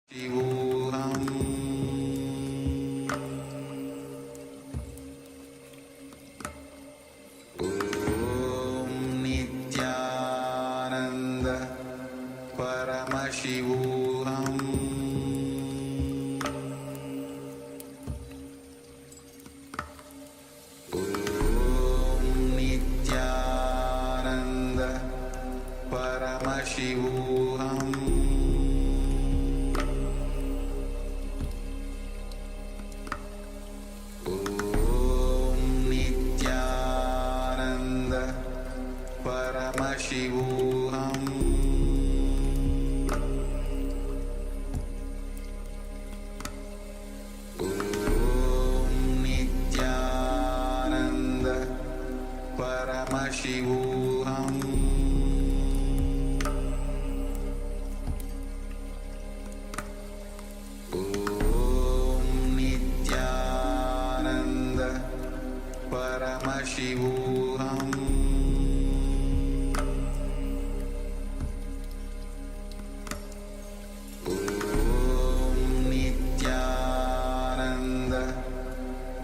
Shivoham Om Nithyananda Paramashivoham Om Nithyananda Paramashivoham Paramashivoham Om Nithyananda Paramashivoham Om Nithyananda Paramashivoham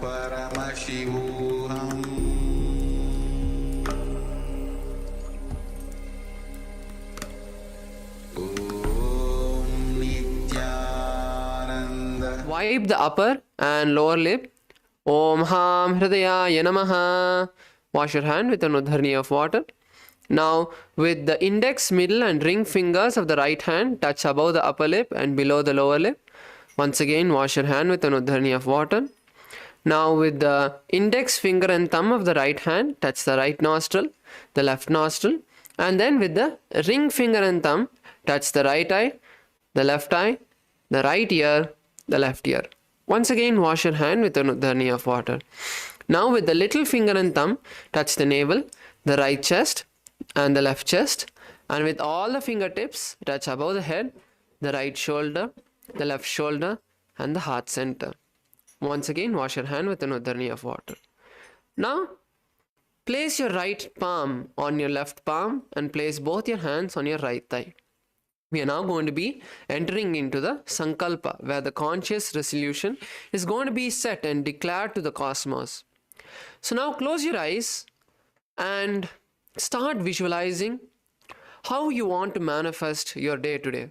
Paramashivoham Om Nithyananda. Wipe the upper and lower lip. Om Ham Hridayaya Namaha. Wash your hand with an udharni of water. Now, with the index, middle and ring fingers of the right hand, touch above the upper lip and below the lower lip. Once again, wash your hand with an udharni of water. Now, with the index finger and thumb of the right hand, touch the right nostril, the left nostril, and then with the ring finger and thumb, touch the right eye, the right ear, the left ear. Once again, wash your hand with an udharni of water. Now, with the little finger and thumb, touch the navel, the right chest, and the left chest, and with all the fingertips, touch above the head, the right shoulder, the left shoulder, and the heart center. Once again, wash your hand with an udharni of water. Now, place your right palm on your left palm and place both your hands on your right thigh. We are now going to be entering into the Sankalpa, where the conscious resolution is going to be set and declared to the cosmos. So now close your eyes and start visualizing how you want to manifest your day today.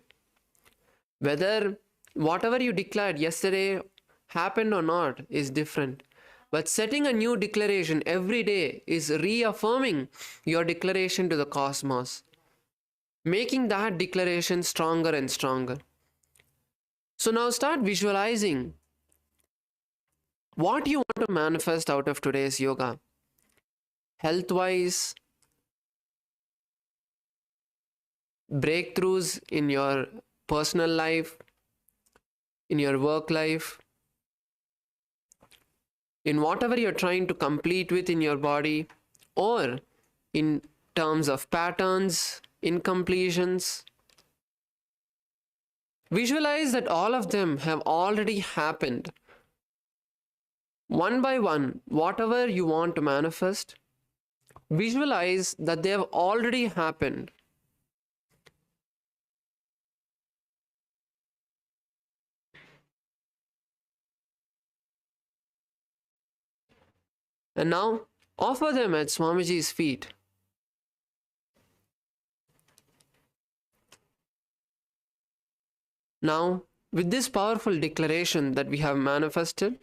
Whether whatever you declared yesterday happened or not is different. But setting a new declaration every day is reaffirming your declaration to the cosmos, making that declaration stronger and stronger. So now start visualizing what you want to manifest out of today's yoga. Health-wise, breakthroughs in your personal life, in your work life, in whatever you're trying to complete with in your body, or in terms of patterns, incompletions. Visualize that all of them have already happened. One by one, whatever you want to manifest, visualize that they have already happened. And now, offer them at Swamiji's feet. Now, with this powerful declaration that we have manifested,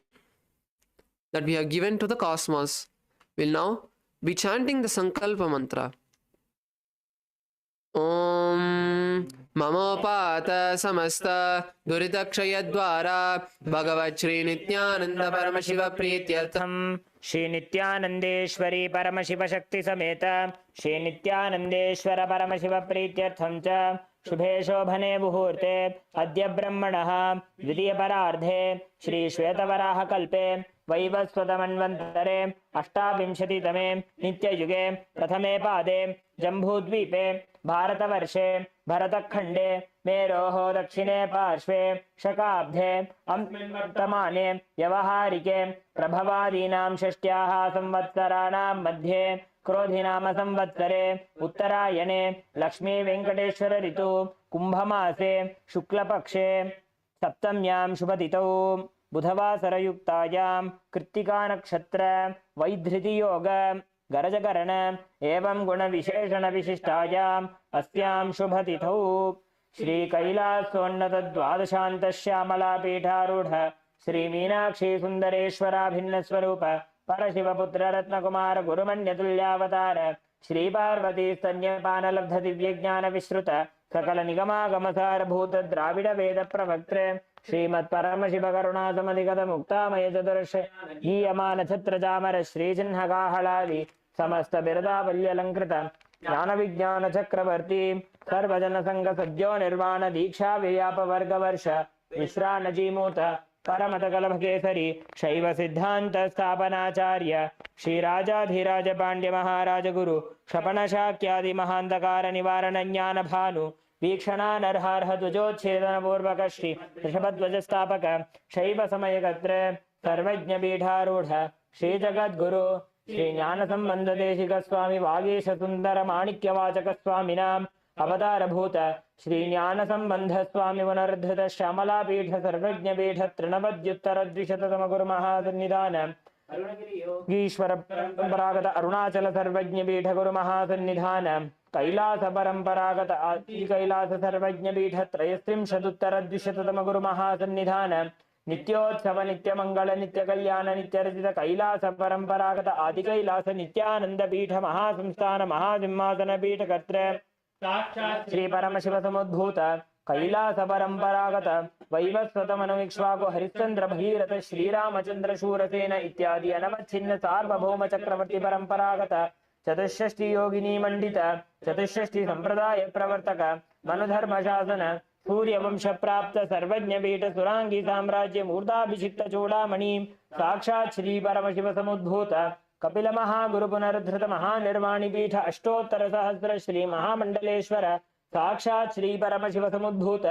that we have given to the cosmos, we'll now be chanting the Sankalpa mantra. Om Mamopata Samasta Duritakshayadvara Bhagavat Shri Nithyananda Paramashiva Prityartham Shri नित्यानंदेश्वरी Paramshiva शक्ति समेत श्री नित्यानंदेश्वर परमशिव प्रीत्यर्थं च शुभे शोभने मुहूर्ते अद्य ब्रह्मणः द्वितीय परार्धे श्री श्वेतवराह कल्पे वैवस्वतमन्वन्तरे अष्टाविंशतितमे नित्ययुगे प्रथमे पादे जम्बूद्वीपे भारतवर्षे भरतखण्डे मेरोः दक्षिणे पार्श्वे शकाब्धे वर्तमाने व्यवहारिके प्रभवादीनां षष्ट्याः संवत्सराणां मध्ये क्रोधिनाम संवत्सरे उत्तरायणे लक्ष्मी वेंकटेश्वर ऋतु कुंभमासे शुक्लपक्षे सप्तम्यां शुभतिथौ बुधवासरयुक्तायां कृत्तिका नक्षत्र वैधृति योग गरजकरण एवं गुणविशेषणविशिष्टायाम् अस्यां शुभतिथौ श्रीकैलासोन्नतद्वादशान्तश्यामलापीठारूढ श्रीमीनाक्षी सुन्दरेश्वराभिन्नस्वरूप परशिवपुत्ररत्नकुमार गुरुमन्यतुल्यावतार श्रीपार्वतीस्तन्यपानलब्धदिव्यज्ञानविश्रुत सकलनिगमागमसारभूत द्राविडवेदप्रवक्त्रे श्रीमत्परमशिवकरुणासमधिगतमुक्तामयचतुर्ष गीयमानछत्रचामर श्रीचिह्नकाहलादि समस्त बिरदावल्यलङ्कृत ज्ञानविज्ञानचक्रवर्ती सर्वजनसङ्गसद्यो निर्वाण दीक्षा व्यापवर्गवर्ष मिश्रानजीमूत परमतकलभकेसरी शैव सिद्धांत स्थापनाचार्य श्रीराजाधिराज पांड्य महाराज गुरु क्षपणशाक्यादि महांधकार निवारण ज्ञान भानु वीक्षणानर्हार्ह ध्वजोच्छेदन पूर्वक श्री ऋषभध्वज स्थापक शैव समयकत्र सर्वज्ञ पीठारूढ़ श्री जगद्गुरु श्री ज्ञान संबंध देशिक स्वामी वागीश सुंदर माणिक्यवाचक स्वामिनाम अवतारभूत श्री ज्ञान संबंध स्वामी पुनरुद्धृत श्यामलापीठ सर्वज्ञ पीठ तृणवद्युत्तर द्विशततम गुरु महासन्निधान ईश्वर परंपरागत अरुणाचल सर्वज्ञ पीठ गुरु महासन्निधान कैलास परंपरागत आदि कैलास सर्वज्ञ पीठ त्रयस्त्रिंशदुत्तर द्विशततम गुरु महासन्निधान नित्योत्सव नित्य मंगल नित्य कल्याण नित्य रचित कैलास परंपरागत आदि कैलास नित्यानंद पीठ महासंस्थान महासिंहासन पीठ कर्त्र श्री परमशिव समुद्भूत कैलास परंपरागत वैवस्वत मनोविक्ष्वाको हरिश्चंद्र भगीरथ श्रीरामचंद्र शूरसेन इत्यादि अनवच्छिन्न सार्वभौम चक्रवर्ती परंपरागत चतुष्षष्टि योगिनी मंडित चतुष्षष्टि संप्रदाय प्रवर्तक मनुधर्म शासन सूर्यवंश प्राप्त सर्वज्ञ पीठ सुरांगी साम्राज्य मूर्धाभिषिक्त चूड़ामणि साक्षात् श्री परमशिव समुद्भूत कपिल महागुरु पुनरुद्धृत महानिर्वाणी पीठ अष्टोत्तर सहस्र श्री महामंडलेश्वर साक्षात् श्री परमशिव समुद्भूत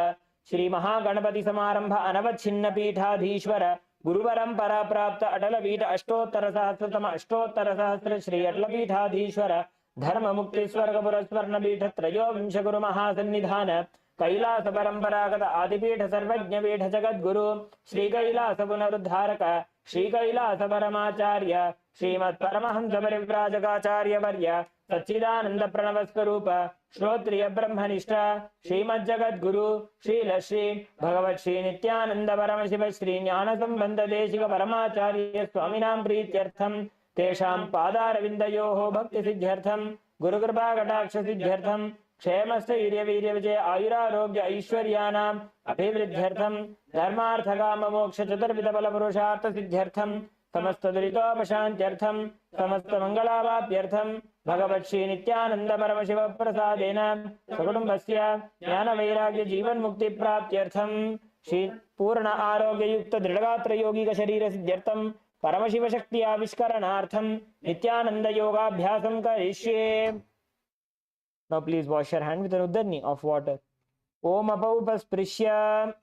श्री महागणपति समारंभ अनवच्छिन्न पीठाधीश्वर गुरु परंपरा प्राप्त अटल पीठ अष्टोत्तर सहस्रतम अष्टोत्तर सहस्र श्री अटल पीठाधीश्वर धर्म मुक्ति स्वर्ग पुरस्वर्ण पीठ त्रयोविंश गुरु महासन्निधान कैलास परंपरागत आदिपीठ सर्वज्ञ पीठ जगद्गुरु श्री कैलास पुनरुद्धारक श्री कैलास परमाचार्य श्रीमत् परमहंस परिव्राजकाचार्य वर्य सच्चिदानंद प्रणव स्वरूप श्रोत्रिय ब्रह्मनिष्ठ श्रीमज्जगद्गुरु श्रील श्री भगवत् श्री नित्यानंद परमशिव श्री ज्ञान संबंध देशिक परमाचार्य स्वामिनां प्रीत्यर्थम तेषां पादारविन्दयोः भक्ति सिद्ध्यर्थम गुरुकृपा कटाक्ष सिद्ध्यर्थम क्षेमस्थैर्य वीर्य विजय आयुरारोग्य ऐश्वर्यानाम् अभिवृद्ध्यर्थम धर्मार्थ काम मोक्ष चतुर्विध बल पुरुषार्थ सिद्ध्यर्थम समस्त दुरितोपशान्त्यर्थम समस्त मंगलावाप्यर्थम भगवत् श्री नित्यानंद परमशिव प्रसादेन सकुटुम्बस्य ज्ञान वैराग्य जीवन मुक्ति प्राप्त्यर्थम श्री पूर्ण आरोग्य युक्त दृढ़गात्र योगिक शरीर सिद्ध्यर्थम परमशिव शक्ति आविष्करणार्थम नित्यानंद योगाभ्यासं करिष्ये. Now please wash your hand with an uddani of water. Om apaupasprisya.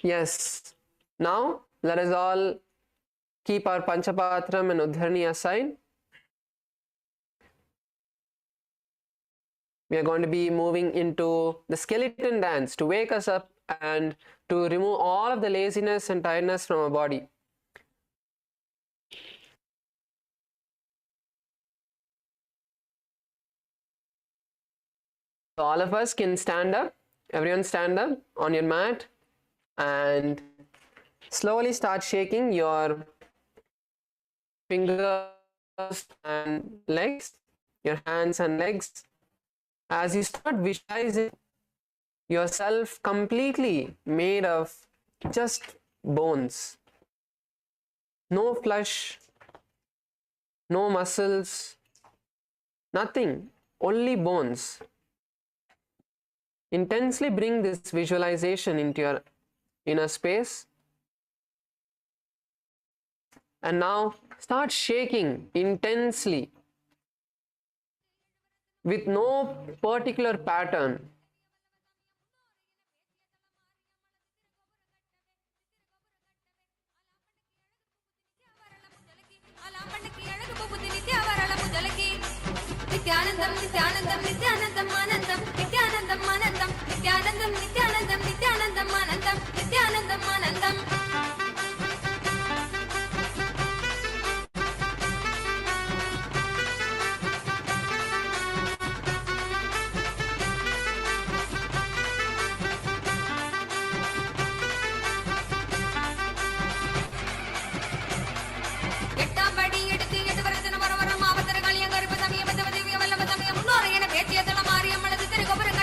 Yes. Now let us all keep our Panchapatram and Uddharni aside. We are going to be moving into the skeleton dance to wake us up and to remove all of the laziness and tiredness from our body. So all of us can stand up. Everyone stand up on your mat and slowly start shaking your fingers and legs, your hands and legs. As you start visualizing yourself completely made of just bones. No flesh, no muscles, nothing, only bones. Intensely bring this visualization into your inner space. And now start shaking intensely with no particular pattern. Nithyanandam, Nithyanandam, Nithyanandam, Anandam, Nithyanandam. Nithyanandam Anandam, Nithyanandam, Nithyanandam, Nithyanandam Anandam, Nithyanandam Anandam. எட்டாம் படி எடுத்து எட்டு வருஷம் வரம் ஆபத்தர காளியம் கருப்பு சமயம் பத்தவதேவிய வல்லம சமயம் முன்னோரை என பேச்சிய தள மாரியம்மள சித்திர கோபுரம்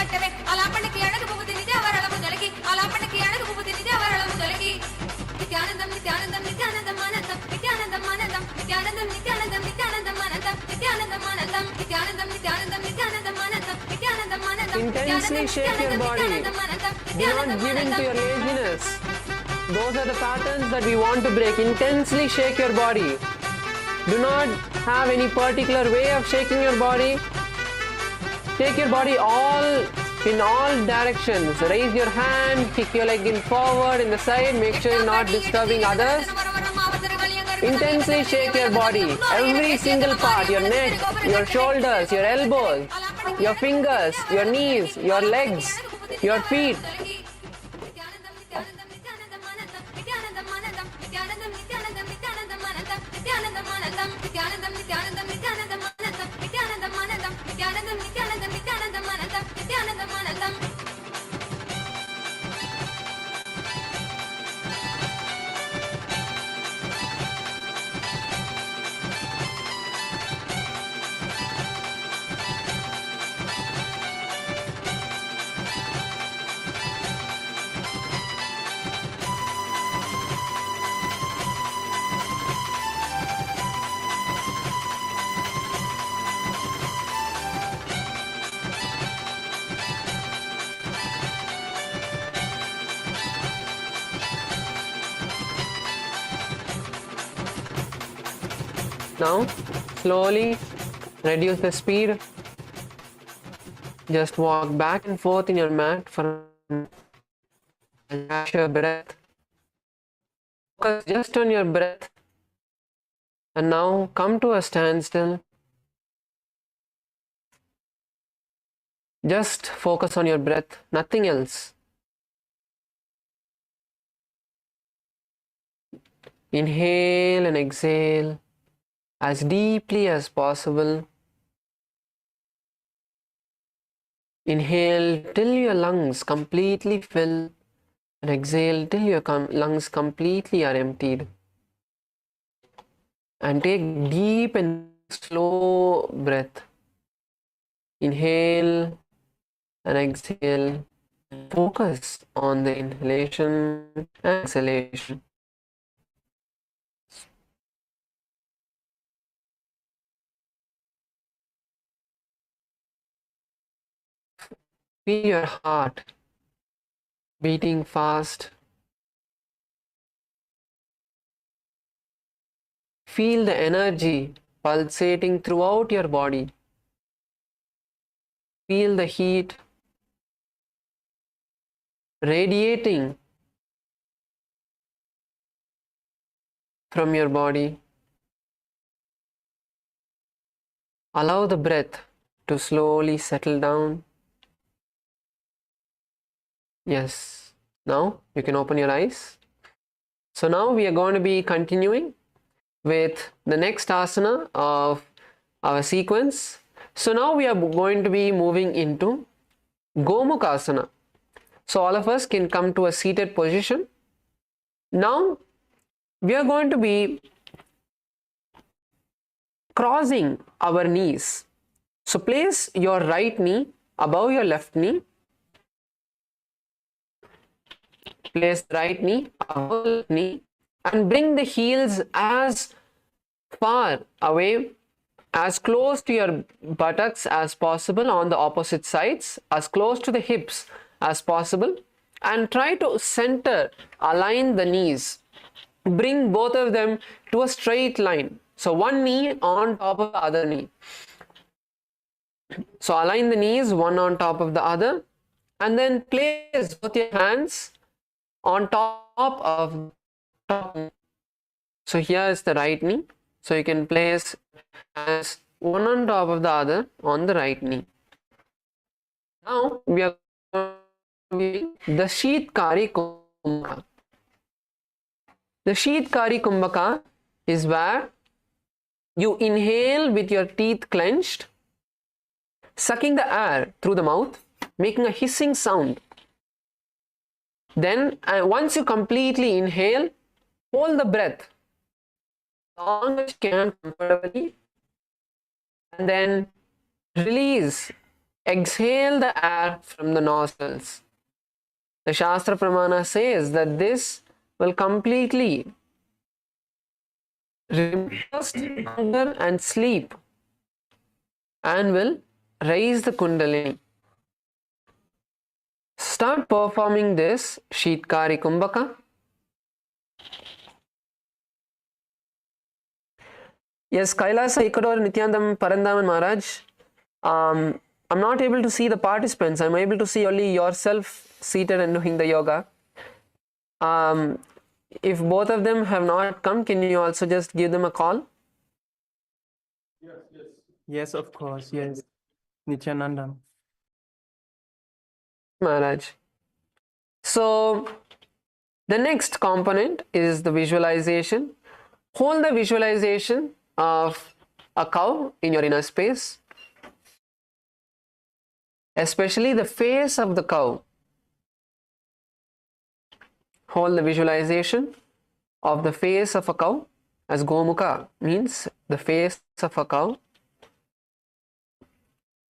கட்டவே அலாப்பண்ணுக்கு அழகு புகுதி நிதி அவரளவு தொலைகி அலாப்பண்ணுக்கு அழகு புகுதி நிதி அவரளவு தொலைகி நித்யானந்தம் நித்யானந்தம் நித்யானந்தம் ஆனந்தம் நித்யானந்தம் ஆனந்தம் நித்யானந்தம் நித்யானந்தம் நித்யானந்தம் ஆனந்தம் நித்யானந்தம் ஆனந்தம் நித்யானந்தம் நித்யானந்தம் நித்யானந்தம் ஆனந்தம் நித்யானந்தம் ஆனந்தம். Intensely shake your body. Do not give in to your laziness. Those are the patterns that we want to break. Intensely shake your body. Do not have any particular way of shaking your body. Shake your body in all directions. Raise your hand, kick your leg in forward, in the side. Make sure you're not disturbing others. Intensely shake your body. Every single part, your neck, your shoulders, your elbows, your fingers, your knees, your legs, your feet. Now, slowly reduce the speed. Just walk back and forth in your mat for and catch your breath. Focus just on your breath. And now come to a standstill. Just focus on your breath, nothing else. Inhale and exhale as deeply as possible. Inhale till your lungs completely fill and exhale till your lungs completely are emptied. And take deep and slow breath. Inhale and exhale. Focus on the inhalation and exhalation. Feel your heart beating fast. Feel the energy pulsating throughout your body. Feel the heat radiating from your body. Allow the breath to slowly settle down. Yes, now you can open your eyes. So now we are going to be continuing with the next asana of our sequence. So now we are going to be moving into Gomukhasana. So all of us can come to a seated position. Now we are going to be crossing our knees. So place your right knee above your left knee. Place the right knee above the left knee and bring the heels as far away, as close to your buttocks as possible on the opposite sides, as close to the hips as possible, and try to center, align the knees. Bring both of them to a straight line. So one knee on top of the other knee. So align the knees one on top of the other and then place both your hands on top of top. So here is the right knee. So you can place hands one on top of the other on the right knee. Now we are doing the Sheetkari Kumbhaka. The Sheetkari Kumbhaka is where you inhale with your teeth clenched, sucking the air through the mouth, making a hissing sound. Then once you completely inhale, hold the breath as long as you can comfortably, and then release. Exhale the air from the nostrils. The Shastra Pramana says that this will completely remove hunger and sleep and will raise the Kundalini. Start performing this Sheetkari Kumbhaka. Yes, Kailasa, Ikador, Nithyananda, Parandaman Maharaj. I'm not able to see the participants. I'm able to see only yourself seated and doing the yoga. If both of them have not come, can you also just give them a call? Yes, of course. Yes. Nithyananda. Maharaj. So the next component is the visualization. Hold the visualization of a cow in your inner space, especially the face of the cow. Hold the visualization of the face of a cow, as Gomukha means the face of a cow.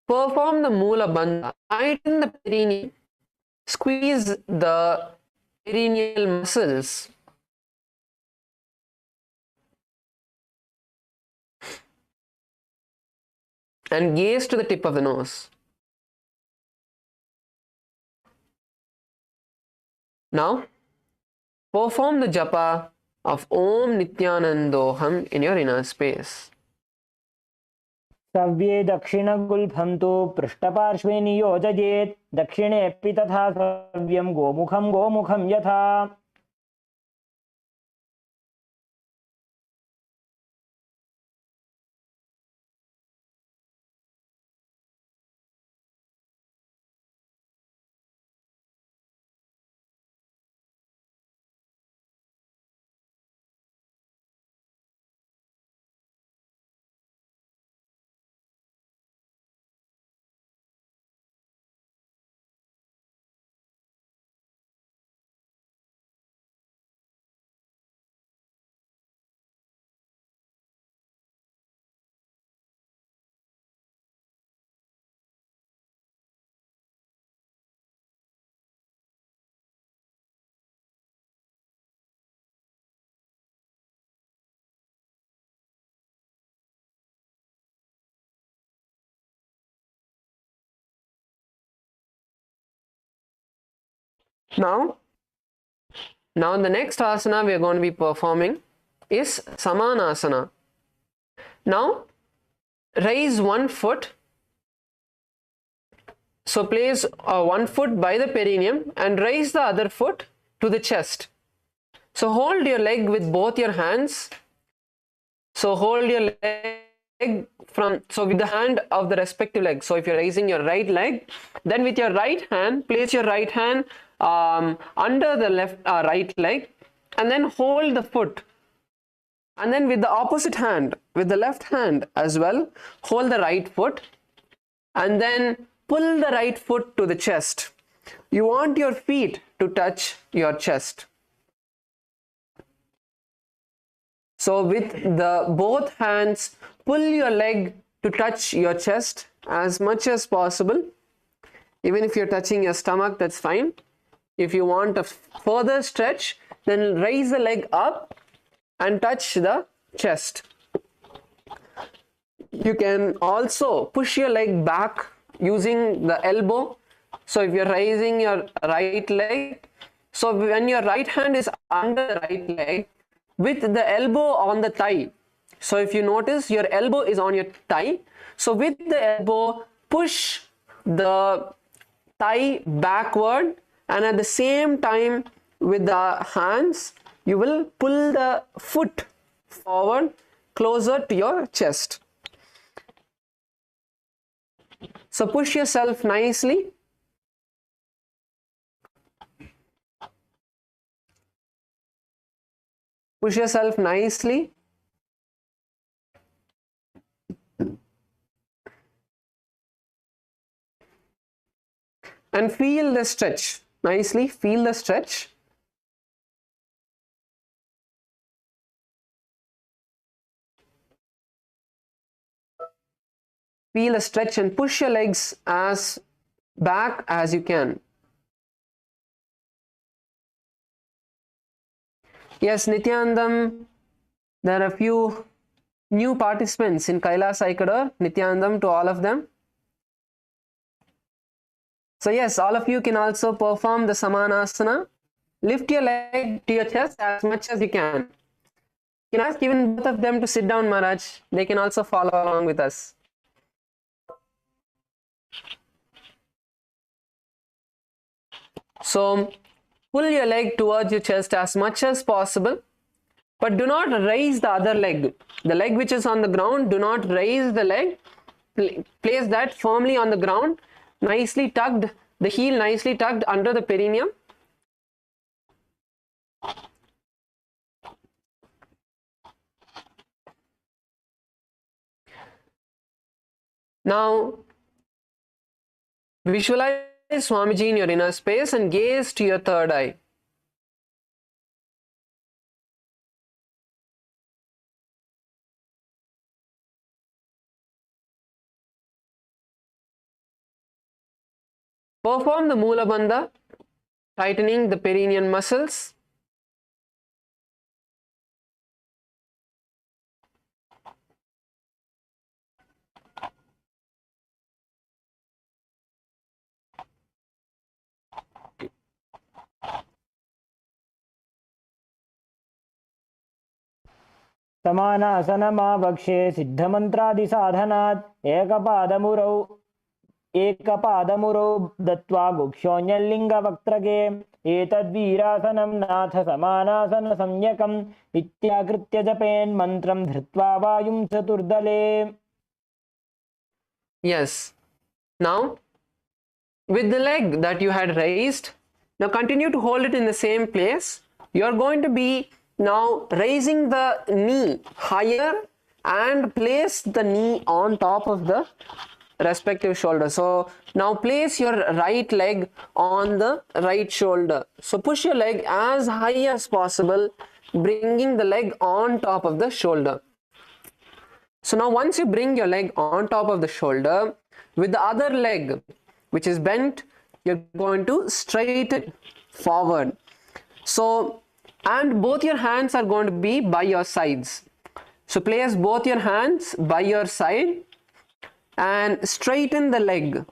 Perform the Mula Bandha. Tighten the perineum. Squeeze the perineal muscles. And gaze to the tip of the nose. Now, perform the japa of Om Nithyanandoham in your inner space. सव्ये दक्षिणगुल्फं तु पृष्ठपार्श्वे नियोजयेत् दक्षिणेऽपि तथा सव्यं गोमुखं गोमुखं यथा. Now the next asana we are going to be performing is Samanasana. Now, raise one foot. So place one foot by the perineum and raise the other foot to the chest. So hold your leg with both your hands. So hold your leg with the hand of the respective leg. So if you're raising your right leg, then with your right hand, place your right hand under the right leg, and then hold the foot. And then with the opposite hand, with the left hand as well, hold the right foot, and then pull the right foot to the chest. You want your feet to touch your chest. So with the both hands, pull your leg to touch your chest as much as possible. Even if you're touching your stomach, that's fine. If you want a further stretch, then raise the leg up and touch the chest. You can also push your leg back using the elbow. So if you're raising your right leg, so when your right hand is under the right leg, with the elbow on the thigh. So if you notice, your elbow is on your thigh. So with the elbow, push the thigh backward, and at the same time with the hands, you will pull the foot forward closer to your chest. So push yourself nicely Push yourself nicely. And feel the stretch. Nicely feel the stretch. Feel a stretch and push your legs as back as you can. Yes, Nithyanandam, there are a few new participants in Kailasa Ikadar. Nithyanandam to all of them. So yes, all of you can also perform the Samanasana. Lift your leg to your chest as much as you can. You can ask even both of them to sit down, Maharaj. They can also follow along with us. So pull your leg towards your chest as much as possible, but do not raise the other leg. The leg which is on the ground, do not raise the leg. Place that firmly on the ground, nicely tucked, the heel nicely tucked under the perineum. Now visualize Swamiji in your inner space and gaze to your third eye. Perform the Mula Bandha, tightening the perineal muscles. समानासनमावक्षे सिद्धमन्त्रादिसाधनात् एकपादमुरौ दत्त्वा गुक्षोऽन्यलिङ्गवक्त्रगे एतद्वीरासनं नाथ समानासनसंज्ञकम् इत्याकृत्य जपेन्मन्त्रं धृत्वा वायुं चतुर्दले. Yes. Now, with the leg that you had raised, now continue to hold it in the same place. You are going to be now raising the knee higher and place the knee on top of the respective shoulder. So now place your right leg on the right shoulder. So push your leg as high as possible, bringing the leg on top of the shoulder. So now once you bring your leg on top of the shoulder, with the other leg which is bent, you're going to straighten it forward. So, and both your hands are going to be by your sides. So place both your hands by your side and straighten the leg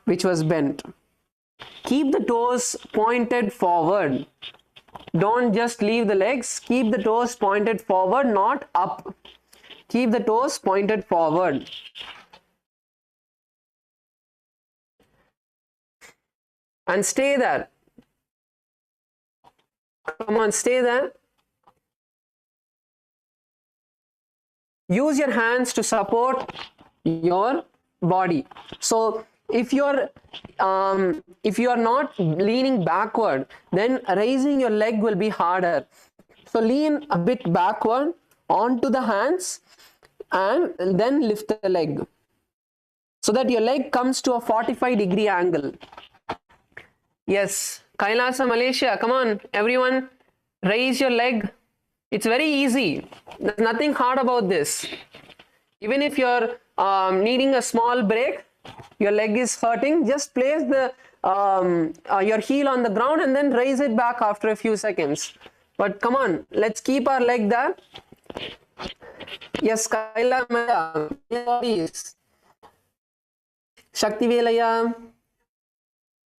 which was bent. Keep the toes pointed forward. Don't just leave the legs. Keep the toes pointed forward, not up. Keep the toes pointed forward. And stay there. Come on, stay there. Use your hands to support your body. So if you are not leaning backward, then raising your leg will be harder. So lean a bit backward onto the hands and then lift the leg so that your leg comes to a 45-degree angle. Yes, Kailasa, Malaysia, come on, everyone, raise your leg. It's very easy. There's nothing hard about this. Even if you're needing a small break, your leg is hurting, just place the your heel on the ground and then raise it back after a few seconds. But come on, let's keep our leg there. Yes, Kaila, Shakti Velaya.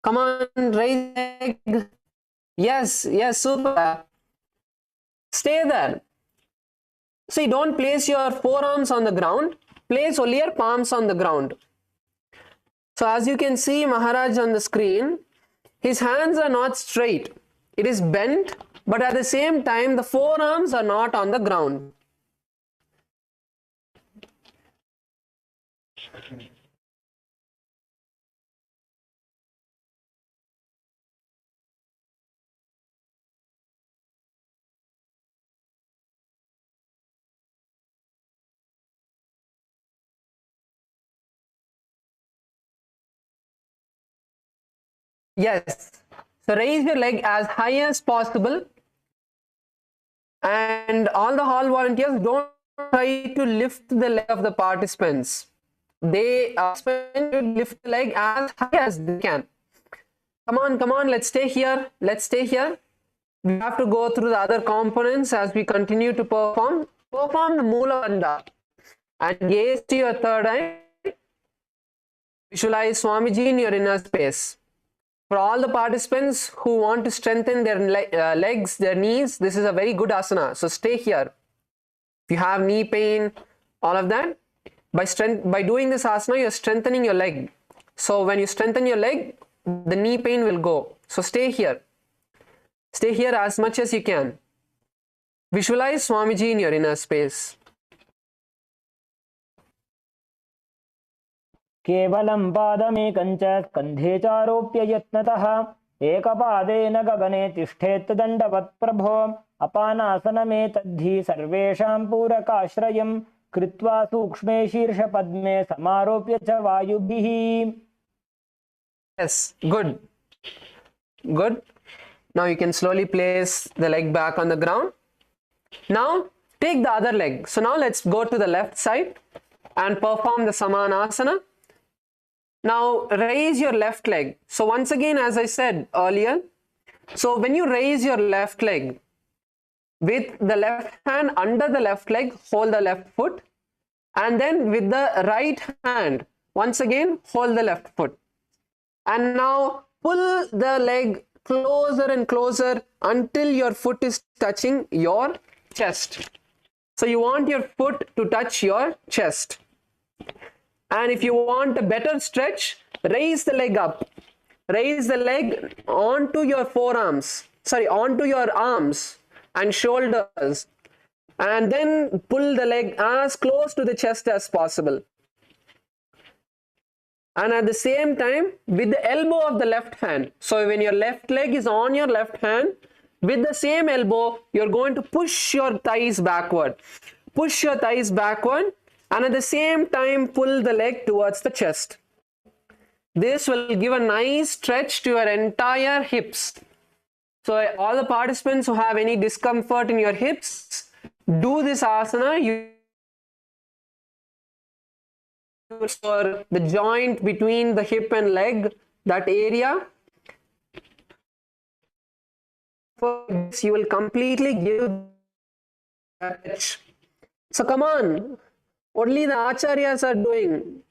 Come on, raise leg. Yes, super. Stay there. See, don't place your forearms on the ground. Place only your palms on the ground. So as you can see Maharaj on the screen, his hands are not straight. It is bent, but at the same time, the forearms are not on the ground. Yes. So raise your leg as high as possible. And all the hall volunteers, don't try to lift the leg of the participants. They should lift the leg as high as they can. Come on, let's stay here. Let's stay here. We have to go through the other components as we continue to perform. Perform the Mula Bandha and gaze to your third eye. Visualize Swamiji in your inner space. For all the participants who want to strengthen their legs, their knees, this is a very good asana. So stay here. If you have knee pain, all of that, by doing this asana, you're strengthening your leg. So when you strengthen your leg, the knee pain will go. So stay here. Stay here as much as you can. Visualize Swamiji in your inner space. केवलं पादमेकं च स्कन्धे चारोप्य यत्नतः एकपादेन गगने तिष्ठेत् दण्डवत् प्रभो अपानासनमेतद्धि सर्वेषां पूरकाश्रयं कृत्वा सूक्ष्मे शीर्षपद्मे समारोप्य च वायुभिः. Yes, good. Good. Now you can slowly place the leg back on the ground. Now take the other leg. So now let's go to the left side and perform the Samanasana. Now raise your left leg. So once again, as I said earlier, so when you raise your left leg, with the left hand under the left leg, hold the left foot, and then with the right hand, once again, hold the left foot. And now pull the leg closer and closer until your foot is touching your chest. So you want your foot to touch your chest. And if you want a better stretch, raise the leg up. Raise the leg onto your forearms, onto your arms and shoulders. And then pull the leg as close to the chest as possible. And at the same time, with the elbow of the left hand. So when your left leg is on your left hand, with the same elbow, you're going to push your thighs backward. Push your thighs backward. And at the same time, pull the leg towards the chest. This will give a nice stretch to your entire hips. So all the participants who have any discomfort in your hips, do this asana. For the joint between the hip and leg, that area. For this, you will completely give that stretch. So come on. Only the acharyas are doing.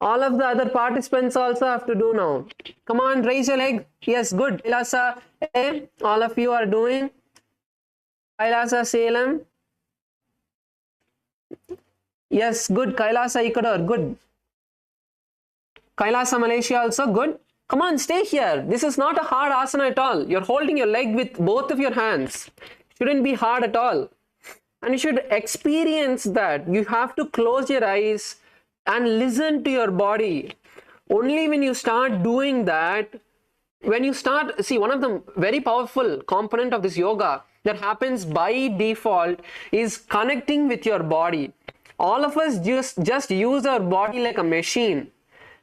All of the other participants also have to do now. Come on, raise your leg. Yes, good. KAILASA, all of you are doing. KAILASA Salem. Yes, good. KAILASA Ecuador, good. KAILASA Malaysia also, good. Come on, stay here. This is not a hard asana at all. You're holding your leg with both of your hands. Shouldn't be hard at all. And you should experience that. You have to close your eyes and listen to your body. Only when you start doing that, when you start, see, one of the very powerful component of this yoga that happens by default is connecting with your body. All of us just use our body like a machine.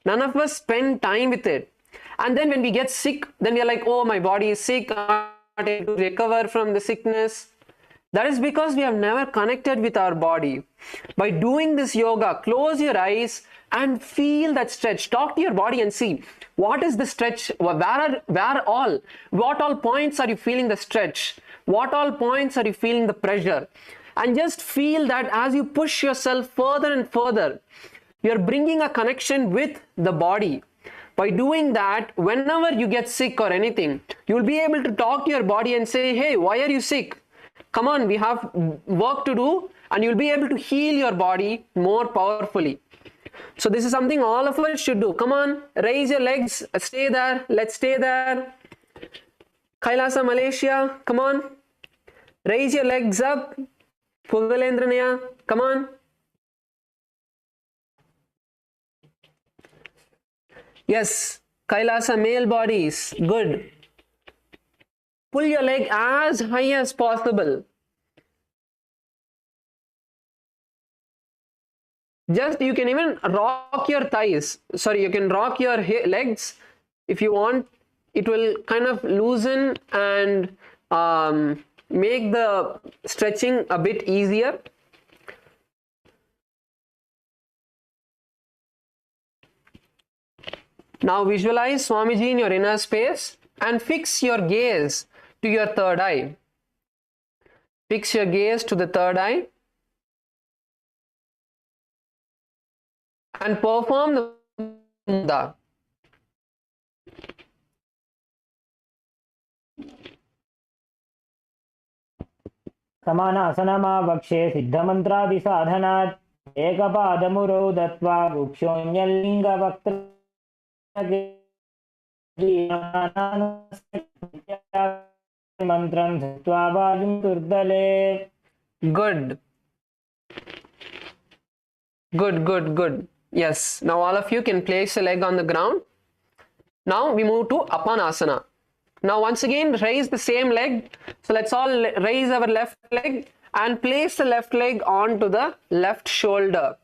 None of us spend time with it. And then when we get sick, then we are like, oh, my body is sick. I'm not able to recover from the sickness. That is because we have never connected with our body. By doing this yoga, close your eyes and feel that stretch. Talk to your body and see what is the stretch, what all points are you feeling the stretch, what all points are you feeling the pressure. And just feel that as you push yourself further and further, you're bringing a connection with the body. By doing that, whenever you get sick or anything, you'll be able to talk to your body and say, hey, why are you sick? Come on, we have work to do, and you'll be able to heal your body more powerfully. So this is something all of us should do. Come on, raise your legs, stay there, let's stay there. KAILASA Malaysia, come on, raise your legs up. Pugalendranaya, come on. Yes, KAILASA male bodies, good. Pull your leg as high as possible. Just, you can even rock your thighs. Sorry, you can rock your legs if you want. it will kind of loosen and make the stretching a bit easier. Now visualize Swamiji in your inner space and fix your gaze to your third eye. Fix your gaze to the third eye and perform the mudra. समानासनमावक्षे सिद्धमन्त्रादिसाधनात् एकपादमुरौ दत्त्वा वृक्षोऽन्यल्लिङ्गवक्त्रमन्त्रं धृत्वा वायुं दुर्दले. Good. Good. Yes. Now all of you can place a leg on the ground. Now we move to Apanasana. Now once again raise the same leg. So let's all raise our left leg and place the left leg onto the left shoulder.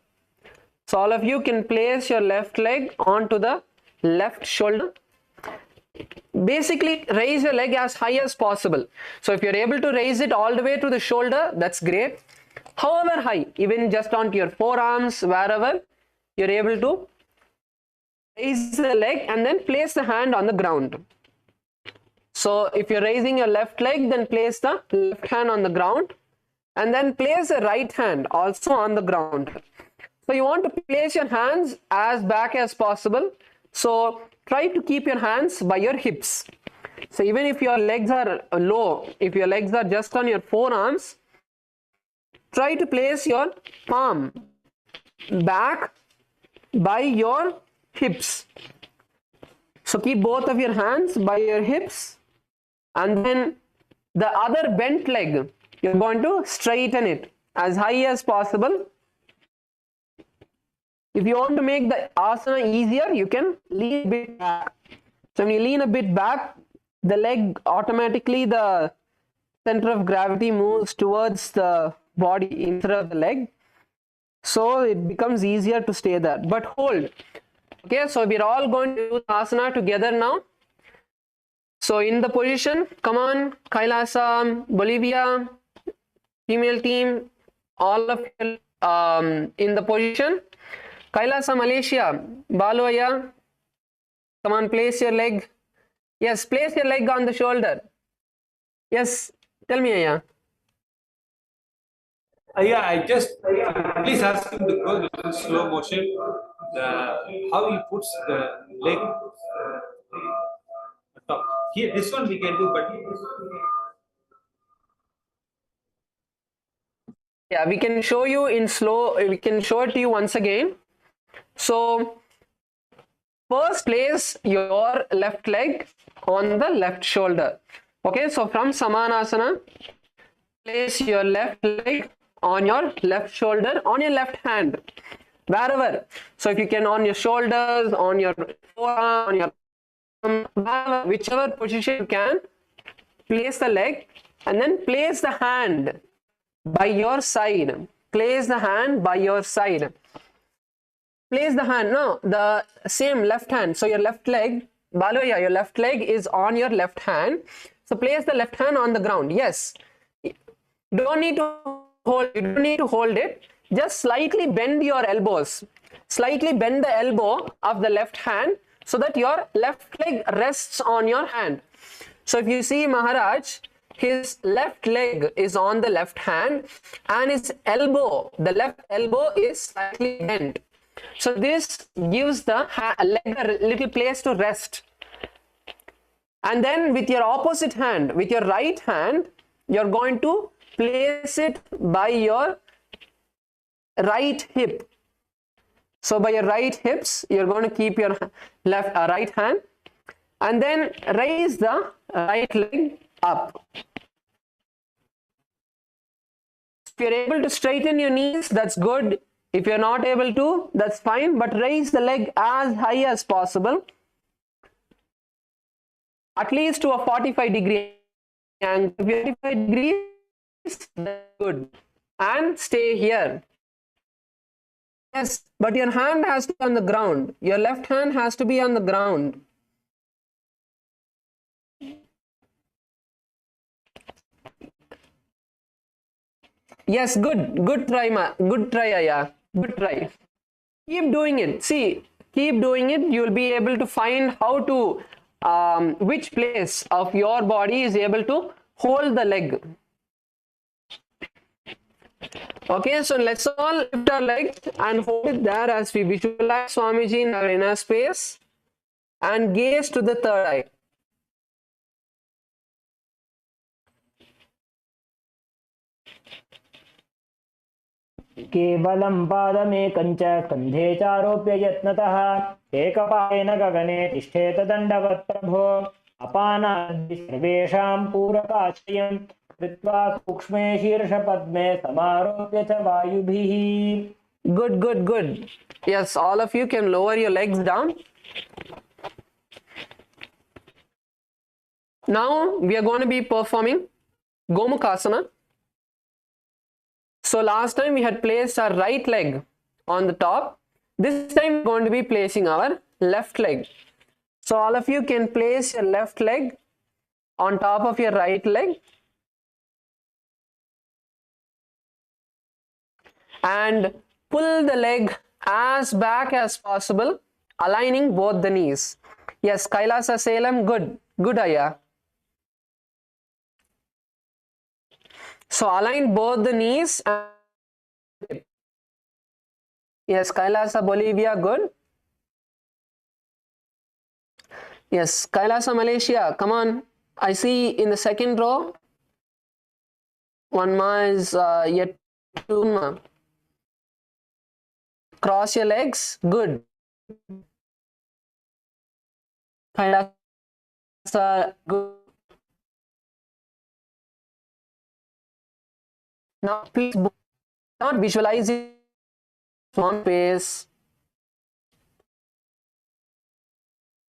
So all of you can place your left leg onto the left shoulder. Basically raise your leg as high as possible. So if you're able to raise it all the way to the shoulder, that's great. However high, even just onto your forearms, wherever you're able to raise the leg and then place the hand on the ground. So if you're raising your left leg, then place the left hand on the ground and then place the right hand also on the ground. So you want to place your hands as back as possible. So try to keep your hands by your hips. So even if your legs are low, if your legs are just on your forearms, try to place your palm back by your hips. So keep both of your hands by your hips and then the other bent leg, you're going to straighten it as high as possible. If you want to make the asana easier, you can lean a bit back. So when you lean a bit back, the leg automatically, the center of gravity moves towards the body instead of the leg. So it becomes easier to stay there. But hold. Okay, so we're all going to do the asana together now. So in the position, come on, KAILASA, Bolivia, female team, all of you in the position. KAILASA, Malaysia, Baluaya, come on, place your leg. Yes, place your leg on the shoulder. Yes, tell me, Aya. Yeah, I just please ask him to go in slow motion. How he puts the leg top. Here, this one we can do, but yeah, we can show you in slow. We can show it to you once again. So first place your left leg on the left shoulder. Okay, so from Samanasana, place your left leg on your left shoulder, on your left hand, wherever. So if you can, on your shoulders, on your forearm, on your wherever, whichever position you can, place the leg and then place the hand by your side. Place the hand by your side. Place the hand, no, the same left hand. So your left leg, Baloya, your left leg is on your left hand. So place the left hand on the ground. Yes. Don't need to hold, you don't need to hold it. Just slightly bend your elbows. Slightly bend the elbow of the left hand so that your left leg rests on your hand. So if you see Maharaj, his left leg is on the left hand and his elbow, the left elbow is slightly bent. So this gives the leg a little place to rest. And then with your opposite hand, with your right hand, you're going to place it by your right hip. So by your right hips, you're going to keep your right hand and then raise the right leg up. If you're able to straighten your knees, that's good. If you're not able to, that's fine, but raise the leg as high as possible, at least to a 45-degree angle. 45 degrees, that's good. And stay here. Yes, but your hand has to be on the ground. Your left hand has to be on the ground. Yes, good try, good try, Aya. Good try. Keep doing it. See, keep doing it. You will be able to find how to, which place of your body is able to hold the leg. Okay, so let's all lift our legs and hold it there as we visualize Swamiji in our inner space and gaze to the third eye. केवलं पादमेकं च कन्धे चारोप्य यत्नतः एकपादेन गगने तिष्ठेत दण्डवत् प्रभो अपानादि सर्वेषां पूरकाश्रयं कृत्वा सूक्ष्मे शीर्षपद्मे समारोप्य च वायुभिः. Good. Yes, all of you can lower your legs down. Now we are going to be performing Gomukhasana. So last time we had placed our right leg on the top. This time we are going to be placing our left leg. So all of you can place your left leg on top of your right leg. And pull the leg as back as possible, aligning both the knees. Yes, Kailasa Salem, good Aya. So align both the knees. Yes, Kailasa Bolivia, good. Yes, Kailasa Malaysia, come on. I see in the second row, one ma is yet two ma. Cross your legs, good. Kailasa, good. Now please not visualize one face.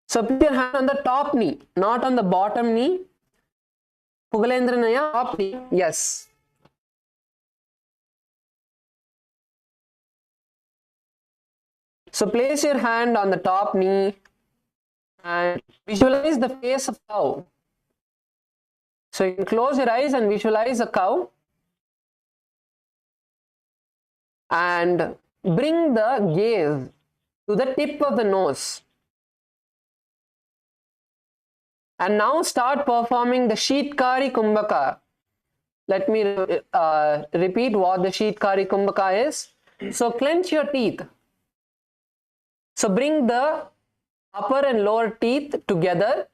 So put your hand on the top knee, not on the bottom knee. Pugalendranaya, top knee, yes. So place your hand on the top knee and visualize the face of cow. So you can close your eyes and visualize a cow. And bring the gaze to the tip of the nose. And now start performing the Sheetkari Kumbhaka. Let me repeat what the Sheetkari Kumbhaka is. So clench your teeth. So bring the upper and lower teeth together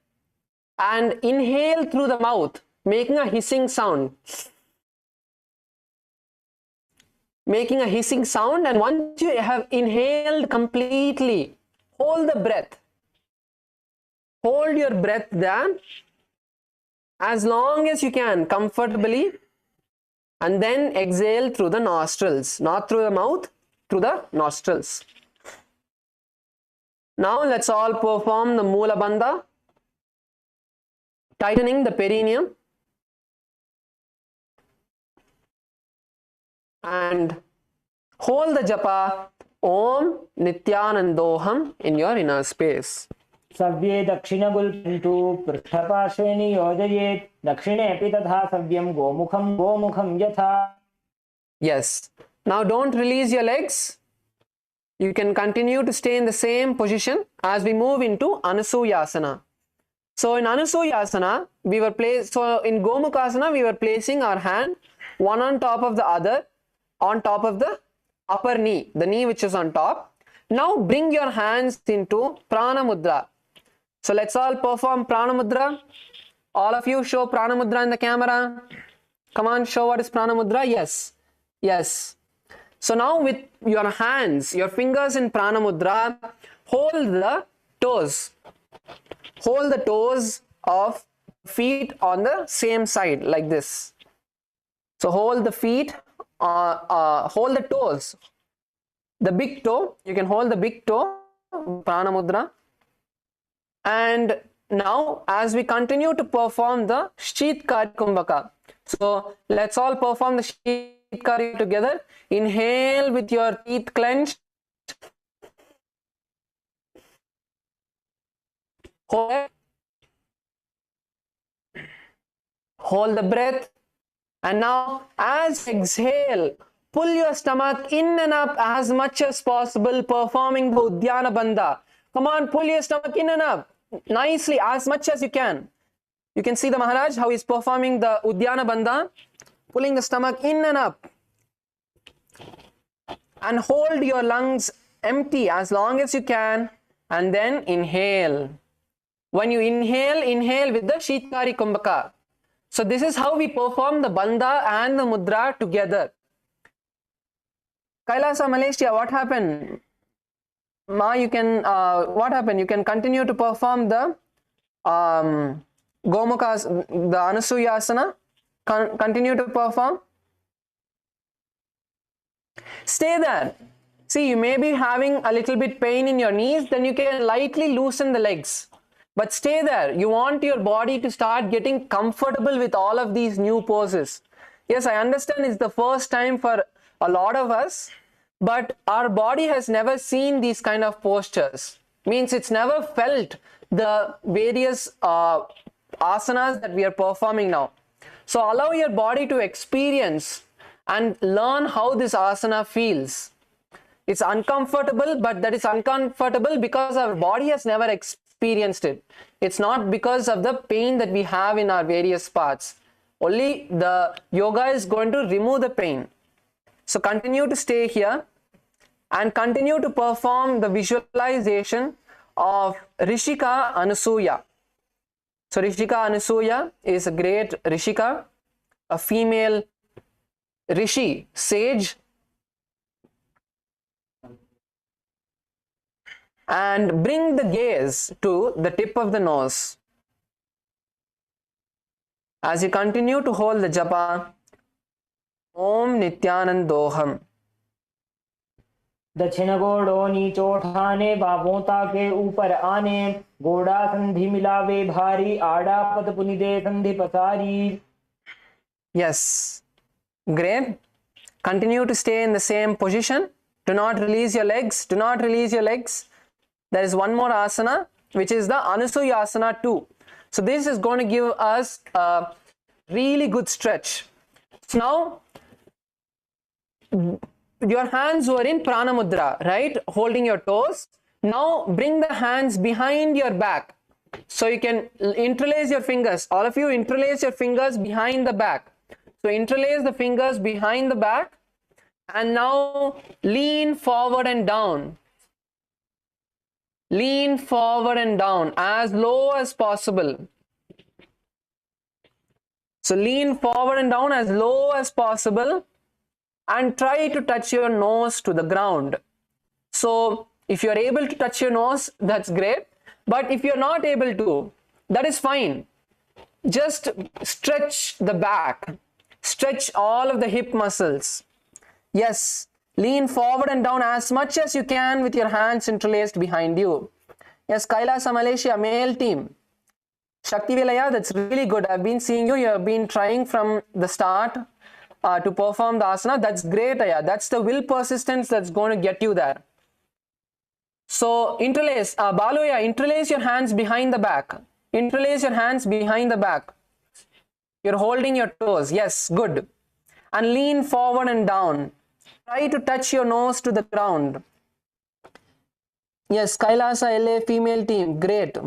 and inhale through the mouth, making a hissing sound. And once you have inhaled completely, hold the breath. Hold your breath there as long as you can comfortably, and then exhale through the nostrils, not through the mouth, through the nostrils. Now let's all perform the Moola Bandha, tightening the perineum. And hold the japa Om Nithyanandoham in your inner space. सव्ये दक्षिणगुल्पन्तु पृष्ठपार्श्वे नियोजयेत् दक्षिणेऽपि तथा सव्यं गोमुखं यथा. Yes. Now don't release your legs. You can continue to stay in the same position as we move into Anusuyasana. So in Anusuyasana, in Gomukhasana, we were placing our hand one on top of the other, on top of the upper knee, the knee which is on top. Now bring your hands into Prana Mudra. So let's all perform Prana Mudra. All of you show Prana Mudra in the camera. Come on, show what is Prana Mudra. Yes. So now with your hands, your fingers in Prana Mudra, hold the toes. Hold the toes of feet on the same side like this. So hold the feet. Hold the toes. The big toe, you can hold the big toe, Prana Mudra. And now as we continue to perform the Sheetkari Kumbhaka. So let's all perform the Sheetkari together. Inhale with your teeth clenched. Hold the breath. And now as exhale, pull your stomach in and up as much as possible, performing the Uddiyana Bandha. Come on, pull your stomach in and up nicely, as much as you can. You can see the Maharaj, how he's performing the Uddiyana Bandha, pulling the stomach in and up. And hold your lungs empty as long as you can, and then inhale. When you inhale, inhale with the Sheetkari Kumbhaka. So this is how we perform the Bandha and the Mudra together. Kailasa, Malaysia, what happened? Ma, you can, what happened? You can continue to perform the Gomukhasana, the Anusuyasana. Continue to perform. Stay there. See, you may be having a little bit pain in your knees, then you can lightly loosen the legs. But stay there. You want your body to start getting comfortable with all of these new poses. Yes, I understand it's the first time for a lot of us, but our body has never seen these kind of postures. Means it's never felt the various asanas that we are performing now. So allow your body to experience and learn how this asana feels. It's uncomfortable, but that is uncomfortable because our body has never experienced it. It's not because of the pain that we have in our various parts. Only the yoga is going to remove the pain. So continue to stay here and continue to perform the visualization of Rishika Anusuya. So Rishika Anusuya is a great Rishika, a female Rishi, sage, and bring the gaze to the tip of the nose. As you continue to hold the japa, Om Nithyanandoham. दक्षिण गोड़ो नीचो ठाने बाबोता के ऊपर आने गोड़ा संधि मिलावे भारी आड़ा पद पुनिदे संधि पसारी. Yes, great. Continue to stay in the same position. Do not release your legs. Do not release your legs. There is one more asana, which is the Anusuyasana 2. So this is going to give us a really good stretch. So now, your hands were in Prana Mudra, right? Holding your toes. Now bring the hands behind your back. So you can interlace your fingers. All of you interlace your fingers behind the back. So interlace the fingers behind the back. And now lean forward and down. Lean forward and down as low as possible. So lean forward and down as low as possible and try to touch your nose to the ground. So if you are able to touch your nose, that's great. But if you are not able to, that is fine. Just stretch the back. Stretch all of the hip muscles. Yes. Lean forward and down as much as you can with your hands interlaced behind you. Yes, Kailasa Malaysia, male team. Shakti Vilaya, that's really good. I've been seeing you. You have been trying from the start to perform the asana. That's great, Aya. That's the will persistence that's going to get you there. So, interlace. Baloya, interlace your hands behind the back. Interlace your hands behind the back. You're holding your toes. Yes, good. And lean forward and down. Try to touch your nose to the ground. Yes, Kailasa LA female team, great.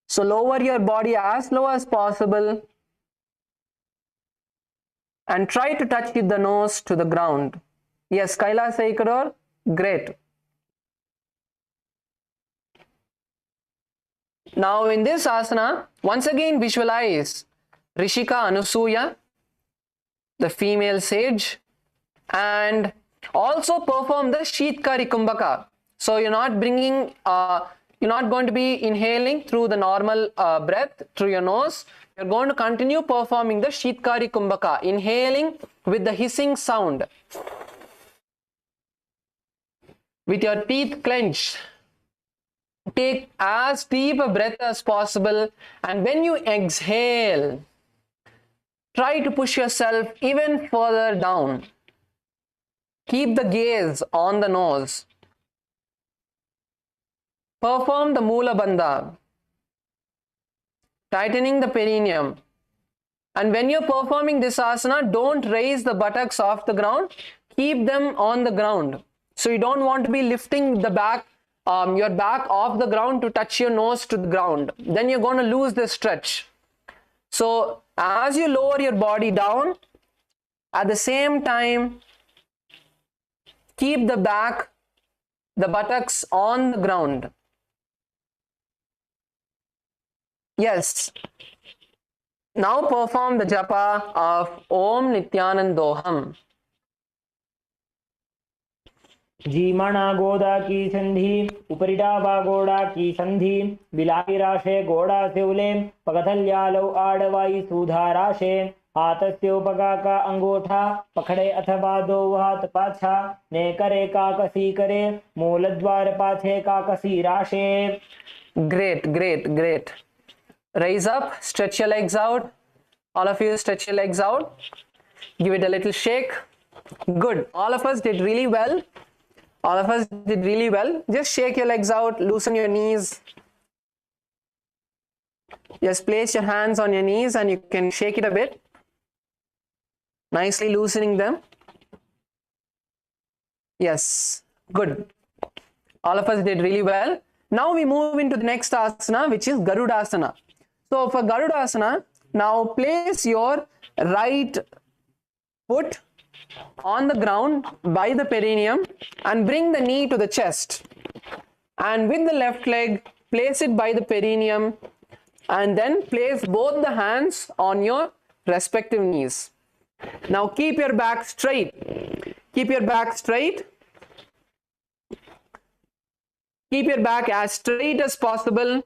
So lower your body as low as possible and try to touch the nose to the ground. Yes, Kailasa Ikador, great. Now in this asana, once again visualize Rishika Anusuya, the female sage, and also perform the Sheetkari Kumbhaka. So you're not bringing, you're not going to be inhaling through the normal breath through your nose. You're going to continue performing the Sheetkari Kumbhaka, inhaling with the hissing sound. With your teeth clenched, take as deep a breath as possible, and when you exhale, try to push yourself even further down. Keep the gaze on the nose. Perform the Mula Bandha. tightening the perineum. And when you're performing this asana, don't raise the buttocks off the ground. Keep them on the ground. So you don't want to be lifting the back, your back off the ground to touch your nose to the ground. Then you're going to lose the stretch. So as you lower your body down, at the same time, keep the back, the buttocks on the ground. Yes. Now perform the japa of Om Nithyanandoham. जीमणा गोदा की संधि उपरिडावा गोड़ा की संधि बिलाई राशे गोड़ा सेवले पगथल्यालो आड़वाई सूधा राशे हाथस्य उपगा का अंगूठा पकड़े अथवा दो हाथ पाछा ने करे काकसी करे मूलद्वार पाछे काकसी राशे. Great, great, great. Rise up, stretch your legs out. All of you stretch your legs out. Give it a little shake. Good. All of us did really well. All of us did really well. Just shake your legs out, loosen your knees. Just place your hands on your knees and you can shake it a bit. Nicely loosening them. Yes, good. All of us did really well. Now we move into the next asana, which is Gaudasana. So for Gaudasana, now place your right foot on the ground by the perineum and bring the knee to the chest. And with the left leg, place it by the perineum and then place both the hands on your respective knees. Now keep your back straight. Keep your back straight. Keep your back as straight as possible.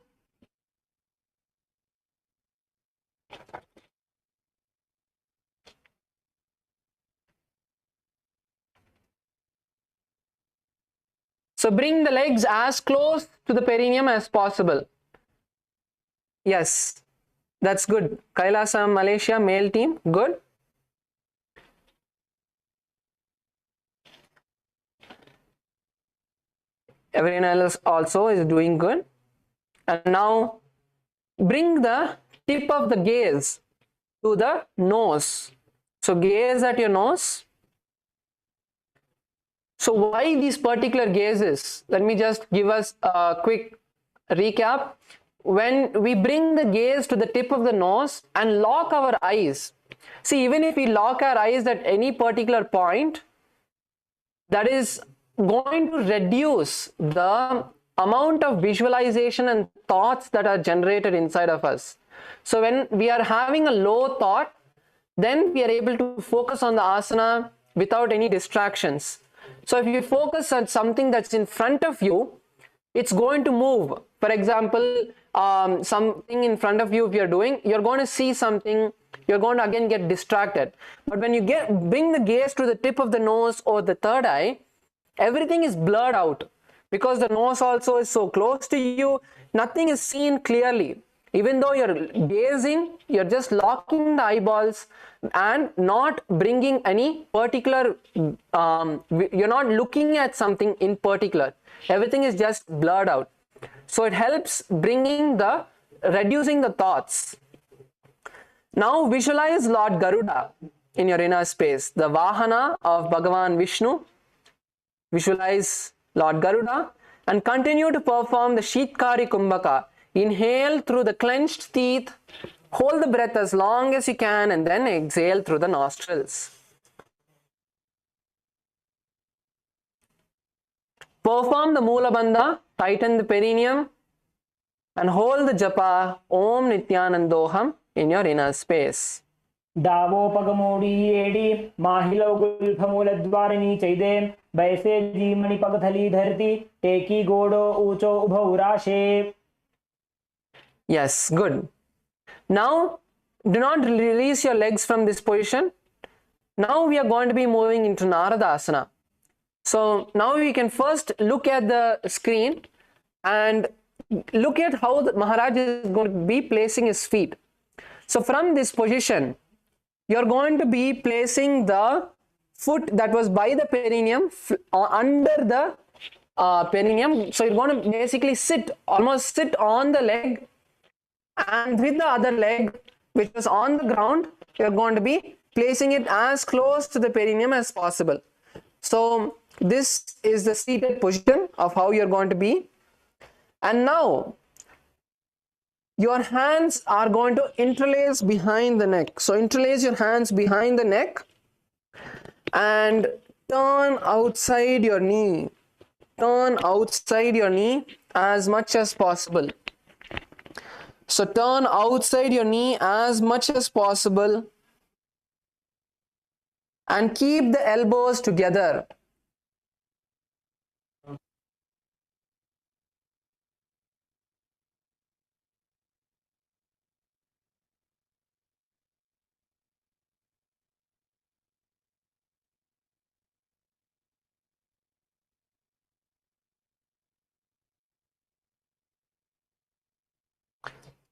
So bring the legs as close to the perineum as possible. Yes, that's good. KAILASA Malaysia male team, good. Everyone else also is doing good. And now bring the tip of the gaze to the nose. So gaze at your nose. So why these particular gazes? Let me just give us a quick recap. When we bring the gaze to the tip of the nose and lock our eyes, see, even if we lock our eyes at any particular point, that is going to reduce the amount of visualization and thoughts that are generated inside of us. So when we are having a low thought, then we are able to focus on the asana without any distractions. So if you focus on something that's in front of you, it's going to move. For example, something in front of you if you're doing, you're going to see something, you're going to again get distracted. But when you bring the gaze to the tip of the nose or the third eye, everything is blurred out because the nose also is so close to you, nothing is seen clearly. Even though you're gazing, you're just locking the eyeballs and not bringing any particular, you're not looking at something in particular. Everything is just blurred out. So it helps reducing the thoughts. Now visualize Lord Garuda in your inner space, the Vahana of Bhagavan Vishnu. Visualize Lord Garuda and continue to perform the Shitkari Kumbhaka. Inhale through the clenched teeth, hold the breath as long as you can and then exhale through the nostrils. Perform the Moola Bandha, tighten the perineum and hold the japa Om Nithyanandoham in your inner space. दावोपगमोडी एडी माहिलो गुल्फमूलद्वारिणी चैदे बैसे जीमणि पगथली धरती टेकी गोडो ऊंचो उभौ राशे. Yes, good. Now, do not release your legs from this position. Now we are going to be moving into Naradasana. So now we can first look at the screen and look at how the Maharaj is going to be placing his feet. So from this position, you're going to be placing the foot that was by the perineum under the perineum. So you're going to basically almost sit on the leg and with the other leg which is on the ground, you're going to be placing it as close to the perineum as possible. So this is the seated position of how you're going to be. And now your hands are going to interlace behind the neck. So interlace your hands behind the neck and turn outside your knee. Turn outside your knee as much as possible. So turn outside your knee as much as possible and keep the elbows together.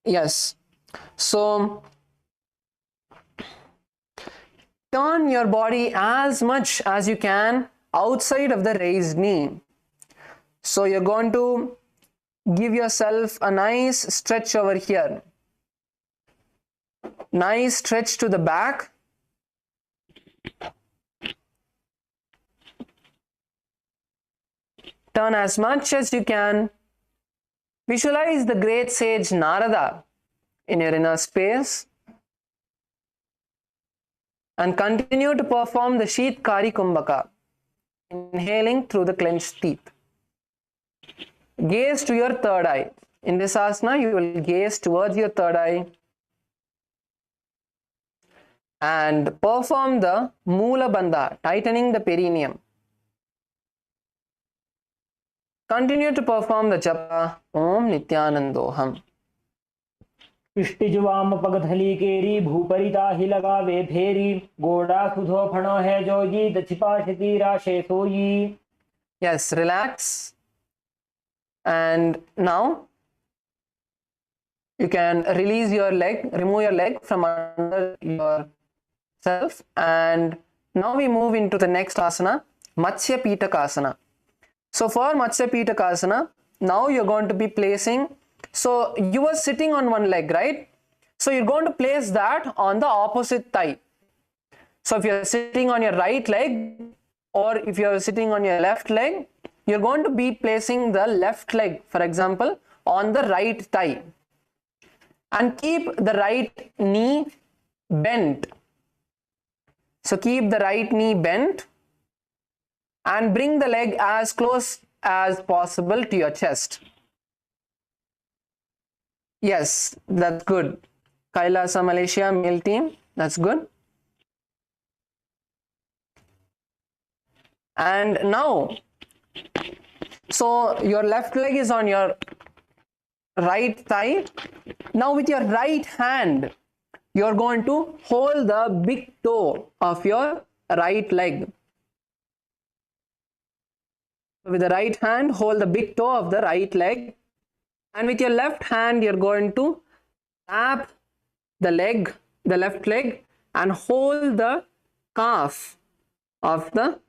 Yes. So turn your body as much as you can outside of the raised knee. So you're going to give yourself a nice stretch over here. Nice stretch to the back. Turn as much as you can. Visualize the great sage Narada in your inner space. And continue to perform the Sheetkari Kumbhaka, inhaling through the clenched teeth. Gaze to your third eye. In this asana, you will gaze towards your third eye and perform the Moola Bandha, tightening the perineum. Continue to perform the japa Om Nithyanandoham. इष्टिजुवाम पगधली केरी भूपरिता ही लगावे फेरी गोड़ा सुधो फणो है जोगी दछिपाशती राशे सोई. Yes, relax. And now you can release your leg, remove your leg from under yourself. And now we move into the next asana, Matsyapakasana. So for Matsyapakasana, now you're going to be placing, so you were sitting on one leg, right? So you're going to place that on the opposite thigh. So if you're sitting on your right leg or if you're sitting on your left leg, you're going to be placing the left leg, for example, on the right thigh. And keep the right knee bent. So keep the right knee bent and bring the leg as close as possible to your chest. Yes, that's good. KAILASA Malaysia male team, that's good. And now, so your left leg is on your right thigh. Now with your right hand, you're going to hold the big toe of your right leg. With the right hand, hold the big toe of the right leg. And with your left hand, you're going to tap the leg, the left leg, and hold the calf of the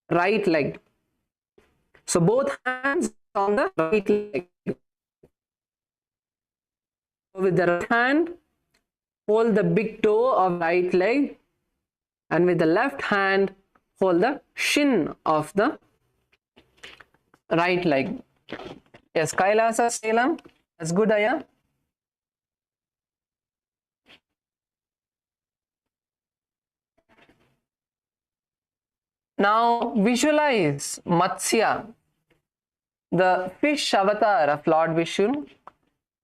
right leg. So both hands on the right leg. With the right hand, hold the big toe of right leg, and with the left hand, hold the shin of the right leg. Yes, KAILASA Salem, that's good, Aya. Now visualize Matsya, the fish avatar of Lord Vishnu.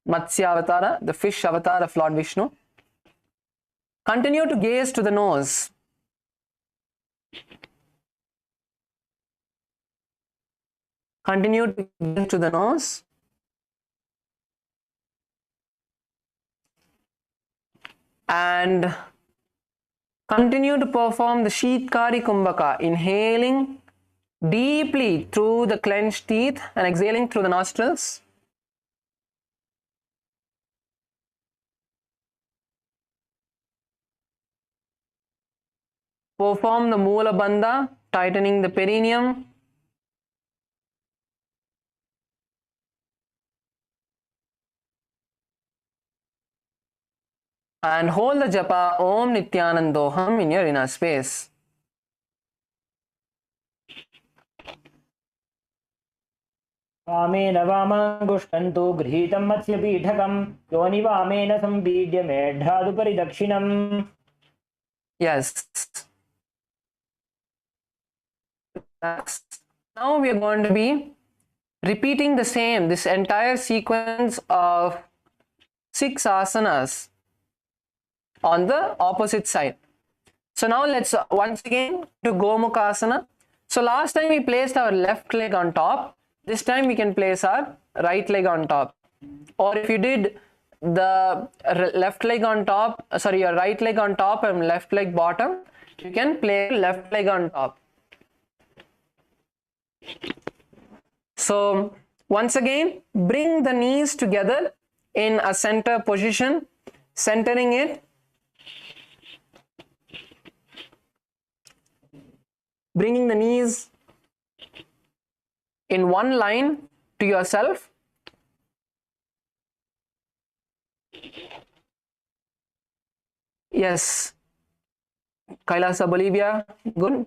Matsyavatara, the fish avatar of Lord Vishnu. Continue to gaze to the nose. Continue to gaze to the nose. And continue to perform the Sheetkari Kumbhaka, inhaling deeply through the clenched teeth and exhaling through the nostrils. Perform the Moola Bandha, tightening the perineum. And hold the japa Om Nithyanandoham in your inner space. वामेन वामाङ्गुष्ठं तु गृहीतं मत्स्यपीठकं योनिवामेन संपीड्य मेढ्रादुपरि दक्षिणम्. Yes. Now we are going to be repeating this entire sequence of 6 asanas on the opposite side. So now let's once again do Gomukhasana. So last time we placed our left leg on top. This time we can place our right leg on top. Or if you did the left leg on top, your right leg on top and left leg bottom, you can place left leg on top. So once again, bring the knees together in a center position, centering it. Bringing the knees in one line to yourself. Yes. KAILASA Bolivia, good.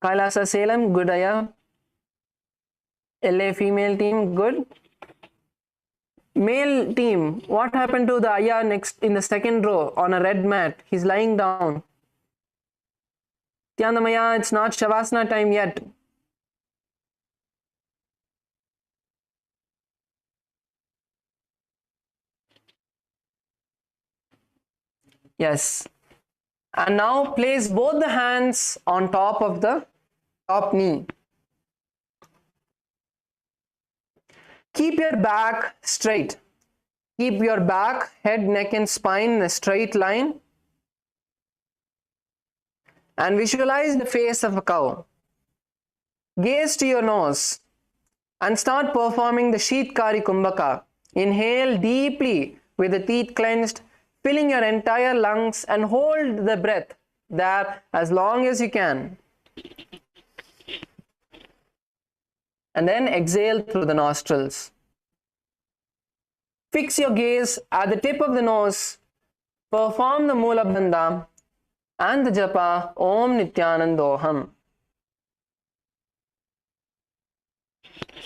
KAILASA Salem, good Aya. LA female team, good. Male team, what happened to the Aya next in the second row on a red mat? He's lying down. Nithyananda, it's not shavasana time yet. Yes. And now place both the hands on top of the top knee. Keep your back straight. Keep your back, head, neck and spine in a straight line. And visualize the face of a cow. Gaze to your nose and start performing the Sheetkari Kumbhaka. Inhale deeply with the teeth clenched, filling your entire lungs, and hold the breath there as long as you can. And then exhale through the nostrils. Fix your gaze at the tip of the nose. Perform the Mula Bandha and the japa Om Nithyanandoham.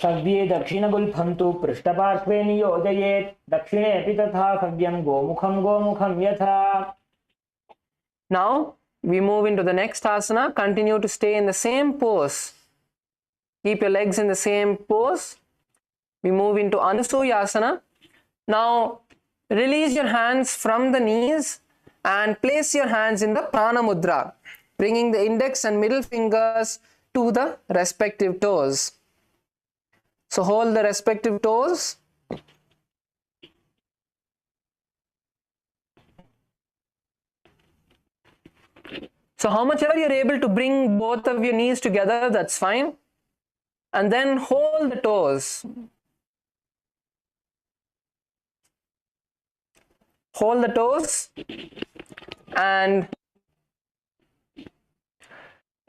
सव्ये दक्षिणगुल्फं तु पृष्ठपार्श्वे नियोजयेत् दक्षिणेऽपि तथा सव्यं गोमुखं यथा. Now we move into the next asana. Continue to stay in the same pose. Keep your legs in the same pose. We move into Anusuyasana. Now release your hands from the knees and place your hands in the Prana Mudra, bringing the index and middle fingers to the respective toes. So hold the respective toes. So how much ever you're able to bring both of your knees together, that's fine. And then hold the toes. Hold the toes and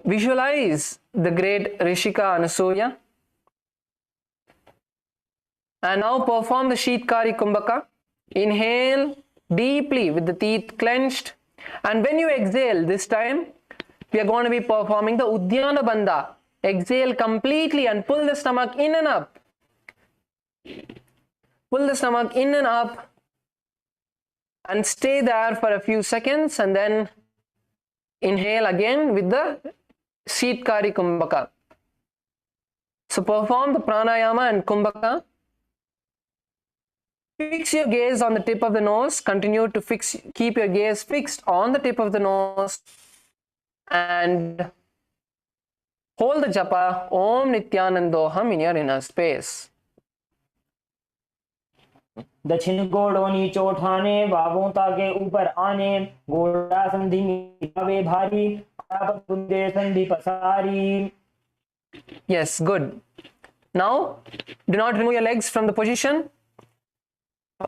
visualize the great Rishika Anusuya. And now perform the Sheetkari Kumbhaka. Inhale deeply with the teeth clenched. And when you exhale, this time we are going to be performing the Uddiyana Bandha. Exhale completely and pull the stomach in and up. Pull the stomach in and up. And stay there for a few seconds and then inhale again with the Sheetkari Kumbhaka. So perform the pranayama and kumbhaka. Fix your gaze on the tip of the nose. Continue to keep your gaze fixed on the tip of the nose and hold the japa Om Nithyanandoham in your inner space. दक्षिण गोड़ों नीचे उठाने, बाहों ताके ऊपर आने, गोड़ा संधि नीचे भारी, आपकुंदे संधि पसारी. Yes, good. Now, do not remove your legs from the position.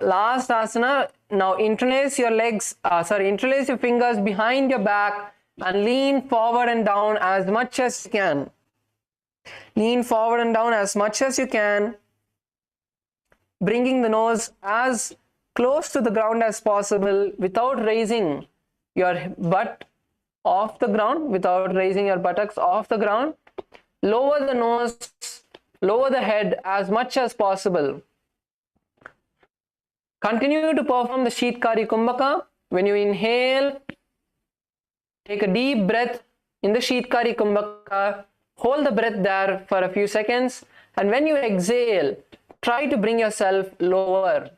Last asana. Now interlace your interlace your fingers behind your back and lean forward and down as much as you can. Lean forward and down as much as you can. Bringing the nose as close to the ground as possible without raising your butt off the ground, without raising your buttocks off the ground. Lower the nose, lower the head as much as possible. Continue to perform the Sheetkari Kumbhaka. When you inhale, take a deep breath in the Sheetkari Kumbhaka. Hold the breath there for a few seconds. And when you exhale, try to bring yourself lower.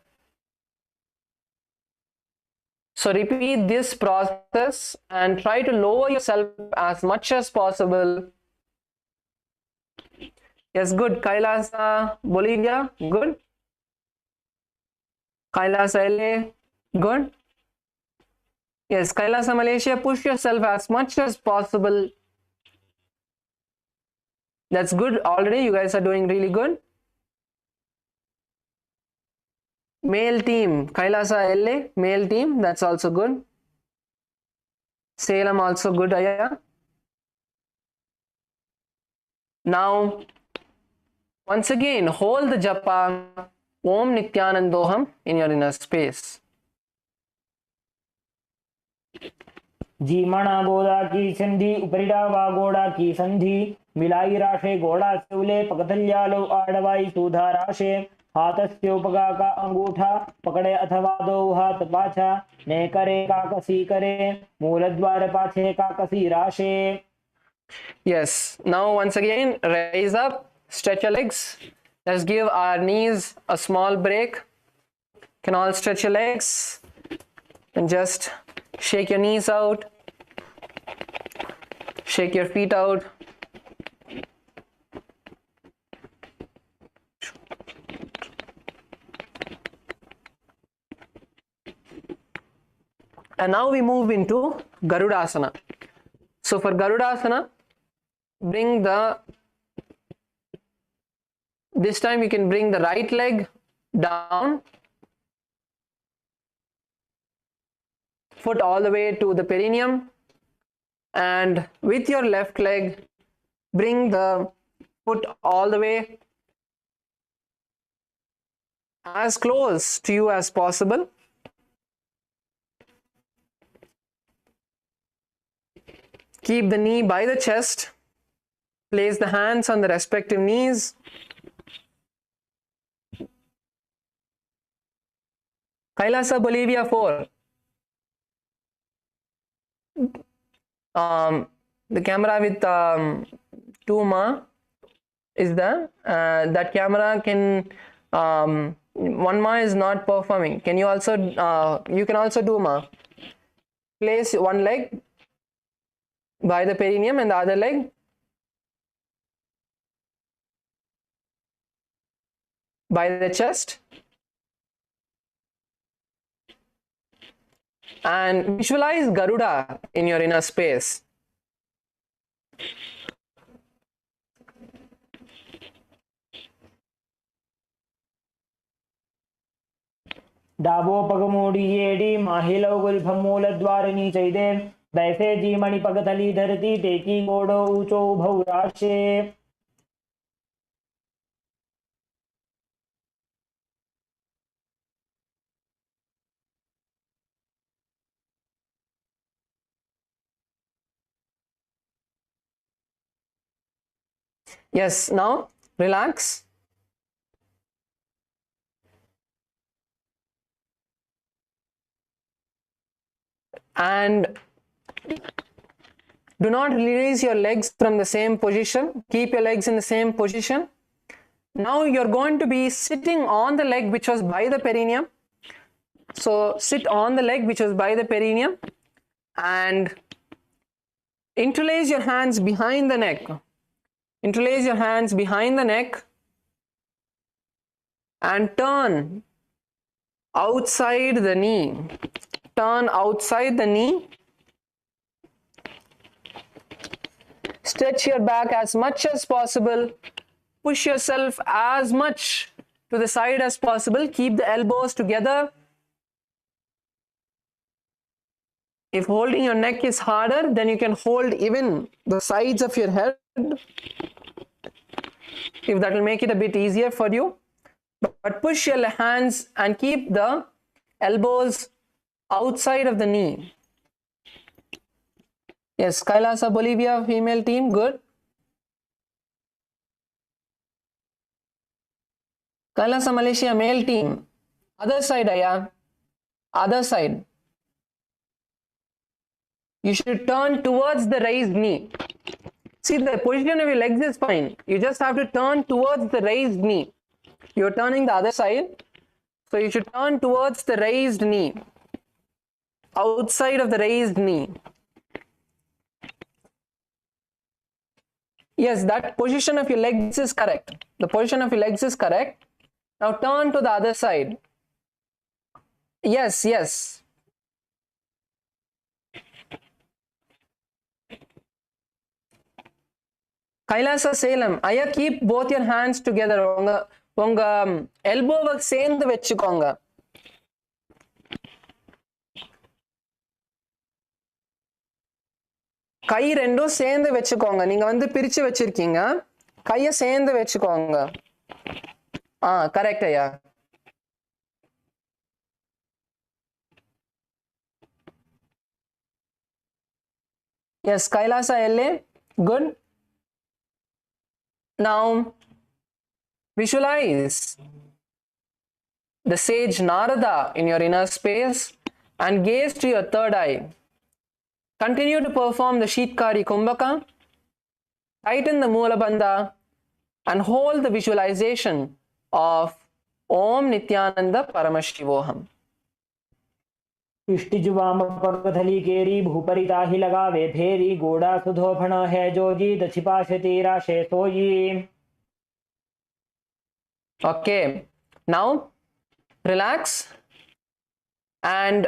So repeat this process and try to lower yourself as much as possible. Yes, good. Kailasa, Bolivia, good. Kailasa, LA, good. Yes, Kailasa, Malaysia, push yourself as much as possible. That's good. Already you guys are doing really good. Male team, Kailasa, LA, male team, that's also good. Salem also good, Aya. Now, once again, hold the japa Om Nithyanandoham in your inner space. जीमणा गोदा की संधि उपरिडा वा गोड़ा की संधि मिलाई राशे गोड़ा सेवले पकथल्यालो आडवाई सुधा राशे हाथस्योपगा का अंगूठा पकड़े अथवा दो हाथ पाछा ने करे काकसी करे मूलद्वार पाछे काकसी राशे. Yes, now once again raise up, stretch your legs. Let's give our knees a small break. Can all stretch your legs and just shake your knees out, shake your feet out. And now we move into Gaudasana. So for Gaudasana, this time you can bring the right leg down, foot all the way to the perineum, and with your left leg, bring the foot all the way as close to you as possible. Keep the knee by the chest. Place the hands on the respective knees. Kailasa, Bolivia 4. The camera with two ma is there. That camera can one ma is not performing. Can you also you can also do ma. Place one leg by the perineum and the other leg by the chest, and visualize Garuda in your inner space. डाबो पगमोड़ी येडी माहिलो गुल्फमूलद्वारिणी चैदे दैसे जी मणि पगतली धरती टेकी गोड़ो ऊंचो उभौ राशे. Yes, now relax. And do not release your legs from the same position. Keep your legs in the same position. Now you're going to be sitting on the leg which was by the perineum. So sit on the leg which was by the perineum and interlace your hands behind the neck. Interlace your hands behind the neck and turn outside the knee. Turn outside the knee. Stretch your back as much as possible. Push yourself as much to the side as possible. Keep the elbows together. If holding your neck is harder, then you can hold even the sides of your head, if that will make it a bit easier for you. But push your hands and keep the elbows outside of the knee. Yes, Kailasa Bolivia female team, good. Kailasa Malaysia male team, other side, Aya, other side. You should turn towards the raised knee. See, the position of your legs is fine. You just have to turn towards the raised knee. You're turning the other side. So you should turn towards the raised knee. Outside of the raised knee. Yes, that position of your legs is correct. The position of your legs is correct. Now turn to the other side. Yes, yes. Kailasa Salem, Aya, keep both your hands together. Unga elbow சேர்ந்து வெச்சுக்கோங்க. கை ரெண்டும் சேர்ந்து வெச்சுக்கோங்க. நீங்க வந்து பிரிச்சு வெச்சிருக்கீங்க. கையை சேர்ந்து வெச்சுக்கோங்க. கரெக்ட் ஐயா. Yes, Kailasa LA, good. Now, visualize the sage Narada in your inner space and gaze to your third eye. Continue to perform the Sheetkari Kumbhaka. Tighten the Moola Bandha and hold the visualization of Om Nithyananda Paramashivoham. इष्टिजुवाम पर्वथली केरी भूपरिता ही लगावे फेरी गोड़ा सुधोफण है जोजी दछिपाशती राशे सोई. Okay, now relax, and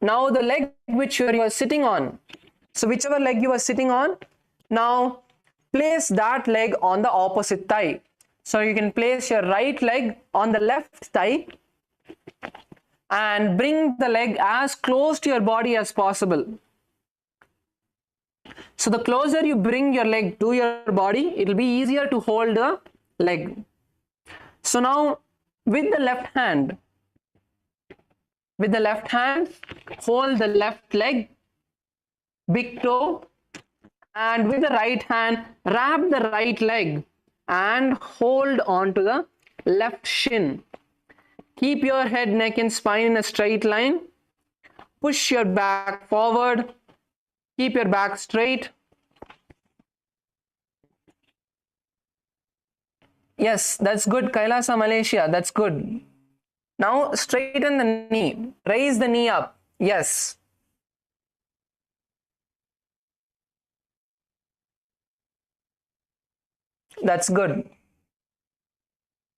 now the leg which you are sitting on, so whichever leg you are sitting on, now place that leg on the opposite thigh. So you can place your right leg on the left thigh and bring the leg as close to your body as possible. So the closer you bring your leg to your body, it will be easier to hold the leg. So now with the left hand, hold the left leg, big toe, and with the right hand, wrap the right leg and hold on to the left shin. Keep your head, neck and spine in a straight line. Push your back forward. Keep your back straight. Yes, that's good, Kailasa Malaysia. That's good. Now straighten the knee. Raise the knee up. Yes. That's good.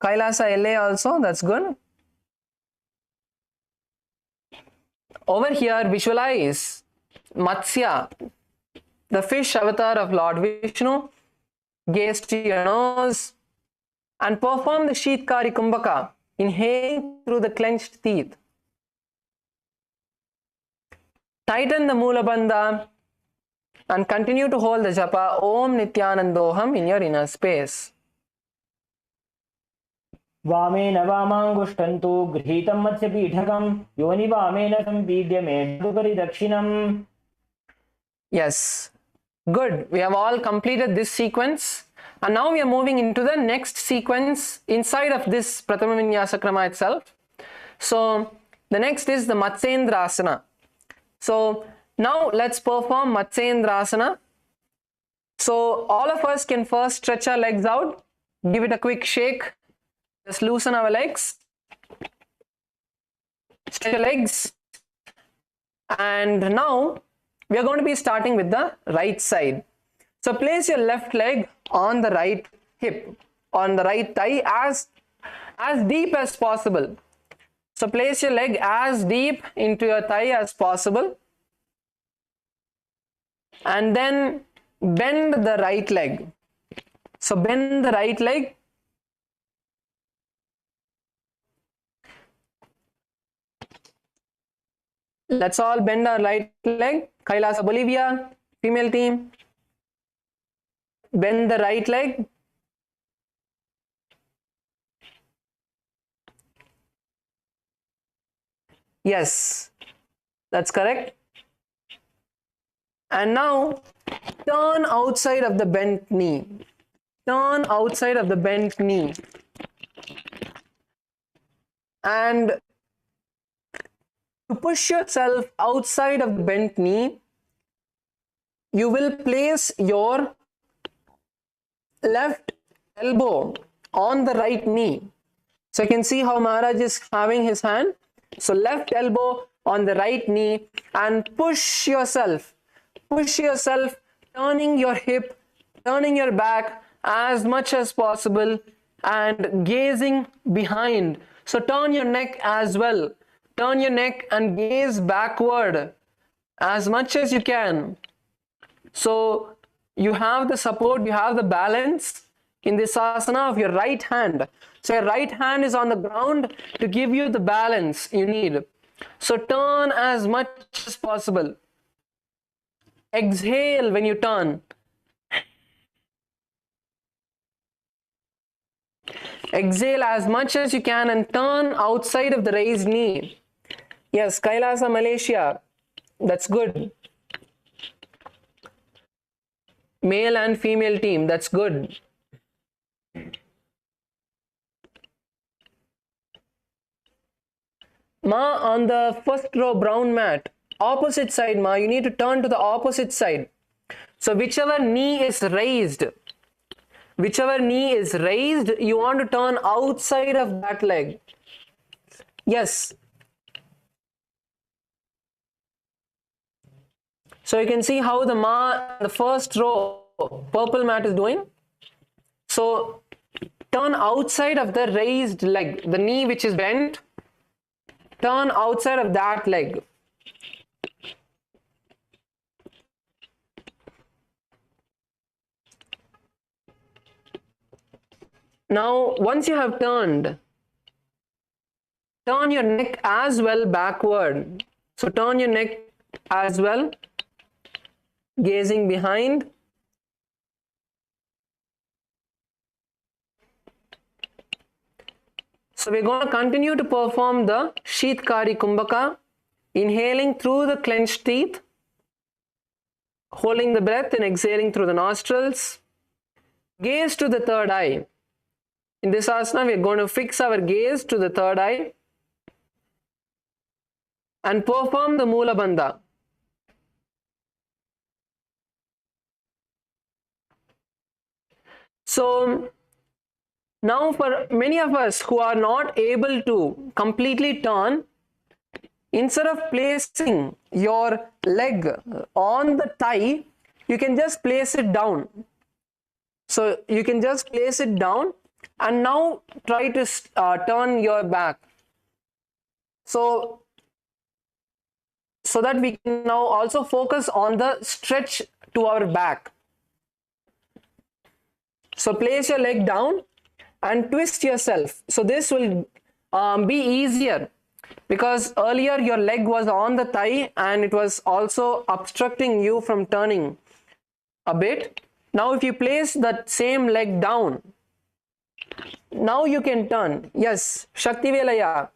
Kailasa LA also, that's good. Over here, visualize Matsya, the fish avatar of Lord Vishnu. Gaze to your nose and perform the Sheetkari Kumbhaka, inhaling through the clenched teeth. Tighten the Moola Bandha and continue to hold the japa Om Nithyanandoham in your inner space. वामेन वामांगुष्ठन्तु गृहीतं मत्स्यपीठकं योनि वामेन संपीड्य मेढुकरि दक्षिणम्. Yes, good. We have all completed this sequence, and now we are moving into the next sequence inside of this Pratama Vinyasa Krama itself. So the next is the Matsendrasana. So now let's perform Matsendrasana. So all of us can first stretch our legs out, give it a quick shake. Just loosen our legs, stretch your legs, and now we are going to be starting with the right side. So place your left leg on the right hip, on the right thigh as deep as possible. So place your leg as deep into your thigh as possible, and then bend the right leg. So bend the right leg. Let's all bend our right leg. Kailasa Bolivia, female team. Bend the right leg. Yes, that's correct. And now turn outside of the bent knee. Turn outside of the bent knee. And to push yourself outside of the bent knee, you will place your left elbow on the right knee. So you can see how Maharaj is having his hand. So left elbow on the right knee and push yourself, turning your hip, turning your back as much as possible and gazing behind. So turn your neck as well. Turn your neck and gaze backward as much as you can. So you have the support, you have the balance in this asana of your right hand. So your right hand is on the ground to give you the balance you need. So turn as much as possible. Exhale when you turn. Exhale as much as you can and turn outside of the raised knee. Yes, Kailasa, Malaysia. That's good. Male and female team. That's good. Ma, on the first row brown mat, opposite side, Ma, you need to turn to the opposite side. So whichever knee is raised, you want to turn outside of that leg. Yes. So you can see how the Ma, the first row, purple mat is doing. So turn outside of the raised leg, the knee which is bent. Turn outside of that leg. Now, once you have turned, turn your neck as well backward. So turn your neck as well, gazing behind. So we're going to continue to perform the Sheetkari Kumbhaka, inhaling through the clenched teeth, holding the breath and exhaling through the nostrils. Gaze to the third eye. In this asana, we're going to fix our gaze to the third eye and perform the Mula Bandha. So, now for many of us who are not able to completely turn, instead of placing your leg on the thigh, you can just place it down. So you can just place it down and now try to turn your back. So that we can now also focus on the stretch to our back. So place your leg down and twist yourself. So this will be easier because earlier your leg was on the thigh and it was also obstructing you from turning a bit. Now if you place that same leg down, now you can turn. Yes, Shakti Velaya.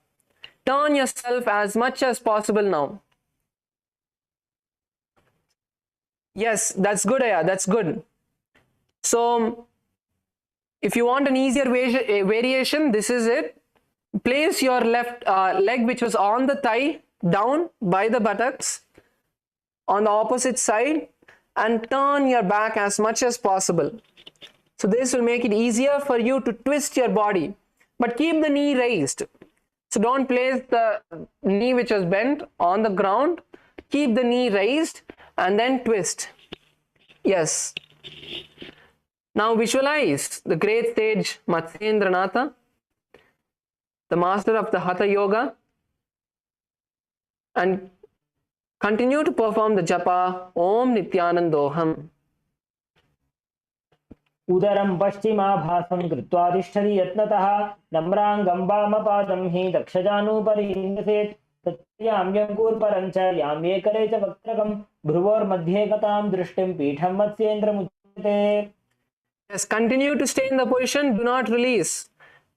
Turn yourself as much as possible now. Yes, that's good, Aya. That's good. So if you want an easier variation, this is it. Place your left leg, which was on the thigh, down by the buttocks on the opposite side and turn your back as much as possible. So this will make it easier for you to twist your body, but keep the knee raised. So don't place the knee which was bent on the ground. Keep the knee raised and then twist. Yes. Now visualize the great sage Matsendrasana, the master of the Hatha Yoga, and continue to perform the japa Om Nithyanandoham. उदरं पश्चिमाभासं कृत्वा तिष्ठति यत्नतः नम्राङ्गं वामपादं हि दक्षजानुपरि निवसेत् तत्याम्यङ्गूर्परं च याम्येकरे च वक्त्रकं भ्रुवोर्मध्ये गतां दृष्टिं पीठं मत्स्येन्द्रमुच्यते. Yes, continue to stay in the position, do not release.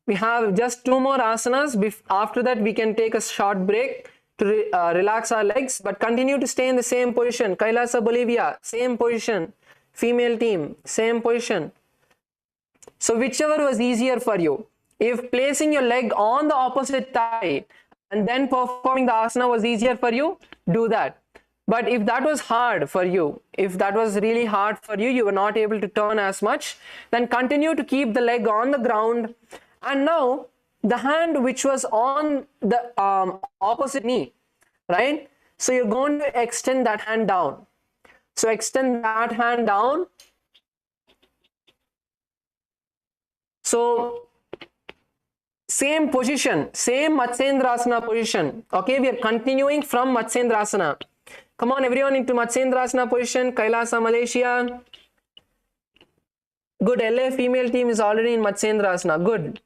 We have just 2 more asanas. After that we can take a short break. to relax our legs, but continue to stay in the same position. Kailasa Bolivia, same position. Female team, same position. So whichever was easier for you. If placing your leg on the opposite thigh and then performing the asana was easier for you, do that. But if that was hard for you, if that was really hard for you, you were not able to turn as much, then continue to keep the leg on the ground. And now the hand which was on the opposite knee, right? So you're going to extend that hand down. So extend that hand down. So same position, same Matsendrasana position. Okay, we are continuing from Matsendrasana. Come on, everyone, into Matsendrasana position. Kailasa, Malaysia. Good. LA female team is already in Matsendrasana. Good.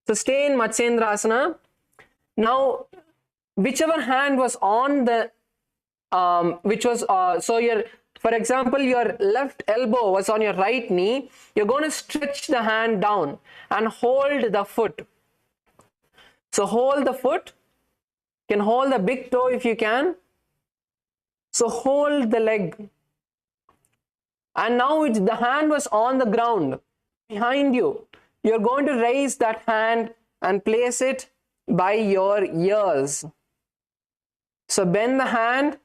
So stay in Matsendrasana. Now, whichever hand was on the, so your, for example, your left elbow was on your right knee. You're going to stretch the hand down and hold the foot. So hold the foot. You can hold the big toe if you can. So hold the leg. And now the hand was on the ground behind you. You're going to raise that hand and place it by your ears. So bend the hand,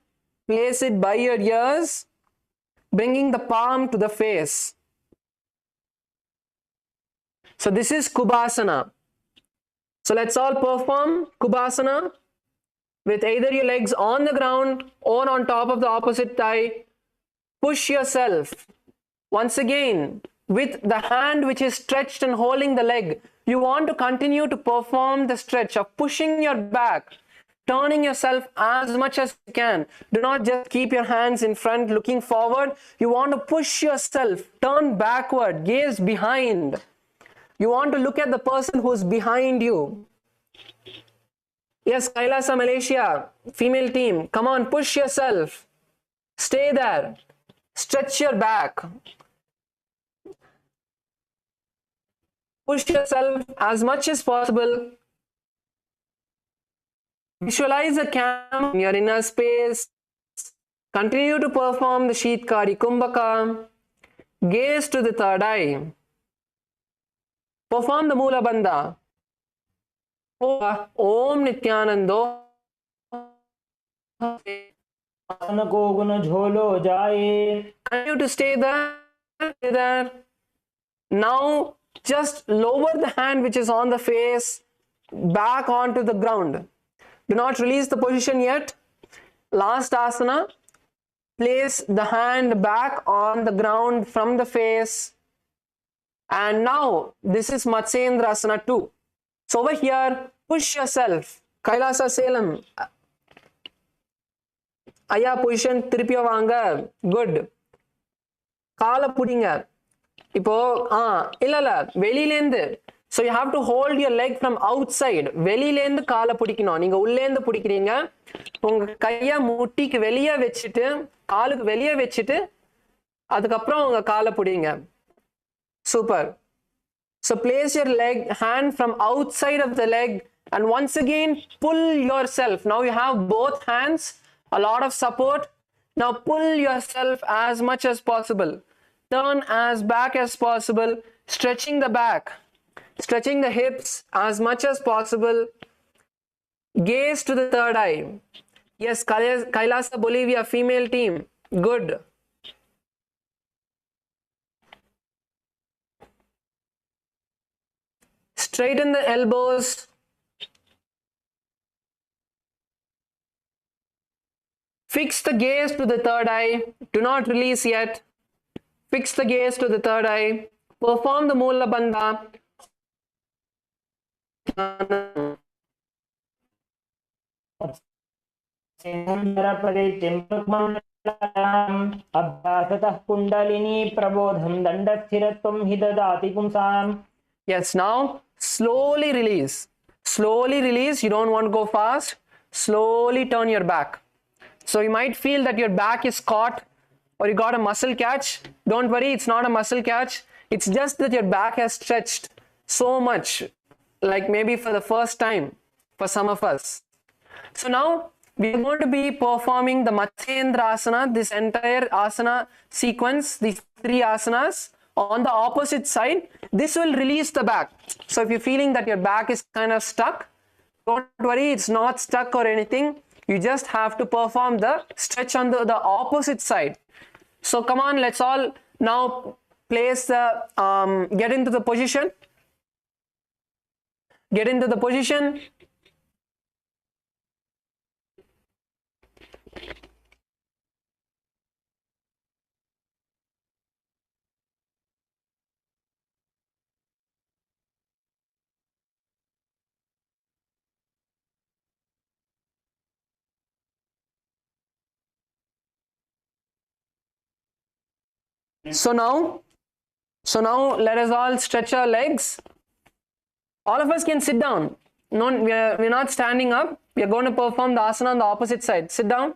place it by your ears, bringing the palm to the face. So this is Kubasana. So let's all perform Kubasana with either your legs on the ground or on top of the opposite thigh. Push yourself. Once again, with the hand which is stretched and holding the leg, you want to continue to perform the stretch of pushing your back, turning yourself as much as you can. Do not just keep your hands in front looking forward. You want to push yourself, turn backward, gaze behind. You want to look at the person who's behind you. Yes, Kailasa, Malaysia, female team, come on, push yourself. Stay there. Stretch your back. Push yourself as much as possible. Visualize a camp in your inner space. Continue to perform the Sheetkari Kumbhaka. Gaze to the third eye. Perform the Mula Bandha. Om Nithyanando. Continue to stay there. Now just lower the hand which is on the face back onto the ground. Do not release the position yet. Last asana. Place the hand back on the ground from the face. And now this is Matsendrasana 2. So over here, push yourself. Kailasa Salem. Aya position திருப்பிய வாங்க. Good. காலை புடிங்க. இப்போ இல்ல வெளியிலேந்து. So you have to hold your leg from outside. வெளியிலேந்து காலை பிடிக்கணும். நீங்க உள்ளேந்து பிடிக்கிறீங்க. உங்க கையை முட்டிக்கு வெளியே வச்சிட்டு காலுக்கு வெளியே வச்சிட்டு அதுக்கப்புறம் உங்க காலை பிடிங்க. Super. So place your hand from outside of the leg and once again pull yourself. Now you have both hands, a lot of support. Now pull yourself as much as possible. Turn as back as possible, stretching the back, stretching the hips as much as possible. Gaze to the third eye. Yes, Kailasa Bolivia female team. Good. Straighten the elbows. Fix the gaze to the third eye. Do not release yet. Fix the gaze to the third eye. Perform the Mula Bandha. अभ्यासतः kundalini प्रबोधम दंडस्थिरत्वं हि ददाति पुंसाम्. Yes, now slowly release. Slowly release. You don't want to go fast. Slowly turn your back. So you might feel that your back is caught or you got a muscle catch. Don't worry, it's not a muscle catch. It's just that your back has stretched so much, like maybe for the first time for some of us. So now we are going to be performing the Matsendrasana, this entire asana sequence, these 3 asanas on the opposite side. This will release the back. So if you're feeling that your back is kind of stuck, don't worry, it's not stuck or anything. You just have to perform the stretch on the opposite side. So come on, let's all now place the, get into the position. Get into the position. So now let us all stretch our legs. All of us can sit down. No, we're not standing up. We are going to perform the asana on the opposite side. Sit down.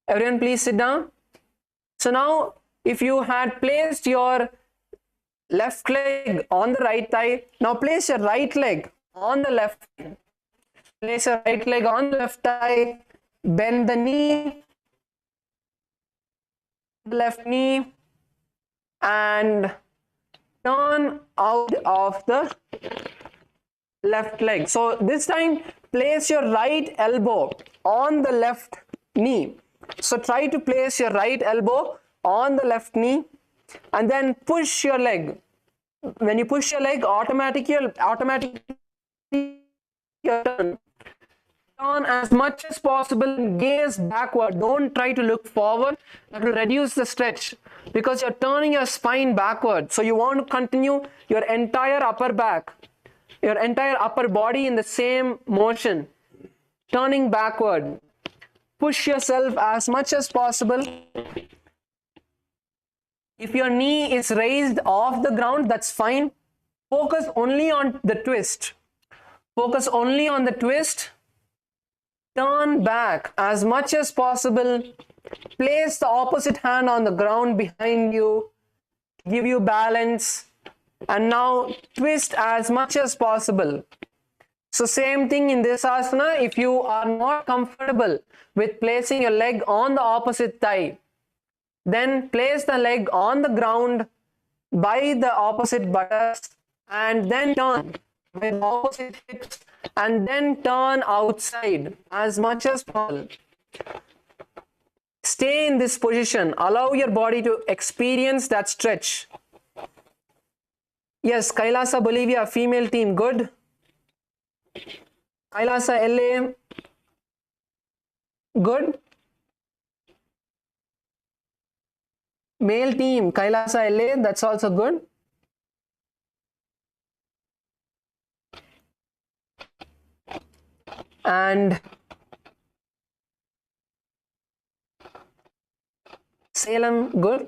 Everyone please sit down. So now if you had placed your left leg on the right thigh, now place your right leg on the left. Place your right leg on the left thigh. Bend the knee. Left knee. And turn out of the left leg. So this time place your right elbow on the left knee. So try to place your right elbow on the left knee and then push your leg. When you push your leg, automatically turn as much as possible, gaze backward. Don't try to look forward. That will reduce the stretch because you're turning your spine backward. So you want to continue your entire upper back, your entire upper body in the same motion, turning backward. Push yourself as much as possible. If your knee is raised off the ground, that's fine. Focus only on the twist. Focus only on the twist. Turn back as much as possible. Place the opposite hand on the ground behind you. Give you balance. And now twist as much as possible. So same thing in this asana. If you are not comfortable with placing your leg on the opposite thigh, then place the leg on the ground by the opposite buttocks and then turn with opposite hips and then turn outside as much as possible. Stay in this position. Allow your body to experience that stretch. Yes, KAILASA Bolivia female team, good. KAILASA LA, good. Male team, KAILASA LA, that's also good. And Salem, good.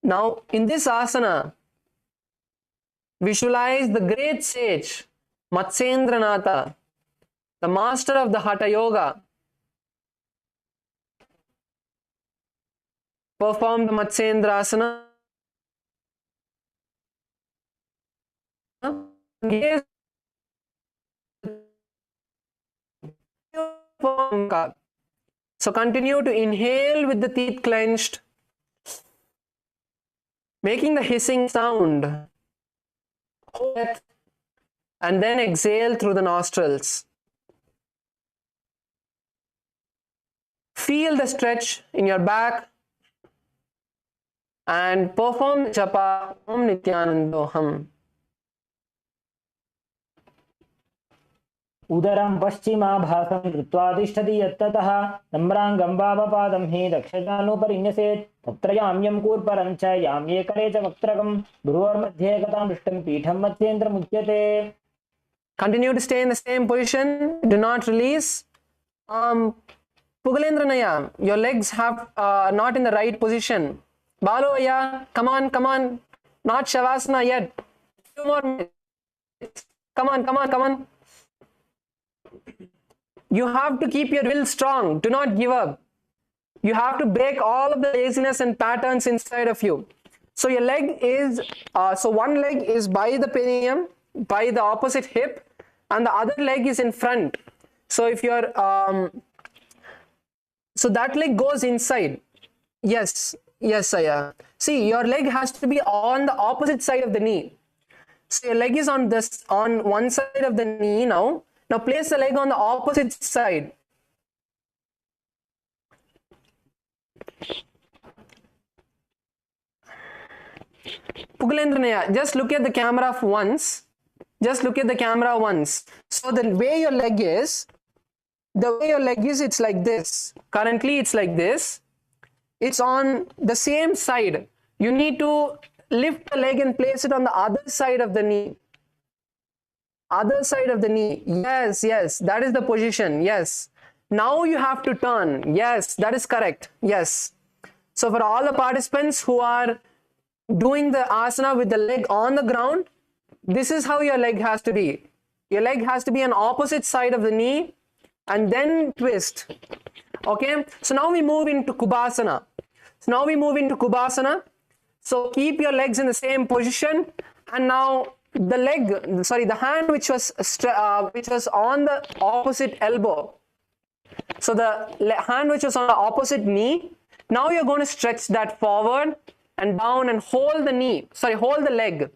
Now in this asana, visualize the great sage Matsendrasana, the master of the Hatha Yoga. Perform the Matsendrasana. So continue to inhale with the teeth clenched, making the hissing sound. And then exhale through the nostrils. Feel the stretch in your back and perform the japa Om Nithyananda. उदरं पश्चिमाभासं कृत्वातिष्ठति यत्ततः नम्राङ्गं वामपादं हि दक्षिणानुपरिन्यसेत् तत्र याम्यं कूर्परं च याम्ये करे च वक्त्रकं भ्रुवोर्मध्ये गतां पृष्ठं पीठं मत्स्येन्द्रमुच्यते. Continue to stay in the same position. Do not release. Pugalendranaya, your legs have not in the right position. Baloya, come on. Not shavasana yet. 2 more minutes. Come on. You have to keep your will strong. Do not give up. You have to break all of the laziness and patterns inside of you. So your leg is, one leg is by the perineum, by the opposite hip, and the other leg is in front. So if you're so that leg goes inside. Yes, Saya. See, your leg has to be on the opposite side of the knee. So your leg is on one side of the knee now. Now place the leg on the opposite side. Pugalendranya, just look at the camera once. Just look at the camera once. So the way your leg is, it's like this. Currently, it's like this. It's on the same side. You need to lift the leg and place it on the other side of the knee. Other side of the knee. Yes, that is the position. Yes. Now you have to turn. Yes, that is correct. Yes. So for all the participants who are doing the asana with the leg on the ground, this is how your leg has to be. Your leg has to be on opposite side of the knee and then twist. Okay. So now we move into Kubasana. So keep your legs in the same position, and now the hand which was on the opposite elbow. So the hand which was on the opposite knee, now you're going to stretch that forward and down and hold the leg.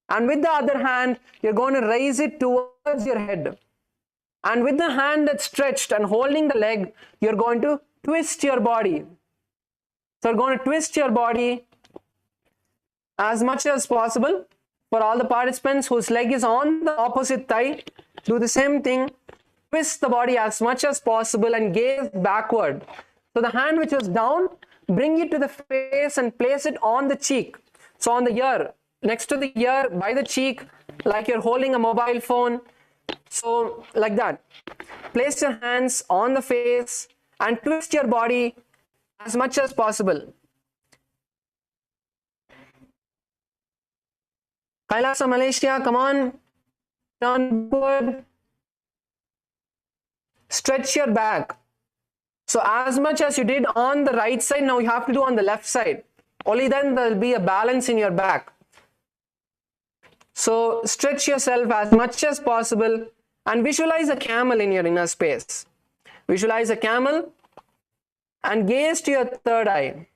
And with the other hand, you're going to raise it towards your head. And with the hand that's stretched and holding the leg, you're going to twist your body. So you're going to twist your body as much as possible. For all the participants whose leg is on the opposite thigh, do the same thing. Twist the body as much as possible and gaze backward. So the hand which was down, bring it to the face and place it on the cheek. So on the ear, next to the ear, by the cheek, like you're holding a mobile phone. So like that. Place your hands on the face and twist your body as much as possible. KAILASA Malaysia, come on. Turn forward. Stretch your back. So as much as you did on the right side, now you have to do on the left side. Only then there will be a balance in your back. So stretch yourself as much as possible and visualize a camel in your inner space. Visualize a camel and gaze to your third eye.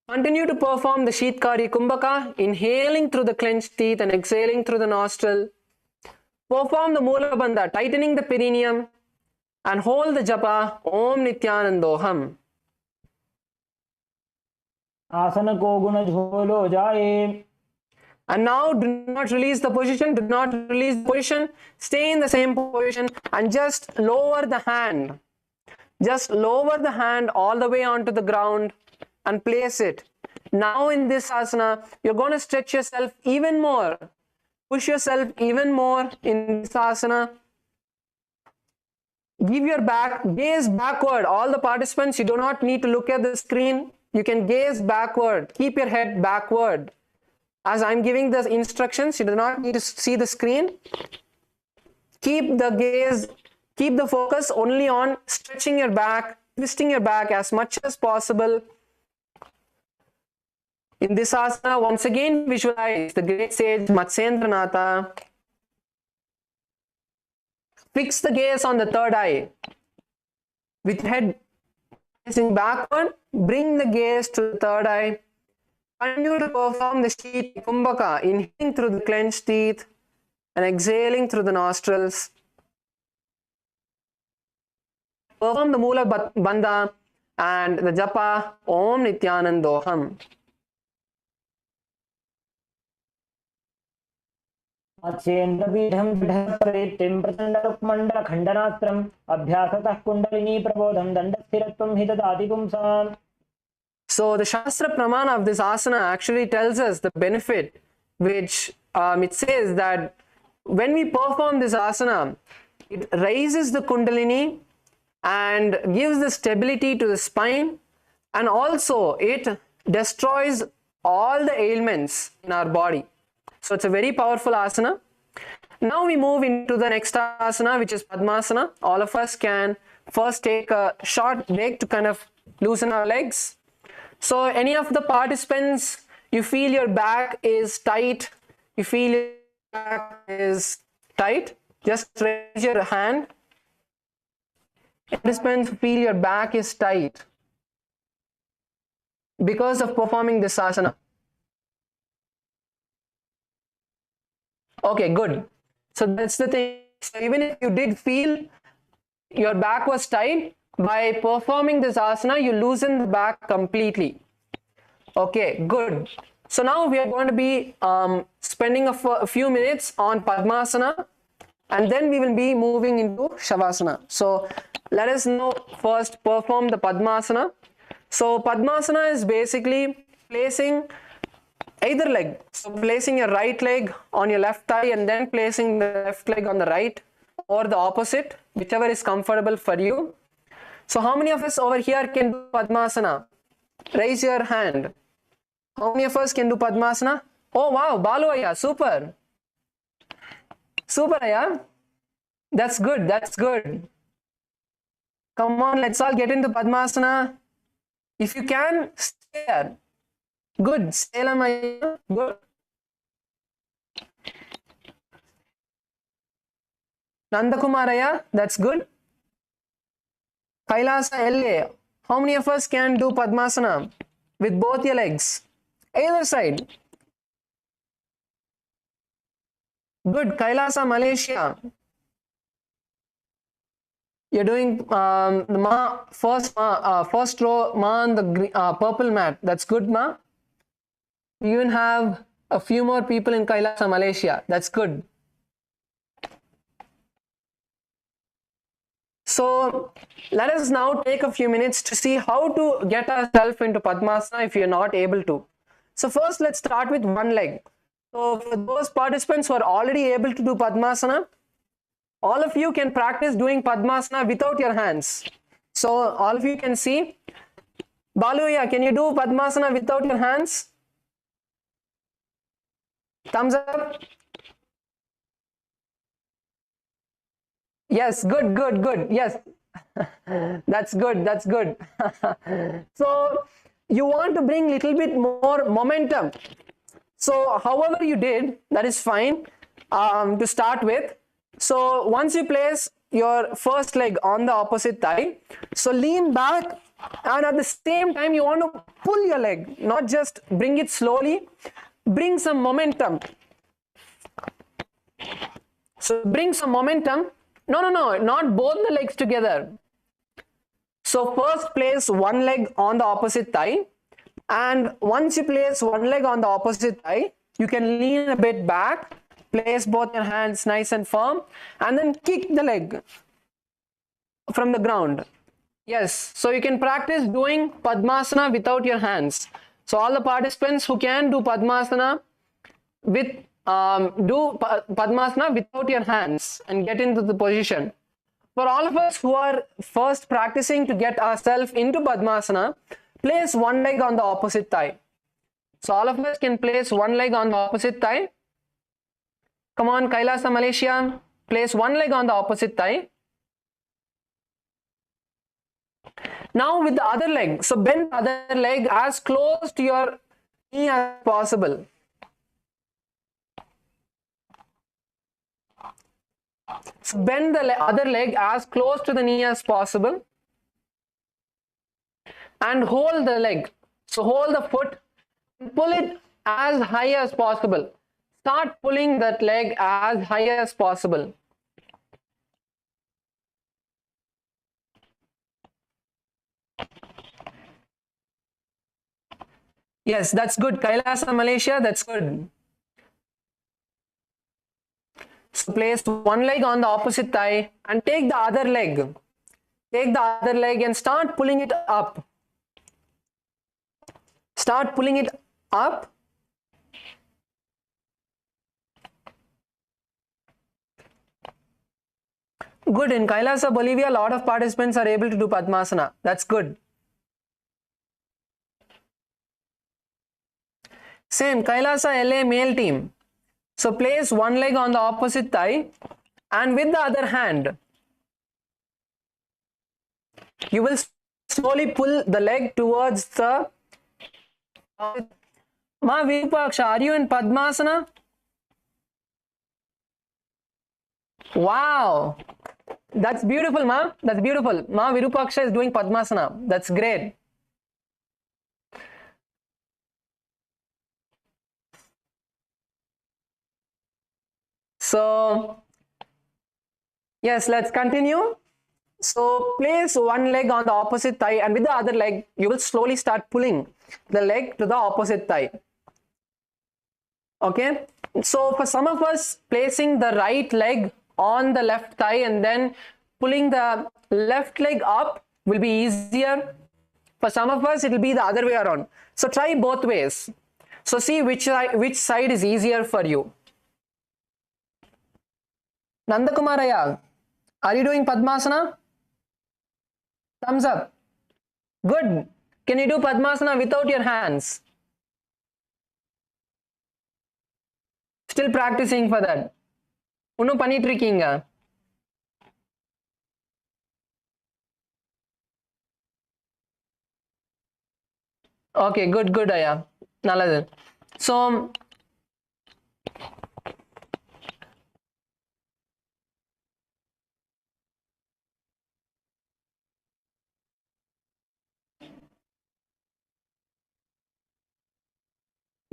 Continue to perform the Sheetkari Kumbhaka, inhaling through the clenched teeth and exhaling through the nostril. Perform the Mula Bandha, tightening the perineum, and hold the japa Om Nithyanandoham. Asana ko guna jholo jaye. And now do not release the position. Stay in the same position and just lower the hand. Just lower the hand all the way onto the ground and place it. Now in this asana, you're going to stretch yourself even more. Push yourself even more in this asana. Give your gaze backward. All the participants, you do not need to look at the screen. You can gaze backward. Keep your head backward. As I'm giving the instructions, you do not need to see the screen. Keep the gaze, keep the focus only on stretching your back, twisting your back as much as possible. In this asana, once again, visualize the great sage Matsendrasana. Fix the gaze on the third eye. With head facing backward, bring the gaze to the third eye. Continue to perform the Sheetkari Kumbhaka, inhaling through the clenched teeth and exhaling through the nostrils. Perform the Mula Bandha and the japa Om Nithyanandoham. Matsendrapidham jadhasarittim prachandarukmandala khandanastram abhyasatah kundalini prabodham dandasthiratvam hidadati pumsam. So the Shastra Pramana of this asana actually tells us the benefit, which it says that when we perform this asana, it raises the kundalini and gives the stability to the spine, and also it destroys all the ailments in our body. So it's a very powerful asana. Now we move into the next asana, which is Padmasana. All of us can first take a short break to kind of loosen our legs. So any of the participants, you feel your back is tight, just raise your hand Participants feel your back is tight because of performing this asana. Okay, good. So that's the thing. So even if you did feel your back was tight, by performing this asana, you loosen the back completely. Okay, good. So now we are going to be spending a few minutes on Padmasana, and then we will be moving into Shavasana. So let us now first perform the Padmasana. So Padmasana is basically placing either leg. So placing your right leg on your left thigh and then placing the left leg on the right, or the opposite, whichever is comfortable for you. So how many of us over here can do Padmasana? Raise your hand. How many of us can do Padmasana? Oh wow, Balu Aya, super. Super Aya. That's good, that's good. Come on, let's all get into Padmasana. If you can, stay there. Good, Salem Aya, good. Nandakumar Aya, that's good. Kailasa LA, how many of us can do Padmasana with both your legs? Either side. Good. Kailasa Malaysia. You're doing the Ma first row Ma on the purple mat. That's good, Ma. You even have a few more people in Kailasa Malaysia. That's good. So let us now take a few minutes to see how to get ourselves into Padmasana if you're not able to. So first let's start with one leg. So for those participants who are already able to do Padmasana, all of you can practice doing Padmasana without your hands. So all of you can see. Baluya, can you do Padmasana without your hands? Thumbs up. Yes, good, good, good. Yes, that's good, that's good. So you want to bring little bit more momentum. So however you did, that is fine to start with. So once you place your first leg on the opposite thigh, so lean back, and at the same time you want to pull your leg, not just bring it slowly, bring some momentum. So bring some momentum. No, not both the legs together. So first place one leg on the opposite thigh, and once you place one leg on the opposite thigh, you can lean a bit back, place both your hands nice and firm, and then kick the leg from the ground. Yes, so you can practice doing Padmasana without your hands. So all the participants who can do Padmasana with Padmasana without your hands and get into the position. For all of us who are first practicing to get ourselves into Padmasana, place one leg on the opposite thigh. So all of us can place one leg on the opposite thigh. Come on, Kailasa Malaysia, place one leg on the opposite thigh. Now with the other leg, so bend the other leg as close to your knee as possible. So bend the other leg as close to the knee as possible and hold the leg. So hold the foot and pull it as high as possible. Start pulling that leg as high as possible. Yes, that's good. Kailasa Malaysia, that's good. So place one leg on the opposite thigh and take the other leg. Take the other leg and start pulling it up. Start pulling it up. Good. In Kailasa, Bolivia, a lot of participants are able to do Padmasana. That's good. Same, Kailasa LA male team. So place one leg on the opposite thigh and with the other hand, you will slowly pull the leg towards the... Ma Virupaksha, are you in Padmasana? Wow, That's beautiful, ma. That's beautiful. Ma Virupaksha is doing Padmasana. That's great. So, yes, let's continue. So, place one leg on the opposite thigh, and with the other leg, you will slowly start pulling the leg to the opposite thigh. Okay. So, for some of us, placing the right leg on the left thigh and then pulling the left leg up will be easier. For some of us, it will be the other way around. So, try both ways. So, see which side is easier for you. Nandakumaraya, are you doing Padmasana? Thumbs up. Good. Can you do Padmasana without your hands? Still practicing for that. Unnu பண்ணிட்டு இருக்கீங்க. Okay, good, Aya. நல்லது. So,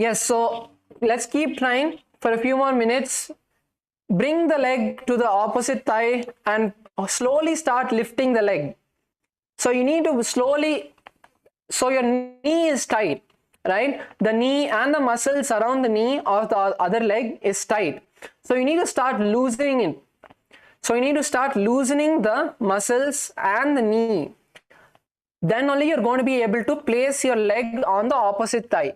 yes, so let's keep trying for a few more minutes. Bring the leg to the opposite thigh and slowly start lifting the leg. So you need to slowly, so your knee is tight, right? The knee and the muscles around the knee of the other leg is tight. So you need to start loosening it. So you need to start loosening the muscles and the knee. Then only you're going to be able to place your leg on the opposite thigh.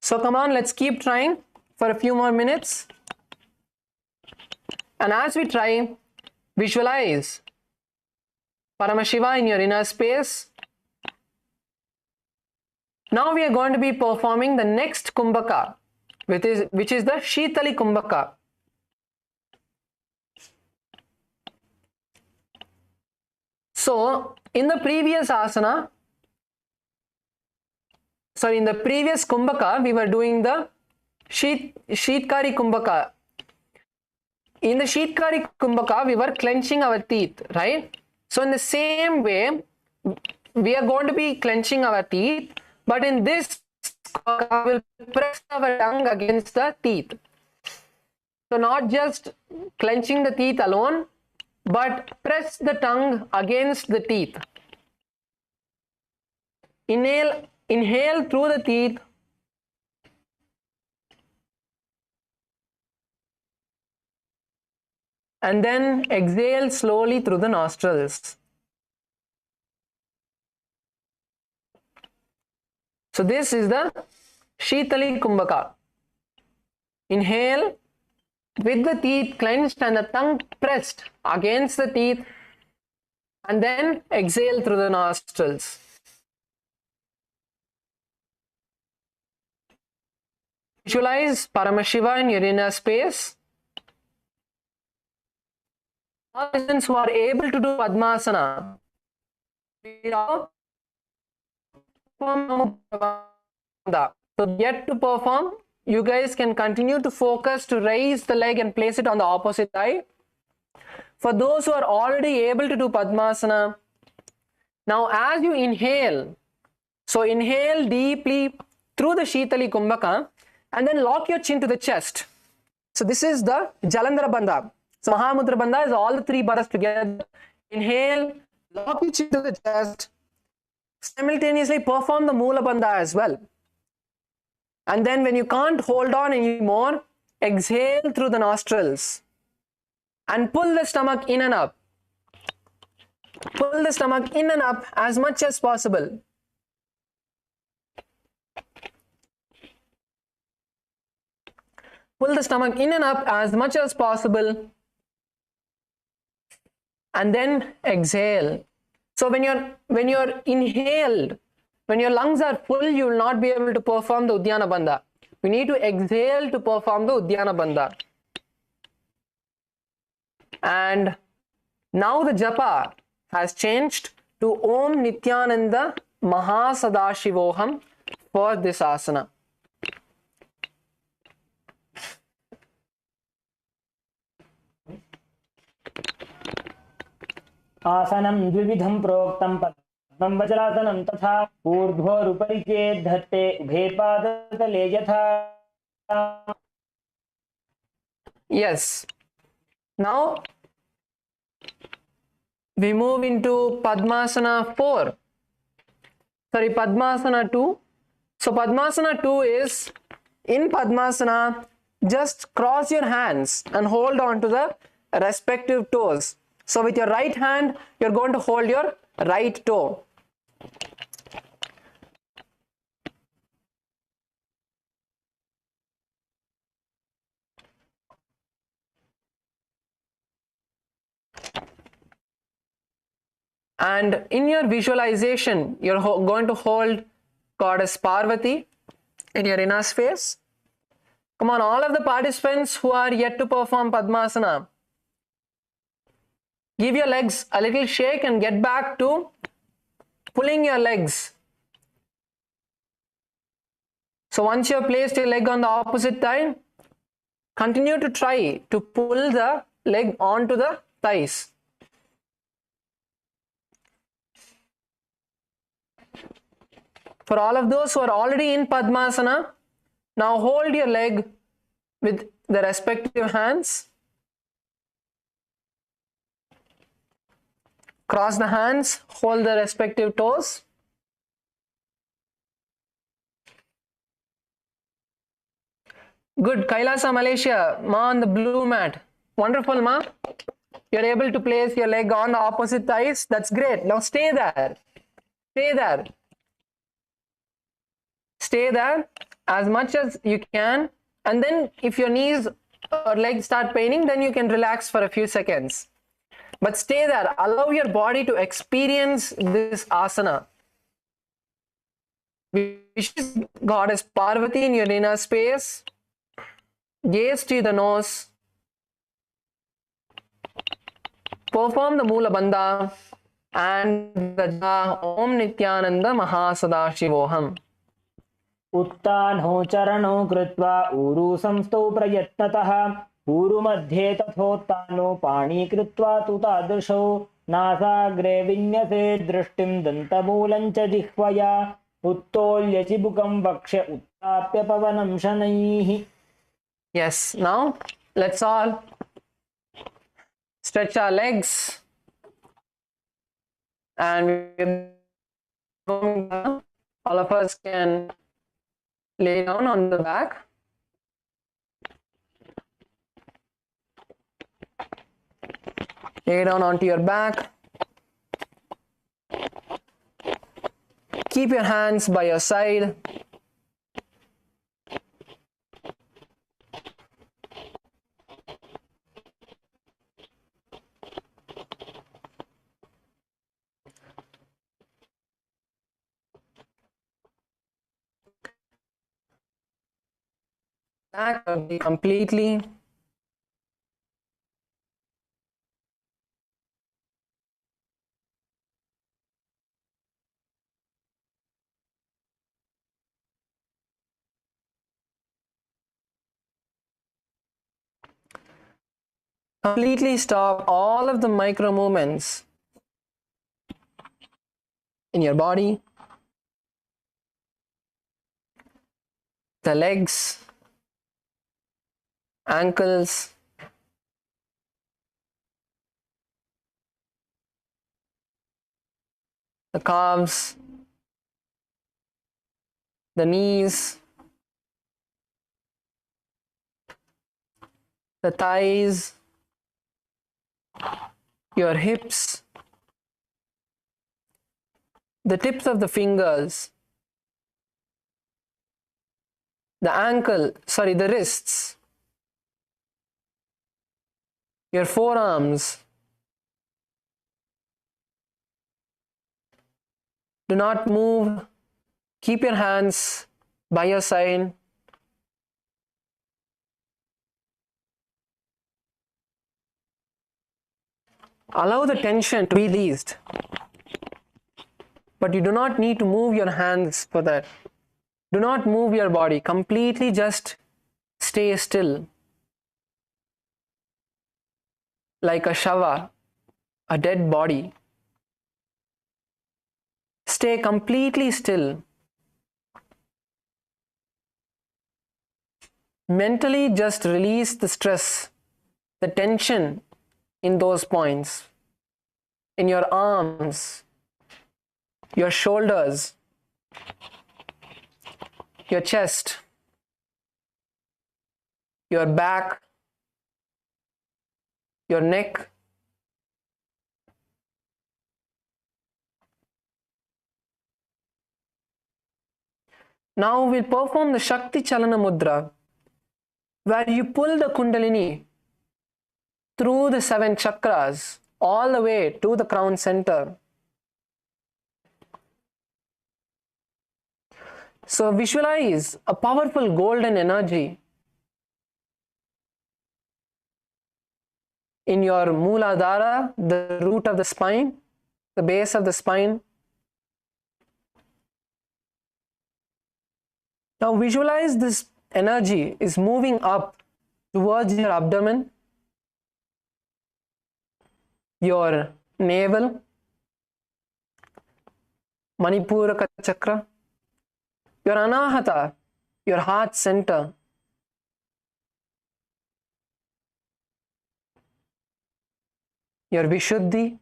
So come on, let's keep trying for a few more minutes. And as we try, visualize Paramashiva in your inner space. Now we are going to be performing the next Kumbhaka, which is the Shitali Kumbhaka. So in the previous asana, so in the previous Kumbhaka, we were doing the Sheetkari Kumbhaka. In the Sheetkari Kumbhaka, we were clenching our teeth, right? So in the same way, we are going to be clenching our teeth, but in this, we will press our tongue against the teeth. So not just clenching the teeth alone, but press the tongue against the teeth. Inhale through the teeth. And then exhale slowly through the nostrils. So this is the Shitali Kumbhaka. Inhale with the teeth clenched and the tongue pressed against the teeth, and then exhale through the nostrils. Visualize Paramashiva in your inner space. All persons who are able to do Padmasana, so yet to perform, you guys can continue to focus to raise the leg and place it on the opposite thigh. For those who are already able to do Padmasana, now as you inhale, so inhale deeply through the Shitali Kumbhaka and then lock your chin to the chest. So this is the Jalandhara Bandha. So Mahamudra Bandha is all the three bandhas together. Inhale, lock your chin to the chest. Simultaneously perform the Mula Bandha as well. And then when you can't hold on anymore, exhale through the nostrils and pull the stomach in and up. Pull the stomach in and up as much as possible. Pull the stomach in and up as much as possible. And then exhale. So when you're inhaled, when your lungs are full, you will not be able to perform the Uddiyana Bandha. We need to exhale to perform the Uddiyana Bandha. And now the japa has changed to Om Nithyananda Mahasadashivoham for this asana. आसनं द्विविधं प्रोक्तं पद्मं वज्रासनं तथा ऊर्ध्वोरुपरि चेत् धत्ते उभे पादतले यथा. Yes. Now we move into Padmasana 4. Sorry, Padmasana 2. So Padmasana 2 is, in Padmasana, just cross your hands and hold on to the respective toes. So with your right hand, you're going to hold your right toe. And in your visualization, you're going to hold Goddess Parvati in your inner space. Come on, all of the participants who are yet to perform Padmasana, give your legs a little shake and get back to pulling your legs. So once you have placed your leg on the opposite thigh, continue to try to pull the leg onto the thighs. For all of those who are already in Padmasana, now hold your leg with the respective hands. Cross the hands, hold the respective toes. Good. Kailasa, Malaysia. Ma on the blue mat. Wonderful, Ma. You're able to place your leg on the opposite thighs. That's great. Now stay there. Stay there. Stay there as much as you can. And then if your knees or legs start paining, then you can relax for a few seconds. But stay there. Allow your body to experience this asana. Wish Goddess Parvati in your inner space. Gaze to the nose. Perform the Mula Bandha and the Japa Om Nithyananda Mahasadaशिवोहम. उत्तानो चरणो कृत्वा ऊरु संस्थौ प्रयत्नतः ऊरुमध्ये तथोत्तानो पाणी कृत्वा तु तादृशौ नासाग्रे विन्यसे दृष्टिं दन्तमूलं च जिह्वया उत्तोल्य चिबुकं वक्ष्य उत्थाप्य पवनं शनैः. Yes, now let's all stretch our legs and we're going down. All of us can lay down on the back. Lay down onto your back. Keep your hands by your side. Back completely. Completely stop all of the micro movements in your body, the legs, ankles, the calves, the knees, the thighs, your hips, the tips of the fingers, the wrists, your forearms. Do not move. Keep your hands by your side. Allow the tension to be released. But you do not need to move your hands for that. Do not move your body. Completely just stay still. like a shava, a dead body. Stay completely still. Mentally just release the stress, the tension in those points, in your arms, your shoulders, your chest, your back, your neck. Now we'll perform the Shakti Chalana Mudra, where you pull the Kundalini through the 7 chakras all the way to the crown center. So visualize a powerful golden energy in your Mooladhara, the root of the spine, the base of the spine. Now visualize this energy is moving up towards your abdomen, your navel, Manipuraka chakra, your Anahata, your heart center, your Vishuddhi,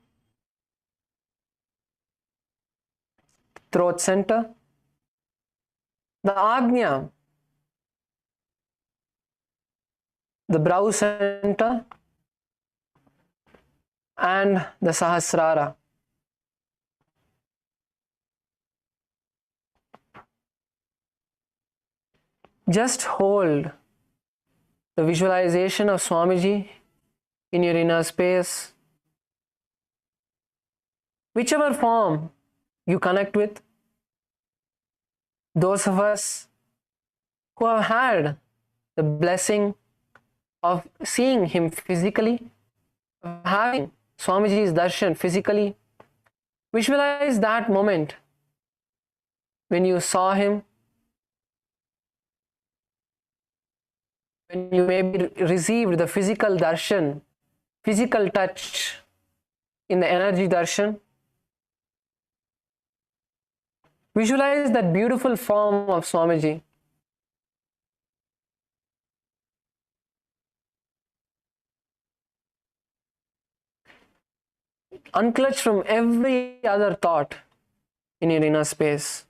throat center, the Agnya, the brow center, and the Sahasrara. Just hold the visualization of Swamiji in your inner space. Whichever form you connect with. Those of us who have had the blessing of seeing him physically, of having Swamiji's darshan physically, visualize that moment when you saw him, when you maybe received the physical darshan, physical touch in the energy darshan. Visualize that beautiful form of Swamiji. Unclutch from every other thought in your inner space.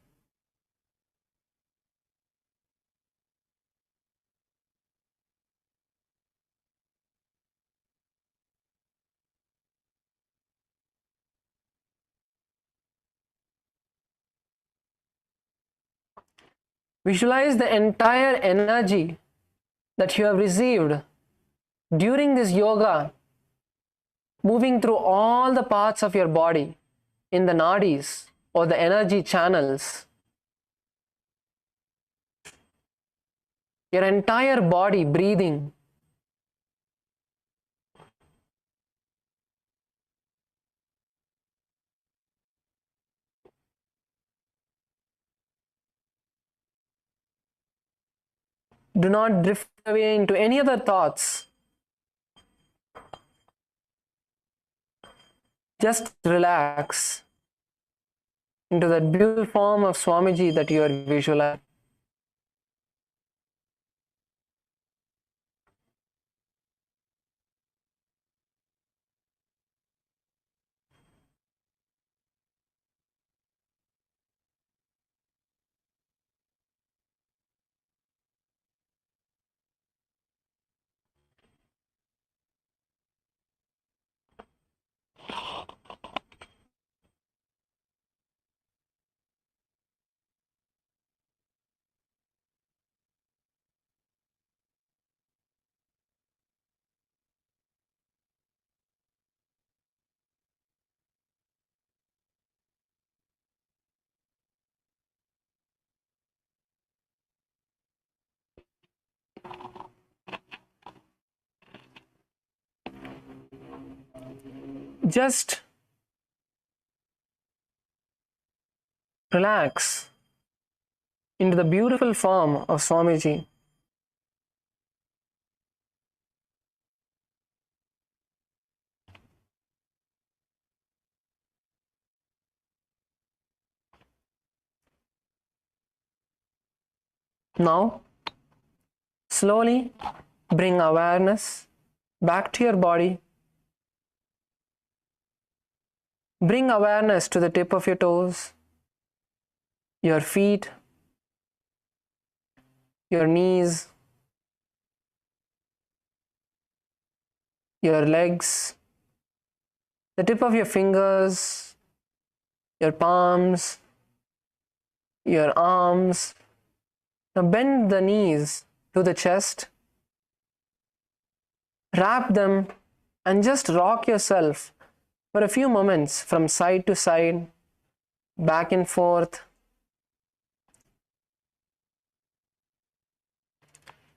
Visualize the entire energy that you have received during this yoga, moving through all the parts of your body in the nadis or the energy channels. Your entire body breathing. Do not drift away into any other thoughts. Just relax into that beautiful form of Swamiji that you are visualizing. Just relax into the beautiful form of Swamiji. Now, slowly bring awareness back to your body. Bring awareness to the tip of your toes, your feet, your knees, your legs, the tip of your fingers, your palms, your arms. Now bend the knees to the chest, wrap them, and just rock yourself for a few moments from side to side, back and forth.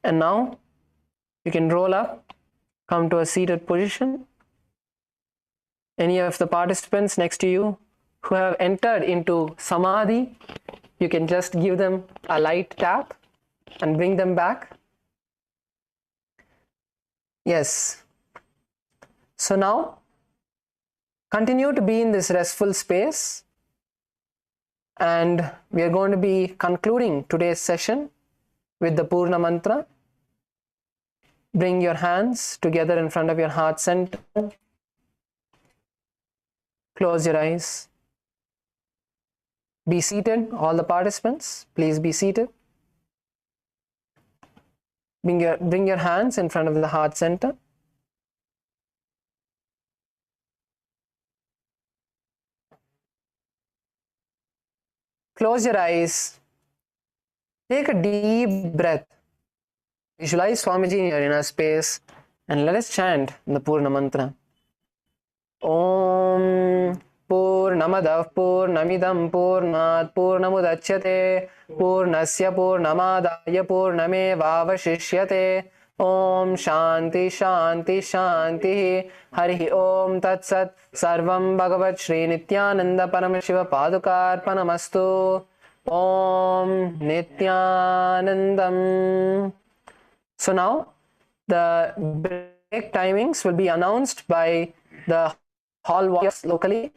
And now you can roll up, come to a seated position. Any of the participants next to you who have entered into Samadhi, you can just give them a light tap and bring them back. Yes. So now, continue to be in this restful space, and we are going to be concluding today's session with the Purna Mantra. Bring your hands together in front of your heart center. Close your eyes. Be seated, all the participants, please be seated. Bring your hands in front of the heart center. Close your eyes. Take a deep breath. Visualize Swamiji in your inner space and let us chant the Purna Mantra. Om Purnamadav Purnamidam Purnat Purnamudachyate Purnasya Purnamadaya Purnamevavashishyate. Om Shanti Shanti Shanti. Harihi Om Tat Sat. Sarvam Bhagavat Shri Nithyananda Paramashiva Padukarpanamastu. Om Nithyanandam. So now the break timings will be announced by the hall warriors locally.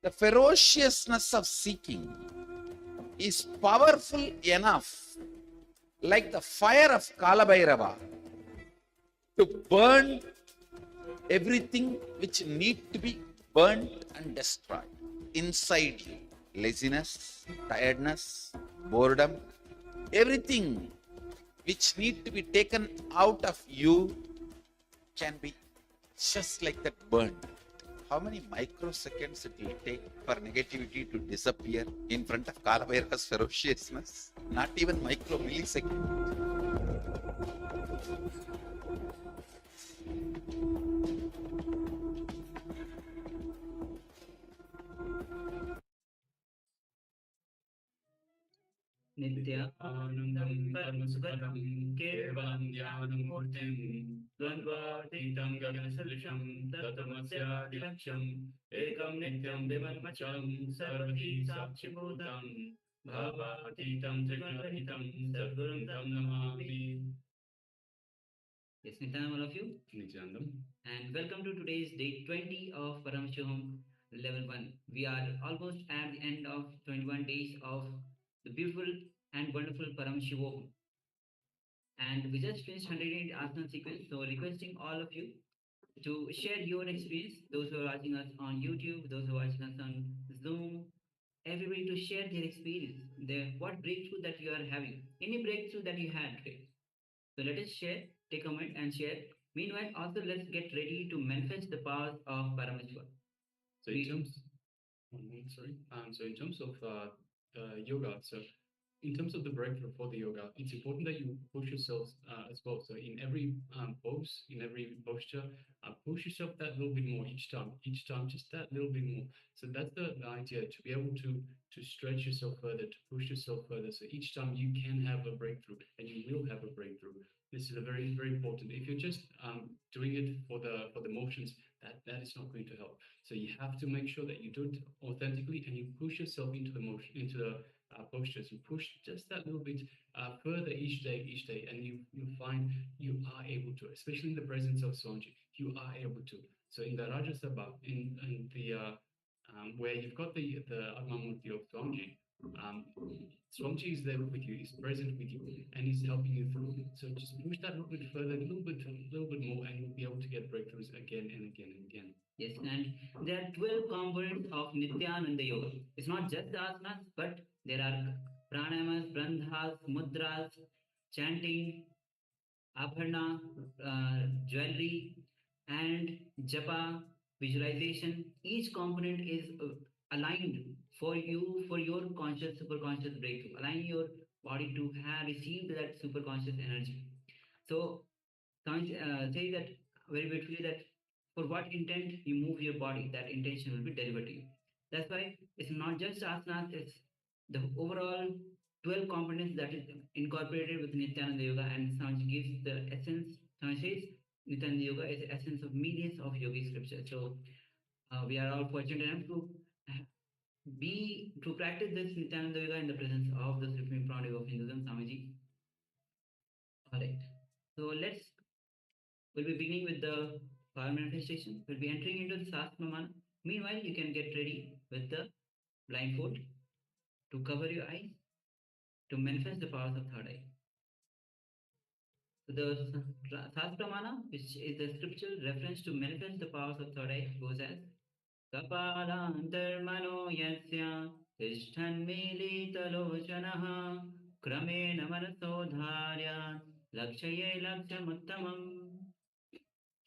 the ferociousness of seeking is powerful enough, like the fire of Kalabhairava, to burn everything which need to be burnt and destroyed inside you. Laziness, tiredness, boredom, everything which need to be taken out of you can be just like that burned. How many microseconds it will take for negativity to disappear in front of Kalabhairava's ferociousness? Not even micro millisecond. Nithyanandam Paramashivoham Kevalam Dhyanamurtim Dvandvatītam Gaganashalisham Tattvamasyaadilaksham Ekam Nityam Vimalmacham Sarvati Sakshibhutam Bhavatītam Trigunarahitam Sadgurum Tam Namami. Yes, Nithyanandam, all of you. Nithyanandam. And welcome to today's day 20 of Paramashivoham Level 1. We are almost at the end of 21 days of the beautiful and wonderful Paramashivoham. And we just finished 108 asana sequence. So requesting all of you to share your experience. Those who are watching us on YouTube, those who are watching us on Zoom, everybody to share their experience. What breakthrough that you are having. Any breakthrough that you had today. So let us share, take a moment and share. Meanwhile, also let's get ready to manifest the powers of Paramashiva. So in terms, so in terms of yoga, so in terms of the breakthrough for the yoga, it's important that you push yourself as well. So in every pose, in every posture, push yourself that little bit more each time, just that little bit more. So that's the idea, to be able to stretch yourself further, to push yourself further. So each time you can have a breakthrough, and you will have a breakthrough. This is a very, very important. If you're just doing it for the motions, that is not going to help. So you have to make sure that you do it authentically, and you push yourself into the motion, into the postures. You push just that little bit further each day, and you find you are able to, especially in the presence of Swamiji, you are able to. So in the Rajasabha, in the where you've got the Atmamurti of Swamiji, Swamiji is there with you, is present with you, and is helping you through. So just push that a little bit further, a little bit more, and you'll be able to get breakthroughs again and again and again. Yes, and there are 12 components of Nithyananda Yoga. It's not just the asanas, but there are pranayamas, bandhas, mudras, chanting, abharna, jewelry, and japa, visualization. Each component is aligned for you, for your conscious, superconscious breakthrough. Align your body to have received that superconscious energy. So, say that very beautifully that for what intent you move your body, that intention will be delivered to you. That's why it's not just asanas, it's the overall 12 components that is incorporated with Nithyananda Yoga, and Swamiji gives the essence. Swamiji says Nithyananda Yoga is the essence of millions of yogic scripture. So we are all fortunate enough to practice this Nithyananda Yoga in the presence of the Supreme Pontiff of Hinduism, Swamiji. Alright. So we'll be beginning with the power manifestation. We'll be entering into the Samanasana. Meanwhile, you can get ready with the blindfold to cover your eyes to manifest the powers of third eye. So the Sastramana, which is the scriptural reference to manifest the powers of third eye, goes as Kapalantarmano yasya tishthanmilitalochanaha kramena manasodharya lakshaye lakshamuttamam.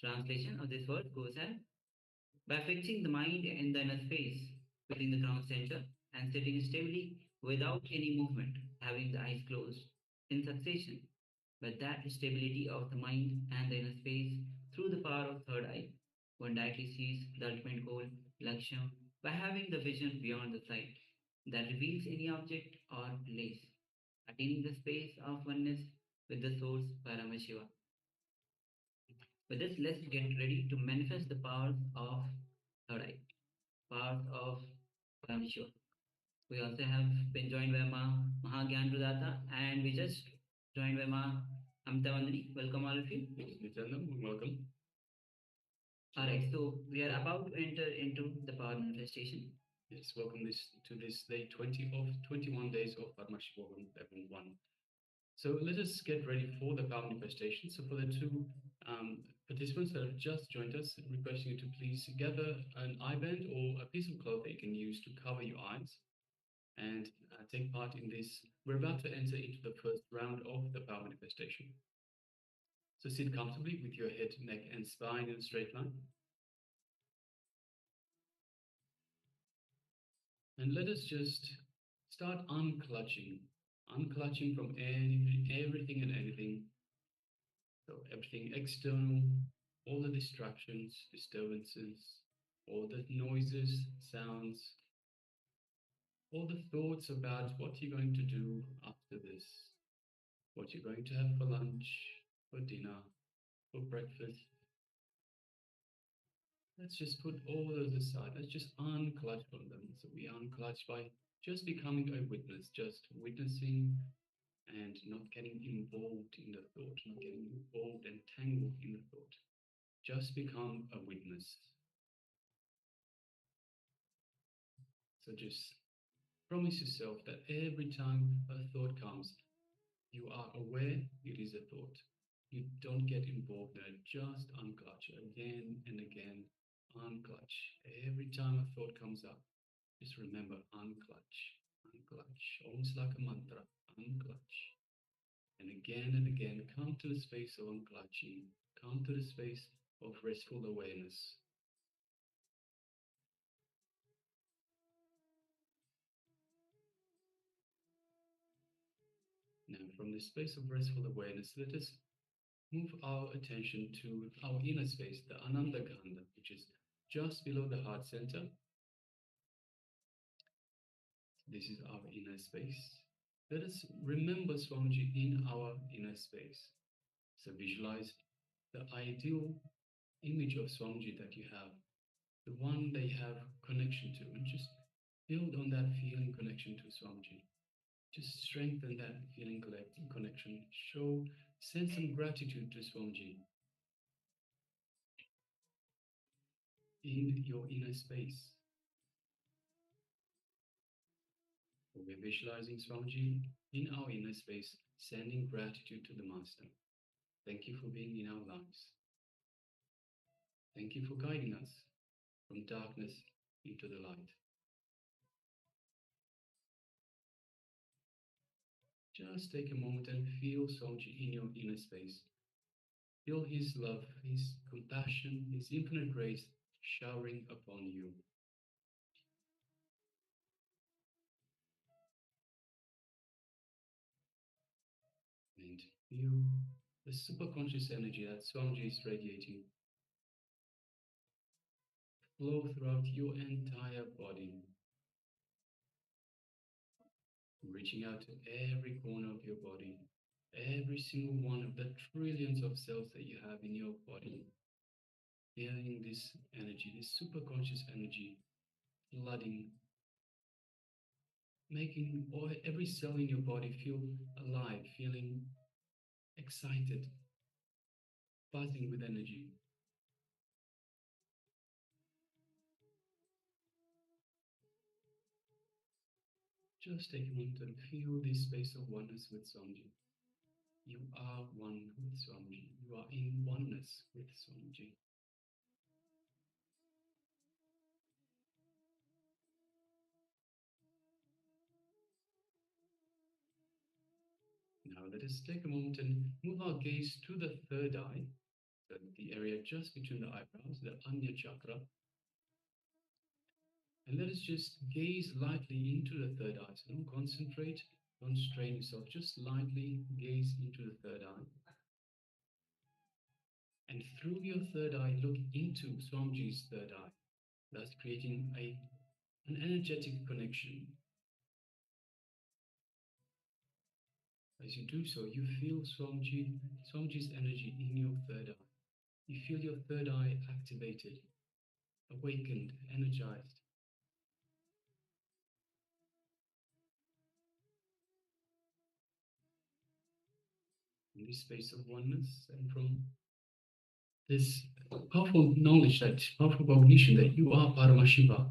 Translation of this word goes as, by fixing the mind in the inner space within the crown center and sitting stably without any movement, having the eyes closed in succession, but that stability of the mind and the inner space through the power of third eye, one directly sees the ultimate goal, Laksham, by having the vision beyond the sight that reveals any object or place, attaining the space of oneness with the source Paramashiva. With this, let's get ready to manifest the powers of third eye, powers of Paramashiva. We also have been joined by Mahagyanrudata, and we just joined by Amtavandani. Welcome all of you. Welcome. Alright, so we are about to enter into the power manifestation. Yes, welcome to this day 20 of 21 days of Padmashivoham Level 1. So let us get ready for the power manifestation. So for the two participants that have just joined us, requesting you to please gather an eye band or a piece of cloth that you can use to cover your eyes and take part in this. We're about to enter into the first round of the power manifestation. So sit comfortably with your head, neck, and spine in a straight line. And let us just start unclutching from everything and anything. So everything external, all the distractions, disturbances, all the noises, sounds, all the thoughts about what you're going to do after this, what you're going to have for lunch, for dinner, for breakfast. Let's just put all those aside. Let's just unclutch from them. So we unclutch by just becoming a witness, just witnessing and not getting involved in the thought, not getting involved and tangled in the thought. Just become a witness. So just promise yourself that every time a thought comes, you are aware it is a thought. You don't get involved in it. Just unclutch again and again. Unclutch. Every time a thought comes up, just remember, unclutch, unclutch. Almost like a mantra, unclutch. And again, come to the space of unclutching. Come to the space of restful awareness. Now, from this space of restful awareness, let us move our attention to our inner space, the Ananda Kanda, which is just below the heart center. This is our inner space. Let us remember Swamiji in our inner space. So visualize the ideal image of Swamiji that you have, the one they have connection to, and just build on that feeling connection to Swamiji. Just strengthen that feeling connection. Send some gratitude to Swamiji in your inner space. We're visualizing Swamiji in our inner space, sending gratitude to the Master. Thank you for being in our lives. Thank you for guiding us from darkness into the light. Just take a moment and feel Swamiji in your inner space. Feel his love, his compassion, his infinite grace showering upon you. And feel the superconscious energy that Swamiji is radiating flow throughout your entire body, reaching out to every corner of your body, every single one of the trillions of cells that you have in your body. Feeling this energy, this superconscious energy flooding, making every cell in your body feel alive, feeling excited, buzzing with energy. Just take a moment and feel this space of oneness with Swamiji. You are one with Swamiji. You are in oneness with Swamiji. Now let us take a moment and move our gaze to the third eye, the area just between the eyebrows, the Anya chakra. And let us just gaze lightly into the third eye. So don't concentrate, don't strain yourself, just lightly gaze into the third eye. And through your third eye, look into Swamiji's third eye, thus creating an energetic connection. As you do so, you feel Swamiji's energy in your third eye. You feel your third eye activated, awakened, energized. In this space of oneness, and from this powerful knowledge, that powerful recognition that you are Paramashiva,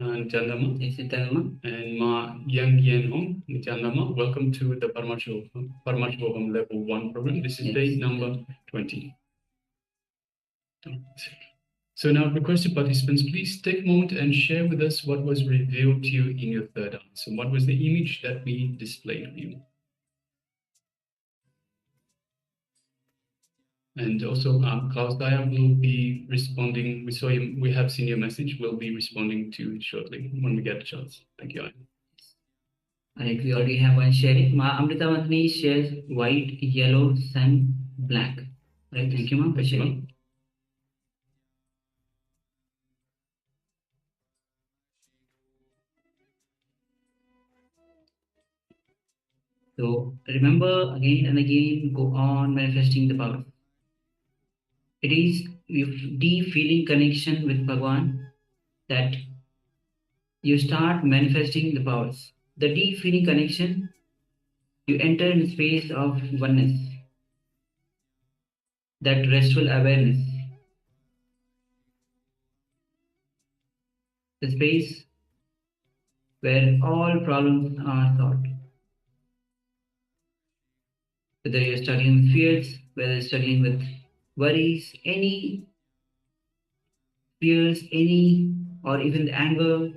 Nithyananda. Yes, Nithyananda. And Ma Yang Yen Hong, Nithyananda. Welcome to the Paramashivoham Level 1 program. This is Yes. day number 20. So now, requested participants, please take a moment and share with us what was revealed to you in your third eye. So what was the image that we displayed for you? And also, Klaus Dyer will be responding. We have seen your message. We'll be responding to it shortly when we get a chance. Thank you. Right, we already have one sharing. Ma Amrita Vandani shares white, yellow, sun, black. Right, thank you, Ma, for sharing. So remember, again and again, go on manifesting the power. It is with deep feeling connection with Bhagwan that you start manifesting the powers. The deep feeling connection, you enter in the space of oneness, that restful awareness, the space where all problems are solved. Whether you're struggling with fears, whether you're struggling with worries, any fears, any, or even the anger,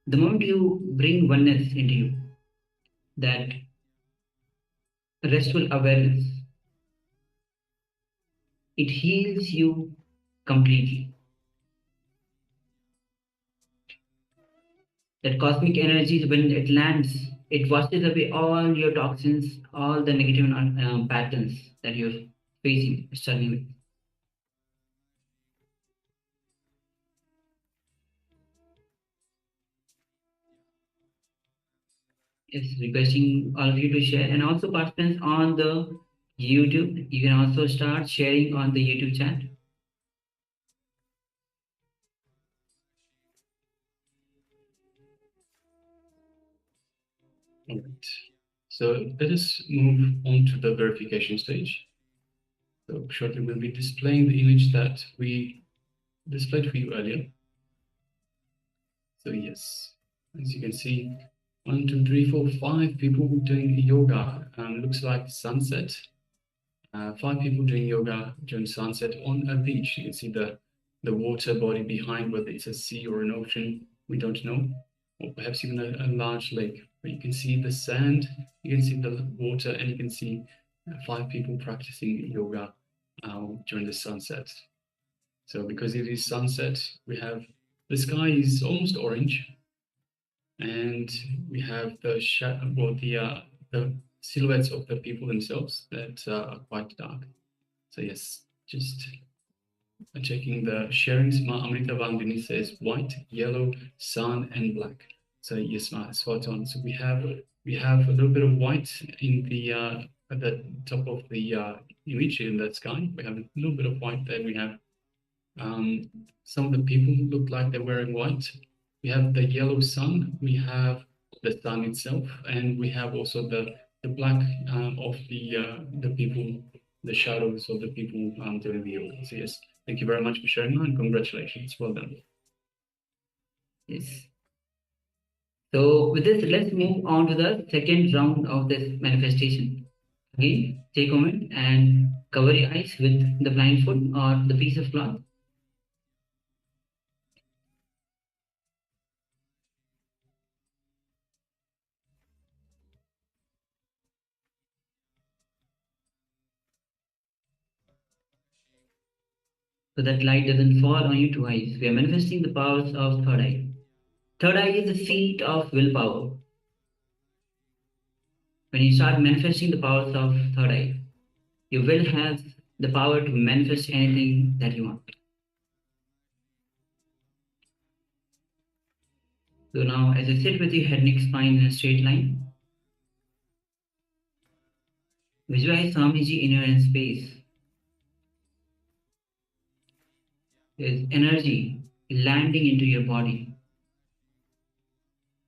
the moment you bring oneness into you, that restful awareness, it heals you completely. That cosmic energy, when it lands, it washes away all your toxins, all the negative patterns that you're facing, struggling with. Yes, requesting all of you to share, and also participants on the YouTube, you can also start sharing on the YouTube chat. All right. So let us move on to the verification stage. So shortly we'll be displaying the image that we displayed for you earlier. So yes, as you can see, 1, 2, 3, 4, 5 people doing yoga. Looks like sunset. 5 people doing yoga during sunset on a beach. You can see the water body behind, whether it's a sea or an ocean, we don't know. Or perhaps even a large lake. But you can see the sand, you can see the water, and you can see 5 people practicing yoga during the sunset. So because it is sunset, we have the sky is almost orange, and we have the the silhouettes of the people themselves that are quite dark. So yes, just checking the sharings. Ma Amrita Vandini says white, yellow, sun, and black. So yes, Ma, spot on. So we have a little bit of white in the at the top of the image in that sky. We have a little bit of white there. We have some of the people look like they're wearing white. We have the yellow sun. We have the sun itself, and we have also the black of the people, the shadows of the people doing the yoga. So yes, thank you very much for sharing that, and congratulations. Well done. Yes. So with this, let's move on to the second round of this manifestation. Again, take a moment and cover your eyes with the blindfold or the piece of cloth. So that light doesn't fall on your 2 eyes. We are manifesting the powers of third eye. Third eye is the seat of willpower. When you start manifesting the powers of third eye, you will have the power to manifest anything that you want. So now, as you sit with your head, neck, spine in a straight line, visualize Swamiji in your inner space. There's energy landing into your body,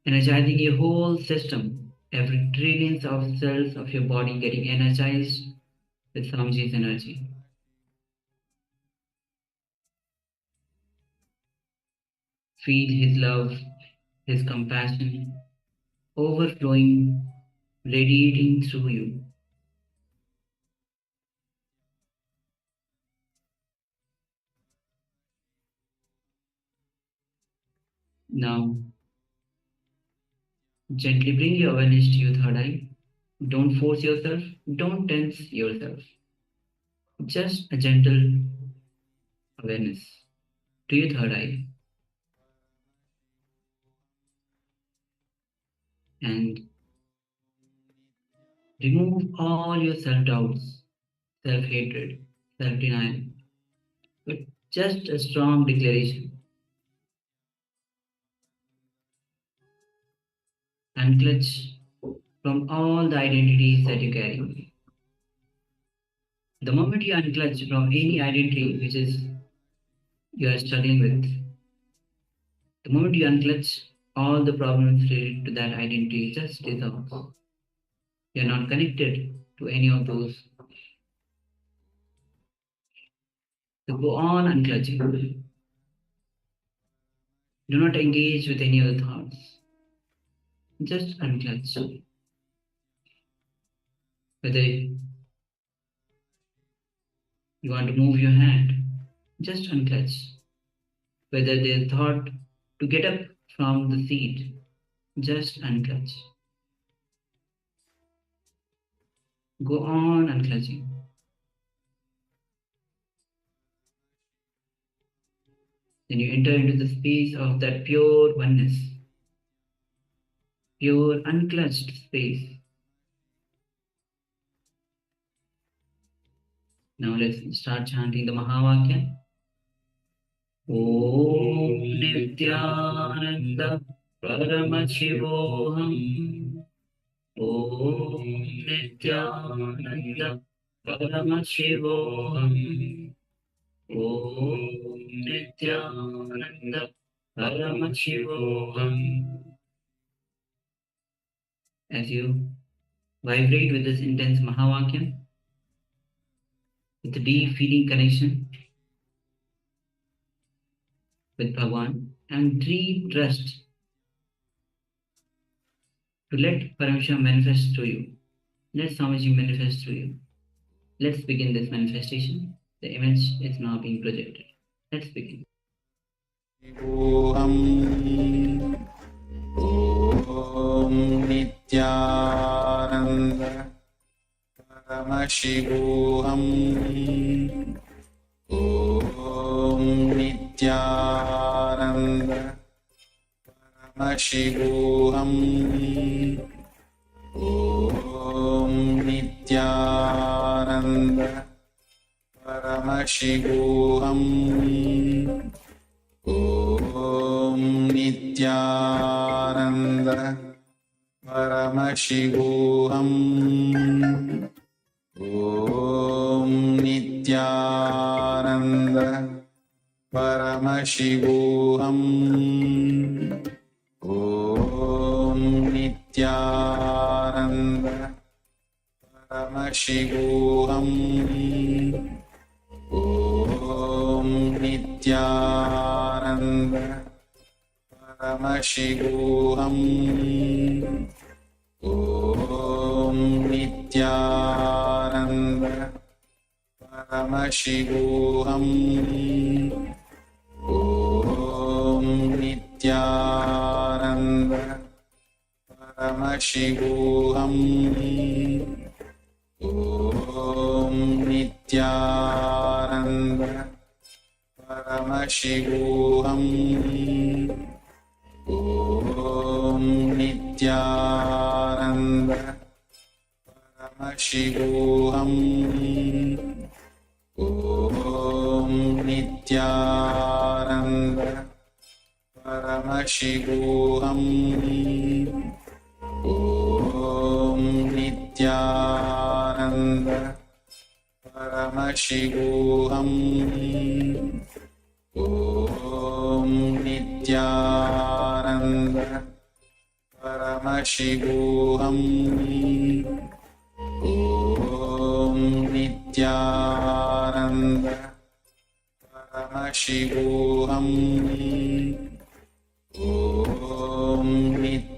energizing your whole system. Every trillions of cells of your body getting energized with Swamiji's energy. Feel His love, His compassion overflowing, radiating through you. Now, gently bring your awareness to your third eye. Don't force yourself, don't tense yourself. Just a gentle awareness to your third eye. And remove all your self-doubts, self-hatred, self-denial, with just a strong declaration. Unclutch from all the identities that you carry. The moment you unclutch from any identity which is you are struggling with, the moment you unclutch, all the problems related to that identity just dissolve. You are not connected to any of those. So go on unclutching. Do not engage with any other thoughts. Just unclutch. Whether you want to move your hand, just unclutch. Whether there's thought to get up from the seat, just unclutch. Go on unclutching. Then you enter into the space of that pure oneness, pure unclutched space. Now let's start chanting the Mahavakya. Om Nithyananda Paramashivoham. Om Nithyananda Paramashivoham. Om Nithyananda Paramashivoham. As you vibrate with this intense Mahavakya, with a deep feeling connection with Bhagavan and deep trust to let Paramashivoham manifest through you. Let Swamiji manifest through you. Let's begin this manifestation. The image is now being projected. Let's begin. Om Nithyananda Paramashivoham. Om Nithyananda Paramashivoham. Om Nithyananda Paramashivoham. Om Nithyananda Paramashivoham. Om Nithyananda Paramashivoham. Om Nithyananda Paramashivoham. Om Nithyananda Paramashivoham. Om Nithyananda Paramashivoham. Om Nithyananda Paramashivoham. Om Nithyananda Paramashivoham. Om Nithyananda Paramashivoham. Om Nithyananda Paramashivoham. Om Nithyananda Paramashivoham. Om Nithyananda Paramashivoham. Om Nithyananda Paramashivoham.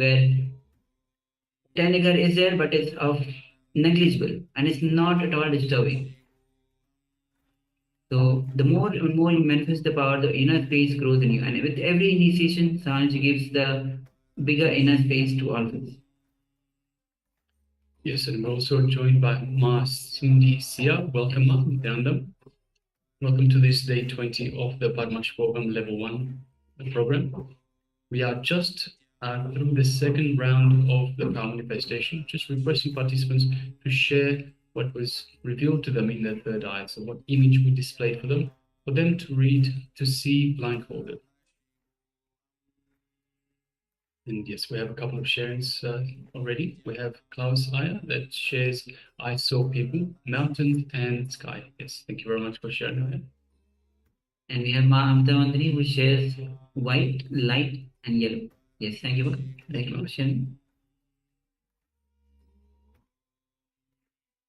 where Tanagar is there, but it's of negligible and it's not at all disturbing. So the more and more you manifest the power, the inner space grows in you. And with every initiation, Sanji gives the bigger inner space to all of us. Yes, and we're also joined by Ma Cindy Sia. Welcome, Ma Nithyananda. Welcome to this day 20 of the Padmashivoham Level 1 program. We are just through the second round of the power manifestation, just requesting participants to share what was revealed to them in their third eye. So what image we displayed for them to read, to see blindfolded. And yes, we have a couple of sharings already. We have Klaus Aya that shares, I saw people, mountains and sky. Yes, thank you very much for sharing that. And we have Ma Amta Mandani who shares white, light and yellow. Yes, thank you. Thank you for sharing.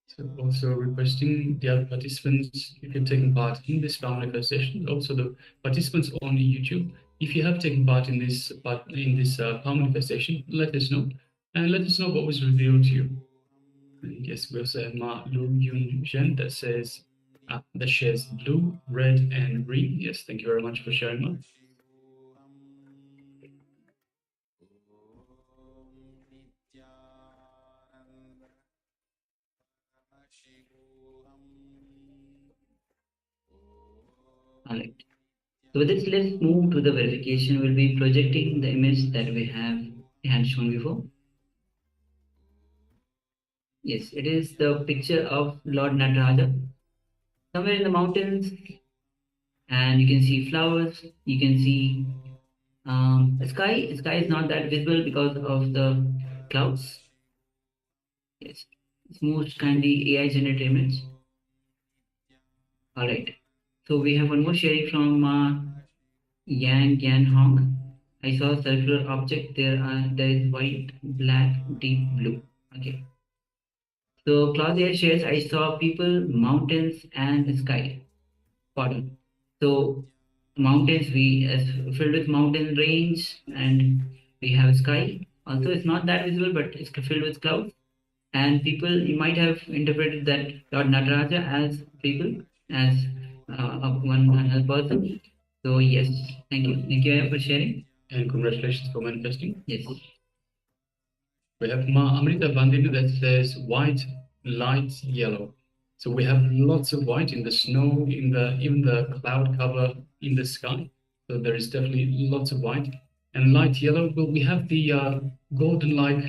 So also requesting the other participants, if you're taking part in this power manifestation, also the participants on YouTube, if you have taken part in this power manifestation, let us know, and let us know what was revealed to you. And yes, we also have Ma Lu Yun Zhen that says that shares blue, red, and green. Yes, thank you very much for sharing, Ma. Alright. So with this, let's move to the verification. We'll be projecting the image that we had shown before. Yes, it is the picture of Lord Nataraja somewhere in the mountains, and you can see flowers. You can see the sky. The sky is not that visible because of the clouds. Yes, it's most kindly AI generated image. All right. So we have one more sharing from Yang Yan Hong. I saw a circular object. There is white, black, deep blue. Okay. So Claudia shares, I saw people, mountains, and sky. Pardon. So mountains, we filled with mountain range, and we have sky. Also, it's not that visible, but it's filled with clouds. And people, you might have interpreted that Lord Nataraja as people, as one another person. So yes, thank you for sharing. And congratulations for manifesting. Yes. We have Ma Amrita Vandini that says white, light, yellow. So we have lots of white in the snow, in even the cloud cover in the sky. So there is definitely lots of white. And light yellow, well, we have the golden-like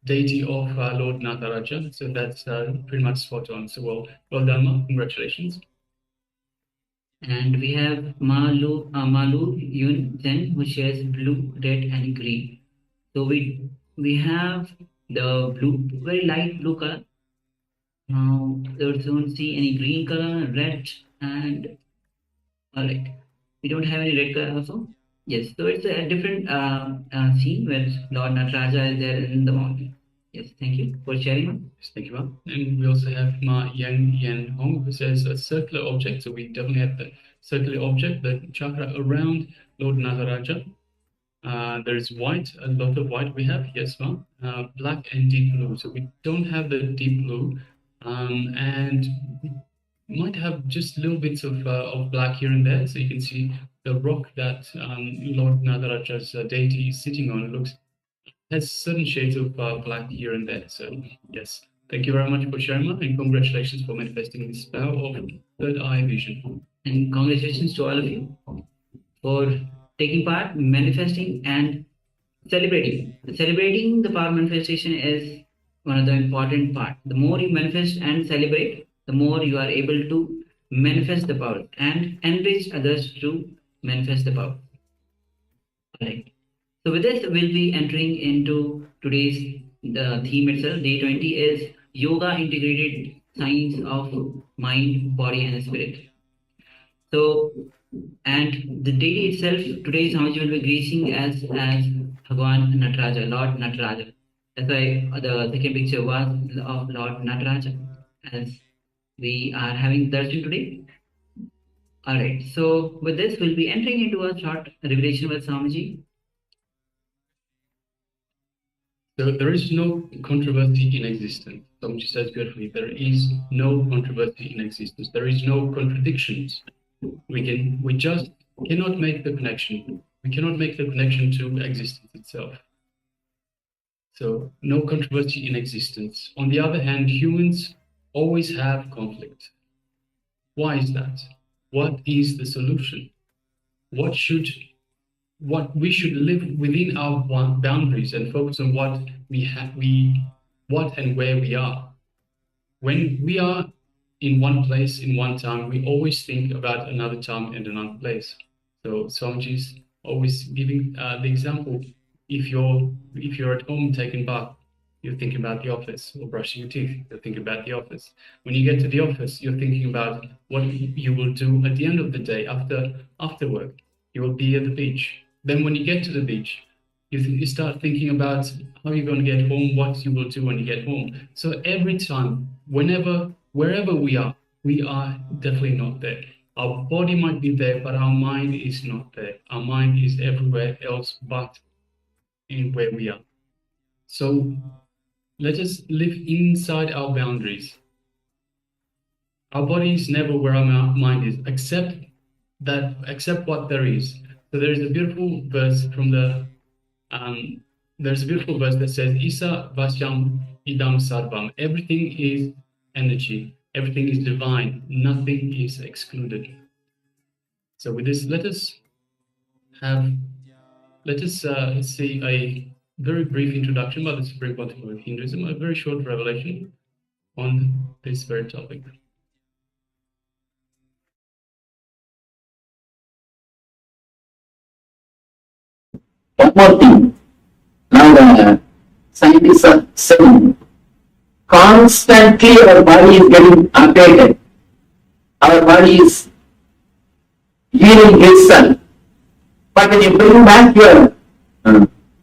deity of Lord Nataraja. So that's pretty much spot on. So well done, Ma. Congratulations. And we have Malu Yun Zen, who shares blue, red, and green. So we have the blue, very light blue color. Now there don't see any green color, red, and all right. We don't have any red color also. Yes, so it's a different scene where Lord Nataraja is there in the mountain. Yes, thank you for sharing. Yes, thank you, Ma. And we also have Ma Yang Yan Hong, who says a circular object. So we definitely have the circular object, the chakra around Lord Nataraja. There is white, a lot of white we have, yes, Ma. Black and deep blue. So we don't have the deep blue. And might have just little bits of black here and there. So you can see the rock that Lord Nataraja's deity is sitting on has certain shades of black here and there. So yes, thank you very much for sharing, and congratulations for manifesting this power of third eye vision. And congratulations to all of you for taking part, manifesting, and celebrating. Celebrating the power manifestation is one of the important parts. The more you manifest and celebrate, the more you are able to manifest the power and enrich others to manifest the power. All right. So with this, we'll be entering into today's theme itself. Day 20 is Yoga Integrated Science of Mind, Body, and Spirit. So, and the deity itself, today's Samaji will be gracing as Bhagwan Nataraja, Lord Nataraja. That's why the second picture was of Lord Nataraja, as we are having darshan today. All right. So with this, we'll be entering into a short revelation with Samaji. So there is no controversy in existence. Swamiji says beautifully, there is no controversy in existence. There is no contradictions. We just cannot make the connection. We cannot make the connection to existence itself. So no controversy in existence. On the other hand, humans always have conflict. Why is that? What is the solution? What we should live within our boundaries and focus on what what and where we are. When we are in one place, in one time, we always think about another time and another place. So Swamiji's always giving the example, if you're at home taking bath, you're thinking about the office, or brushing your teeth, you're thinking about the office. When you get to the office, you're thinking about what you will do at the end of the day after work. You will be at the beach. Then when you get to the beach, you start thinking about how you're going to get home, what you will do when you get home. So every time, wherever we are definitely not there. Our body might be there, but our mind is not there. Our mind is everywhere else but in where we are. So let us live inside our boundaries. Our body is never where our mind is, except what there is. So there is a beautiful verse from there's a beautiful verse that says, Isa Vasyam Idam Sarvam. Everything is energy. Everything is divine. Nothing is excluded. So with this, let us see a very brief introduction by the Supreme Pontiff of Hinduism, a very short revelation on this very topic. One more thing. Now the scientists are saying constantly our body is getting updated. Our body is healing itself. But when you bring back your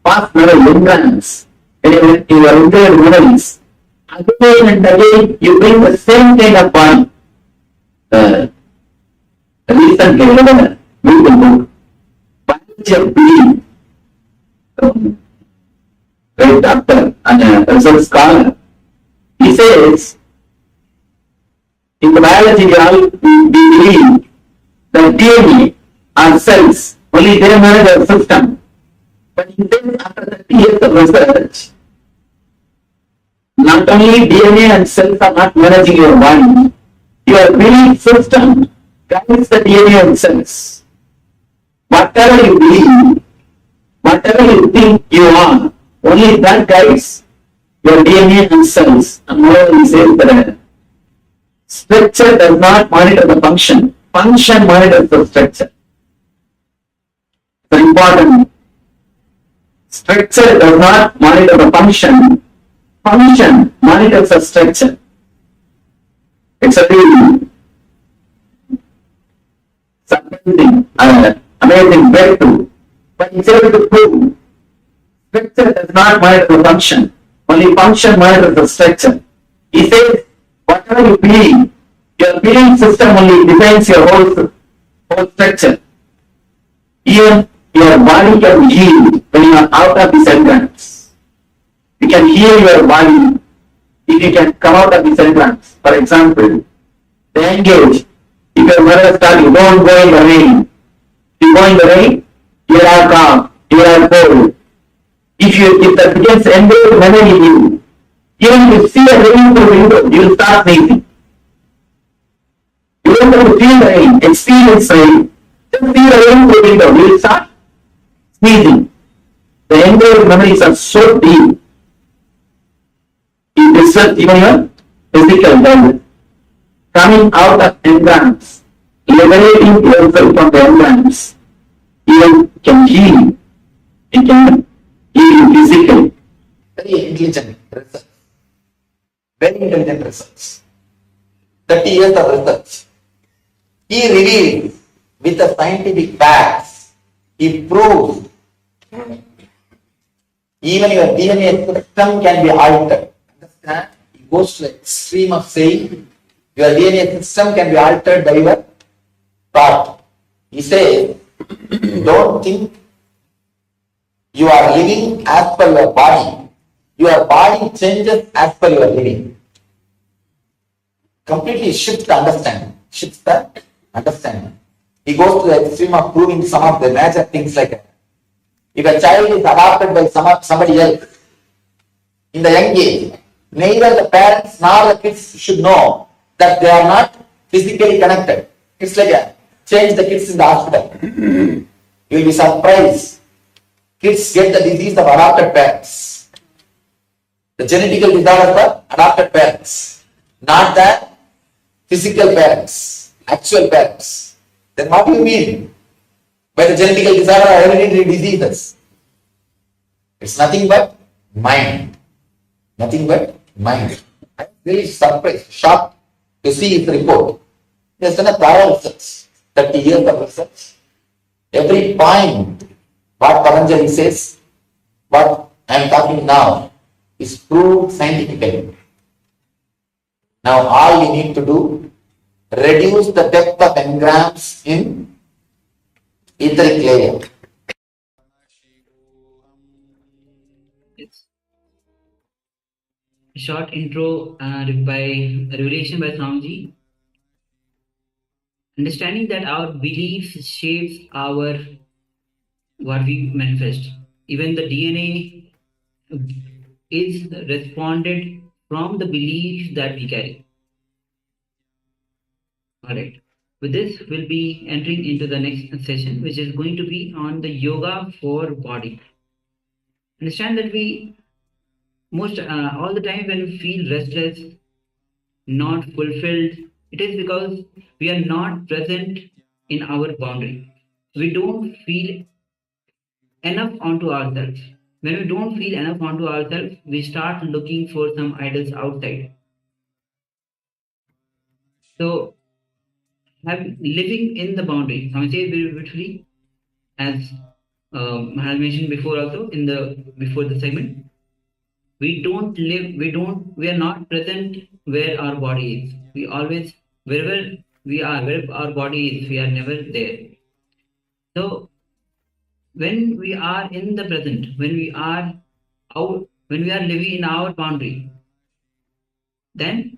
past memory engrams, when you are into your memories, again and again you bring the same kind of body. Recently I read a beautiful book, Biology of Belief, great doctor and a research scholar. He says, in the biology we believe that DNA are cells, only they manage our system. But in this, after 30 years of research, not only DNA and cells are not managing your body, your belief system guides the DNA and cells. Whatever you believe, whatever you think you are, only that guides your DNA and cells. And moreover, he says that structure does not monitor the function. Function monitors the structure. It's important. Structure does not monitor the function. Function monitors the structure. It's a really surprising, amazing breakthrough. But it's able to prove structure does not monitor the function. Only function monitors the structure. He says, whatever you believe, your belief system only defines your whole structure. Even your body can heal when you are out of these engrams. You can heal your body if you can come out of these engrams. For example, they engage. If your mother starts, you don't go in the rain. If you go in the rain, you are calm, you are cold. If that begins to engage memory in you, even if you see a rain through the window, you will start sneezing. You don't have to feel the rain, experience rain. Just see the rain through the window, you will start sneezing. The engaged memories are so deep. It disrupts even your physical health. Coming out of engrams, liberating yourself from the engrams, you can heal. It can heal you physically. Very intelligent research. Very intelligent research. 30 years of research. He revealed with the scientific facts, he proved even your DNA system can be altered. Understand? He goes to the extreme of saying your DNA system can be altered by your thought. He says, don't think you are living as per your body. your body changes as per your living. Completely shifts the understanding. Shifts the understanding. He goes to the extreme of proving some of the major things like if a child is adopted by somebody else in the young age, neither the parents nor the kids should know that they are not physically connected. It's like change the kids in the hospital. You will be surprised. Kids get the disease of adopted parents. The genetical disorder of the adopted parents, not the physical parents, actual parents. Then what do you mean by the genetical disorder or hereditary diseases? It's nothing but mind. Nothing but mind. I'm really surprised, shocked to see his report. He has done a thorough research, 30 years of research. Every point what Patanjali says, what I am talking now, is proved scientifically. Now all you need to do, reduce the depth of engrams in etheric layer. It's a short intro by revelation by Swamiji. Understanding that our beliefs shapes our what we manifest. Even the DNA is responded from the beliefs that we carry. Alright. With this, we'll be entering into the next session, which is going to be on the yoga for body. Understand that we all the time when we feel restless, not fulfilled, it is because we are not present in our boundary. We don't feel enough onto ourselves. When we don't feel enough onto ourselves, we start looking for some idols outside. So, living in the boundary, I say very beautifully, as I had mentioned before also before the segment. We are not present where our body is. We always, wherever we are, wherever our body is, we are never there. So, when we are in the present, when we are living in our boundary, then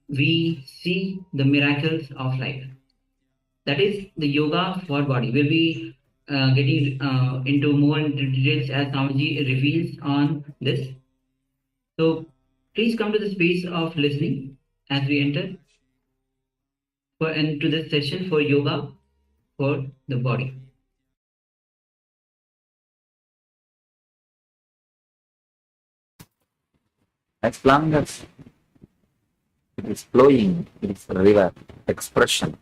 we see the miracles of life. That is the yoga for body. We'll be getting into more details as Swamiji reveals on this. So please come to the space of listening as we enter into this session for yoga for the body. As long as it is flowing, it is a river, expression.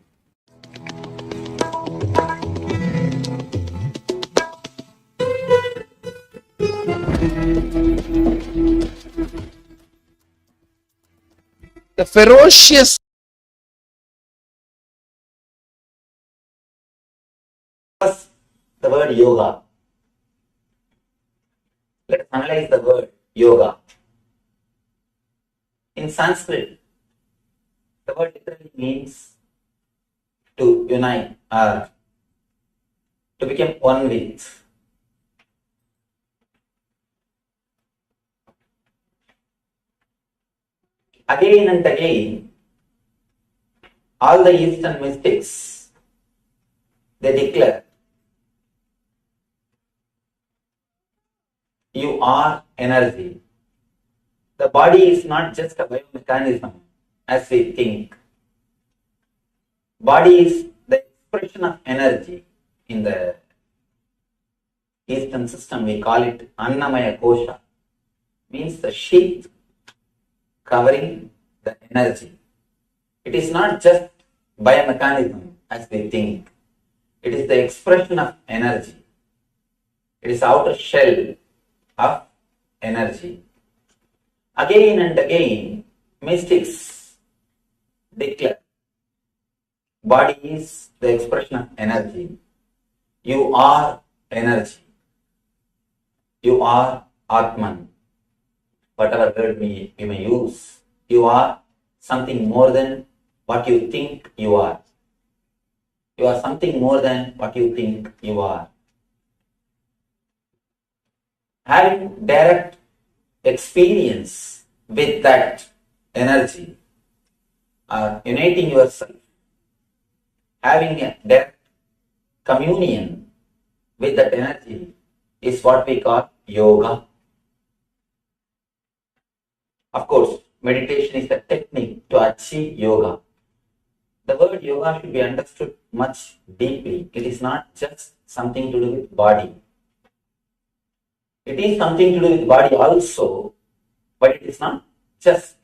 The ferocious The word yoga. Let's analyze the word yoga. In Sanskrit, the word literally means to unite or to become one with. Again and again, all the Eastern mystics, they declare, you are energy. The body is not just a biomechanism as we think. Body is the expression of energy. In the Eastern system, we call it Annamaya Kosha, means the sheath covering the energy. It is not just biomechanism as we think. It is the expression of energy. It is outer shell of energy. Again and again, mystics declare, body is the expression of energy. You are energy. You are Atman. Whatever word we may use, you are something more than what you think you are. You are something more than what you think you are. Having direct experience with that energy, uniting yourself, having a direct communion with that energy is what we call yoga. Of course, meditation is the technique to achieve yoga. The word yoga should be understood much deeply. It is not just something to do with body. It is something to do with body also, but it is not just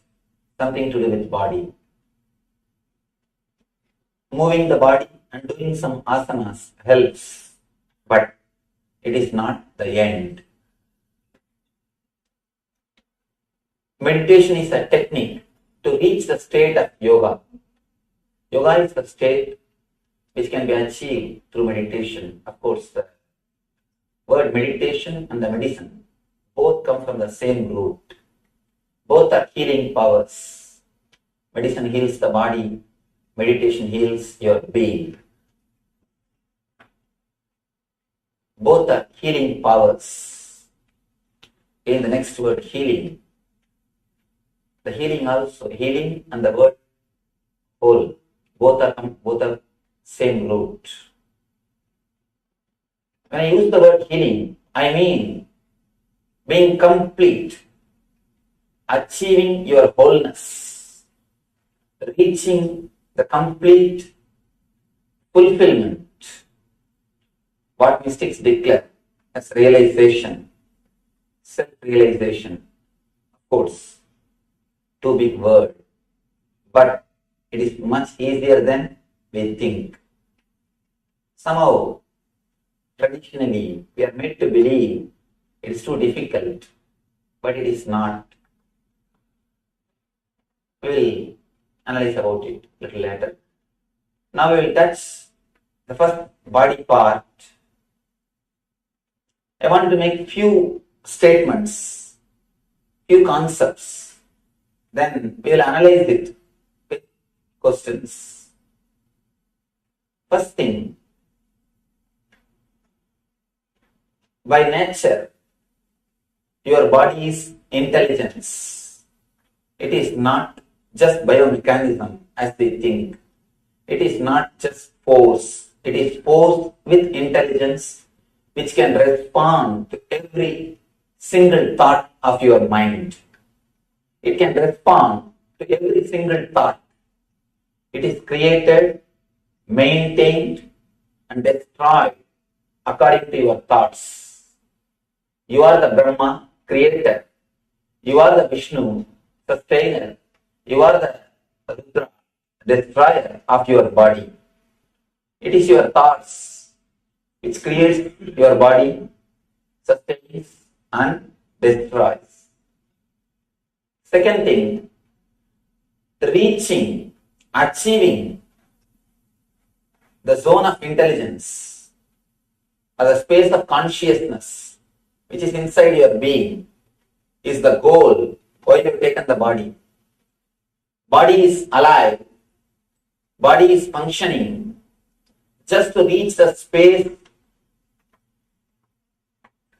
something to do with body. Moving the body and doing some asanas helps, but it is not the end. Meditation is a technique to reach the state of yoga. Yoga is the state which can be achieved through meditation. Of course, the word meditation and the medicine both come from the same root. Both are healing powers. Medicine heals the body, meditation heals your being. Both are healing powers. In the next word, healing. The healing also, healing and the word whole, both are same root. When I use the word healing, I mean being complete, achieving your wholeness, reaching the complete fulfillment, what mystics declare as realization, self-realization. Of course, too big word, but it is much easier than we think. Somehow, traditionally, we are made to believe it is too difficult, but it is not. We will analyze about it a little later. Now we will touch the first body part. I want to make few statements, few concepts. Then we will analyze it with questions. First thing, by nature, your body is intelligence. It is not just biomechanism as they think. It is not just force. It is force with intelligence which can respond to every single thought of your mind. It can respond to every single thought. It is created, maintained, and destroyed according to your thoughts. You are the Brahma, creator. You are the Vishnu, sustainer. You are the Rudra, destroyer of your body. It is your thoughts which creates your body, sustains and destroys. Second thing, reaching, achieving the zone of intelligence or the space of consciousness which is inside your being is the goal why you have taken the body. Body is alive, body is functioning just to reach the space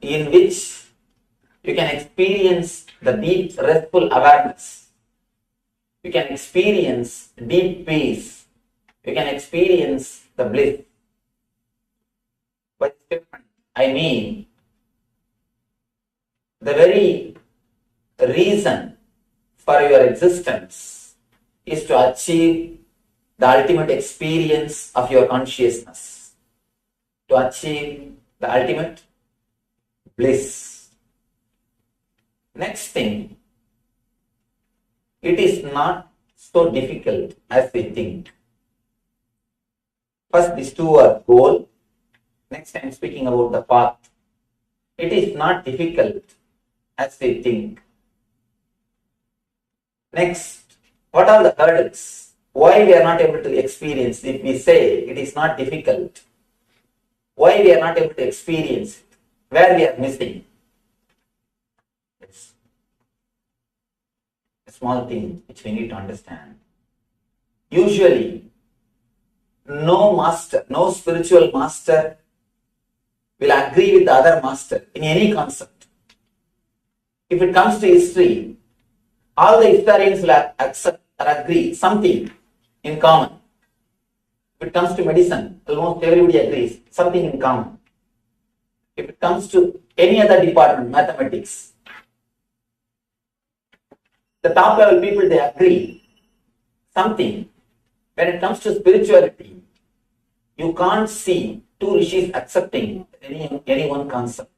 in which you can experience the deep restful awareness. You can experience deep peace. You can experience the bliss. But it's different. I mean, the very reason for your existence is to achieve the ultimate experience of your consciousness, to achieve the ultimate bliss. Next thing, it is not so difficult as we think. First, these two are goal. Next, I am speaking about the path. It is not difficult as we think. Next, what are the hurdles? Why we are not able to experience? If we say it is not difficult, why we are not able to experience it? Where we are missing? It's a small thing which we need to understand. Usually, no master, no spiritual master will agree with the other master in any concept. If it comes to history, all the historians will accept or agree something in common. If it comes to medicine, almost everybody agrees something in common. If it comes to any other department, mathematics, the top level people, they agree something. When it comes to spirituality, you can't see two rishis accepting any one concept.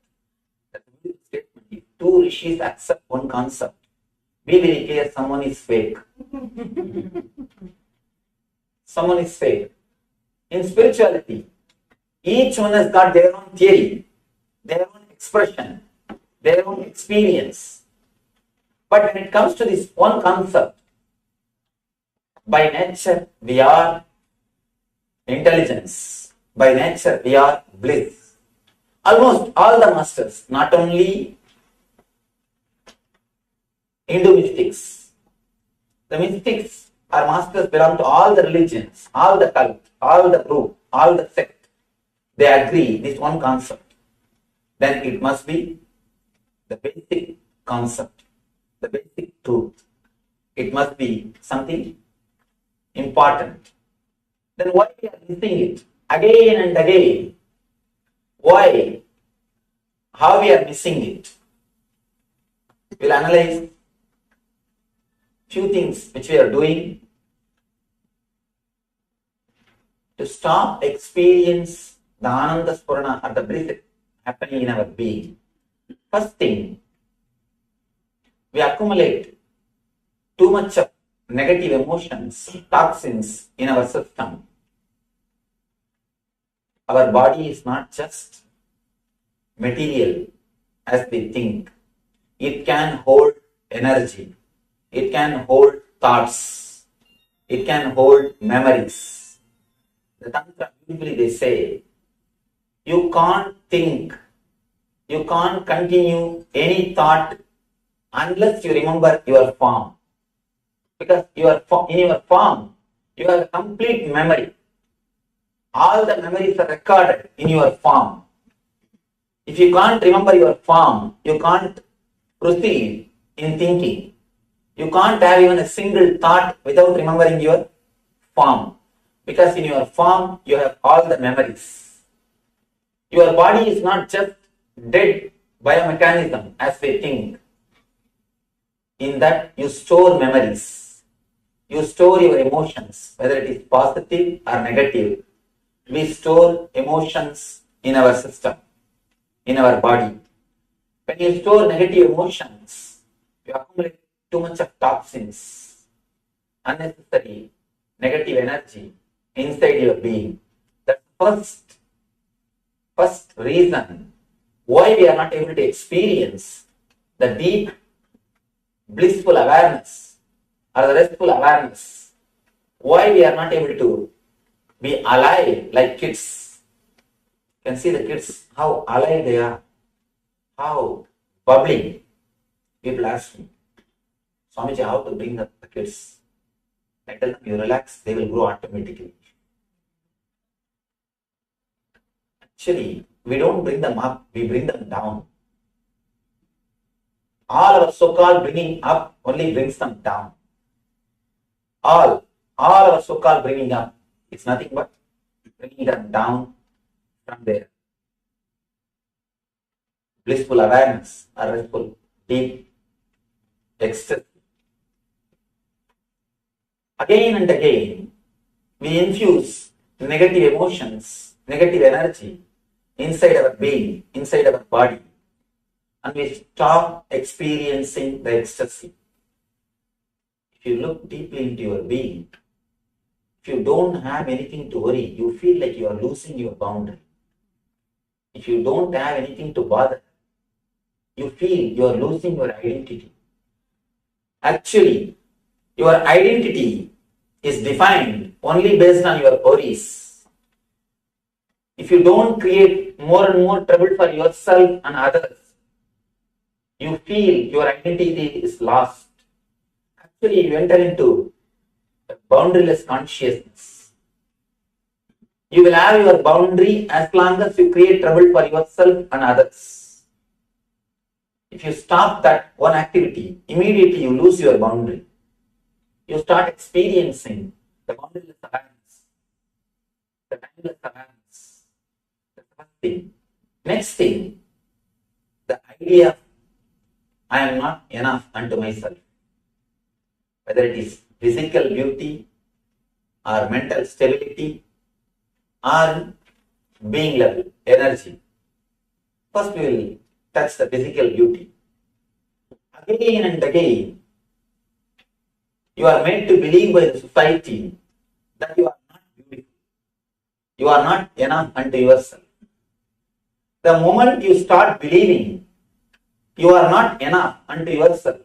If two rishis accept one concept, be very clear, someone is fake. Someone is fake. In spirituality, each one has got their own theory, their own expression, their own experience. But when it comes to this one concept, by nature we are intelligence, by nature we are bliss. Almost all the masters, not only Hindu mystics, the mystics or masters belong to all the religions, all the cult, all the group, all the sect. They agree this one concept. Then it must be the basic concept, the basic truth. It must be something important. Then why we are missing it again and again? Why? How we are missing it? We'll analyze few things which we are doing to stop experience the Ananda Spurana or the bliss happening in our being. First thing, we accumulate too much of negative emotions, toxins in our system. Our body is not just material as we think. It can hold energy. It can hold thoughts. It can hold memories. The Tantra, usually they say, you can't think, you can't continue any thought unless you remember your form. Because in your form, you have a complete memory. All the memories are recorded in your form. If you can't remember your form, you can't proceed in thinking. You can't have even a single thought without remembering your form. Because in your form, you have all the memories. Your body is not just dead biomechanism as we think. In that, you store memories. You store your emotions, whether it is positive or negative. We store emotions in our system, in our body. When you store negative emotions, you accumulate too much of toxins, unnecessary negative energy inside your being. The first reason why we are not able to experience the deep blissful awareness or the restful awareness, why we are not able to be alive like kids. You can see the kids, how alive they are, how bubbling. People ask me, Swamiji, how to bring up the kids? I tell them, you relax, they will grow automatically. Actually, we don't bring them up, we bring them down. All our so-called bringing up only brings them down. All our so-called bringing up, it's nothing but bringing them down from their blissful awareness or restful, deep ecstasy. Again and again, we infuse negative emotions, negative energy inside our being, inside our body, and we stop experiencing the ecstasy. If you look deeply into your being, if you don't have anything to worry, you feel like you are losing your boundary. If you don't have anything to bother, you feel you are losing your identity. Actually, your identity is defined only based on your worries. If you don't create more and more trouble for yourself and others, you feel your identity is lost. Actually, you enter into a boundaryless consciousness. You will have your boundary as long as you create trouble for yourself and others. If you stop that one activity, immediately you lose your boundary. You start experiencing the boundaryless awareness, the timeless awareness. The first thing. Next thing, the idea of I am not enough unto myself. Whether it is physical beauty or mental stability or being level, energy. First we will touch the physical beauty. Again and again, you are made to believe by the society that you are not beautiful. You are not enough unto yourself. The moment you start believing you are not enough unto yourself,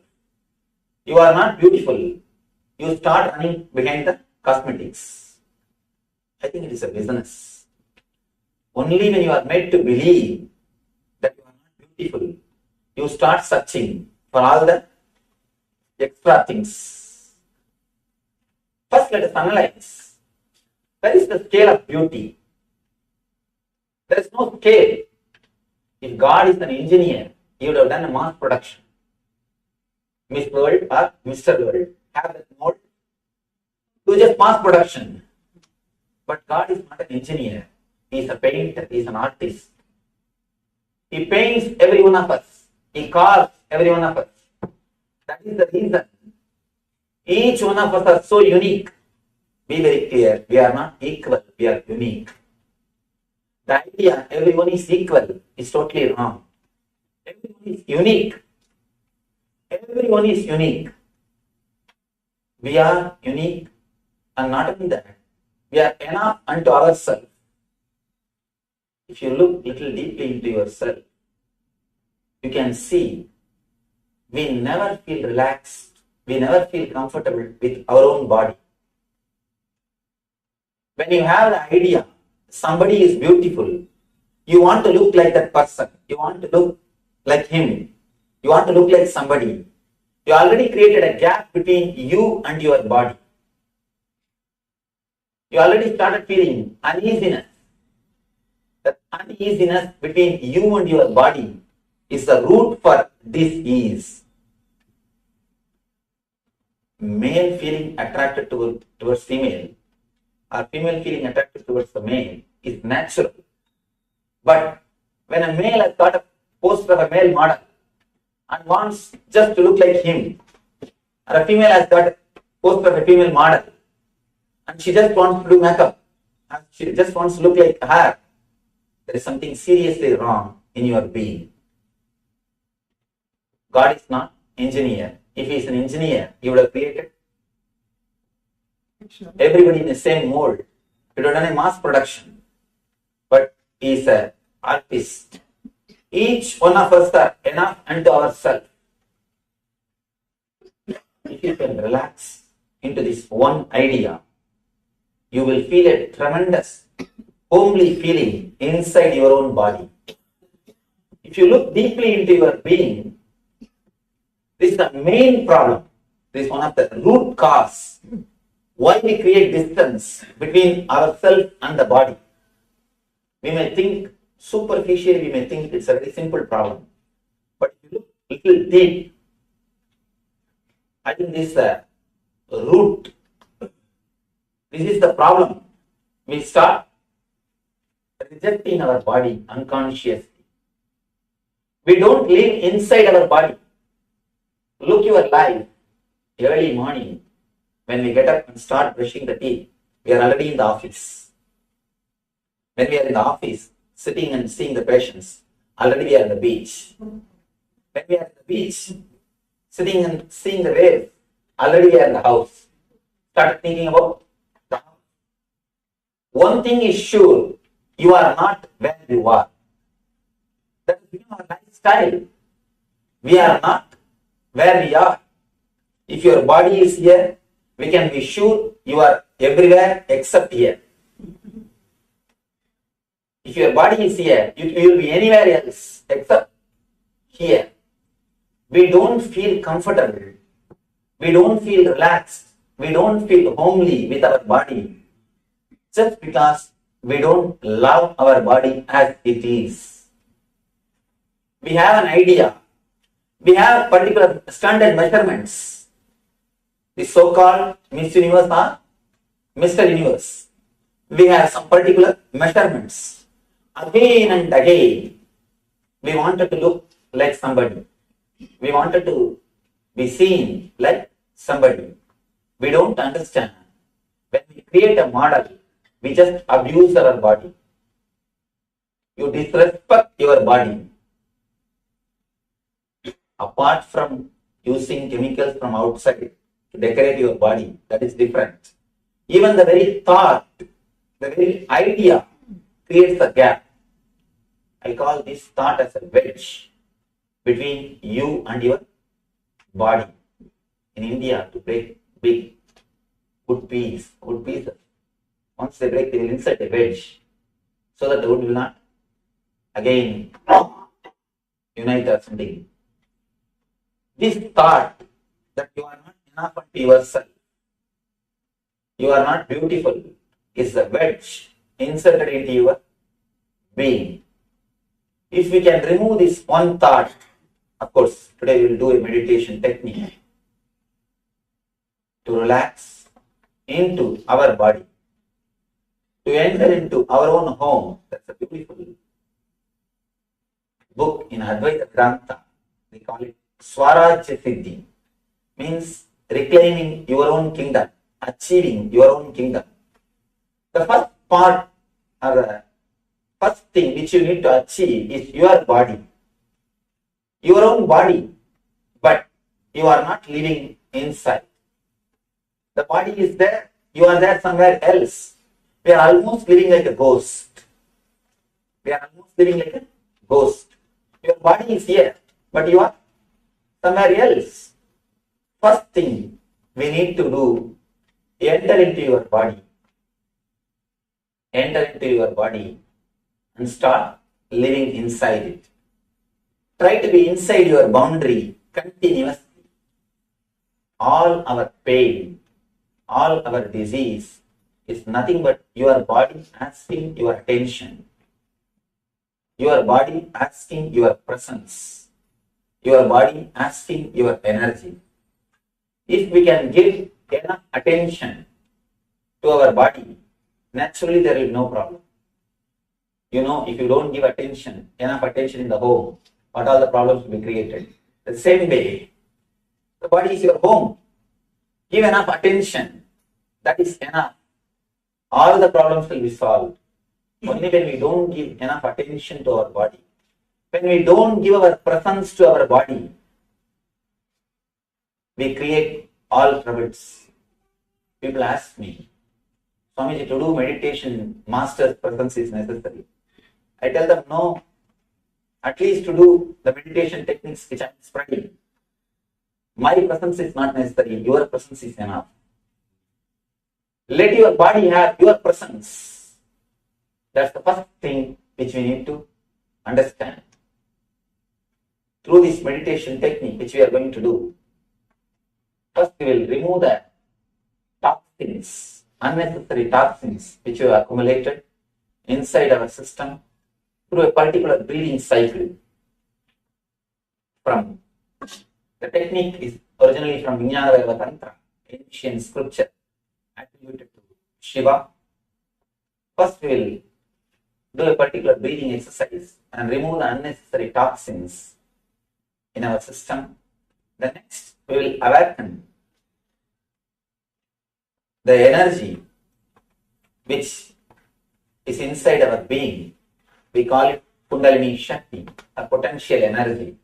you are not beautiful, you start running behind the cosmetics. I think it is a business. Only when you are made to believe that you are not beautiful, you start searching for all the extra things. First, let us analyze. Where is the scale of beauty? There is no scale. If God is an engineer, he would have done a mass production. Miss World or Mr. World have that mode. Do just mass production. But God is not an engineer. He is a painter. He is an artist. He paints every one of us. He carves every one of us. That is the reason. Each one of us are so unique. Be very clear. We are not equal. We are unique. The idea everyone is equal is totally wrong. Everyone is unique. Everyone is unique. We are unique, and not only that, we are enough unto ourselves. If you look little deeply into yourself, you can see we never feel relaxed, we never feel comfortable with our own body. When you have the idea somebody is beautiful, you want to look like that person, you want to look like him, you want to look like somebody. You already created a gap between you and your body. You already started feeling uneasiness. That uneasiness between you and your body is the root for dis-ease. Male feeling attracted towards female or female feeling attracted towards the male is natural. But when a male has got a poster of a male model and wants just to look like him, or a female has got a poster of a female model and she just wants to do makeup and she just wants to look like her, there is something seriously wrong in your being. God is not engineer. If he is an engineer, he would have created everybody in the same mold. He would have done a mass production. But he is an artist. Each one of us are enough unto ourselves. If you can relax into this one idea, you will feel a tremendous homely feeling inside your own body. If you look deeply into your being, this is the main problem. This is one of the root cause why we create distance between ourselves and the body. We may think superficially, we may think it's a very simple problem. But if you look a little deep, I think this is the root. This is the problem. We start rejecting our body unconsciously. We don't live inside our body. Look your life early morning. When we get up and start brushing the teeth, we are already in the office. When we are in the office, sitting and seeing the patients, already we are on the beach. When we are at the beach, sitting and seeing the waves, already we are in the house. Start thinking about the house. One thing is sure, you are not where you are. That is our lifestyle. We are not where we are. If your body is here, we can be sure you are everywhere except here. If your body is here, you will be anywhere else except here. We don't feel comfortable. We don't feel relaxed. We don't feel homely with our body just because we don't love our body as it is. We have an idea We have particular standard measurements. The so-called Miss Universe or Mr. Universe. We have some particular measurements. Again and again, we wanted to look like somebody. We wanted to be seen like somebody. We don't understand. When we create a model, we just abuse our body. You disrespect your body. Apart from using chemicals from outside to decorate your body, that is different. Even the very thought, the very idea creates a gap. I call this thought as a wedge between you and your body. In India, to break big wood pieces, once they break, they will insert a wedge so that the wood will not again unite or something. This thought that you are not enough unto yourself, you are not beautiful, is the wedge inserted into your being. If we can remove this one thought, of course, today we will do a meditation technique to relax into our body, to enter into our own home. That's a beautiful book in Advaita Grantha. They call it Swarajya Siddhi, means reclaiming your own kingdom, achieving your own kingdom. The first part or the first thing which you need to achieve is your body, your own body, but you are not living inside. The body is there, you are there somewhere else. We are almost living like a ghost. We are almost living like a ghost. Your body is here, but you are somewhere else. First thing we need to do, enter into your body. Enter into your body and start living inside it. Try to be inside your boundary continuously. All our pain, all our disease is nothing but your body asking your attention. Your body asking your presence. Your body asking your energy. If we can give enough attention to our body, naturally there will be no problem. You know, if you don't give attention, enough attention in the home, what all the problems will be created. The same way, the body is your home. Give enough attention. That is enough. All the problems will be solved. Only when we don't give enough attention to our body, when we don't give our presence to our body, we create all troubles. People ask me, Swamiji, to do meditation, master's presence is necessary. I tell them, no. At least to do the meditation techniques which I am spreading, my presence is not necessary. Your presence is enough. Let your body have your presence. That's the first thing which we need to understand. Through this meditation technique which we are going to do, first we will remove the toxins, unnecessary toxins which we have accumulated inside our system through a particular breathing cycle. From the technique is originally from Vijnana Tantra, ancient scripture attributed to Shiva. First we will do a particular breathing exercise and remove the unnecessary toxins in our system. The next we will awaken the energy which is inside our being. We call it Kundalini Shakti, a potential energy.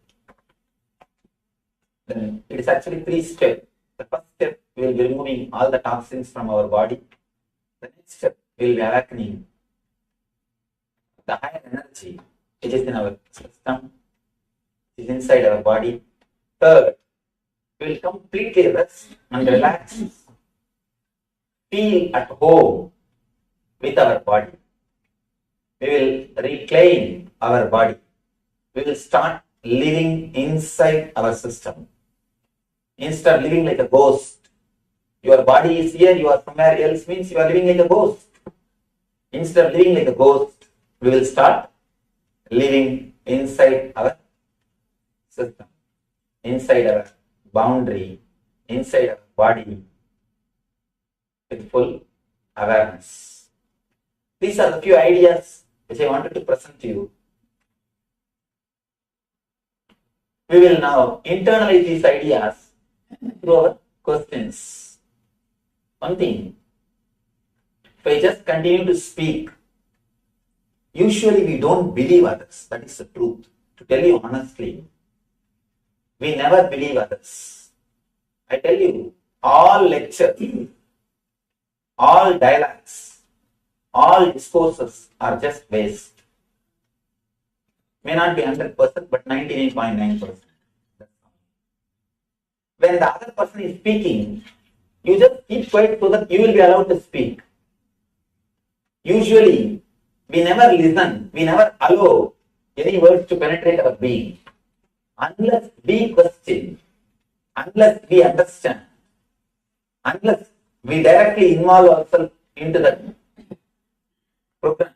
Then it is actually 3 steps. The first step, we will be removing all the toxins from our body. The next step, we will be awakening the higher energy which is in our system, which is inside our body. Third, we will completely rest and relax. Feel at home with our body. We will reclaim our body. We will start living inside our system. Instead of living like a ghost, your body is here, you are somewhere else, means you are living like a ghost. Instead of living like a ghost, we will start living inside our system. inside our boundary, inside our body with full awareness. These are the few ideas which I wanted to present to you. We will now internalize these ideas through our questions. One thing, if I just continue to speak, usually we don't believe others. That is the truth. To tell you honestly, we never believe others. I tell you, all lectures, all dialogues, all discourses are just waste. May not be 100%, but 99.9%. When the other person is speaking, you just keep quiet so that you will be allowed to speak. Usually, we never listen, we never allow any words to penetrate our being. Unless we question, unless we understand, unless we directly involve ourselves into the program,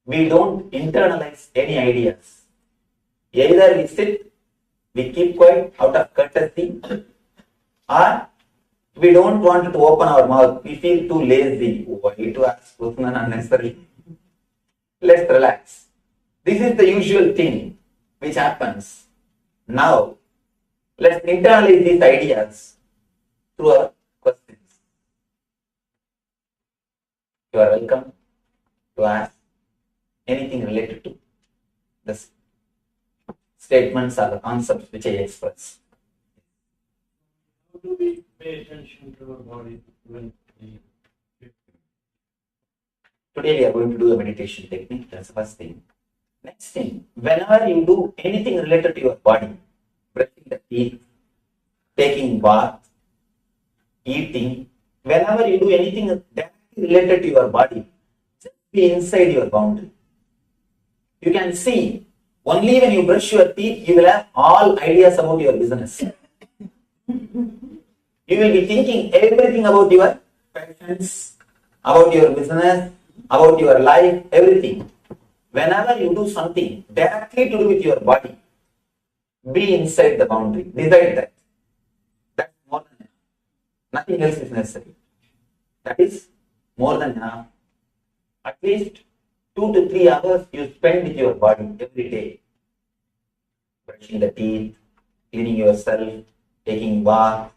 we don't internalize any ideas. Either we sit, we keep quiet out of courtesy, or we don't want to open our mouth. We feel too lazy. Why to ask questions unnecessarily? Let's relax. This is the usual thing which happens. Now, let's internalize these ideas through our questions. You are welcome to ask anything related to the statements or the concepts which I express. How do we pay attention to our body when we... Today we are going to do a meditation technique. That's the first thing. Next thing, whenever you do anything related to your body, brushing the teeth, taking bath, eating, whenever you do anything directly related to your body, just be inside your boundary. You can see, only when you brush your teeth, you will have all ideas about your business. You will be thinking everything about your passions, about your business, about your life, everything. Whenever you do something directly to do with your body, be inside the boundary. Decide that. That's more than enough. Nothing else is necessary. That is more than enough. At least 2 to 3 hours you spend with your body every day. Brushing the teeth, cleaning yourself, taking bath,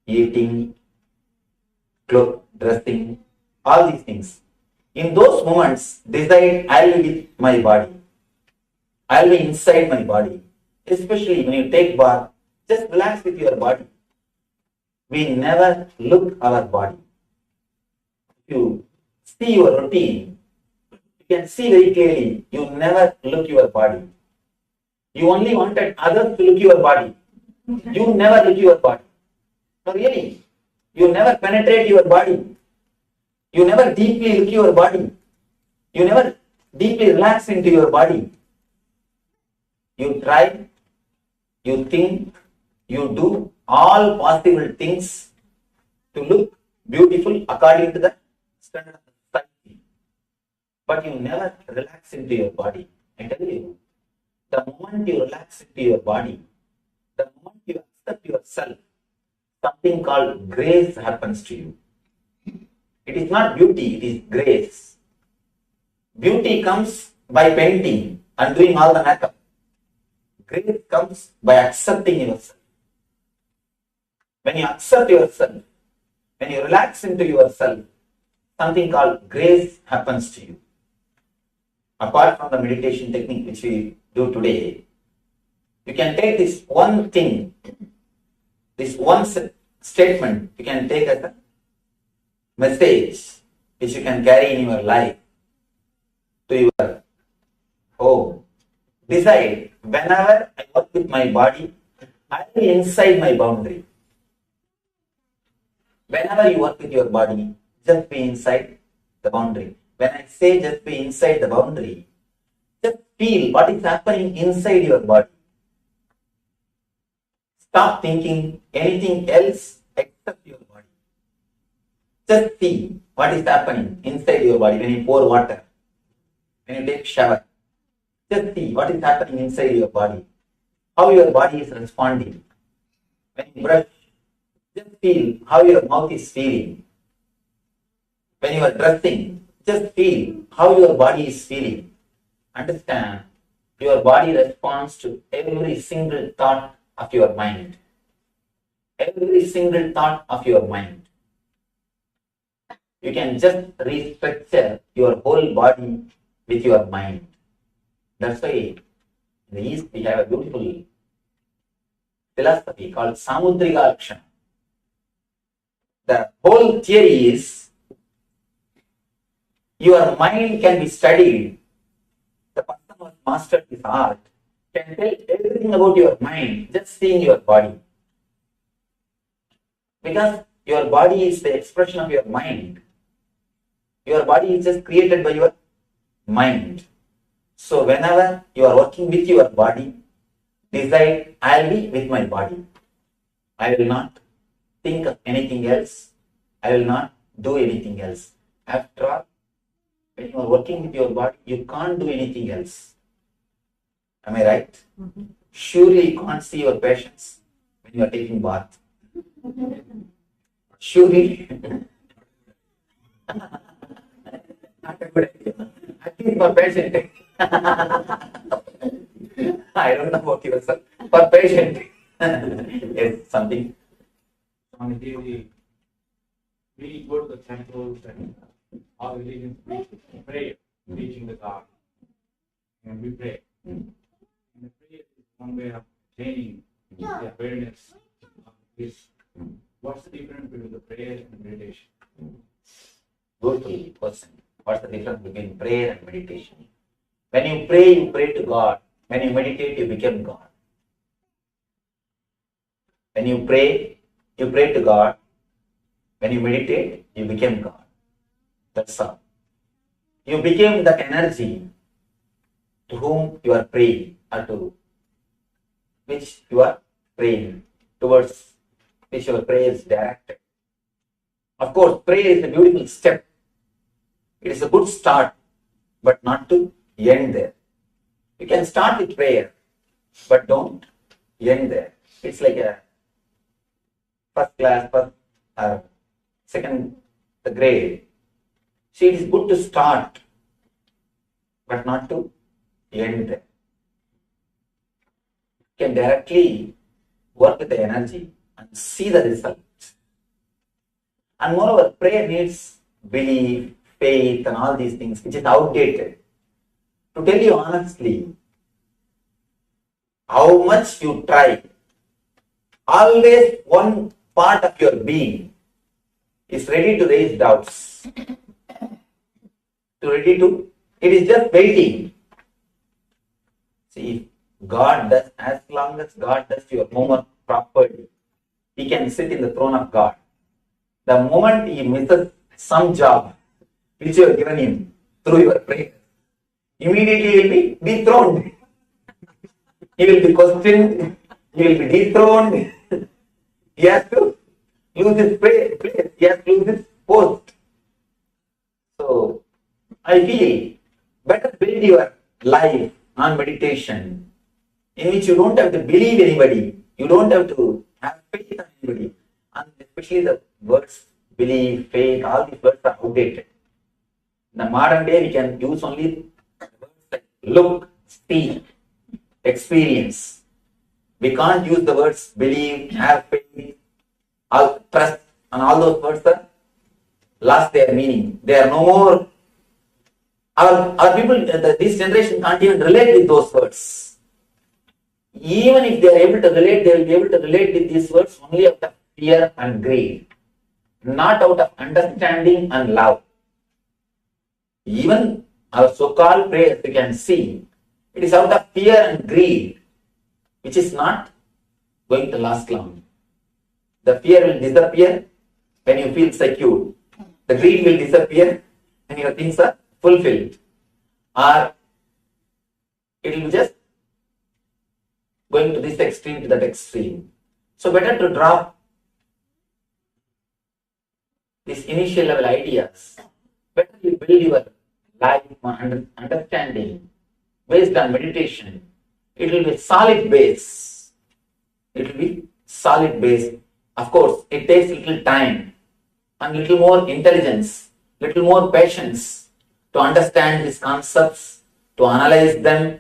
eating, dressing, all these things. In those moments, decide I'll be with my body. I'll be inside my body. Especially when you take bath, just relax with your body. We never look our body. If you see your routine, you can see very clearly you never look your body. You only wanted others to look your body. You never look your body. No, really. You never penetrate your body. You never deeply look your body. You never deeply relax into your body. You try, you think, you do all possible things to look beautiful according to the standard of society. But you never relax into your body. I tell you, the moment you relax into your body, the moment you accept yourself, something called grace happens to you. It is not beauty, it is grace. Beauty comes by painting and doing all the makeup. Grace comes by accepting yourself. When you accept yourself, when you relax into yourself, something called grace happens to you. Apart from the meditation technique which we do today, you can take this one thing, this one statement, you can take as a message which you can carry in your life to your home. Decide, whenever I work with my body, I will be inside my boundary. Whenever you work with your body, just be inside the boundary. When I say just be inside the boundary, just feel what is happening inside your body. Stop thinking anything else except your body. Just see what is happening inside your body when you pour water, when you take shower. Just see what is happening inside your body, how your body is responding, When you brush, just feel how your mouth is feeling. When you are dressing, just feel how your body is feeling. Understand, your body responds to every single thought of your mind. Every single thought of your mind. You can just restructure your whole body with your mind. That's why in the East we have a beautiful philosophy called Samudrika Lakshana. The whole theory is your mind can be studied. The person who has mastered this art can tell everything about your mind just seeing your body. Because your body is the expression of your mind. Your body is just created by your mind. So whenever you are working with your body, decide, I will be with my body. I will not think of anything else. I will not do anything else. After all, when you are working with your body, you can't do anything else. Am I right? Surely you can't see your patients when you are taking bath. Surely. Not a good idea. At least for patient. I don't know about yourself. For patient. Yes, something. We go to the temples and all religions pray, reaching the God. And we pray. And the prayer is one way of attaining the awareness of this. What's the difference between the prayer and meditation? Beautiful person. What's the difference between prayer and meditation? When you pray to God. When you meditate, you become God. When you pray to God. When you meditate, you become God. That's all. You became that energy to whom you are praying, or to which you are praying, towards which your prayer is directed. Of course, prayer is a beautiful step. It is a good start, but not to end there. You can start with prayer, but don't end there. It's like a first class, second grade. See, it is good to start, but not to end there. You can directly work with the energy and see the result. And moreover, prayer needs belief, faith, and all these things, which is outdated. To tell you honestly, how much you try, always one part of your being is ready to raise doubts. It is just waiting. See, God does, as long as God does your homework properly, He can sit in the throne of God. The moment He misses some job which you have given Him through your prayer, immediately He will be dethroned. He will be questioned, He will be dethroned. He has to lose his place, he has to lose his post. So, I feel better build your life on meditation, in which you don't have to believe anybody, you don't have to have faith on anybody, and especially the words believe, faith, all these words are outdated. In the modern day, we can use only words like look, see, experience. We can't use the words believe, have faith, trust, and all those words are lost their meaning. They are no more. Our people, this generation can't even relate with those words. Even if they are able to relate, they will be able to relate with these words only out of fear and greed, not out of understanding and love. Even our so-called prayers, you can see, it is out of fear and greed, which is not going to last long. The fear will disappear when you feel secure. The greed will disappear when your things are fulfilled. Or it will be just going to this extreme to that extreme. So better to drop these initial level ideas. Better you build your life on understanding based on meditation. It will be a solid base. It will be solid base. Of course, it takes little time and little more intelligence, little more patience to understand these concepts, to analyze them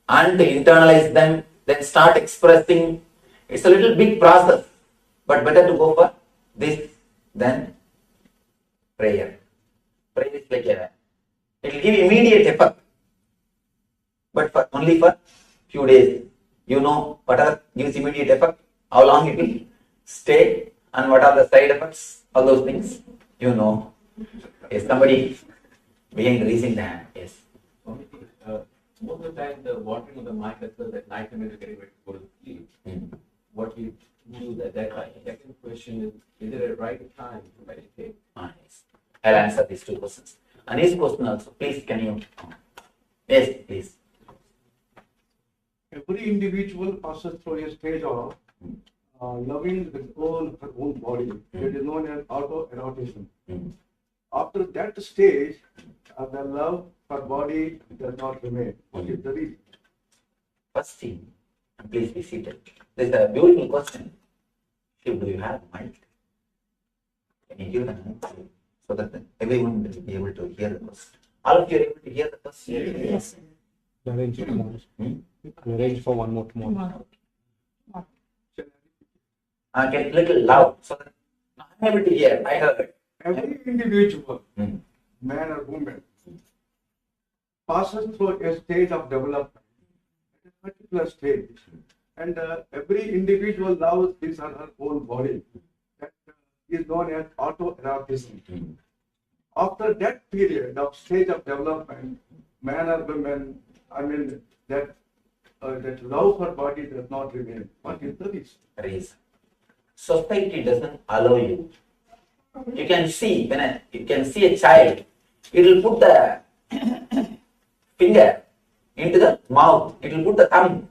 and to internalize them, then start expressing. It's a little big process, but better to go for this than prayer. Prayer is like a, it will give immediate effect, but only for few days. You know whatever gives immediate effect, how long it will stay, and what are the side effects, all those things, you know. Yes, somebody behind raising the hand, yes. Most of the time, the watering of the mind as well, that night time is getting ready to go to sleep. What we do at that time. Second question is it a right time to meditate? Yes. I'll answer these two questions. And this question also, please, can you? Yes, please. Every individual passes through a stage of loving his own, her own body. It is known as autoerotism. After that stage, the love for body does not remain. What is the reason? First thing, please be seated. This is a beautiful question. Do you have mind? Can you give an answer so that everyone will be able to hear the question? All of you are able to hear the question? Yes. Arrange for one more tomorrow. Get a little loud so that I'm able to hear. I heard. Every individual, man or woman, passes through a stage of development, at a particular stage, and every individual loves his or her own body. That is known as autoerotism. After that period of stage of development, man or woman, that love for body does not remain. What is the reason? Society doesn't allow you. You can see a child, it will put the finger into the mouth, it will put the thumb,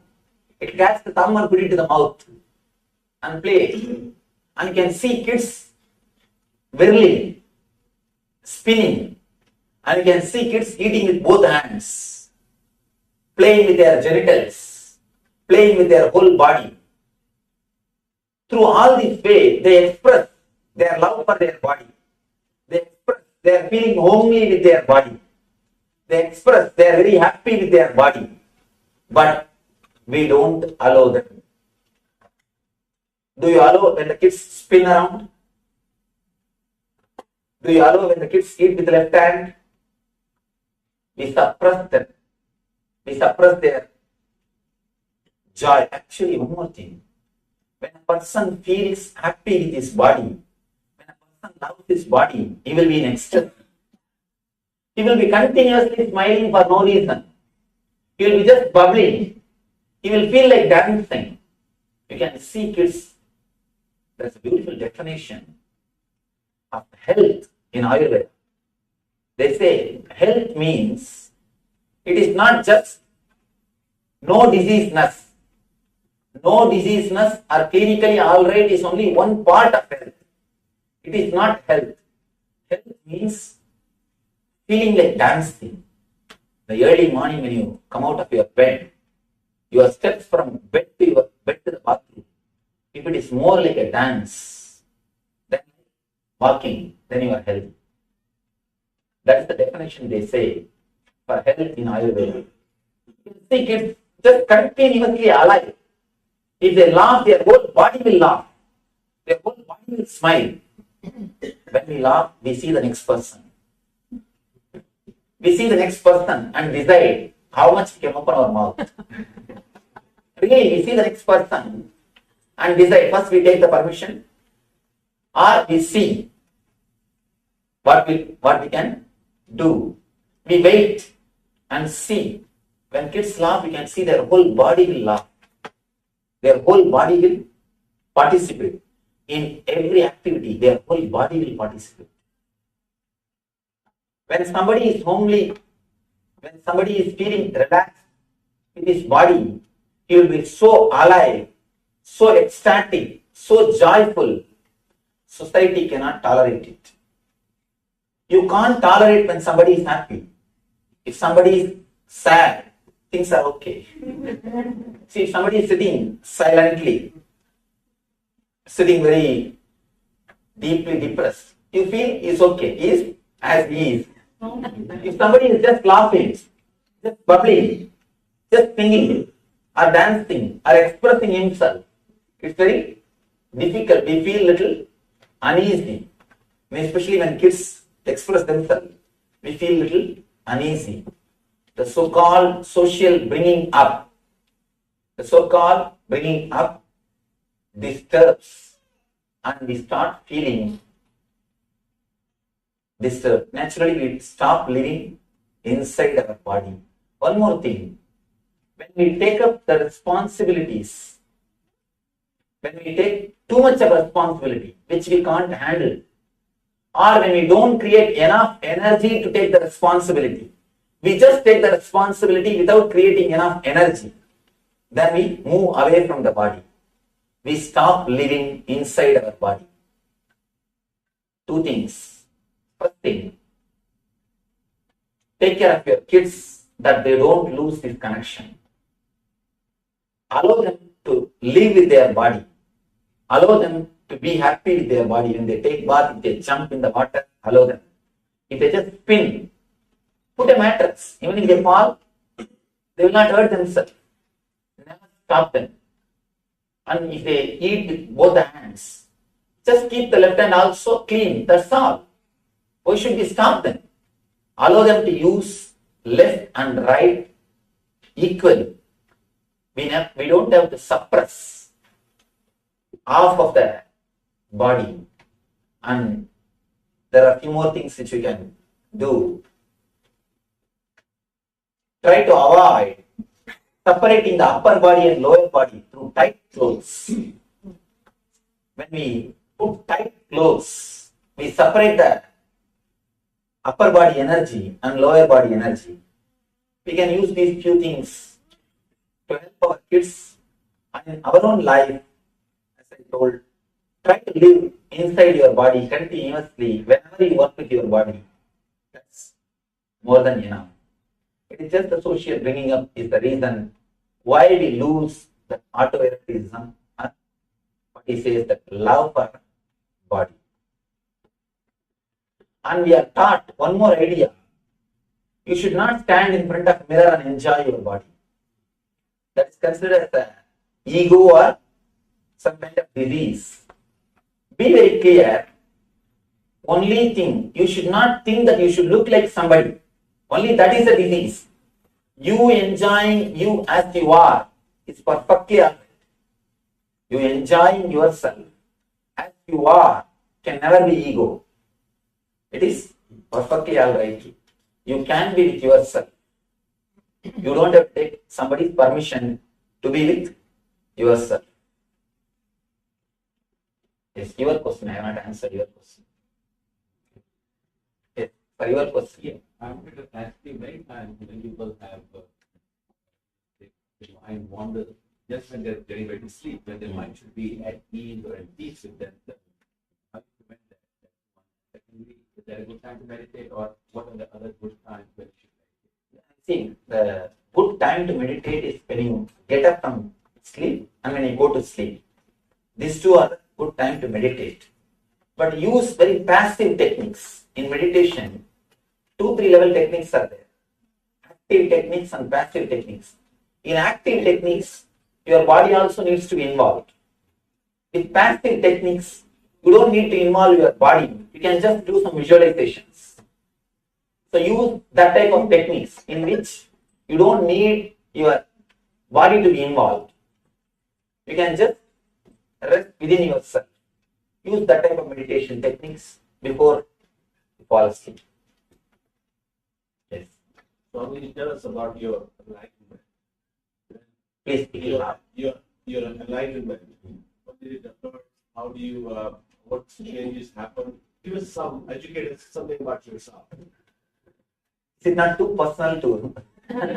it will catch the thumb and put it to the mouth and play. And you can see kids whirling, spinning, and you can see kids eating with both hands, playing with their genitals, playing with their whole body. Through all this way, they express their love for their body. They express their feeling homely with their body. They express they are very happy with their body. But we don't allow them. Do you allow when the kids spin around? Do you allow when the kids eat with the left hand? We suppress them. We suppress their joy. Actually, one more thing. When a person feels happy with his body, when a person loves his body, he will be in ecstasy. He will be continuously smiling for no reason. He will be just bubbling. He will feel like dancing. You can see kids. That's a beautiful definition of health in Ayurveda. They say health means it is not just no diseaseness. No diseaseness or clinically alright is only one part of health. It is not health. Health means feeling like dancing. The early morning when you come out of your bed, your steps from bed to the bathroom, if it is more like a dance than walking, then you are healthy. That is the definition they say for health in Ayurveda. You see kids just continuously alive. If they laugh, their whole body will laugh. Their whole body will smile. When we laugh, we see the next person. We see the next person and decide how much we can open our mouth. Really, we see the next person and decide. First we take the permission, or we see what we can do. We wait and see. When kids laugh, we can see their whole body will laugh. Their whole body will participate in every activity. Their whole body will participate. When somebody is homely, when somebody is feeling relaxed with his body, he will be so alive, so ecstatic, so joyful. Society cannot tolerate it. You can't tolerate when somebody is happy. If somebody is sad, things are okay. See, if somebody is sitting silently, sitting very deeply depressed, you feel he's okay, he's as he is. If somebody is just laughing, just bubbling, just singing, or dancing, or expressing himself, it's very difficult. We feel little uneasy. Especially when kids express themselves, we feel little uneasy. The so-called social bringing up, disturbs, and we start feeling disturbed. Naturally, we stop living inside our body. One more thing, when we take up the responsibilities, when we take too much of responsibility, which we can't handle, or when we don't create enough energy to take the responsibility, we just take the responsibility without creating enough energy, then we move away from the body. We stop living inside our body. Two things. First thing, take care of your kids that they don't lose this connection. Allow them to live with their body. Allow them to be happy with their body. When they take bath, if they jump in the water, allow them. If they just spin, put a mattress. Even if they fall, they will not hurt themselves. Never stop them. And if they eat with both the hands, just keep the left hand also clean. That's all. Why should we stop them? Allow them to use left and right equally. We don't have to suppress half of the body. And there are a few more things which we can do. Try to avoid separating the upper body and lower body through tight clothes. When we put tight clothes, we separate the upper body energy and lower body energy. We can use these few things to help our kids and in our own life. As I told, try to live inside your body continuously whenever you work with your body. That's more than enough. It is just the social bringing up is the reason why we lose the autoerotism. What he says, that love for body. And we are taught one more idea. You should not stand in front of a mirror and enjoy your body. That is considered as an ego or some kind of disease. Be very clear. Only thing, you should not think that you should look like somebody. Only that is a disease. You enjoying you as you are is perfectly alright. You enjoying yourself as you are can never be ego. It is perfectly alright. You can be with yourself. You don't have to take somebody's permission to be with yourself. Yes, your question. I have not answered your question. Yes, for your question. Yeah, I'm going to ask you, right? And when people have mind wander just when they're getting ready to sleep, when their mind should be at ease or at peace with them. How do you prevent that? Secondly, is there a good time to meditate, or what are the other good times when you should meditate? I think the good time to meditate is when you get up from sleep and when you go to sleep. These two are the good time to meditate. But use very passive techniques in meditation. 2-3 level techniques are there. Active techniques and passive techniques. In active techniques, your body also needs to be involved. With passive techniques, you don't need to involve your body. You can just do some visualizations. So use that type of techniques in which you don't need your body to be involved. You can just rest within yourself. Use that type of meditation techniques before you fall asleep. Yes. So, will you tell us about your enlightenment? Please speak it loud. Your enlightenment. What did it occur? How do you, what changes happen? Give us educate us something about yourself. Is it not too personal to? Can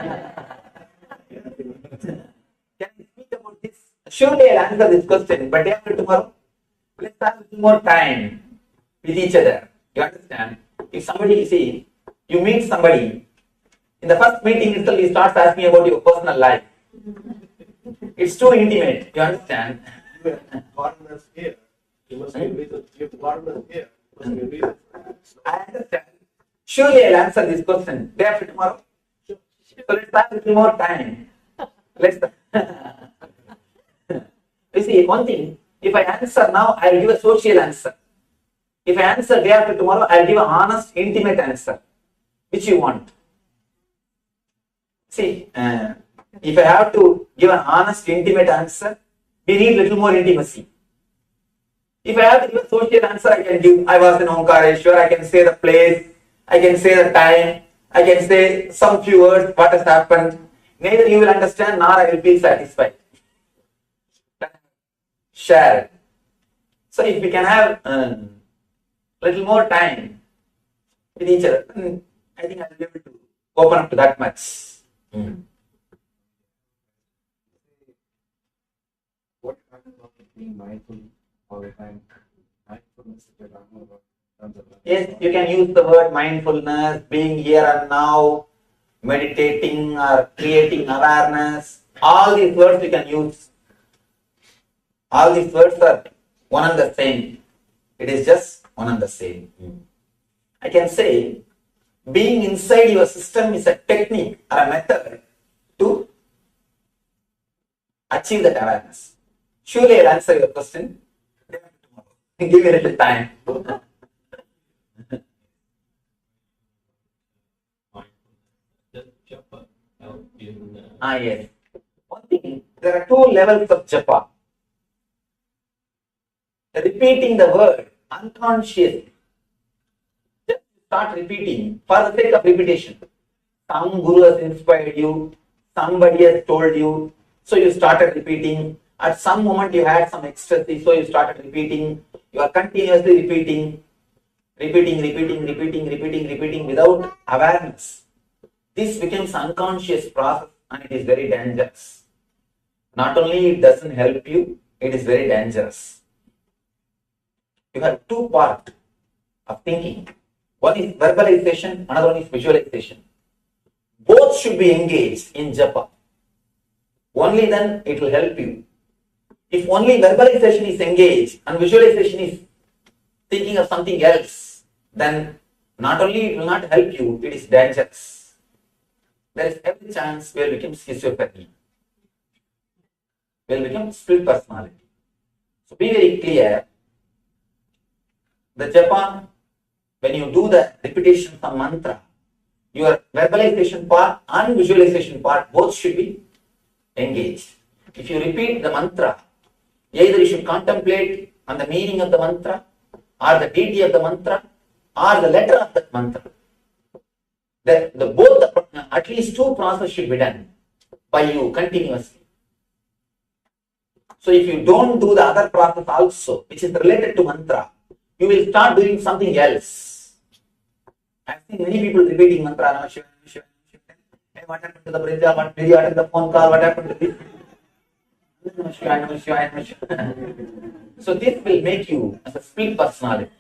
I speak about this? Surely I'll answer this question, but day after tomorrow, let's have a little more time with each other. You understand? If somebody, you meet somebody, in the first meeting itself, he starts asking about your personal life. It's too intimate, you understand? Foreigners here. must be a reason. If God was here, must be a reason. I understand. Surely I'll answer this question day after tomorrow. So let's have a little more time. Let's. You see, one thing, if I answer now, I'll give a social answer. If I answer day after tomorrow, I'll give an honest, intimate answer. Which you want? See, if I have to give an honest, intimate answer, we need little more intimacy. If I have to give a social answer, I can give, I was in Omkareshwar, I can say the place, I can say the time, I can say some few words, what has happened. Neither you will understand, nor I will feel satisfied. Share. So if we can have little more time with each other, I think I will be able to open up to that much. What happens after being mindful all the time? Mindfulness is a Yes, you can use the word mindfulness, being here and now, meditating or creating awareness. All these words you can use. All these words are one and the same. It is just one and the same. I can say being inside your system is a technique or a method to achieve that awareness. Surely I'll answer your question. Give me a little time. Yes. One thing, there are two levels of japa. Repeating the word unconsciously. Just start repeating for the sake of repetition. Some guru has inspired you, somebody has told you, so you started repeating. At some moment you had some ecstasy, so you started repeating. You are continuously repeating without awareness. This becomes unconscious process and it is very dangerous. Not only it doesn't help you, it is very dangerous. You have two parts of thinking. One is verbalization, another one is visualization. Both should be engaged in japa. Only then it will help you. If only verbalization is engaged and visualization is thinking of something else, then not only it will not help you, it is dangerous. There is every chance we will become schizophrenic. We will become split personality. So be very clear. The japa, when you do the repetition of mantra, your verbalization part and visualization part both should be engaged. If you repeat the mantra, either you should contemplate on the meaning of the mantra, or the deity of the mantra, or the letter of the mantra. At least two processes should be done by you continuously. So if you don't do the other process also, which is related to mantra, you will start doing something else. I have seen many people repeating mantra. Hey, what happened to the bridge? What did you attend the phone call? What happened to this? So this will make you as a split personality.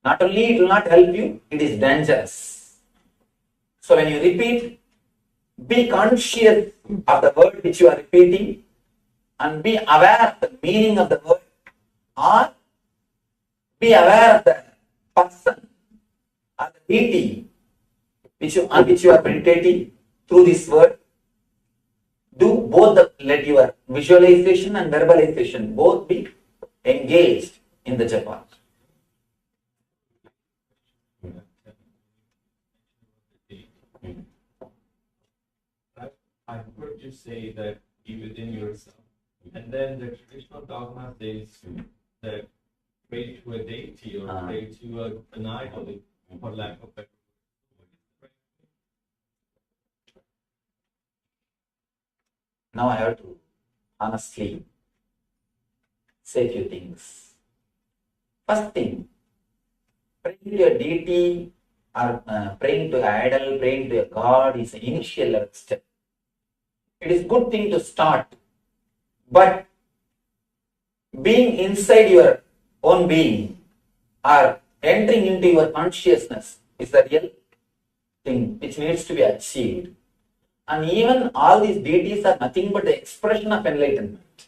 Not only it will not help you, it is dangerous. So when you repeat, be conscious of the word which you are repeating and be aware of the meaning of the word, or be aware of the person or the deity on which you are meditating through this word. Do both let your visualization and verbalization both be engaged in the japa. I heard you say that be within yourself. And then the traditional dogma says that pray to a deity or pray to an idol, for lack of better. Now I have to honestly say a few things. First thing, praying to a deity or praying to an idol, praying to a god is an initial level step. It is a good thing to start, but being inside your own being or entering into your consciousness is the real thing which needs to be achieved. And even all these deities are nothing but the expression of enlightenment,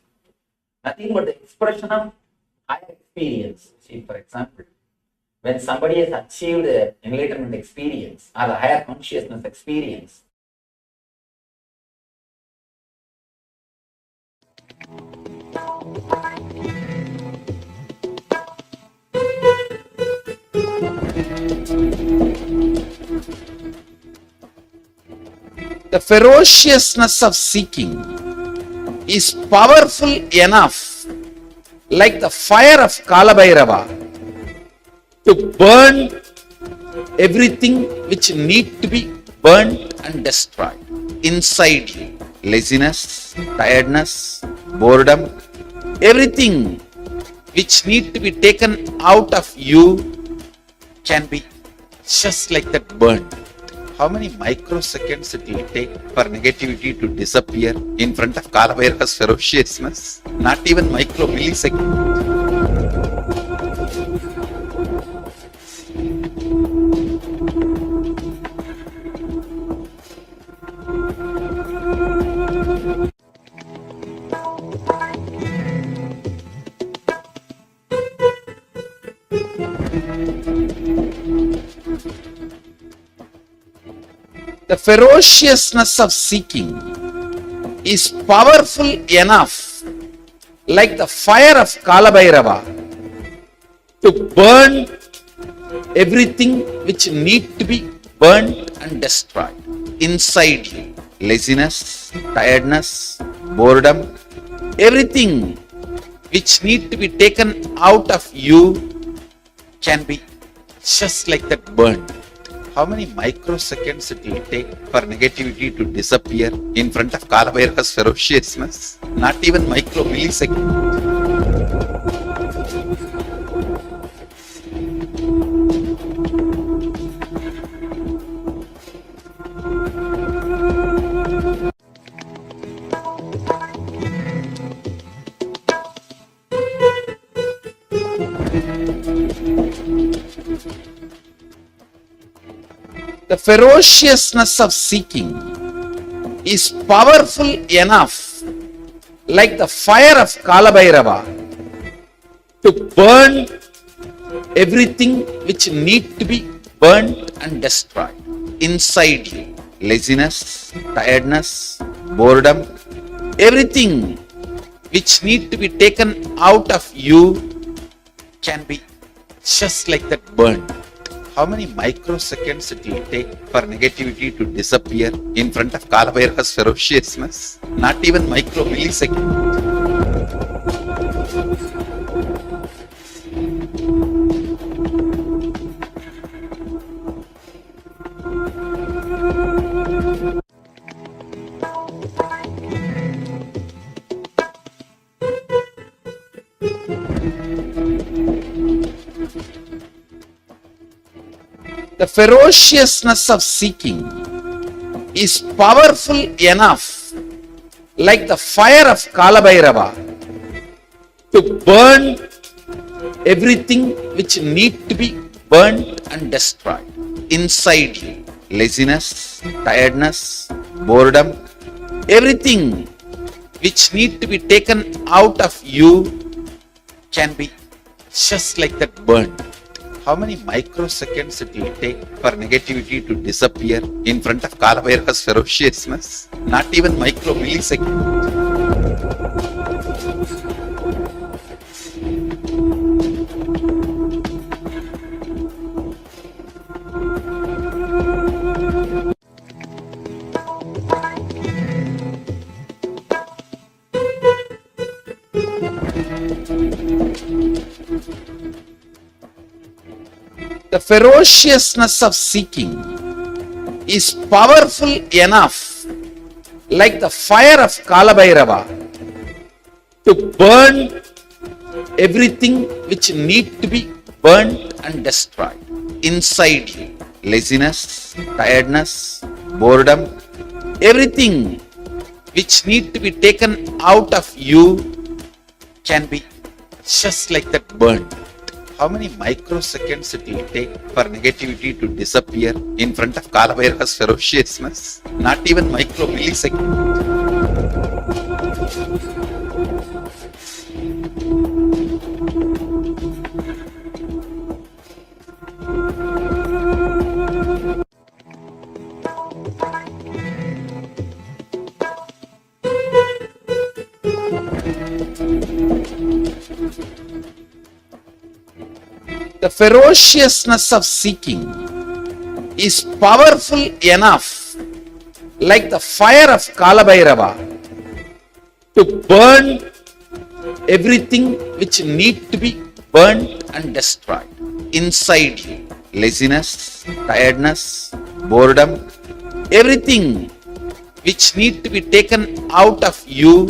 nothing but the expression of higher experience. See, for example, when somebody has achieved enlightenment experience or the higher consciousness experience, the ferociousness of seeking is powerful enough, like the fire of Kalabhairava, to burn everything which need to be burnt and destroyed inside you. Laziness, tiredness, boredom, everything which need to be taken out of you can be just like that burned. How many microseconds it will take for negativity to disappear in front of Kalabhairava's ferociousness? Not even micro milliseconds. The ferociousness of seeking is powerful enough, like the fire of Kalabhairava, to burn everything which need to be burnt and destroyed inside you. Laziness, tiredness, boredom, everything which need to be taken out of you can be just like that burned. How many microseconds it will take for negativity to disappear in front of Kalabhairava's ferociousness? Not even micro milliseconds. The ferociousness of seeking is powerful enough, like the fire of Kalabhairava, to burn everything which need to be burnt and destroyed inside you. Laziness, tiredness, boredom, everything which need to be taken out of you can be just like that burned. How many microseconds it will take for negativity to disappear in front of Kalabhairava's ferociousness? Not even micro milliseconds. The ferociousness of seeking is powerful enough, like the fire of Kalabhairava, to burn everything which need to be burnt and destroyed inside you. Laziness, tiredness, boredom, everything which need to be taken out of you can be just like that burned. How many microseconds it will take for negativity to disappear in front of Kalabhairava's ferociousness? Not even micro milliseconds. The ferociousness of seeking is powerful enough, like the fire of Kalabhairava, to burn everything which need to be burnt and destroyed inside you. Laziness, tiredness, boredom, everything which need to be taken out of you can be just like that burned. How many microseconds it will take for negativity to disappear in front of Kalabhairava's ferociousness? Not even micro milliseconds. The ferociousness of seeking is powerful enough, like the fire of Kalabhairava, to burn everything which need to be burnt and destroyed inside you. Laziness, tiredness, boredom, everything which need to be taken out of you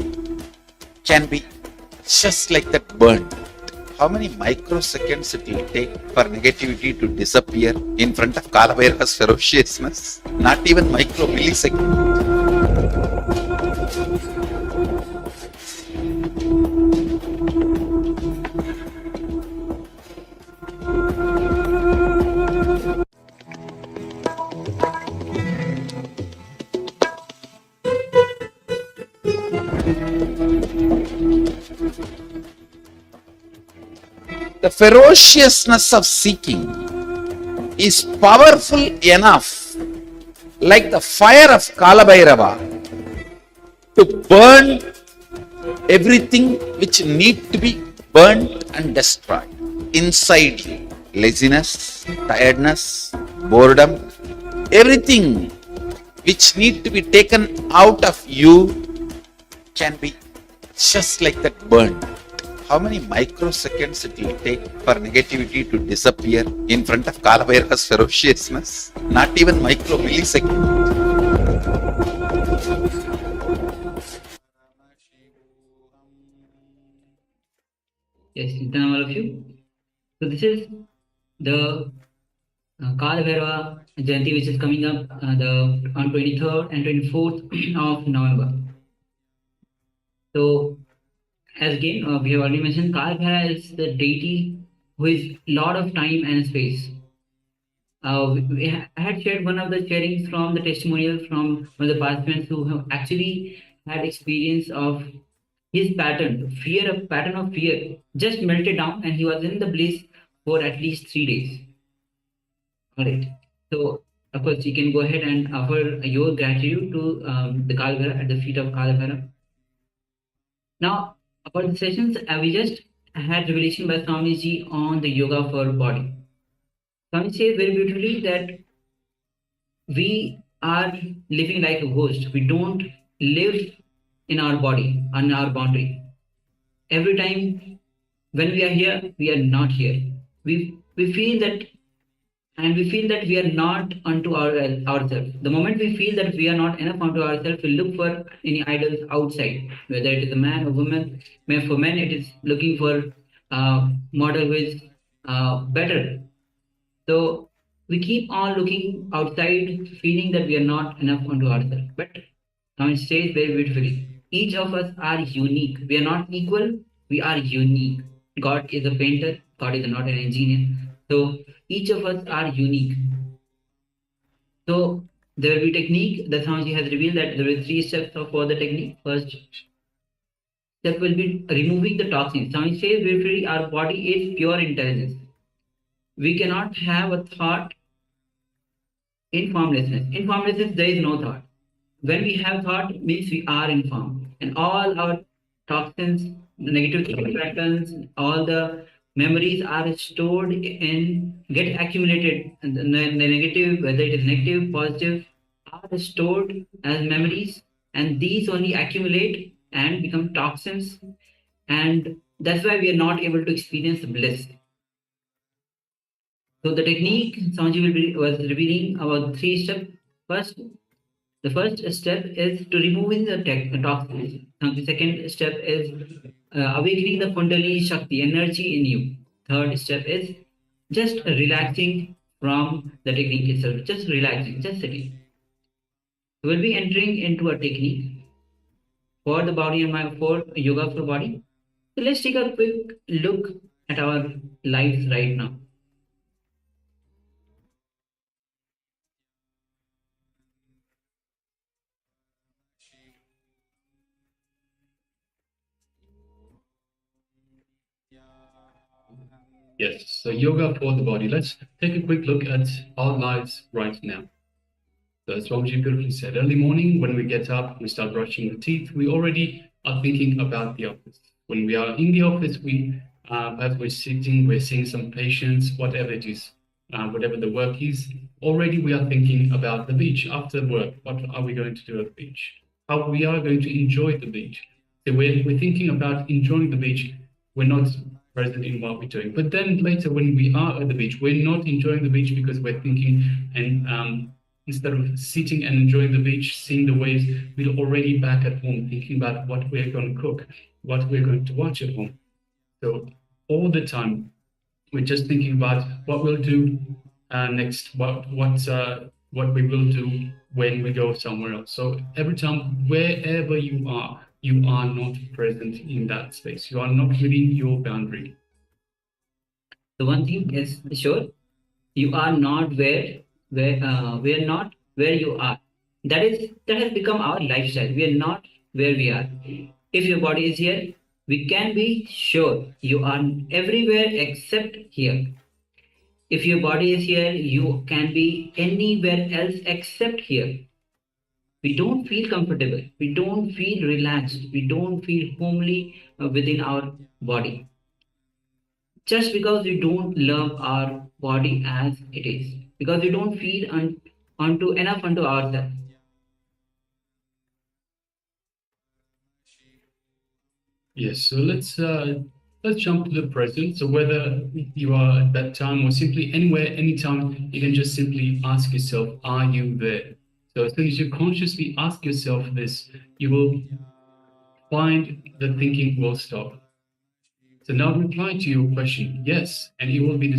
can be just like that burned. How many microseconds it will take for negativity to disappear in front of Kalabhairava's ferociousness? Not even micro millisecond. The ferociousness of seeking is powerful enough, like the fire of Kalabhairava, to burn everything which need to be burnt and destroyed inside you. Laziness, tiredness, boredom, everything which need to be taken out of you can be just like that burned. How many microseconds it will take for negativity to disappear in front of Kalabhairava's ferociousness? Not even micro millisecond. Yes, Nithyananda, all of you. So this is the Kalabhairava Jayanti, which is coming up on 23rd and 24th of November. So as again, we have already mentioned, Kalabhairava is the deity who is Lord of time and space. I had shared one of the sharings from the testimonial from one of the participants who have actually had experience of his pattern of fear just melted down, and he was in the bliss for at least 3 days. All right. So of course you can go ahead and offer your gratitude to the Kalabhairava at the feet of Kalabhairava. Now about the sessions, we just had revelation by Swamiji on the yoga for body. Swami says very beautifully that we are living like a ghost. We don't live in our body, on our boundary. Every time when we are here, we are not here. We feel that, and we feel that we are not unto ourselves. The moment we feel that we are not enough unto ourselves, we look for any idols outside, whether it is a man or woman. For men, it is looking for model who is better. So we keep on looking outside, feeling that we are not enough unto ourselves. But now it says very beautifully, each of us are unique. We are not equal, we are unique. God is a painter, God is not an engineer. So each of us are unique. So there will be technique. The Swamiji has revealed that there are 3 steps for the technique. First step will be removing the toxins. Swamiji says very beautifully, our body is pure intelligence. We cannot have a thought in formlessness. In formlessness, there is no thought. When we have thought, means we are in form. And all our toxins, negative thought patterns, all the memories are stored and get accumulated. And the negative, whether it is negative, positive, are stored as memories. And these only accumulate and become toxins. And that's why we are not able to experience bliss. So the technique Swamiji was revealing about 3 steps. First, the first step is to removing the toxins. Now the second step is awakening the Kundalini Shakti, energy in you. Third step is just relaxing from the technique itself. Just relaxing, just sitting. We'll be entering into a technique for the body and mind, for yoga for body. So let's take a quick look at our lives right now. Yes, so yoga for the body. Let's take a quick look at our lives right now. So as Swamiji beautifully said, early morning when we get up, we start brushing the teeth, we already are thinking about the office. When we are in the office, as we're sitting, we're seeing some patients, whatever it is, whatever the work is, already we are thinking about the beach. After work, what are we going to do at the beach? How we are going to enjoy the beach. So we're thinking about enjoying the beach. We're not present in what we're doing. But then later when we are at the beach, we're not enjoying the beach because we're thinking and instead of sitting and enjoying the beach, seeing the waves, we're already back at home thinking about what we're going to cook, what we're going to watch at home. So all the time, we're just thinking about what we'll do next, what we will do when we go somewhere else. So every time, wherever you are not present in that space. You are not within your boundary. The one thing is sure, you are not where we are not where you are. That has become our lifestyle. We are not where we are. If your body is here, we can be sure you are everywhere except here. If your body is here, you can be anywhere else except here. We don't feel comfortable. We don't feel relaxed. We don't feel homely within our body. Just because we don't love our body as it is, because we don't feel enough unto ourselves. Yes, so let's jump to the present. So whether you are at that time or simply anywhere, anytime, you can just simply ask yourself, are you there? So as soon as you consciously ask yourself this, you will find the thinking will stop. So now reply to your question, yes, and it will be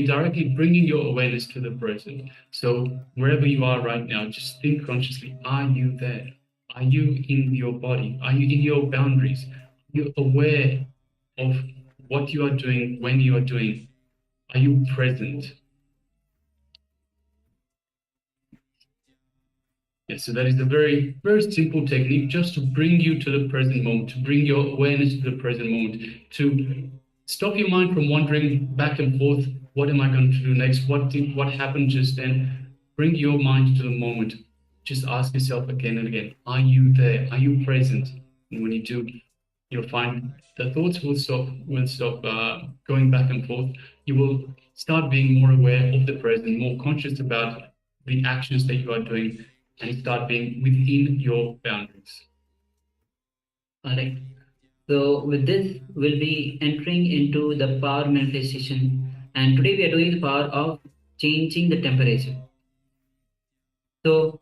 directly bringing your awareness to the present. So wherever you are right now, just think consciously, are you there? Are you in your body? Are you in your boundaries? Are you aware of what you are doing, when you are doing? Are you present? Yes, so that is a very, very simple technique just to bring you to the present moment, to bring your awareness to the present moment, to stop your mind from wandering back and forth. What am I going to do next? What happened just then? Bring your mind to the moment. Just ask yourself again and again, are you there? Are you present? And when you do, you'll find the thoughts will stop going back and forth. You will start being more aware of the present, more conscious about the actions that you are doing, and start being within your boundaries. All right. So with this, we'll be entering into the power manifestation. And today we are doing the power of changing the temperature. So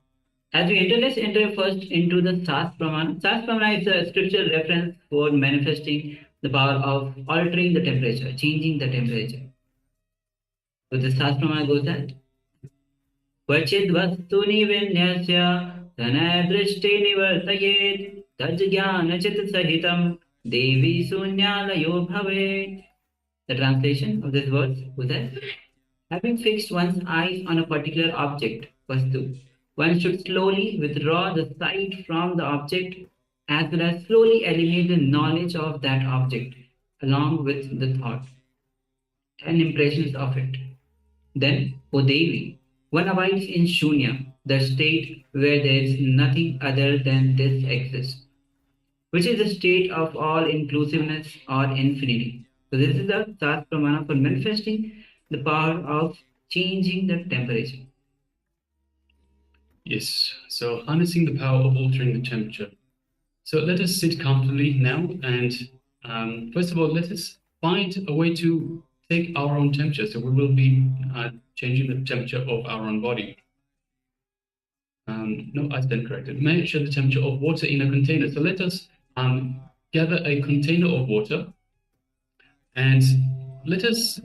as we enter, let's enter first into the Sas Pramana. Sas Pramana is a scriptural reference for manifesting the power of altering the temperature, changing the temperature. So the Sas Pramana goes that क्वचिद् वस्तुनि विन्यस्य धनदृष्टि निवर्तयेत् तज्ज्ञानचित्तसहितं देवी शून्यालयो भवेत्. The translation of this verse was that having fixed one's eyes on a particular object, vastu, one should slowly withdraw the sight from the object as well as slowly eliminate the knowledge of that object along with the thought and impressions of it. Then, O Devi, one abides in Shunya, the state where there is nothing other than this exists, which is the state of all inclusiveness or infinity. So this is the Sas Pramana for manifesting the power of changing the temperature. Yes, so harnessing the power of altering the temperature. So let us sit comfortably now, and first of all, let us find a way to take our own temperature. So we will be changing the temperature of our own body. No, I stand corrected. Measure the temperature of water in a container. So let us gather a container of water, and let us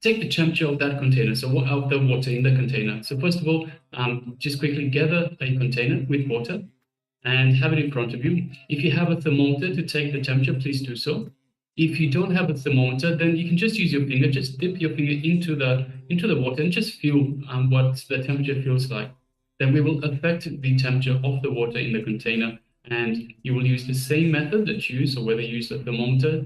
take the temperature of that container, so of the water in the container. So first of all, just quickly gather a container with water and have it in front of you. If you have a thermometer to take the temperature, please do so. If you don't have a thermometer, then you can just use your finger, just dip your finger into the water and just feel what the temperature feels like. Then we will affect the temperature of the water in the container, and you will use the same method that you use, so whether you use a thermometer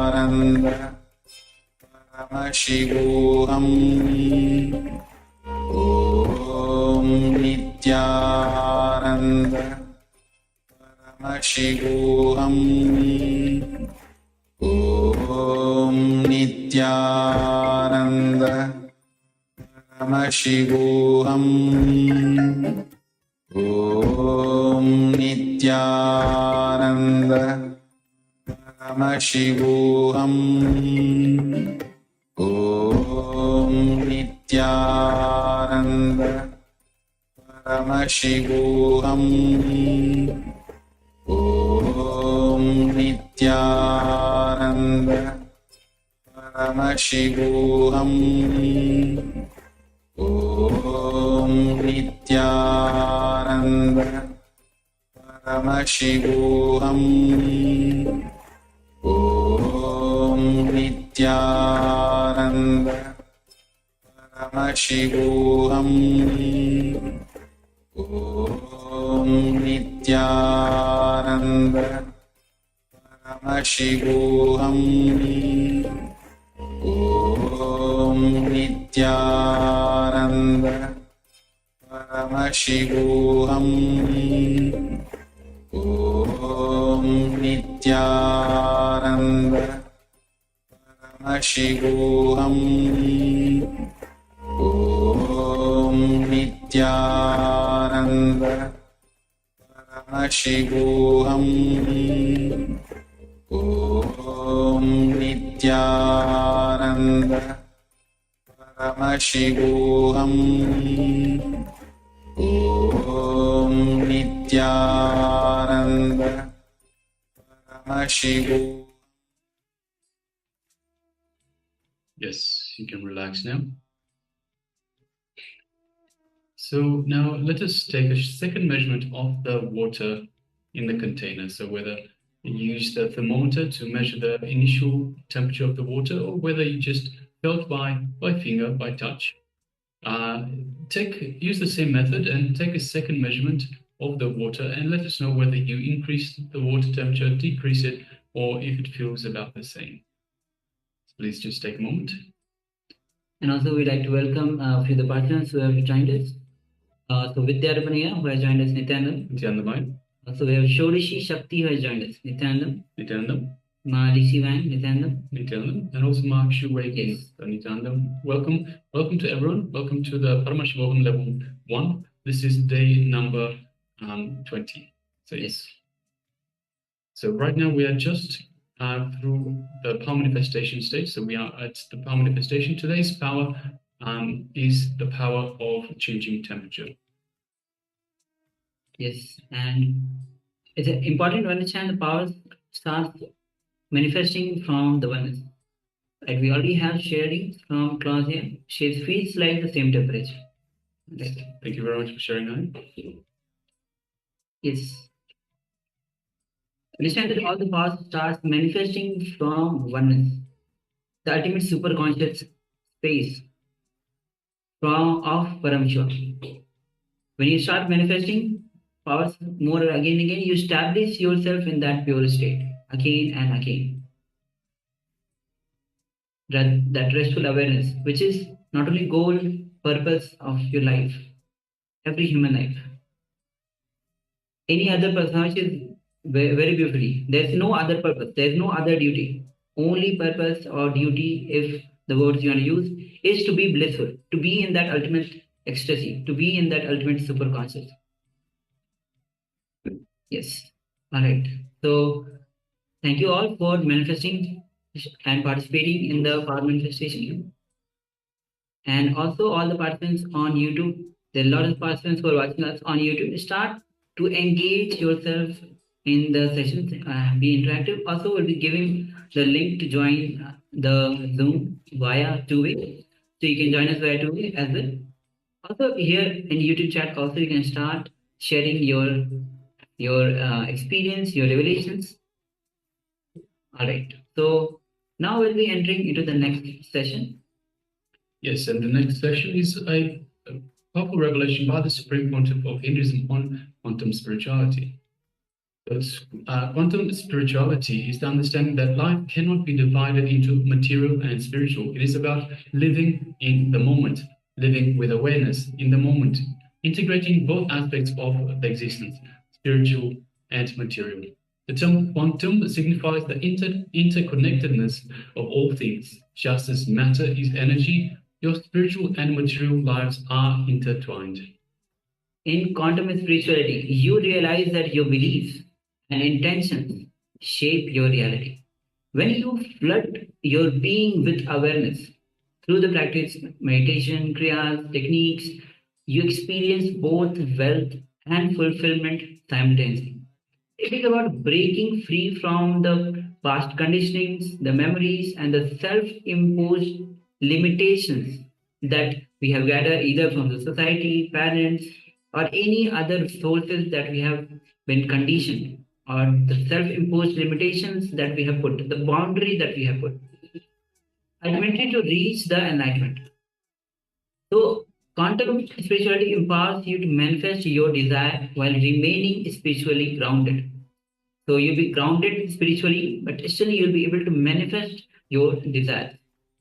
Paramashivoham Om Nithyananda Paramashivoham Om Nithyananda Paramashivoham Om Nithyananda Paramashivoham Om Nithyananda Paramashivoham Om Nithyananda Paramashivoham Om Nithyananda Paramashivoham Om Nithyananda Paramashivoham Om Nithyananda Paramashivoham Om Nithyananda Paramashivoham Om Nithyananda Paramashivoham Om Nithyananda Paramashivoham Om Nithyananda Paramashivoham Om Nithyananda Paramashivoham. Yes, you can relax now. So now let us take a second measurement of the water in the container. So whether you use the thermometer to measure the initial temperature of the water, or whether you just felt by finger, by touch. Use the same method and take a second measurement of the water and let us know whether you increase the water temperature, decrease it, or if it feels about the same. Please just take a moment. And also we'd like to welcome a few of the participants who have joined us. So Vidya Ramanaya, who has joined us, Nithyananda. Also we have Shorishi Shakti, who has joined us, Nithyananda. Ma DC Wang, Nithyananda. And also Mark Shuwei, yes. Nithyananda. Welcome to everyone. Welcome to the Paramashivoham Level 1. This is day number 20. So yes. So right now we are just through the power manifestation stage. So we are at the power manifestation. Today's power is the power of changing temperature. Yes, and it's important to understand the power starts manifesting from the oneness. Like we already have sharing from class here. She feels like the same temperature. Right. Thank you very much for sharing that. Yes. Understand that all the power starts manifesting from oneness. The ultimate superconscious space of Paramashivoham. When you start manifesting powers more again and again, you establish yourself in that pure state again and again. That restful awareness, which is not only goal, purpose of your life, every human life. Any other person is very beautifully. There's no other purpose. There's no other duty. Only purpose or duty, if the words you want to use, is to be blissful, to be in that ultimate ecstasy, to be in that ultimate superconscious. Yes. All right. So thank you all for manifesting and participating in the power manifestation. And also all the participants on YouTube. There are a lot of participants who are watching us on YouTube. Start to engage yourself in the sessions, be interactive. Also, we'll be giving the link to join the Zoom via two-way. So you can join us via two-way as well. Also here in YouTube chat, also you can start sharing your experience, your revelations. All right. So now we'll be entering into the next session. Yes, and the next session is a powerful revelation by the Supreme Pontiff of Hinduism on quantum spirituality. Quantum spirituality is the understanding that life cannot be divided into material and spiritual. It is about living in the moment, living with awareness in the moment, integrating both aspects of the existence, spiritual and material. The term quantum signifies the interconnectedness of all things. Just as matter is energy, your spiritual and material lives are intertwined. In quantum spirituality, you realize that your beliefs and intentions shape your reality. When you flood your being with awareness through the practice, meditation, kriyas, techniques, you experience both wealth and fulfillment simultaneously. It is about breaking free from the past conditionings, the memories, and the self imposed limitations that we have gathered either from the society, parents, or any other sources that we have been conditioned, or the self imposed limitations that we have put, the boundary that we have put, ultimately to reach the enlightenment. So, quantum spirituality empowers you to manifest your desire while remaining spiritually grounded. So you'll be grounded spiritually, but still you'll be able to manifest your desires,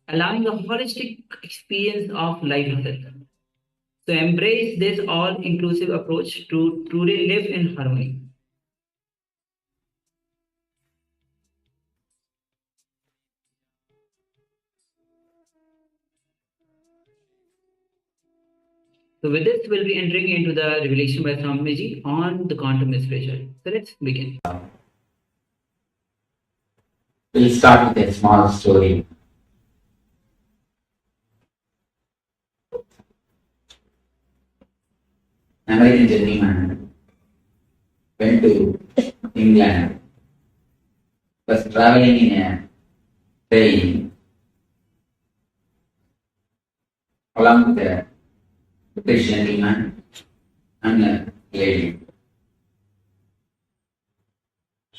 allowing a holistic experience of life itself. So embrace this all-inclusive approach to truly live in harmony. So with this, we'll be entering into the revelation by Swamiji on the quantum spirituality. So let's begin. We'll start with a small story. An American gentleman went to England, was traveling in a train along with a British gentleman and a lady.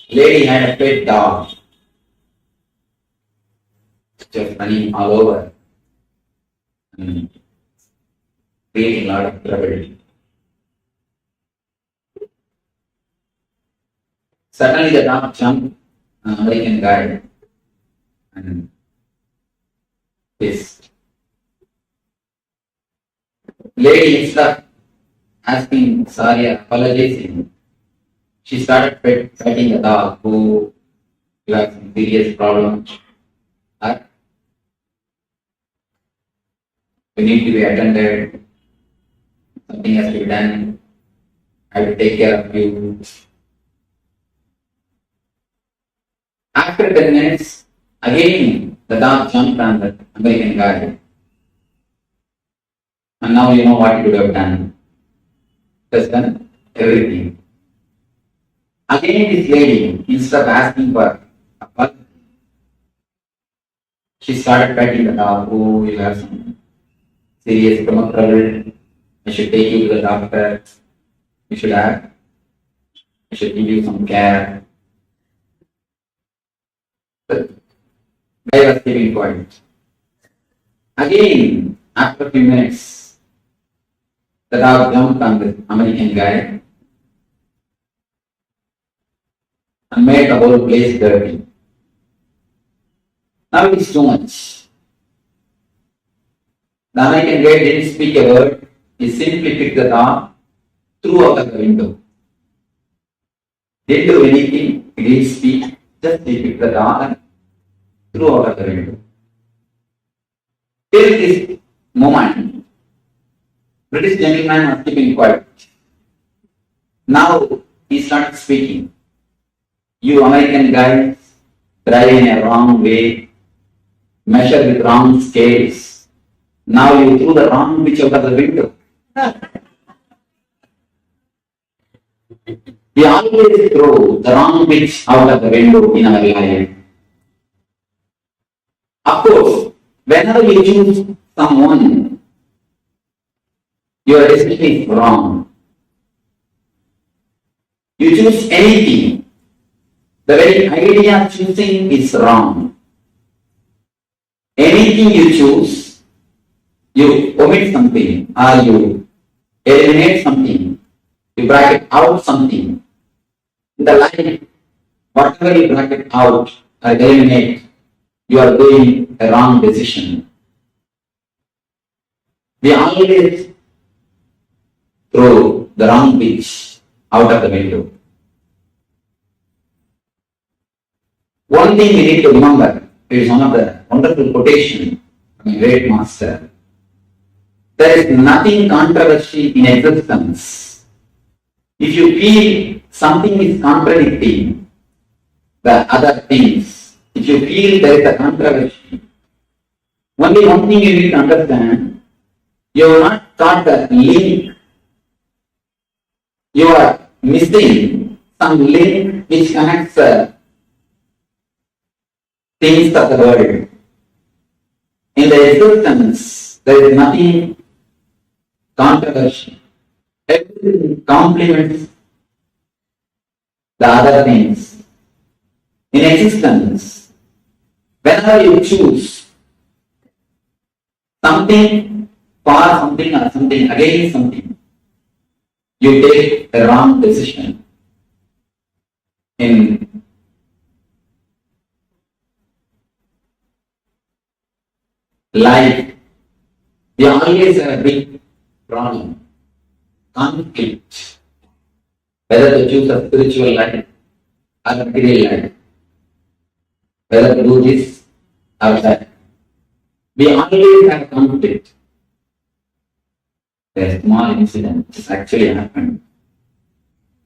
Lady had a pet dog, just running all over and creating a lot of trouble. Suddenly the dog jumped an American guy and this lady, instead of asking sorry or apologizing, she started petting the dog who had some serious problem. You need to be attended, something has to be done, I will take care of you. After 10 minutes, again the dog jumped on the American guy. And now you know what you could have done. Just done everything. Again this lady, instead of asking for apology, she started petting the dog. Oh, you have some serious stomach trouble. I should take you to the doctor. I should give you some care. The guy was keeping quiet. Again, after a few minutes, the dog jumped on the American guy and made the whole place dirty. Now it is too much. The American guy didn't speak a word. He simply picked the dog, threw out of the window. Didn't do anything. He didn't speak. Just he picked the dog and threw out of the window. Till this moment, British gentleman was keeping quiet. Now he started speaking. You American guys drive in a wrong way, measure with wrong scales. Now you threw the wrong pitch out of the window. We always throw the wrong pitch out of the window in our life. Of course, whenever you choose someone, your decision is wrong. You choose anything, the very idea of choosing is wrong. Anything you choose, you omit something or you eliminate something, you bracket out something. In the life, whatever you bracket out or eliminate, you are doing a wrong decision. We always throw the wrong pitch out of the window. One thing we need to remember is one of the wonderful quotations from a great master. There is nothing controversial in existence. If you feel something is contradicting the other things, if you feel there is a controversy, only one thing you need to understand, you have not got the link. You are missing some link which connects things of the world. In the existence, there is nothing controversial. Everything complements the other things. In existence, whenever you choose something for something or something against something, you take a wrong decision. In life, we always have a big problem, conflict, whether to choose a spiritual life or material life, whether to do this or that. We always have conflict. There's a small incident which actually happened,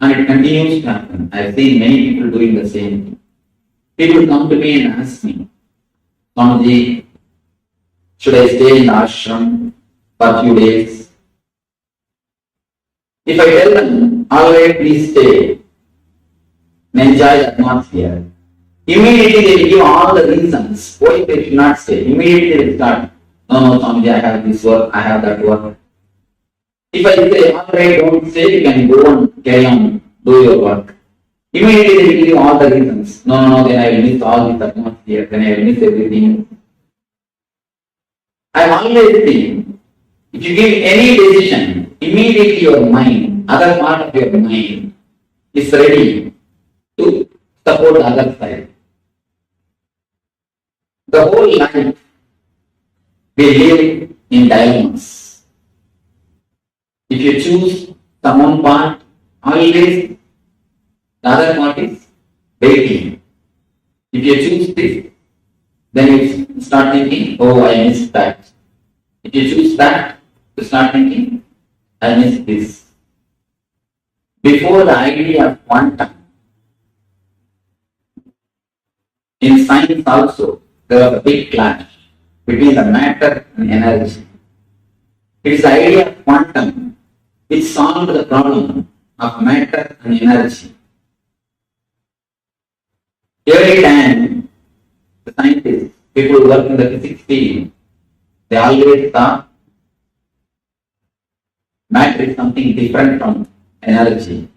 and it continues to happen. I've seen many people doing the same. People come to me and ask me, Swamiji, should I stay in the ashram for a few days? If I tell them, all right, please stay, and enjoy the atmosphere, immediately they will give all the reasons why they should not stay. Immediately they will start, no, Swamiji, I have this work, I have that work. If I say, all right, don't stay, you can go and carry on, do your work. Immediately they will give you all the reasons. No, then I will miss all this atmosphere, then I will miss everything. I always think, if you give any decision, immediately your mind, other part of your mind, is ready to support the other side. The whole life, we live in dilemmas. If you choose some one part, always the other part is waiting. If you choose this, then you start thinking, oh, I missed that. If you choose that, you start thinking, I missed this. Before the idea of quantum, in science also, there was a big clash between the matter and energy. It is the idea of quantum which solved the problem of matter and energy. Every time the scientists, people who work in the physics field, they always thought matter is something different from energy.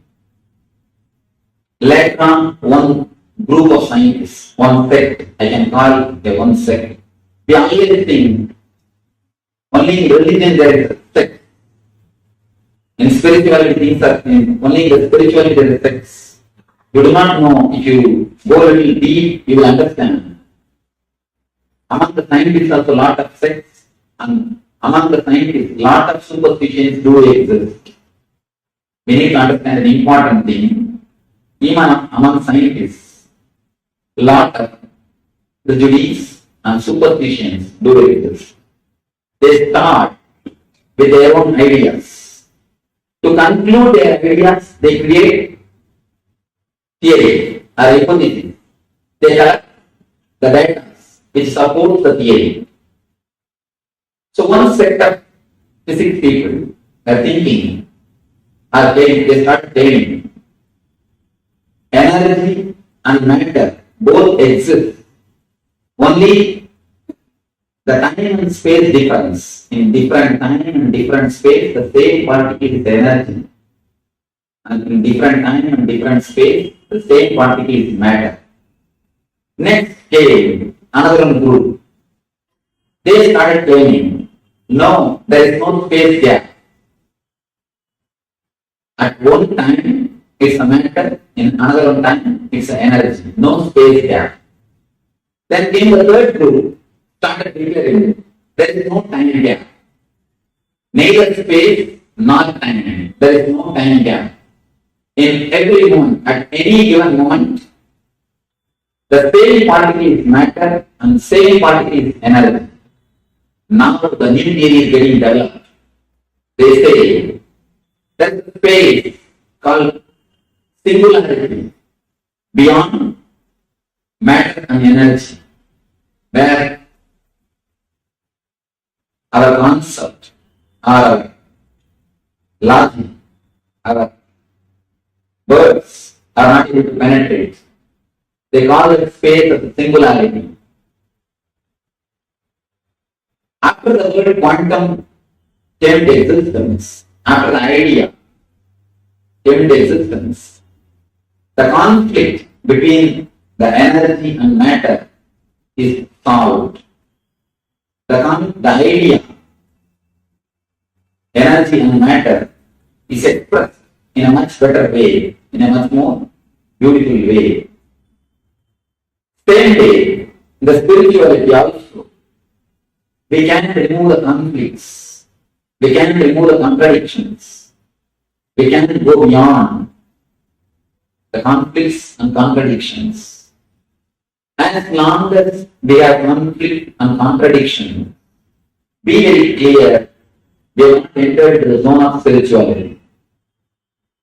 Later on, one group of scientists, one sect, I can call it one sect, we always think only in religion there is a sect. In spirituality, things are only in the spirituality there is sects. You do not know. If you go a little deep, you will understand. Among the scientists also a lot of sects, and among the scientists, lot of superstitions do exist. We need to understand an important thing. Even among scientists, lot of prejudice and superstitions do exist. They start with their own ideas. To conclude their ideas, they create theory or hypothesis. They have the data which supports the theory. So one set of physics people are thinking, they start telling, energy and matter both exist. Only the time and space difference. In different time and different space, the same particle is energy. And in different time and different space, the same particle is matter. Next came another group. They started claiming, no, there is no space gap. At one time, it's a matter, in another one time, it's an energy, no space gap. Then came the third group, started declaring, there is no time gap. Neither space nor time. There is no time gap. In every moment, at any given moment, the same particle is matter and same particle is energy. Now the new theory is getting developed. They say that the space called singularity beyond matter and energy, where our concept, our logic, our words are not able to penetrate. They call it space of singularity. After the word quantum came to existence, after the idea came to existence, the conflict between the energy and matter is solved. The idea, energy and matter, is expressed in a much better way, in a much more beautiful way. Same way, in the spirituality also, we can remove the conflicts, we can remove the contradictions, we can go beyond the conflicts and contradictions. As long as we have conflict and contradiction, be very clear, we have not entered into the zone of spirituality.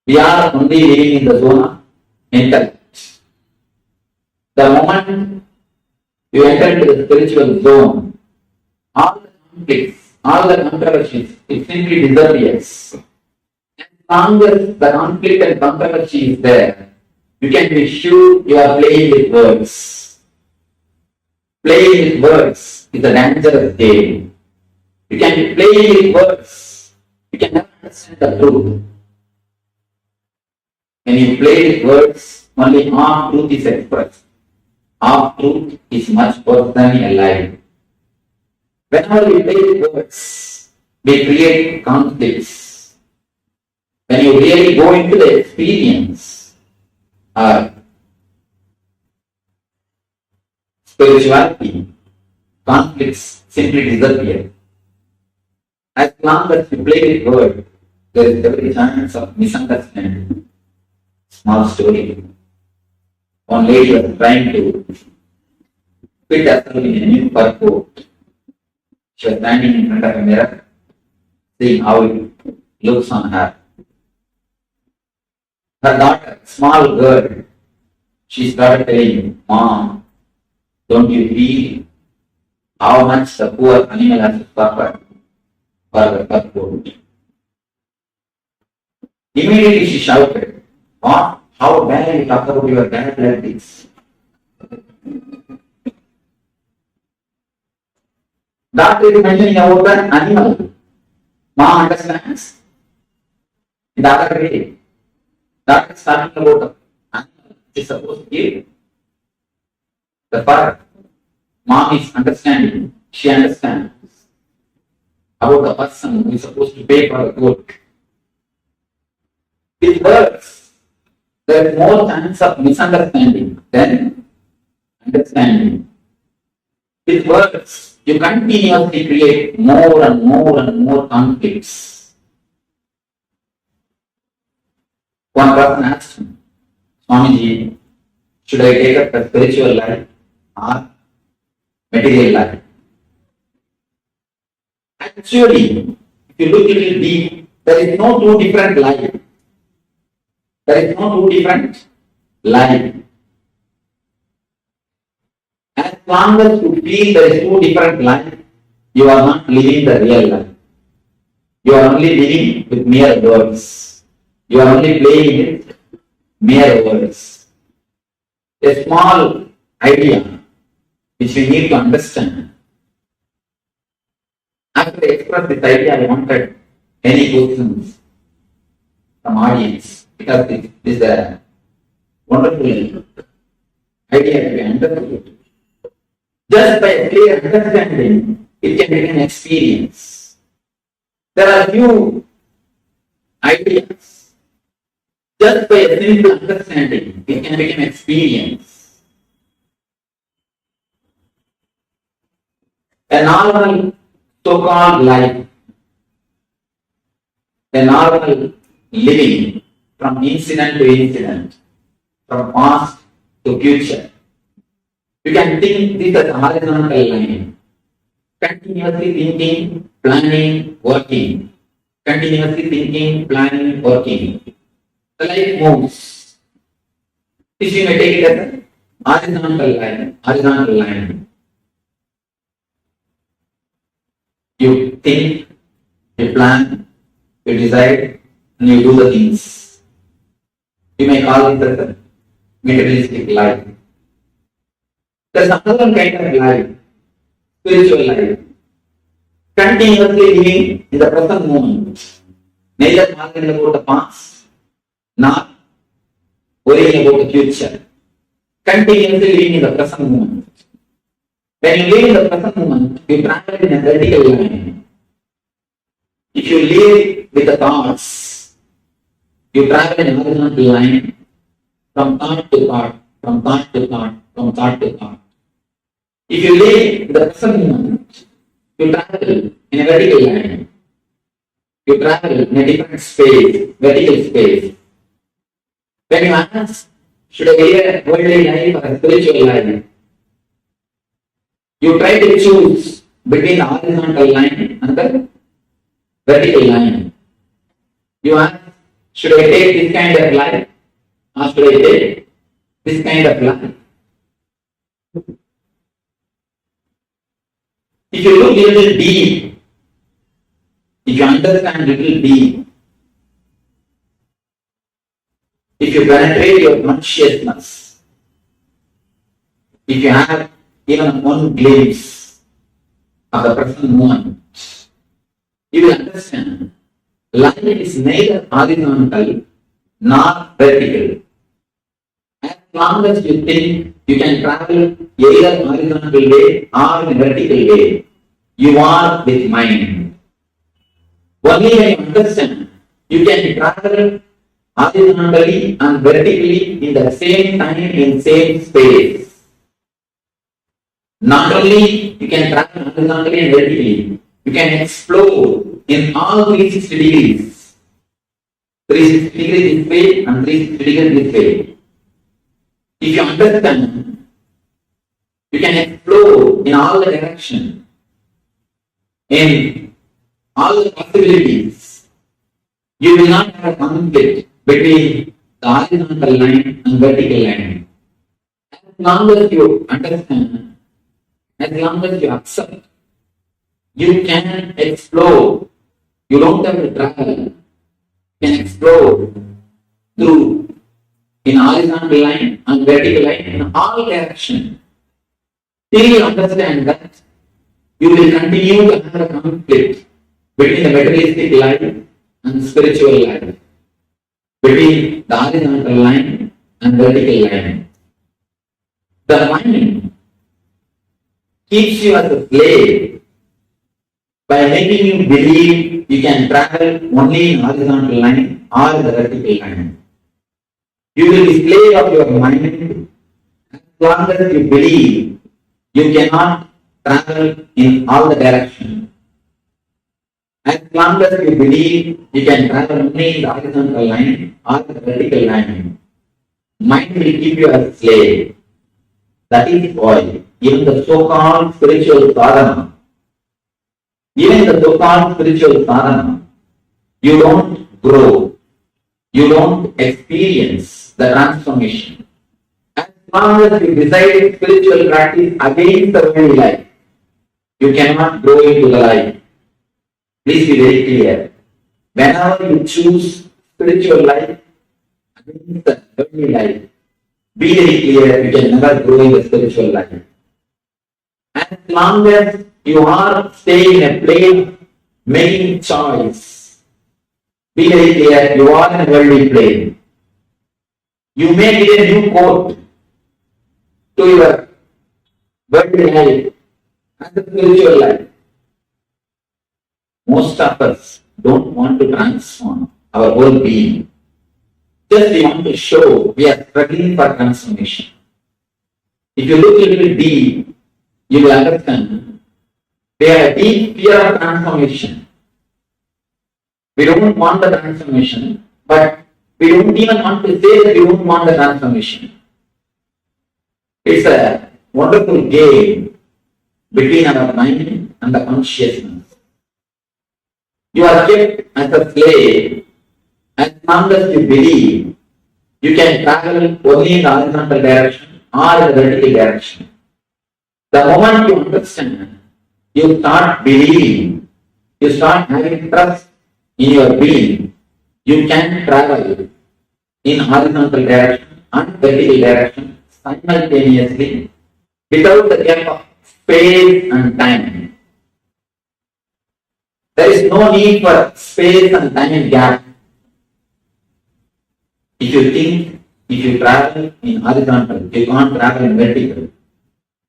We are only living in the zone of intellect. The moment you enter into the spiritual zone, all the conflicts, all the controversies, it simply disappears. As long as the conflict and controversy is there, you can be sure you are playing with words. Playing with words is a dangerous game. You can be playing with words. You can never understand the truth. When you play with words, only half truth is expressed. Half truth is much worse than a lie. Whenever we play with words, we create conflicts. When you really go into the experience, spirituality, conflicts simply disappear. As long as you play with words, there is every chance of misunderstanding. Small story. One lady was trying to fit herself in a new fur coat. She was standing in front of a mirror, seeing how it looks on her. Her daughter, small girl, she started telling, "Mom, don't you feel how much the poor animal has to suffer for the fur coat?" Immediately she shouted, "What? How dare you talk about your dad like this?" Doctor is mentioning about an animal. Mom understands. In the other way, doctor is talking about the animal which is supposed to give the fur. Mom is understanding. She understands about the person who is supposed to pay for the coat. With words, there is more chance of misunderstanding than understanding. With words, you continuously create more and more and more conflicts. One person asked me, "Swamiji, should I take up the spiritual life or material life?" Actually, if you look a little deep, there is no two different life. There is no two different life. As long as you feel there is two different life, you are not living the real life. You are only living with mere words. You are only playing with mere words. A small idea which we need to understand. After I expressed this idea, I wanted any questions from audience. Because this is a wonderful idea to be understood. Just by a clear understanding, it can become an experience. There are few ideas Just by a simple understanding, it can become experience. A normal so-called life, a normal living from incident to incident, from past to future. You can think this as a horizontal line. Continuously thinking, planning, working. Continuously thinking, planning, working. The life moves. This you may take it as a horizontal line. Horizontal line. You think, you plan, you decide, and you do the things. You may call it as a materialistic life. There's another kind of life, spiritual life. Continuously living in the present moment. Neither talking about the past, nor worrying about the future. Continuously living in the present moment. When you live in the present moment, you travel in a vertical line. If you live with the thoughts, you travel in a horizontal line from thought to thought, from thought to thought, from thought to thought. If you live in the present moment, you travel in a vertical line. You travel in a different space, vertical space. When you ask, should I live a worldly life or a spiritual life? You try to choose between the horizontal line and the vertical line. You ask, should I take this kind of life or should I take this kind of life? If you look a little deep, if you understand a little deep, if you penetrate your consciousness, if you have even one glimpse of the present moment, you will understand life is neither horizontal nor vertical. As long as you think you can travel either horizontal way or in a vertical way, you are with mind. Only when you understand you can travel horizontally and vertically in the same time in same space. Not only you can travel horizontally and vertically, you can explore in all 360 degrees. 360 degrees this way and 360 degrees this way. If you understand, you can explore in all the directions, in all the possibilities. You will not have a conflict between the horizontal line and vertical line. As long as you understand, as long as you accept, you can explore. You don't have to travel. You can explore through in horizontal line and vertical line in all directions. Till you understand that, you will continue to have a conflict between the materialistic life and spiritual life, between the horizontal line and vertical line. The mind keeps you as a slave by making you believe you can travel only in horizontal line or the vertical line. You will be slave of your mind as long as you believe you cannot travel in all the directions. As long as you believe you can travel only in the horizontal line or the vertical line, mind will keep you as a slave. That is why even the so-called spiritual sadhana, even the so-called spiritual sadhana, you don't grow, you don't experience the transformation. As long as you decide spiritual practice against the worldly life, you cannot grow into the life. Please be very clear. Whenever you choose spiritual life against the worldly life, be very clear, you can never grow in the spiritual life. As long as you are staying in a plane making choice, be very clear, you are in a worldly plane. You may get a new coat to your worldly life and the spiritual life. Most of us don't want to transform our whole being. Just we want to show we are struggling for transformation. If you look a little deep, you will understand we have a deep fear of transformation. We don't want the transformation, but we don't even want to say that we don't want the transformation. It's a wonderful game between our mind and the consciousness. You are kept as a slave as long as you believe you can travel only in the horizontal direction or in the vertical direction. The moment you understand, you start believing, you start having trust in your being, you can travel in horizontal direction and vertical direction simultaneously without the gap of space and time. There is no need for space and time gap. If you think, if you travel in horizontal, you can't travel in vertical.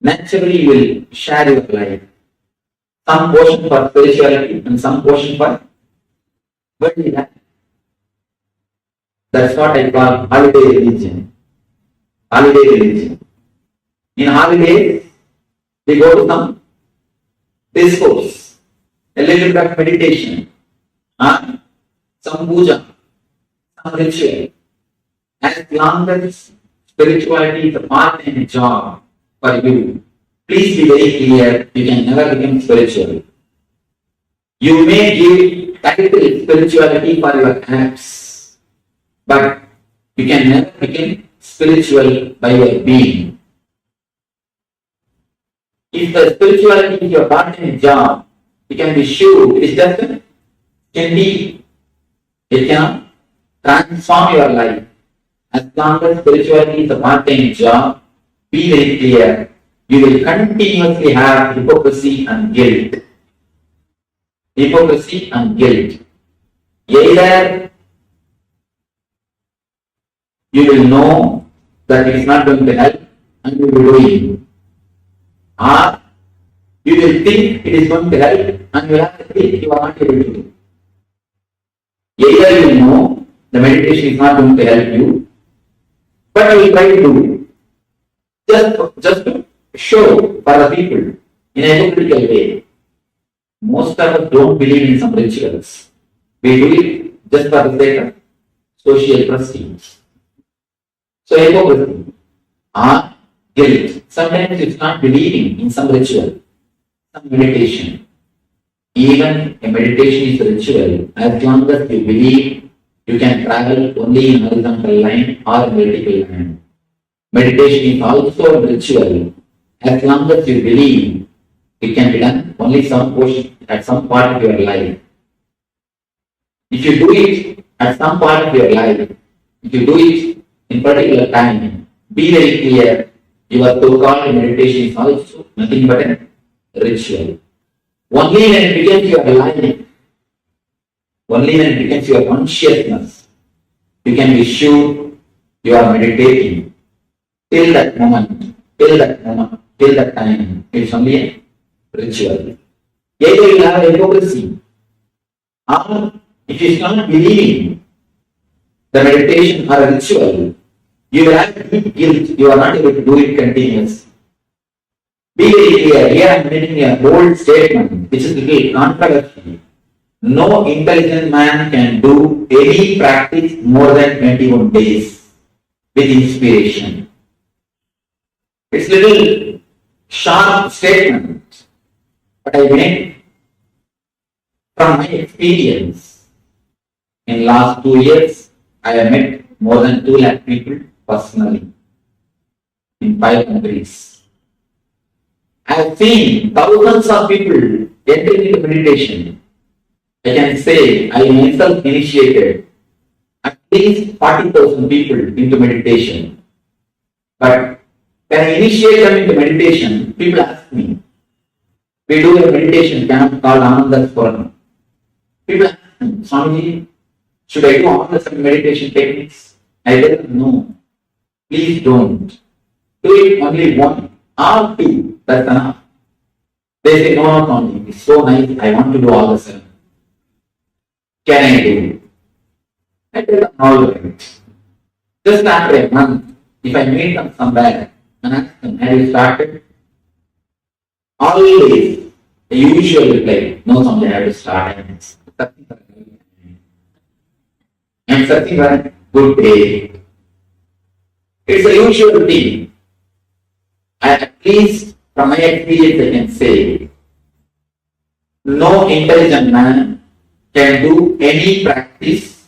Naturally, you will share your life. Some portion for spirituality and some portion for worldly life. That's what I call holiday religion. Holiday religion. In holidays, we go to some discourse, a little bit of meditation, some puja, some ritual. As long as spirituality is a part-time job for you, please be very clear, you can never become spiritual. You may give title spirituality for your acts, but you can never become spiritual by your being. If the spirituality is your part-time job, you can be sure it is just can be, it can transform your life. As long as spirituality is a part-time job, be very clear, you will continuously have hypocrisy and guilt. Hypocrisy and guilt. Either you will know that it is not going to help and you will do it, or you will think it is going to help and you have to think you are not able to do. Either you will know the meditation is not going to help you, but you will try to do it. Just to show for the people in a hypocritical way. Most of us don't believe in some rituals. We do it just for the sake of social prestige. So hypocrisy or guilt. Sometimes it's not believing in some ritual, some meditation. Even a meditation is a ritual. As long as you believe you can travel only in horizontal line or vertical line. Meditation is also a ritual. As long as you believe it can be done only some portion at some part of your life. If you do it at some part of your life, if you do it in particular time, be very clear, your so-called meditation is also nothing but a ritual. Only when it becomes your life, only when it becomes your consciousness, you can be sure you are meditating. Till that moment, till that time, it's only a ritual. Either you have hypocrisy, or if you start believing the meditation or a ritual, you will have deep guilt, you are not able to do it continuously. Be very clear, here I am making a bold statement, which is little controversial. No intelligent man can do any practice more than 21 days with inspiration. It's little sharp statement, but I make from my experience. In last 2 years, I have met more than 2 lakh people personally in 5 countries. I have seen thousands of people entering into meditation. I can say I myself initiated at least 40,000 people into meditation. But when I initiate them into meditation, people ask me, we do a meditation camp called Anusuyasana. People ask me, Swamiji, should I do all the meditation techniques? I tell them, no, please don't. Do it only 1 or 2, that's enough. They say, no, Swamiji, it's so nice, I want to do all the 7. Can I do it? I tell them, all right. Just after a month, if I meet them somewhere and ask them, have you started? Always the usual reply, no, someday I have to start. I'm searching for a good day. It's a usual thing. At least from my experience, I can say, no intelligent man can do any practice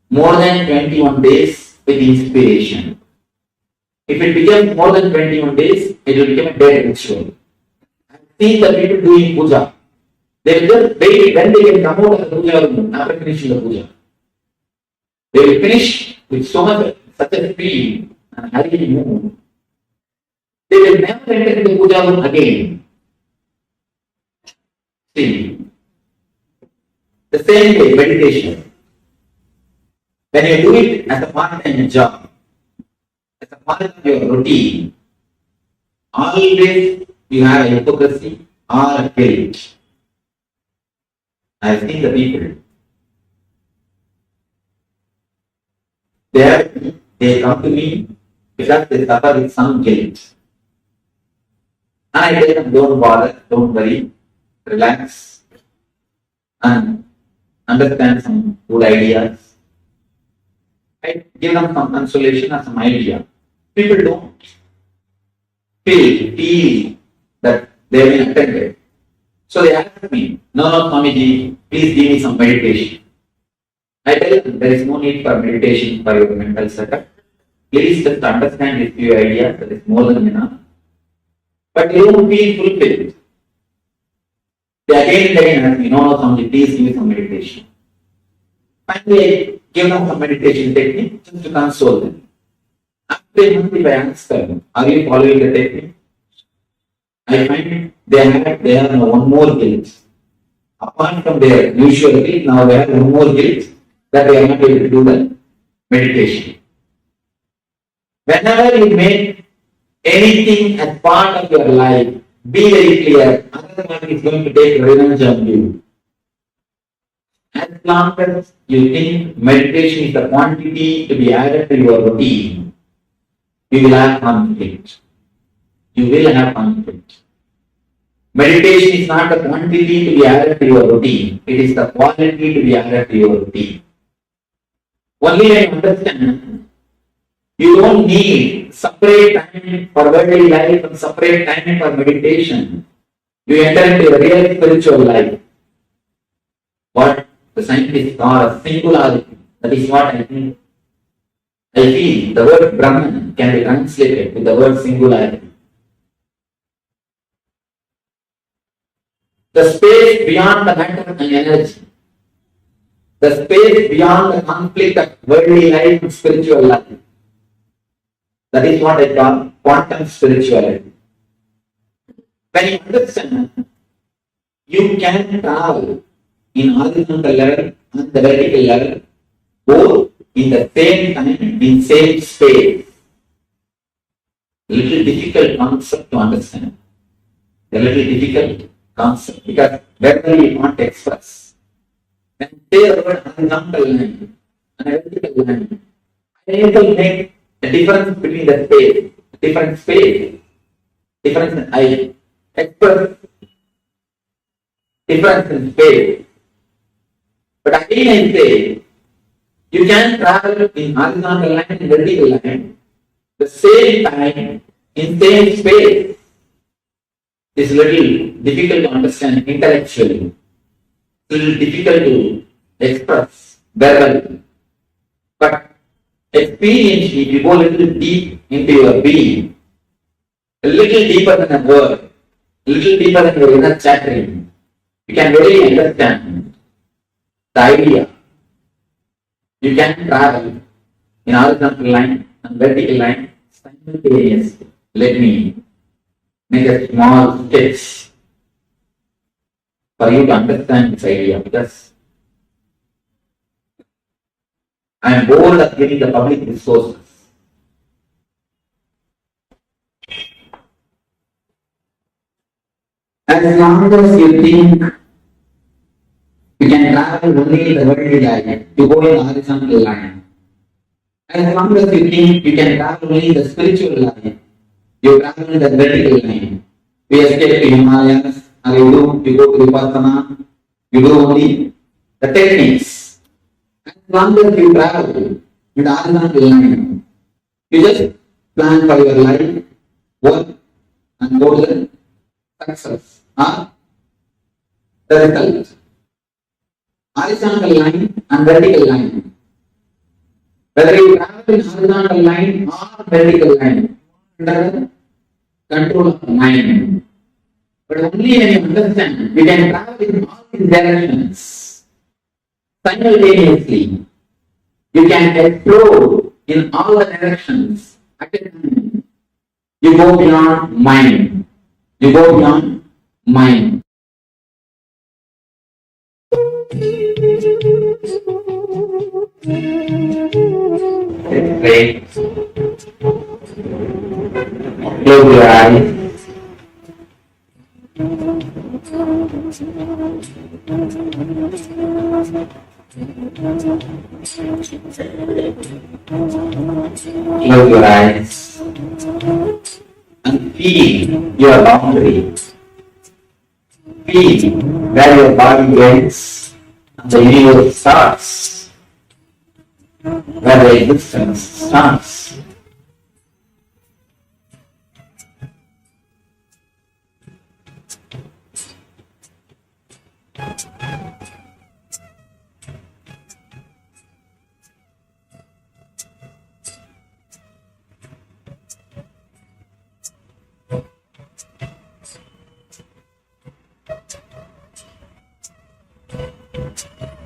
more than 21 days with inspiration. If it becomes more than 21 days, it will become a dead ritual. I've seen the people doing puja. They will just wait when they can come out of the puja room after finishing the puja. They will finish with such a speed and hurried mood. They will never enter the puja room again. See, the same way meditation. When you do it as a part-time job, as a part of your routine, always you have a hypocrisy or a guilt. I have seen the people. They come to me because they suffer with some guilt. And I tell them, don't bother, don't worry, relax, and understand some good ideas. I give them some consolation or some idea. People don't feel that they have been attended. So they ask me, no, Swamiji, please give me some meditation. I tell them, there is no need for meditation for your mental setup. Please just understand this few ideas, that is more than enough. But you don't feel fulfilled. They again and again ask me, no, Swamiji, please give me some meditation. Finally, I give them some meditation technique just to console them. After a month, if I ask them, are you following the technique? I find they have now one more guilt. Apart from their usual guilt, now they have one more guilt that they are not able to do the meditation. Whenever you make anything as part of your life, be very clear, another one is going to take revenge on you. As long as you think meditation is the quantity to be added to your routine, you will have conflict. You will have conflict. Meditation is not the quantity to be added to your routine, it is the quality to be added to your routine. Only when you understand, you don't need separate time for worldly life and separate time for meditation. You enter into a real spiritual life. What the scientists call a singularity. That is what I think. I feel the word Brahman can be translated with the word singularity. The space beyond the matter and energy. The space beyond the conflict of worldly life and spiritual life. That is what I call quantum spirituality. When you understand, you can travel in horizontal level and the vertical level, both in the same time, in same space. Little difficult concept to understand. A little difficult concept because verbally you can't express. When you say the word horizontal line and a vertical line, I will make a difference between the space, different space, difference I express difference in space. But again I say, you can travel in horizontal line and vertical line the same time in same space. It's little difficult to understand intellectually, little difficult to express verbally. But experientially, if you go a little deep into your being, a little deeper than a word, a little deeper than your inner chattering, you can really understand the idea. You can travel in horizontal line and vertical line simultaneously. Let me make a small sketch for you to understand this idea because I am bored of giving the public resources. As long as you think you can travel only in the vertical line, you go in the horizontal line. As long as you think you can travel only in the spiritual line, you travel in the vertical line. We escape to Himalayas, and you go to Vipassana, you do only the techniques. As long as you travel in the horizontal line, you just plan for your life, work, and golden success or the result. Horizontal line and vertical line. Whether you travel in horizontal line or vertical line, under control of the mind. But only when you understand, we can travel in all these directions simultaneously. You can explore in all the directions at a time. You go beyond mind. You go beyond mind. Great. Close your eyes. Close your eyes and feel your boundary. Feel where your body ends and the universe starts, where the existence starts.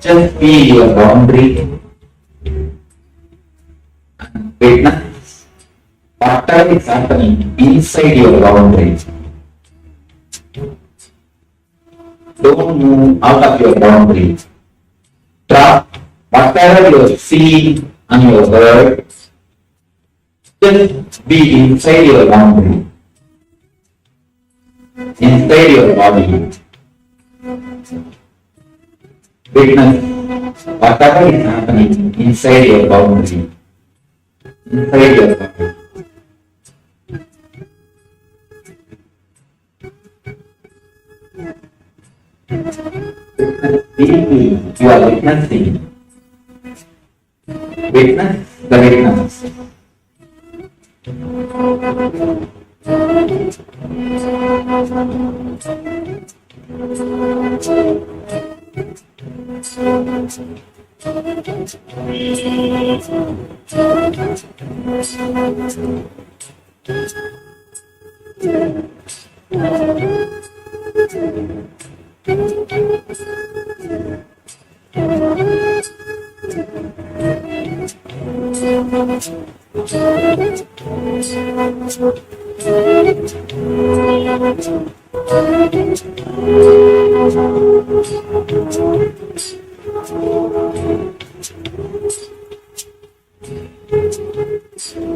Just feel your boundary and witness whatever is happening inside your boundary. Don't move out of your boundary. Trust whatever you see and you heard. Just be inside your boundary, inside your body. Witness whatever is happening inside your boundary, inside your body. Deeply, you are witnessing. Witness the witness.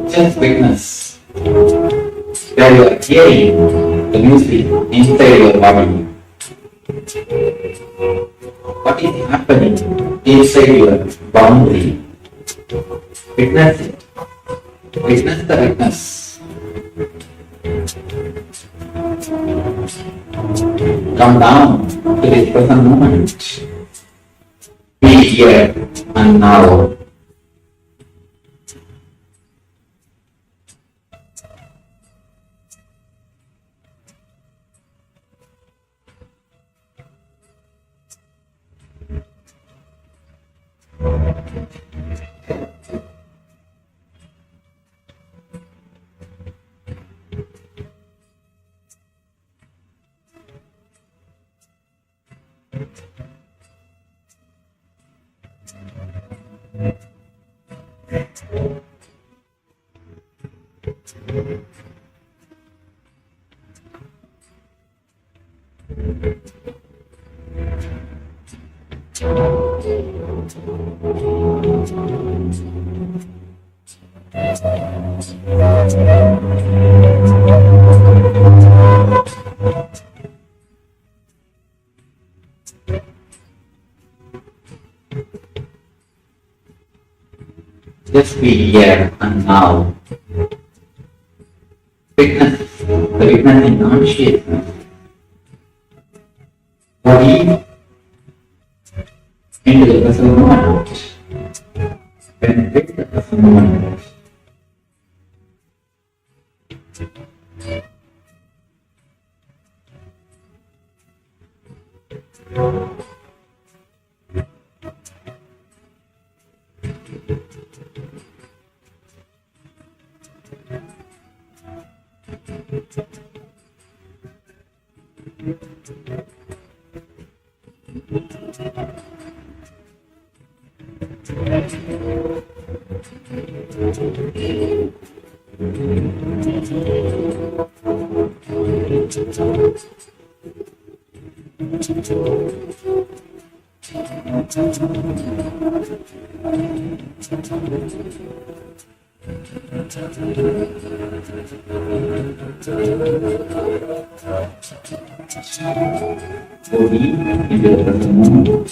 Just witness where you are hearing the music inside your body. What is happening inside your boundary? Witness it. Witness the witness. Come down to this present moment. Be here and now. Just be here and now. Witnessing consciousness. Body into the present moment. Penetrate the present moment. Body into the present moment.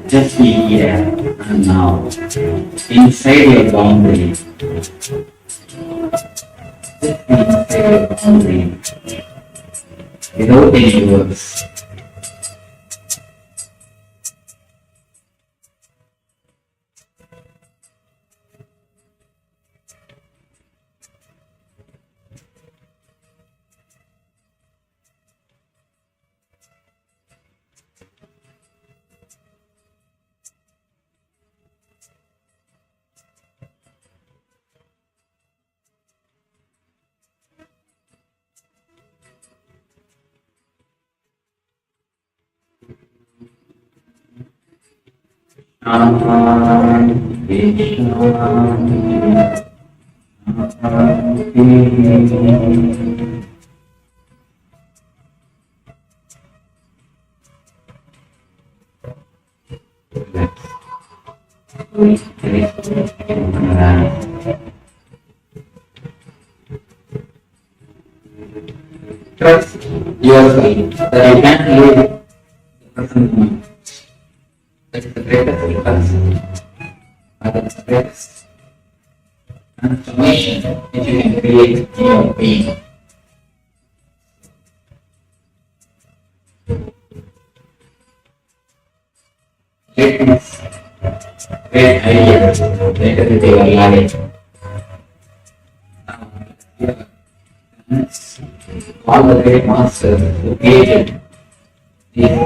Just be here and now, inside your boundary. Just be inside your boundary, without any words. Trust yourself that you can live the present moment. That's the greatest difference. That's the greatest transformation that you can create in your being. Let this great idea enter into your life. all the great masters who created these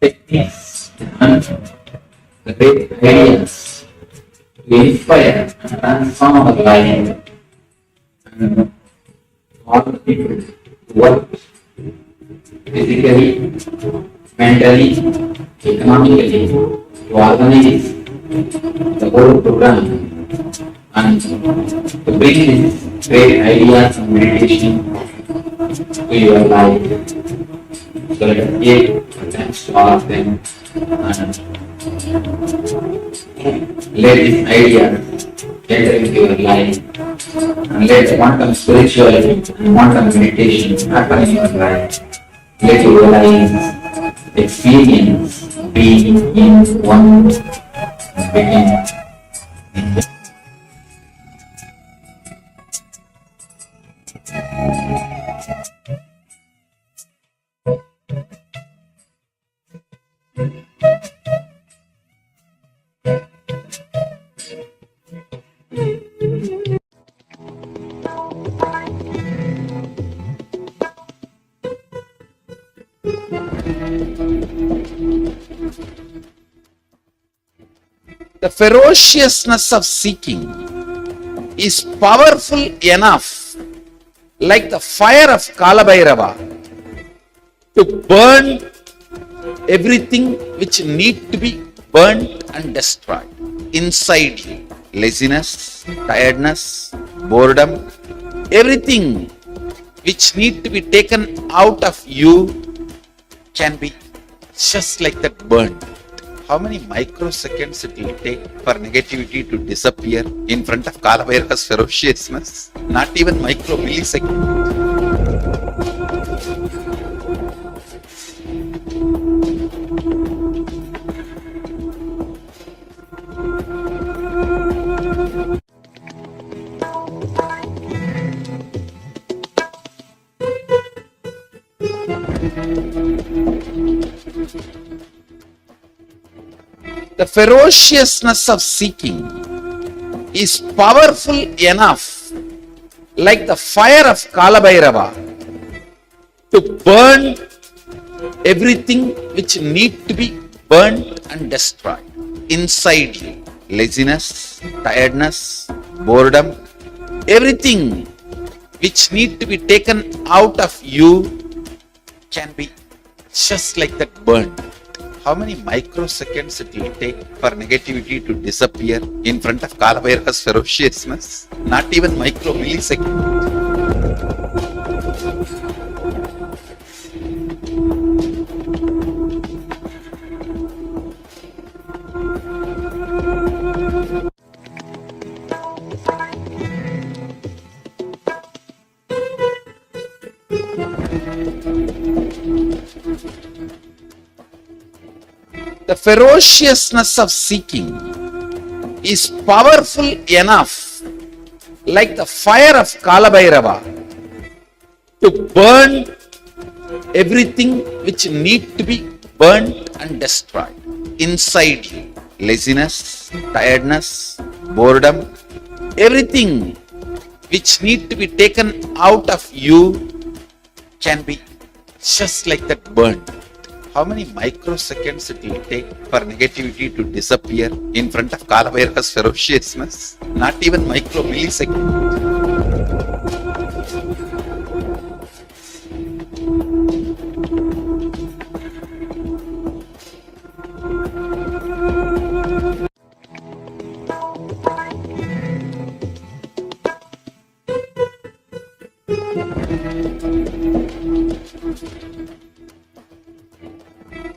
techniques and the great ideas to inspire and transform our life, and all the people who work physically, mentally, economically to organize the whole program and to bring these great ideas of meditation to your life. So let us give thanks to all of them and let this idea enter into your life, and let quantum spirituality and quantum meditation happen in your life. Let you realize, experience, being in one, begin. The ferociousness of seeking is powerful enough, like the fire of Kalabhairava, to burn everything which need to be burnt and destroyed inside you. Laziness, tiredness, boredom, everything which need to be taken out of you can be just like that burned. How many microseconds it will take for negativity to disappear in front of Kalabhairava's ferociousness? Not even micro millisecond. The ferociousness of seeking is powerful enough, like the fire of Kalabhairava, to burn everything which need to be burnt and destroyed inside you. Laziness, tiredness, boredom, everything which need to be taken out of you can be just like that burned. How many microseconds it will take for negativity to disappear in front of Kalabhairava's ferociousness? Not even micro millisecond. The ferociousness of seeking is powerful enough, like the fire of Kalabhairava, to burn everything which need to be burnt and destroyed inside you. Laziness, tiredness, boredom, everything which need to be taken out of you can be just like that burned. How many microseconds it will take for negativity to disappear in front of Kalabhairava's ferociousness? Not even micro millisecond.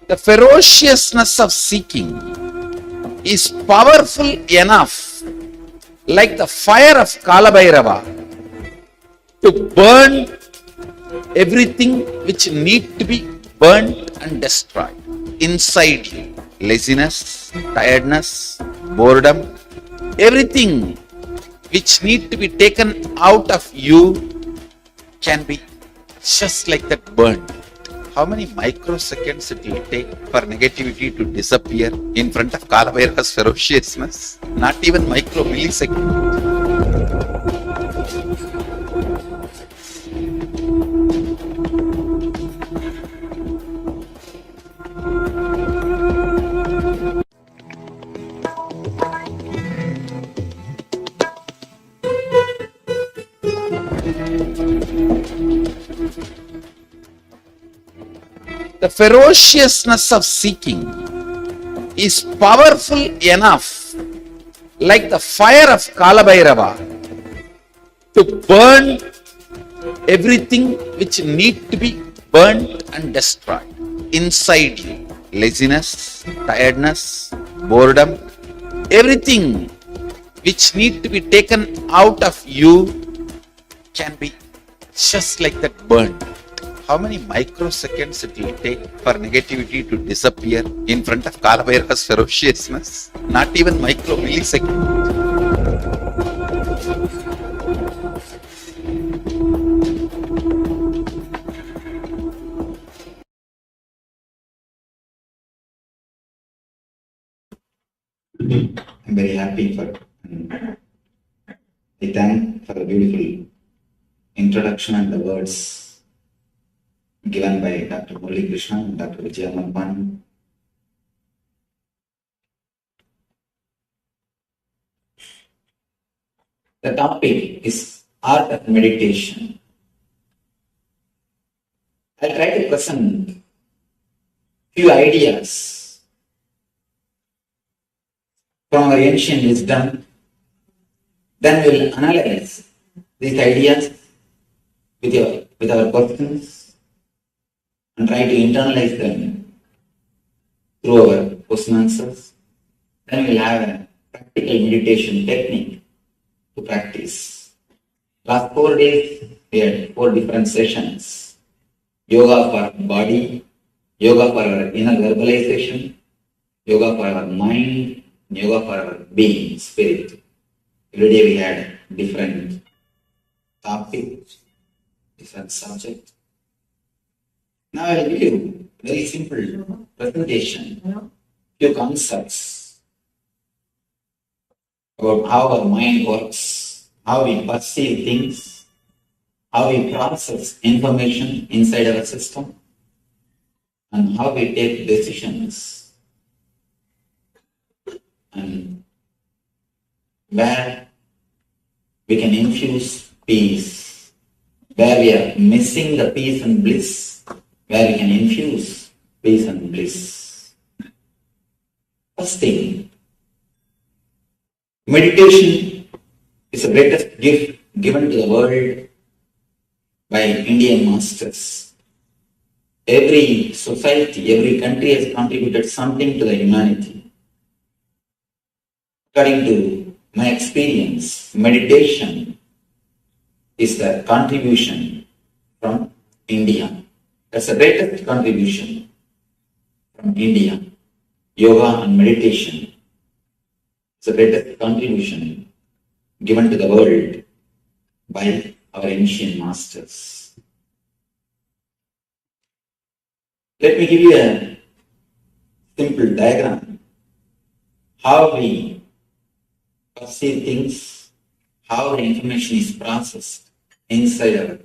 The ferociousness of seeking is powerful enough, like the fire of Kalabhairava, to burn everything which need to be burnt and destroyed inside you. Laziness, tiredness, boredom, everything which need to be taken out of you can be just like that burned. How many microseconds it will take for negativity to disappear in front of Kalabhairava's ferociousness? Not even micro millisecond. The ferociousness of seeking is powerful enough, like the fire of Kalabhairava, to burn everything which need to be burnt and destroyed inside you. Laziness, tiredness, boredom, everything which need to be taken out of you can be just like that burned. How many microseconds it will take for negativity to disappear in front of Kalabhairava's ferociousness? Not even micro millisecond. I'm very happy for I thank for the beautiful introduction and the words given by Dr. Murali Krishna and Dr. Vijayamappan. The topic is art of meditation. I'll try to present few ideas from our ancient wisdom. Then we'll analyze these ideas with our persons and try to internalize them through our question answers. Then we'll have a practical meditation technique to practice. Last 4 days, we had 4 different sessions. Yoga for body, yoga for our inner verbalization, yoga for our mind, yoga for our being, spirit. Every day we had different topics, different subject. Now I will give you a very simple presentation, few concepts about how our mind works, how we perceive things, how we process information inside our system, and how we take decisions, and where we can infuse peace, where we are missing the peace and bliss, where we can infuse peace and bliss. First thing, meditation is the greatest gift given to the world by Indian masters. Every society, every country has contributed something to the humanity. According to my experience, meditation is the contribution from India. That's the greatest contribution from India. Yoga and meditation is the greatest contribution given to the world by our ancient masters. Let me give you a simple diagram. How we perceive things, how the information is processed inside our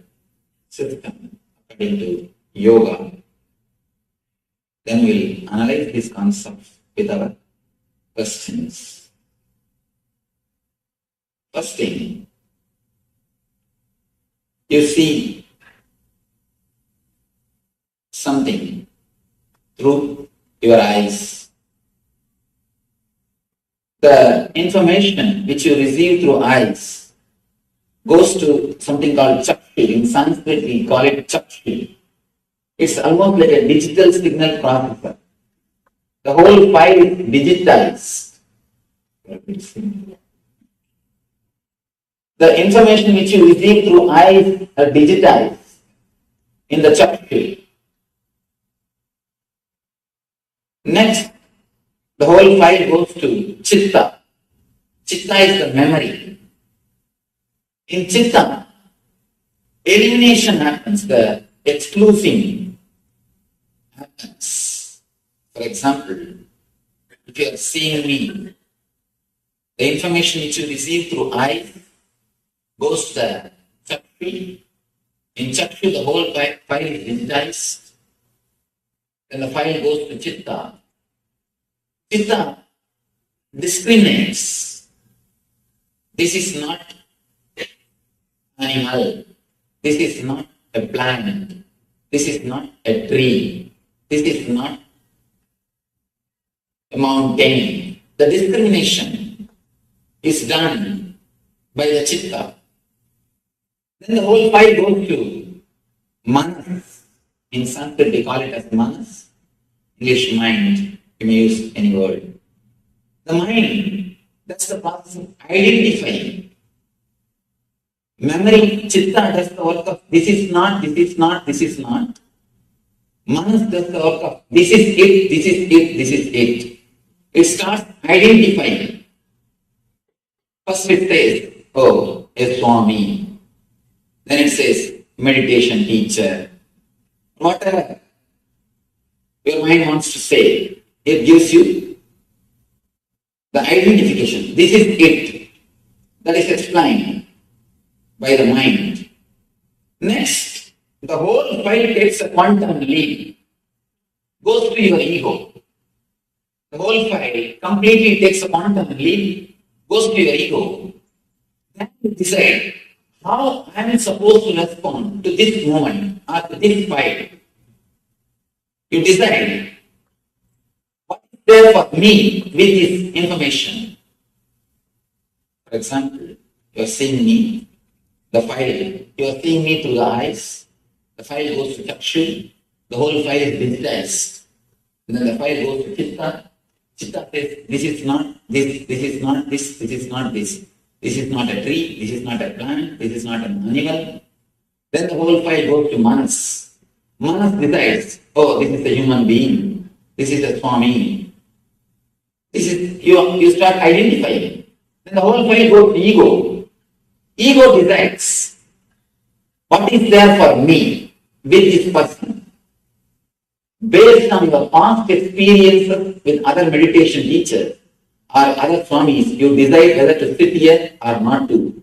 system according to yoga. Then we'll analyze these concepts with our questions. First thing, you see something through your eyes. The information which you receive through eyes goes to something called chakshu. In Sanskrit, we call it chakshu. It's almost like a digital signal processor. The whole file is digitized. The information which you receive through eyes are digitized in the chakshu. Next, the whole file goes to chitta. Chitta is the memory. In chitta, elimination happens, the excluding happens. For example, if you are seeing me, the information which you receive through eyes goes to the chakshu. In chakshu, the whole file is digitized. Then the file goes to chitta. Chitta discriminates. This is not animal. This is not a plant. This is not a tree. this is not a mountain. The discrimination is done by the chitta. Then the whole file goes to manas. In Sanskrit they call it as manas. English mind, you may use any word. The mind, that's the process of identifying. Memory, chitta does the work of this is not, this is not, this is not. Manas does the work of this is it, this is it, this is it. It starts identifying. First it says, oh, a Swami. Then it says, meditation teacher. Whatever your mind wants to say, it gives you the identification. This is it. That is explained by the mind. Next, the whole file takes a quantum leap, goes to your ego. The whole file completely takes a quantum leap, goes to your ego. Then you decide how I am supposed to respond to this moment or to this file. You decide what is there for me with this information. For example, you are seeing me, the file, you are seeing me through the eyes, the file goes to Chakshu, the whole file is digitized. And then the file goes to Chitta. Chitta says, this is not this, this is not this, this is not this. This is not a tree, this is not a plant, this is not an animal. Then the whole file goes to Manas. Manas decides, oh, this is a human being, this is a Swami. This is, you start identifying. Then the whole file goes to ego. Ego decides what is there for me with this person. Based on your past experiences with other meditation teachers or other Swamis, you decide whether to sit here or not to.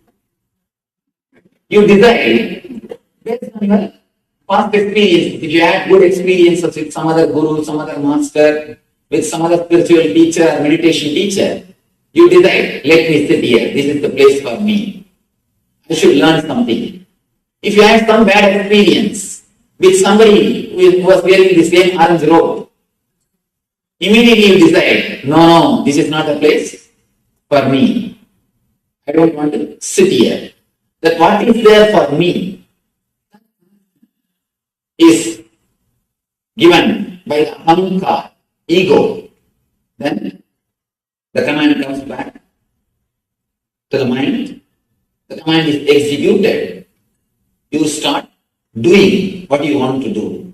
You decide based on your past experience. If you had good experiences with some other guru, some other master, with some other spiritual teacher or meditation teacher, you decide, let me sit here, this is the place for me. I should learn something. If you had some bad experience with somebody who was wearing the same orange robe, immediately you decide, no, this is not a place for me. I don't want to sit here. That what is there for me is given by the ahankar, ego. Then the command comes back to the mind. The command is executed. You start doing what you want to do.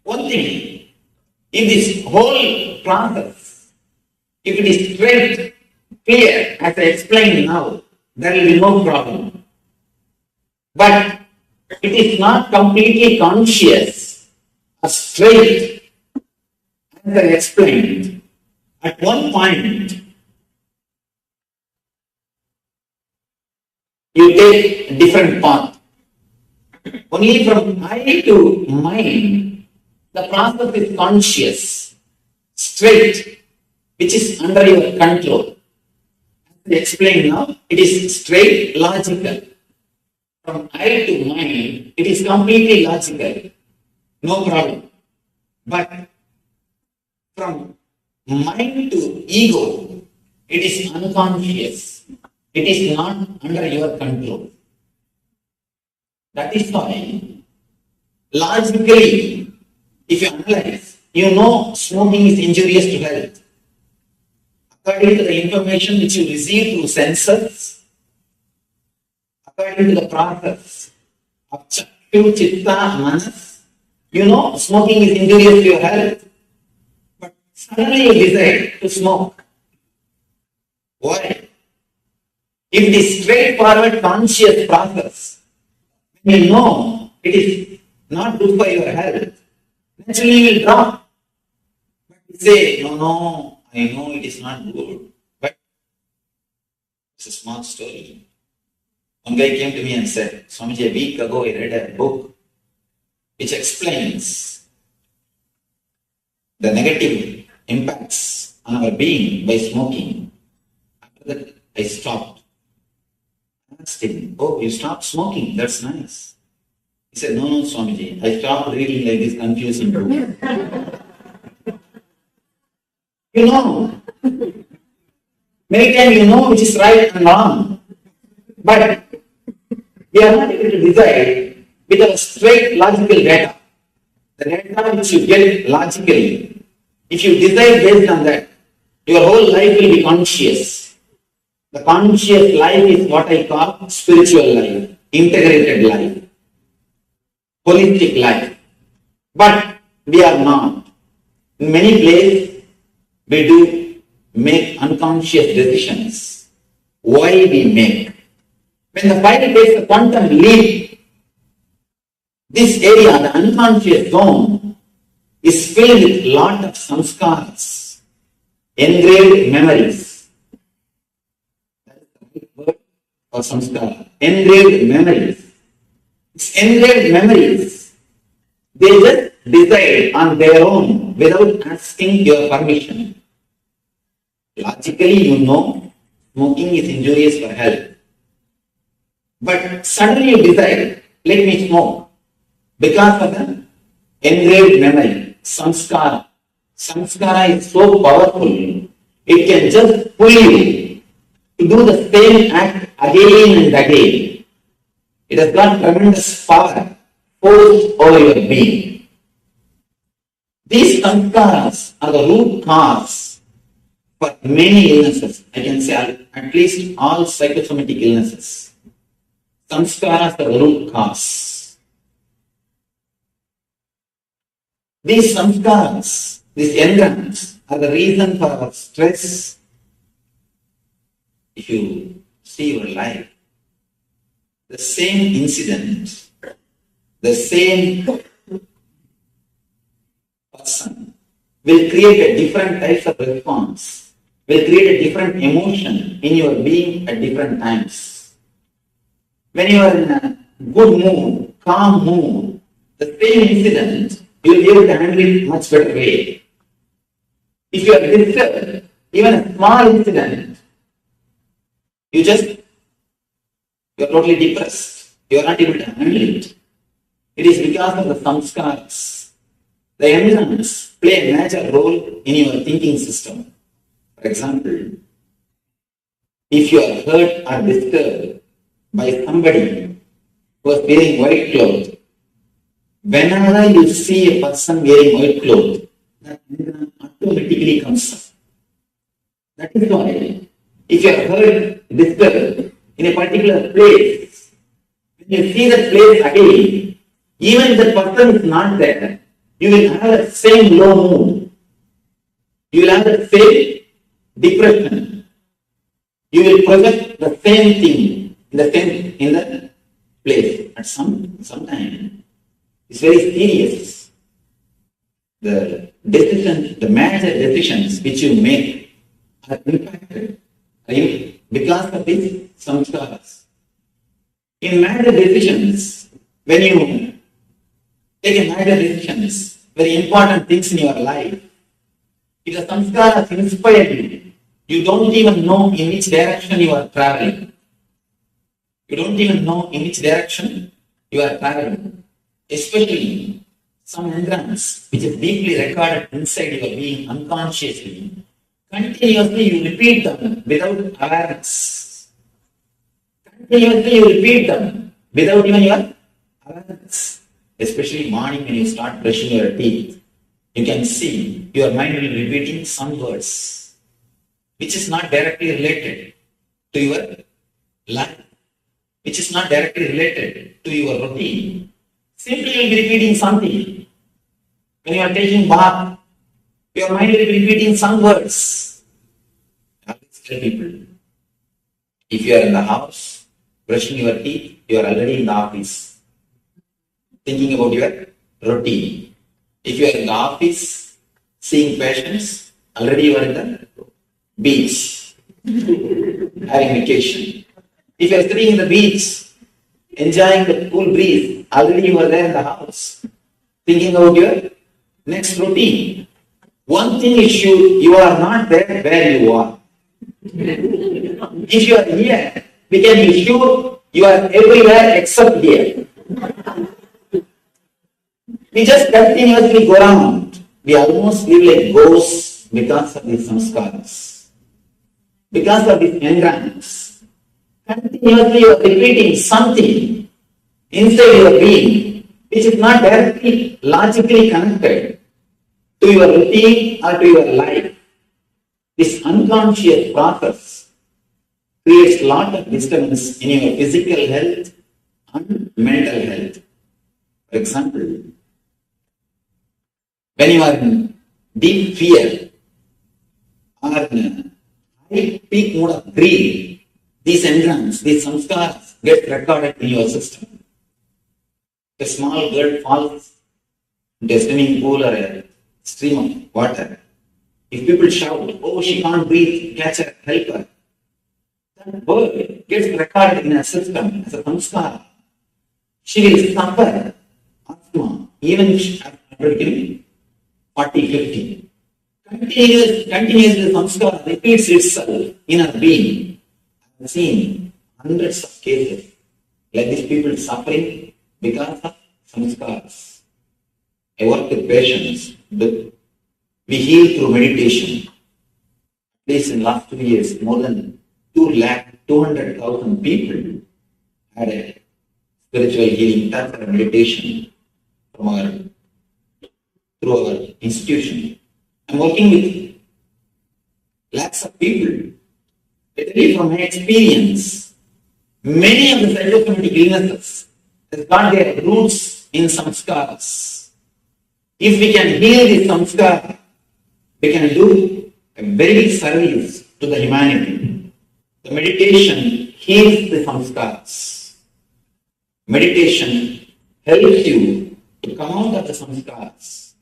One thing, if this whole process, if it is straight, clear, as I explained now, there will be no problem. But it is not completely conscious or straight, as I explained. At one point, you take a different path. Only from I to mind, the process is conscious, straight, which is under your control. As I explained now, it is straight, logical. From I to mind, it is completely logical, no problem. But from mind to ego, it is unconscious. It is not under your control. That is why, logically, if you analyze, you know smoking is injurious to health. According to the information which you receive through senses, according to the process of Chakyu, Chitta, Manas, you know smoking is injurious to your health. But suddenly you decide to smoke. Why? If it is straightforward conscious process, you know it is not good for your health, naturally you will drop. But you say, no, I know it is not good. But it's a small story. One guy came to me and said, Swamiji, a week ago I read a book which explains the negative impacts on our being by smoking. After that, I stopped. I asked him, oh, you stopped smoking, that's nice. He said, no, Swamiji, I stopped reading like this confusing book. You know, many times you know which is right and wrong, but we are not able to decide with a straight logical data. The data which you get logically, if you decide based on that, your whole life will be conscious. The conscious life is what I call spiritual life, integrated life, holistic life. But we are not. In many places, we do make unconscious decisions. Why we make? When the fire takes a quantum leap, this area, the unconscious zone, is filled with lot of samskaras, engraved memories. That is the right word for samskara. Engraved memories. These engraved memories, they just decide on their own without asking your permission. Logically, you know smoking is injurious for health. But suddenly you decide, let me smoke. Because of the engraved memory, samskara. Samskara is so powerful, it can just pull you to do the same act again and again. It has got tremendous power, force over your being. These samskaras are the root cause for many illnesses. I can say at least all psychosomatic illnesses. Samskaras are the root cause. These samskaras, these engrams, are the reason for our stress. If you see your life, the same incident, the same person will create a different type of response, will create a different emotion in your being at different times. When you are in a good mood, calm mood, the same incident, you will be able to handle it much better way. If you are disturbed, even a small incident, you are totally depressed. You are not able to handle it. It is because of the samskaras. The engrams play a major role in your thinking system. For example, if you are hurt or disturbed by somebody who is wearing white clothes, whenever you see a person wearing white clothes, that engram automatically comes up. That is why, if you are hurt, disturbed in a particular place, when you see that place again, even if the person is not there, you will have the same low mood. You will have the same depression. You will project the same thing in the place at some time. It's very serious. The major decisions which you make are impacted because of these samskaras. In major decisions, when you take a major decisions, very important things in your life, if the samskaras inspire you, you don't even know in which direction you are traveling. You don't even know in which direction you are traveling. Especially some engrams which is deeply recorded inside your being unconsciously. Continuously you repeat them without awareness. Continuously you repeat them without even your awareness. Especially morning when you start brushing your teeth, you can see your mind will be repeating some words which is not directly related to your life, which is not directly related to your routine. Simply you will be repeating something. When you are taking bath, your mind will be repeating some words. I always tell people, if you are in the house, brushing your teeth, you are already in the office, thinking about your routine. If you are in the office, seeing patients, already you are in the beach, having vacation. If you are sitting in the beach, enjoying the cool breeze, already you are there in the house, thinking about your next routine. One thing is sure, you are not there where you are. If you are here, we can be sure you are everywhere except here. We just continuously go around. We almost live like ghosts because of these samskaras. Because of these engrams. Continuously you are repeating something inside your being which is not directly logically connected to your routine or to your life. This unconscious process creates a lot of disturbance in your physical health and mental health. For example, when you are in deep fear or in a high peak mode of greed, these engrams, these samskaras get recorded in your system. A small girl falls into a swimming pool or a stream of water. If people shout, oh, she can't breathe, catch her, help her, that word gets recorded in her system as a samskara. She will suffer asthma, even after getting 40, 50. Continuously the samskara repeats itself in her being. I have seen hundreds of cases like these people suffering because of samskaras. I work with patients. We heal through meditation. At least in the last 2 years, more than 200,000 people had a spiritual healing touch or meditation through our institution. I'm working with lakhs of people. I tell you from my experience, many of the psychosomatic illnesses have got their roots in samskaras. If we can heal this samskara, we can do a very big service to the humanity. The meditation heals the samskaras. Meditation helps you to come out of the samskaras.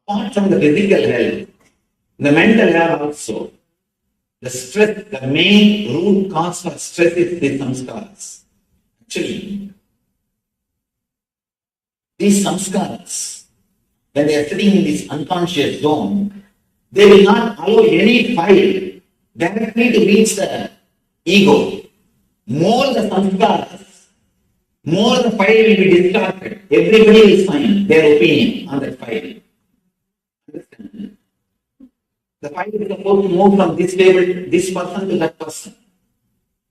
Apart from the physical health, the mental health also. The stress, the main root cause for stress is the samskaras. Actually, these samskaras, when they are sitting in this unconscious zone, they will not allow any file directly to reach the ego. More the samskaras, more the file will be distorted. Everybody will find their opinion on that file. Understand? The file is supposed to move from this table, this person to that person.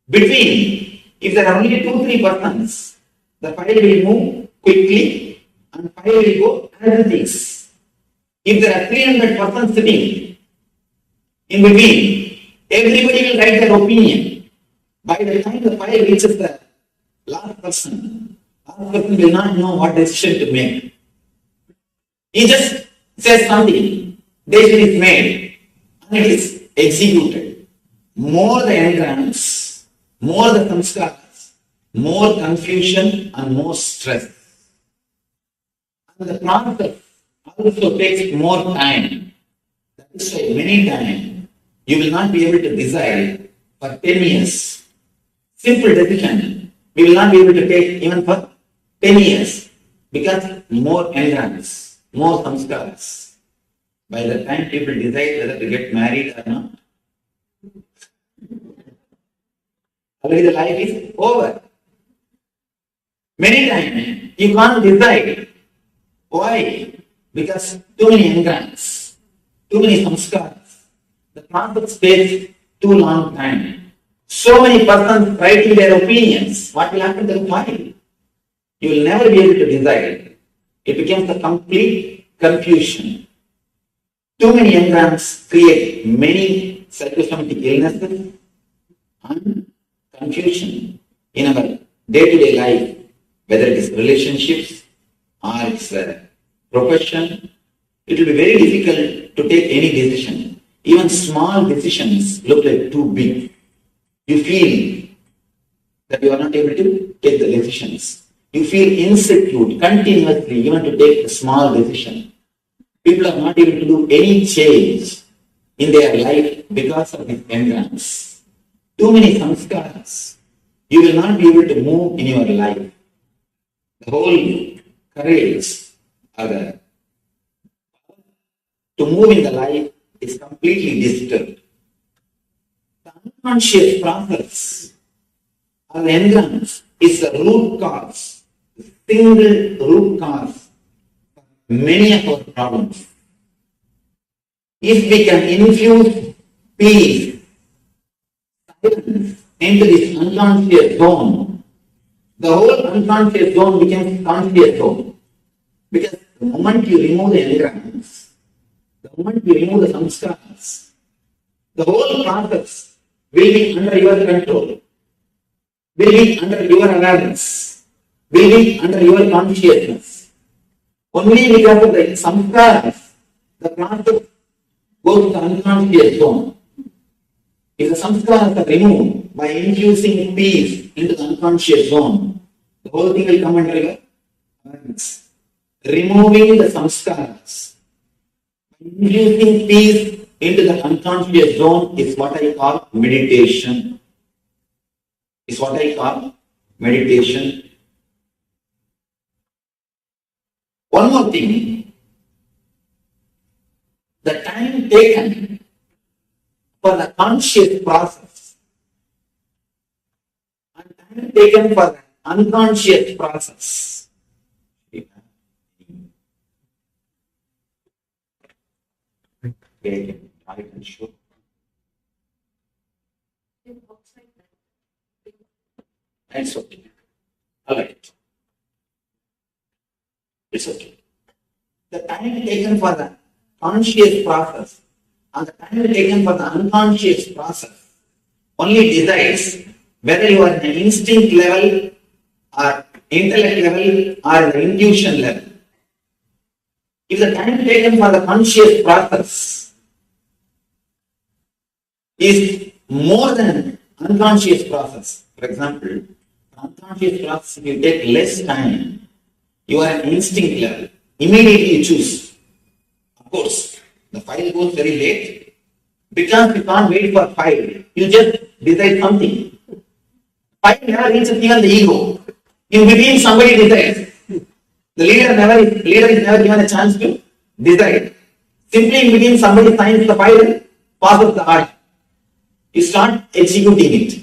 Between, if there are only 2-3 persons, the file will move quickly and file will go as it is. If there are 300 persons sitting in between, everybody will write their opinion. By the time the file reaches the last person will not know what decision to make. He just says something, decision is made, and it is executed. More the engrams, more the samskaras, more confusion and more stress. And the process also takes more time. That is why many times you will not be able to decide for 10 years. Simple decision, we will not be able to take even for 10 years because more engrams, more samskaras. By the time people decide whether to get married or not, already the life is over. Many times you can't decide. Why? Because too many engrams, too many samskaras. The process takes too long time. So many persons writing their opinions. What will happen to the file? You will never be able to decide. It becomes a complete confusion. Too many engrams create many psychosomatic illnesses and confusion in our day-to-day life, whether it is relationships or it's profession. It will be very difficult to take any decision. Even small decisions look like too big. You feel that you are not able to take the decisions. You feel insecure continuously even to take a small decision. People are not able to do any change in their life because of these engrams. Too many samskaras. You will not be able to move in your life. The whole courage to move in the life is completely disturbed. The unconscious process of engrams is the root cause, the single root cause for many of our problems. If we can infuse peace, silence into this unconscious zone, the whole unconscious zone becomes conscious zone. Because the moment you remove the environments, the moment you remove the samskaras, the whole process will be under your control, will be under your awareness, will be under your consciousness. Only because of the samskaras, the process goes to the unconscious zone. If the samskaras are removed by infusing peace into the unconscious zone, the whole thing will come under your awareness. Removing the samskaras, infusing peace into the unconscious zone is what I call meditation. Is what I call meditation. One more thing. The time taken for the conscious process and time taken for the unconscious process. I can show. It's okay. Alright. It's okay. The time taken for the conscious process and the time taken for the unconscious process only decides whether you are in an instinct level or intellect level or the intuition level. If the time taken for the conscious process is more than unconscious process, for example, unconscious process will take less time, you are at instinct level, immediately you choose. Of course, the file goes very late, because you can't wait for file, you just decide something. File never reaches even the ego. In between somebody decides. The leader is never given a chance to decide. Simply in between somebody signs the file, passes the order. You start executing it.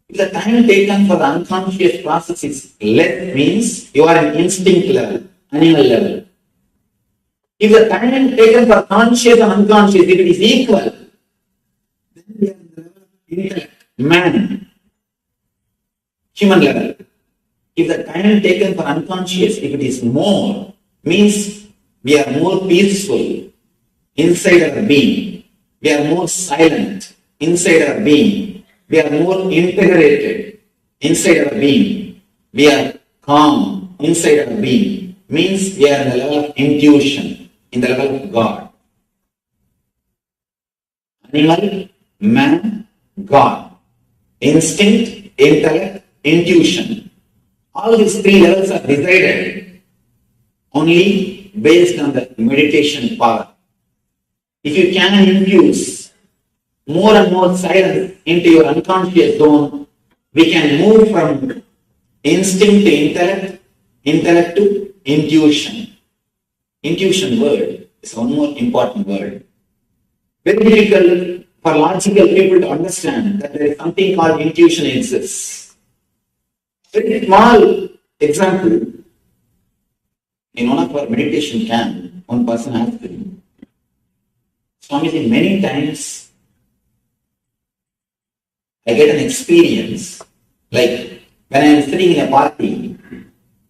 If the time taken for the unconscious process is less, means you are in instinct level, animal level. If the time taken for conscious and unconscious, if it is equal, then we are in the level of intellect, man, human level. If the time taken for unconscious, if it is more, means we are more peaceful inside our being. We are more silent inside our being. We are more integrated inside our being. We are calm inside our being. Means we are in the level of intuition, in the level of God. Animal, man, God. Instinct, intellect, intuition. All these three levels are decided only based on the meditation power. If you can infuse more and more silence into your unconscious zone, we can move from instinct to intellect, intellect to intuition. Intuition word is one more important word. Very difficult for logical people to understand that there is something called intuition exists. Very small example. In one of our meditation camp, one person asked me, Swamiji, many times I get an experience, like when I am sitting in a party,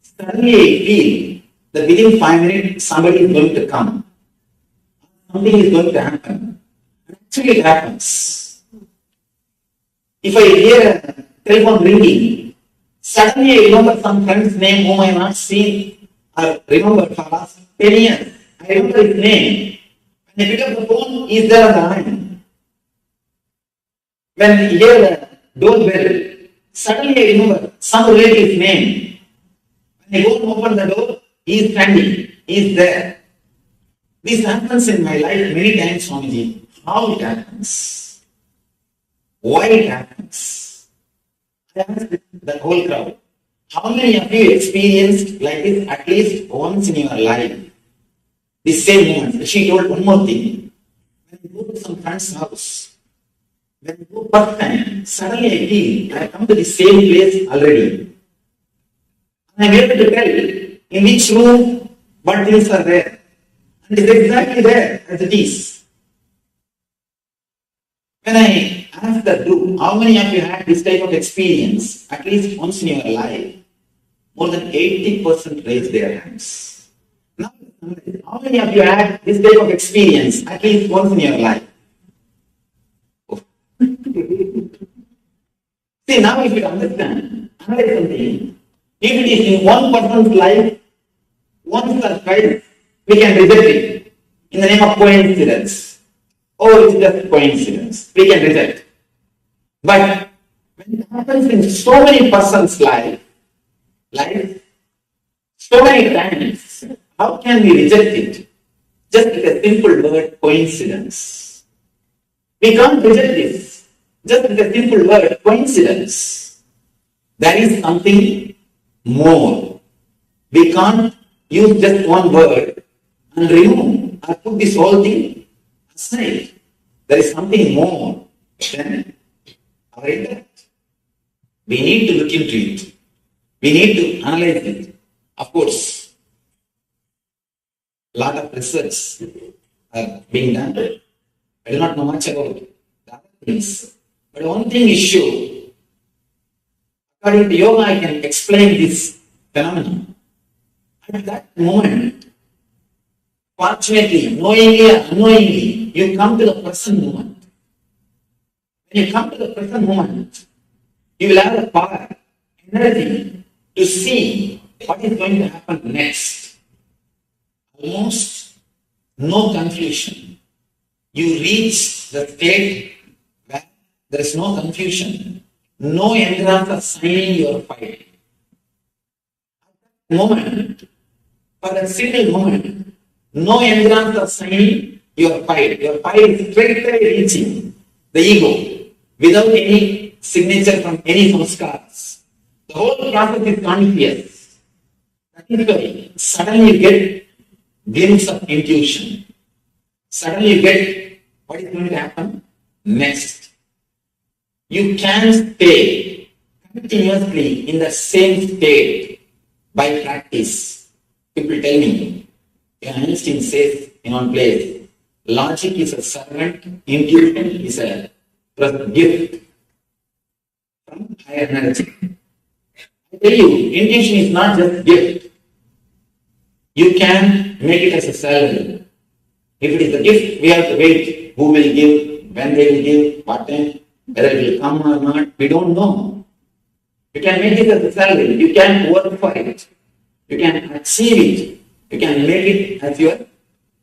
suddenly I feel that within 5 minutes somebody is going to come. Something is going to happen. Actually it happens. If I hear a telephone ringing, suddenly I remember some friend's name whom I have not seen or remembered for the last 10 years. I remember his name. When I pick up the phone, he is there on the line. When I hear the doorbell, suddenly I remember some relative's name. When I go and open the door, he is standing, he is there. This happens in my life many times, Swamiji. How it happens? Why it happens? I asked the whole crowd, how many of you experienced like this at least once in your life? The same moment. She told one more thing. When I go to some friend's house, when I go first time, suddenly I feel I have come to the same place already. And I am able to tell in which room But things are there. And it is exactly there as it is. When I ask the group, how many of you had this type of experience at least once in your life? More than 80% raised their hands. Now, how many of you had this type of experience at least once in your life? Oh. See, now if you understand, analyze something. If it is in one person's life, once or twice, we can reject it in the name of coincidence. Oh, it's just coincidence. We can reject. But when it happens in so many persons' life, so many times, how can we reject it? Just with a simple word, coincidence. We can't reject this. Just with a simple word, coincidence. There is something more. We can't use just one word and remove or put this whole thing aside. There is something more than our intellect. We need to look into it. We need to analyze it. Of course, a lot of research are being done. I do not know much about the other things. But one thing is sure. According to yoga, I can explain this phenomenon. At that moment, fortunately, knowingly or unknowingly, you come to the present moment. When you come to the present moment, you will have the power, energy to see what is going to happen next. Almost no confusion. You reach the state where there is no confusion, no hindrance of signing your file. At that moment, for a single moment, no hindrance of signing your file. Your file is straightaway reaching the ego without any signature from any samskaras. The whole process is conscious. That is why suddenly you get glimpse of intuition. Suddenly you get what is going to happen next. You can stay continuously in the same state by practice. People tell me, Einstein says in one place, logic is a servant, intuition is a gift from higher energy. I tell you, intuition is not just gift. You can make it as a salary. If it is a gift, we have to wait. Who will give, when they will give, what time, whether it will come or not, we don't know. You can make it as a salary. You can work for it. You can achieve it. You can make it as your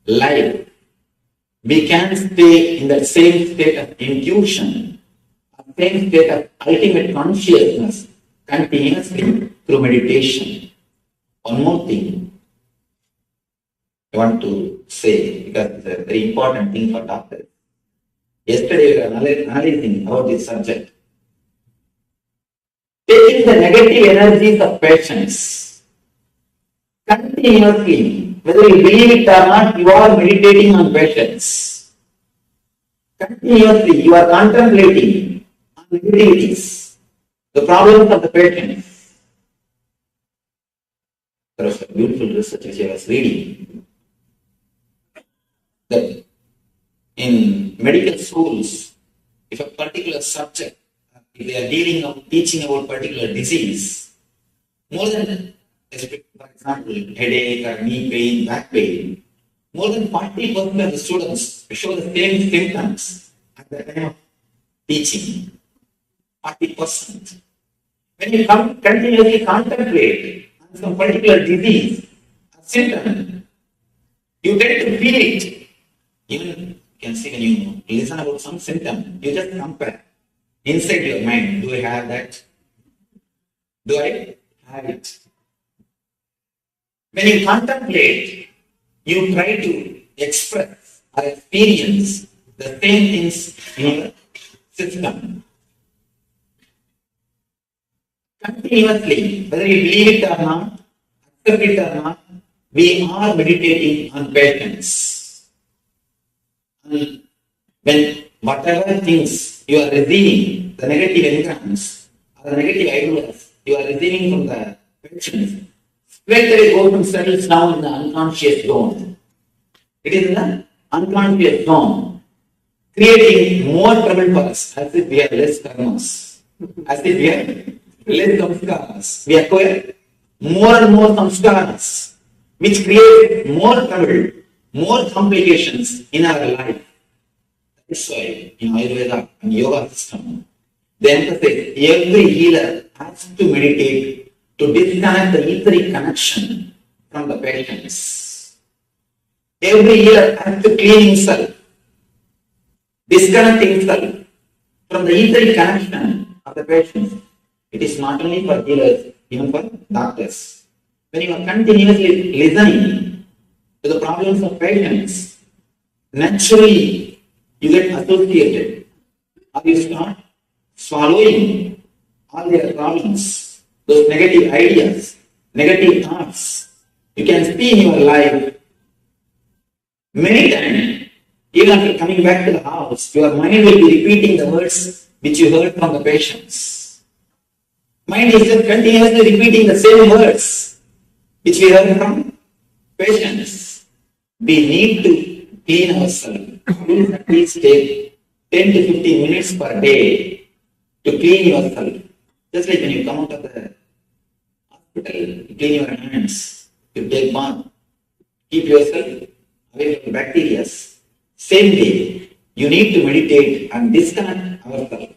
life. We can stay in the same state of intuition, the same state of ultimate consciousness continuously through meditation. One more thing I want to say, because it's a very important thing for doctors. Yesterday we were analyzing about this subject. Taking the negative energies of patients continuously, whether you believe it or not, you are meditating on patience. Continuously, you are contemplating on negativities, the problems of the patients. There was a beautiful research which I was reading that in medical schools, if a particular subject, if they are teaching about particular disease, more than, for example, headache or knee pain, back pain, more than 40% of the students show the same symptoms at the time of teaching. 40%. When you continuously contemplate on some particular disease or symptom, you tend to feel it. Even you can see when you listen about some symptom, you just compare inside your mind. Do I have that? Do I have it? When you contemplate, you try to express or experience the same things in your system. Continuously, whether you believe it or not, accept it or not, we are meditating on patience. And when whatever things you are receiving, the negative engrams or the negative ideas you are receiving from the patients, Straight away goes and settles down in the unconscious zone. It is in the unconscious zone, creating more trouble for us, as if we have less karmas, as if we have less samskaras. We acquire more and more samskaras, which create more trouble, more complications in our life. That's why in Ayurveda and yoga system, they emphasize every healer has to meditate to disconnect the etheric connection from the patients. Every healer has to clean himself, disconnect himself from the etheric connection of the patients. It is not only for healers, even for doctors. When you are continuously listening to the problems of patients, naturally you get associated, or you start swallowing all their problems, those negative ideas, negative thoughts. You can see in your life many times, even after coming back to the house, your mind will be repeating the words which you heard from the patients. Mind is just continuously repeating the same words which we heard from patients. We need to clean ourselves. Please at least take 10 to 15 minutes per day to clean yourself. Just like when you come out of the hospital, you clean your hands, you take bath, keep yourself away from bacteria. Same way, you need to meditate and disconnect ourselves.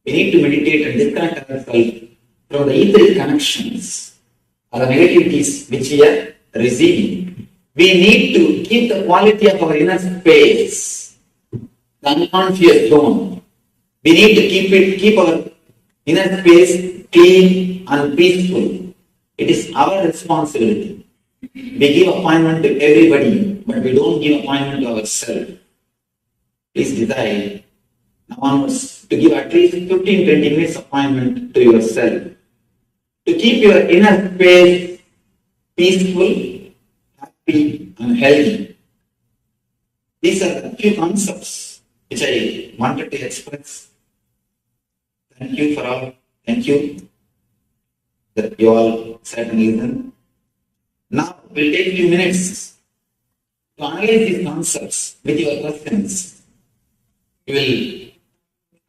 We need to meditate and disconnect ourselves from the etheric connections or the negativities which we are receiving. We need to keep the quality of our inner space, the unconscious zone. We need to keep our inner space clean and peaceful. It is our responsibility. We give appointment to everybody, but we don't give appointment to ourselves. Please decide now onwards to give at least 15-20 minutes appointment to yourself. To keep your inner space peaceful, happy and healthy. These are the few concepts which I wanted to express. Thank you for all. Thank you that you all sat and listened. Now we'll take a few minutes to analyze these concepts with your questions. You will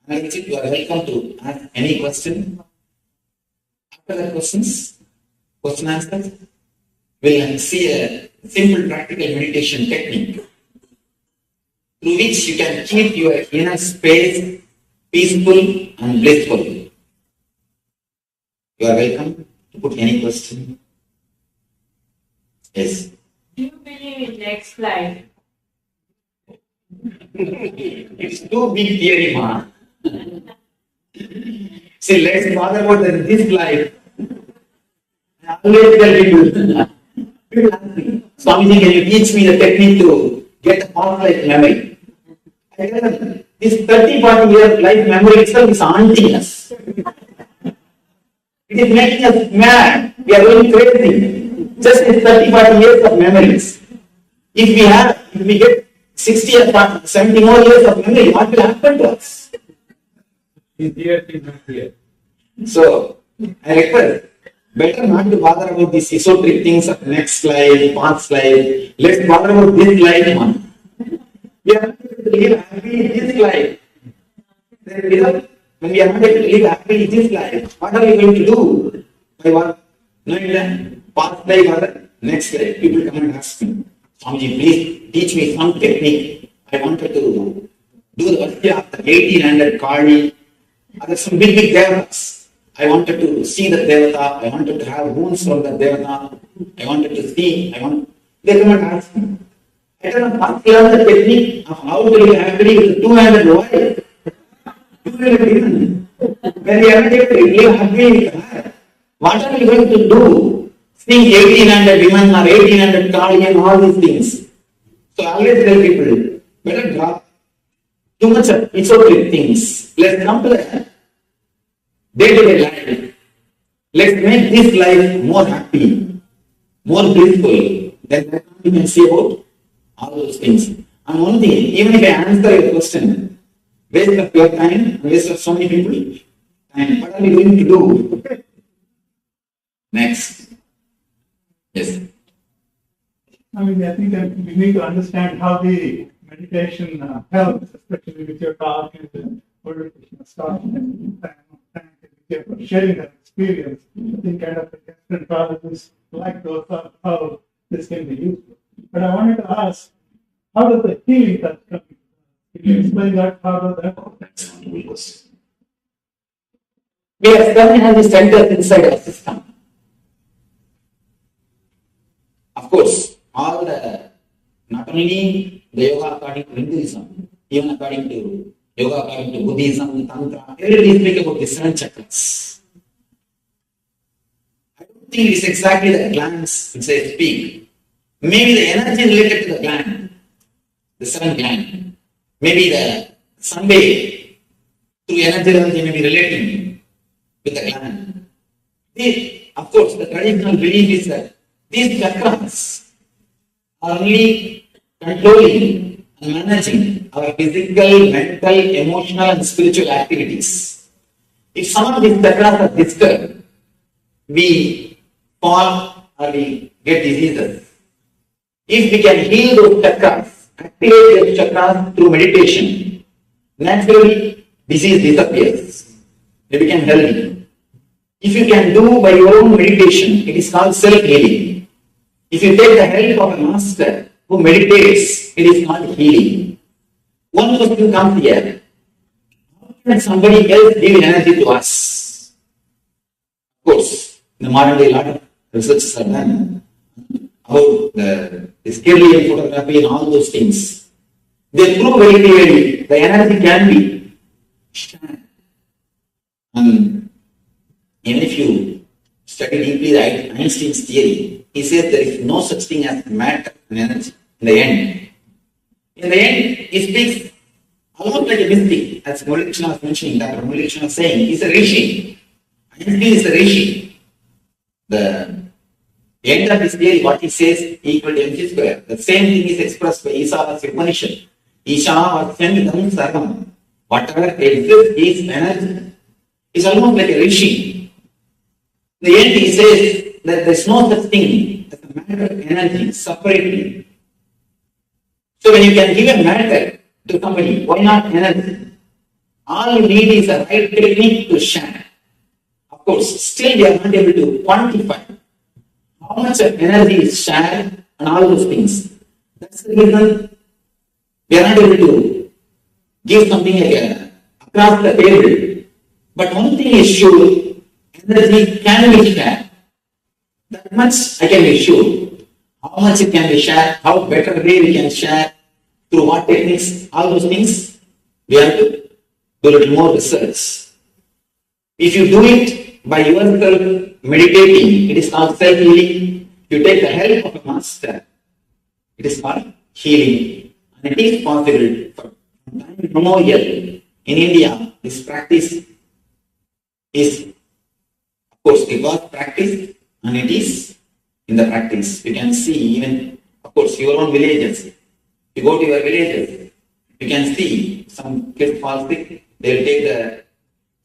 analyze it. You are welcome to ask any question. After the question answers, we'll see a simple practical meditation technique through which you can keep your inner space peaceful and blissful. You are welcome to put any question. Yes. Do you believe in next life? It's too big theory, ma. See, let's talk about this life. I always tell people, Swamiji, can you teach me the technique to get a past life memory? I tell them, this 30-40 years life memory itself is haunting us. It is making us mad. We are going crazy. Just in 30-40 years of memories. If we get 60 or 70 more years of memory, what will happen to us? He's here, he's not here. So, I request, better not to bother about these esoteric things of next life, past life. Let's bother about this life, man. We are not able to live happily in this life. When we are not able to live happily in this life, what are we going to do? By what? Knowing that past life or the next life, people come and ask me, Swamiji, please teach me some technique. I wanted to do the Vatya of the 1800 Kali. There's some big devatas. I wanted to see the devata. I wanted to have wounds from the devata. I wanted to see. They come and ask me. I don't know, first learn the technique of how to live happily with 200 wives. When we are not able to live happily with her, what are we going to do? Seeing 1800 women or 1800 Kali and all these things. So I always tell people, better drop too much of esoteric things. Let's come to the day-to-day life. Let's make this life more happy, more blissful. Then we can see about all those things. And one thing, even if I answer your question, waste of your time, waste of so many people, and what are we going to do? Next. Yes. I mean, I think that we need to understand how the meditation helps, especially with your talk and the purification stuff and sharing that experience. I think kind of different processes like those are how this can be useful. But I wanted to ask, how does the healing touch come? Can you explain that? How does that? That's not a question. We have seven energy centers inside our system. Of course, all the, not only the yoga according to Hinduism, even according to yoga according to Buddhism, Tantra, everybody speak about the seven chakras. I don't think it is exactly the glands which they speak. Maybe the energy related to the gland, the seven gland. Maybe the sunway through energy they may be relating with the gland. Of course, the traditional belief is that these chakras are only controlling and managing our physical, mental, emotional, and spiritual activities. If some of these chakras are disturbed, we fall or we get diseases. If we can heal those chakras, activate those chakras through meditation, naturally disease disappears. They become healthy. If you can do by your own meditation, it is called self-healing. If you take the help of a master who meditates, it is called healing. One question comes here. How can somebody else give energy to us? Of course, in the modern day, a lot of researches are done about the Kirlian photography and all those things. They prove very clearly the energy can be shared. And even if you study deeply Einstein's theory, he says there is no such thing as matter and energy in the end. In the end, he speaks almost like a mystic, as Gomukhasana was mentioning, Dr. Gomukhasana was saying, he's a rishi. Einstein is a rishi. The end of his theory, what he says, equal to mc square. The same thing is expressed by Isha Upanishad. Isha Vasyamidam Sarvam. Whatever exists is energy. It's almost like a rishi. In the end, he says that there is no such thing as a matter of energy separately. So when you can give a matter to somebody, why not energy? All you need is a right technique to share. Of course, still we are not able to quantify how much of energy is shared and all those things. That's the reason we are not able to give something like across the table. But one thing is sure, energy can be shared. That much I can be sure. How much it can be shared, how better way we can share, through what techniques, all those things, we have to do a little more research. If you do it by yourself, meditating, it is called self-healing. You take the help of a master, it is called healing. And it is possible for time immemorial. In India, this practice is, of course, it was practiced and it is in the practice. You can see even, of course, your own villages. You go to your villages, you can see some kids fall sick, they will take the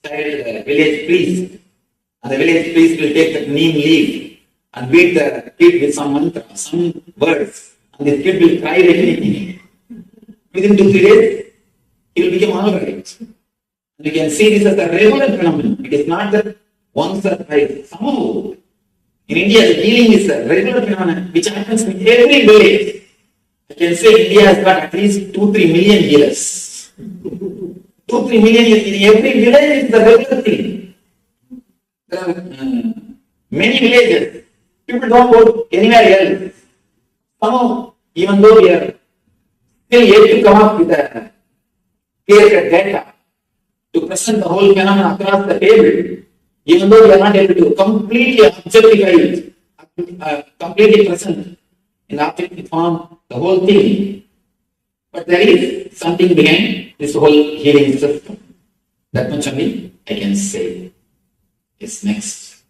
child to the village priest, and the village priest will take the neem leaf and beat the kid with some mantra, some words, and the kid will cry like anything. Within 2-3 days, he will become alright. And you can see this as a regular phenomenon. It is not that once or twice. Somehow, in India, the healing is a regular phenomenon which happens in every village. I can say India has got at least 2-3 million healers. 2-3 million in every village is the regular thing. There are many villages. People don't go anywhere else. Somehow, even though we are still yet to come up with a clear-cut data to present the whole phenomenon across the table, even though we are not able to completely objectify it, completely present in objective form, the whole thing. But there is something behind this whole healing system. That much only I can say. Yes, next.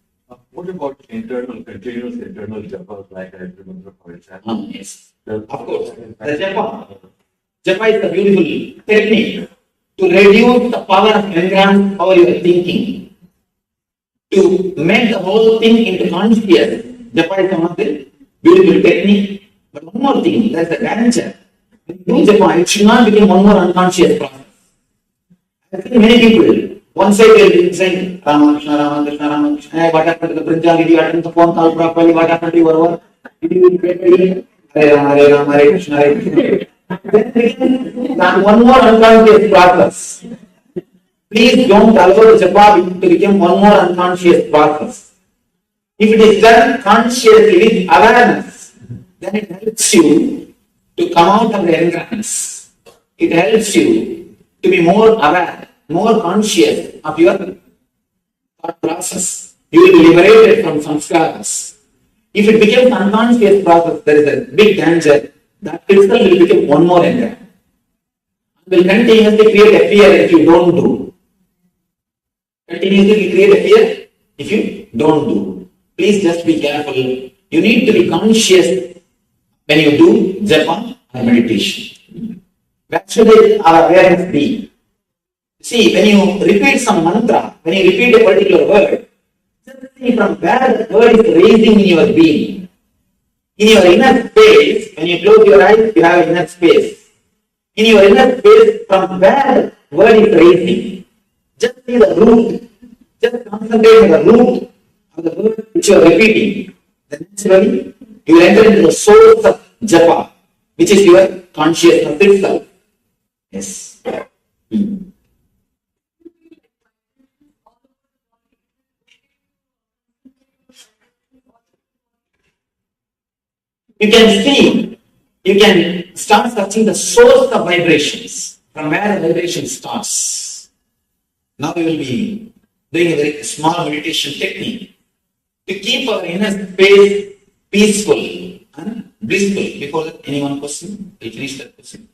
What about continuous internal japas like I remember for example? Yes. Of course. The japa is a beautiful technique to reduce the power of enhance power you are thinking. To make the whole thing into conscious, Japa is one of the beautiful technique. But one more thing, that's the danger. When you do japa, it should not become one more unconscious process. I think many people, one side they will be saying, Rama Krishna, Rama Krishna, Rama Krishna. Hey, what happened to the Prinja? Did you attend the phone call properly? What happened to your work? Did you get ready? Hare Rama, Hare Rama, Hare Krishna, Hare Krishna. Then again, that one more unconscious process. Please don't allow the japa to become one more unconscious process. If it is done consciously with awareness, then it helps you to come out of the ignorance. It helps you to be more aware, more conscious of your thought process. You will be liberated from samskaras. If it becomes unconscious process, there is a big danger that itself will become one more anger. Will continuously create a fear if you don't do. Continuously create a fear if you don't do. Please just be careful. You need to be conscious when you do japa or meditation. Where should our awareness be? See, when you repeat some mantra, when you repeat a particular word, just see from where the word is raising in your being. In your inner space, when you close your eyes, you have inner space. In your inner space, from where the word is raising, just see the root. Just concentrate on the root of the word which you are repeating. Then naturally, you will enter into the source of japa, which is your consciousness itself. Yes. You can see, you can start searching the source of vibrations, from where the vibration starts. Now we will be doing a very small meditation technique to keep our inner space peaceful and blissful. Before that, anyone question? We'll finish that question.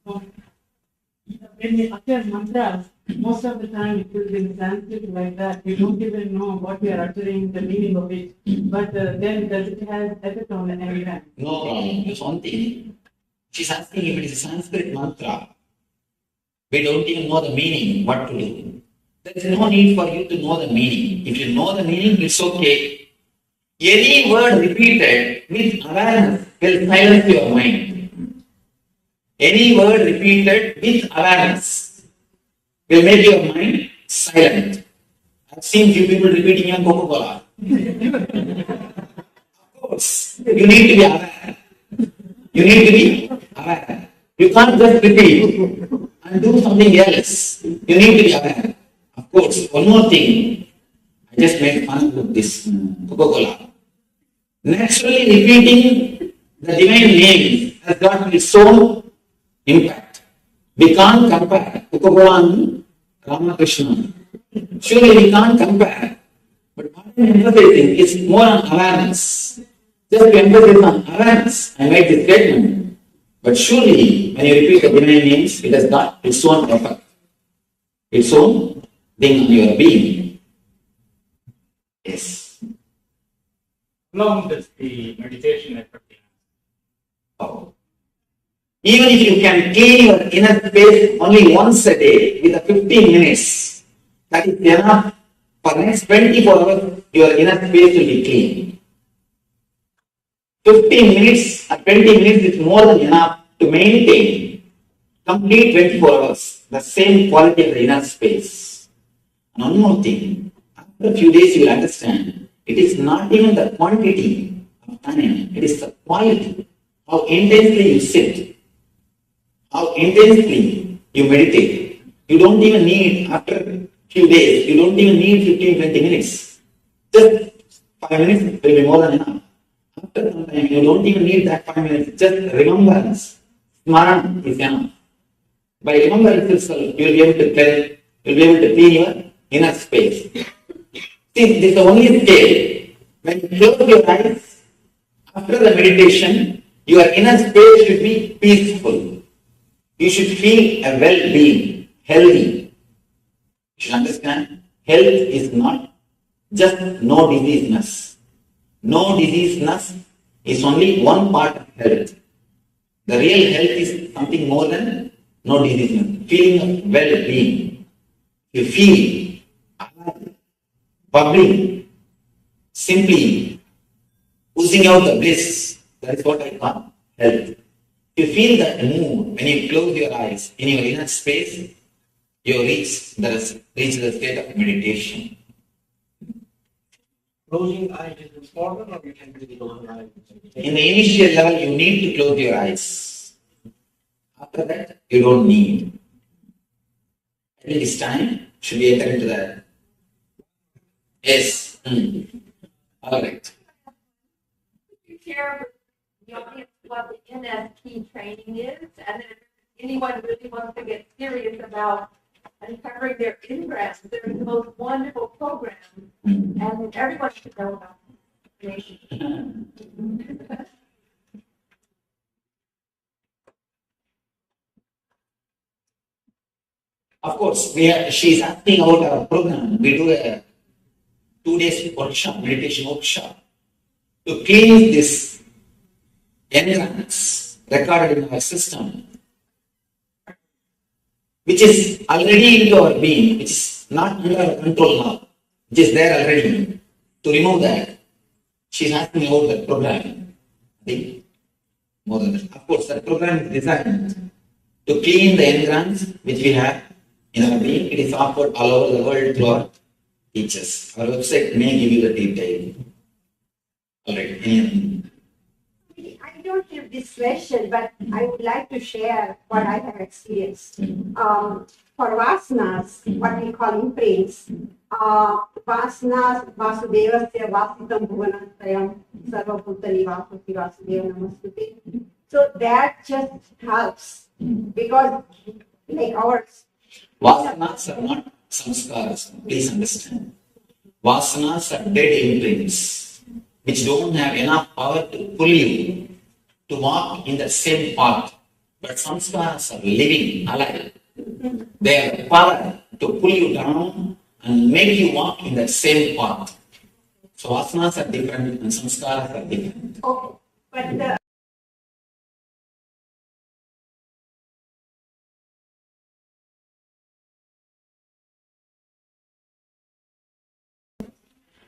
When we utter mantras, most of the time it will be in Sanskrit like that. We don't even know what we are uttering, the meaning of it. But then does it have effect on the environment? No problem. Just one thing. She's asking if it is a Sanskrit mantra. We don't even know the meaning, what to do. There is no need for you to know the meaning. If you know the meaning, it's okay. Any word repeated with awareness will silence your mind. Any word repeated with awareness will make your mind silent. I've seen few people repeating on Coca-Cola. Of course, you need to be aware. You need to be aware. You can't just repeat and do something else. You need to be aware. Of course, one more thing. I just made fun of this Coca-Cola. Naturally repeating the divine names has got its own impact. We can't compare Coca-Cola and Ramakrishna. Surely we can't compare. But what I am emphasizing is more on awareness. Just to emphasize on awareness, I made this statement. But surely, when you repeat the divine names, it has got its own effect. Its own thing on your being. Yes. How long does the meditation effect? Oh. Even if you can clean your inner space only once a day with a 15 minutes, that is enough. For the next 24 hours, your inner space will be clean. 15 minutes or 20 minutes is more than enough to maintain complete 24 hours, the same quality of the inner space. And one more thing, after a few days you will understand, it is not even the quantity of time, it is the quality, how intensely you sit, how intensely you meditate. You don't even need, after a few days, you don't even need 15-20 minutes. Just 5 minutes will be more than enough. After some time, you don't even need that 5 minutes. Just remembrance. Smarana is enough. By remembrance itself, you will be able to tell, you will be able to clean your inner space. See, this is the only stage. When you close your eyes, after the meditation, your inner space should be peaceful. You should feel a well-being, healthy. You should understand, health is not just no diseaseness. No diseaseness is only one part of health. The real health is something more than no diseaseness. Feeling of well-being. You feel alive, bubbling, simply oozing out the bliss. That is what I call health. If you feel that mood when you close your eyes in your inner space, you reach the state of meditation. Closing eyes is important, or you can do the open eyes? In the initial level, you need to close your eyes. After that, you don't need. I think it's time. Should we enter into that? Yes. All right. You share with the audience what the NSP training is, and then if anyone really wants to get serious about uncovering their ingress, there's the most wonderful program, and everyone should know about it. Of course, she's asking about our program. We do a 2 days workshop, meditation workshop, to clean this engrams recorded in our system, which is already into our being, which is not under our control now, which is there already. To remove that, she's asking about that program. I think more than that. Of course, that program is designed to clean the engrams which we have in our being. It is offered all over the world through our teachers. Our website may give you the detail. All right. I don't have this question, but I would like to share what I have experienced. For vasanas, what we call imprints, vasanas, Vasudevasya Vasitam Bhuvanantayam Sarvabhutani Vasuti Vasudeva Namastuti. So that just helps because, like ours. Vasanas are not samskaras. Please understand. Vasanas are dead imprints which don't have enough power to pull you to walk in the same path. But samskaras are living, alive. They have power to pull you down and make you walk in the same path. So vasanas are different and samskaras are different. Okay, but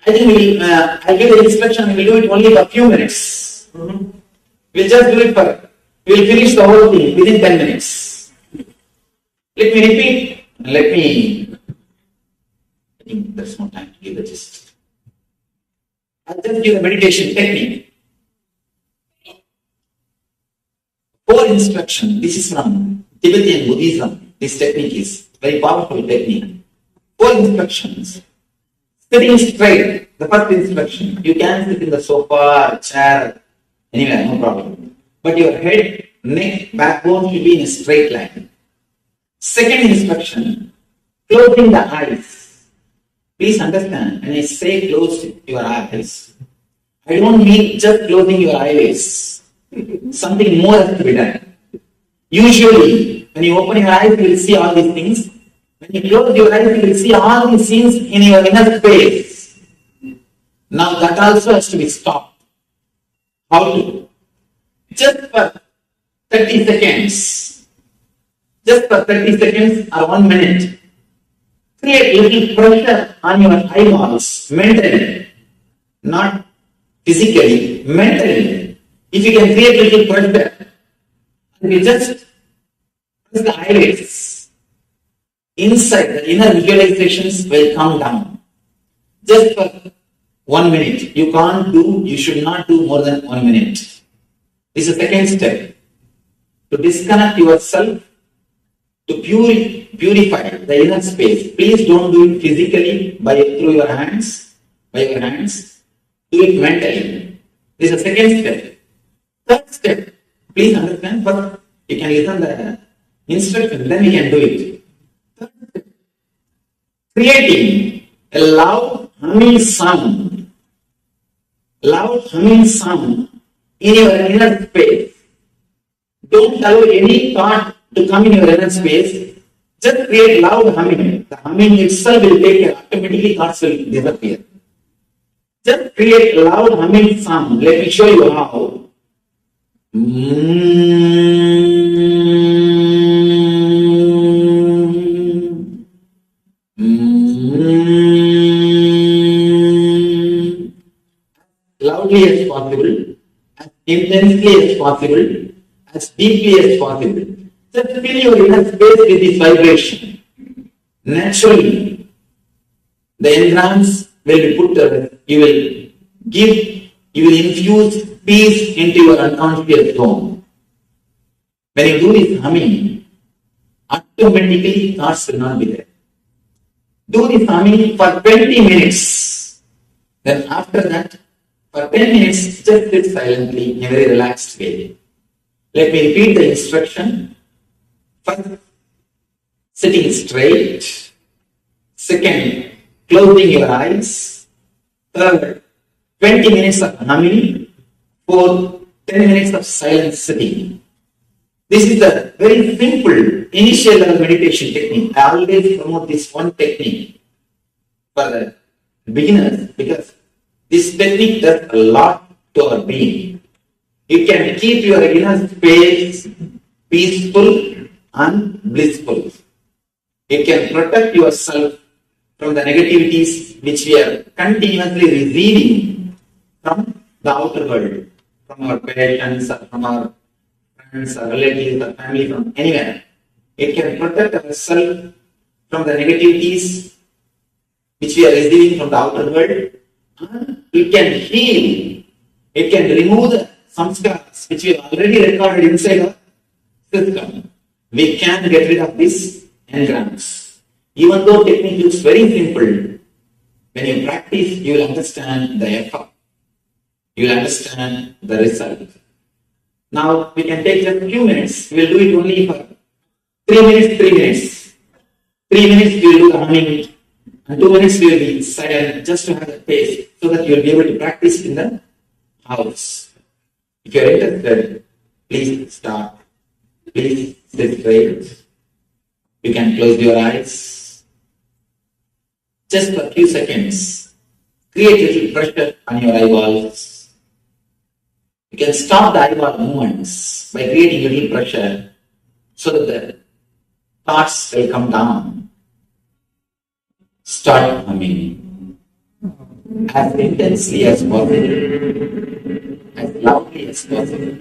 I think I'll give the instruction, we'll do it only for a few minutes. We'll just do it we'll finish the whole thing within 10 minutes. Let me repeat, I think there's no time to give the gist. I'll just give the meditation technique. 4 instructions, this is from Tibetan Buddhism. This technique is very powerful technique. 4 instructions. Sitting straight, the first instruction. You can sit in the sofa, chair, anywhere, no problem. But your head, neck, backbone should be in a straight line. Second instruction, closing the eyes. Please understand, when I say close your eyes, I don't mean just closing your eyelids. Something more has to be done. Usually, when you open your eyes, you will see all these things. When you close your eyes, you will see all these scenes in your inner space. Now that also has to be stopped. How to? Just for 30 seconds. Just for 30 seconds or 1 minute. Create little pressure on your eyeballs mentally. Not physically, mentally. If you can create little pressure, and you just press the eyelids. Inside, the inner visualizations will come down. Just for 1 minute. You should not do more than 1 minute. This is the second step. To disconnect yourself, to purify the inner space. Please don't do it physically through your hands, by your hands. Do it mentally. This is the second step. Third step. Please understand, but you can listen the instruction, then you can do it. Creating a loud humming sound in your inner space. Don't allow any thought to come in your inner space. Just create loud humming. The humming itself will take care. Automatically thoughts will disappear. Just create loud humming sound. Let me show you how. Loudly loudly as possible, as intensely as possible, as deeply as possible. Just fill your inner space with this vibration. Naturally, the engrams will be put to rest. You will infuse peace into your unconscious zone. When you do this humming, automatically thoughts will not be there. Do this humming for 20 minutes. Then after that, for 10 minutes, just sit silently in a very relaxed way. Let me repeat the instruction. First, sitting straight. Second, closing your eyes. Third, 20 minutes of humming. Fourth, 10 minutes of silent sitting. This is a very simple initial level meditation technique. I always promote this one technique for the beginners because this technique does a lot to our being. It can keep your inner space peaceful and blissful. It can protect yourself from the negativities which we are continuously receiving from the outer world, from our parents, from our friends, or relatives, or family, from anywhere. It can protect ourselves from the negativities which we are receiving from the outer world. And it can heal. It can remove the samskaras which we have already recorded inside our system. We can get rid of these engrams. Even though technique looks very simple, when you practice, you will understand the effort. You will understand the result. Now we can take just a few minutes. We will do it only for 3 minutes, 3 minutes. 3 minutes we will do the humming, and 2 minutes we will be silent just to have the pace so that you will be able to practice in the house. If you are interested, please start. Please sit straight. You can close your eyes. Just for a few seconds, create a little pressure on your eyeballs. You can stop the eyeball movements by creating a little pressure so that the thoughts will come down. Start humming as intensely as possible, as loudly as possible.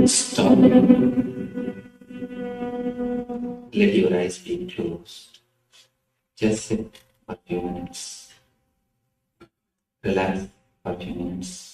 Stop. Let your eyes be closed. Just sit for a few minutes. Relax for a few minutes.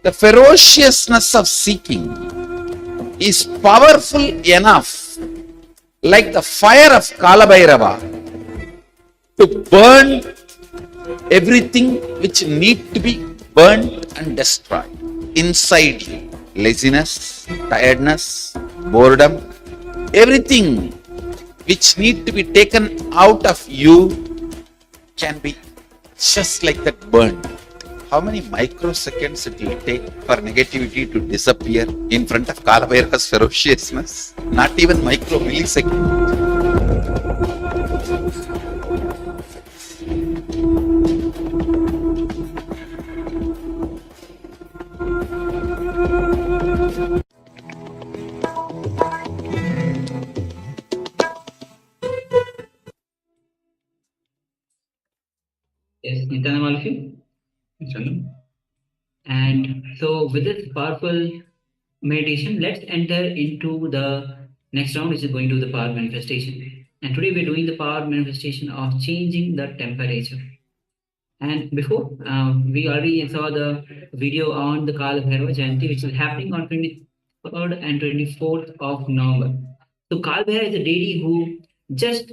the ferociousness of seeking is powerful enough, like the fire of Kalabhairava, to burn everything which need to be burnt and destroyed inside you. Laziness, tiredness, boredom, everything which need to be taken out of you can be just like that burned. How many microseconds it will take for negativity to disappear in front of Kalabhairava's ferociousness? Not even micro millisecond. Yes, Nithyananda, all of you. Nithyananda. And so with this powerful meditation, let's enter into the next round, which is going to the power manifestation. And today we're doing the power manifestation of changing the temperature. And before, we already saw the video on the Kalabhairava Jayanti, which is happening on 23rd and 24th of November. So Kalabhairava is a deity who just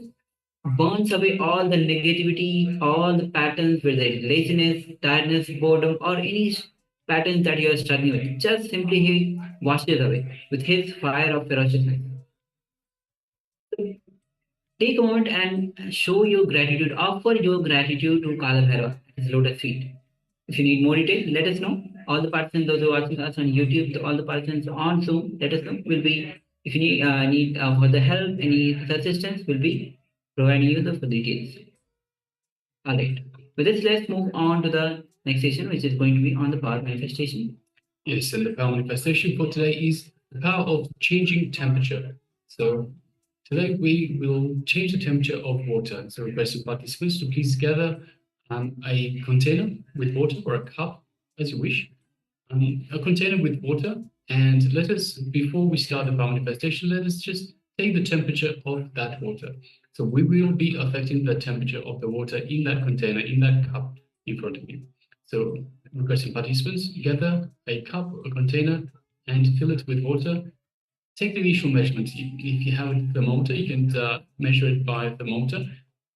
burns away all the negativity, all the patterns, whether it's laziness, tiredness, boredom, or any patterns that you are struggling with. Just simply he washes away with his fire of ferociousness. Take a moment and show your gratitude. Offer your gratitude to Kalabhairava, his lotus feet. If you need more details, let us know. All the participants, those who are watching us on YouTube, all the participants on Zoom, let us know. We'll be, if you need further help, any assistance, we'll be providing you the full details. All right. With this, let's move on to the next session, which is going to be on the power manifestation. Yes, and the power manifestation for today is the power of changing temperature. So today we will change the temperature of water. So requesting participants to please gather a container with water or a cup, as you wish, a container with water, and let us, before we start the power manifestation, let us just take the temperature of that water. So we will be affecting the temperature of the water in that container, in that cup in front of you. So requesting participants, gather a cup, a container, and fill it with water. Take the initial measurements. If you have a thermometer, you can measure it by a thermometer.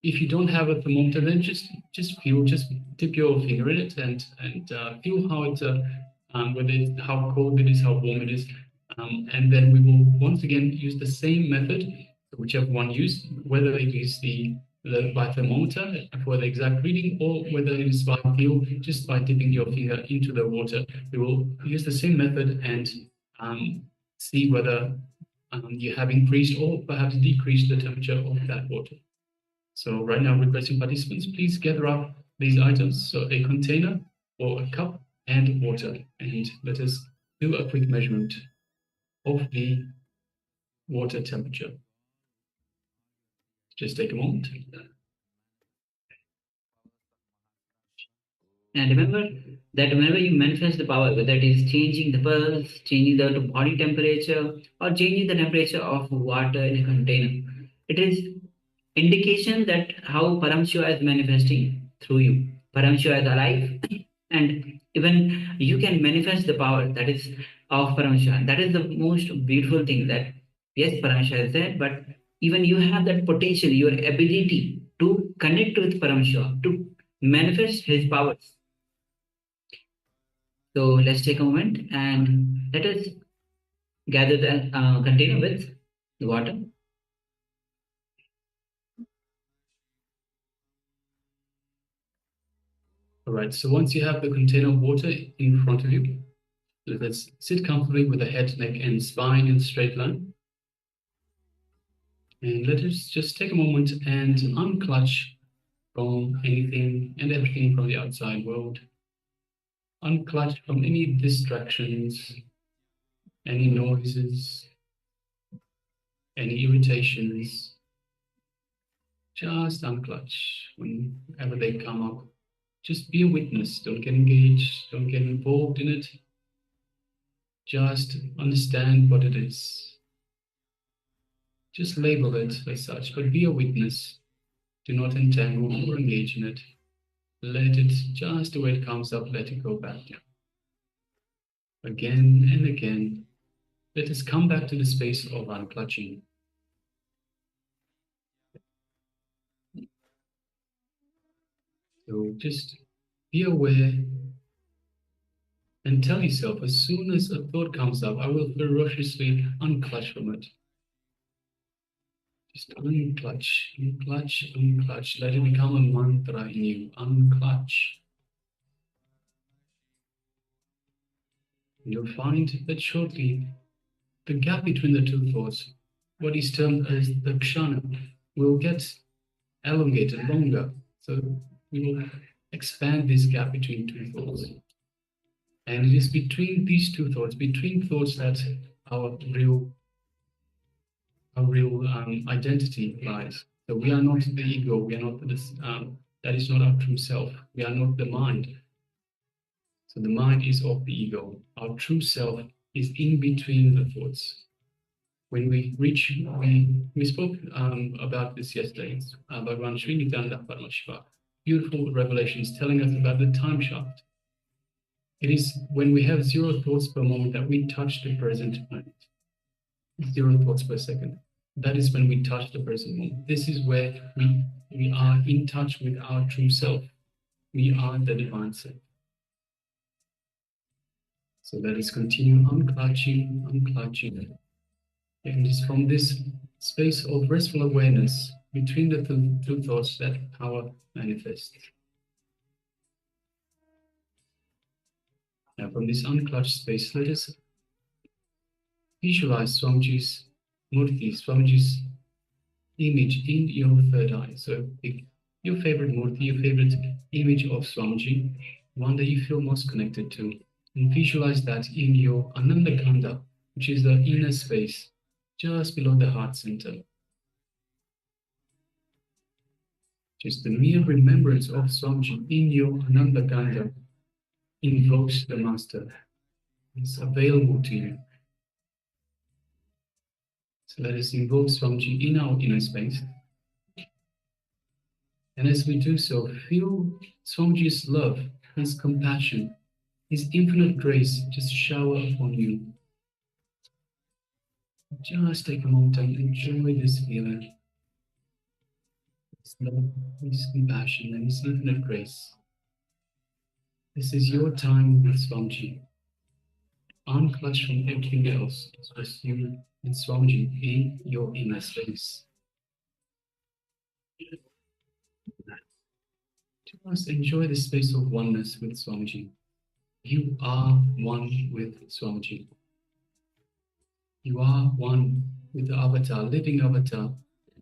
If you don't have a thermometer, then just feel, just dip your finger in it and feel how it, how cold it is, how warm it is, and then we will once again use the same method, whichever one used, whether it is the by thermometer for the exact reading, or whether it is by feel, just by dipping your finger into the water. We will use the same method and see whether you have increased or perhaps decreased the temperature of that water. So right now, requesting participants, please gather up these items. So a container or a cup and water. And let us do a quick measurement of the water temperature. Just take a moment. And remember that whenever you manifest the power, whether it is changing the pulse, changing the body temperature, or changing the temperature of water in a container, it is indication that how Paramashiva is manifesting through you. Paramashiva is alive, and even you can manifest the power that is of Paramashiva. That is the most beautiful thing, that yes, Paramashiva is there, but even you have that potential, your ability to connect with Paramashiva, to manifest his powers. So let's take a moment and let us gather the container with the water. All right, so once you have the container of water in front of you, let's sit comfortably with the head, neck, and spine in a straight line. And let us just take a moment and unclutch from anything and everything from the outside world. Unclutch from any distractions, any noises, any irritations. Just unclutch whenever they come up. Just be a witness. Don't get engaged. Don't get involved in it. Just understand what it is. Just label it as such, but be a witness. Do not entangle or engage in it. Let it, just the way it comes up, let it go back down. again and again. Let us come back to the space of unclutching. So just be aware and tell yourself, as soon as a thought comes up, I will ferociously unclutch from it. Just unclutch, unclutch, unclutch. Let it become a mantra in you. Unclutch. You'll find that shortly, the gap between the two thoughts, what is termed as the kshana, will get elongated, longer. So we will expand this gap between two thoughts. And it is between these two thoughts, between thoughts, that our real identity lies. So we are not the ego, we are not this, that is not our true self. We are not the mind. So the mind is of the ego. Our true self is in between the thoughts. When we reach, we spoke about this yesterday, Bhagavan Sri Nithyananda Paramashivoham. Beautiful revelations telling us about the time shaft. It is when we have 0 thoughts per moment that we touch the present moment. 0 thoughts per second. That is when we touch the present moment. This is where we are in touch with our true self. We are the divine self. So let us continue unclutching, unclutching. And it's from this space of restful awareness between the two thoughts that power manifests. Now from this unclutched space, let us visualize Swamiji's murti, Swamiji's image in your third eye. So pick your favorite murti, your favorite image of Swamiji, one that you feel most connected to, and visualize that in your Ananda Kanda, which is the inner space, just below the heart center. Just the mere remembrance of Swamiji in your Ananda Kanda invokes the Master. It's available to you. So let us invoke Swamiji in our inner space. And as we do so, feel Swamiji's love, His compassion, His infinite grace just shower upon you. Just take a moment and enjoy this feeling. His love, His compassion, and His infinite grace. This is your time with Swamiji. Unclutch from everything else. It's just you and Swamiji in your inner space. Just enjoy the space of oneness with Swamiji. You are one with Swamiji. You are one with the avatar, living avatar,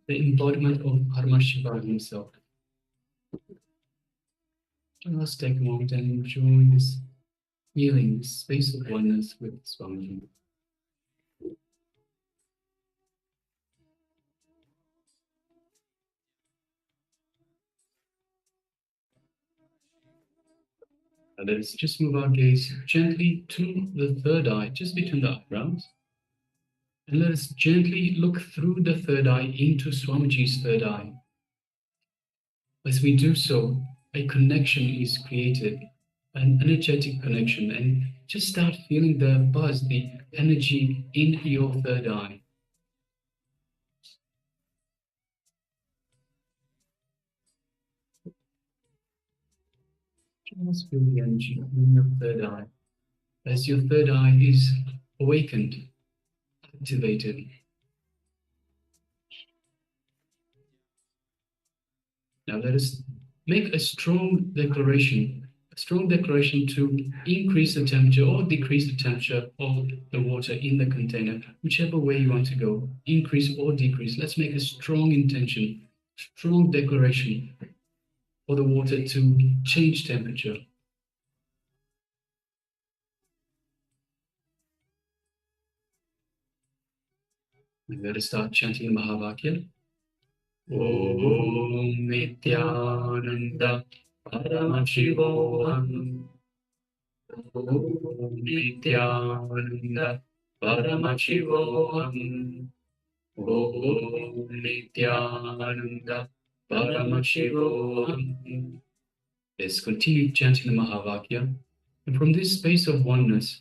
the embodiment of Paramashivoham himself. Just take a moment and enjoy this feeling, this space of oneness with Swamiji. And let's just move our gaze gently to the third eye, just between the eyebrows. And let us gently look through the third eye into Swamiji's third eye. As we do so, a connection is created, an energetic connection, and just start feeling the buzz, the energy in your third eye. Just feel the energy in your third eye. As your third eye is awakened, activated. Now let us make a strong declaration to increase the temperature or decrease the temperature of the water in the container, whichever way you want to go, increase or decrease. Let's make a strong intention, strong declaration for the water to change temperature. And let us start chanting the Mahavakya. Om Nithyananda Paramashivoham. Om Nithyananda Paramashivoham. Om Nithyananda Paramashivoham. Let's continue chanting the Mahavakya. And from this space of oneness,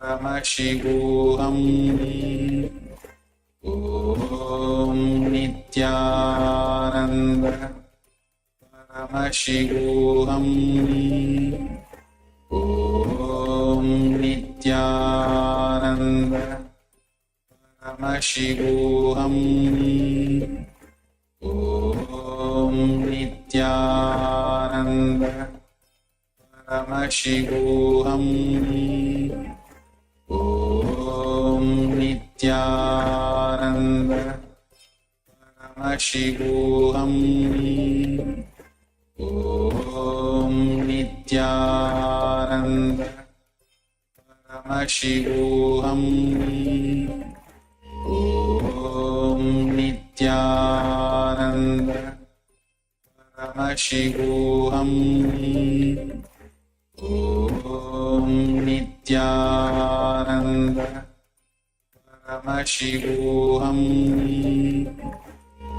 Paramashivoham Om Nithyananda Paramashivoham Om Nithyananda Paramashivoham Om Nithyananda Paramashivoham Om Nithyananda Paramashivoham Om Nithyananda Paramashivoham Om Nithyananda Paramashivoham Om Nithyananda Paramashivoham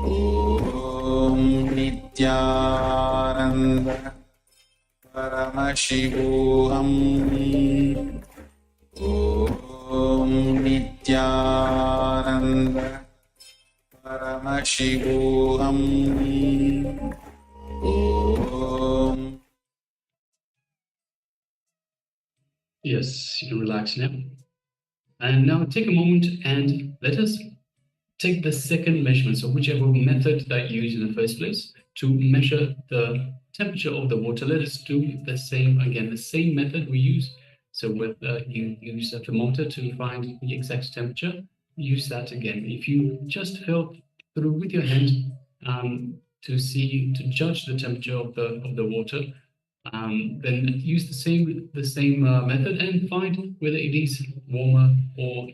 Om Nithyananda Paramashivoham Om Nithyananda Paramashivoham Om. Yes, you can relax now. And now take a moment and let us take the second measurement, so whichever method that you used in the first place to measure the temperature of the water. Let us do the same again, the same method we use. So whether you use a thermometer to find the exact temperature, use that again. If you just felt through with your hand to judge the temperature of the water, then use the same method and find whether it is warmer or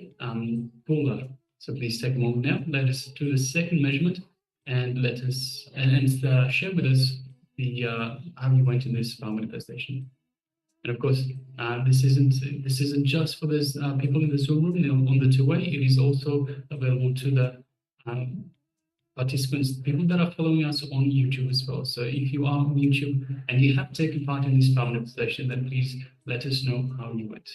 cooler. So please take a moment now. Let us do the second measurement and let us share with us the how you went in this manifestation. And of course, this isn't just for those people in the Zoom room on the two-way. It is also available to the participants, people that are following us on YouTube as well. So if you are on YouTube and you have taken part in this power manifestation, then please let us know how you went.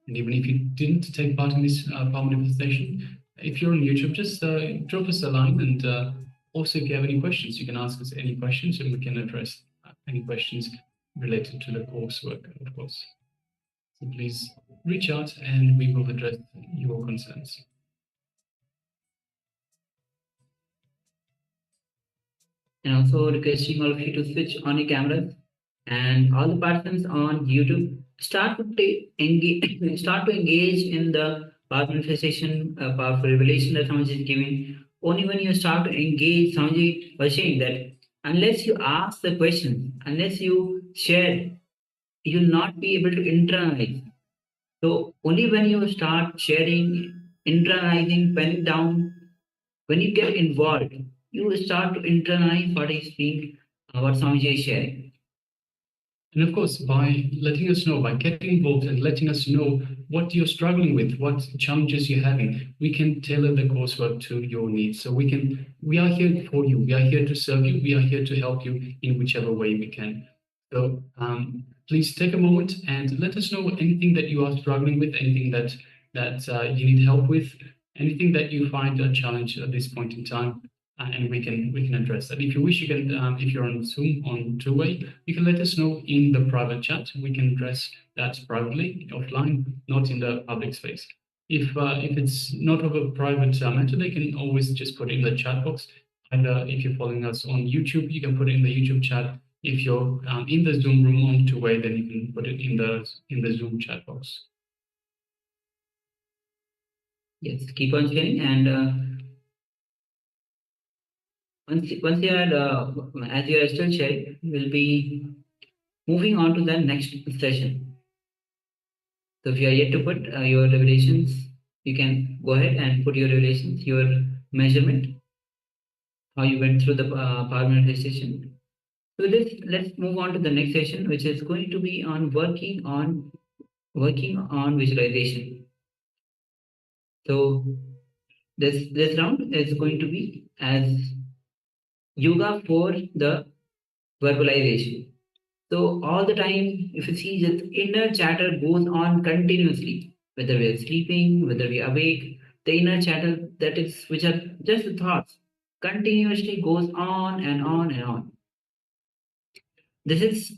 And even if you didn't take part in this power manifestation, if you're on YouTube, just drop us a line. And also, if you have any questions, you can ask us any questions and we can address any questions related to the coursework, of course. So please reach out and we will address your concerns. And also requesting all of you to switch on your cameras, and all the participants on YouTube start to engage in the power manifestation, powerful revelation that Swamiji is giving. Only when you start to engage, Swamiji was saying that unless you ask the question, unless you share, you will not be able to internalize. So only when you start sharing, internalizing, penning down, when you get involved, you will start to internalize what is being, what Swamiji is sharing. And of course, by letting us know, by getting involved and letting us know what you're struggling with, what challenges you're having, we can tailor the coursework to your needs. So we are here for you. We are here to serve you. We are here to help you in whichever way we can. So please take a moment and let us know anything that you are struggling with, anything that you need help with, anything that you find a challenge at this point in time. And we can address that. If you wish, you can, if you're on Zoom on two-way, you can let us know in the private chat. We can address that privately, offline, not in the public space. If it's not of a private matter, they can always just put it in the chat box. Either if you're following us on YouTube, you can put it in the YouTube chat. If you're in the Zoom room on two-way, then you can put it in the Zoom chat box. Yes, keep on sharing, and once you are, as you are still sharing, we'll be moving on to the next session. So if you are yet to put your revelations, you can go ahead and put your revelations, your measurement, how you went through the power manifestation. So let's move on to the next session, which is going to be on working on visualization. So this round is going to be as yoga for the verbalization. So all the time, if you see that inner chatter goes on continuously, whether we are sleeping, whether we are awake, the inner chatter that is, which are just the thoughts, continuously goes on and on and on. This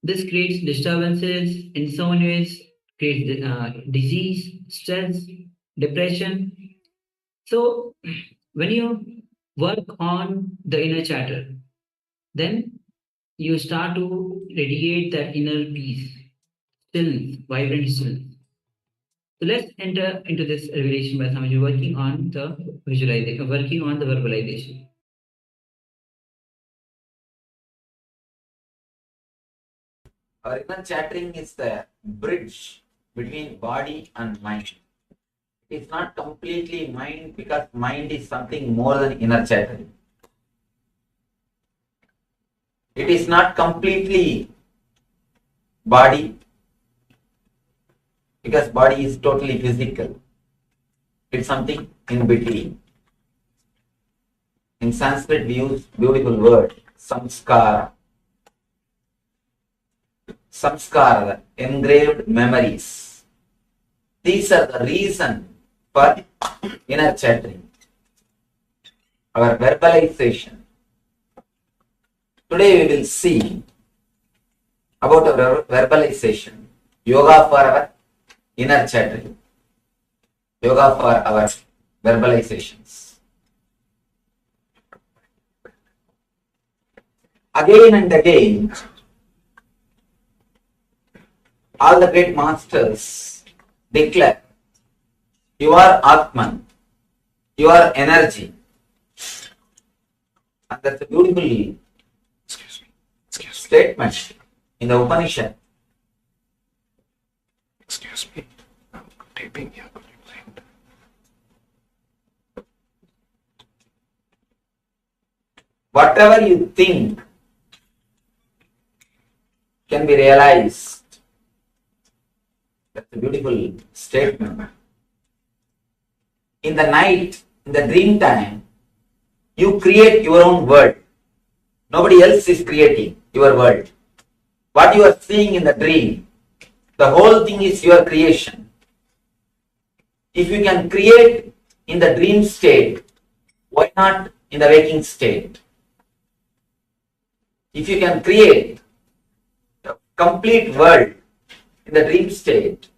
creates disturbances, insomnias, creates disease, stress, depression. So when you work on the inner chatter, then you start to radiate that inner peace, stillness, vibrant stillness. So let's enter into this revelation by Swamiji working on the visualization, working on the verbalization. Our inner chattering is the bridge between body and mind. It is not completely mind because mind is something more than inner chattering. It is not completely body because body is totally physical. It's something in between. In Sanskrit we use beautiful word, samskara. Samskara, engraved memories. These are the reason for inner chattering. Our verbalization. Today we will see about our verbalization. Yoga for our inner chattering. Yoga for our verbalizations. Again and again, all the great masters declare, you are Atman, you are energy. And that's a beautiful statement in the Upanishad. Excuse me, I'm taping here. Could you please? Whatever you think can be realized. That's a beautiful statement. In the night, in the dream time, you create your own world. Nobody else is creating your world. What you are seeing in the dream, the whole thing is your creation. If you can create in the dream state, why not in the waking state? If you can create the complete world in the dream state,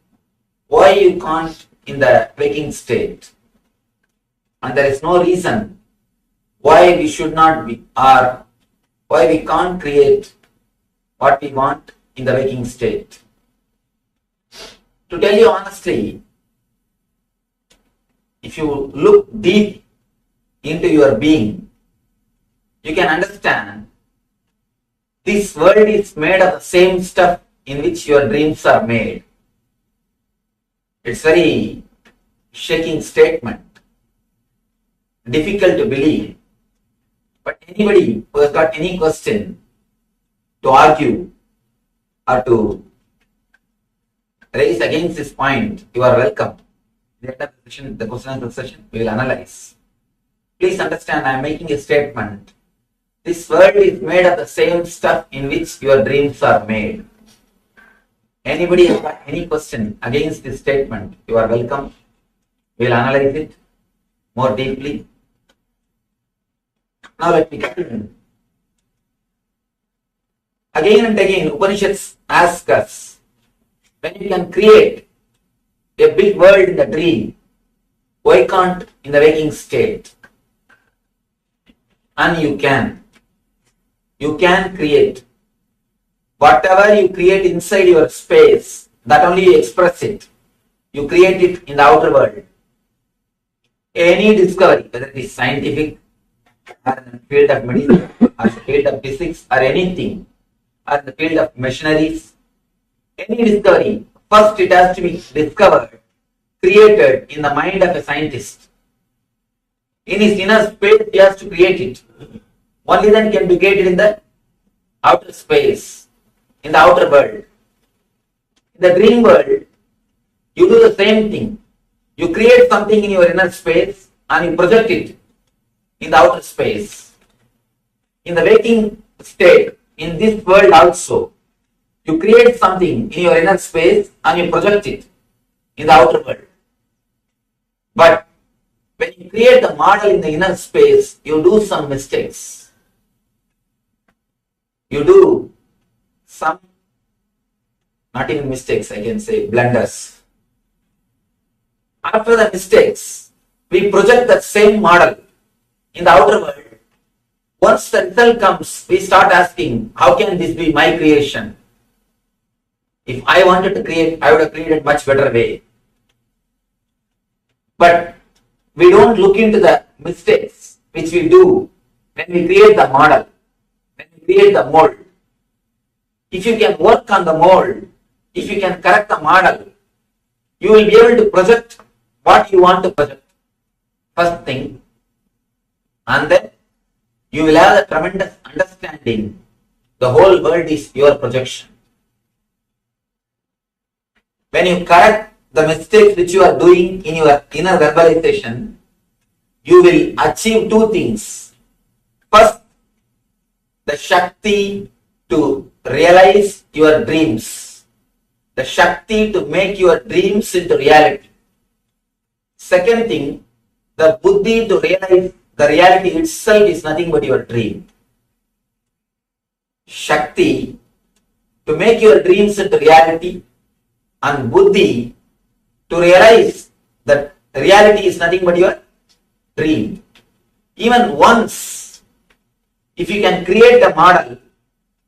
why you can't in the waking state? And there is no reason why we should not be, or why we can't create what we want in the waking state. To tell you honestly, if you look deep into your being, you can understand this world is made of the same stuff in which your dreams are made. It's very shaking statement, difficult to believe, but anybody who has got any question to argue or to raise against this point, you are welcome. At the end of the session, the question and answer session, we will analyze. Please understand, I am making a statement. This world is made of the same stuff in which your dreams are made. Anybody has got any question against this statement, you are welcome. We will analyze it more deeply. Now let me continue. Again and again, Upanishads ask us, when you can create a big world in the dream, why can't in the waking state? And you can. You can create. Whatever you create inside your space, that only you express it. You create it in the outer world. Any discovery, whether it is scientific, or in the field of medicine, or the field of physics, or anything, or in the field of machineries, any discovery, first it has to be discovered, created in the mind of a scientist. In his inner space, he has to create it. Only then can be created in the outer space, in the outer world. In the dream world, you do the same thing. You create something in your inner space and you project it in the outer space. In the waking state, in this world also, You create something in your inner space and you project it in the outer world. But when you create the model in the inner space, you do some mistakes. You do some, not even mistakes, I can say blunders. After the mistakes, we project that same model in the outer world. Once the result comes, we start asking, how can this be my creation? If I wanted to create, I would have created much better way. But we don't look into the mistakes which we do when we create the model, when we create the mold. If you can work on the mold, if you can correct the model, you will be able to project what you want to project. First thing, and then you will have a tremendous understanding. The whole world is your projection. When you correct the mistakes which you are doing in your inner verbalization, you will achieve two things. First, the Shakti to realize your dreams. The Shakti to make your dreams into reality. Second thing, the Buddhi to realize the reality itself is nothing but your dream. Shakti to make your dreams into reality, and Buddhi to realize that reality is nothing but your dream. Even once, if you can create a model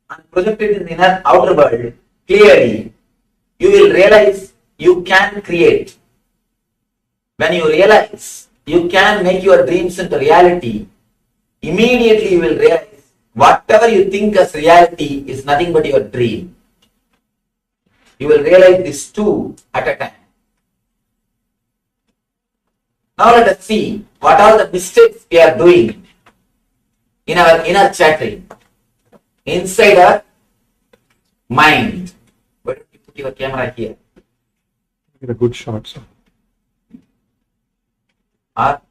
and project it in the inner outer world clearly, you will realize you can create. When you realize you can make your dreams into reality, immediately you will realize whatever you think as reality is nothing but your dream. You will realize these two at a time. Now let us see what are the mistakes we are doing in our inner chattering, inside our mind. Why don't you put your camera here? Get a good shot, sir. Or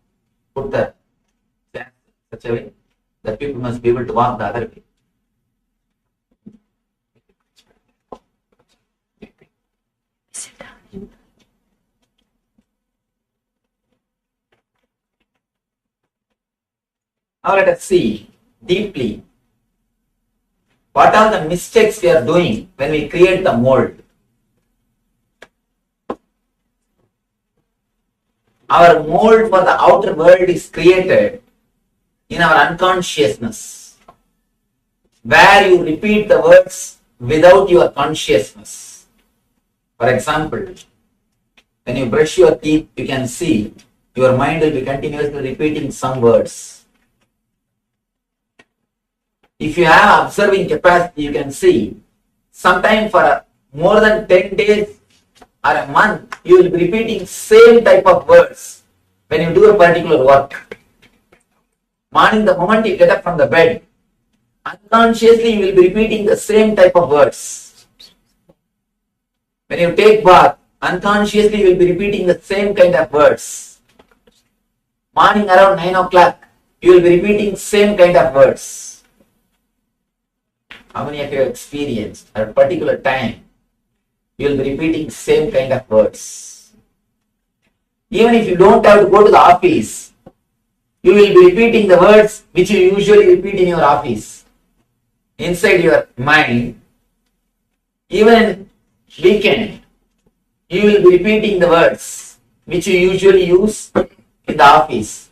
put the chair such a way that people must be able to walk the other way. Now let us see deeply what are the mistakes we are doing when we create the mold. Our mold for the outer world is created in our unconsciousness, where you repeat the words without your consciousness. For example, when you brush your teeth, you can see your mind will be continuously repeating some words. If you have observing capacity, you can see sometime for more than 10 days or a month, you will be repeating same type of words when you do a particular work. Morning, the moment you get up from the bed, unconsciously you will be repeating the same type of words. When you take bath, unconsciously you will be repeating the same kind of words. Morning around 9 o'clock, you will be repeating same kind of words. How many of you have experienced at a particular time, you will be repeating same kind of words. Even if you don't have to go to the office, you will be repeating the words which you usually repeat in your office, inside your mind. Even in weekend, you will be repeating the words which you usually use in the office.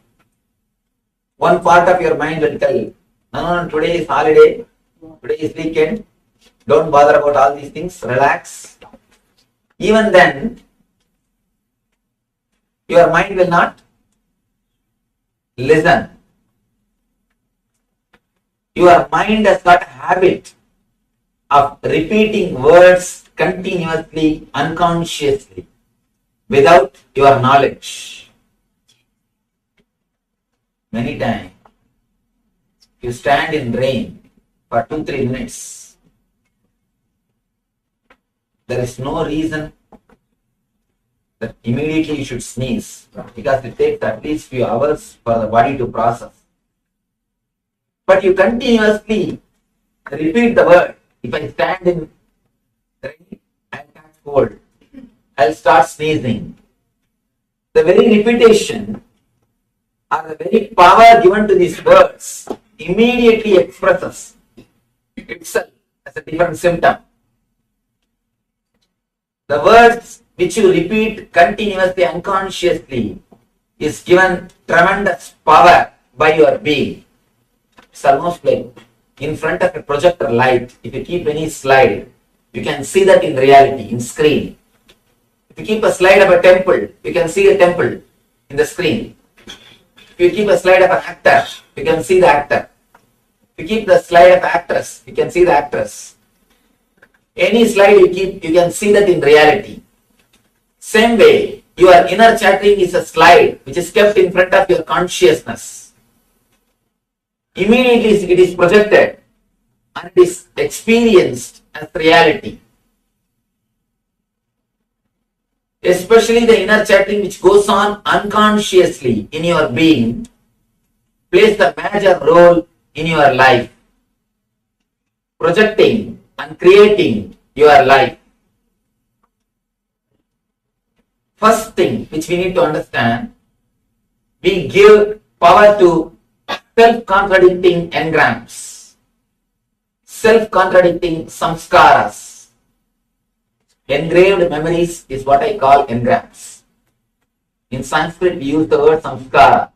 One part of your mind will tell, no, today is holiday, today is weekend, don't bother about all these things, relax. Even then, your mind will not listen. Your mind has got a habit of repeating words continuously, unconsciously, without your knowledge. Many times, you stand in rain for 2-3 minutes. There is no reason that immediately you should sneeze, because it takes at least few hours for the body to process. But you continuously repeat the word. If I stand in I'll start sneezing. The very repetition or the very power given to these words immediately expresses itself as a different symptom. The words which you repeat continuously unconsciously is given tremendous power by your being. It's almost like in front of a projector light. If you keep any slide, you can see that in reality, in screen. If you keep a slide of a temple, you can see a temple in the screen. If you keep a slide of an actor, you can see the actor. If you keep the slide of actress, you can see the actress. Any slide you keep, you can see that in reality. Same way, your inner chattering is a slide which is kept in front of your consciousness. Immediately it is projected and it is experienced as reality. Especially the inner chattering which goes on unconsciously in your being plays a major role in your life, projecting and creating your life. First thing which we need to understand, we give power to self-contradicting engrams, self-contradicting samskaras. Engraved memories is what I call engrams. In Sanskrit, we use the word samskara.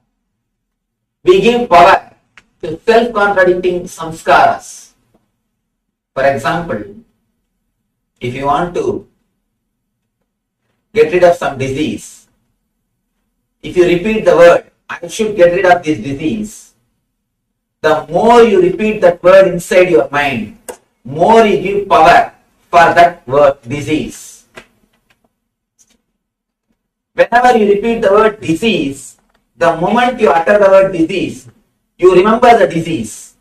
We give power to self-contradicting samskaras. For example, if you want to get rid of some disease, if you repeat the word, I should get rid of this disease, the more you repeat that word inside your mind, more you give power for that word, disease. Whenever you repeat the word disease, the moment you utter the word disease, you remember the disease.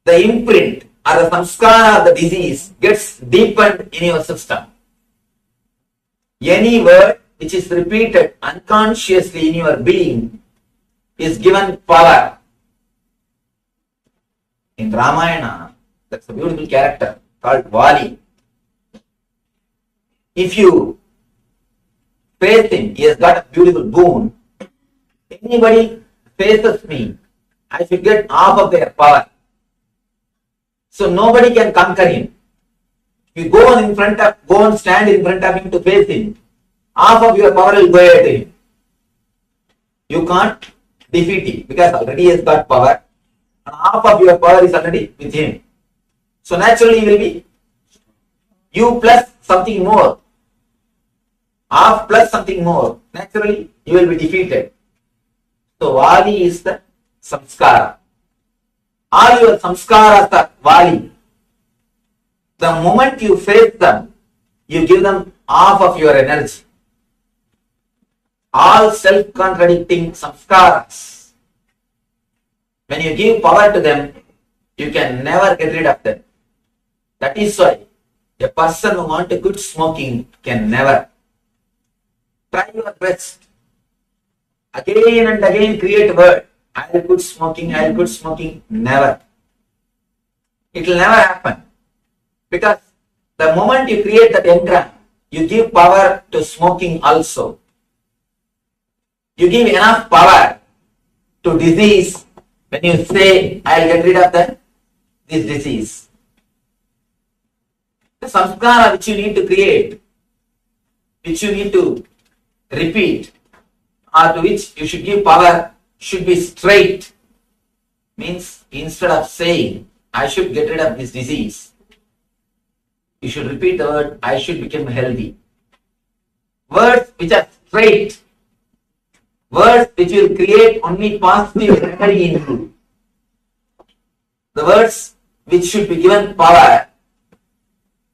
The imprint or the samskara of the disease gets deepened in your system. Any word which is repeated unconsciously in your being is given power. In Ramayana, that's a beautiful character called Vali. If you face him, he has got a beautiful boon. Anybody faces me, I should get half of their power. So nobody can conquer him. If you go and stand in front of him to face him, half of your power will go away to him. You can't defeat him because already he has got power and half of your power is already with him. So naturally you will be you plus something more. Half plus something more. Naturally you will be defeated. So Vali is the samskara. All your samskaras are Vali. The moment you face them, you give them half of your energy. All self-contradicting samskaras. When you give power to them, you can never get rid of them. That is why a person who wants to quit smoking can never. Try your best. Again and again create a word. I'll quit smoking, I'll quit smoking. Never. It will never happen. Because the moment you create that engram, you give power to smoking also. You give enough power to disease when you say, I'll get rid of this disease. The samskara which you need to create, which you need to repeat, or to which you should give power, should be straight. Means instead of saying, I should get rid of this disease, you should repeat the word, I should become healthy. Words which are straight, words which will create only positive energy in you. The words which should be given power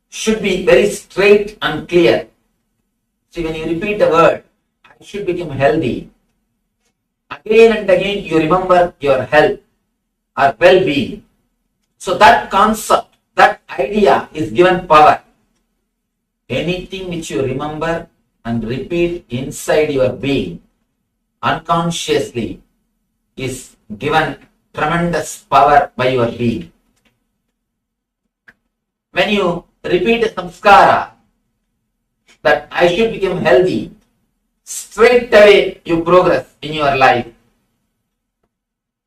should be very straight and clear. See, when you repeat the word, I should become healthy, again and again you remember your health or well-being. So that concept, that idea is given power. Anything which you remember and repeat inside your being, unconsciously, is given tremendous power by your being. When you repeat a samskara, that I should become healthy, straight away you progress in your life.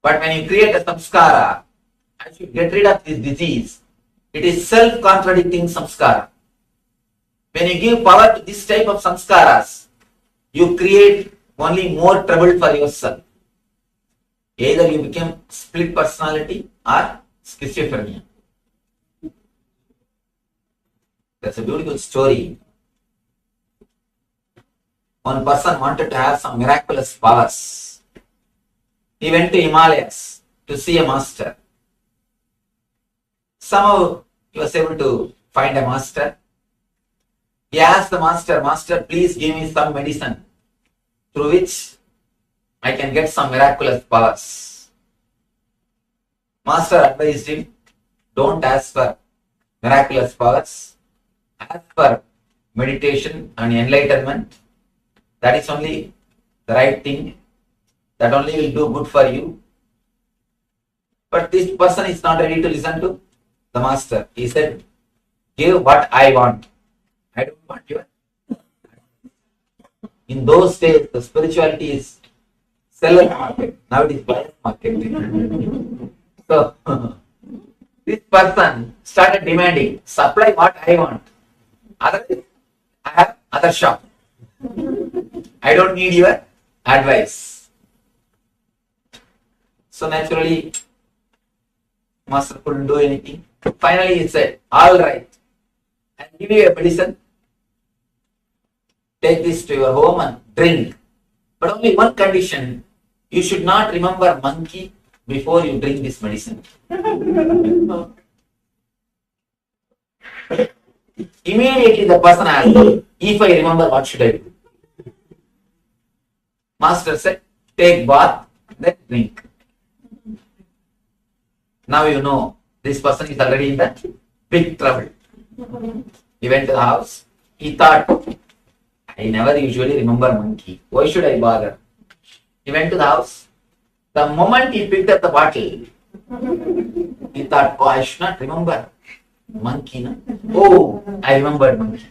But when you create a samskara, I should get rid of this disease. It is self-contradicting samskara. When you give power to this type of samskaras, you create only more trouble for yourself. Either you become split personality or schizophrenia. That's a beautiful story. One person wanted to have some miraculous powers. He went to Himalayas to see a master. Somehow he was able to find a master. He asked the master, "Master, please give me some medicine through which I can get some miraculous powers." Master advised him, "Don't ask for miraculous powers. Ask for meditation and enlightenment. That is only the right thing. That only will do good for you." But this person is not ready to listen to the master. He said, "Give what I want. I don't want your." In those days, the spirituality is seller market. Now it is buyer market. So, this person started demanding, "Supply what I want. Otherwise, I have other shop. I don't need your advice." So naturally, master couldn't do anything. Finally, he said, "All right, I'll give you a medicine. Take this to your home and drink. But only one condition, you should not remember monkey before you drink this medicine." Immediately the person asked, "If I remember, what should I do?" Master said, "Take bath, then drink." Now you know this person is already in that big trouble. He went to the house. He thought, "I never usually remember monkey. Why should I bother?" He went to the house. The moment he picked up the bottle, he thought, "Oh, I should not remember monkey. No? Oh, I remembered monkey.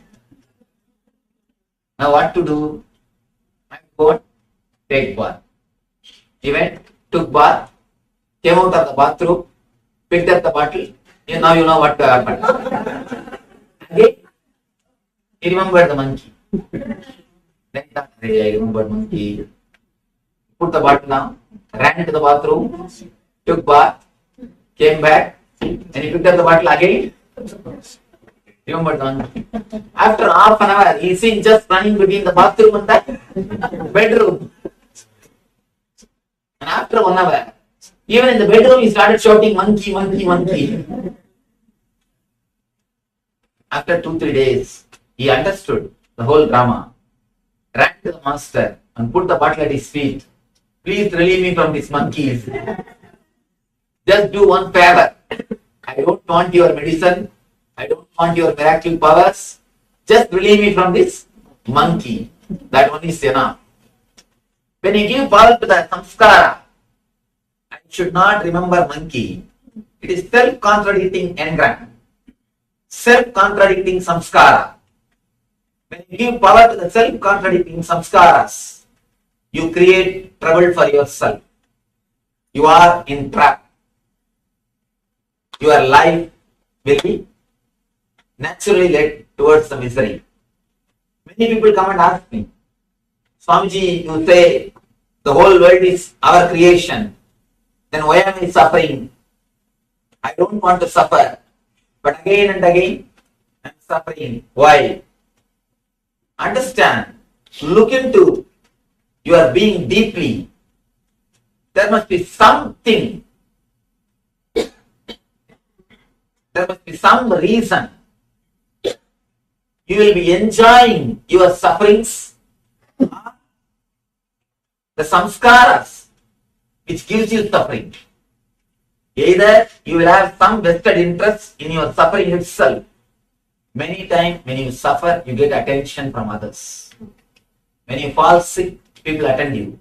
Now what to do?" I go take bath. He went, took bath, came out of the bathroom, picked up the bottle. Now you know what happened. Again, he remembered the monkey. Then he thought, "I remembered monkey." Put the bottle down, ran to the bathroom, took bath, came back, and he picked up the bottle again. Remembered the monkey. After half an hour, he seen just running between the bathroom and the bedroom. And after 1 hour, even in the bedroom, he started shouting, "Monkey, monkey, monkey." After 2-3 days, he understood the whole drama, ran to the master and put the bottle at his feet. "Please relieve me from these monkeys. Just do one favor. I don't want your medicine. I don't want your miracle powers. Just relieve me from this monkey. That one is enough." When you give power to the samskara, I should not remember monkey. It is self-contradicting engram. Self-contradicting samskara. When you give power to the self-contradicting samskaras, you create trouble for yourself. You are in trap. Your life will be naturally led towards the misery. Many people come and ask me, "Swamiji, you say the whole world is our creation. Then why am I suffering? I don't want to suffer. But again and again, I am suffering. Why?" Understand. Look into your being deeply. There must be something. There must be some reason. You will be enjoying your sufferings. The samskaras which gives you suffering. Either you will have some vested interest in your suffering itself. Many times when you suffer, you get attention from others. When you fall sick, people attend you.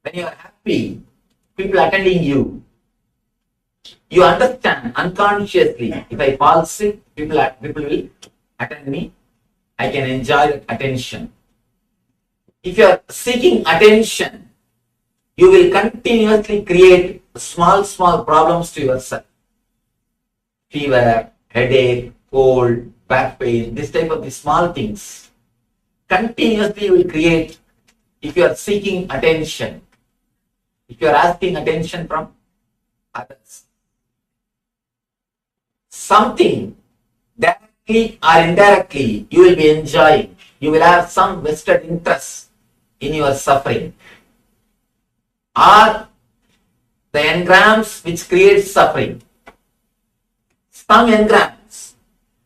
When you are happy, people attending you. You understand unconsciously, if I fall sick, people will attend me. I can enjoy that attention. If you are seeking attention, you will continuously create small problems to yourself. Fever, headache, cold, back pain, this type of the small things. Continuously you will create if you are seeking attention. If you are asking attention from others. Something directly or indirectly you will be enjoying. You will have some vested interest in your suffering. Or the engrams which create suffering. Some engrams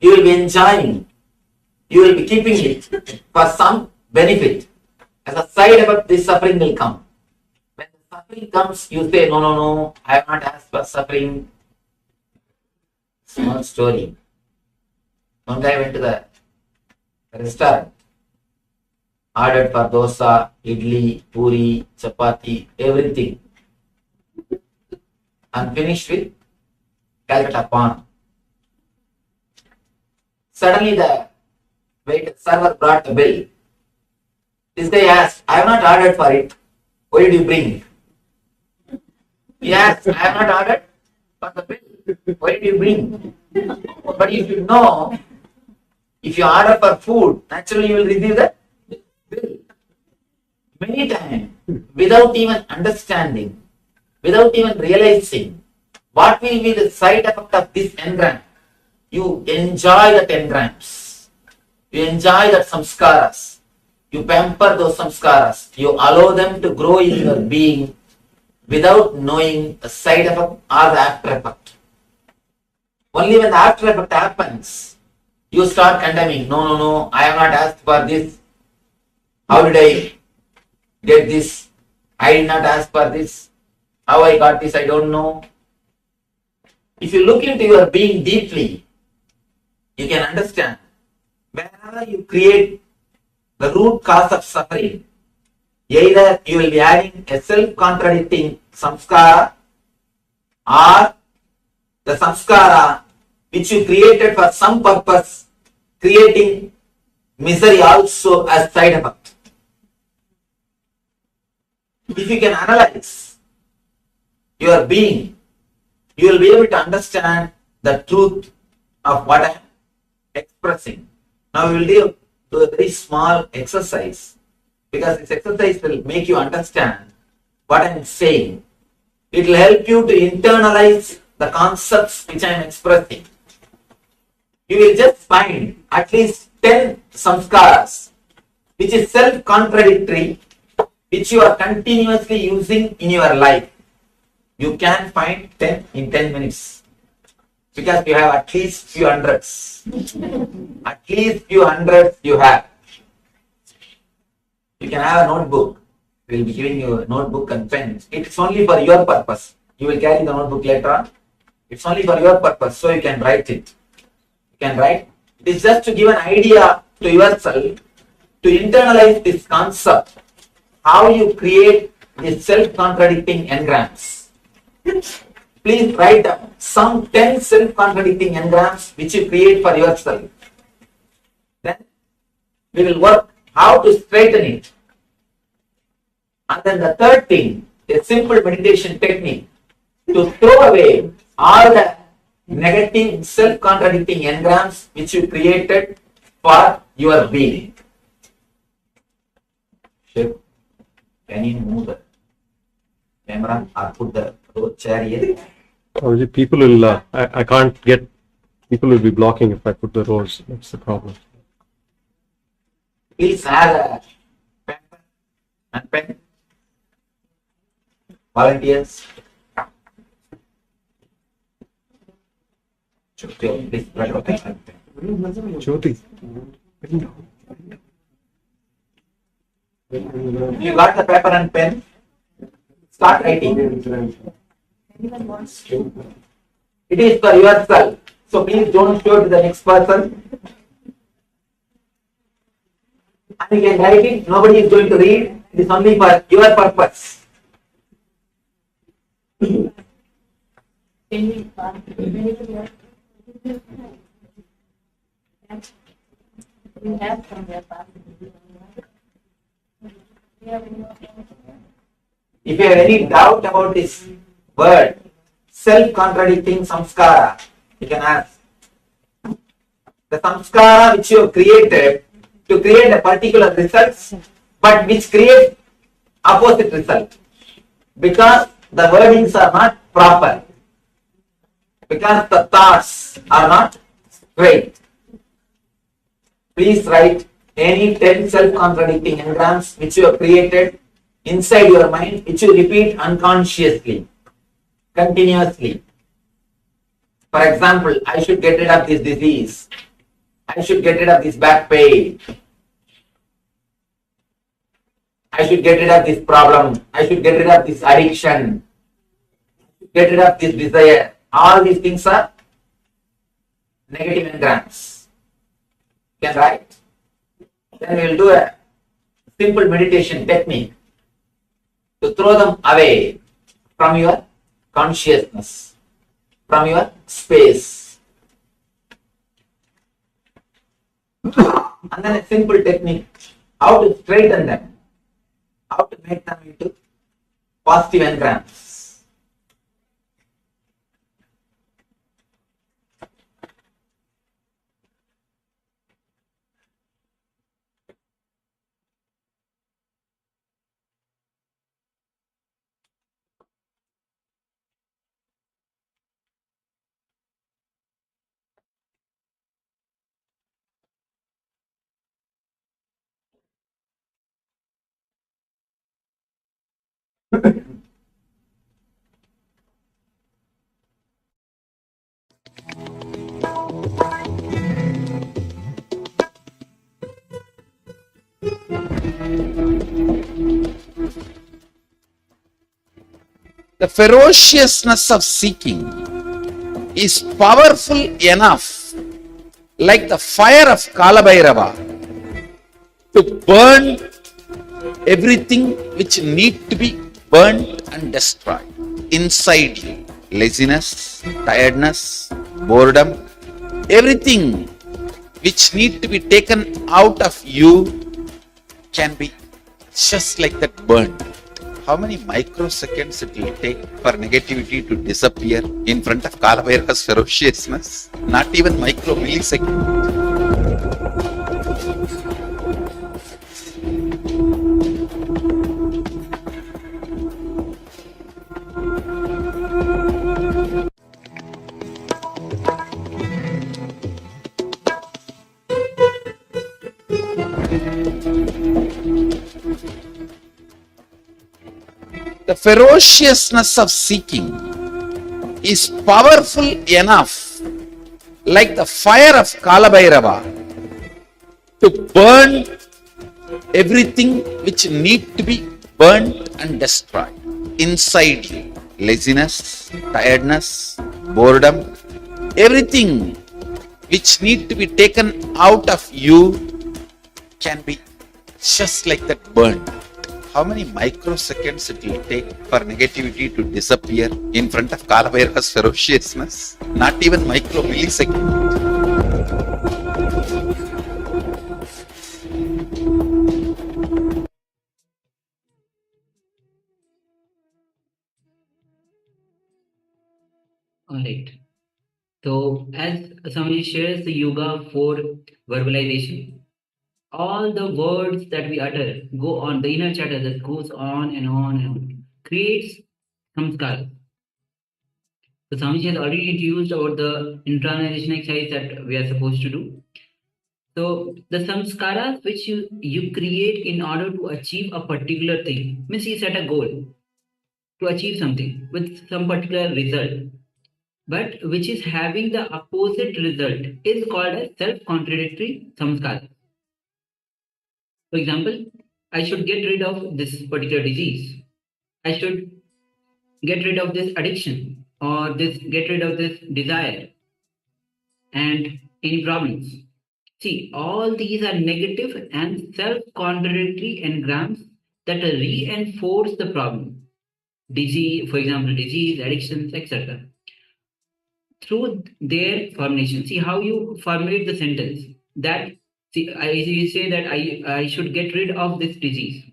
you will be enjoying. You will be keeping it for some benefit. As a side effect, this suffering will come. When the suffering comes, you say, no, I have not asked for suffering. Small story. One guy went to the restaurant, ordered for dosa, idli, puri, chapati, everything, and finished with Calcutta Pan. Suddenly the server brought the bill. This guy asked, I have not ordered for it. Why did you bring? He asked, I have not ordered for the bill. Why did you bring? But you should know, if you order for food, naturally you will receive the bill. Many times, without even understanding, without even realizing what will be the side effect of this engram, you enjoy that engrams. You enjoy that samskaras. You pamper those samskaras. You allow them to grow in your being without knowing the side effect or the after effect. Only when the after effect happens, you start condemning. No, I have not asked for this. How did I get this? I did not ask for this. How I got this, I don't know. If you look into your being deeply, you can understand wherever you create the root cause of suffering, either you will be having a self-contradicting samskara or the samskara which you created for some purpose, creating misery also as side effect. If you can analyze your being, you will be able to understand the truth of what I am expressing. Now we will do a very small exercise, because this exercise will make you understand what I am saying. It will help you to internalize the concepts which I am expressing. You will just find at least 10 samskaras which is self-contradictory, which you are continuously using in your life. You can find 10 in 10 minutes. Because you have at least few hundreds. At least few hundreds you have. You can have a notebook. We will be giving you a notebook and pen. It's only for your purpose. You will carry the notebook later on. It's only for your purpose, so you can write it. You can write. It is just to give an idea to yourself, to internalize this concept, how you create these self-contradicting engrams. Please write down some 10 self-contradicting engrams which you create for yourself. Then we will work how to straighten it. And then the third thing, a simple meditation technique to throw away all the negative self-contradicting engrams which you created for your being. Shiv, can you move the camera or put the chair here? Or people will, I can't get, people will be blocking if I put the rows. That's the problem. Please have a paper and pen. Volunteers. Please write a pen and pen. Jyoti. You got the paper and pen? Start writing. It is for yourself. So please don't show it to the next person. And you can write it. Nobody is going to read. It is only for your purpose. We have somewhere past. If you have any doubt about this word, self-contradicting samskara, you can ask. The samskara which you have created to create a particular result, but which creates opposite result. Because the wordings are not proper. Because the thoughts are not straight. Please write any 10 self-contradicting engrams which you have created inside your mind, which you repeat unconsciously, continuously. For example, I should get rid of this disease. I should get rid of this back pain. I should get rid of this problem. I should get rid of this addiction. Get rid of this desire. All these things are negative engrams. You can write. Then we will do a simple meditation technique to throw them away from your consciousness, from your space. And then a simple technique, how to straighten them, how to make them into positive engrams. The ferociousness of seeking is powerful enough, like the fire of Kalabhairava, to burn everything which need to be burnt and destroyed inside you. Laziness, tiredness, boredom, everything which need to be taken out of you can be just like that burned. How many microseconds it will take for negativity to disappear in front of Kalabhairava's ferociousness? Not even micro millisecond. The ferociousness of seeking is powerful enough, like the fire of Kalabhairava, to burn everything which need to be burnt and destroyed inside you. Laziness, tiredness, boredom, everything which need to be taken out of you can be just like that burned. How many microseconds it will take for negativity to disappear in front of Kalabhairava's ferociousness? Not even micro millisecond. Alright. So as Swami shares the yoga for verbalization, all the words that we utter go on, the inner chatter that goes on and on and on, creates samskara. So Swami has already introduced about the internalization exercise that we are supposed to do. So the samskaras which you create in order to achieve a particular thing, means you set a goal to achieve something with some particular result, but which is having the opposite result, is called a self-contradictory samskara. For example, I should get rid of this particular disease. I should get rid of this addiction, or get rid of this desire and any problems. See, all these are negative and self-contradictory engrams that reinforce the problem. Disease, for example, disease, addictions, etc. Through their formation, see how you formulate the sentence. That See, you say that I should get rid of this disease.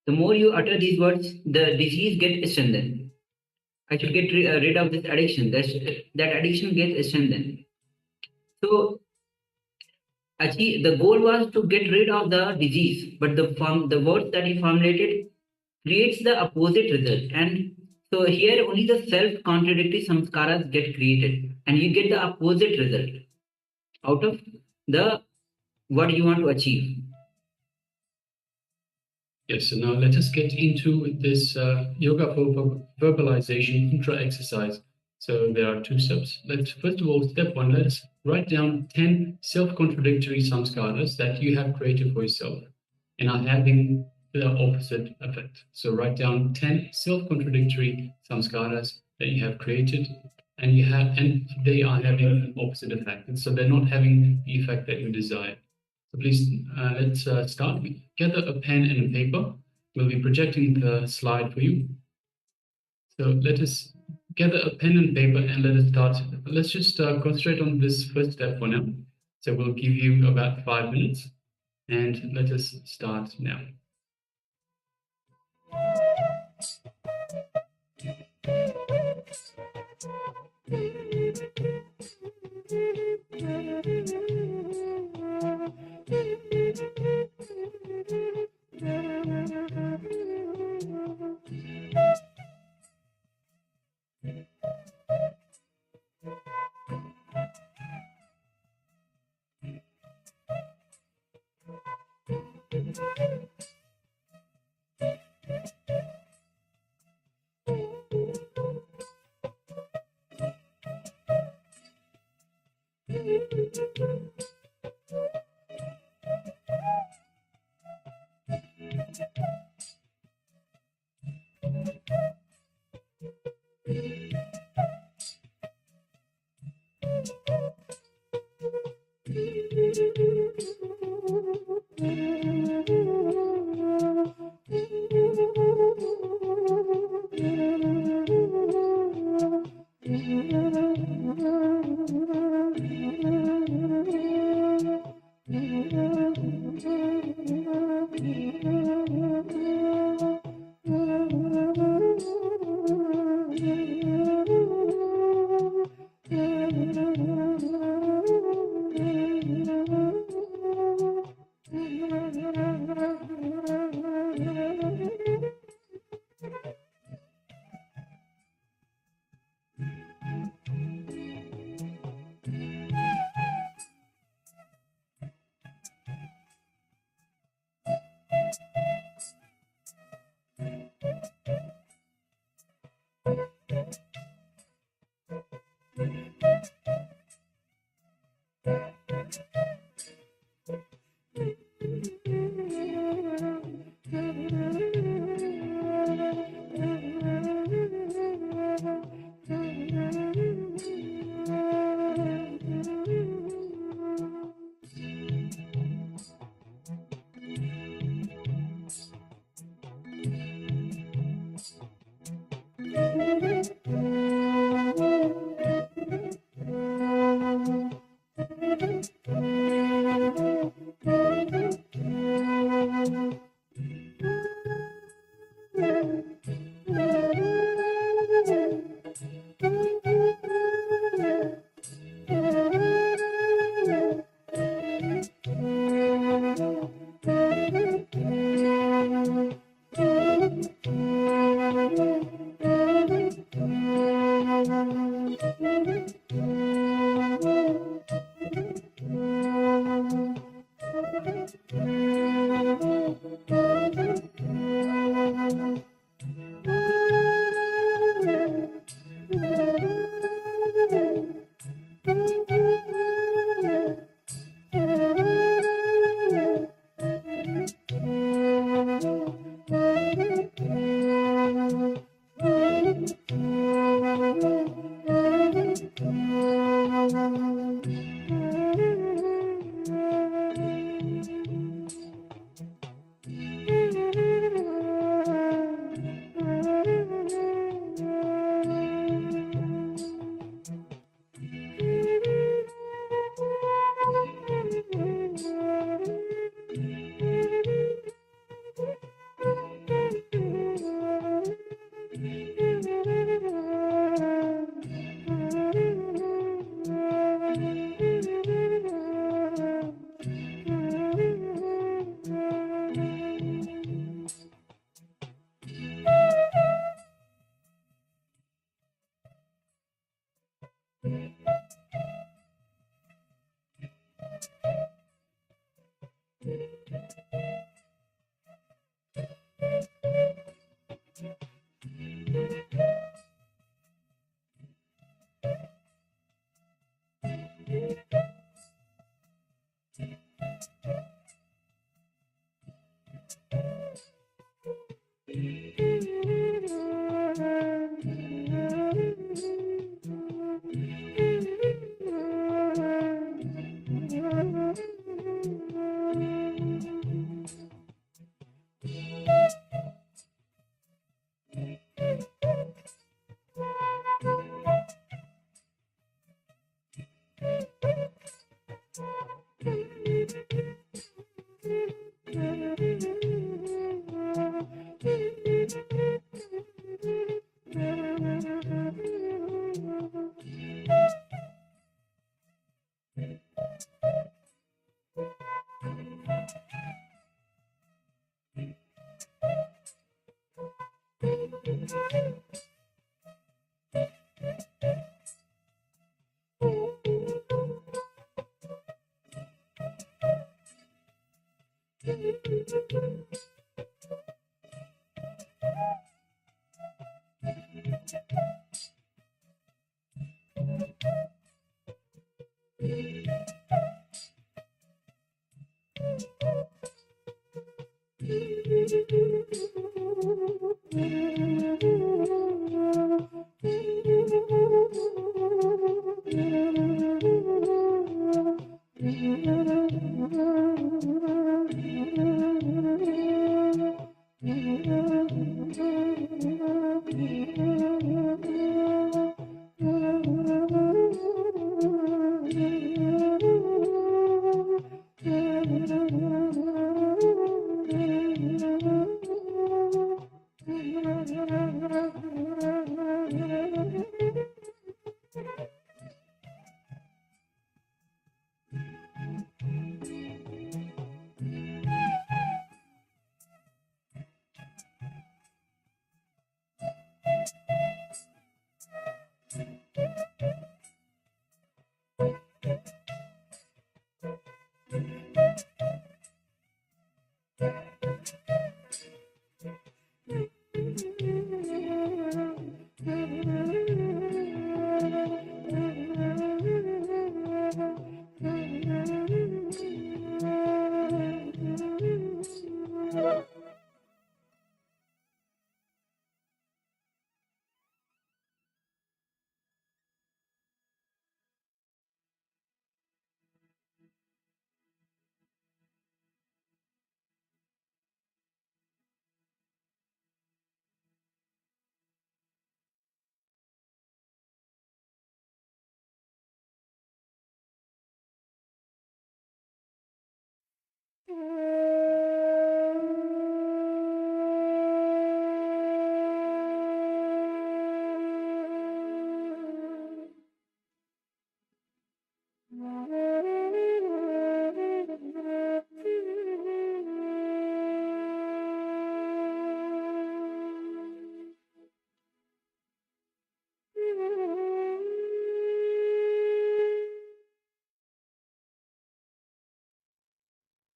The more you utter these words, the disease gets strengthened. I should get rid of this addiction. That addiction gets strengthened. So, actually, the goal was to get rid of the disease, but the words that he formulated creates the opposite result. And so here only the self-contradictory samskaras get created, and you get the opposite result out of the what you want to achieve. Yes, so now let us get into this yoga for verbalization intra exercise. So there are two steps. Let's first of all, step one, let's write down 10 self-contradictory samskaras that you have created for yourself and are having the opposite effect. So write down 10 self-contradictory samskaras that you have created and they are having an opposite effect. And so they're not having the effect that you desire. So please, let's start. Gather a pen and a paper. We'll be projecting the slide for you. So let us gather a pen and paper and let us start. Let's just concentrate on this first step for now. So we'll give you about 5 minutes and let us start now.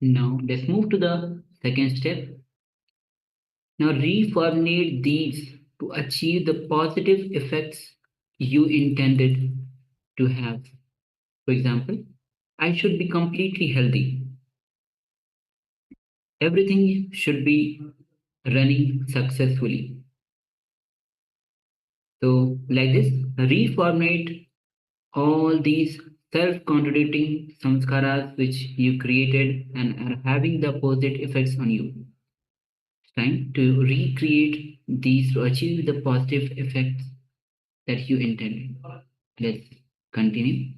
Now let's move to the second step. Now reformulate these to achieve the positive effects you intended to have. For example, I should be completely healthy. Everything should be running successfully. So like this, reformulate all these self-contradicting samskaras which you created and are having the opposite effects on you. It's time to recreate these to achieve the positive effects that you intended. Let's continue.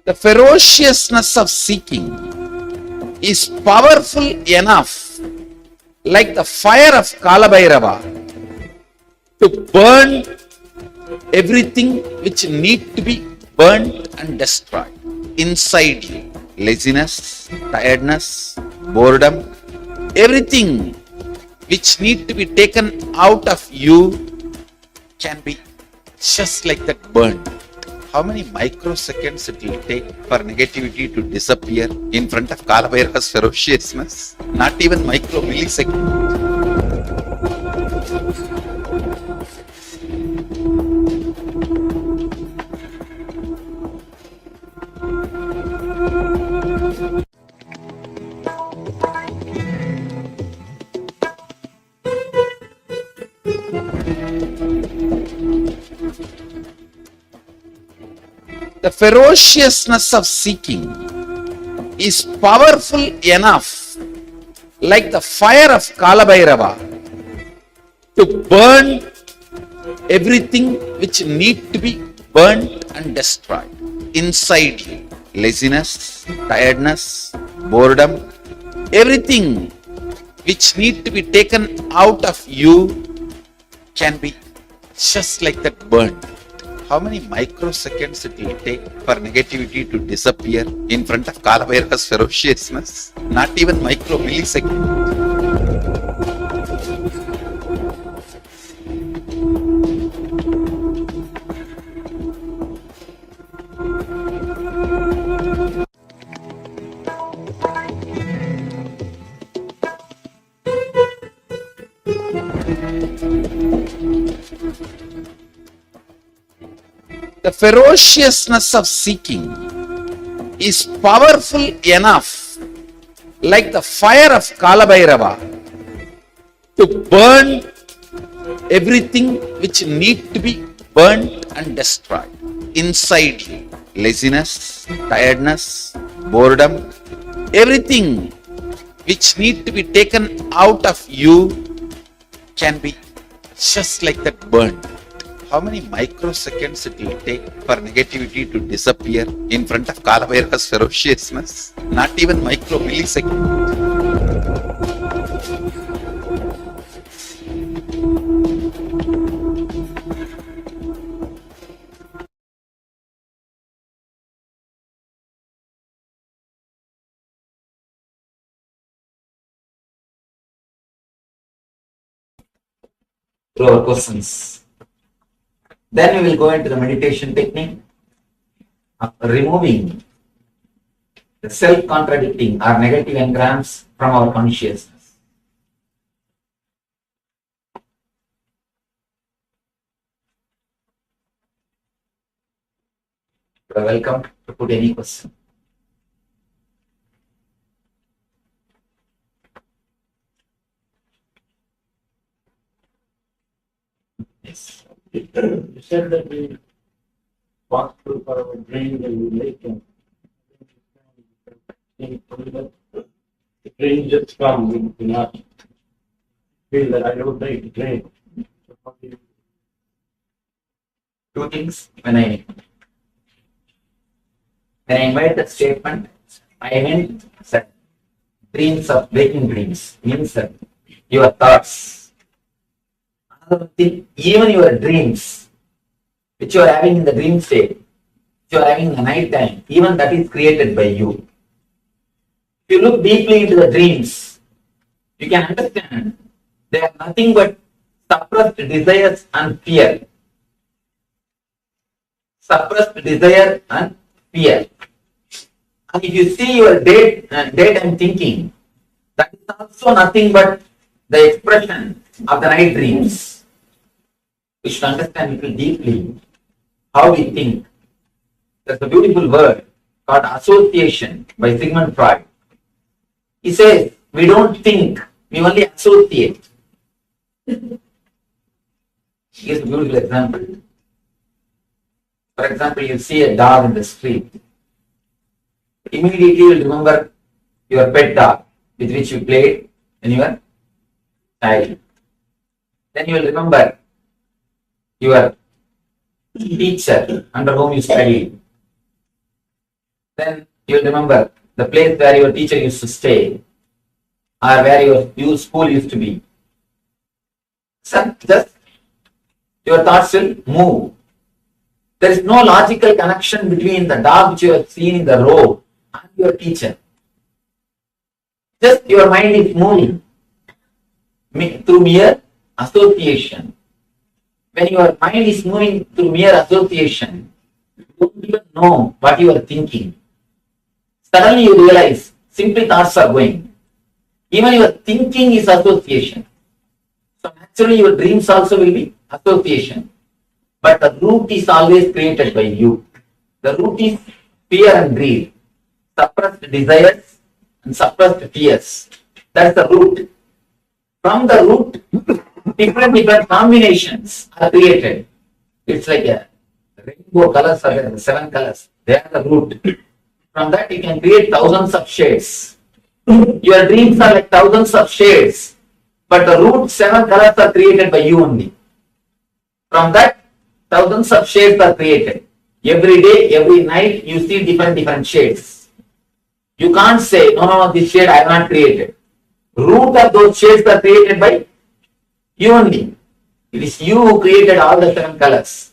The ferociousness of seeking is powerful enough, like the fire of Kalabhairava, to burn everything which need to be burnt and destroyed inside you. Laziness, tiredness, boredom, everything which need to be taken out of you can be just like that burned. How many microseconds it will take for negativity to disappear in front of Kalabhairava's ferociousness? Not even micro milliseconds. The ferociousness of seeking is powerful enough, like the fire of Kalabhairava, to burn everything which need to be burnt and destroyed inside you. Laziness, tiredness, boredom, everything which need to be taken out of you can be just like that burned. How many microseconds it will take for negativity to disappear in front of Kalabhairava's ferociousness? Not even micro milliseconds. The ferociousness of seeking is powerful enough, like the fire of Kalabhairava, to burn everything which need to be burnt and destroyed inside you. Laziness, tiredness, boredom, everything which need to be taken out of you can be just like that burned. How many microseconds it will take for negativity to disappear in front of Kalabhairava's ferociousness? Not even micro milliseconds. To our questions. Then we will go into the meditation technique of removing the self-contradicting or negative engrams from our consciousness. You are welcome to put any question. Yes. You said that we walk through for our dreams and we make them. The dreams just come, we do not feel that I don't make the dream. So how do you... Two things when I made that statement, I meant that dreams of waking dreams means that your thoughts. Another thing, even your dreams, which you are having in the dream state, which you are having in the night time, even that is created by you. If you look deeply into the dreams, you can understand they are nothing but suppressed desires and fear. Suppressed desire and fear. And if you see your daytime thinking, that is also nothing but the expression of the night dreams. We should understand little deeply how we think. There's a beautiful word called association by Sigmund Freud. He says, we don't think, we only associate. Here's a beautiful example. For example, you see a dog in the street. Immediately you will remember your pet dog with which you played when you were child. Then you will remember your teacher under whom you studied. then you'll remember the place where your teacher used to stay or where your school used to be. So just your thoughts will move. There is no logical connection between the dog which you have seen in the road and your teacher. Just your mind is moving through mere association. When your mind is moving through mere association, you don't even know what you are thinking. Suddenly you realize simply thoughts are going. Even your thinking is association. So naturally your dreams also will be association. But the root is always created by you. The root is fear and greed, suppressed desires and suppressed fears. That's the root. From the root, different combinations are created. It's like a rainbow colors are there, 7 colors. They are the root. From that you can create thousands of shades. Your dreams are like thousands of shades, but the root 7 colors are created by you only. From that, thousands of shades are created. Every day, every night, you see different shades. You can't say, no, this shade I have not created. Root of those shades are created by you only. It is you who created all the 7 colors.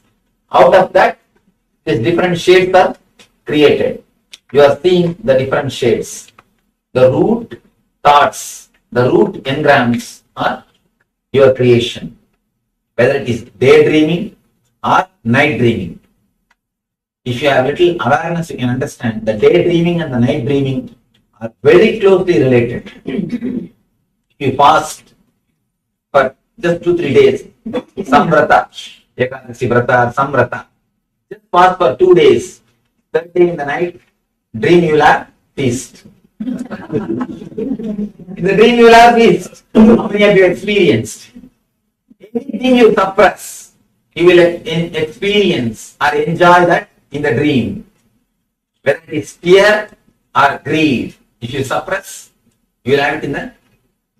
Out of that, these different shades are created. You are seeing the different shades. The root thoughts, the root engrams are your creation. Whether it is daydreaming or night dreaming. If you have little awareness, you can understand the daydreaming and the night dreaming are very closely related. If you fast for just 2-3 days, samvrata, ekadasi vrata, samvrata, just fast for 2 days. Third day in the night, dream you will have feast. In the dream you will have feast. How many have you experienced? Anything you suppress, you will experience or enjoy that in the dream. Whether it is fear or greed, if you suppress, you will have it in the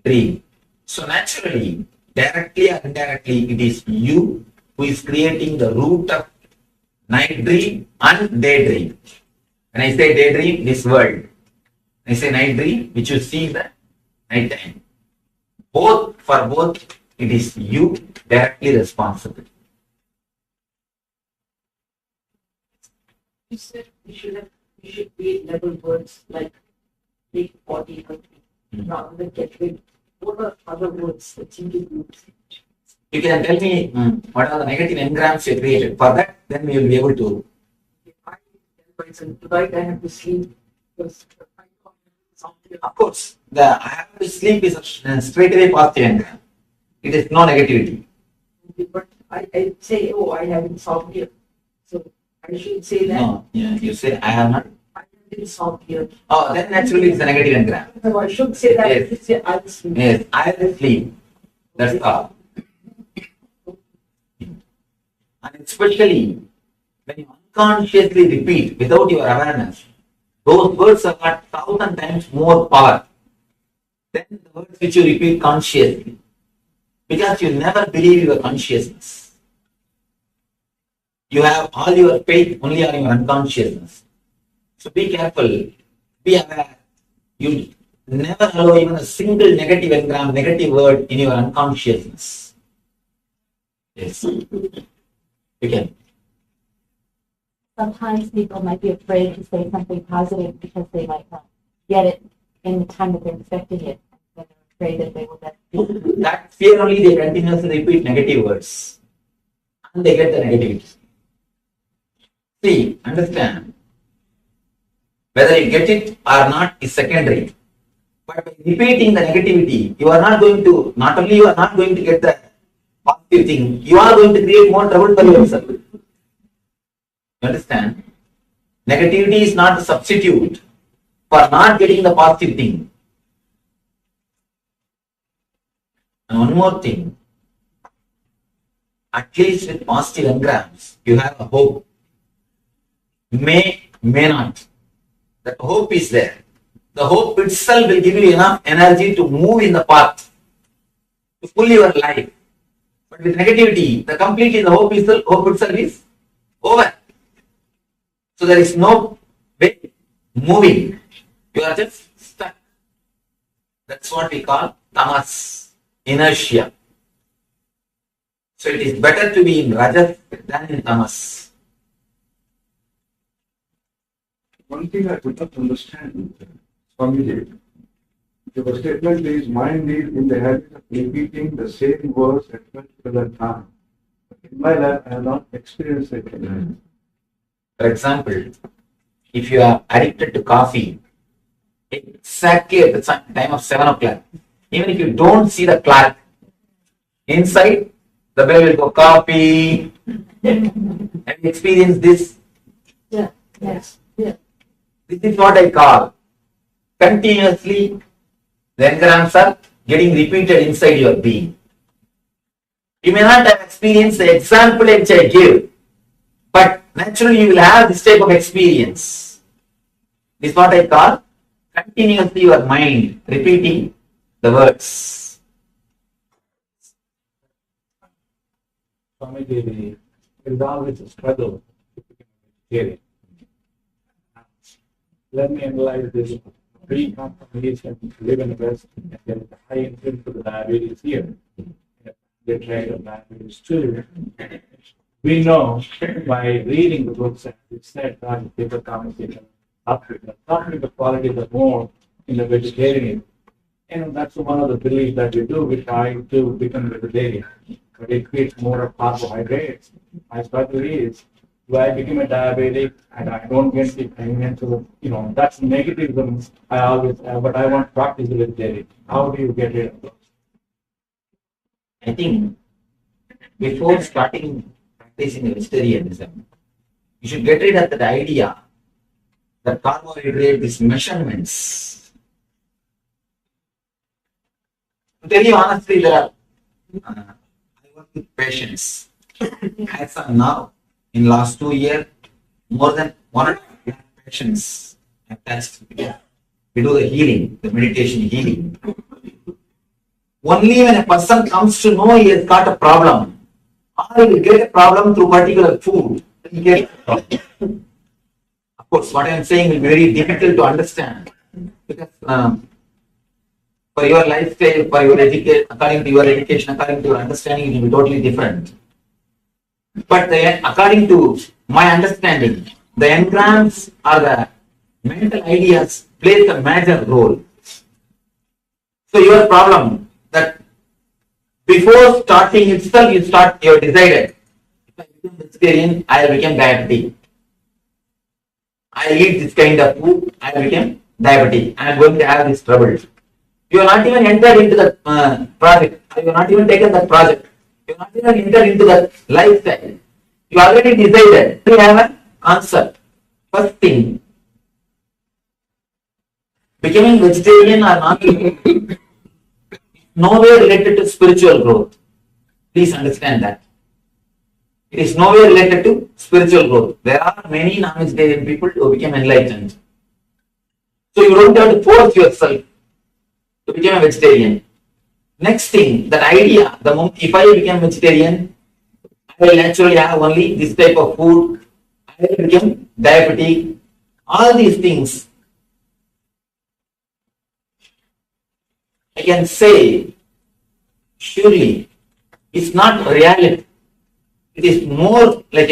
dream. So naturally, directly or indirectly, it is you who is creating the root of night dream and daydream. When I say daydream, this world. When I say night dream, which you see in the night time. For both, it is you directly responsible. You said we should create level words like big body, rather than get rid. What are other words that you can use? You can tell me what are the negative engrams you created. For that, then we will be able to. Tonight I have to sleep. Of course, the I have to sleep is a straight away positive engram. It is no negativity. But I say, oh, I have insomnia. So I should say that. No, yeah, you say I have not. I have insomnia. Oh, then naturally it's a negative engram. So I should say that. Yes. Say, I will sleep. Yes, I will sleep. That's all. And especially when you unconsciously repeat without your awareness, those words have got 1,000 times more power than the words which you repeat consciously. Because you never believe your consciousness. You have all your faith only on your unconsciousness. So be careful, be aware. You never allow even a single negative engram, negative word in your unconsciousness. Yes. You can. Sometimes people might be afraid to say something positive because they might not get it in the time that they're expecting it. Then they're afraid that they will get it. That fear only they continuously repeat negative words. And they get the negativity. See, understand. Whether you get it or not is secondary. But by repeating the negativity, you are not going to, not only you are not going to get the positive thing, you are going to create more trouble for yourself. You understand? Negativity is not the substitute for not getting the positive thing. And one more thing. At least with positive engrams, you have a hope. May not. That hope is there. The hope itself will give you enough energy to move in the path, to pull your life. But with negativity, the hope itself is over. So there is no way moving. You are just stuck. That's what we call tamas, inertia. So it is better to be in rajas than in tamas. One thing I could not understand, Swamiji, your statement is mind is in the habit of repeating the same words at a particular time. In my life, I have not experienced it. For example, if you are addicted to coffee, exactly at the time of 7 o'clock, even if you don't see the clock, inside the bell will go coffee. Have you experienced this? Yeah. Yes. Yeah. This is what I call continuously the engrams are getting repeated inside your being. You may not have experienced the example which I give, but naturally you will have this type of experience. This is what I call continuously your mind repeating the words. Swamiji, there is always a struggle to become a vegetarian. Let me analyze this pre-confirmation to live in the West, and there is a high incidence of diabetes here. The trade of diabetes too. We know by reading the books, as it said, that people conversation Africa, talking the qualities of more in the vegetarian. And that's one of the beliefs that we do. We try to become vegetarian, but it creates more of carbohydrates. My struggle is, do I become a diabetic and I don't get the financial, that's negativism I always have, but I want to practice vegetarian. How do you get rid of those? I think before starting practicing vegetarianism, you should get rid of that idea that carbohydrate is measurements. To tell you honestly, I work with patients. As of now, in last 2 years, more than 1.5 patients have touched. We do the healing, the meditation healing. Only when a person comes to know he has got a problem, or he will get a problem through particular food, he gets a problem. Of course, what I am saying will be very difficult to understand, because for your lifestyle, for your education, according to your education, according to your understanding, it will be totally different. But according to my understanding, the engrams or the mental ideas plays a major role. So your problem that before starting itself, you have decided, if I become vegetarian, I will become diabetic. I eat this kind of food, I will become diabetic. I am going to have this trouble. You are not even entered into the project. You have not even taken that project. You have not even entered into that lifestyle. You already decided. You have an answer. First thing, becoming vegetarian or not nowhere related to spiritual growth. Please understand that. It is nowhere related to spiritual growth. There are many non-vegetarian people who become enlightened. So you don't have to force yourself to become a vegetarian. Next thing, that idea, the moment if I become vegetarian, I will naturally have only this type of food, I will become diabetic, all these things. I can say, surely, it's not reality. It is more like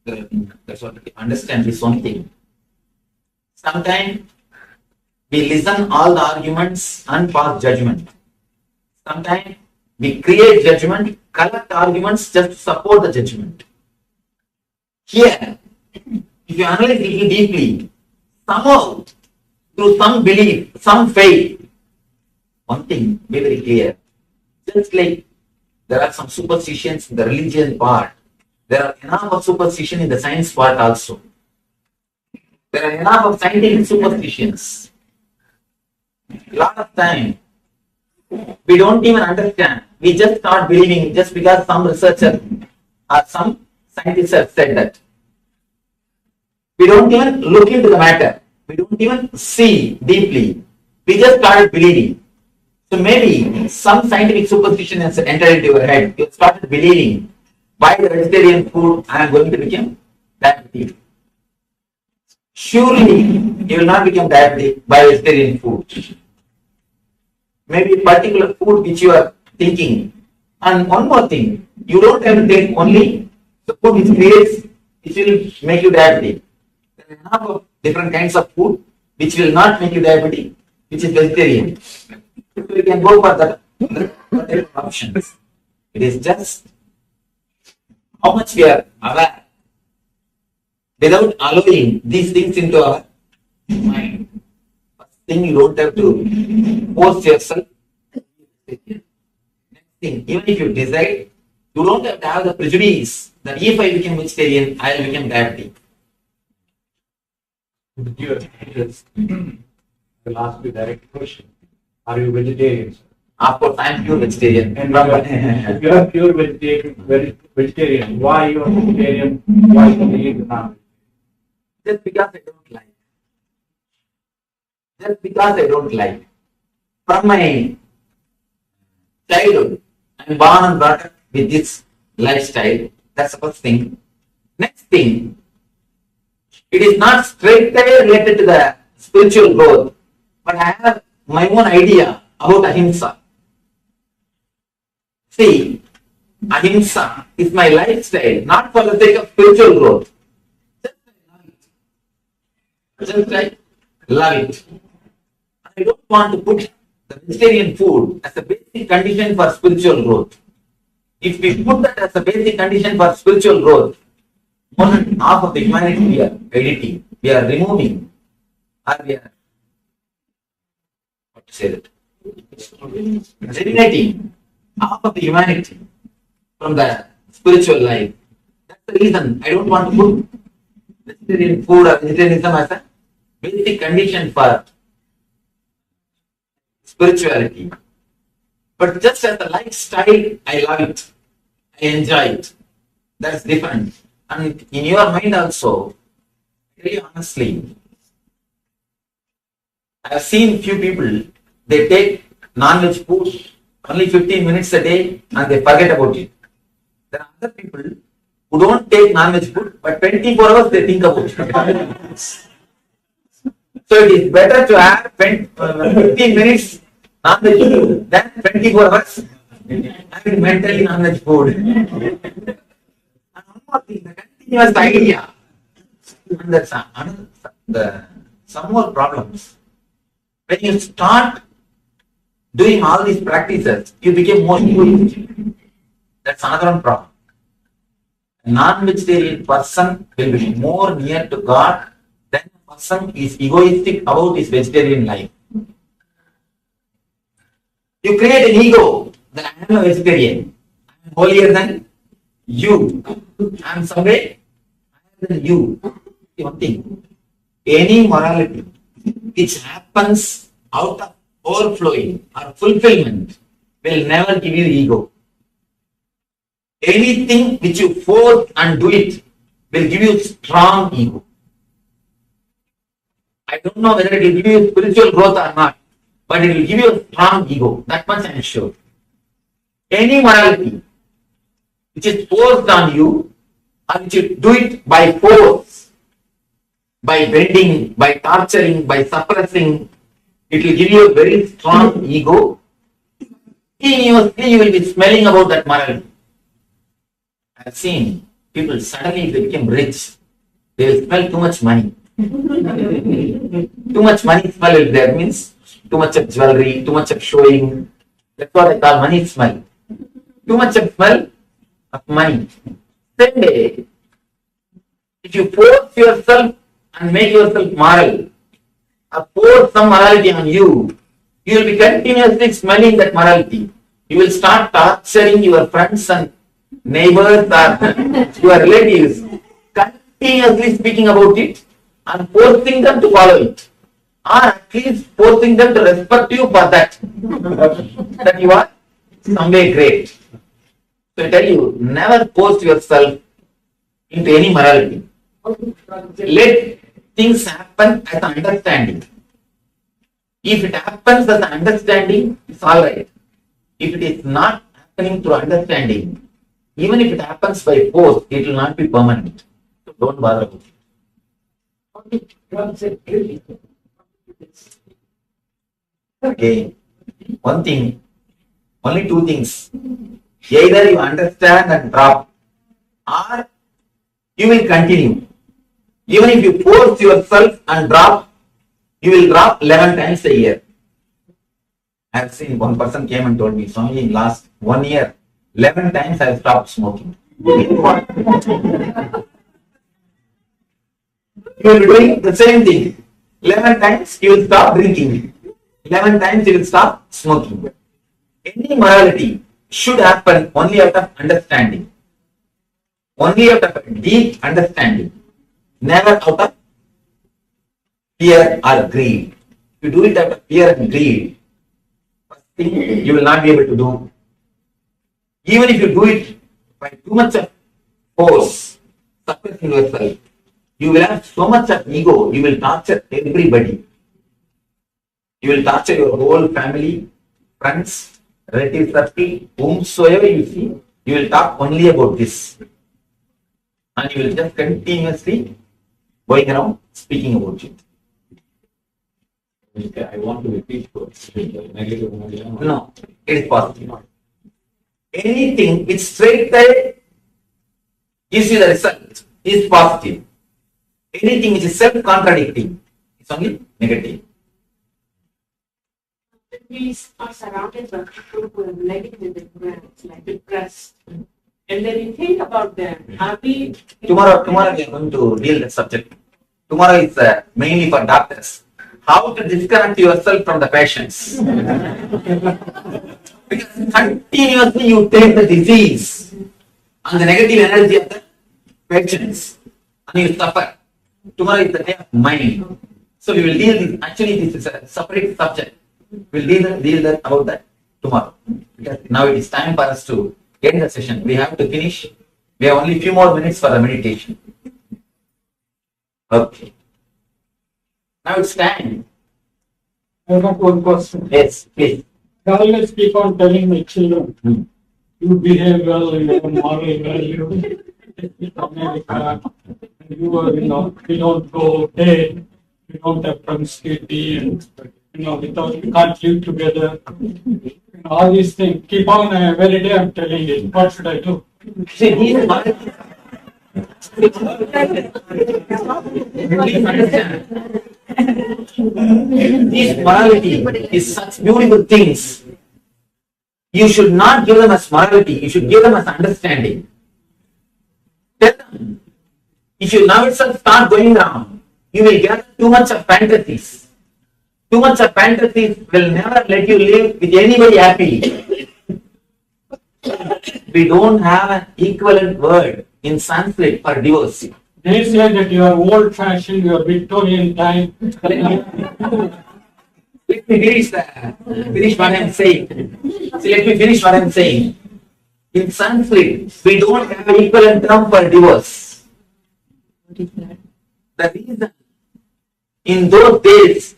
that's what I understand this one thing. Sometimes we listen all the arguments and pass judgment. Sometimes we create judgment, collect arguments just to support the judgment. Here, if you analyze it deeply, somehow, through some belief, some faith, one thing be very clear. Just like there are some superstitions in the religion part, there are enough of superstition in the science part also. There are enough of scientific superstitions. A lot of time, we don't even understand. We just start believing just because some researcher or some scientists have said that. We don't even look into the matter. We don't even see deeply. We just started believing. So maybe some scientific superstition has entered into your head. You started believing, by the vegetarian food, I am going to become diabetic. surely you will not become diabetic by vegetarian food. Maybe particular food which you are thinking. And one more thing, you don't have to take only the food which will make you diabetic. There are enough of different kinds of food which will not make you diabetic, which is vegetarian. So you can go for the options. It is just how much we are aware without allowing these things into our mind. First thing, you don't have to force yourself. Next thing, even if you decide, you don't have to have the prejudice that if I become vegetarian, I will become diabetic. I will ask you a direct question. Are you vegetarian? Of course, I am pure vegetarian. And if you are pure vegetarian, why you are vegetarian? Why you eat non? Just because I don't like. Just because I don't like. From my childhood, I am born and brought up with this lifestyle. That's the first thing. Next thing, it is not straight away related to the spiritual growth, but I have my own idea about ahimsa. See, ahimsa is my lifestyle, not for the sake of spiritual growth. Just I love it. I don't want to put the vegetarian food as a basic condition for spiritual growth. If we put that as a basic condition for spiritual growth, more than half of the humanity we are editing, we are removing, or we are, what to say that? Eliminating half of the humanity from the spiritual life. That's the reason I don't want to put vegetarian food or vegetarianism as a basic condition for spirituality. But just as a lifestyle, I love it. I enjoy it. That's different. And in your mind also, very honestly, I have seen few people, they take non-veg food only 15 minutes a day and they forget about it. There are other people who don't take non-veg food, but 24 hours they think about it. So it is better to have 15 minutes non-veg food than 24 hours having mentally non-veg food. And one more thing, the continuous idea. And that's some more problems. When you start doing all these practices, you become more egoistic. That's another one problem. A non-vegetarian person will be more near to God than a person who is egoistic about his vegetarian life. You create an ego that I am a vegetarian. I am holier than you. I am some way higher than you. One thing, any morality which happens out of overflowing or fulfillment will never give you ego. Anything which you force and do it will give you strong ego. I don't know whether it will give you spiritual growth or not, but it will give you a strong ego. That much I am sure. Any morality which is forced on you, or which you do it by force, by bending, by torturing, by suppressing, it will give you a very strong ego. Continuously you will be smelling about that morality. I have seen people suddenly they become rich. They will smell too much money. Too much money smell is there, means too much of jewelry, too much of showing. That's what I call money smell. Too much of smell of money. Same day, if you force yourself and make yourself moral, or force some morality on you, you will be continuously smelling that morality. You will start torturing your friends and neighbors or your relatives, continuously speaking about it and forcing them to follow it, or at least forcing them to respect you for that, that you are some way great. So I tell you, never force yourself into any morality. Let things happen as an understanding. If it happens as an understanding, it's all right. If it is not happening through understanding, even if it happens by force, it will not be permanent. So don't bother about it. Okay, one thing, only two things. Either you understand and drop, or you will continue. Even if you force yourself and drop, you will drop 11 times a year. I have seen one person came and told me, Swami, in last 1 year, 11 times I have stopped smoking. You will be doing the same thing. 11 times you will stop drinking. 11 times you will stop smoking. Any morality should happen only out of understanding. Only out of deep understanding. Never out of fear or greed. If you do it out of fear and greed, first thing you will not be able to do. Even if you do it by too much of force, suppressing yourself, you will have so much of ego, you will torture everybody. You will torture your whole family, friends, relative circle, whomsoever you see, you will talk only about this. And you will just continuously going around speaking about it. I want to repeat negative. No, it is positive. Anything which straight away gives you the result is positive. Anything which is self-contradicting is only negative. We are surrounded by people who are negative influence, like depressed. And then you think about them. Are we Tomorrow we are going to deal that subject. Tomorrow is mainly for doctors. How to disconnect yourself from the patients. Because continuously you take the disease and the negative energy of the patients and you suffer. Tomorrow is the day of mind. So we will deal with, actually this is a separate subject. We will deal about that tomorrow. Because now it is time for us to end the session. We have to finish. We have only a few more minutes for the meditation. Okay. Now it's time. I have one question. Yes, please. I always keep on telling my children, you behave well, you have moral value, America, and you are, you don't go dead, you don't have promiscuity, and, without, you can't live together. All these things. Keep on, every day I'm telling it. What should I do? See, This morality is such beautiful things. You should not give them as morality, you should give them as understanding. Tell them, if you now itself start going around, you will get too much of fantasies. Too much of fantasies will never let you live with anybody happily. We don't have an equivalent word in Sanskrit for divorce. They say that you are old fashioned, you are Victorian time. Let me finish what I am saying. See, let me finish what I am saying. In Sanskrit, we don't have an equivalent term for divorce. The reason, in those days,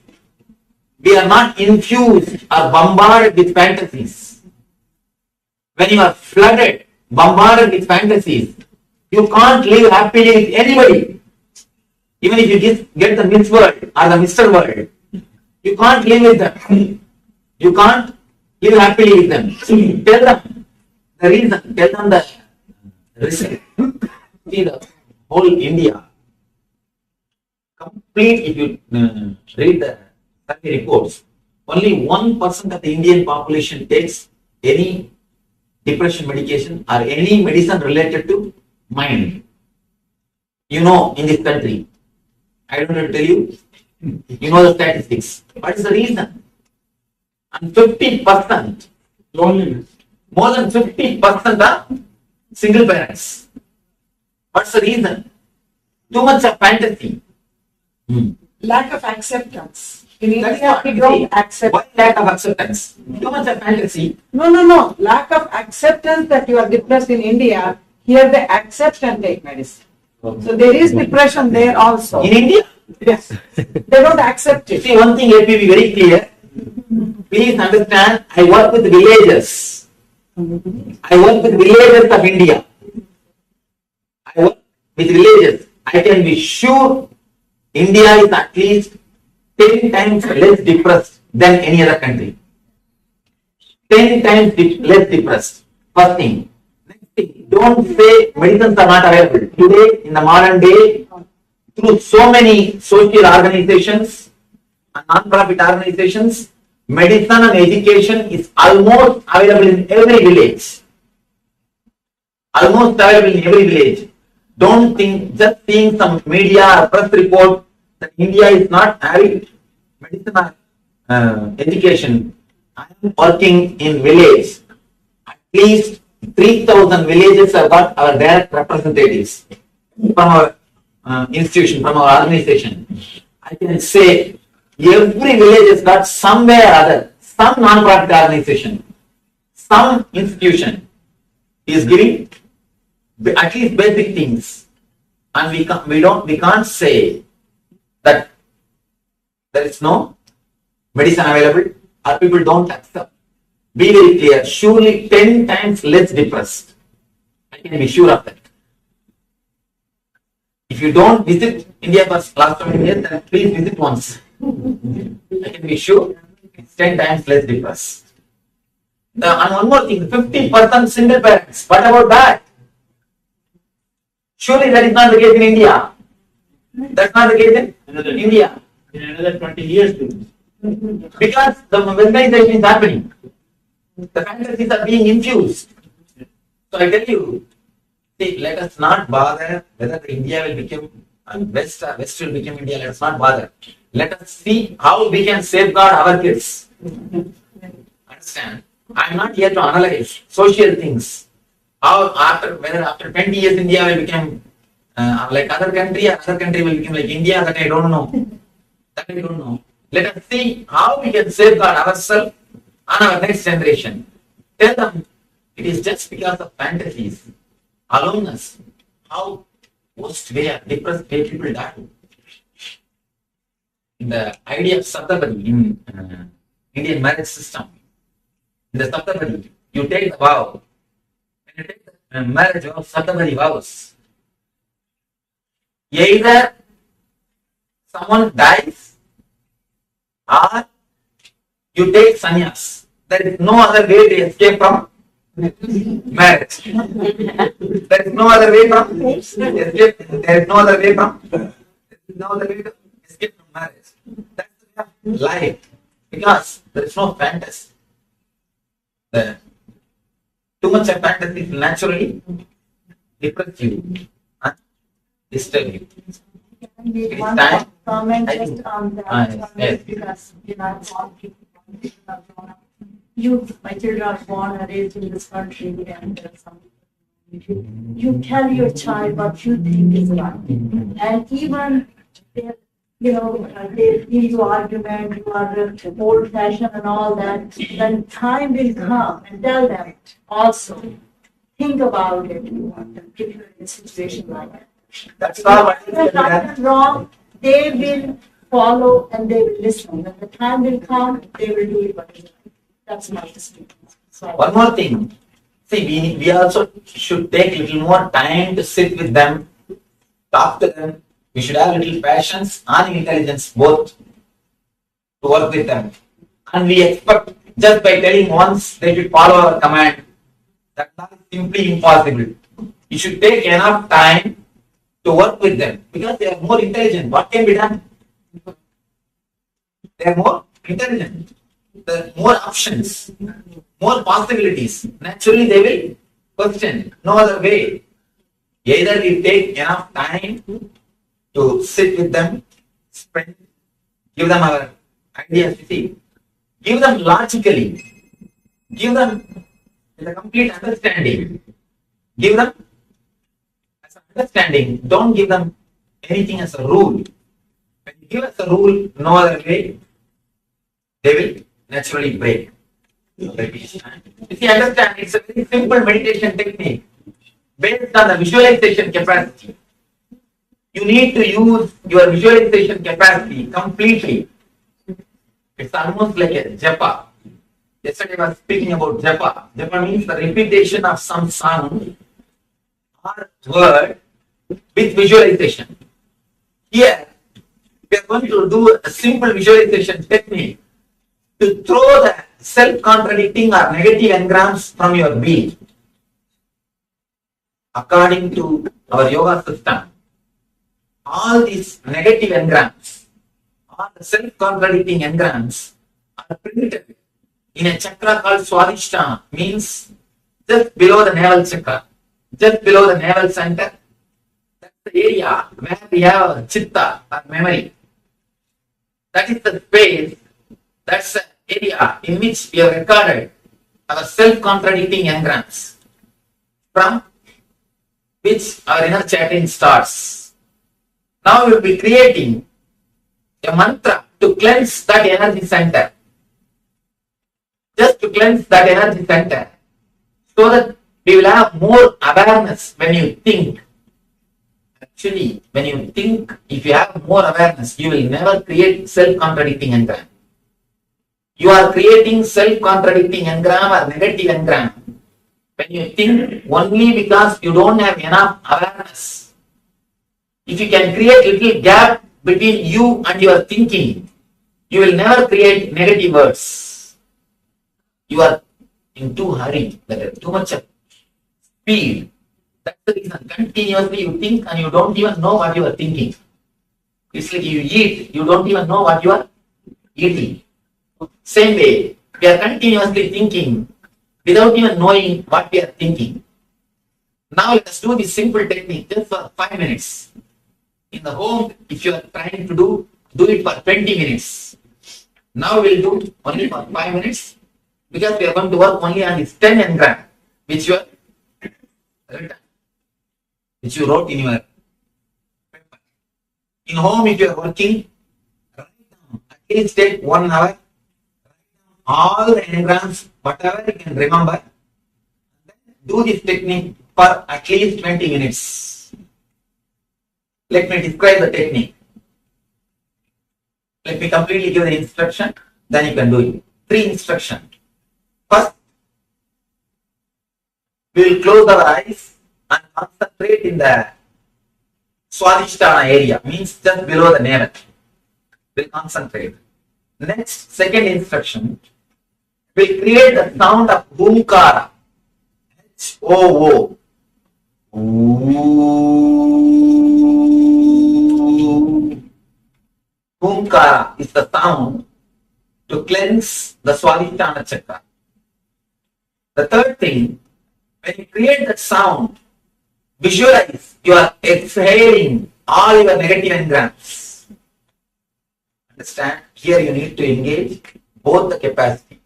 we are not infused or bombarded with fantasies. When you are flooded, bombarded with fantasies, you can't live happily with anybody. Even if you get the Miss World or the Mr. World, you can't live with them. You can't live happily with them. Tell them the reason, tell them the reason. See, the whole India, complete, if you read the survey reports, only 1% of the Indian population takes any depression medication or any medicine related to mind. In this country, I don't have to tell you, you know the statistics. What is the reason? And 50% loneliness. More than 50% are single parents. What's the reason? Too much of fantasy. Lack of acceptance. In That's India, what we we don't say. accept. Why lack of acceptance? Too much of fantasy. No. Lack of acceptance that you are depressed in India. Here they accept and take medicine. So there is depression there also. In India? Yes. They don't accept it. See, one thing, let me be very clear. Please understand, I work with villagers. I work with villagers of India. I work with villagers. I can be sure India is at least 10 times less depressed than any other country. 10 times less depressed. First thing. Next thing, don't say medicines are not available. Today, in the modern day, through so many social organizations and non-profit organizations, medicine and education is almost available in every village. Almost available in every village. Don't think, just seeing some media or press report that India is not having medicine or education. I am working in village. At least 3,000 villages have got our direct representatives from our institution, from our organization. I can say every village has got somewhere or other, some non-profit organization, some institution is giving at least basic things, and we can't say that there is no medicine available or people don't accept. Be very clear, surely 10 times less depressed. I can be sure of that. If you don't visit India for last 20 years, then please visit once. I can be sure it's 10 times less depressed. And one more thing, 50% single parents. What about that? Surely that is not the case in India. That's not the case in India. In another 20 years, because the westernization is happening. The fantasies are being infused. So I tell you, see, let us not bother whether the India will become West will become India. Let us not bother. Let us see how we can safeguard our kids. Understand? I am not here to analyze social things. How whether after 20 years India will become like other country, or other country will become like India, that I don't know. That I don't know. Let us see how we can safeguard ourselves and our next generation. Tell them it is just because of fantasies, aloneness, how worst way of depressed way people die. The idea of Saptabadi in Indian marriage system. In the Saptabadi, you take the vow. When you take the marriage vow, Saptabadi vows, either someone dies or you take sannyas. There is no other way to escape from marriage. There is no other way from escape. There is no other way from. There is no other way to escape from marriage. That's the way of life, because there is no fantasy. Too much of fantasy will naturally depress you and disturb you. It is time. Comment just on that, yes. because my children are born and raised in this country, and you tell your child what you think is right, and even they give you argument, you are old fashioned and all that. When time will come, and tell them also, think about it if you're in a situation like that. That's all. Right and wrong, they will follow and they will listen. When the time will come, they will do it. But that's my experience. So, one more thing. See, we also should take a little more time to sit with them, talk to them. We should have a little patience and intelligence both to work with them. And we expect just by telling once they should follow our command. That's simply impossible. You should take enough time to work with them because they are more intelligent. What can be done? They are more intelligent. There are more options, more possibilities. Naturally, they will question. No other way. Either we take enough time to sit with them, give them our ideas, give them logically, give them with a complete understanding, give them as an understanding. Don't give them anything as a rule. When you give us a rule, no other way, they will naturally break. If you understand, it's a very simple meditation technique based on the visualization capacity. You need to use your visualization capacity completely. It's almost like a japa. Yesterday I was speaking about japa. Japa means the repetition of some sound or word with visualization. Here, we are going to do a simple visualization technique to throw the self-contradicting or negative engrams from your being. According to our yoga system, all these negative engrams, all the self-contradicting engrams are printed in a chakra called Swadhisthana, means just below the navel chakra, just below the navel center. That's the area where we have chitta or memory. That is the space, that's the area in which we have recorded our self-contradicting engrams, from which our inner chanting starts. Now we will be creating a mantra to cleanse that energy center. Just to cleanse that energy center, so that we will have more awareness when you think. Actually, when you think, if you have more awareness, you will never create self-contradicting engram. You are creating self-contradicting engram or negative engram when you think only because you don't have enough awareness. If you can create little gap between you and your thinking, you will never create negative words. You are in too hurry, too much of speed. That's the reason. Continuously you think and you don't even know what you are thinking. It's like you eat, you don't even know what you are eating. Same way, we are continuously thinking without even knowing what we are thinking. Now let us do this simple technique just for 5 minutes. In the home, if you are trying to do it for 20 minutes. Now we will do only for 5 minutes, because we are going to work only on this 10 engram, which you are written, which you wrote in your paper. In home, if you are working, write down, at least take 1 hour, write down all the engrams, whatever you can remember. Then do this technique for at least 20 minutes. Let me describe the technique. Let me completely give the instruction, then you can do it. 3 instructions. First, we will close our eyes and concentrate in the Swadhisthana area, means just below the navel. We will concentrate. Next, second instruction, we will create the sound of Omkara. H-O-O. Omkara is the sound to cleanse the Swadhisthana chakra. The third thing, when you create that sound, visualize you are exhaling all your negative engrams. Understand? Here you need to engage both the capacity,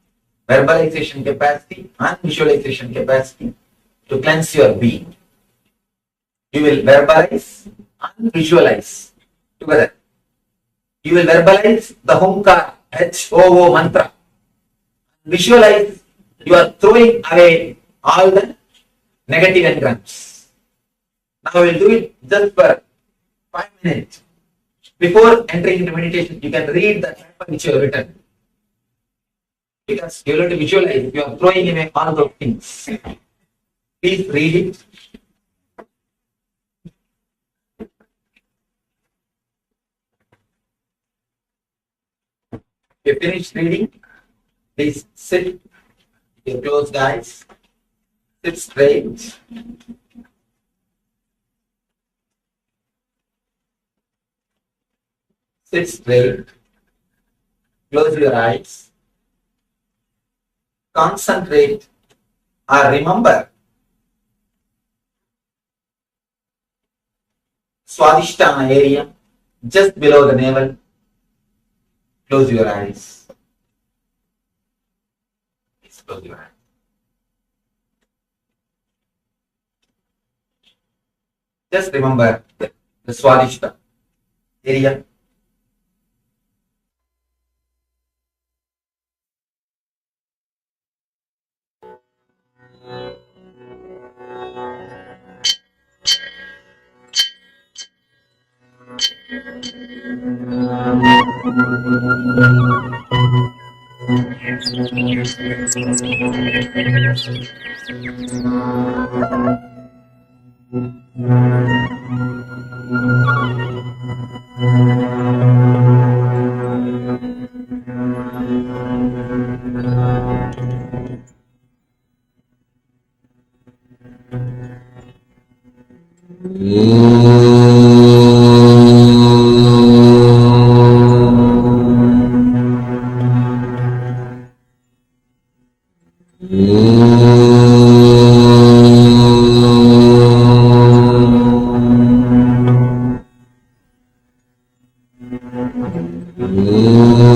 verbalization capacity and visualization capacity, to cleanse your being. You will verbalize and visualize together. You will verbalize the Omkara, H-O-O mantra. Visualize you are throwing away all the negative engrams. Now we will do it just for 5 minutes. Before entering into meditation, you can read the paper which you have written. Because you have to visualize you are throwing away all those things. Please read it. If you finish reading, please sit. You close the eyes. Sit straight. Sit straight. Close your eyes. Concentrate or remember Swadhisthana area just below the navel. Close your eyes. Please close your eyes. Just remember the Swadhisthana area. Om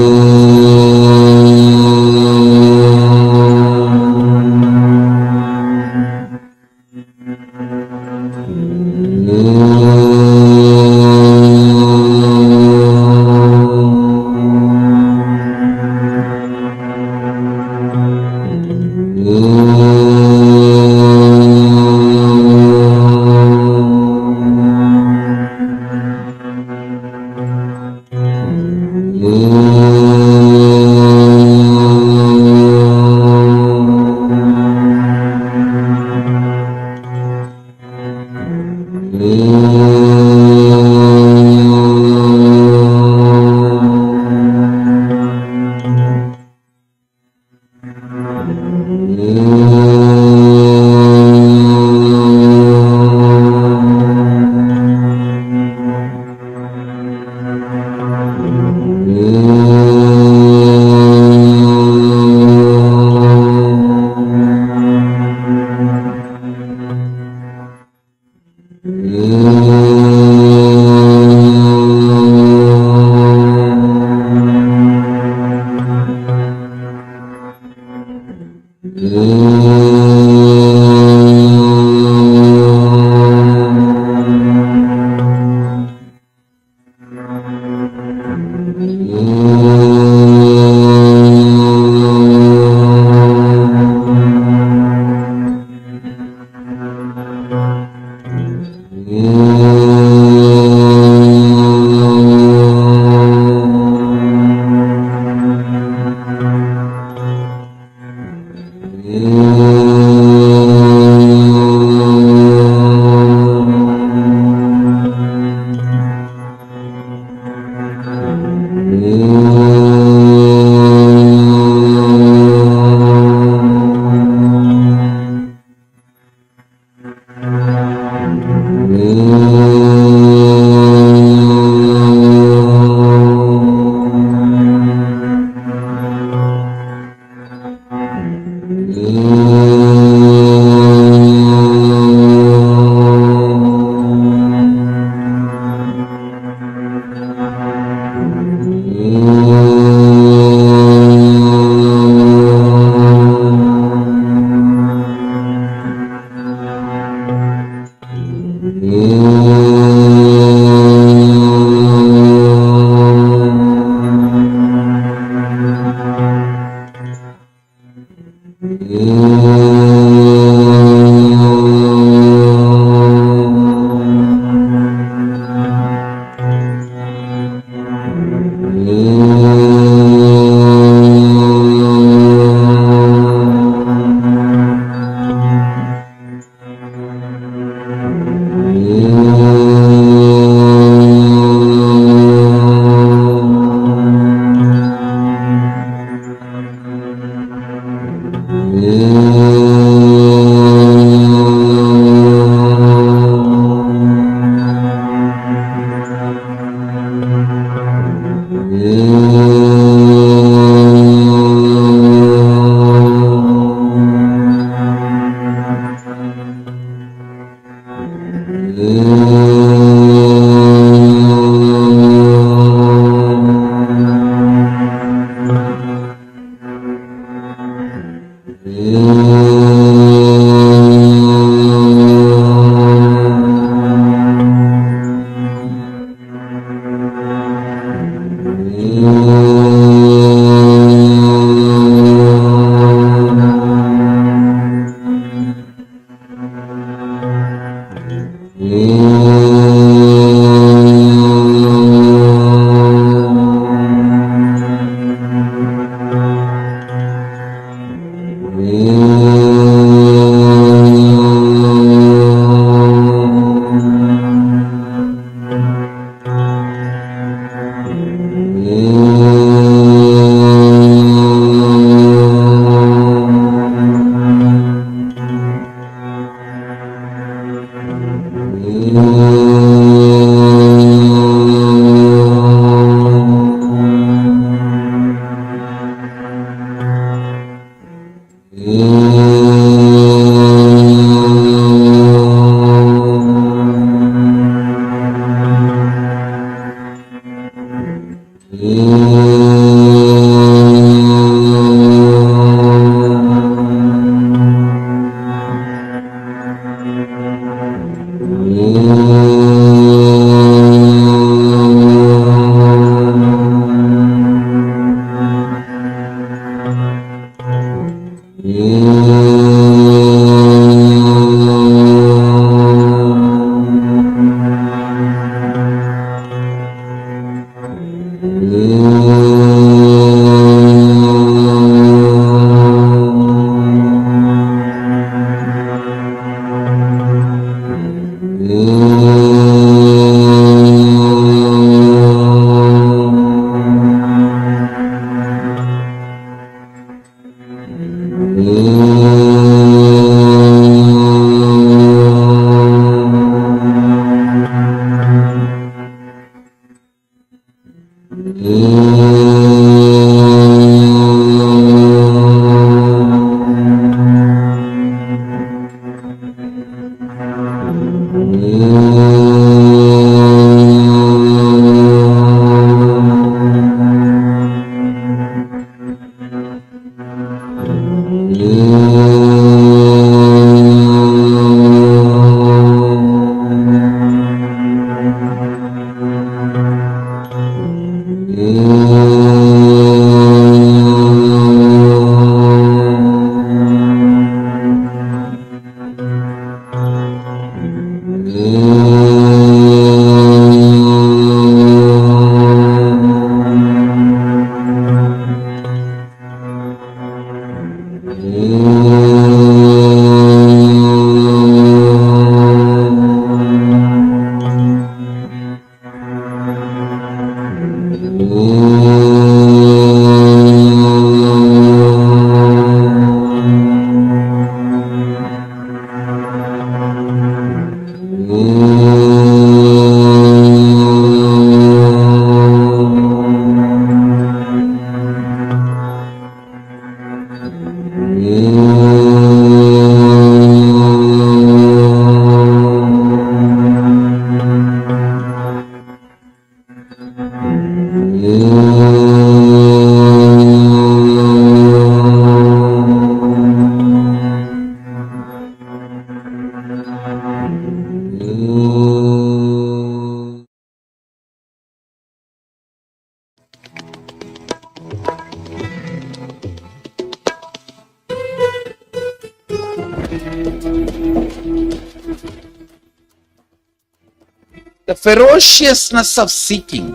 The ferociousness of seeking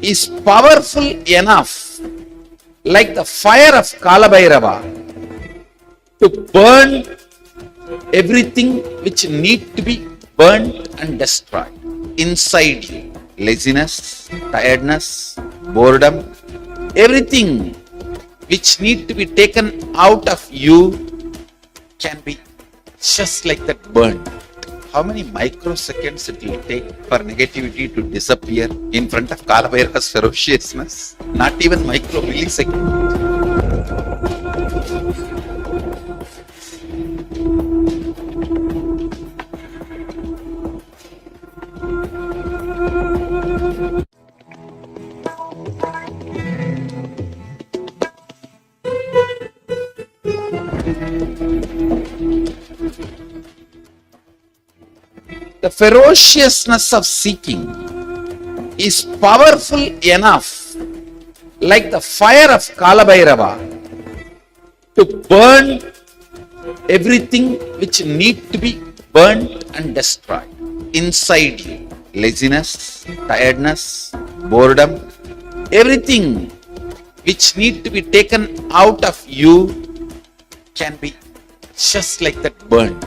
is powerful enough, like the fire of Kalabhairava, to burn everything which need to be burnt and destroyed inside you. Laziness, tiredness, boredom, everything which need to be taken out of you can be just like that burned. How many microseconds it will take for negativity to disappear in front of Kalabhairava's ferociousness? Not even micro millisecond. The ferociousness of seeking is powerful enough, like the fire of Kalabhairava, to burn everything which need to be burnt and destroyed inside you. Laziness, tiredness, boredom, everything which need to be taken out of you can be just like that burned.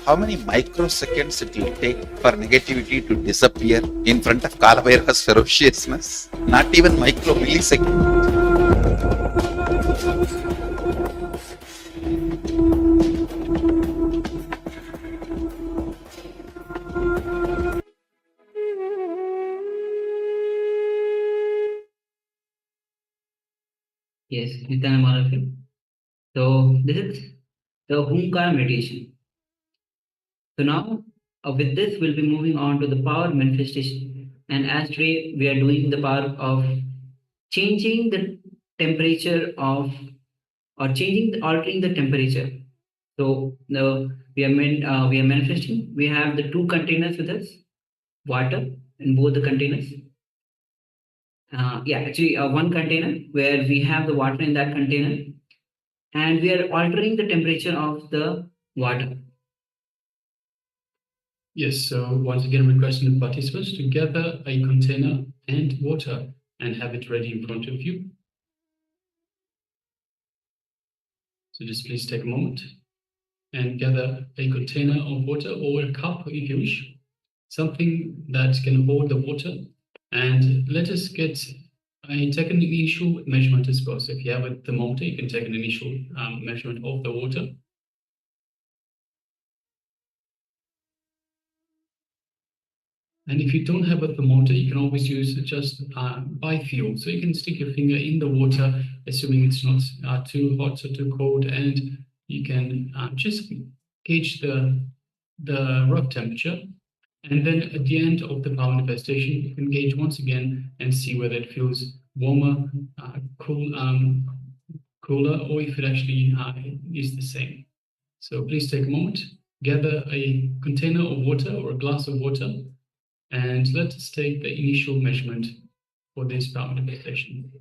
How many microseconds it will take for negativity to disappear in front of Kalabhairava's ferociousness? Not even micro millisecond. Yes, Nithyananda. So this is the Hunkara meditation. So now with this we'll be moving on to the power manifestation. And as today we are doing the power of changing the temperature of or altering the temperature. So we are manifesting. We have the two containers with us, water in both the containers. One container where we have the water in that container, and we are altering the temperature of the water. Yes, so once again requesting the participants to gather a container and water and have it ready in front of you. So just please take a moment and gather a container of water or a cup if you wish, something that can hold the water, and let us take an initial measurement as well. So if you have a thermometer, you can take an initial measurement of the water. And if you don't have a thermometer, you can always use just by feel. So you can stick your finger in the water, assuming it's not too hot or too cold, and you can just gauge the rough temperature. And then at the end of the power manifestation, you can gauge once again and see whether it feels warmer, cooler, or if it actually is the same. So please take a moment, gather a container of water or a glass of water, and let us take the initial measurement for this power manifestation.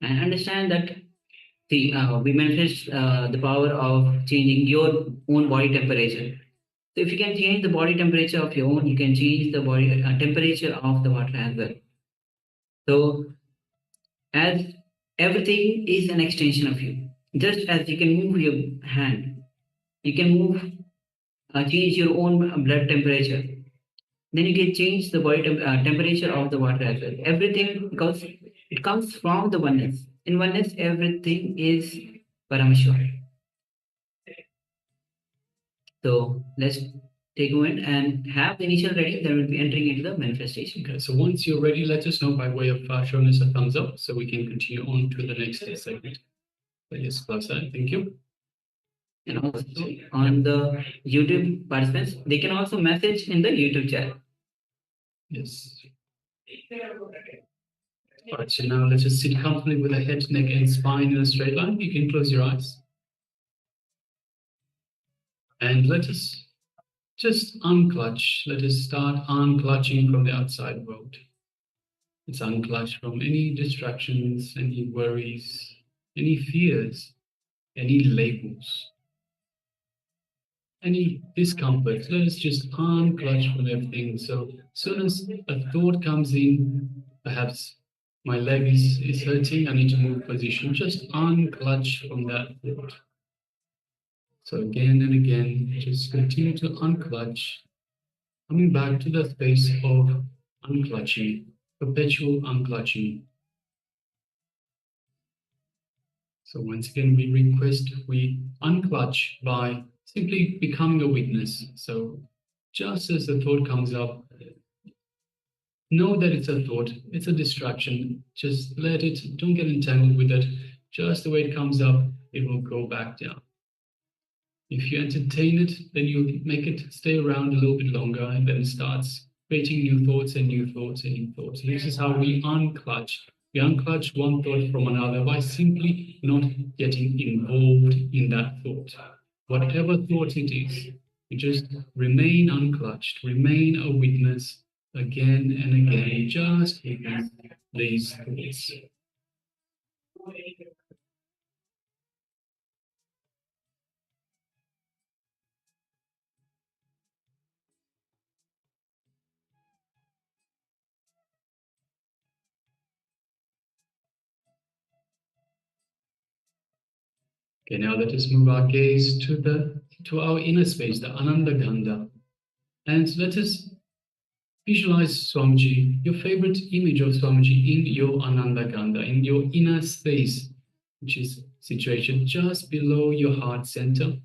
And understand that we manifest the power of changing your own body temperature. So if you can change the body temperature of your own, you can change the body temperature of the water as well. So as everything is an extension of you, just as you can move your hand, you can change your own blood temperature. Then you can change the body temperature of the water as well. Everything, because it comes from the oneness. In oneness, everything is Paramashivoham. So let's take a moment and have the initial ready, then we'll be entering into the manifestation. Okay, so once you're ready, let us know by way of showing us a thumbs up so we can continue on to the next segment. But yes, Gaudasana, thank you. And also on the YouTube participants, they can also message in the YouTube chat. Yes. All right, so now let's just sit comfortably with the head, neck, and spine in a straight line. You can close your eyes. And let us just unclutch. Let us start unclutching from the outside world. Let's unclutch from any distractions, any worries, any fears any labels, any discomfort. Let us just unclutch from everything. So as soon as a thought comes in, perhaps my leg is hurting, I need to move position, just unclutch from that thought. So again and again, just continue to unclutch, coming back to the space of unclutching, perpetual unclutching. So once again, we request we unclutch by simply becoming a witness. So just as the thought comes up, know that it's a thought, it's a distraction. Just let it, don't get entangled with it. Just the way it comes up, it will go back down. If you entertain it, then you make it stay around a little bit longer, and then it starts creating new thoughts and new thoughts and new thoughts. This is how we unclutch. We unclutch one thought from another by simply not getting involved in that thought. Whatever thought it is, you just remain unclutched, remain a witness again and again, just witness these thoughts. Okay, now let us move our gaze to our inner space, the Ananda Gandha. And let us visualize Swamiji, your favorite image of Swamiji in your Ananda Gandha, in your inner space, which is situated just below your heart center.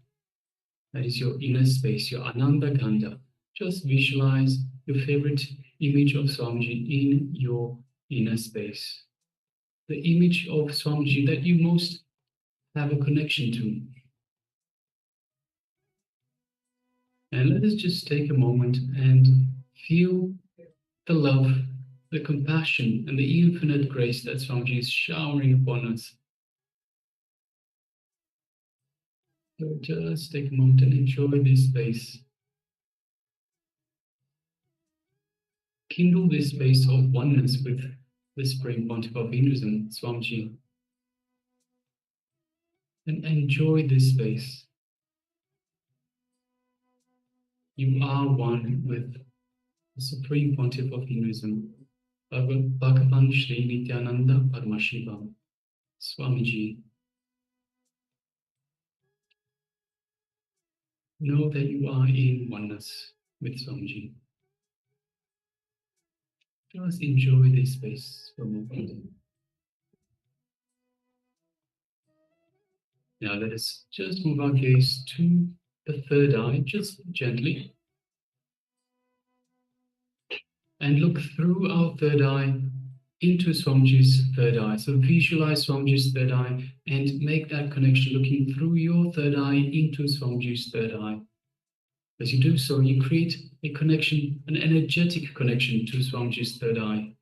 That is your inner space, your Ananda Gandha. Just visualize your favorite image of Swamiji in your inner space. The image of Swamiji that you most have a connection to. And let us just take a moment and feel the love, the compassion, and the infinite grace that Swamiji is showering upon us. So just take a moment and enjoy this space. Kindle this space of oneness with the Supreme Pontiff of Hinduism, Swamiji. And enjoy this space. You are one with the Supreme Pontiff of Hinduism, Bhagavan Sri Nithyananda Paramashivoham Swamiji. Know that you are in oneness with Swamiji. Just enjoy this space for a moment. Now let us just move our gaze to the third eye, just gently. And look through our third eye into Swamiji's third eye. So visualize Swamiji's third eye and make that connection looking through your third eye into Swamiji's third eye. As you do so, you create a connection, an energetic connection to Swamiji's third eye,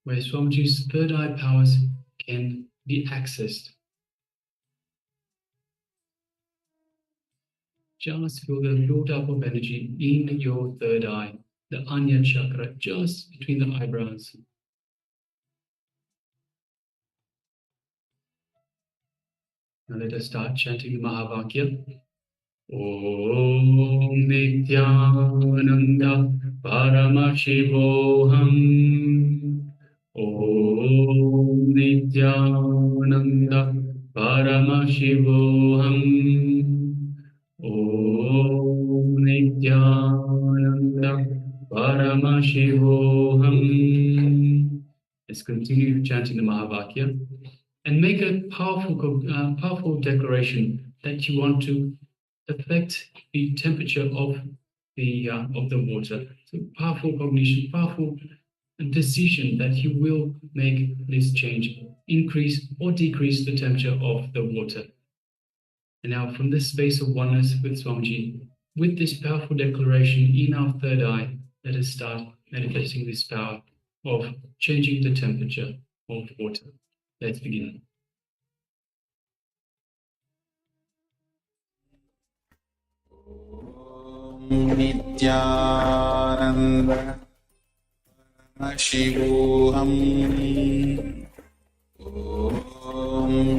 where Swamiji's third eye powers can be accessed. Just feel the build-up of energy in your third eye, the Anya chakra, just between the eyebrows. Now let us start chanting the Mahavakya. Om Nithyananda Paramashivoham. Om Nithyananda Paramashivoham. Om Nithyananda Paramashivoham. Let's continue chanting the Mahavakya and make a powerful declaration that you want to affect the temperature of the water. So powerful cognition, powerful decision that you will make this change, increase or decrease the temperature of the water. And now from this space of oneness with Swamiji, with this powerful declaration in our third eye, let us start manifesting this power of changing the temperature of water. Let's begin. Nithyananda Paramashivoham. Om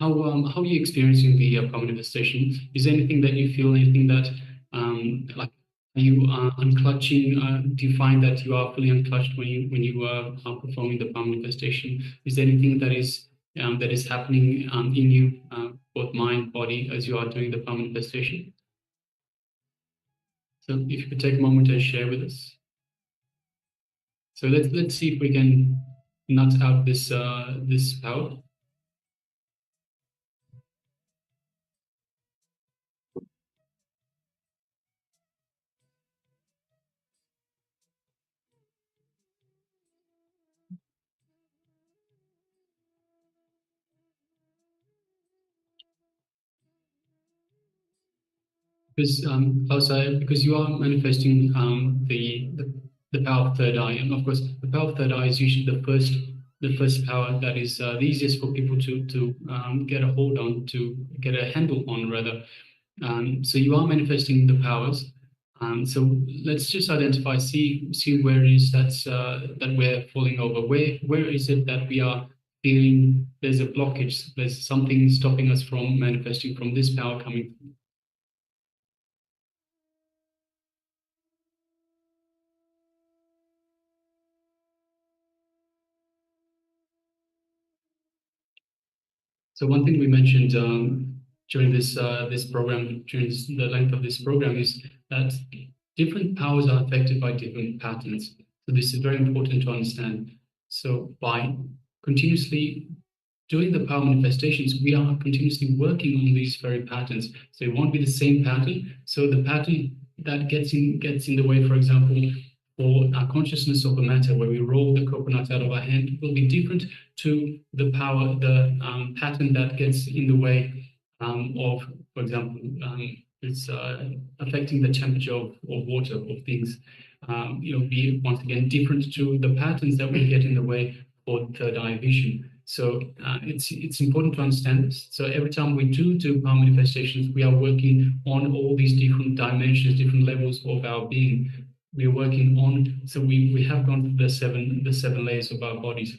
how are you experiencing the power manifestation? Is there anything that you feel, anything that like, are you unclutching? Do you find that you are fully unclutched when you are performing the power manifestation? Is there anything that is happening in you, both mind, body, as you are doing the power manifestation? So if you could take a moment and share with us. So let's see if we can nut out this this power. Because because you are manifesting the power of third eye, and of course the power of third eye is usually the first power that is the easiest for people to get a hold on, to get a handle on rather. So you are manifesting the powers. So let's just identify, see where it is that we're falling over. Where is it that we are feeling there's a blockage? There's something stopping us from manifesting, from this power coming. So one thing we mentioned during this program, during the length of this program, is that different powers are affected by different patterns. So this is very important to understand. So by continuously doing the power manifestations, we are continuously working on these very patterns. So it won't be the same pattern. So the pattern that gets in the way, for example, or our consciousness of a matter, where we roll the coconut out of our hand, will be different to the power, the pattern that gets in the way of, for example, it's affecting the temperature of water, of things. Be once again different to the patterns that will get in the way for third eye vision. So it's important to understand this. So every time we do power manifestations, we are working on all these different dimensions, different levels of our being. We are working on, so we have gone through the seven layers of our bodies.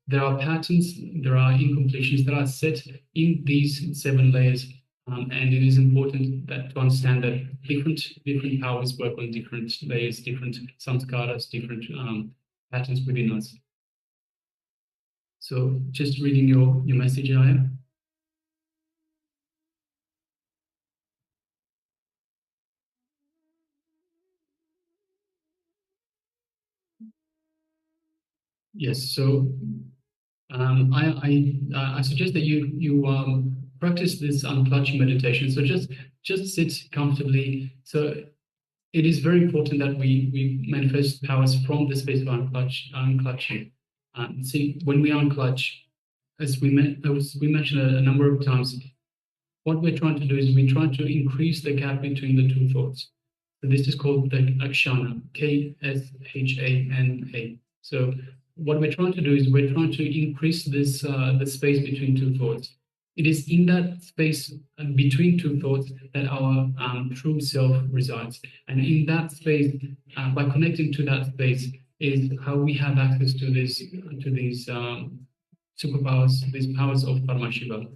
There are patterns, there are incompletions that are set in these 7 layers, and it is important to understand that different powers work on different layers, different samskaras, different patterns within us. So just reading your message, Aya. Yes, so I suggest that you practice this unclutching meditation. So just sit comfortably. So it is very important that we manifest powers from the space of unclutching. See, when we unclutch, as we mentioned a number of times, what we're trying to do is we're trying to increase the gap between the two thoughts. So this is called the Akshana, K-S-H-A-N-A. So what we're trying to do is we're trying to increase this the space between two thoughts. It is in that space between two thoughts that our true self resides. And in that space, by connecting to that space, is how we have access to these superpowers, these powers of Paramashiva.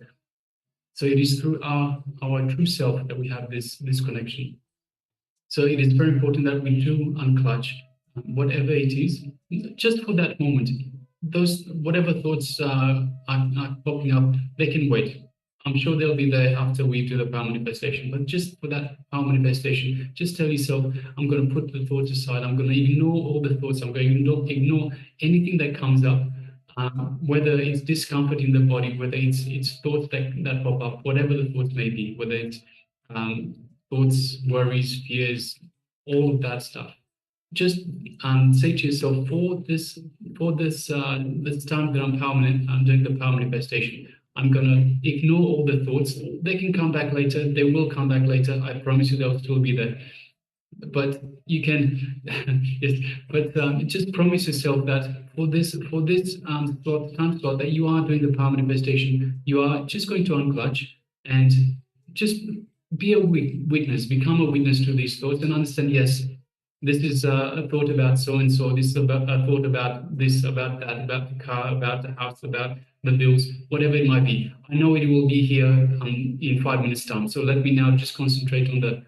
So it is through our true self that we have this connection. So it is very important that we do unclutch whatever it is, just for that moment. Those whatever thoughts are popping up, they can wait. I'm sure they'll be there after we do the power manifestation. But just for that power manifestation, just tell yourself, I'm going to put the thoughts aside. I'm going to ignore all the thoughts. I'm going to ignore anything that comes up. Whether it's discomfort in the body, whether it's thoughts that pop up, whatever the thoughts may be, whether it's thoughts, worries, fears, all of that stuff. Just say to yourself, for this time that I'm doing the power manifestation, I'm gonna ignore all the thoughts. They can come back later. They will come back later. I promise you, they'll still be there. But you can, yes, but just promise yourself that for this time slot that you are doing the power manifestation, you are just going to unclutch and just be a witness, become a witness to these thoughts and understand, yes, this is a thought about so and so. This is about a thought about this, about that, about the car, about the house, about the bills, whatever it might be. I know it will be here in 5 minutes time. So let me now just concentrate on the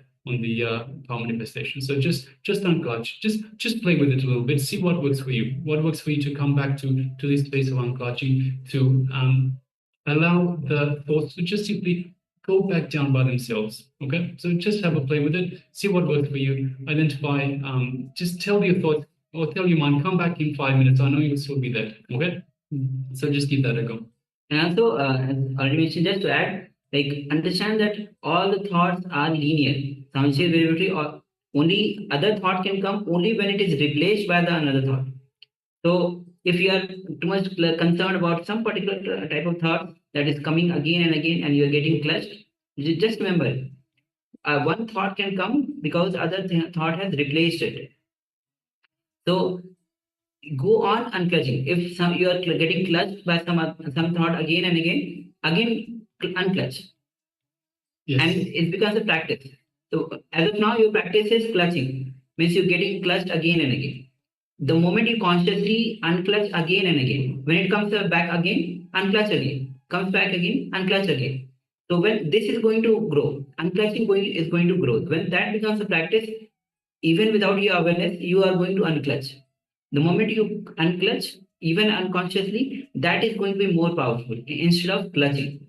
power manifestation. So just unclutch, just play with it a little bit, see what works for you. What works for you to come back to this space of unclutching, to allow the thoughts to just simply go back down by themselves. Okay, so just have a play with it, see what works for you, identify, just tell your thoughts or tell your mind, come back in 5 minutes. I know you'll still be there. Okay, so just give that a go. And also, as already mentioned, just to add, like, understand that all the thoughts are linear. Samshaya variability, or only other thought can come only when it is replaced by the another thought. So if you are too much concerned about some particular type of thought that is coming again and again and you are getting clutched, just remember, one thought can come because other thought has replaced it. So go on unclutching. If you are getting clutched by some thought again and again unclutch. Yes. And it becomes a practice. So as of now, your practice is clutching, means you're getting clutched again and again. The moment you consciously unclutch again and again, when it comes back again, unclutch again, comes back again, unclutch again. So when this is going to grow, unclutching is going to grow. When that becomes a practice, even without your awareness, you are going to unclutch. The moment you unclutch, even unconsciously, that is going to be more powerful instead of clutching.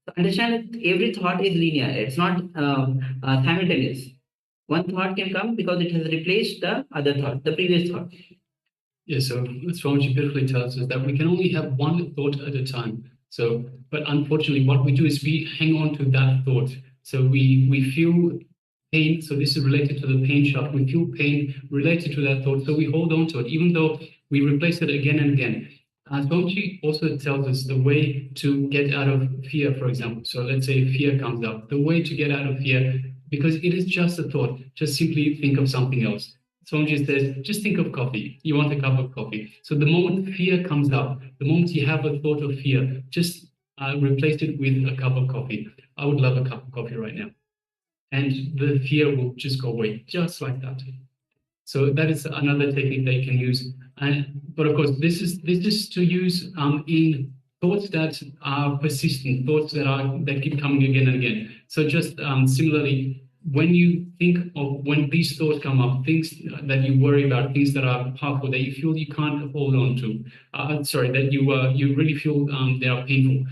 So understand that every thought is linear. It's not simultaneous. One thought can come because it has replaced the other thought, the previous thought. Yeah, so Swamiji beautifully tells us that we can only have one thought at a time. So, but unfortunately, what we do is we hang on to that thought. So we feel pain. So this is related to the pain shaft. We feel pain related to that thought. So we hold on to it, even though we replace it again and again. Swamiji also tells us the way to get out of fear, for example. So let's say fear comes up. The way to get out of fear, because it is just a thought, just simply think of something else. Swamiji says, just think of coffee. You want a cup of coffee. So the moment fear comes up, the moment you have a thought of fear, just replace it with a cup of coffee. I would love a cup of coffee right now. And the fear will just go away, just like that. So that is another technique that you can use. But of course, this is to use in thoughts that are persistent, thoughts that keep coming again and again. So just similarly, when you think of, when these thoughts come up, things that you worry about, things that are powerful, that you feel you can't hold on to, that you really feel they are painful,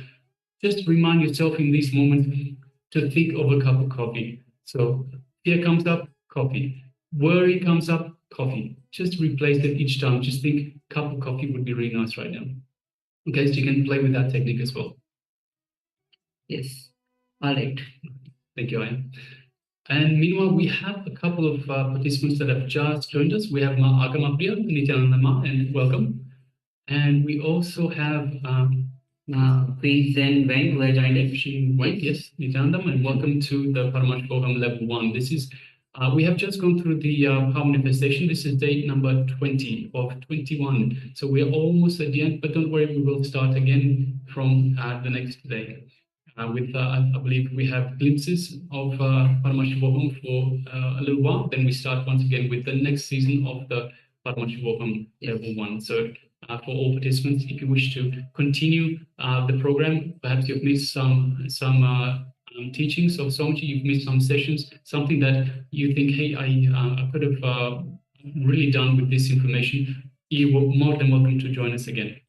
just remind yourself in these moments to think of a cup of coffee. So fear comes up, coffee. Worry comes up, coffee. Just replace it each time. Just think, cup of coffee would be really nice right now. Okay, so you can play with that technique as well. Yes. All right. Thank you, Ayan. And meanwhile, we have a couple of participants that have just joined us. We have Agamapriya, Nithyananda, and welcome. And we also have Queen Zen Wang, who has joined us. Yes, Nithyananda, and welcome to the Paramashivoham Level 1. This is, we have just gone through the power manifestation. This is day number 20 of 21. So we're almost at the end, but don't worry, we will start again from the next day. With I believe we have glimpses of Paramashivoham for a little while. Then we start once again with the next season of the Paramashivoham Level 1. So for all participants, if you wish to continue the program, perhaps you've missed some teachings of Swamiji, you've missed some sessions, something that you think, hey, I could have really done with this information, you are more than welcome to join us again.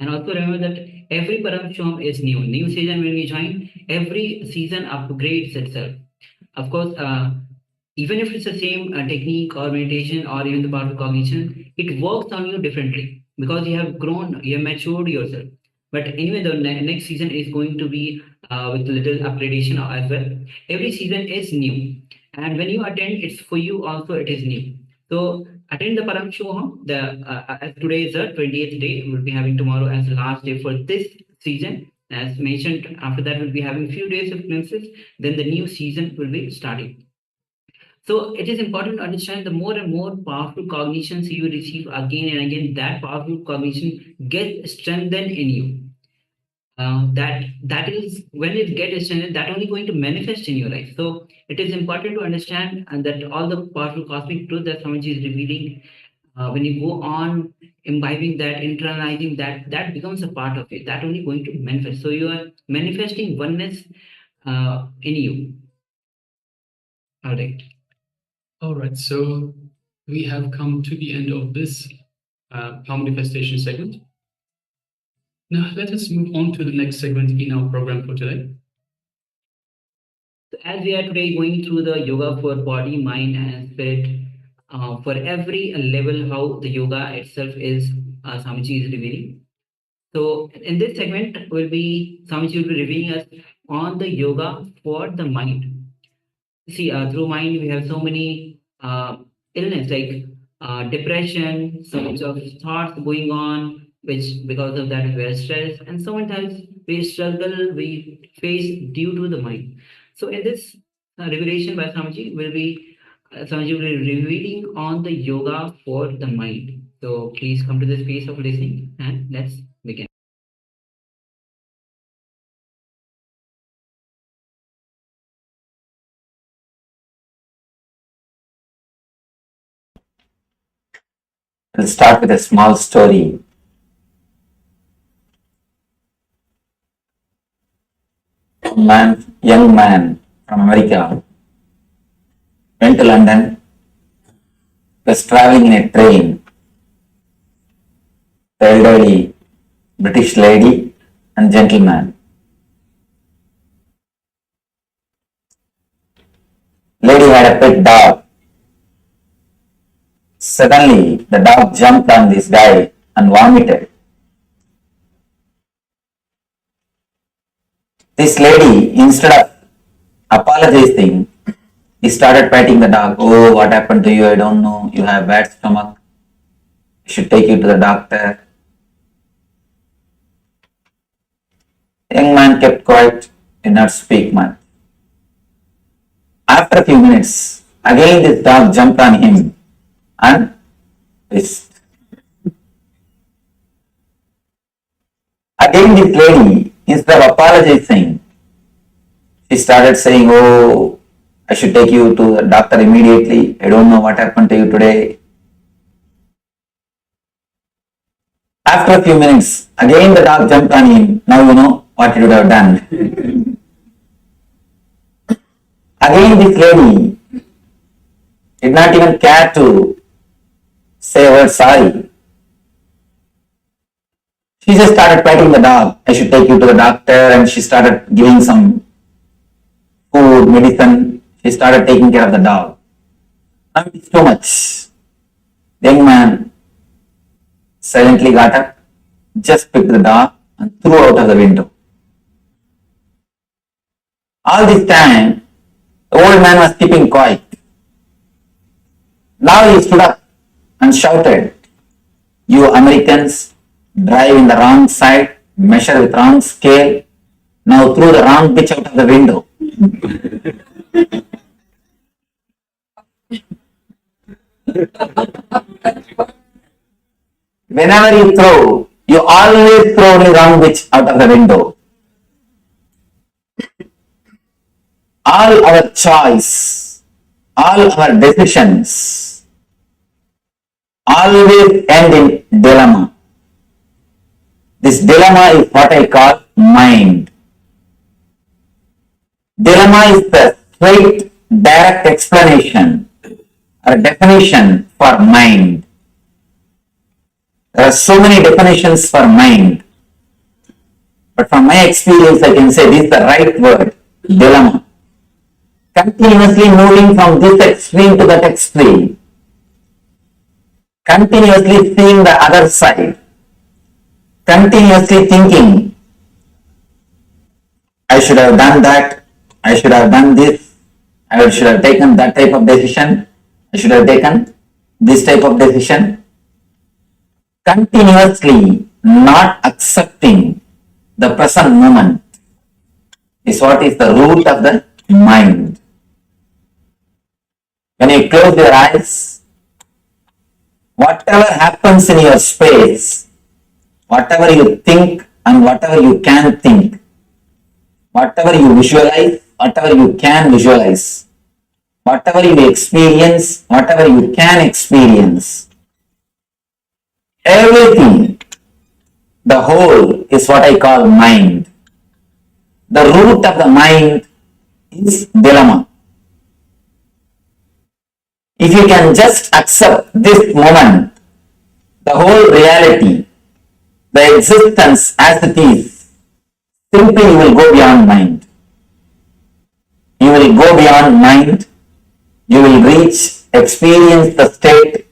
And also remember that every Paramashivoham is new. New season when we join, every season upgrades itself. Of course, even if it's the same technique or meditation or even the part of cognition, it works on you differently because you have grown, you have matured yourself. But anyway, the next season is going to be with a little upgradation as well. Every season is new. And when you attend, it's for you also, it is new. So attend the Paramashivoham. As today is the 20th day, we'll be having tomorrow as the last day for this season. As mentioned, after that we'll be having few days of glimpses. Then the new season will be starting. So it is important to understand the more and more powerful cognitions you receive again and again, that powerful cognition gets strengthened in you. that is when it gets strengthened, that only going to manifest in your life. So it is important to understand that all the powerful cosmic truth that Swamiji is revealing, when you go on imbibing that, internalizing that, that becomes a part of it. That only going to manifest. So you are manifesting oneness in you. All right. All right. So we have come to the end of this power manifestation segment. Now let us move on to the next segment in our program for today. So as we are today going through the yoga for body, mind, and spirit, for every level, how the yoga itself is, Swamiji is revealing. So in this segment, Swamiji will be revealing us on the yoga for the mind. See, through mind we have so many illness like depression, so much of thoughts going on, which because of that we are stressed, and so many times we struggle, we face due to the mind. So in this revelation by Swamiji Swamiji will be revealing on the yoga for the mind. So please come to the space of listening and let's begin. I'll start with a small story. Young man from America went to London, was traveling in a train. The elderly British lady and gentleman. Lady had a pet dog. Suddenly, the dog jumped on this guy and vomited. This lady, instead of apologizing, he started patting the dog. Oh, what happened to you? I don't know. You have bad stomach. I should take you to the doctor. The young man kept quiet, did not speak much. After a few minutes, again this dog jumped on him and pissed. Again this lady, instead of apologizing, she started saying, oh, I should take you to the doctor immediately. I don't know what happened to you today. After a few minutes, again the dog jumped on him. Now you know what you would have done. Again this lady did not even care to say a word sorry. She just started patting the dog. I should take you to the doctor, and she started giving some food, medicine. She started taking care of the dog. Now it's too much. The young man silently got up, just picked the dog and threw out of the window. All this time, the old man was keeping quiet. Now he stood up and shouted, you Americans drive in the wrong side, measure with wrong scale, now threw the wrong bitch out of the window. Whenever you throw, you always throw the wrong bitch out of the window. All our choice, all our decisions always end in dilemma. This dilemma is what I call mind. Dilemma is the straight, direct explanation or definition for mind. There are so many definitions for mind, but from my experience I can say this is the right word, dilemma. Continuously moving from this extreme to that extreme, continuously seeing the other side, continuously thinking, I should have done that, I should have done this, I should have taken that type of decision, I should have taken this type of decision. Continuously not accepting the present moment is what is the root of the mind. When you close your eyes, whatever happens in your space, whatever you think and whatever you can think, whatever you visualize, whatever you can visualize, whatever you experience, whatever you can experience, everything, the whole is what I call mind. The root of the mind is dilemma. If you can just accept this moment, the whole reality, the existence as it is, simply you will go beyond mind. You will go beyond mind. You will reach, experience the state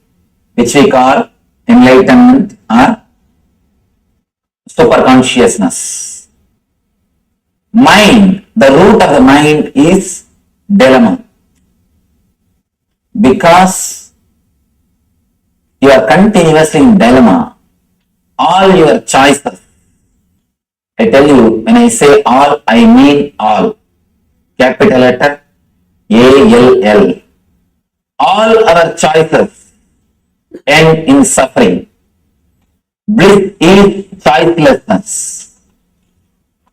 which we call enlightenment or superconsciousness. Mind, the root of the mind is dilemma. Because you are continuously in dilemma, all your choices, I tell you, when I say all, I mean all. Capital letter ALL. All our choices end in suffering. Bliss is choicelessness.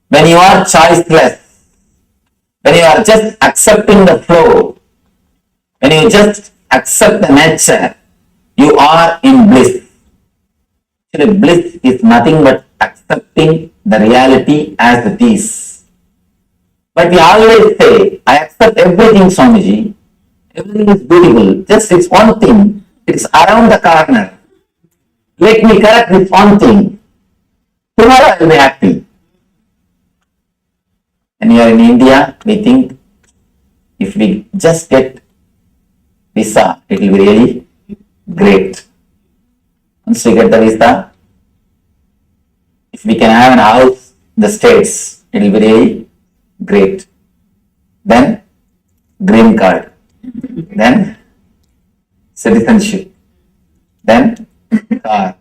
When you are choiceless, when you are just accepting the flow, when you just accept the nature, you are in bliss. Actually, bliss is nothing but accepting the reality as it is. But we always say, I accept everything, Swamiji. Everything is beautiful. Just it's one thing. It's around the corner. Let me correct this one thing. Tomorrow I will be happy. When you are in India, we think if we just get visa, it will be really great. Once we get the visa, if we can have an house in the States, it will be really great. Then green card. Then citizenship. Then car.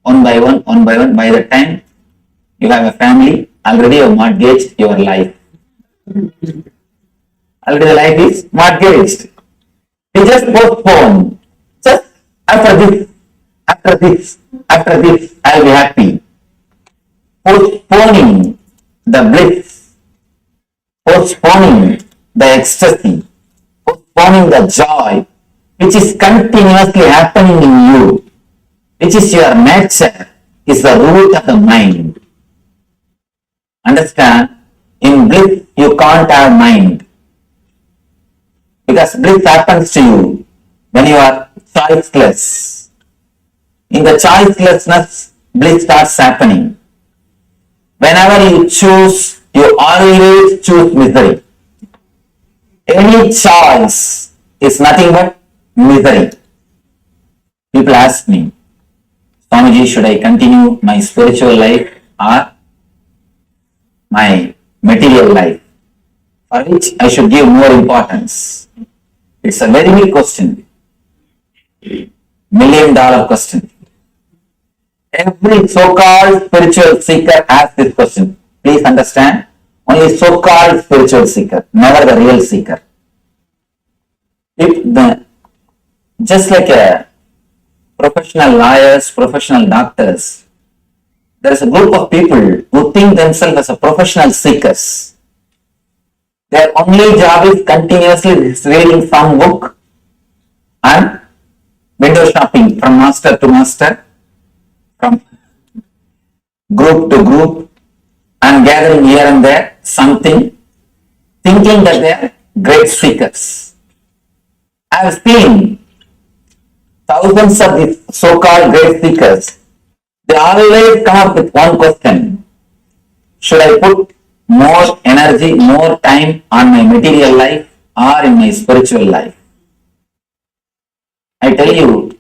One by one, by the time you have a family, already you have mortgaged your life. Already the life is mortgaged. We just postpone. Just after this, I will be happy. Postponing the bliss, postponing the ecstasy, postponing the joy, which is continuously happening in you, which is your nature, is the root of the mind. Understand? In bliss, you can't have mind. Because bliss happens to you when you are choiceless. In the choicelessness, bliss starts happening. Whenever you choose, you always choose misery. Any choice is nothing but misery. People ask me, Swamiji, should I continue my spiritual life or my material life? For which I should give more importance? It's a very big question. $1 million question. Every so-called spiritual seeker asks this question. Please understand, only so-called spiritual seeker, never the real seeker. Just like a professional lawyers, professional doctors, there is a group of people who think themselves as a professional seekers. Their only job is continuously reading some book and window shopping from master to master, from group to group, and gathering here and there something, thinking that they are great seekers. I have seen thousands of these so-called great seekers. They always come up with one question. Should I put more energy, more time on my material life or in my spiritual life? I tell you,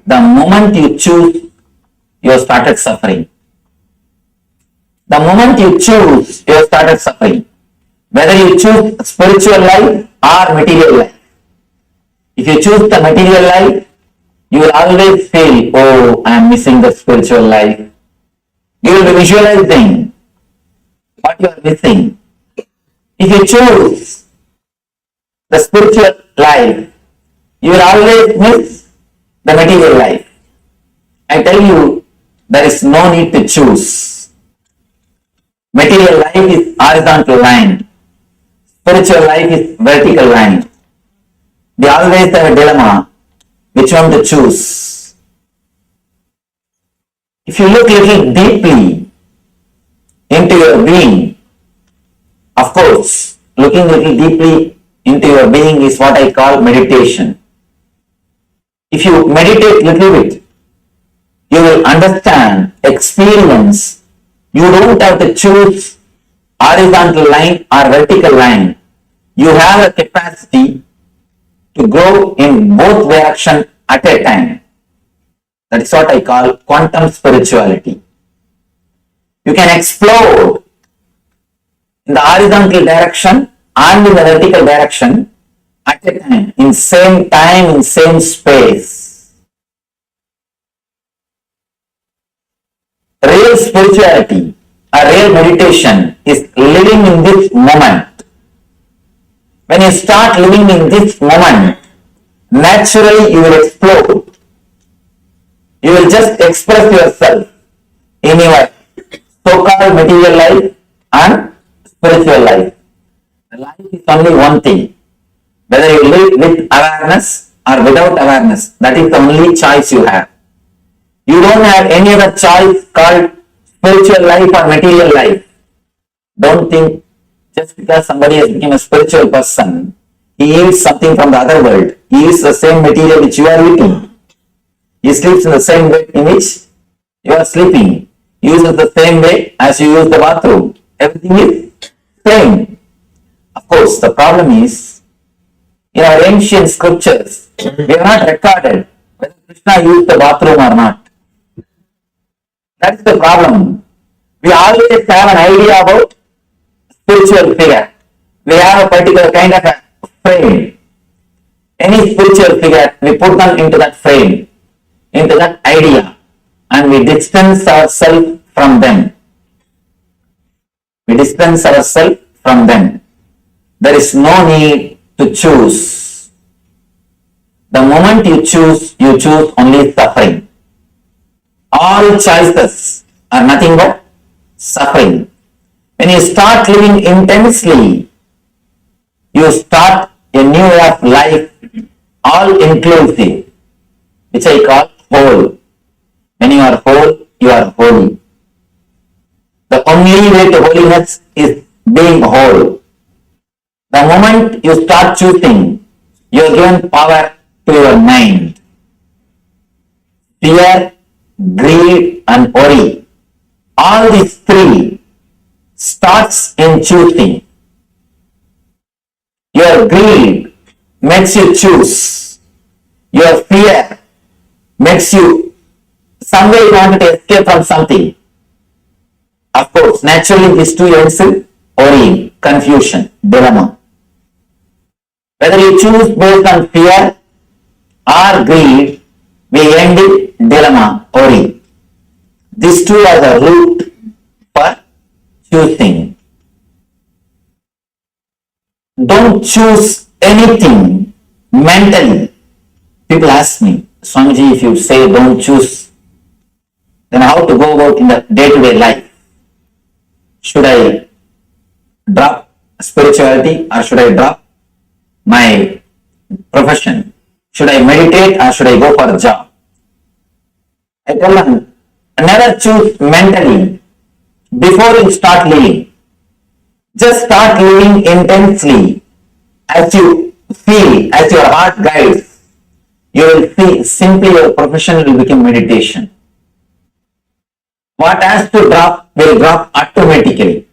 the moment you choose, you have started suffering. The moment you choose, you have started suffering. Whether you choose spiritual life or material life. If you choose the material life, you will always feel, oh, I am missing the spiritual life. You will be visualizing what you are missing. If you choose the spiritual life, you will always miss the material life. I tell you, there is no need to choose. Material life is horizontal line. Spiritual life is vertical line. They always have a dilemma, which one to choose. If you look little deeply into your being, of course, looking little deeply into your being is what I call meditation. If you meditate little bit, you will understand, experience. You don't have to choose horizontal line or vertical line. You have a capacity to grow in both directions at a time. That is what I call quantum spirituality. You can explode in the horizontal direction and in the vertical direction at a time, in same space. Real spirituality or real meditation is living in this moment. When you start living in this moment, naturally you will explode. You will just express yourself in your so-called material life and spiritual life. Life is only one thing. Whether you live with awareness or without awareness, that is the only choice you have. You don't have any other choice called spiritual life or material life. Don't think just because somebody has become a spiritual person, he eats something from the other world. He eats the same material which you are eating. He sleeps in the same bed in which you are sleeping. He uses the same way as you use the bathroom. Everything is same. Of course, the problem is, in our ancient scriptures, we have not recorded whether Krishna used the bathroom or not. That is the problem. We always have an idea about spiritual figure. We have a particular kind of a frame. Any spiritual figure, we put them into that frame, into that idea, and we distance ourselves from them. We distance ourselves from them. There is no need to choose. The moment you choose only suffering. All choices are nothing but suffering. When you start living intensely, you start a new way of life, all inclusive, which I call whole. When you are whole, you are holy. The only way to holiness is being whole. The moment you start choosing, you are given power to your mind. Fear, greed, and worry. All these three starts in choosing. Your greed makes you choose. Your fear makes you some way you want to escape from something. Of course, naturally these two ends in worry, confusion, dilemma. Whether you choose based on fear or greed, we end in dilemma, worry. These two are the root for choosing. Don't choose anything mentally. People ask me, Swamiji, if you say don't choose, then how to go about in the day-to-day life? Should I drop spirituality or should I drop my profession? Should I meditate or should I go for a job? I tell them, never choose mentally before you start living. Just start living intensely. As you feel, as your heart guides, you will see simply your profession will become meditation. What has to drop will drop automatically.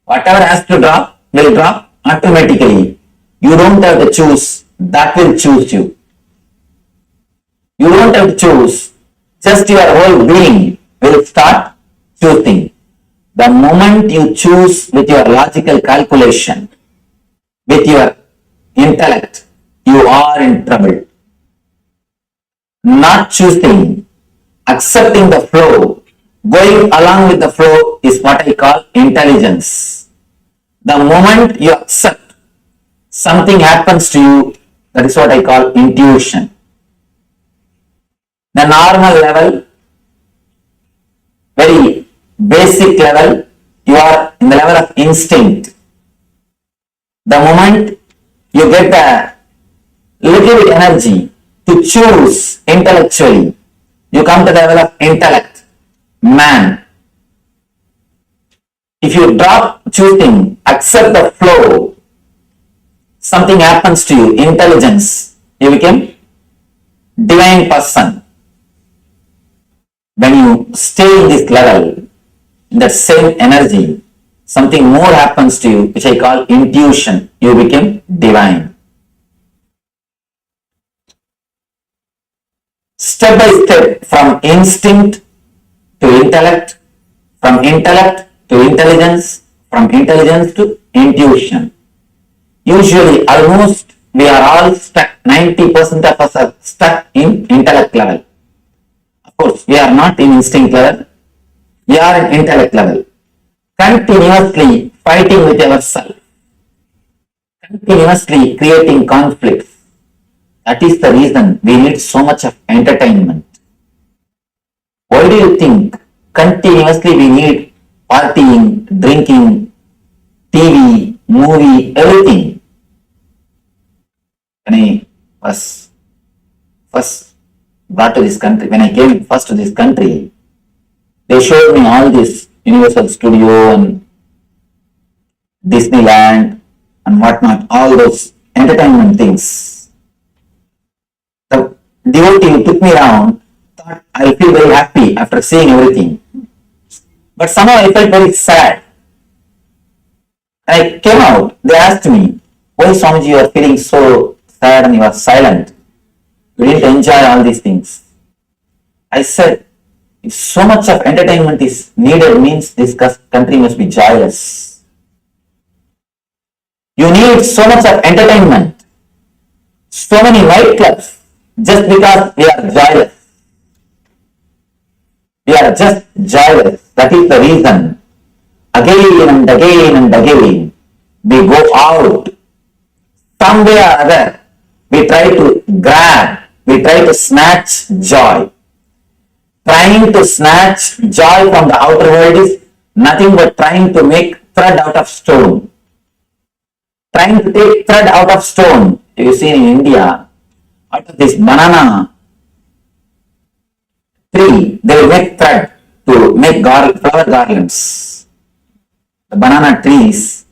Whatever has to drop will drop automatically. You don't have to choose, that will choose you. You don't have to choose, just your whole being will start choosing. The moment you choose with your logical calculation, with your intellect, you are in trouble. Not choosing, accepting the flow, going along with the flow is what I call intelligence. The moment you accept, something happens to you, that is what I call intuition. The normal level, very basic level, you are in the level of instinct. The moment you get the little bit energy to choose intellectually, you come to the level of intellect, man. If you drop choosing, accept the flow, something happens to you, intelligence, you become divine person. When you stay in this level, in that same energy, something more happens to you, which I call intuition. You become divine. Step by step, from instinct to intellect, from intellect to intelligence, from intelligence to intuition. Usually, almost we are all stuck, 90% of us are stuck in intellect level. Of course, we are not in instinct level, we are in intellect level. Continuously fighting with yourself, continuously creating conflicts. That is the reason we need so much of entertainment. Why do you think continuously we need partying, drinking, TV, movie, everything? When I was first brought to this country, when I came first to this country, they showed me all this Universal Studio and Disneyland and whatnot, all those entertainment things. The devotee who took me around thought I feel very happy after seeing everything. But somehow I felt very sad. I came out, they asked me, why Swamiji you are feeling so sad and you are silent? You didn't enjoy all these things. I said, if so much of entertainment is needed, means this country must be joyous. You need so much of entertainment, so many nightclubs, just because we are joyless. We are just joyless. That is the reason. Again and again and again, we go out. Some way or other, we try to grab, we try to snatch joy. Trying to snatch joy from the outer world is nothing but trying to make thread out of stone. Trying to take thread out of stone. You see in India, out of this banana tree, they will make thread to make flower garlands. The banana trees,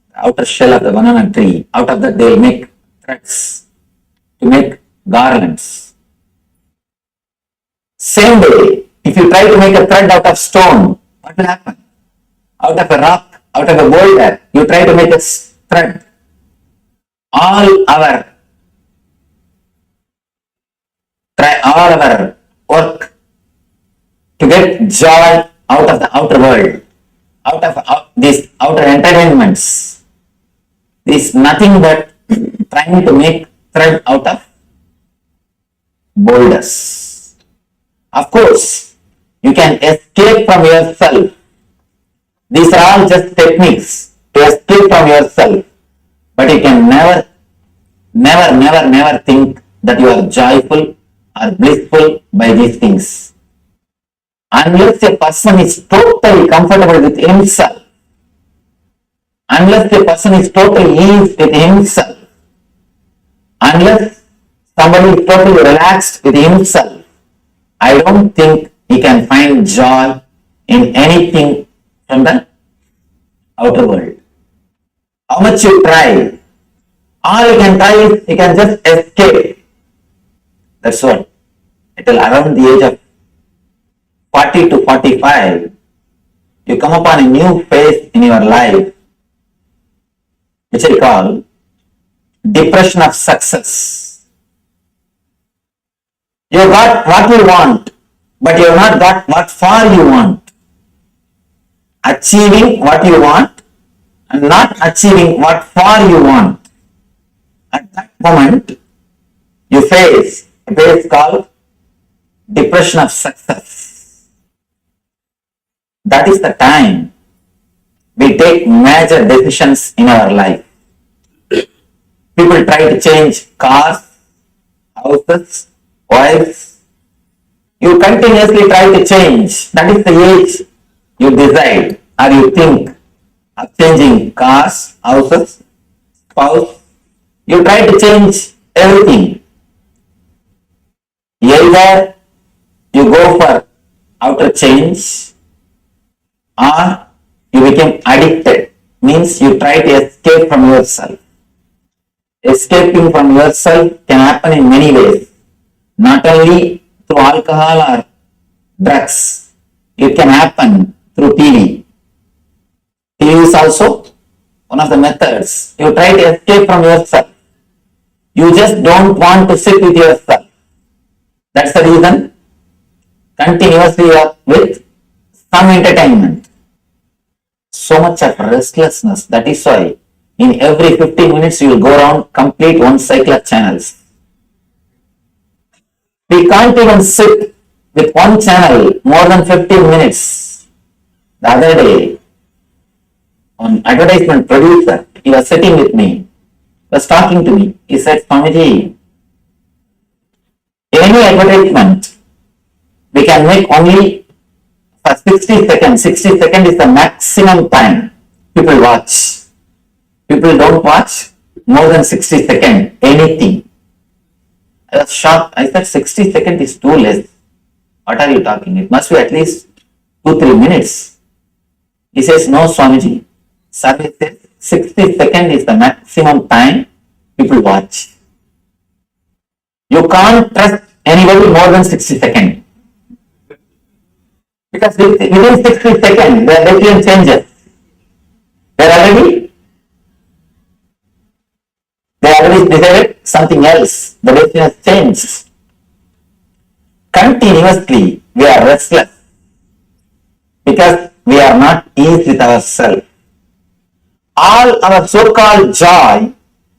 the outer shell of the banana tree, out of that they will make threads to make garlands. Same way, if you try to make a thread out of stone, what will happen? Out of a rock, out of a boulder, you try to make a thread. All our work to get joy out of the outer world, out of these outer entertainments, is nothing but trying to make thread out of boulders. Of course, you can escape from yourself. These are all just techniques to escape from yourself. But you can never think that you are joyful or blissful by these things. Unless a person is totally comfortable with himself, unless a person is totally eased with himself, unless somebody is totally relaxed with himself, I don't think he can find joy in anything from the outer world. How much you try, all you can try is you can just escape. That's what. Until around the age of 40 to 45, you come upon a new phase in your life, which I call depression of success. You got what you want, but you have not got what far you want. Achieving what you want and not achieving what far you want. At that moment, you face a phase called depression of success. That is the time we take major decisions in our life. People try to change cars, houses, wives. You continuously try to change. That is the age you decide or you think of changing cars, houses, spouse, you try to change everything. Either you go for outer change or you become addicted, means you try to escape from yourself. Escaping from yourself can happen in many ways, not only through alcohol or drugs, it can happen through TV. TV is also one of the methods. You try to escape from yourself. You just don't want to sit with yourself. That's the reason continuously you are with some entertainment. So much of restlessness. That is why in every 15 minutes you will go around, complete one cycle of channels. We can't even sit with one channel more than 15 minutes. The other day, an advertisement producer, he was sitting with me, was talking to me. He said, Swamiji, any advertisement we can make only for 60 seconds. 60 seconds is the maximum time people watch. People don't watch more than 60 seconds, anything. I was shocked. I said 60 seconds is too less. What are you talking? It must be at least 2-3 minutes. He says, no, Swamiji. Service says 60 seconds is the maximum time people watch. You can't trust anybody more than 60 seconds. Because within 60 seconds, their decision changes. They already decided something else. The decision has changed. Continuously, we are restless because we are not eased with ourselves. All our so-called joy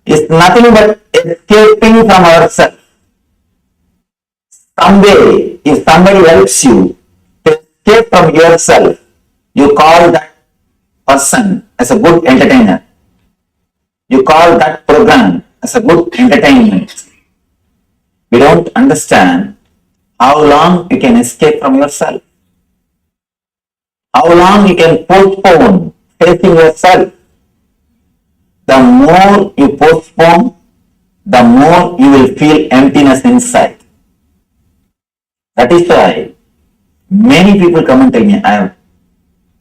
is nothing but escaping from ourselves. Someday, if somebody helps you to escape from yourself, you call that person as a good entertainer. You call that program as a good entertainment. We don't understand how long you can escape from yourself. How long you can postpone facing yourself. The more you postpone, the more you will feel emptiness inside. That is why many people come and tell me, I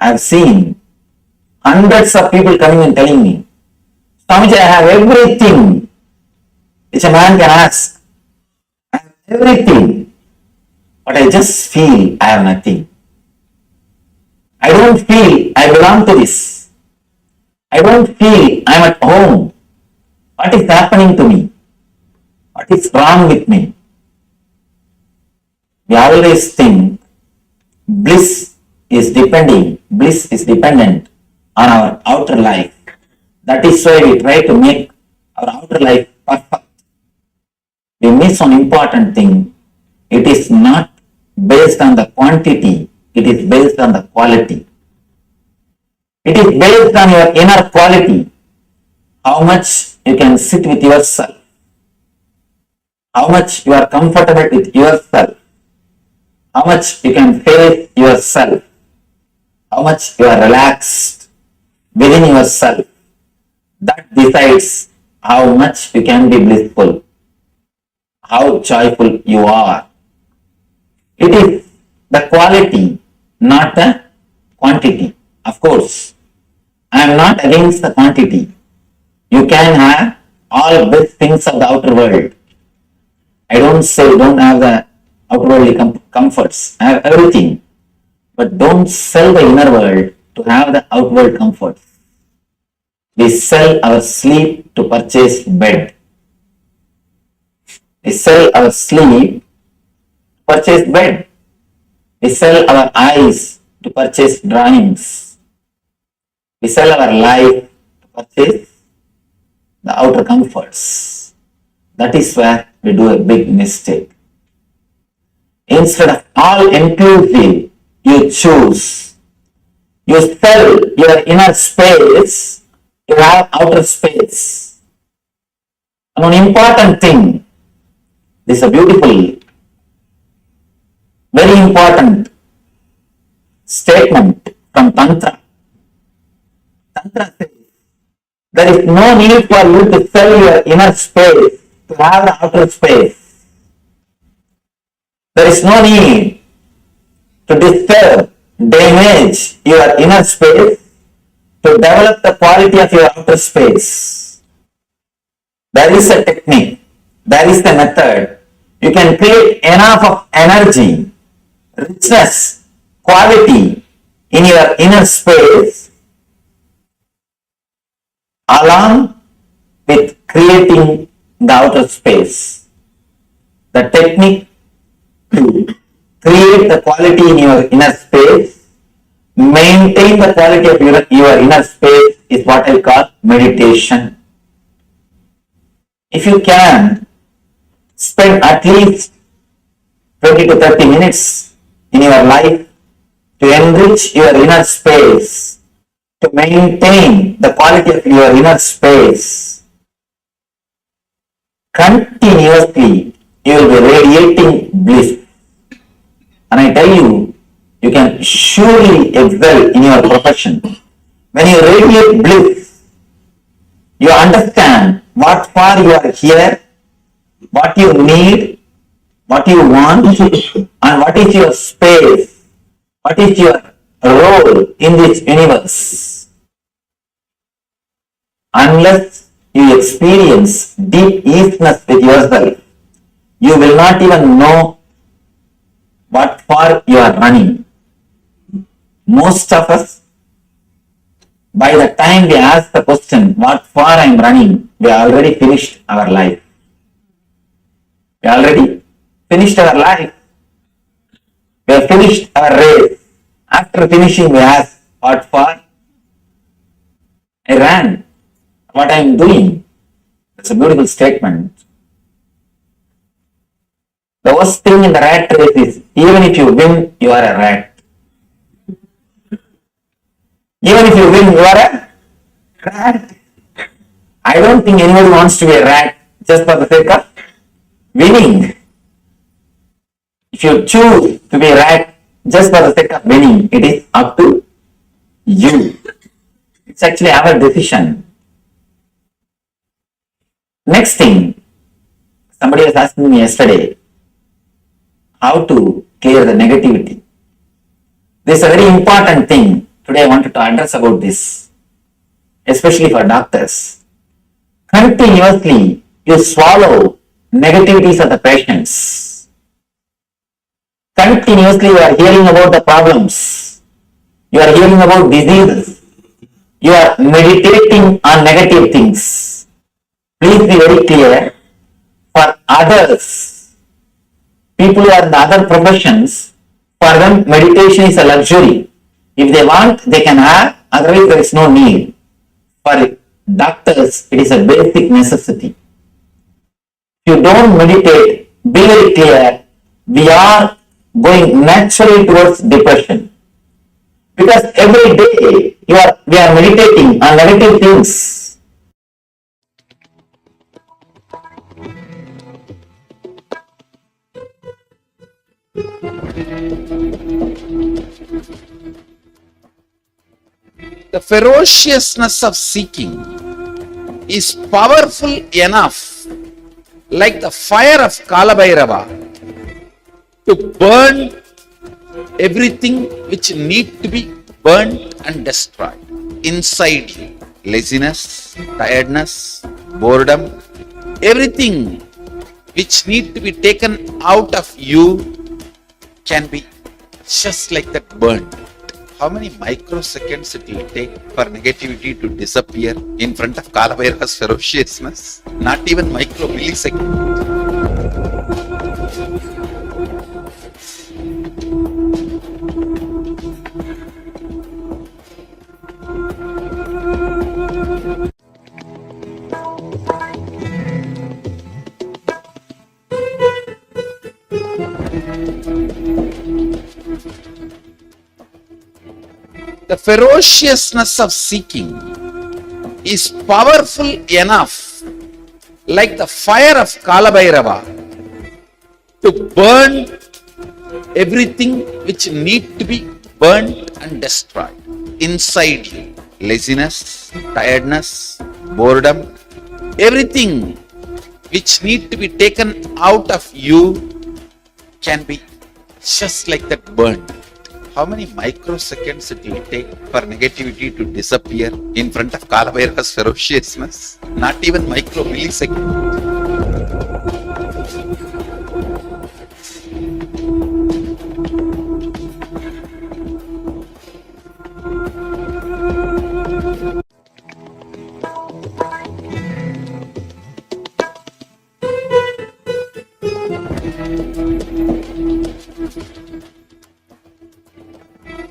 have seen hundreds of people coming and telling me, Swamiji, I have everything which a man can ask. I have everything, but I just feel I have nothing. I don't feel I belong to this. I don't feel I am at home. What is happening to me? What is wrong with me? We always think bliss is dependent on our outer life. That is why we try to make our outer life perfect. We miss an important thing. It is not based on the quantity, it is based on the quality. It is based on your inner quality. How much you can sit with yourself. How much you are comfortable with yourself. How much you can face yourself. How much you are relaxed within yourself. That decides how much you can be blissful. How joyful you are. It is the quality, not the quantity. Of course, I am not against the quantity. You can have all best things of the outer world. I don't say don't have the outworldly comforts. I have everything. But don't sell the inner world to have the outward comforts. We sell our sleep to purchase bed. We sell our sleep to purchase bed. We sell our eyes to purchase drawings. We sell our life to purchase the outer comforts. That is where we do a big mistake. Instead of all inclusive, you choose. You sell your inner space to have outer space. And one important thing, this is a beautiful, very important statement from Tantra. Tantra says there is no need for you to sell your inner space to have the outer space. There is no need to disturb, damage your inner space to develop the quality of your outer space. There is a technique, there is the method. You can create enough of energy, richness, quality in your inner space along with creating the outer space. The technique to create the quality in your inner space, maintain the quality of your inner space is what I call meditation. If you can spend at least 20 to 30 minutes in your life to enrich your inner space, to maintain the quality of your inner space, continuously you will be radiating bliss. And I tell you, you can surely excel in your profession. When you radiate bliss, you understand what for you are here, what you need, what you want, and what is your space, what is your role in this universe. Unless you experience deep easiness with yourself, you will not even know what for you are running. Most of us, by the time we ask the question, what for I am running, we already finished our life. We already finished our life. We have finished our race. After finishing, we ask, what for? I ran. What I am doing? That's a beautiful statement. The worst thing in the rat race is, even if you win, you are a rat. Even if you win, you are a rat. I don't think anybody wants to be a rat just for the sake of winning. If you choose to be a rat just for the sake of winning, it is up to you. It's actually our decision. Next thing, somebody was asking me yesterday, how to clear the negativity. This is a very important thing. Today I wanted to address about this, especially for doctors. Continuously, you swallow negativities of the patients. Continuously, you are hearing about the problems. You are hearing about diseases. You are meditating on negative things. Please be very clear. For others, people who are in the other professions, for them meditation is a luxury. If they want, they can have, otherwise there is no need. For doctors, it is a basic necessity. If you don't meditate, be very clear, we are going naturally towards depression. Because every day we are meditating on negative things. The ferociousness of seeking is powerful enough, like the fire of Kalabhairava, to burn everything which need to be burnt and destroyed inside you. Laziness, tiredness, boredom, everything which need to be taken out of you can be just like that burned. How many microseconds it will take for negativity to disappear in front of Kalabhairava's ferociousness? Not even micro millisecond. The ferociousness of seeking is powerful enough, like the fire of Kalabhairava, to burn everything which need to be burnt and destroyed inside you. Laziness, tiredness, boredom, everything which need to be taken out of you can be just like that burned. How many microseconds it will take for negativity to disappear in front of Kalabhairava's ferociousness? Not even micro millisecond.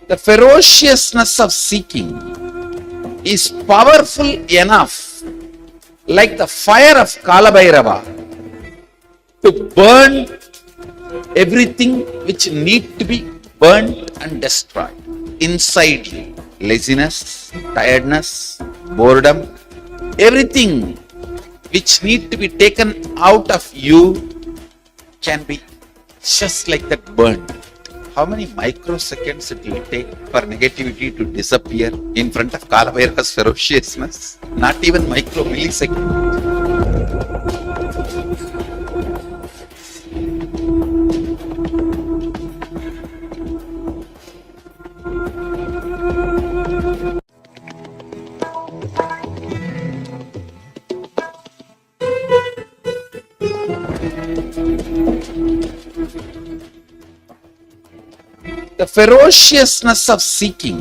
The ferociousness of seeking is powerful enough, like the fire of Kalabhairava, to burn everything which need to be burnt and destroyed inside you. Laziness, tiredness, boredom, everything which need to be taken out of you can be just like that burned. How many microseconds it will take for negativity to disappear in front of Kalabhairava's ferociousness? Not even micro millisecond. The ferociousness of seeking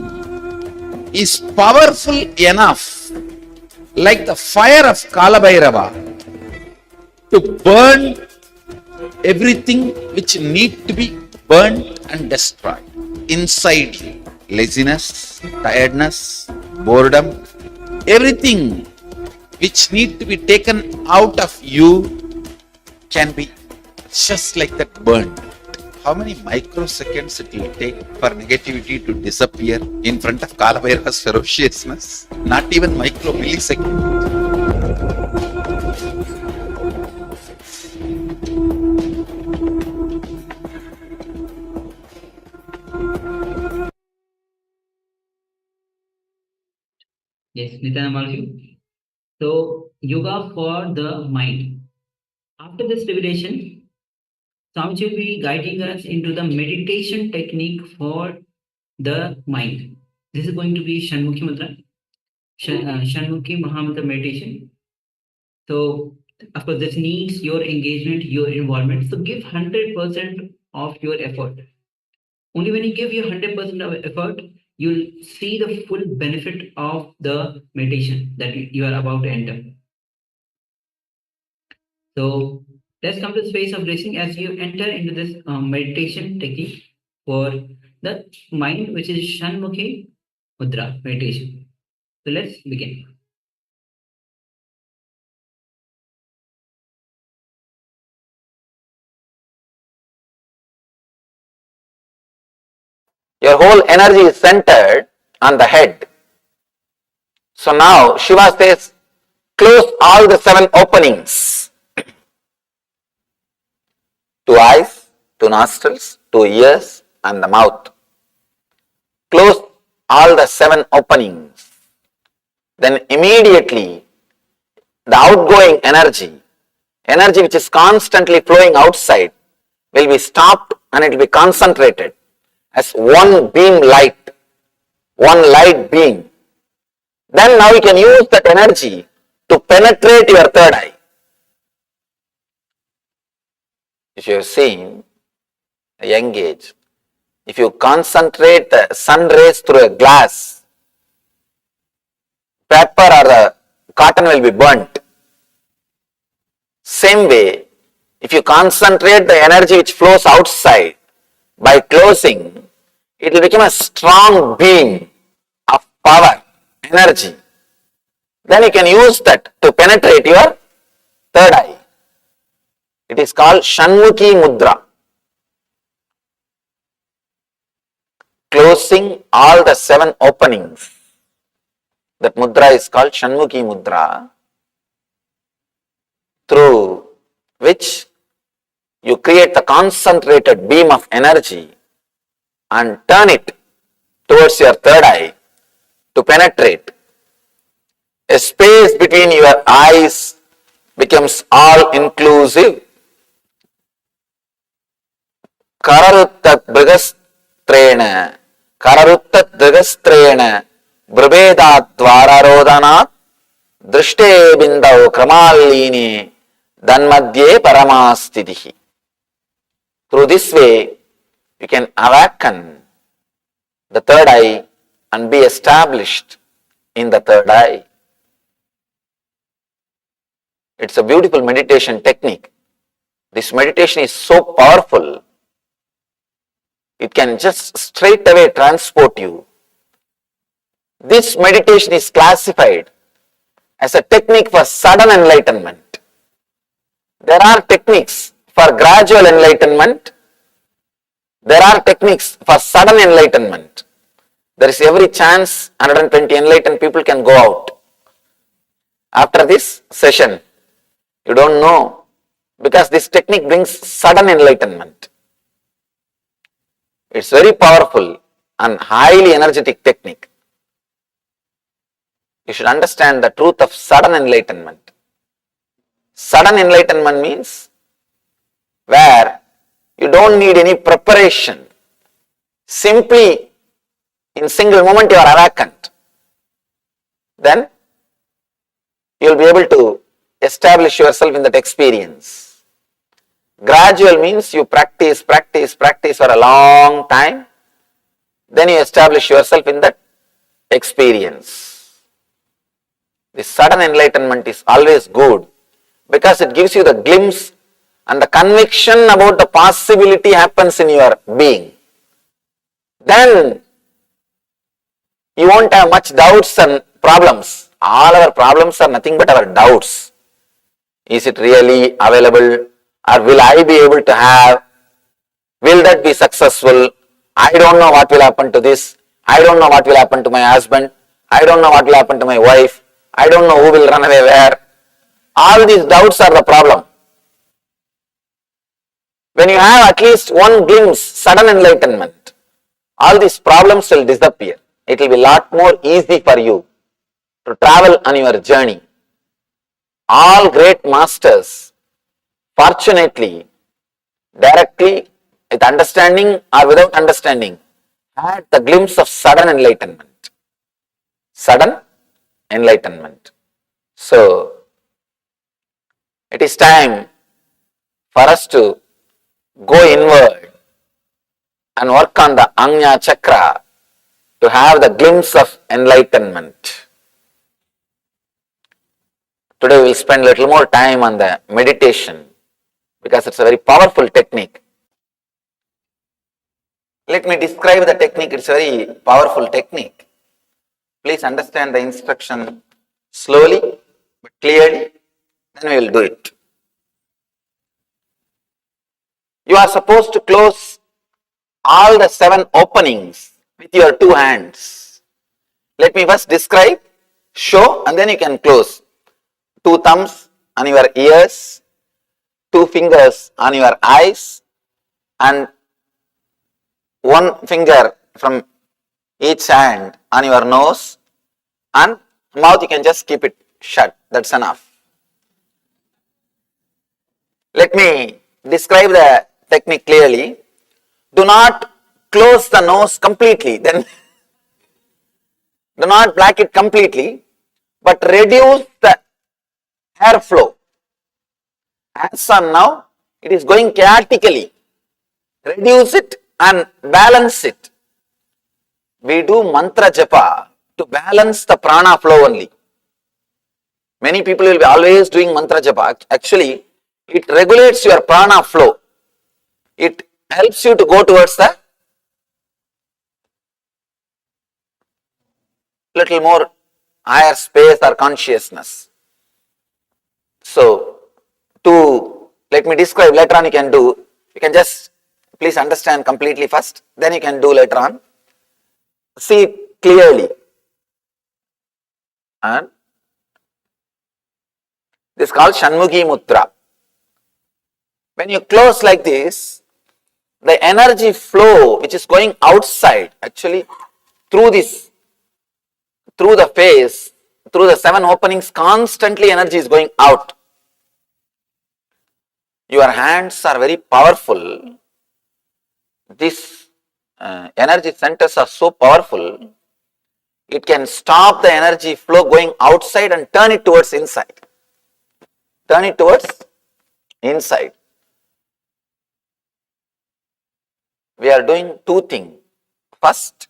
is powerful enough, like the fire of Kalabhairava, to burn everything which need to be burnt and destroyed inside you. Laziness, tiredness, boredom, everything which need to be taken out of you can be just like that burned. How many microseconds it will take for negativity to disappear in front of Kalabhairava's ferociousness? Not even micro millisecond. Yes, Nithyananda, all of you. So, yoga for the mind. After this revelation, Swami will be guiding us into the meditation technique for the mind. This is going to be Shanmukhi Mudra, Shanmukhi Mahamantra meditation. So, of course, this needs your engagement, your involvement. So, give 100% of your effort. Only when you give your 100% of effort, you'll see the full benefit of the meditation that you are about to enter. So, let's come to the space of breathing as you enter into this meditation technique for the mind, which is Shanmukhi Mudra meditation. So let's begin. Your whole energy is centered on the head. So now Shiva says, close all the 7 openings. 2 eyes, 2 nostrils, 2 ears, and the mouth. Close all the 7 openings. Then immediately the outgoing energy which is constantly flowing outside, will be stopped and it will be concentrated as one beam light, one light beam. Then now you can use that energy to penetrate your third eye. If you have seen a young age, if you concentrate the sun rays through a glass, paper or the cotton will be burnt. Same way, if you concentrate the energy which flows outside by closing, it will become a strong beam of power, energy. Then you can use that to penetrate your third eye. It is called Shanmukhi Mudra. Closing all the 7 openings. That mudra is called Shanmukhi Mudra, through which you create the concentrated beam of energy and turn it towards your third eye to penetrate. A space between your eyes becomes all inclusive. Kararuttat brigastrena, kararuttat brigastrena, brabhedat dvararodhanat, drishte bindau kramalini, danmadhye paramastitihi. Through this way, you can awaken the third eye and be established in the third eye. It's a beautiful meditation technique. This meditation is so powerful. It can just straight away transport you. This meditation is classified as a technique for sudden enlightenment. There are techniques for gradual enlightenment. There are techniques for sudden enlightenment. There is every chance 120 enlightened people can go out. After this session, you don't know, because this technique brings sudden enlightenment. It's very powerful and highly energetic technique. You should understand the truth of sudden enlightenment. Sudden enlightenment means where you don't need any preparation. Simply in single moment you are awakened. Then you will be able to establish yourself in that experience. Gradual means you practice for a long time. Then you establish yourself in that experience. The sudden enlightenment is always good because it gives you the glimpse and the conviction about the possibility happens in your being. Then you won't have much doubts and problems. All our problems are nothing but our doubts. Is it really available? Or will I be able to have? Will that be successful? I don't know what will happen to this. I don't know what will happen to my husband. I don't know what will happen to my wife. I don't know who will run away where. All these doubts are the problem. When you have at least one glimpse, sudden enlightenment, all these problems will disappear. It will be a lot more easy for you to travel on your journey. All great masters, fortunately, directly, with understanding or without understanding, had the glimpse of sudden enlightenment. Sudden enlightenment. So, it is time for us to go inward and work on the Ajna Chakra to have the glimpse of enlightenment. Today we will spend a little more time on the meditation because it's a very powerful technique. Let me describe the technique. It's a very powerful technique. Please understand the instruction slowly but clearly, then we will do it. You are supposed to close all the 7 openings with your 2 hands. Let me first describe, show, and then you can close. 2 thumbs on your ears, 2 fingers on your eyes, and 1 finger from each hand on your nose, and mouth you can just keep it shut. That's enough. Let me describe the technique clearly. Do not close the nose completely, then do not block it completely, but reduce the airflow. As on now, it is going chaotically. Reduce it and balance it. We do mantra japa to balance the prana flow only. Many people will be always doing mantra japa. Actually, it regulates your prana flow. It helps you to go towards the little more higher space or consciousness. So, let me describe, later on you can do, you can just please understand completely first, then you can do later on. See it clearly. And this is called Shanmukhi Mudra. When you close like this, the energy flow which is going outside, actually through this through the face, through the 7 openings, constantly energy is going out. Your hands are very powerful. These energy centers are so powerful, it can stop the energy flow going outside and turn it towards inside. Turn it towards inside. We are doing 2 things. First,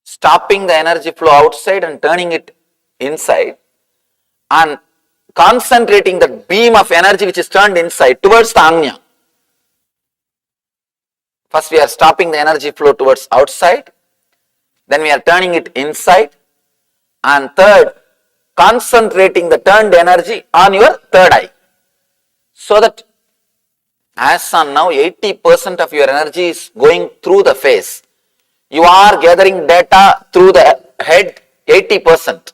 stopping the energy flow outside and turning it inside, and concentrating the beam of energy which is turned inside towards the Anya. First we are stopping the energy flow towards outside, then we are turning it inside, and third, concentrating the turned energy on your third eye. So that as on now 80% of your energy is going through the face. You are gathering data through the head 80%.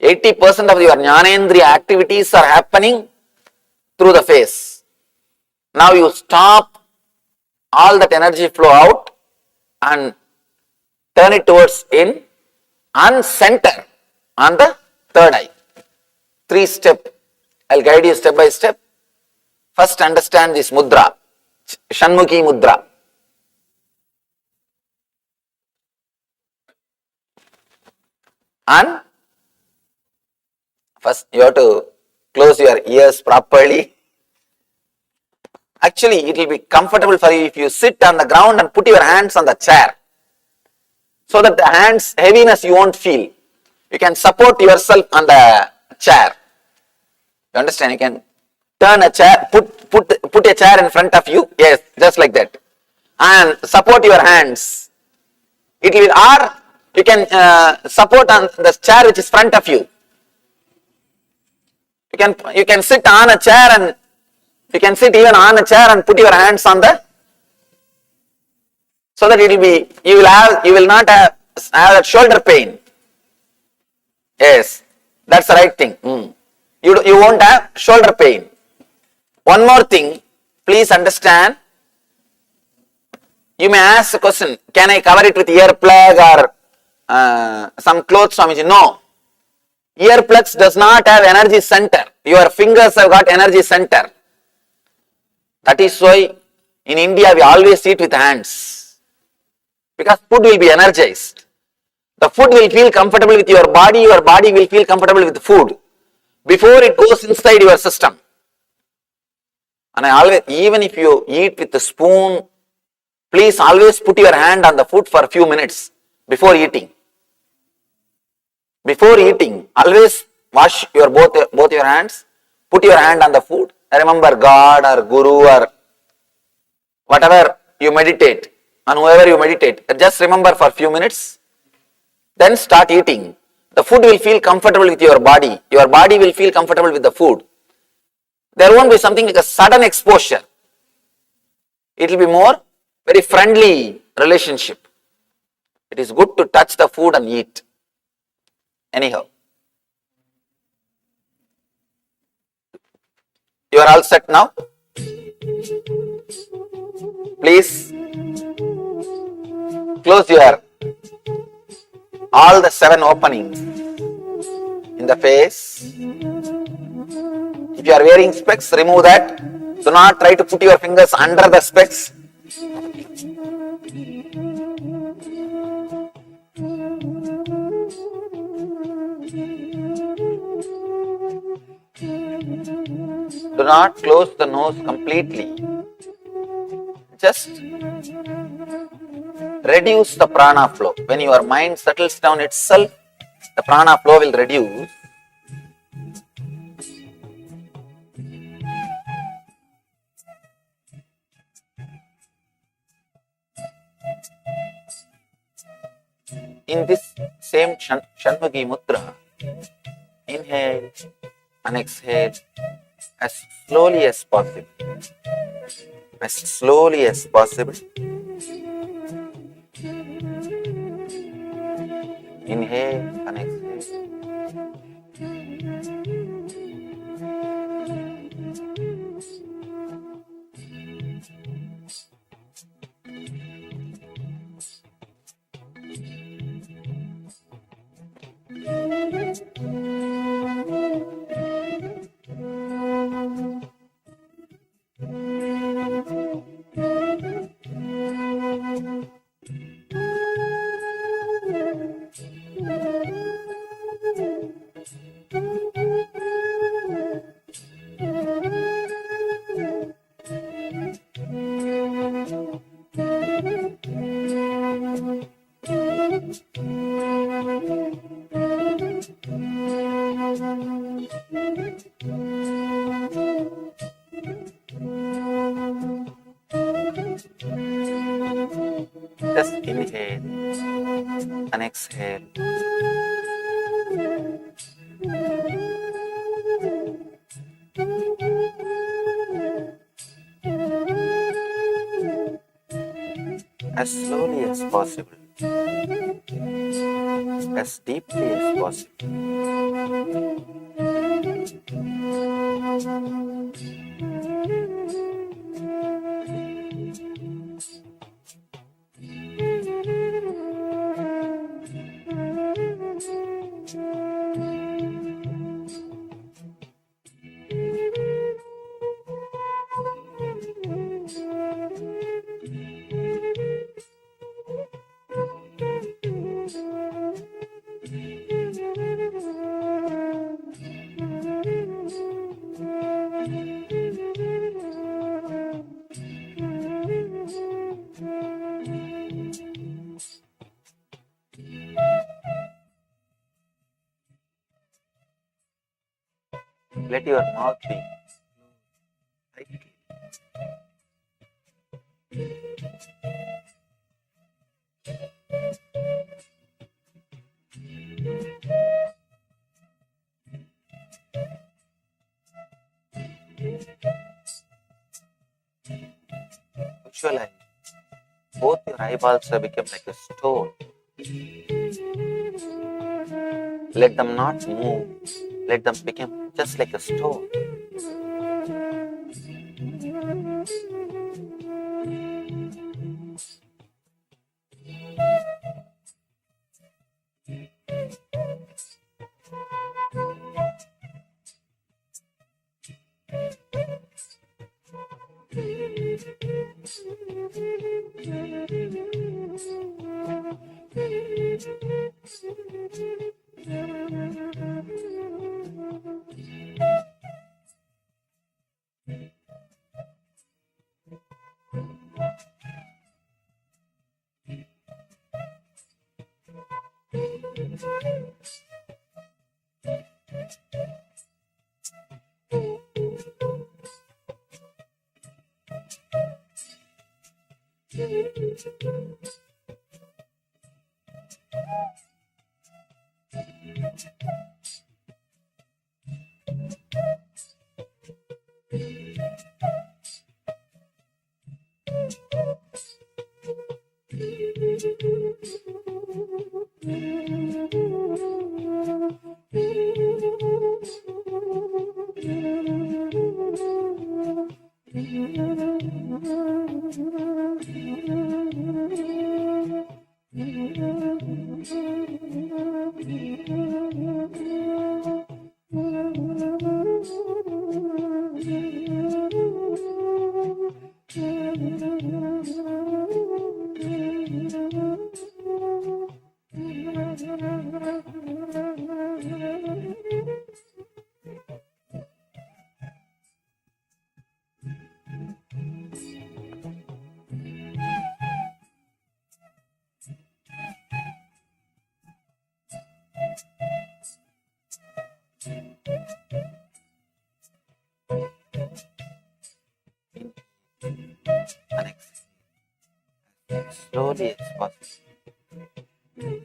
80% of your Jnanendriya activities are happening through the face. Now you stop all that energy flow out and turn it towards in and center on the third eye. 3 step. I'll guide you step by step. First understand this mudra, Shanmukhi mudra. And first you have to close your ears properly. Actually, it will be comfortable for you if you sit on the ground and put your hands on the chair, so that the hands heaviness you won't feel. You can support yourself on the chair. You understand? You can turn a chair, put a chair in front of you. Yes, just like that, and support your hands. It will, or you can support on the chair which is front of you. You can sit on a chair, and you can sit even on a chair and put your hands on the, so that it will be, you will not have that shoulder pain. Yes, that's the right thing. You won't have shoulder pain. One more thing, please understand. You may ask the question, can I cover it with earplug or some clothes, Swamiji? No. Earplugs does not have energy center. Your fingers have got energy center. That is why in India we always eat with hands, because food will be energized. The food will feel comfortable with your body will feel comfortable with the food before it goes inside your system. And I always, even if you eat with a spoon, please always put your hand on the food for a few minutes before eating. Before eating, always wash your both your hands, put your hand on the food. Remember God or Guru or whatever you meditate, on whoever you meditate. Just remember for a few minutes, then start eating. The food will feel comfortable with your body will feel comfortable with the food. There won't be something like a sudden exposure. It will be more very friendly relationship. It is good to touch the food and eat. Anyhow, you are all set now? Please close your all the 7 openings in the face. If you are wearing specs, remove that. Do not try to put your fingers under the specs. Do not close the nose completely. Just reduce the prana flow. When your mind settles down itself, the prana flow will reduce. In this same Shanmukhi mudra, inhale and exhale as slowly as possible. As slowly as possible. Inhale and exhale. Just inhale and exhale. As slowly as possible, as deeply as possible. Let your mouth be tightly. Visualize both your eyeballs have become like a stone. Let them not move. Let them become just like a stone. As slowly as possible,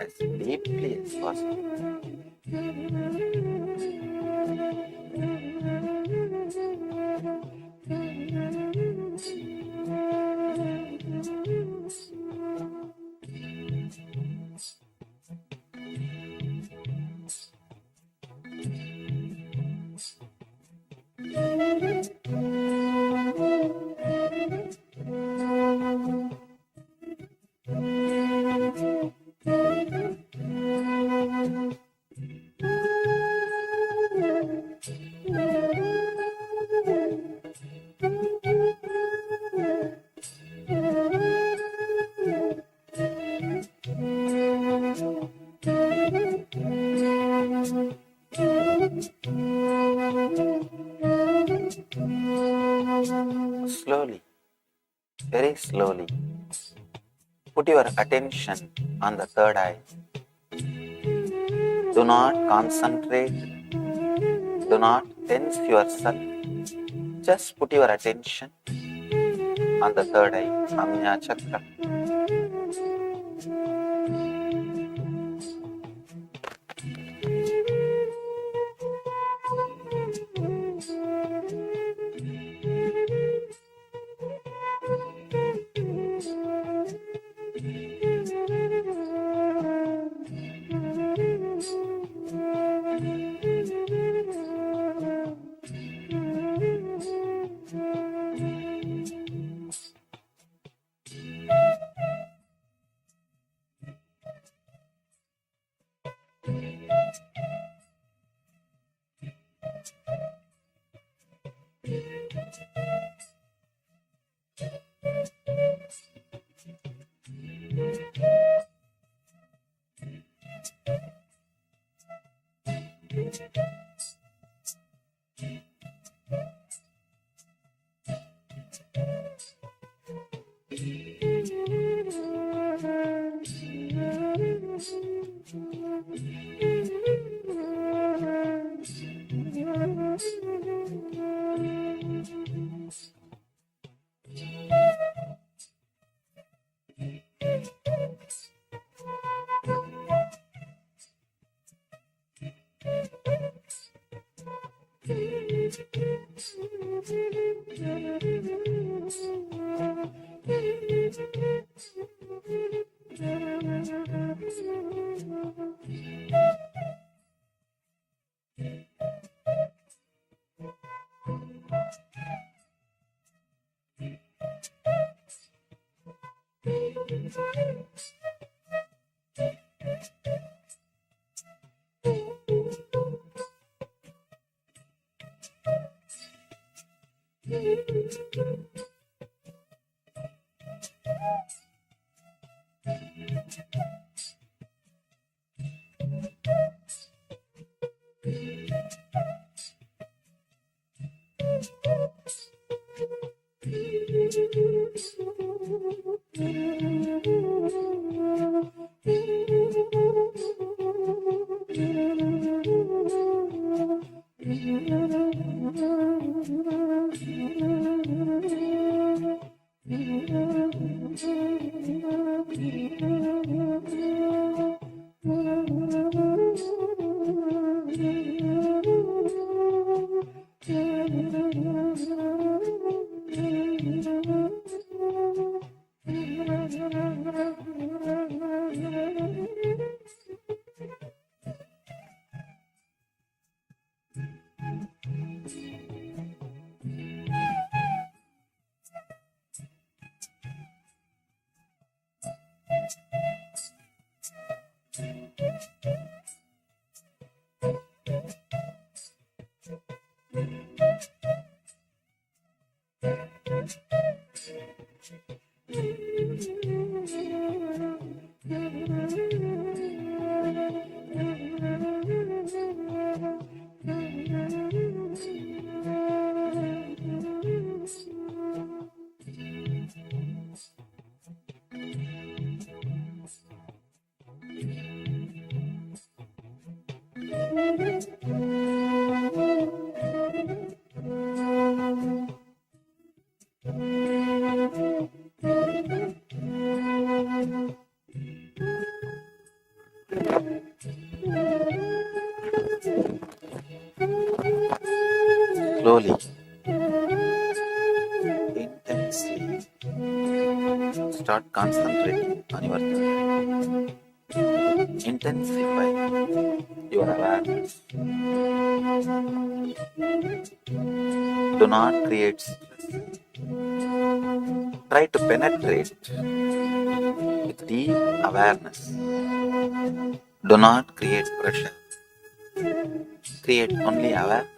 as deeply as possible. Slowly, very slowly, put your attention on the third eye. Do not concentrate, do not tense yourself. Just put your attention on the third eye, Amya Chakra. Slowly, intensely, start concentrating on your third eye. Intensify your awareness. Do not create stress. Try to penetrate with deep awareness. Do not create pressure. Create only awareness.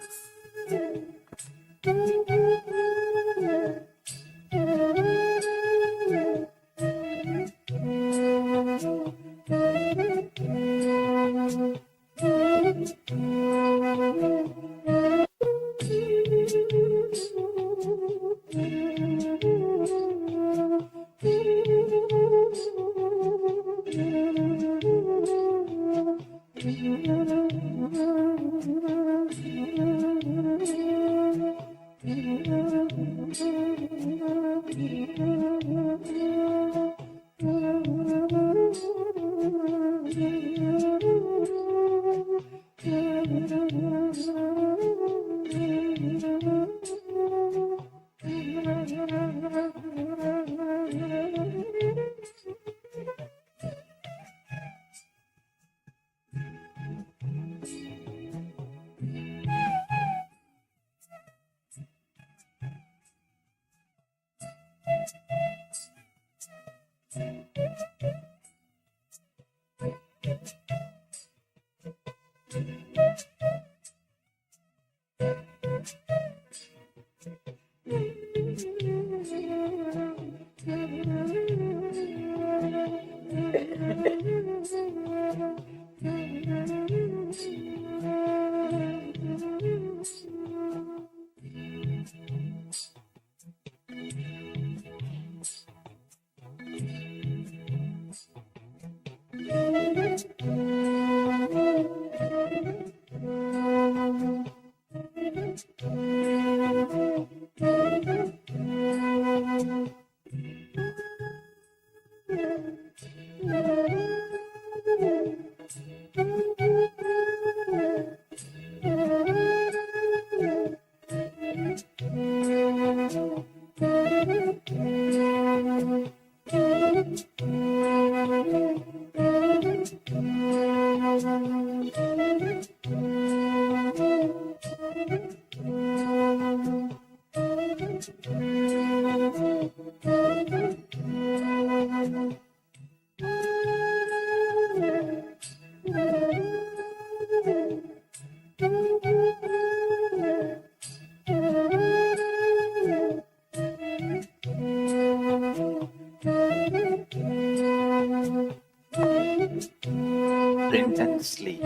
Intensely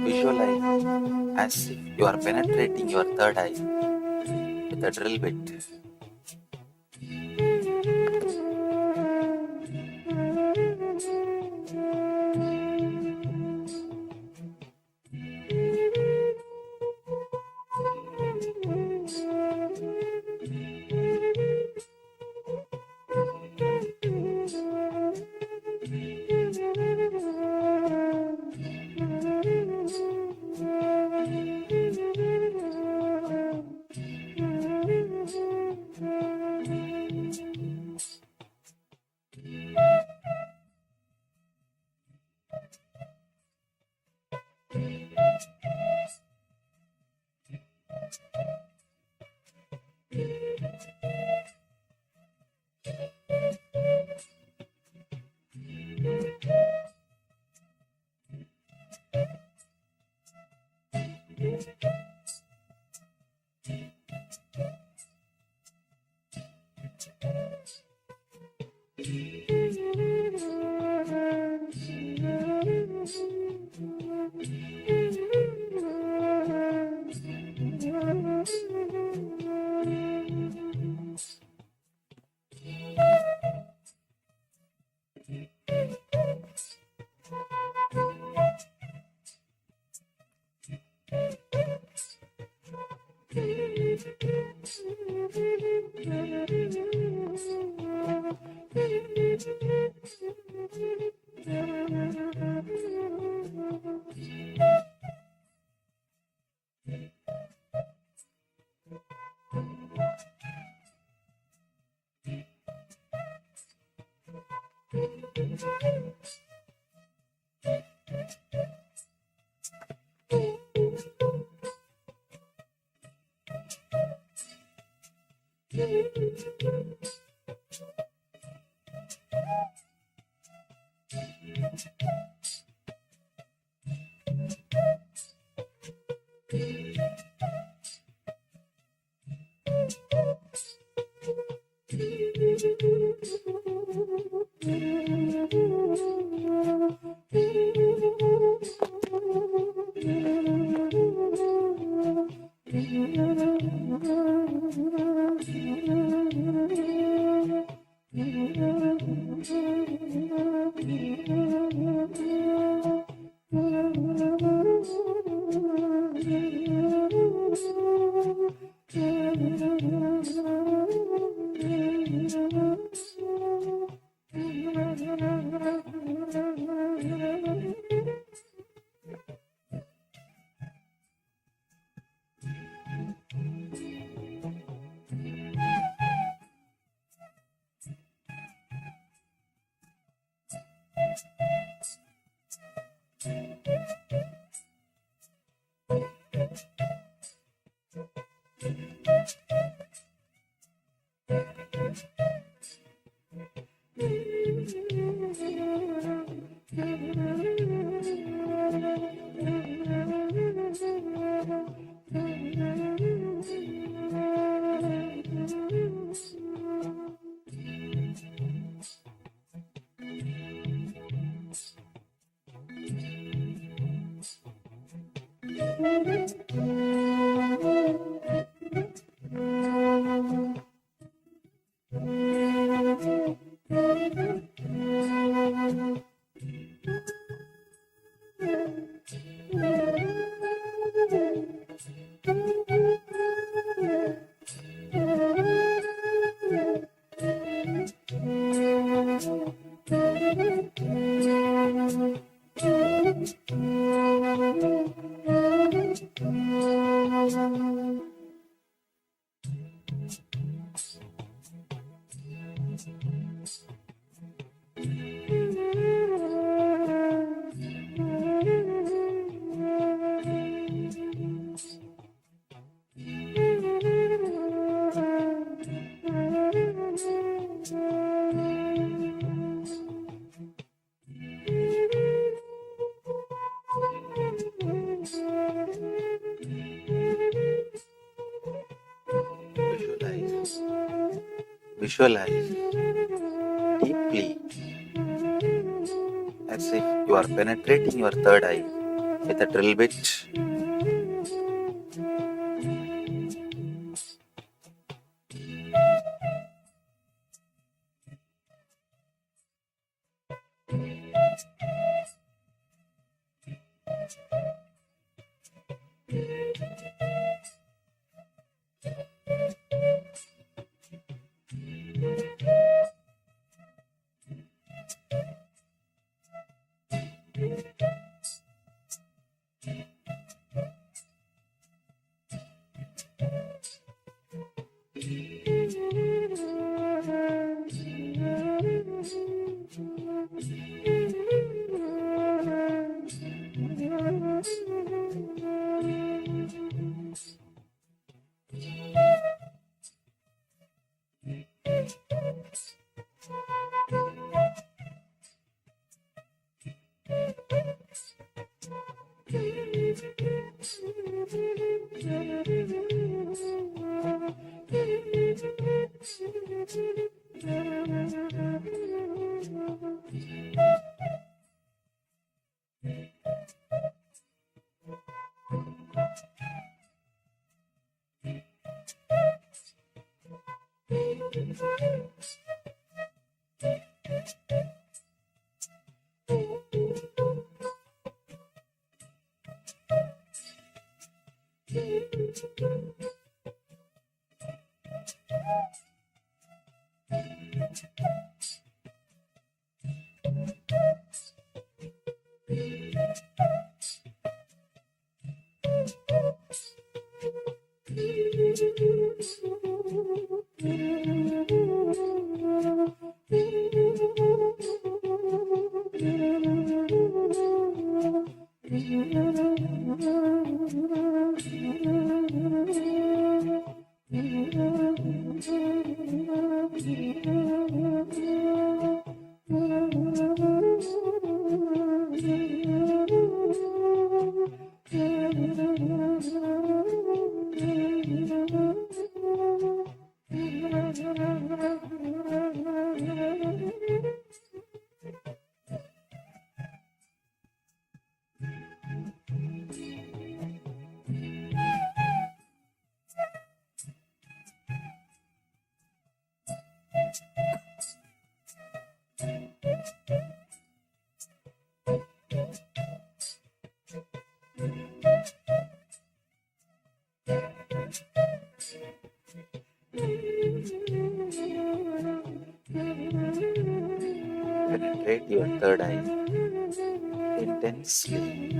visualize as if you are penetrating your third eye with a drill bit. Visualize deeply as if you are penetrating your third eye with a drill bit. third eye intensely.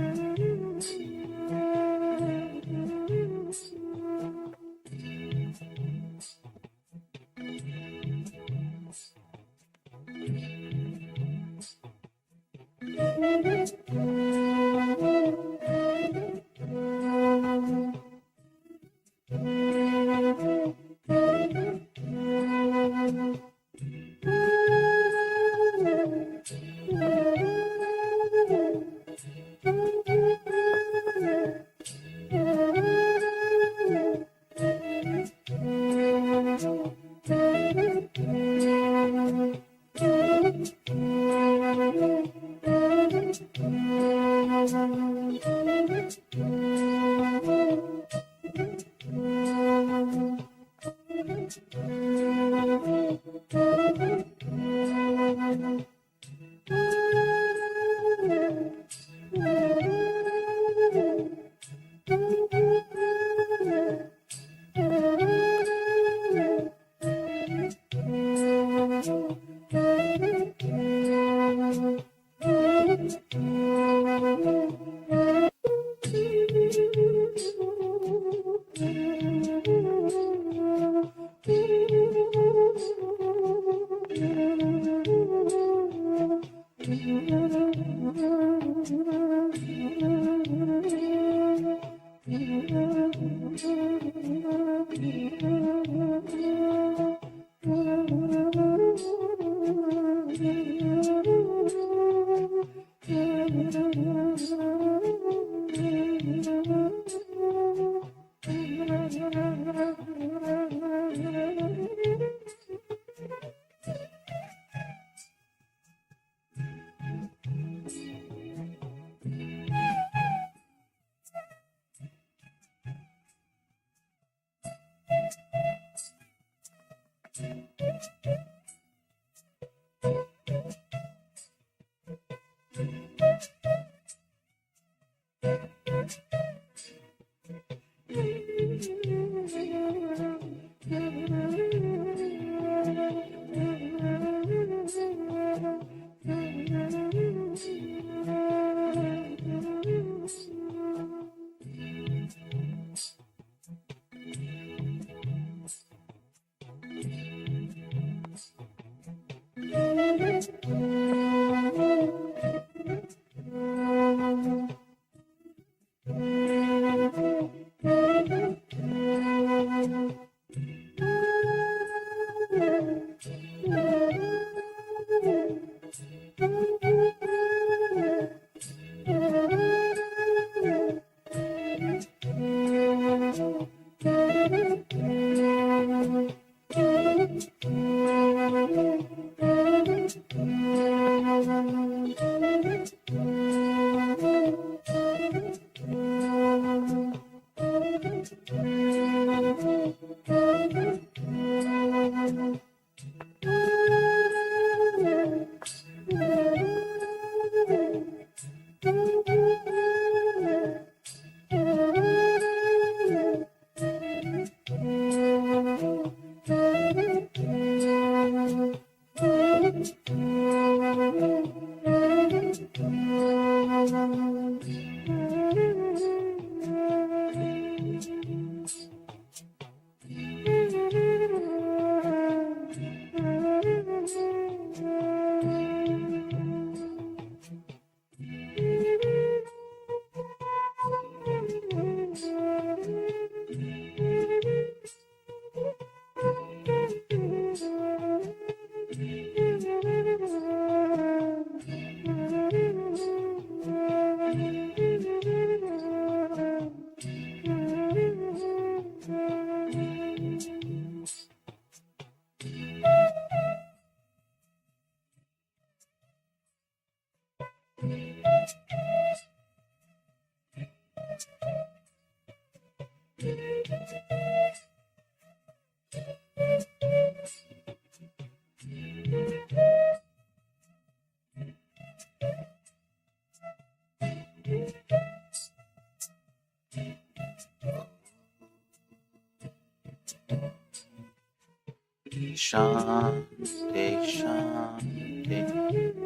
Shanti, Shanti.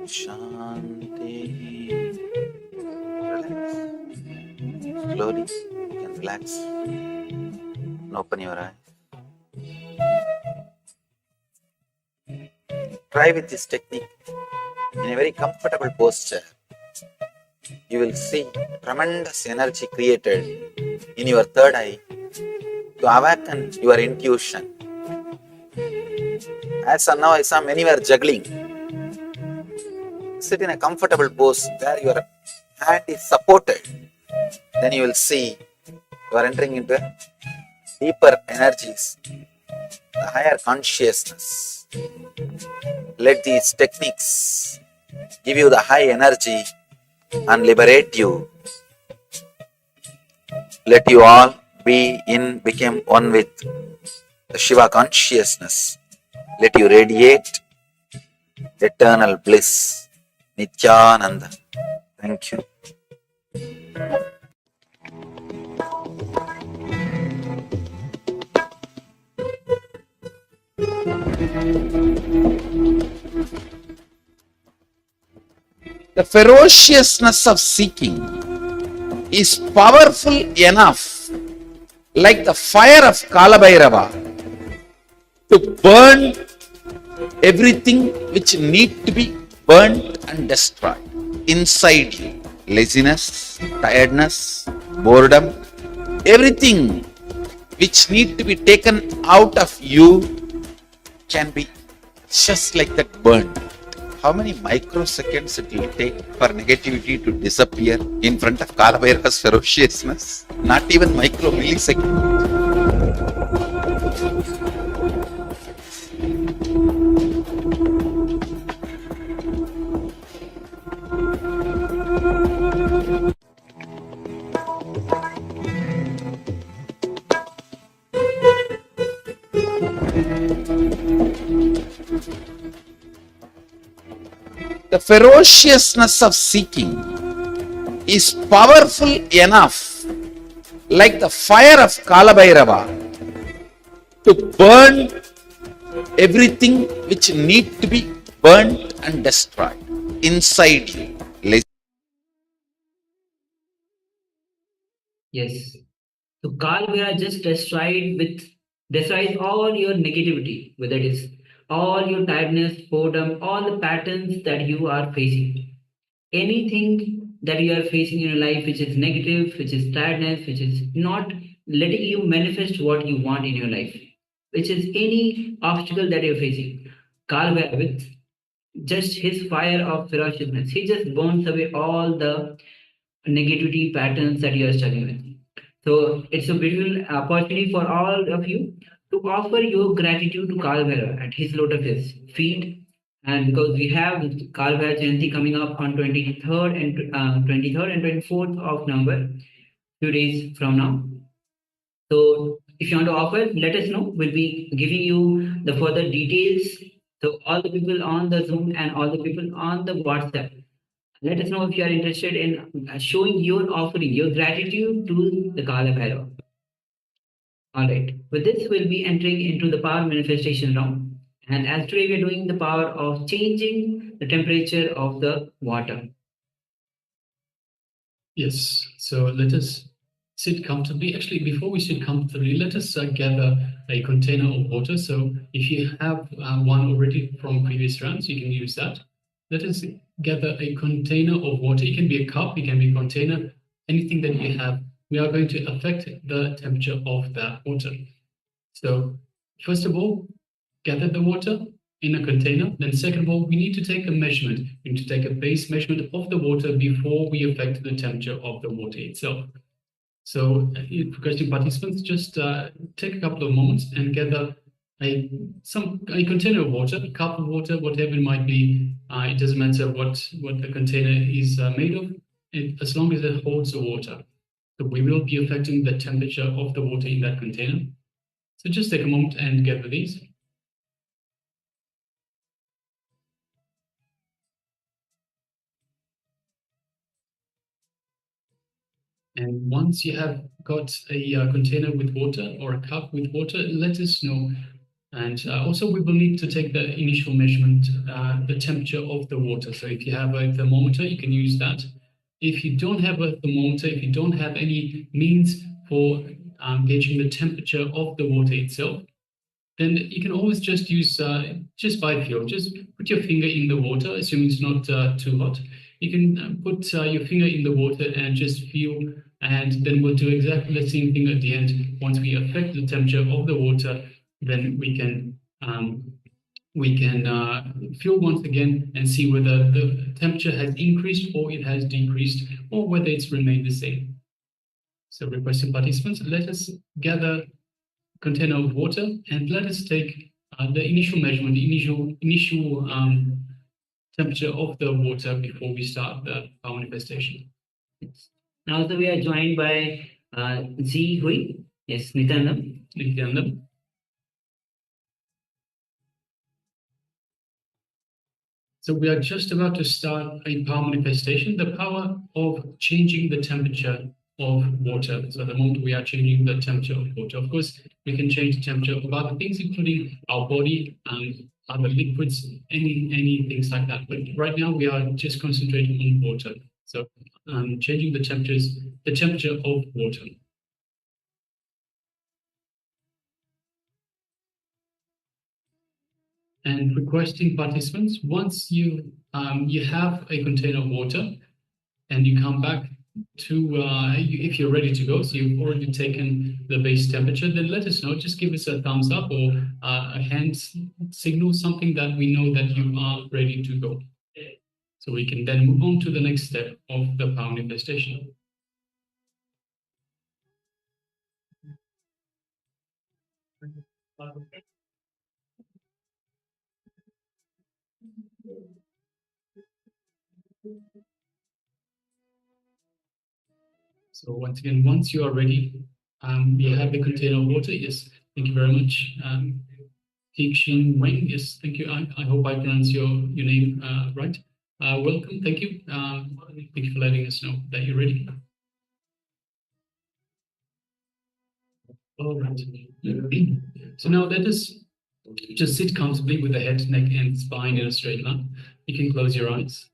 Shanti. Relax. Slowly, you can relax and open your eyes. Try with this technique in a very comfortable posture. You will see tremendous energy created in your third eye to awaken your intuition. As of now, I saw many were juggling. Sit in a comfortable pose where your hand is supported. Then you will see you are entering into deeper energies, the higher consciousness. Let these techniques give you the high energy and liberate you. Let you all become one with the Shiva consciousness. Let you radiate eternal bliss. Nithyananda. Thank you. The ferociousness of seeking is powerful enough, like the fire of Kalabhairava, to burn everything which need to be burnt and destroyed inside you. Laziness, tiredness, boredom, everything which need to be taken out of you can be just like that burned. How many microseconds it will take for negativity to disappear in front of Kalabhairava's ferociousness? Not even micro millisecond. The ferociousness of seeking is powerful enough, like the fire of Kalabhairava, to burn everything which need to be burnt and destroyed inside you. Yes. So Kalbhaira just destroys all your negativity, whether it is all your tiredness, boredom, all the patterns that you are facing. Anything that you are facing in your life which is negative, which is tiredness, which is not letting you manifest what you want in your life, which is any obstacle that you're facing. Kalbhaira, with just his fire of ferociousness, he just burns away all the negativity patterns that you are struggling with. So it's a beautiful opportunity for all of you to offer your gratitude to Kalbhaira at his lotus feet. And because we have Kalbhaira Chanting coming up on 23rd and 24th of November, 2 days from now. So if you want to offer, let us know. We'll be giving you the further details. So all the people on the Zoom and all the people on the WhatsApp, let us know if you are interested in showing your offering, your gratitude to the Kalabhairava. Alright, with this we'll be entering into the power manifestation round. And as today we are doing the power of changing the temperature of the water. Yes, so let us sit comfortably. Actually, before we sit comfortably, let us gather a container of water. So if you have one already from previous rounds, you can use that. Let us gather a container of water. It can be a cup, it can be a container, anything that you have. We are going to affect the temperature of that water. So first of all, gather the water in a container. Then second of all, we need to take a measurement. We need to take a base measurement of the water before we affect the temperature of the water itself. So requesting participants, just take a couple of moments and gather a container of water, a cup of water, whatever it might be. It doesn't matter what the container is made of, as long as it holds the water. So we will be affecting the temperature of the water in that container. So just take a moment and gather these. And once you have got a container with water or a cup with water, let us know And also we will need to take the initial measurement, the temperature of the water. So if you have a thermometer, you can use that. If you don't have a thermometer, if you don't have any means for gauging the temperature of the water itself, then you can always just use, just by feel, just put your finger in the water, assuming it's not too hot. You can put your finger in the water and just feel, and then we'll do exactly the same thing at the end. Once we affect the temperature of the water, then we can feel once again and see whether the temperature has increased or it has decreased, or whether it's remained the same. So requesting participants, let us gather a container of water and let us take the initial measurement, the initial temperature of the water before we start the power manifestation. Now also we are joined by Z Hui. Yes, Nithyananda. Nithyananda. So we are just about to start a power manifestation, the power of changing the temperature of water. So at the moment we are changing the temperature of water. Of course, we can change the temperature of other things, including our body and other liquids, any things like that. But right now we are just concentrating on water. So changing the temperature of water. And requesting participants, once you have a container of water and you come back to, if you're ready to go, so you've already taken the base temperature, then let us know. Just give us a thumbs up or a hand signal, something that we know that you are ready to go. So we can then move on to the next step of the power manifestation. So once again, once you are ready, you have the container of water. Yes, thank you very much. Xin Wang, yes, thank you. I hope I pronounced your name right. Welcome, thank you. Thank you for letting us know that you're ready. All right. So now let us just sit comfortably with the head, neck, and spine in a straight line. You can close your eyes.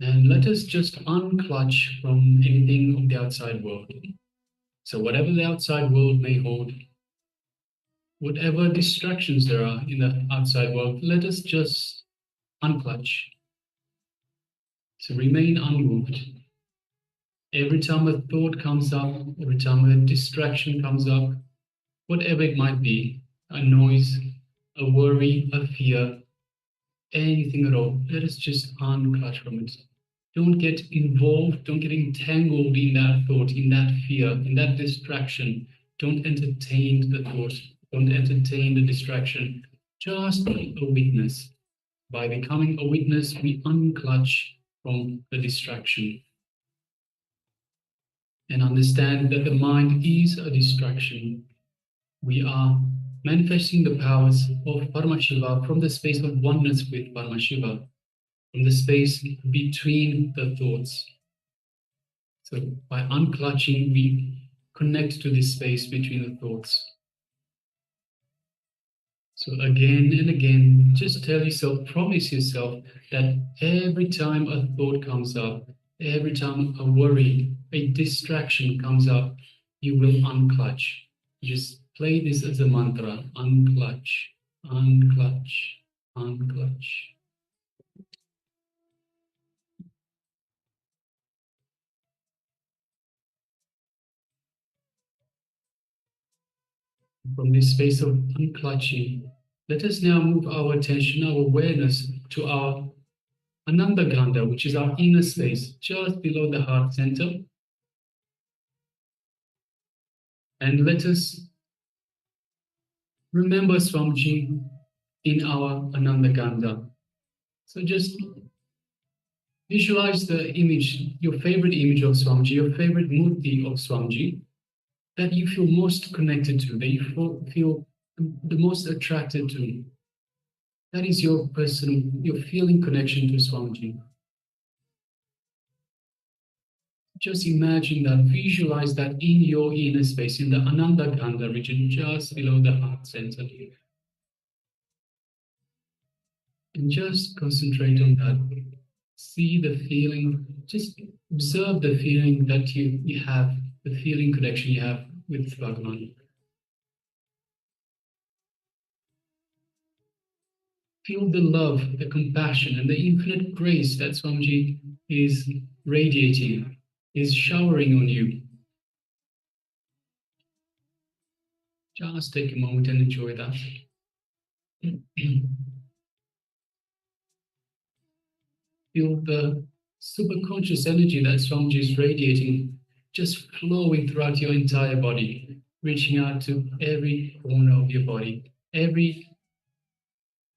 And let us just unclutch from anything of the outside world. So whatever the outside world may hold, whatever distractions there are in the outside world, let us just unclutch. So remain unmoved. Every time a thought comes up, every time a distraction comes up, whatever it might be, a noise, a worry, a fear, anything at all, let us just unclutch from it. Don't get involved, don't get entangled in that thought, in that fear, in that distraction. Don't entertain the thought, don't entertain the distraction. Just be a witness. By becoming a witness, we unclutch from the distraction. And understand that the mind is a distraction. We are manifesting the powers of Paramashiva from the space of oneness with Paramashiva, from the space between the thoughts. So by unclutching, we connect to this space between the thoughts. So again and again, just tell yourself, promise yourself that every time a thought comes up, every time a worry, a distraction comes up, you will unclutch. Just play this as a mantra, unclutch, unclutch, unclutch. From this space of unclutching, let us now move our attention, our awareness to our Ananda Ganda, which is our inner space, just below the heart center. And let us remember Swamiji in our Ananda Ganda. So just visualize the image, your favorite image of Swamiji, your favorite murti of Swamiji, that you feel most connected to, that you feel the most attracted to. That is your personal, your feeling connection to Swamiji. Just imagine that, visualize that in your inner space, in the Ananda Kanda region, just below the heart center. And just concentrate on that. See the feeling, just observe the feeling that you have, the feeling connection you have with Bhagavan. Feel the love, the compassion, and the infinite grace that Swamiji is radiating, is showering on you. Just take a moment and enjoy that. Feel the superconscious energy that Swamiji is radiating, just flowing throughout your entire body, reaching out to every corner of your body, every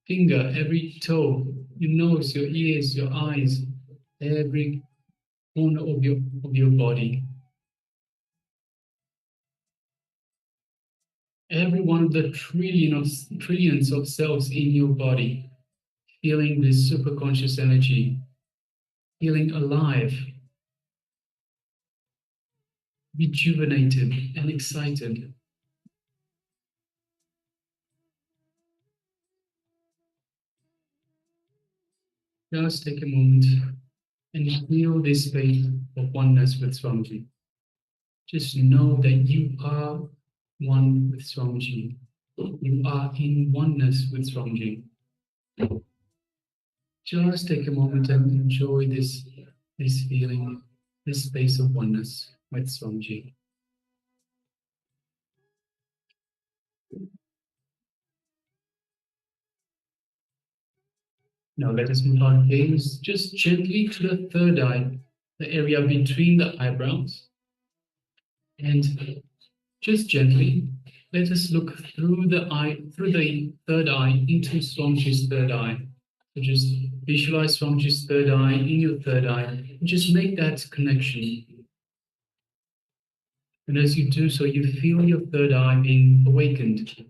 finger, every toe, your nose, your ears, your eyes, every corner of your body. Every one of the trillions of cells in your body, feeling this superconscious energy, feeling alive, rejuvenated and excited. Just take a moment and feel this space of oneness with Swamiji. Just know that you are one with Swamiji. You are in oneness with Swamiji. Just take a moment and enjoy this feeling, this space of oneness with Swamiji. Now let us move our gaze just gently to the third eye, the area between the eyebrows. And just gently, let us look through the third eye into Swamiji's third eye. So just visualize Swamiji's third eye in your third eye, and just make that connection. And as you do so, you feel your third eye being awakened,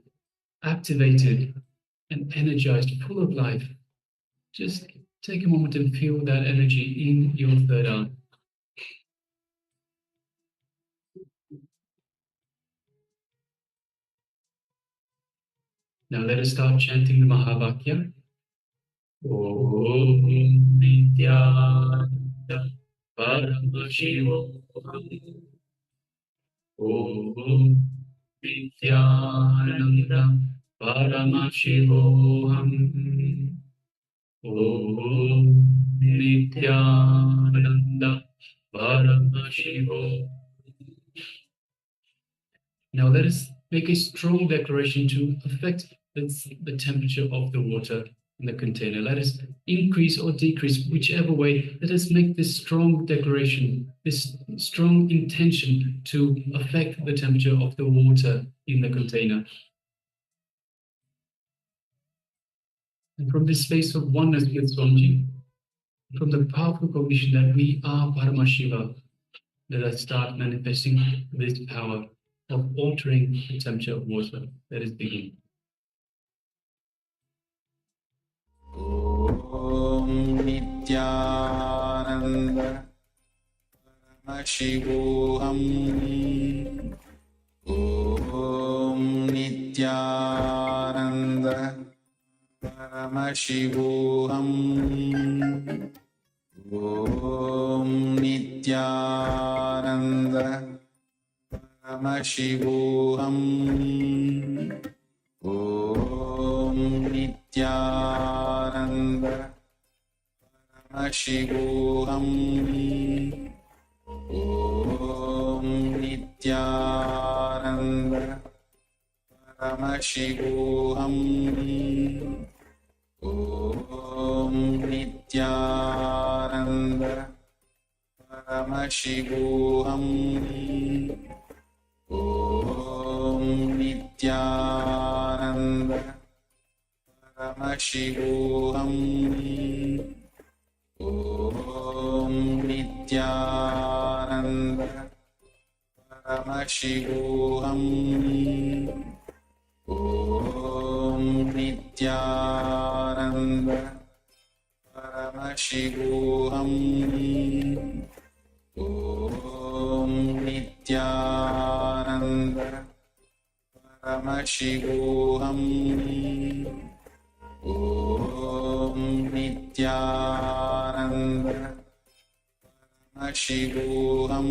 activated, and energized, full of life. Just take a moment and feel that energy in your third eye. Now let us start chanting the Mahavakya. Om Nithyananda Paramashivoham. Om Nithyananda Paramashivoham. Om Nithyananda Paramashivoham. Now let us make a strong declaration to affect the temperature of the water in the container. Let us increase or decrease, whichever way. Let us make this strong declaration, this strong intention to affect the temperature of the water in the container. And from this space of oneness with Swamiji, from the powerful cognition that we are Paramashiva, let us start manifesting this power of altering the temperature of water. Let us begin. Om Nithyananda Paramashivoham. Om Nithyananda Paramashivoham. Om Nithyananda Paramashivoham. Om Nithyananda Paramashivoham. Om Nithyananda Paramashivoham. Om Nithyananda Paramashivoham. Om Nithyananda Paramashivoham. Om Nithyananda Paramashivoham. Om Nithyananda Paramashivoham. Om Nithyananda Paramashivoham Om Nithyananda Paramashivoham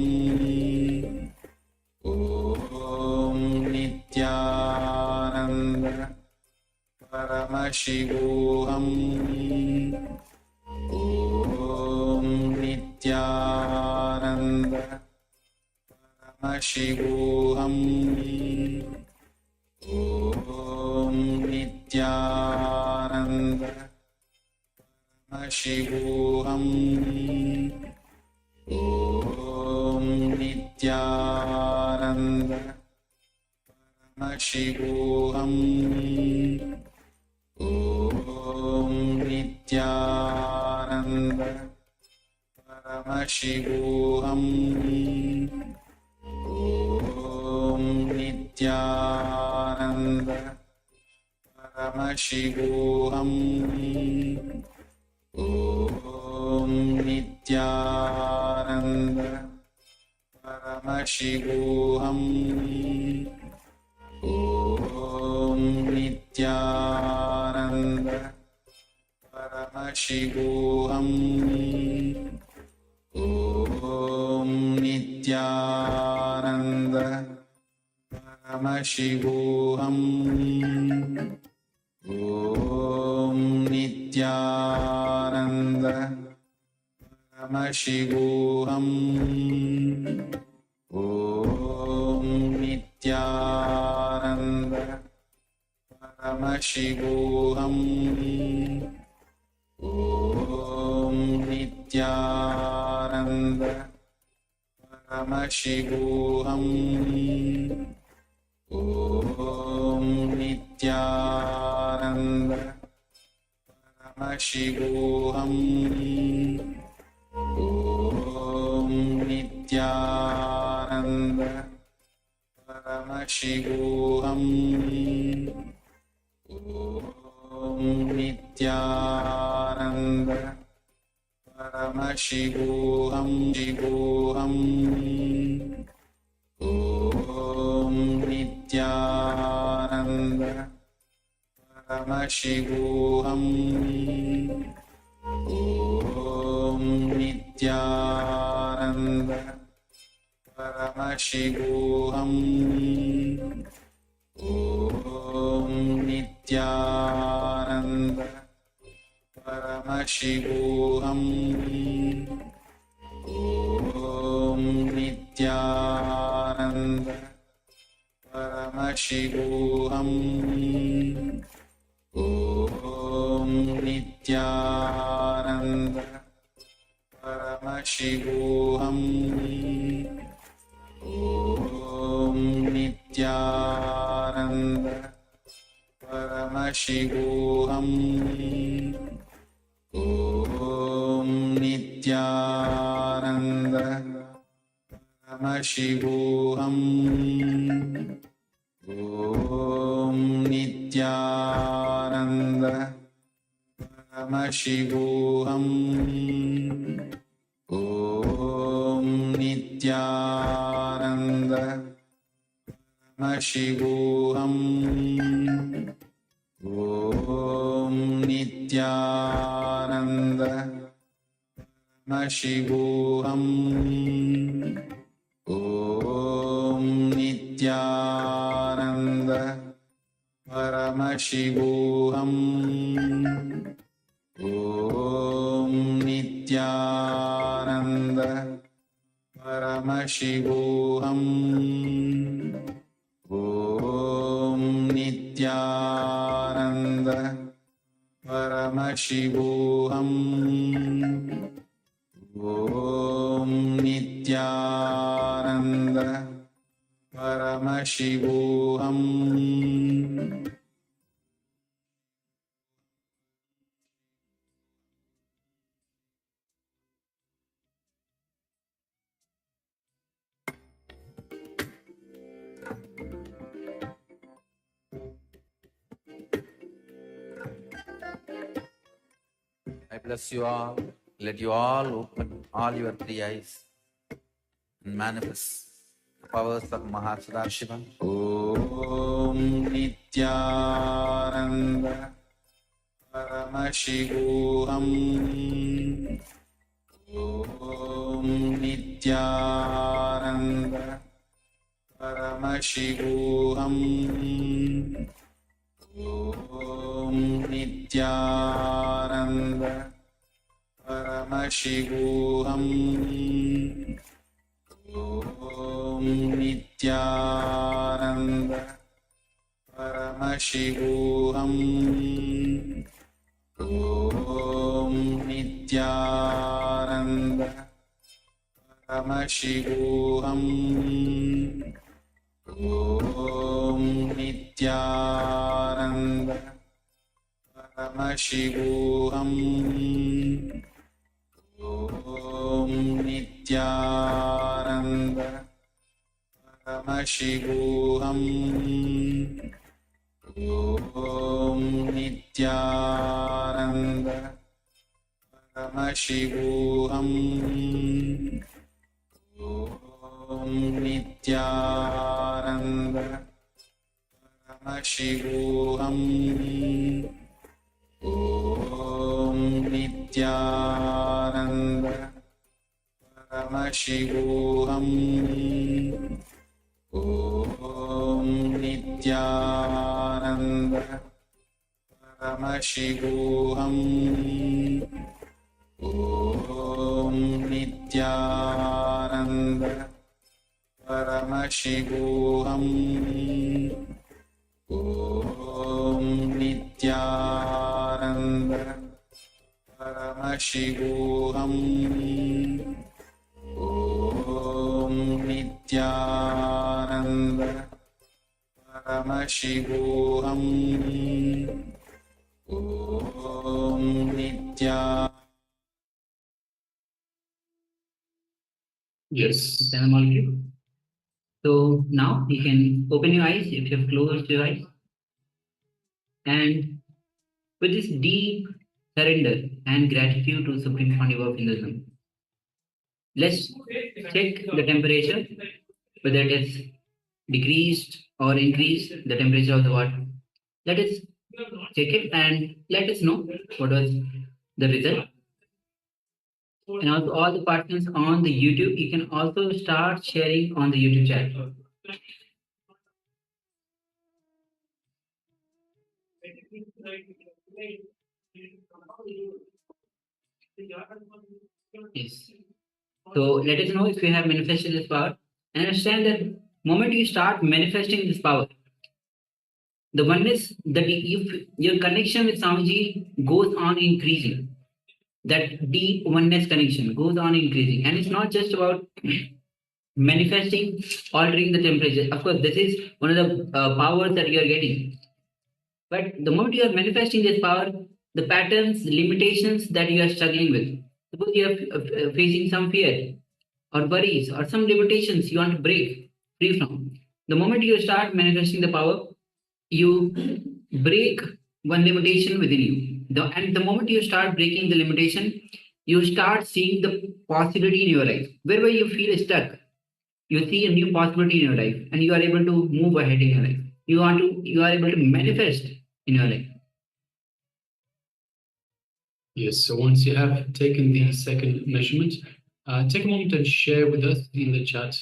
Om Nithyananda Paramashivoham Om Nithyananda Paramashivoham Om Nithyananda Paramashivoham Om Nithyananda Paramashivoham Om Nithyananda Paramashivoham Om Nithyananda Paramashivoham Om Nithyananda Paramashivoham Om Nithyananda Paramashivoham Om Nithyananda Paramashivoham Om Nithyananda Paramashivoham Om Nithyananda Paramashivoham Om Nithyananda Paramashivoham Om Nithyananda Paramashivoham Om Nithyananda Paramashivoham Om Nithyananda Paramashivoham Shivoham Om Nithyananda Paramashivoham Om Nithyananda Paramashivoham Om Nithyananda Paramashivoham Om Nithyananda Paramashivoham Om Nithyananda Paramashivoham Om Nithyananda Paramashivoham Om Nithyananda Paramashivoham Om Nithyananda Paramashivoham Om Nithyananda Paramashivoham Om Nithyananda Paramashivoham Om Nithyananda Paramashivoham Om Nithyananda Paramashivoham Om Nithyananda Paramashivoham Om Nithyananda Paramashivoham I bless you all. Let you all open all your three eyes and manifest powers of Mahasada Om Nithyananda Paramashivoham Om Nithyananda Paramashivoham Om Nithyananda Paramashivoham Om Nithyananda Paramashivoham Om Nithyananda Paramashivoham Om Nithyananda Paramashivoham Om Nithyananda Paramashivoham Om Nithyananda Paramashivoham Om Nithyananda Paramashivoham Om Nithyananda Paramashivoham Om Nithyananda Paramashivoham Om Nithyananda Paramashivoham Om Nithyananda Paramashivoham Om Nithyananda Paramashivoham Om Nithyananda. Yes. Salam alaikum. So now you can open your eyes if you have closed your eyes. And with this deep surrender and gratitude to Supreme Pontiff of Hinduism, let's check the temperature, whether it is decreased or increased, the temperature of the water. Let us check it and let us know what was the result. And also all the participants on the YouTube, you can also start sharing on the YouTube chat. Yes. So let us know if you have manifested this power. And understand that moment you start manifesting this power, the oneness that your connection with Swamiji goes on increasing. That deep oneness connection goes on increasing. And it's not just about manifesting, altering the temperature. Of course, this is one of the powers that you are getting. But the moment you are manifesting this power, the patterns, the limitations that you are struggling with, suppose you are facing some fear or worries or some limitations you want to break free from. The moment you start manifesting the power, you break one limitation within you. And the moment you start breaking the limitation, you start seeing the possibility in your life. Wherever you feel stuck, you see a new possibility in your life, and you are able to move ahead in your life. You are able to manifest in your life. Yes, so once you have taken the second measurement, take a moment and share with us in the chat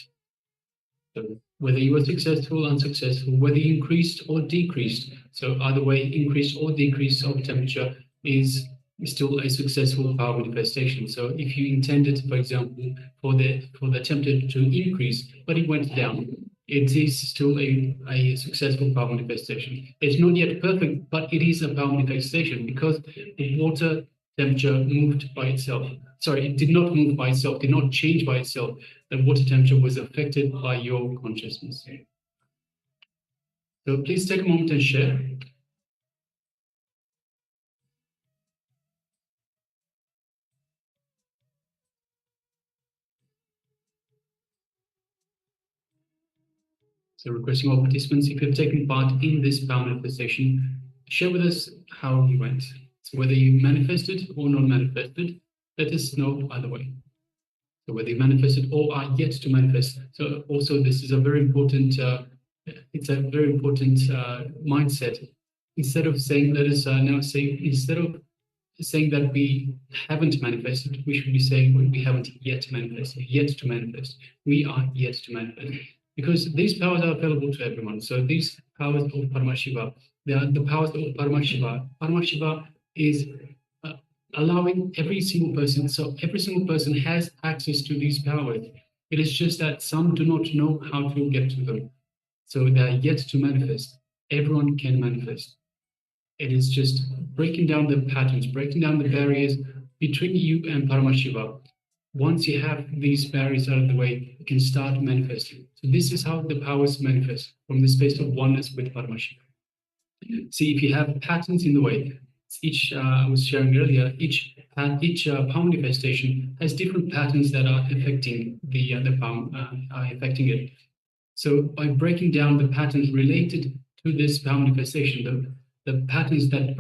whether you were successful, unsuccessful, whether you increased or decreased. So either way, increase or decrease of temperature is still a successful power manifestation. So if you intended, for example, for the temperature to increase, but it went down, it is still a successful power manifestation. It's not yet perfect, but it is a power manifestation because the water temperature moved by itself. Sorry, it did not move by itself, did not change by itself. The water temperature was affected by your consciousness. So please take a moment and share. So requesting all participants, if you've taken part in this power manifestation, share with us how you went. So whether you manifested or not manifested, let us know either way. So whether you manifested or are yet to manifest. So also this is a very important, it's a very important mindset. Instead of saying, let us now say, instead of saying that we haven't manifested, we should be saying we haven't yet manifested, yet to manifest. We are yet to manifest. Because these powers are available to everyone. So these powers of Paramashiva, they are the powers of Paramashiva. Paramashiva is allowing every single person, so every single person has access to these powers. It is just that some do not know how to get to them. So they are yet to manifest. Everyone can manifest. It is just breaking down the patterns, breaking down the barriers between you and Paramashiva. Once you have these barriers out of the way, you can start manifesting. So this is how the powers manifest, from the space of oneness with Paramashiva. See, if you have patterns in the way, each I was sharing earlier, each power manifestation has different patterns that are affecting the power, are affecting it. So by breaking down the patterns related to this power manifestation, the patterns that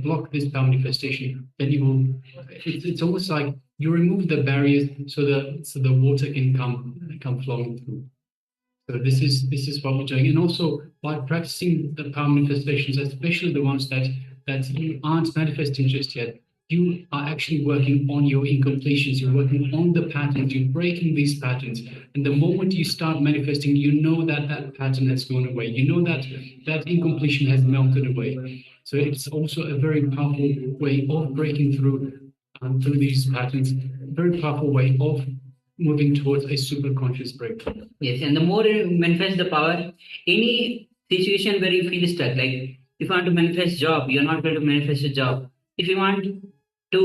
block this power manifestation, then you will. It's almost like you remove the barriers so the water can come flowing through. So this is what we're doing, and also by practicing the power manifestations, especially the ones that you aren't manifesting just yet, you are actually working on your incompletions. You're working on the patterns. You're breaking these patterns, and the moment you start manifesting, you know that pattern has gone away. You know that incompletion has melted away. So it's also a very powerful way of breaking through these patterns. A very powerful way of moving towards a super conscious breakthrough. Yes, and the more you manifest the power, any situation where you feel stuck, like if you want to manifest job, you're not going to manifest a job. If you want to if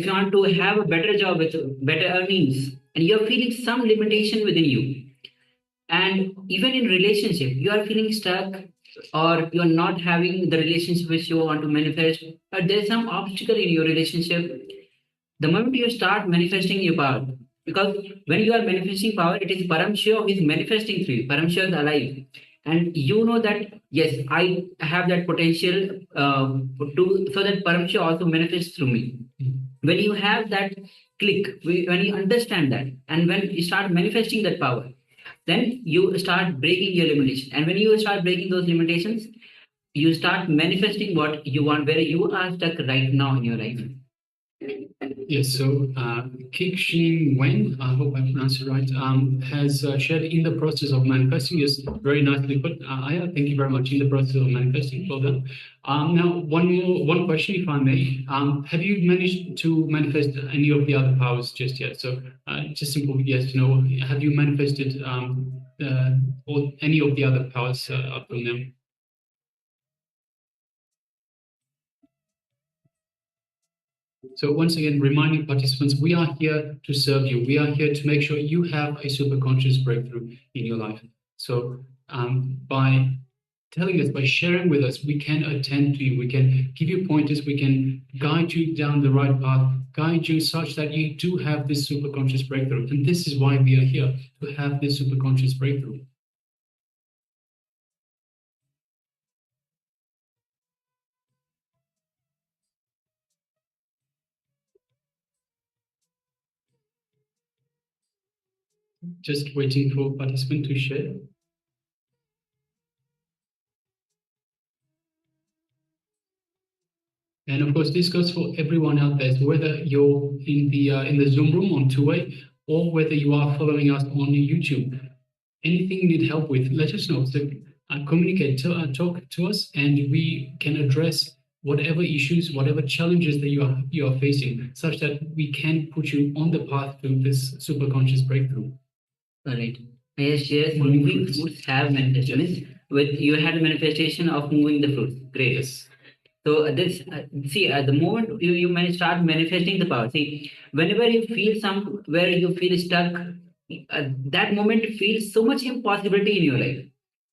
you want to have a better job with better earnings, and you're feeling some limitation within you, and even in relationship, you are feeling stuck, or you're not having the relationship which you want to manifest, or there's some obstacle in your relationship. The moment you start manifesting your power, because when you are manifesting power, it is Paramashiva who is manifesting through you. Paramashiva is alive. And you know that, yes, I have that potential so that Paramashiva also manifests through me. When you have that click, when you understand that, and when you start manifesting that power, then you start breaking your limitation. And when you start breaking those limitations, you start manifesting what you want, where you are stuck right now in your life. Yes, so Kik Shin Wen, I hope I pronounced it right, has shared in the process of manifesting. Yes, very nicely put. Aya, thank you very much. In the process of manifesting, well done. Now, one question, if I may. Have you managed to manifest any of the other powers just yet? So, just simple yes, no. Have you manifested or any of the other powers up till now? So once again, reminding participants, we are here to serve you. We are here to make sure you have a super conscious breakthrough in your life. So by telling us, by sharing with us, we can attend to you. We can give you pointers. We can guide you down the right path, guide you such that you do have this super conscious breakthrough. And this is why we are here, to have this super conscious breakthrough. Just waiting for participant to share. And of course, this goes for everyone out there. So whether you're in the Zoom room on two-way, or whether you are following us on YouTube, anything you need help with, let us know. So communicate, talk to us, and we can address whatever issues, whatever challenges that you are facing, such that we can put you on the path to this super conscious breakthrough. All right. Yes, moving fruits have manifestation. With you had a manifestation of moving the fruits. Great. Yes. So this, the moment you start manifesting the power, see, whenever you feel somewhere you feel stuck, that moment feels so much impossibility in your life.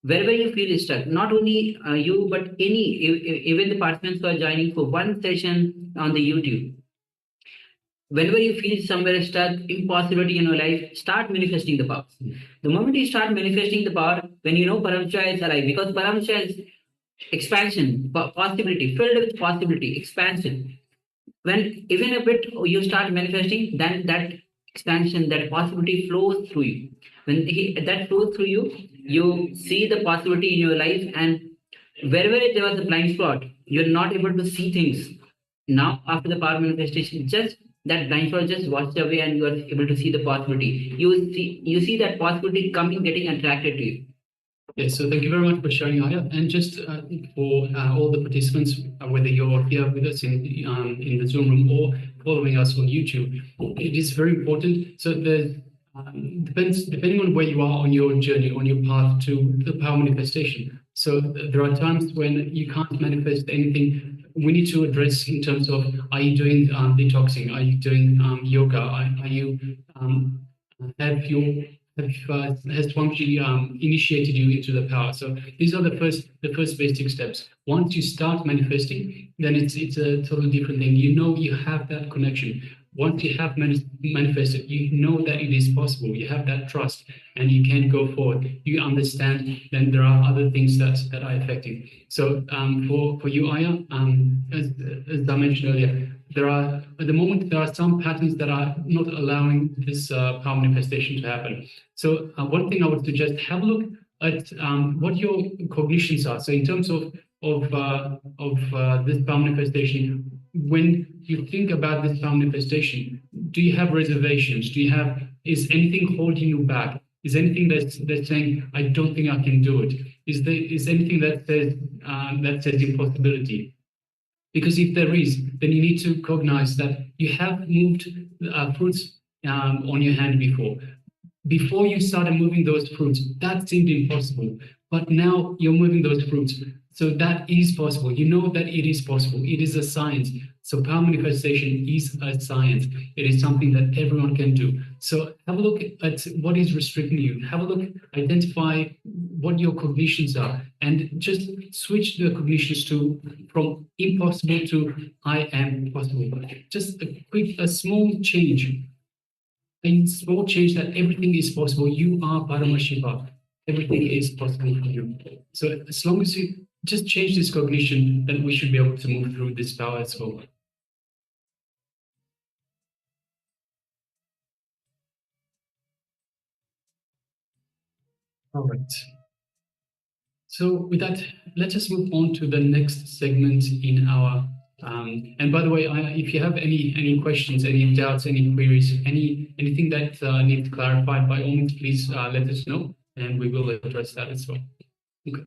Wherever you feel stuck, not only you, but even the participants who are joining for one session on the YouTube. Whenever you feel somewhere stuck, impossibility in your life, start manifesting the power. The moment you start manifesting the power, when you know Paramashiva is alive, because Paramashiva is expansion, possibility, filled with possibility, expansion. when even a bit you start manifesting, then that expansion, that possibility flows through you. When that flows through you, you see the possibility in your life, and wherever there was a blind spot, you're not able to see things. Now, after the power manifestation, just that blind spot just washed away, and you are able to see the possibility. You see that possibility coming, getting attracted to you. Yes, so thank you very much for sharing, Aya. And just for all the participants, whether you're here with us in the Zoom room or following us on YouTube, it is very important. So there's depending on where you are on your journey, on your path to the power manifestation. So there are times when you can't manifest anything. We need to address in terms of, are you doing detoxing? Are you doing yoga? Are you has Swamiji initiated you into the power? So these are the first basic steps. Once you start manifesting, then it's a totally different thing. You know you have that connection. Once you have manifested, you know that it is possible. You have that trust, and you can go forward. You understand. Then there are other things that are affecting. So for you, Aya, as I mentioned earlier, there are at the moment there are some patterns that are not allowing this power manifestation to happen. So one thing I would suggest, have a look at what your cognitions are. So in terms of this power manifestation, when you think about this power manifestation, do you have reservations? Is anything holding you back? Is anything that's saying, I don't think I can do it? Is anything that says impossibility? Because if there is, then you need to recognize that you have moved fruits on your hand before. Before you started moving those fruits, that seemed impossible. But now you're moving those fruits. So that is possible. You know that it is possible. It is a science. So power manifestation is a science. It is something that everyone can do. So have a look at what is restricting you. Have a look, identify what your cognitions are, and just switch the cognitions from impossible to I am possible. Just a small change. A small change that everything is possible. You are Paramashiva. Everything is possible for you. So as long as you just change this cognition, then we should be able to move through this power as well. All right. So with that, let us move on to the next segment in our and by the way, if you have any questions, any doubts, any queries, anything that needs clarified, by all means, please let us know, and we will address that as well. Okay.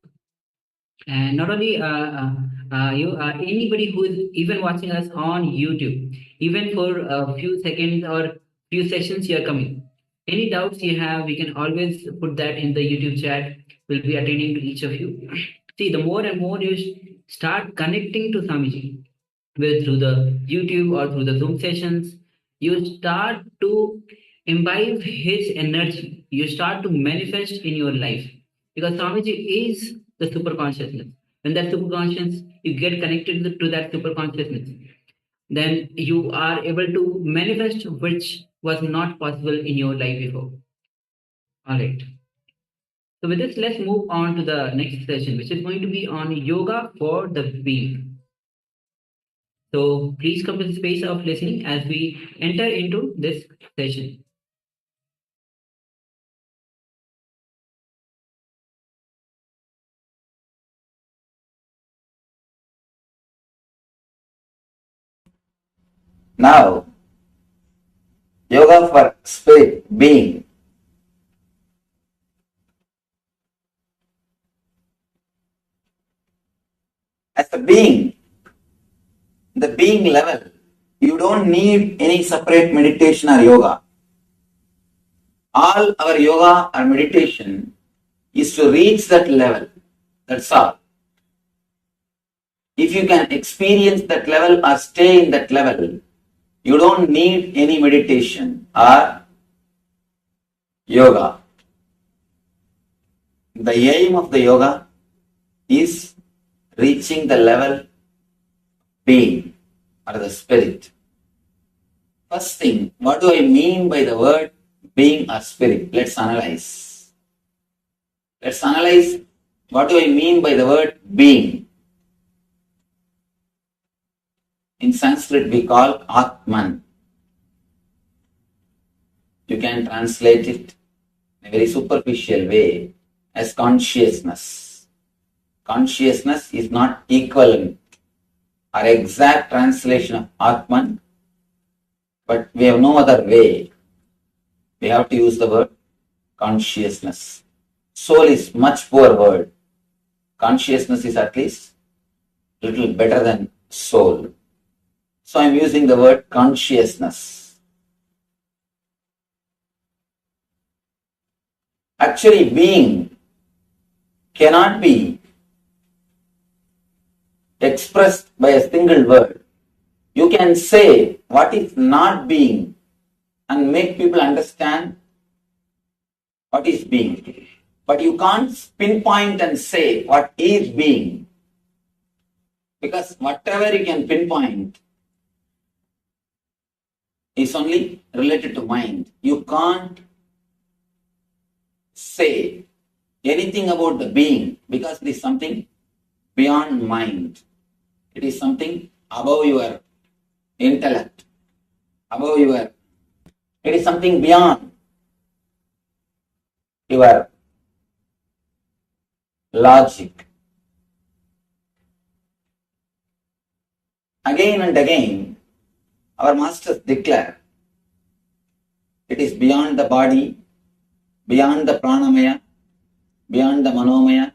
And not only anybody who is even watching us on YouTube, even for a few seconds or few sessions you are coming. Any doubts you have, we can always put that in the YouTube chat. We'll be attending to each of you. See, the more and more you start connecting to Swamiji, whether through the YouTube or through the Zoom sessions, you start to imbibe his energy. You start to manifest in your life. Because Swamiji is the super consciousness. When that super consciousness, you get connected to that super consciousness, then you are able to manifest which was not possible in your life before. All right. So with this, let's move on to the next session, which is going to be on yoga for the being. So please come to the space of listening as we enter into this session. Now, yoga for spirit, being. As a being, the being level, you don't need any separate meditation or yoga. All our yoga or meditation is to reach that level. That's all. If you can experience that level or stay in that level, you don't need any meditation or yoga. The aim of the yoga is reaching the level being or the spirit. First thing, what do I mean by the word being or spirit? Let's analyze. Let's analyze what do I mean by the word being. In Sanskrit we call Atman. You can translate it in a very superficial way as consciousness. Consciousness is not equivalent or exact translation of Atman, but we have no other way. We have to use the word consciousness. Soul is much poor word. Consciousness is at least a little better than soul. So I am using the word consciousness. Actually, being cannot be expressed by a single word. You can say what is not being and make people understand what is being. But you can't pinpoint and say what is being. Because whatever you can pinpoint is only related to mind. You can't say anything about the being because it is something beyond mind. It is something above your intellect, it is something beyond your logic. Again and again, our masters declare it is beyond the body, beyond the pranamaya, beyond the manomaya,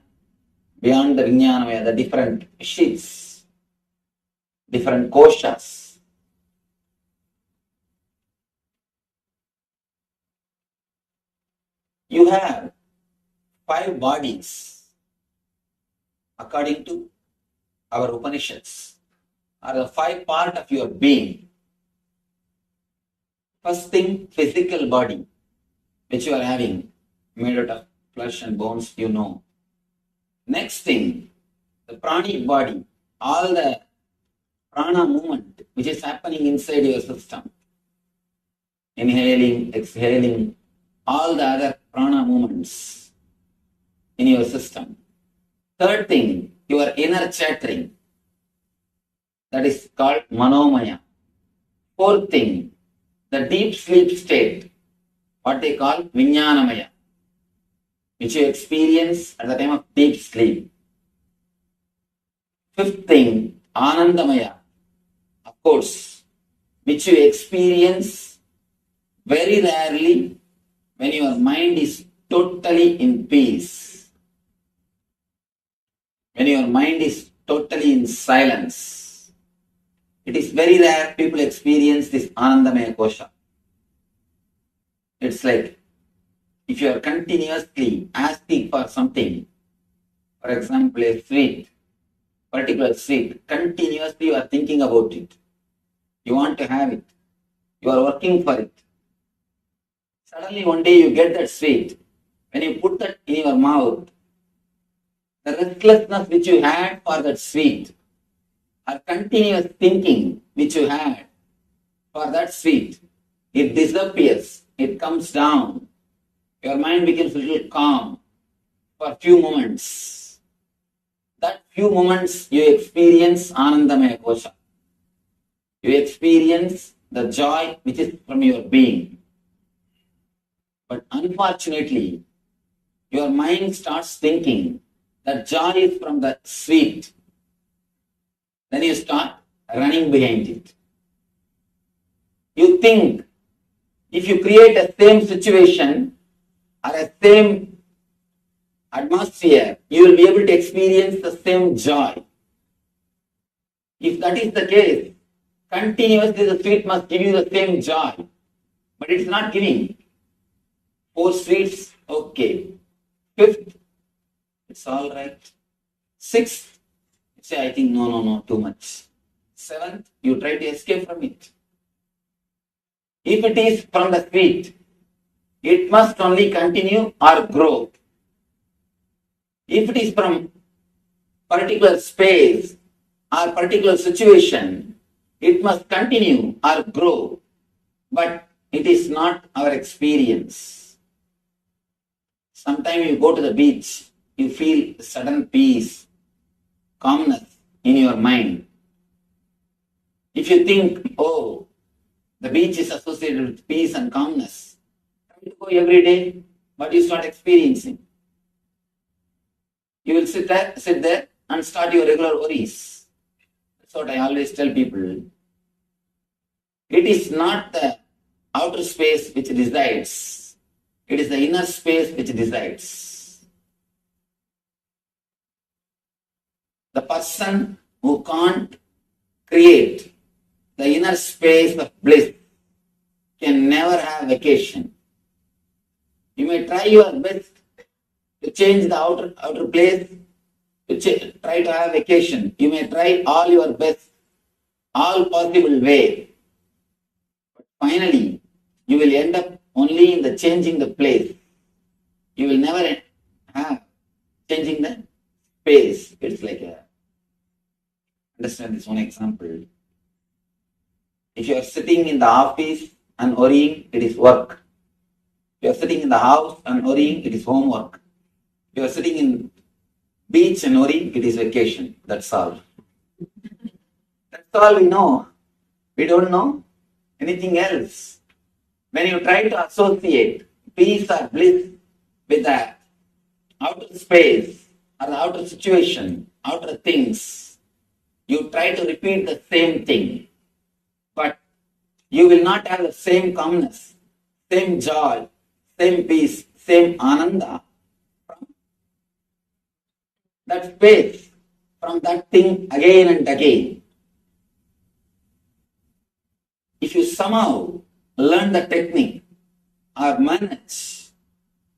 beyond the vijnanamaya, the different sheets, different koshas. You have 5 bodies according to our Upanishads, are the 5 parts of your being. First thing, physical body, which you are having, made out of flesh and bones, you know. Next thing, the pranic body, all the prana movement which is happening inside your system. Inhaling, exhaling, all the other prana movements in your system. Third thing, your inner chattering, that is called manomaya. Fourth thing, the deep sleep state, what they call vijnanamaya, which you experience at the time of deep sleep. Fifth thing, anandamaya, of course, which you experience very rarely when your mind is totally in peace, when your mind is totally in silence. It is very rare people experience this Anandamaya Kosha. It's like if you are continuously asking for something, for example, a sweet, particular sweet, continuously you are thinking about it. You want to have it. You are working for it. Suddenly one day you get that sweet. When you put that in your mouth, the restlessness which you had for that sweet, or continuous thinking which you had for that sweet, it disappears, it comes down. Your mind becomes a little calm for a few moments. That few moments you experience Anandamaya Kosha. You experience the joy which is from your being. But unfortunately, your mind starts thinking that joy is from the sweet. Then you start running behind it. You think if you create a same situation or a same atmosphere, you will be able to experience the same joy. If that is the case, continuously the sweet must give you the same joy. But it's not giving. 4 sweets, okay. 5th, it's all right. 6th, you say, I think, no, too much. 7th, you try to escape from it. If it is from the sweet, it must only continue or grow. If it is from particular space or particular situation, it must continue or grow. But it is not our experience. Sometimes you go to the beach, you feel sudden peace, calmness in your mind. If you think, oh, the beach is associated with peace and calmness, try to go every day, but you start experiencing. You will sit there and start your regular worries. That's what I always tell people. It is not the outer space which decides. It is the inner space which decides. The person who can't create the inner space of bliss can never have vacation. You may try your best to change the outer place, to try to have vacation. You may try all your best, all possible way. But finally, you will end up only in the changing the place. You will never have changing the space. It's like a, understand this one example. If you are sitting in the office and worrying, it is work. If you are sitting in the house and worrying, it is homework. If you are sitting in beach and worrying, it is vacation. That's all. That's all we know. We don't know anything else. When you try to associate peace or bliss with the outer space or the outer situation, outer things, you try to repeat the same thing. But you will not have the same calmness, same joy, same peace, same ananda from that space, from that thing again and again. If you somehow learn the technique or manage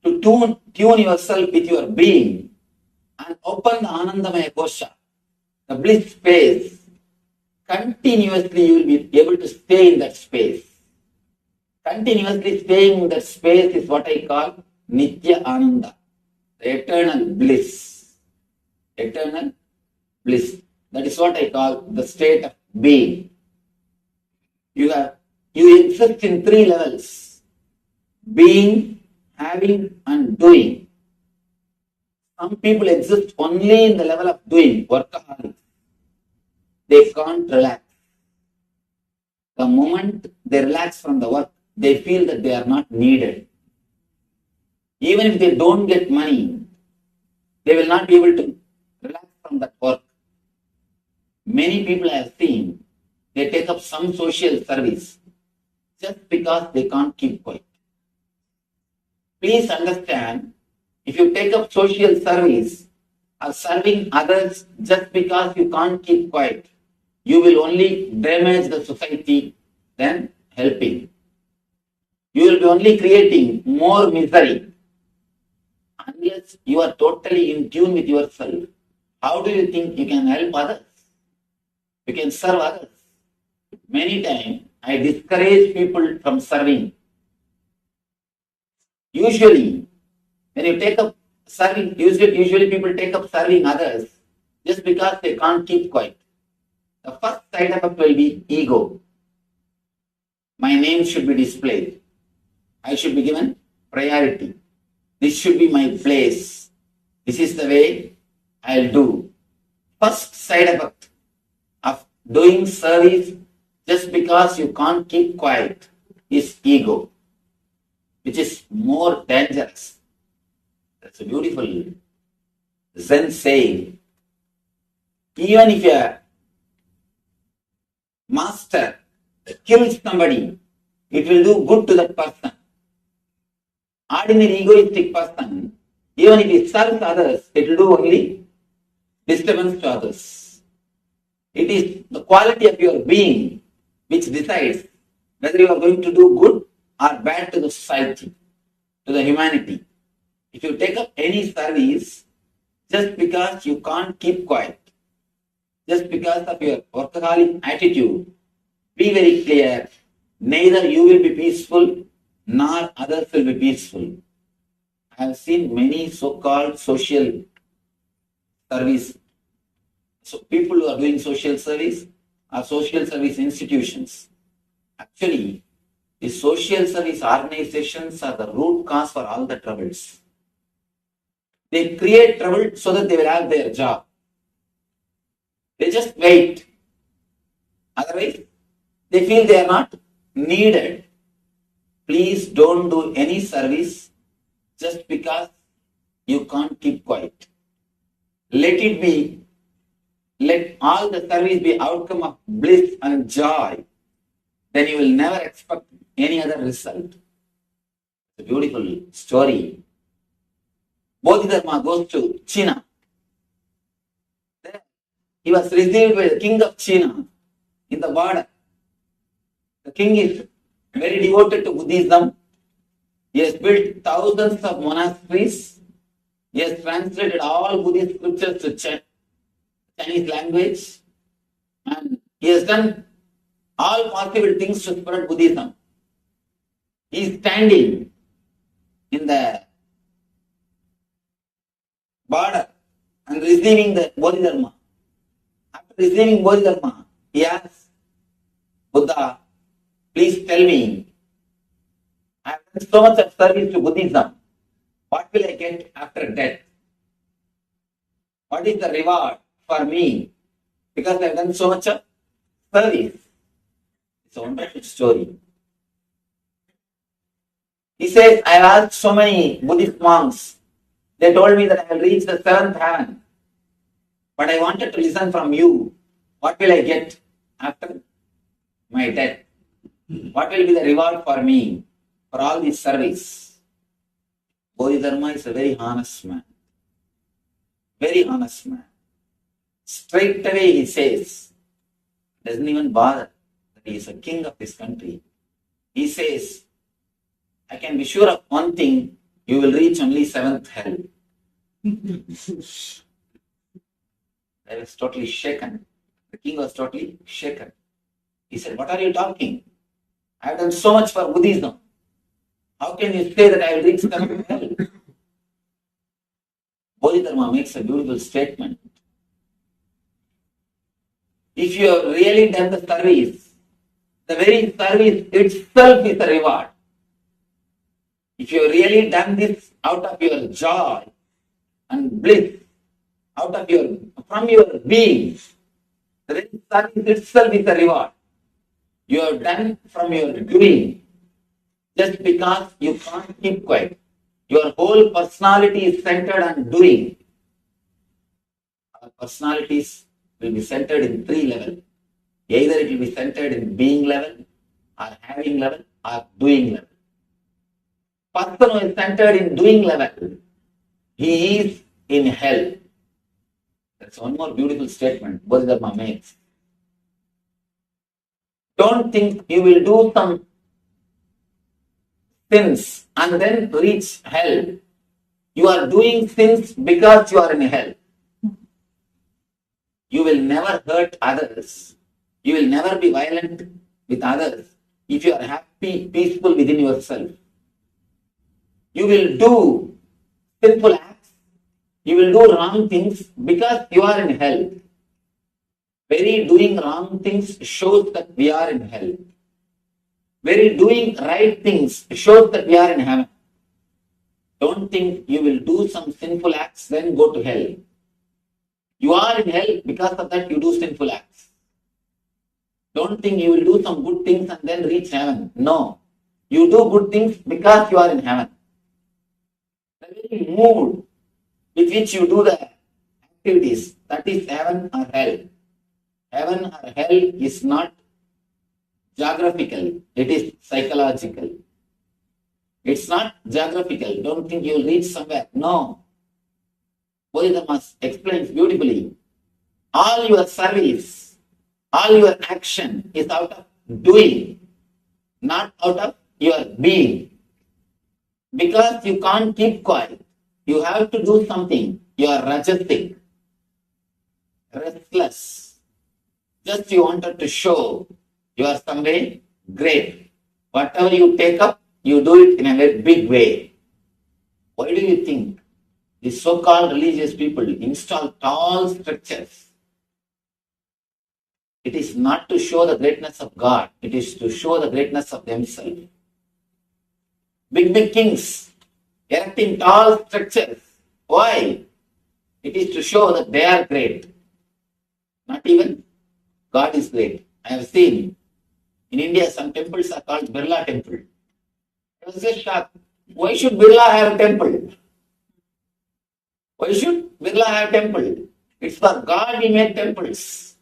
to tune yourself with your being and open the Anandamaya Kosha, the bliss space, continuously you will be able to stay in that space. Continuously staying in that space is what I call Nithya Ananda, the eternal bliss. Eternal bliss. That is what I call the state of being. You exist in three levels: being, having, and doing. Some people exist only in the level of doing, workaholics. They can't relax. The moment they relax from the work, they feel that they are not needed. Even if they don't get money, they will not be able to relax from that work. Many people I have seen, they take up some social service just because they can't keep quiet. Please understand, if you take up social service or serving others just because you can't keep quiet, you will only damage the society than helping. You will be only creating more misery. Unless you are totally in tune with yourself, how do you think you can help others? You can serve others. Many times, I discourage people from serving. Usually, when you take up serving, usually people take up serving others just because they can't keep quiet. The first side effect will be ego. My name should be displayed. I should be given priority. This should be my place. This is the way I'll do. First side effect of doing service just because you can't keep quiet is ego, which is more dangerous. That's a beautiful Zen saying. Even if a master kills somebody, it will do good to that person. Ordinary egoistic person, even if he serves others, it will do only disturbance to others. It is the quality of your being which decides whether you are going to do good or bad to the society, to the humanity. If you take up any service just because you can't keep quiet, just because of your workaholic attitude, be very clear, neither you will be peaceful nor others will be peaceful. I have seen many so-called social service, so people who are doing social service are social service institutions. Actually, the social service organizations are the root cause for all the troubles. They create trouble so that they will have their job. They just wait. Otherwise, they feel they are not needed. Please don't do any service just because you can't keep quiet. Let it be, let all the service be outcome of bliss and joy. Then you will never expect any other result. It's a beautiful story. Bodhidharma goes to China. There, he was received by the king of China in the border. The king is very devoted to Buddhism. He has built thousands of monasteries. He has translated all Buddhist scriptures to Chinese language. And he has done all possible things to spread Buddhism. He is standing in the border and receiving the Bodhidharma. After receiving Bodhidharma, he asks, Buddha, please tell me, I have done so much of service to Buddhism. What will I get after death? What is the reward for me? Because I have done so much of service. It's a wonderful story. He says, I have asked so many Buddhist monks. They told me that I will reach the seventh heaven. But I wanted to listen from you. What will I get after my death? What will be the reward for me for all this service? Bodhidharma is a very honest man. Very honest man. Straight away he says, doesn't even bother that he is a king of this country. He says, I can be sure of one thing, you will reach only seventh hell. I was totally shaken. The king was totally shaken. He said, what are you talking? I have done so much for Buddhism. How can you say that I will reach seventh hell? Bodhidharma makes a beautiful statement. If you have really done the service, the very service itself is a reward. If you have really done this out of your joy and bliss, from your being, the very service itself is a reward. You have done from your doing, just because you can't keep quiet. Your whole personality is centered on doing. Our personalities will be centered in three levels. Either it will be centered in being level, or having level, or doing level. Person who is centered in doing level, he is in hell. That's one more beautiful statement Bodhidharma makes. Don't think you will do some sins and then reach hell. You are doing sins because you are in hell. You will never hurt others. You will never be violent with others if you are happy, peaceful within yourself. You will do sinful acts. You will do wrong things because you are in hell. Very doing wrong things shows that we are in hell. Very doing right things shows that we are in heaven. Don't think you will do some sinful acts then go to hell. You are in hell because of that you do sinful acts. Don't think you will do some good things and then reach heaven. No. You do good things because you are in heaven. The very mood with which you do the activities, that is heaven or hell. Heaven or hell is not geographical, it is psychological. It's not geographical. Don't think you will reach somewhere. No. Bodhidharma explains beautifully. All your service, all your action is out of doing, not out of your being. Because you can't keep quiet. You have to do something. You are rajasic, restless. Just you wanted to show you are some way great. Whatever you take up, you do it in a very big way. Why do you think these so-called religious people install tall structures? It is not to show the greatness of God. It is to show the greatness of themselves. Big kings erecting tall structures. Why? It is to show that they are great. Not even God is great. I have seen in India some temples are called Birla temple. I was just shocked. Why should Birla have a temple? Why should Birla have a temple? It's for God we make temples.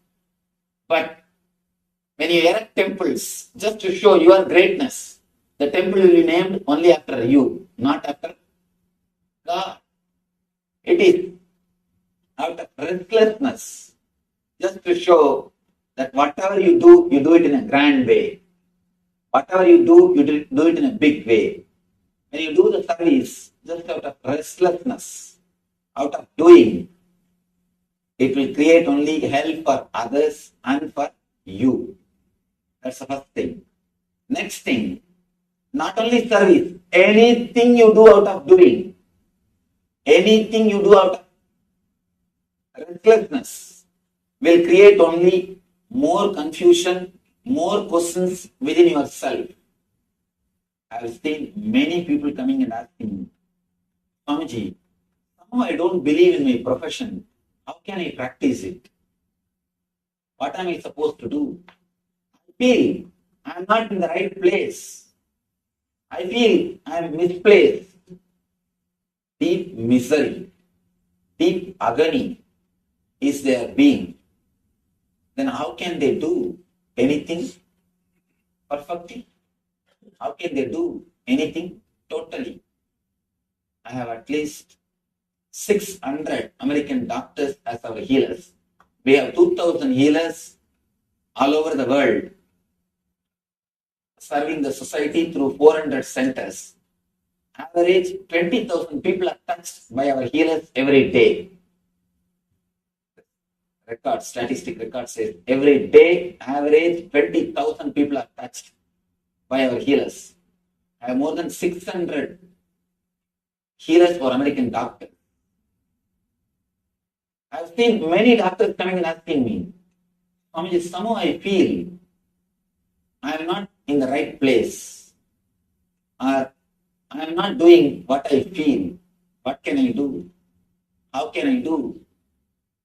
But when you erect temples, just to show your greatness, the temple will be named only after you, not after God. It is out of restlessness, just to show that whatever you do it in a grand way. Whatever you do it in a big way. When you do the service just out of restlessness, out of doing, it will create only hell for others and for you. That's the first thing. Next thing, not only service, anything you do out of doing, anything you do out of restlessness will create only more confusion, more questions within yourself. I have seen many people coming and asking, Swamiji, somehow I don't believe in my profession. How can I practice it? What am I supposed to do? I feel I am not in the right place. I feel I am misplaced. Deep misery, deep agony is their being. Then how can they do anything perfectly? How can they do anything totally? I have at least 600 American doctors as our healers. We have 2,000 healers all over the world, serving the society through 400 centers. Average 20,000 people are touched by our healers every day. Statistic record says every day, average 20,000 people are touched by our healers. I have more than 600 healers for American doctors. I have seen many doctors coming and asking me, Swamiji, somehow I feel I am not in the right place, or I am not doing what I feel. What can I do? How can I do?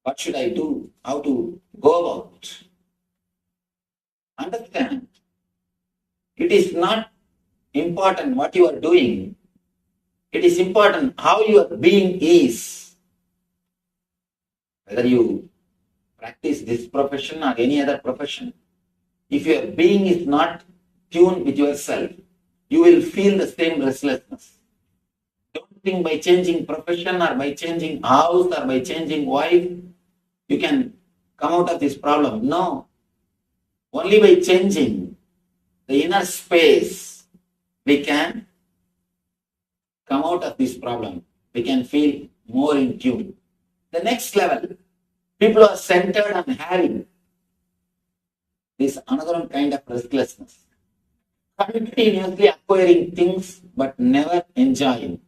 What should I do? How to go about? Understand, it is not important what you are doing. It is important how your being is. Whether you practice this profession or any other profession, if your being is not tuned with yourself, you will feel the same restlessness. Don't think by changing profession or by changing house or by changing wife, you can come out of this problem. No. Only by changing the inner space, we can come out of this problem. We can feel more in tune. The next level, people are centered on having this another kind of restlessness. Continuously acquiring things but never enjoying.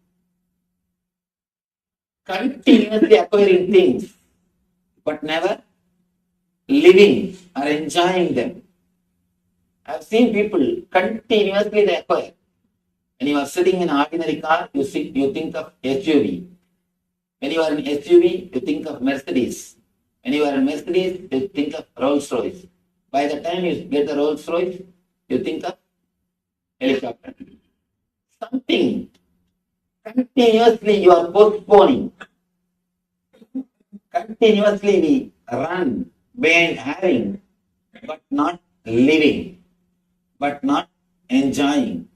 Continuously acquiring things but never living or enjoying them. I have seen people continuously they acquire. When you are sitting in an ordinary car, you think of SUV. When you are in SUV, you think of Mercedes. When you are in Mercedes, you think of Rolls Royce. By the time you get the Rolls Royce, you think of helicopter. Something continuously you are postponing. Continuously we run behind having, but not living, but not enjoying.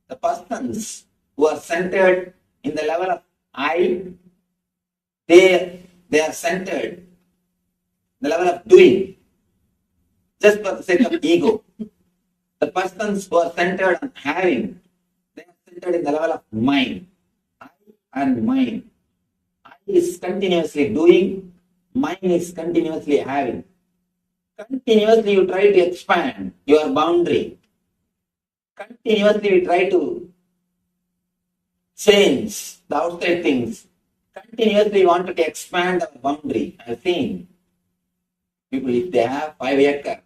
The persons who are centered in the level of I, they are centered in the level of doing, just for the sake of ego. The persons who are centered on having, they are centered in the level of mind. I and mind. I is continuously doing, mind is continuously having. Continuously you try to expand your boundary. Continuously we try to change the outside things. Continuously we wanted to expand our boundary. I have seen people, if they have 5 acres,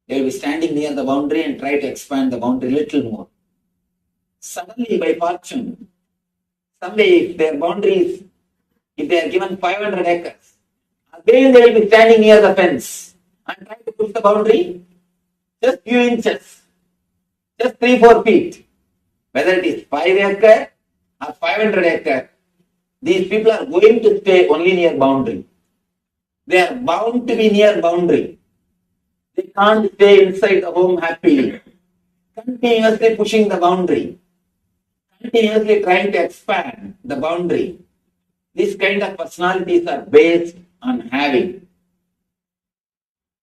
they will be standing near the boundary and try to expand the boundary a little more. Suddenly, by fortune, someday if their boundaries, if they are given 500 acres, again they will be standing near the fence and try to push the boundary just few inches, just 3-4 feet. Whether it is 5 acre or 500 acre, these people are going to stay only near boundary. They are bound to be near boundary. They can't stay inside the home happily. Continuously pushing the boundary. Continuously trying to expand the boundary. These kind of personalities are based on having.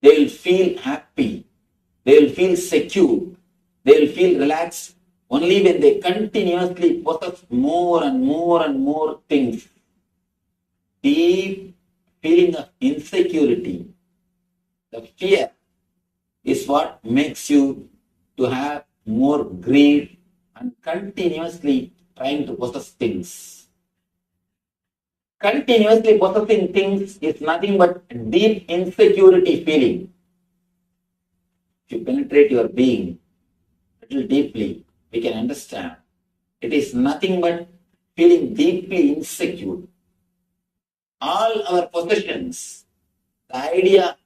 They will feel happy. They will feel secure. They will feel relaxed only when they continuously possess more and more and more things. Deep feeling of insecurity, the fear is what makes you to have more greed and continuously trying to possess things. Continuously possessing things is nothing but deep insecurity feeling. If you penetrate your being a little deeply, we can understand. It is nothing but feeling deeply insecure. All our possessions, the idea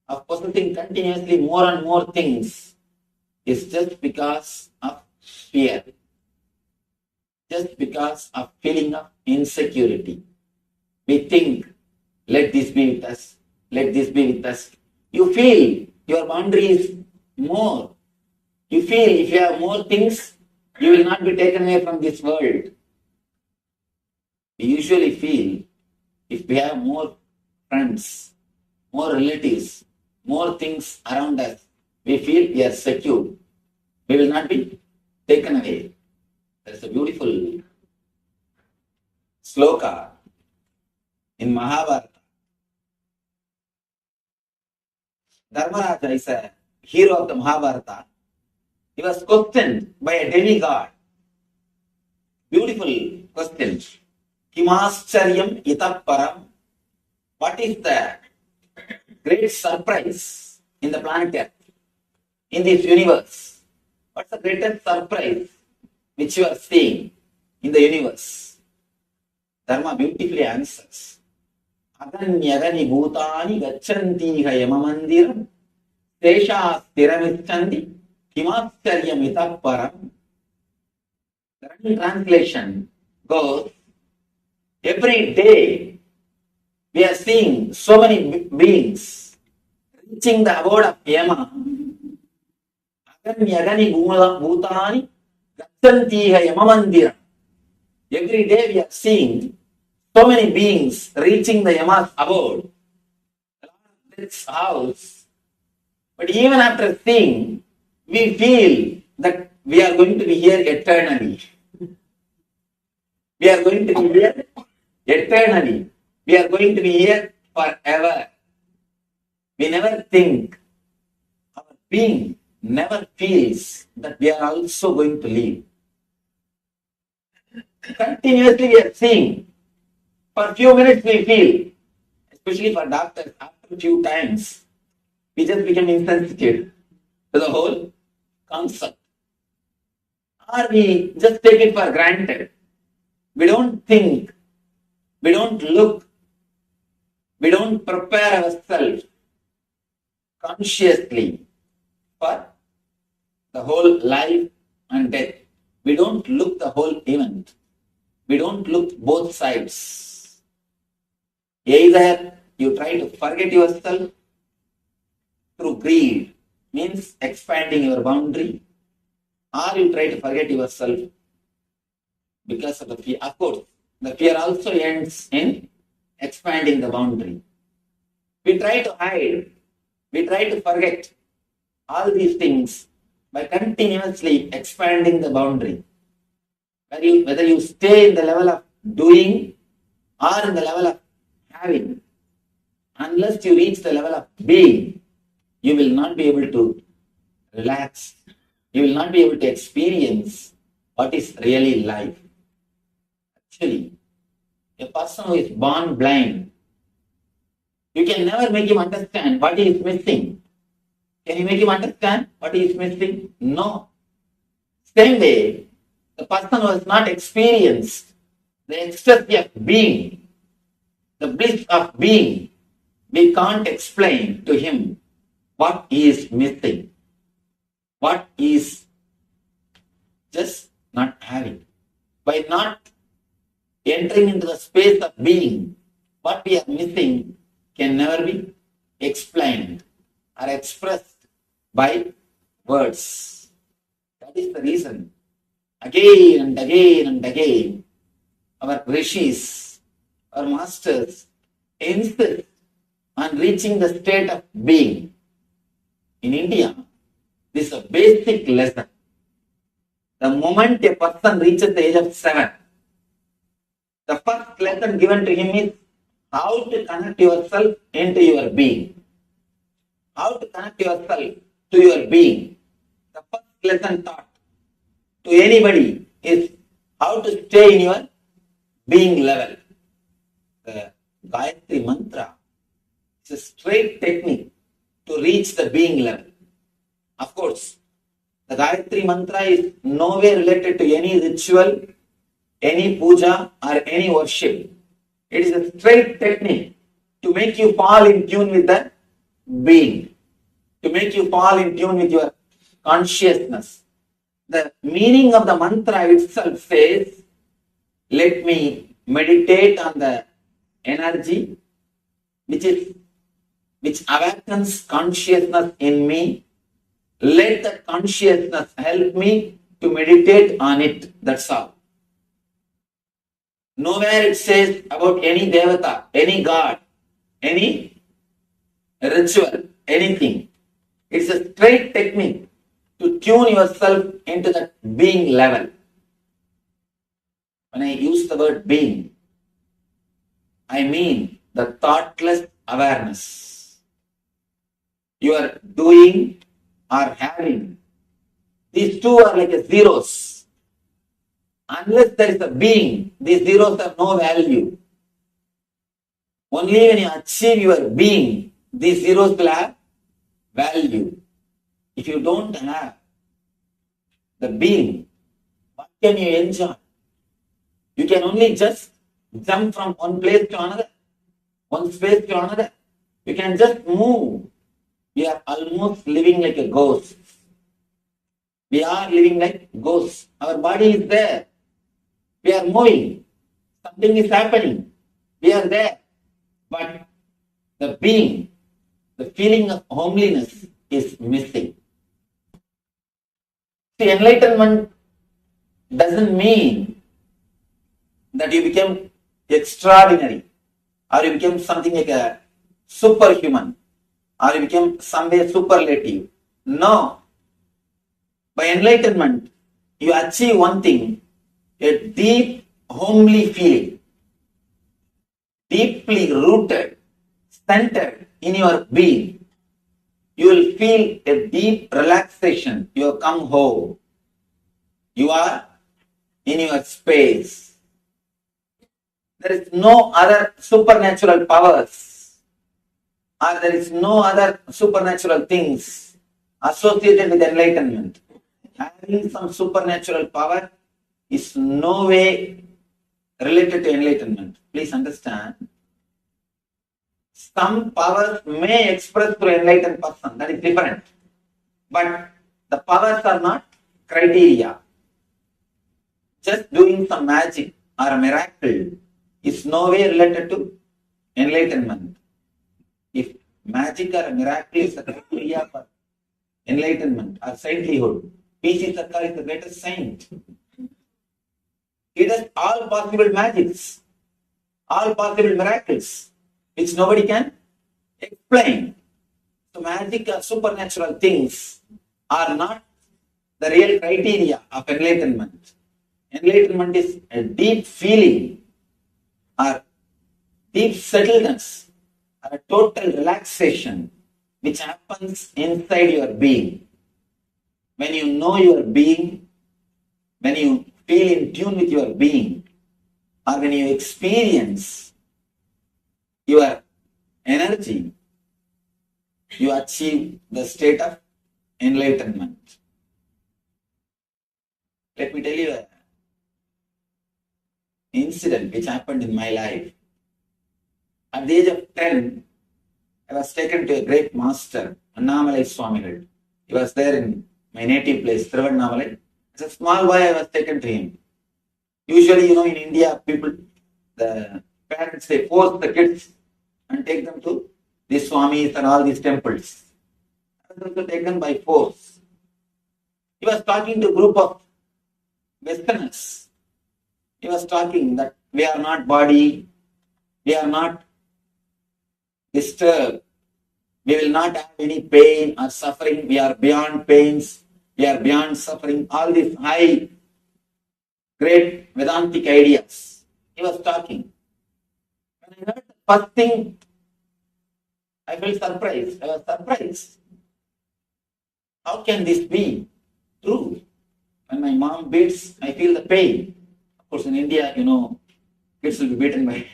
of possessing continuously more and more things is just because of fear. Just because of feeling of insecurity. We think, let this be with us, let this be with us. You feel your boundary is more. You feel if you have more things, you will not be taken away from this world. We usually feel if we have more friends, more relatives, more things around us, we feel we are secure. We will not be taken away. There's a beautiful sloka in Mahabharata. Dharmaraja is a hero of the Mahabharata. He was questioned by a demigod. Beautiful question. Kimascharyam itah param. What is the great surprise in the planet Earth, in this universe? What's the greatest surprise which you are seeing in the universe? Dharma beautifully answers. Aganyagani bhutani gacchantiha yamamandiram tesha sthiramischanti kimascharyam itah param. The running translation goes, every day we are seeing so many beings reaching the abode of Yama. Aganyagani bhutani gacchantiha yamamandiram. Every day we are seeing so many beings reaching the Yama's abode, its house. But even after seeing, we feel that we are going to be here eternally. We are going to be here eternally. We are going to be here forever. We never think, our being never feels that we are also going to leave. Continuously we are seeing. For a few minutes we feel, especially for doctors, after a few times, we just become insensitive to the whole concept. Or we just take it for granted. We don't think, we don't look, we don't prepare ourselves consciously for the whole life and death. We don't look the whole event. We don't look both sides. Either you try to forget yourself through greed, means expanding your boundary, or you try to forget yourself because of the fear. Of course, the fear also ends in expanding the boundary. We try to hide, we try to forget all these things by continuously expanding the boundary. Whether you stay in the level of doing or in the level of having, unless you reach the level of being, you will not be able to relax. You will not be able to experience what is really life. Actually, a person who is born blind, you can never make him understand what he is missing. Can you make him understand what he is missing? No. Same way, the person who has not experienced the ecstasy of being, the bliss of being, we can't explain to him what he is missing, what he is just not having. By not entering into the space of being, what we are missing can never be explained or expressed by words. That is the reason. Again and again and again, our rishis, our masters insist on reaching the state of being. In India, this is a basic lesson. The moment a person reaches the age of 7, the first lesson given to him is how to connect yourself into your being. How to connect yourself to your being. The first lesson taught to anybody is how to stay in your being level. The Gayatri mantra is a straight technique to reach the being level. Of course, the Gayatri mantra is nowhere related to any ritual, any puja or any worship. It is a straight technique to make you fall in tune with the being, to make you fall in tune with your consciousness. The meaning of the mantra itself says, let me meditate on the energy which awakens consciousness in me. Let the consciousness help me to meditate on it. That's all. Nowhere it says about any devata, any god, any ritual, anything. It's a straight technique to tune yourself into that being level. When I use the word being, I mean the thoughtless awareness. You are doing or having. These two are like a zeros. Unless there is a being, these zeros have no value. Only when you achieve your being, these zeros will have value. If you don't have the being, what can you enjoy? You can only just jump from one place to another, one space to another. You can just move. We are almost living like a ghost. We are living like ghosts. Our body is there. We are moving. Something is happening. We are there. But the being, the feeling of homeliness is missing. See, enlightenment doesn't mean that you become extraordinary or you become something like a superhuman or you become some way superlative. No. By enlightenment, you achieve one thing, a deep, homely feeling, deeply rooted, centered in your being. You will feel a deep relaxation. You have come home. You are in your space. There is no other supernatural powers or there is no other supernatural things associated with enlightenment. Having some supernatural power is no way related to enlightenment. Please understand. Some powers may express through enlightened person. That is different. But the powers are not criteria. Just doing some magic or a miracle is no way related to enlightenment. If magic or a miracle is a criteria for enlightenment or saintlyhood, P.C. Sarkar is the greatest saint. He does all possible magics, all possible miracles, which nobody can explain. So magic or supernatural things are not the real criteria of enlightenment. Enlightenment is a deep feeling or deep settledness or a total relaxation which happens inside your being. When you know your being, when you feel in tune with your being, or when you experience your energy, you achieve the state of enlightenment. Let me tell you an incident which happened in my life. At the age of 10, I was taken to a great master, Annamalai Swamigal. He was there in my native place, Thiruvannamalai. As a small boy, I was taken to him. Usually, in India, the parents, they force the kids and take them to these Swamis and all these temples. I was also taken by force. He was talking to a group of Westerners. He was talking that we are not body, we are not disturbed, we will not have any pain or suffering, we are beyond pains, we are beyond suffering, all these high, great Vedantic ideas. He was talking. When I heard the first thing, I felt surprised. I was surprised. How can this be true? When my mom beats, I feel the pain. Of course, in India, kids will be beaten by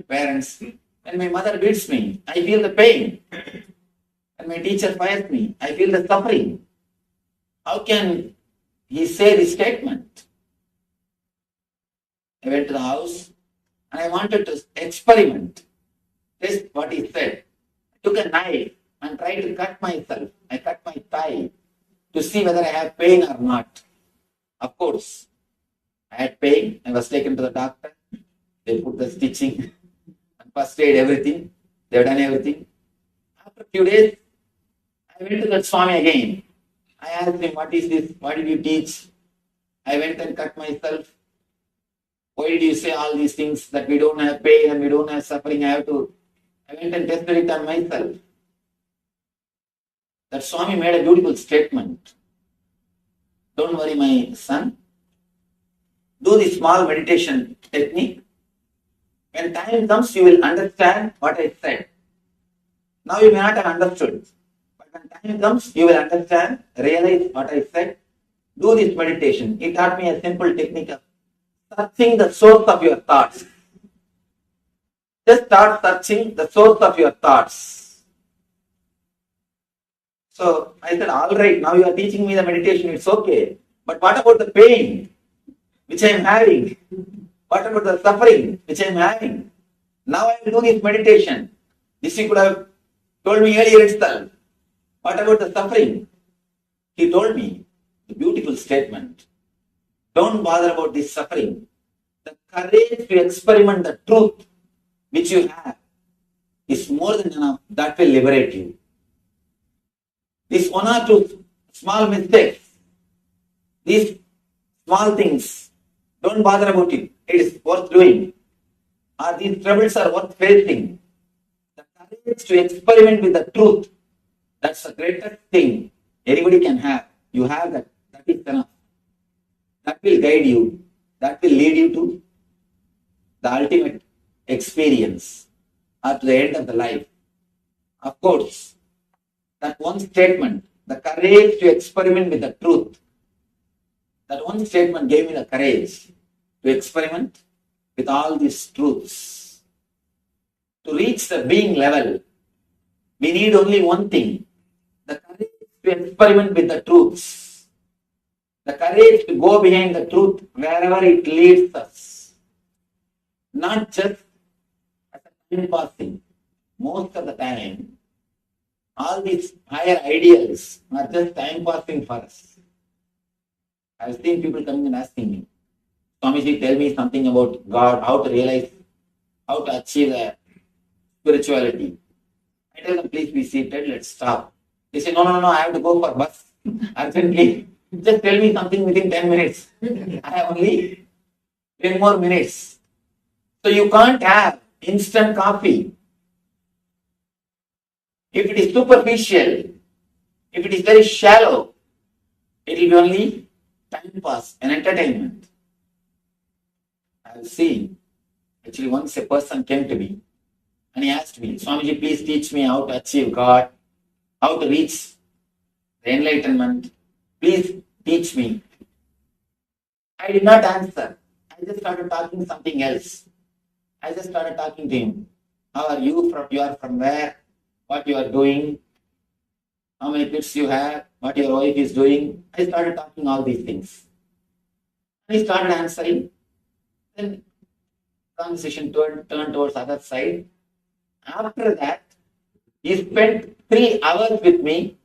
parents. When my mother beats me, I feel the pain. When my teacher fires me, I feel the suffering. How can he say this statement? I went to the house and I wanted to experiment. Test what he said. I took a knife and tried to cut myself. I cut my thigh to see whether I have pain or not. Of course, I had pain. I was taken to the doctor. They put the stitching and first aid, everything. They have done everything. After a few days, I went to that Swami again. I asked him, what is this? What did you teach? I went and cut myself. Why did you say all these things that we don't have pain and we don't have suffering? I went and tested it on myself. That Swami made a beautiful statement. Don't worry, my son. Do the small meditation technique. When time comes, you will understand what I said. Now you may not have understood. But when time comes, you will understand, realize what I said. Do this meditation. He taught me a simple technique of searching the source of your thoughts. Just start searching the source of your thoughts. So I said, all right, now you are teaching me the meditation, it's okay. But what about the pain which I am having? What about the suffering which I am having? Now I will do this meditation. This you could have told me earlier itself. What about the suffering? He told me the beautiful statement. Don't bother about this suffering. The courage to experiment the truth which you have is more than enough. That will liberate you. These one or two small mistakes, these small things, don't bother about it. It is worth doing. Or these troubles are worth facing. The courage to experiment with the truth, that's the greatest thing anybody can have. You have that. That is enough. That will guide you. That will lead you to the ultimate experience or to the end of the life. Of course, that one statement, the courage to experiment with the truth, that one statement gave me the courage to experiment with all these truths. To reach the being level, we need only one thing, the courage to experiment with the truths. The courage to go behind the truth wherever it leads us. Not just as a time passing. Most of the time, all these higher ideals are just time passing for us. I've seen people coming and asking me, Swamiji, tell me something about God, how to realize, how to achieve the spirituality. I tell them, please be seated, let's stop. They say, no, I have to go for bus urgently. Just tell me something within 10 minutes. I have only 10 more minutes. So you can't have instant coffee. If it is superficial, if it is very shallow, it will be only time pass and entertainment. I have seen, actually once a person came to me and he asked me, Swamiji, please teach me how to achieve God, how to reach the enlightenment. Please teach me. I did not answer. I just started talking something else. I just started talking to him. How are you from? You are from where? What you are doing? How many kids you have? What your wife is doing? I started talking all these things. And he started answering. Then conversation turned towards other side. After that, He spent 3 hours with me.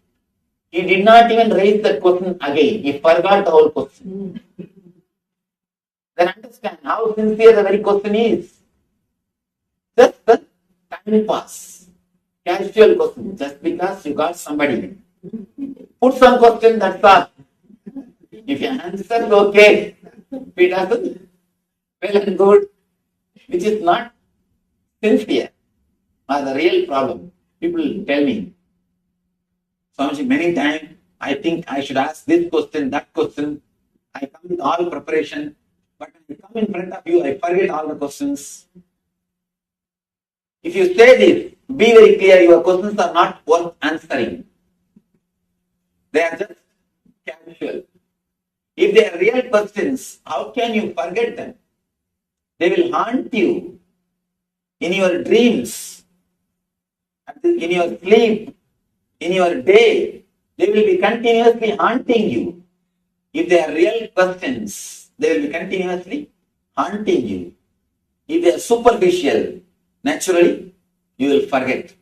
He did not even raise the question again. He forgot the whole question. Then understand how sincere the very question is. Just the time pass. Casual question. Just because you got somebody. Put some question, that's all. If you answer, okay. If it doesn't, well and good. Which is not sincere. Or the real problem. People tell me, Swamiji, many times I think I should ask this question, that question. I come with all preparation, but when I come in front of you, I forget all the questions. If you say this, be very clear, your questions are not worth answering. They are just casual. If they are real questions, how can you forget them? They will haunt you in your dreams, in your sleep, in your day. They will be continuously haunting you. If they are real questions, they will be continuously haunting you. If they are superficial, naturally, you will forget.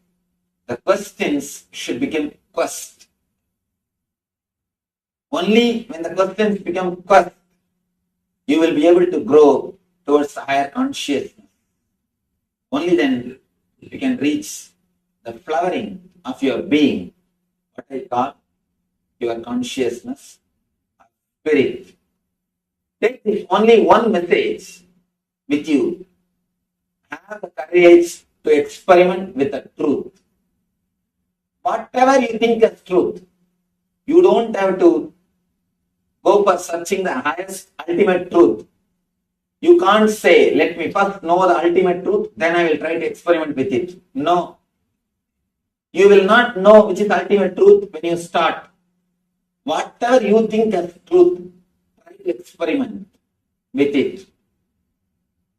The questions should become quest. Only when the questions become quest, you will be able to grow towards the higher consciousness. Only then you can reach the flowering of your being, what I call your consciousness, spirit. Take this only one message with you. Have the courage to experiment with the truth. Whatever you think is truth, you don't have to go for searching the highest ultimate truth. You can't say, let me first know the ultimate truth, then I will try to experiment with it. No. You will not know which is ultimate truth when you start. Whatever you think as truth, try to experiment with it.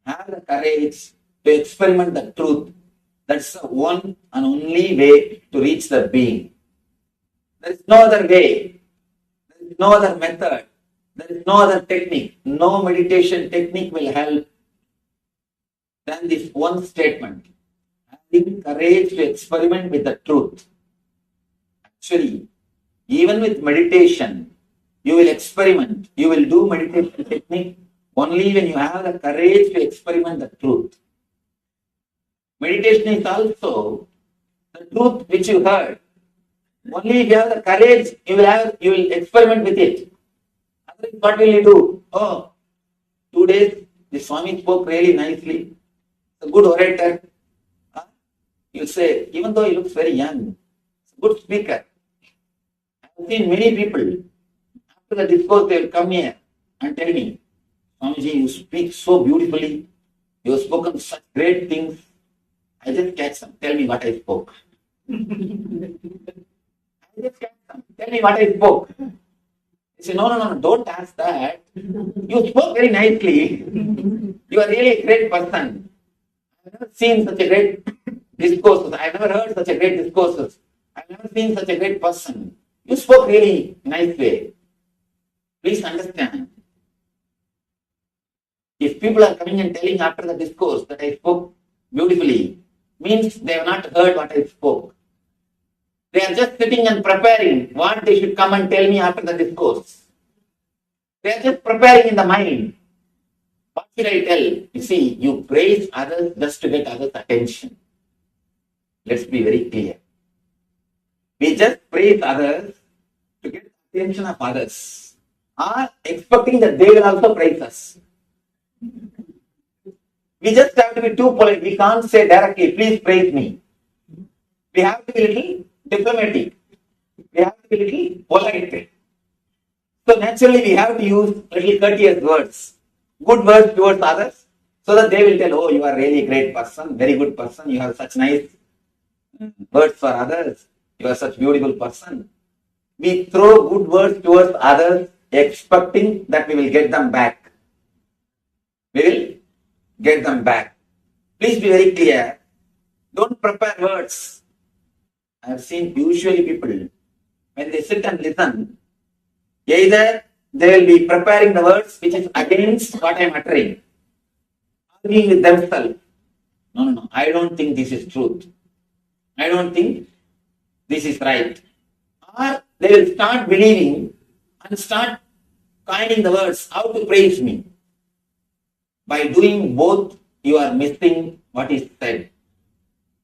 Have the courage to experiment the truth. That's the one and only way to reach the being. There is no other way. There is no other method. There is no other technique. No meditation technique will help than this one statement. Having courage to experiment with the truth. Actually, even with meditation, you will experiment. You will do meditation technique only when you have the courage to experiment the truth. Meditation is also the truth which you heard. Only if you have the courage, you will experiment with it. Otherwise, what will you do? Oh, 2 days, the Swami spoke really nicely. A good orator. You say, even though he looks very young, he's a good speaker. I have seen many people, after the discourse, they will come here and tell me, Swamiji, you speak so beautifully. You have spoken such great things. I just catch them. Tell me what I spoke. I just catch them. Tell me what I spoke. They say, no, don't ask that. You spoke very nicely. You are really a great person. I've never seen such a great discourses. I've never heard such a great discourses. I've never seen such a great person. You spoke really nice way. Please understand. If people are coming and telling after the discourse that I spoke beautifully, means they have not heard what I spoke. They are just sitting and preparing what they should come and tell me after the discourse. They are just preparing in the mind. What should I tell? You see, you praise others just to get others' attention. Let's be very clear. We just praise others to get the attention of others, or expecting that they will also praise us. We just have to be too polite. We can't say directly, please praise me. We have to be a little diplomatic. We have to be a little polite. So naturally, we have to use little courteous words, good words towards others, so that they will tell, oh, you are really a great person, very good person, you have such nice words for others, you are such beautiful person. We throw good words towards others, expecting that we will get them back. We will get them back. Please be very clear. Don't prepare words. I have seen usually people, when they sit and listen, either they will be preparing the words which is against what I am uttering, arguing with themselves. No, I don't think this is truth. I don't think this is right. Or they will start believing and start coining the words how to praise me. By doing both, you are missing what is said.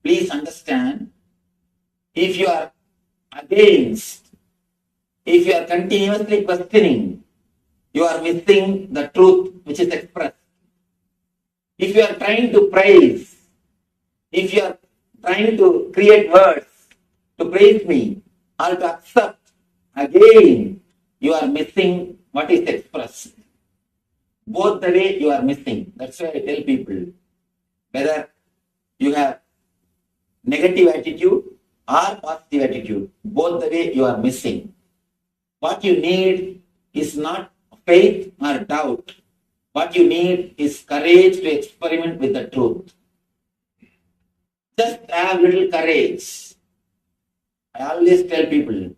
Please understand, if you are against, if you are continuously questioning, you are missing the truth which is expressed. If you are trying to praise, if you are trying to create words to praise me or to accept, again, you are missing what is expressed. Both the way you are missing. That's why I tell people, whether you have negative attitude or positive attitude, both the way you are missing. What you need is not faith or doubt. What you need is courage to experiment with the truth. Just have little courage. I always tell people,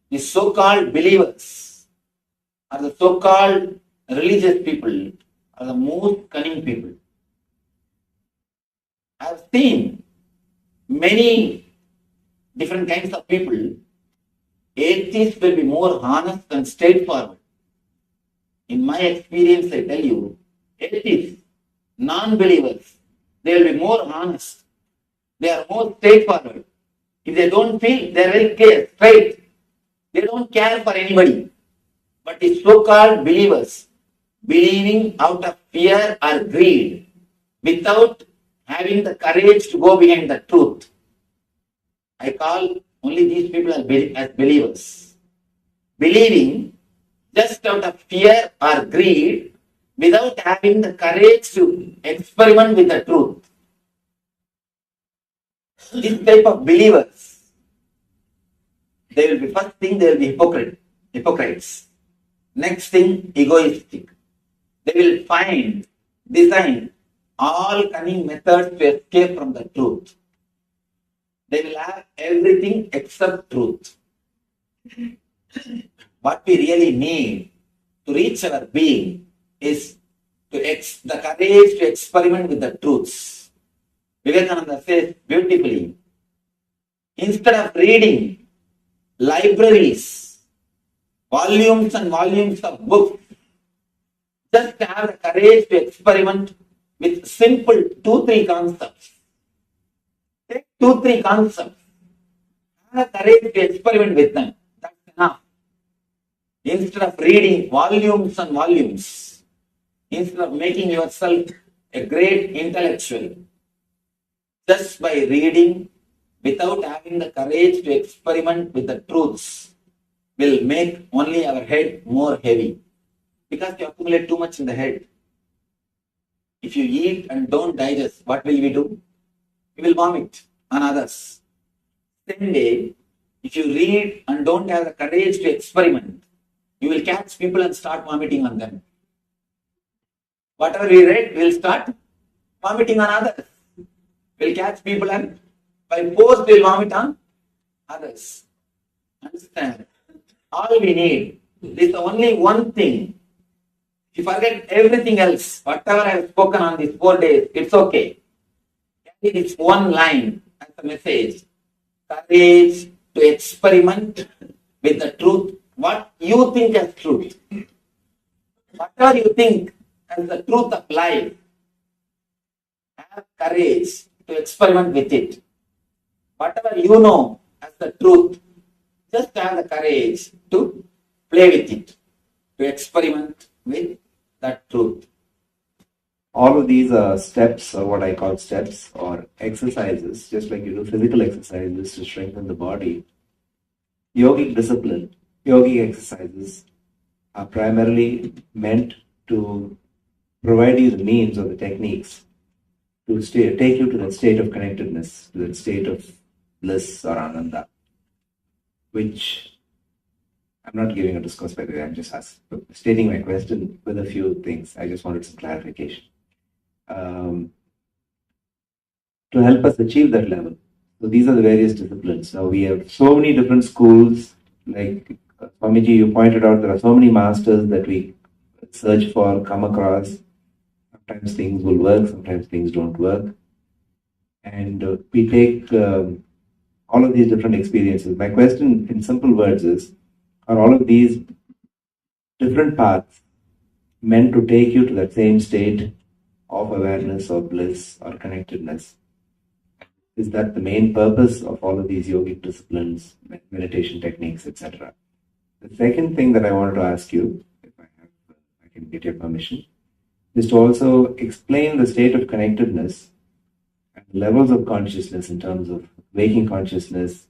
the so-called believers or the so-called religious people are the most cunning people. I have seen many different kinds of people. Atheists will be more honest and straightforward. In my experience, I tell you, atheists, non-believers, they will be more honest. They are more straightforward. If they don't feel, they are very clear, straight. They don't care for anybody. But the so-called believers, believing out of fear or greed, without having the courage to go behind the truth, I call only these people as believers. Believing just out of fear or greed, without having the courage to experiment with the truth. This type of believers, they will be, first thing, they will be hypocrites. Next thing, egoistic. They will design all cunning methods to escape from the truth. They will have everything except truth. What we really need to reach our being is the courage to experiment with the truths. Vivekananda says beautifully, instead of reading libraries, volumes and volumes of books, just have the courage to experiment with simple 2-3 concepts. Take 2-3 concepts. Have the courage to experiment with them. That's enough. Instead of reading volumes and volumes, instead of making yourself a great intellectual, just by reading without having the courage to experiment with the truths, will make only our head more heavy. Because you accumulate too much in the head. If you eat and don't digest, what will we do? We will vomit on others. Same way, if you read and don't have the courage to experiment, you will catch people and start vomiting on them. Whatever we read, we will start vomiting on others. We will catch people and by force we will vomit on others. Understand? All we need is only one thing. If you forget everything else, whatever I have spoken on these 4 days, it's okay. It's one line as a message. Courage to experiment with the truth. What you think as truth. Whatever you think as the truth of life, have courage to experiment with it. Whatever you know as the truth, just have the courage to play with it, to experiment with that truth. All of these are steps, or what I call steps, or exercises, just like you do physical exercises to strengthen the body. Yogic discipline, yogic exercises are primarily meant to provide you the means or the techniques to take you to that state of connectedness, to that state of bliss or ananda, which I'm not giving a discourse, by the way, I'm just stating my question with a few things. I just wanted some clarification. To help us achieve that level. So these are the various disciplines. Now we have so many different schools, like Swamiji, you pointed out, there are so many masters that we search for, come across. Sometimes things will work, sometimes things don't work. and we take all of these different experiences. My question in simple words is, are all of these different paths meant to take you to that same state of awareness or bliss or connectedness? Is that the main purpose of all of these yogic disciplines, meditation techniques, etc.? The second thing that I wanted to ask you, if I can get your permission, is to also explain the state of connectedness and levels of consciousness in terms of waking consciousness,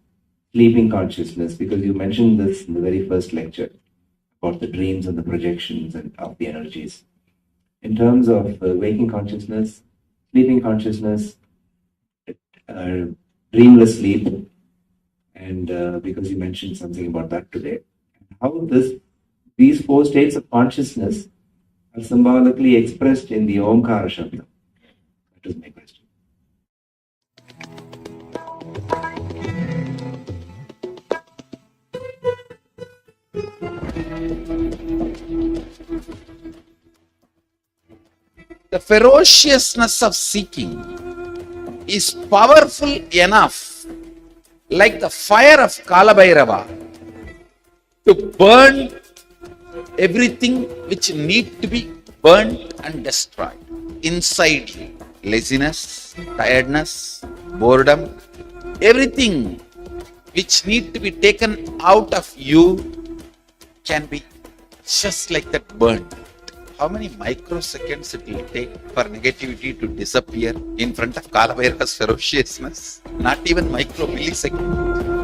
sleeping consciousness, because you mentioned this in the very first lecture about the dreams and the projections and of the energies. In terms of waking consciousness, sleeping consciousness, dreamless sleep, and because you mentioned something about that today, how these four states of consciousness are symbolically expressed in the Omkara Shabda. That was my question. The ferociousness of seeking is powerful enough, like the fire of Kalabhairava, to burn everything which need to be burnt and destroyed inside you. Laziness, tiredness, boredom, everything which need to be taken out of you can be just like that burned. How many microseconds it will take for negativity to disappear in front of Kalabhairava's ferociousness? Not even micro millisecond.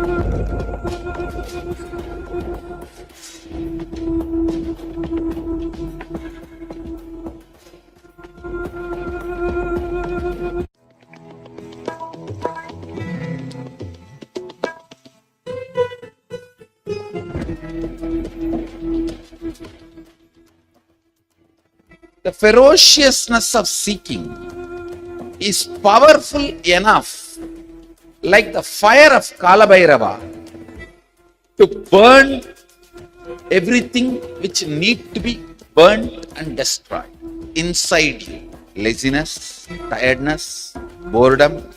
The ferociousness of seeking is powerful enough, like the fire of Kalabhairava, to burn everything which need to be burnt and destroyed inside you. Laziness, tiredness, boredom,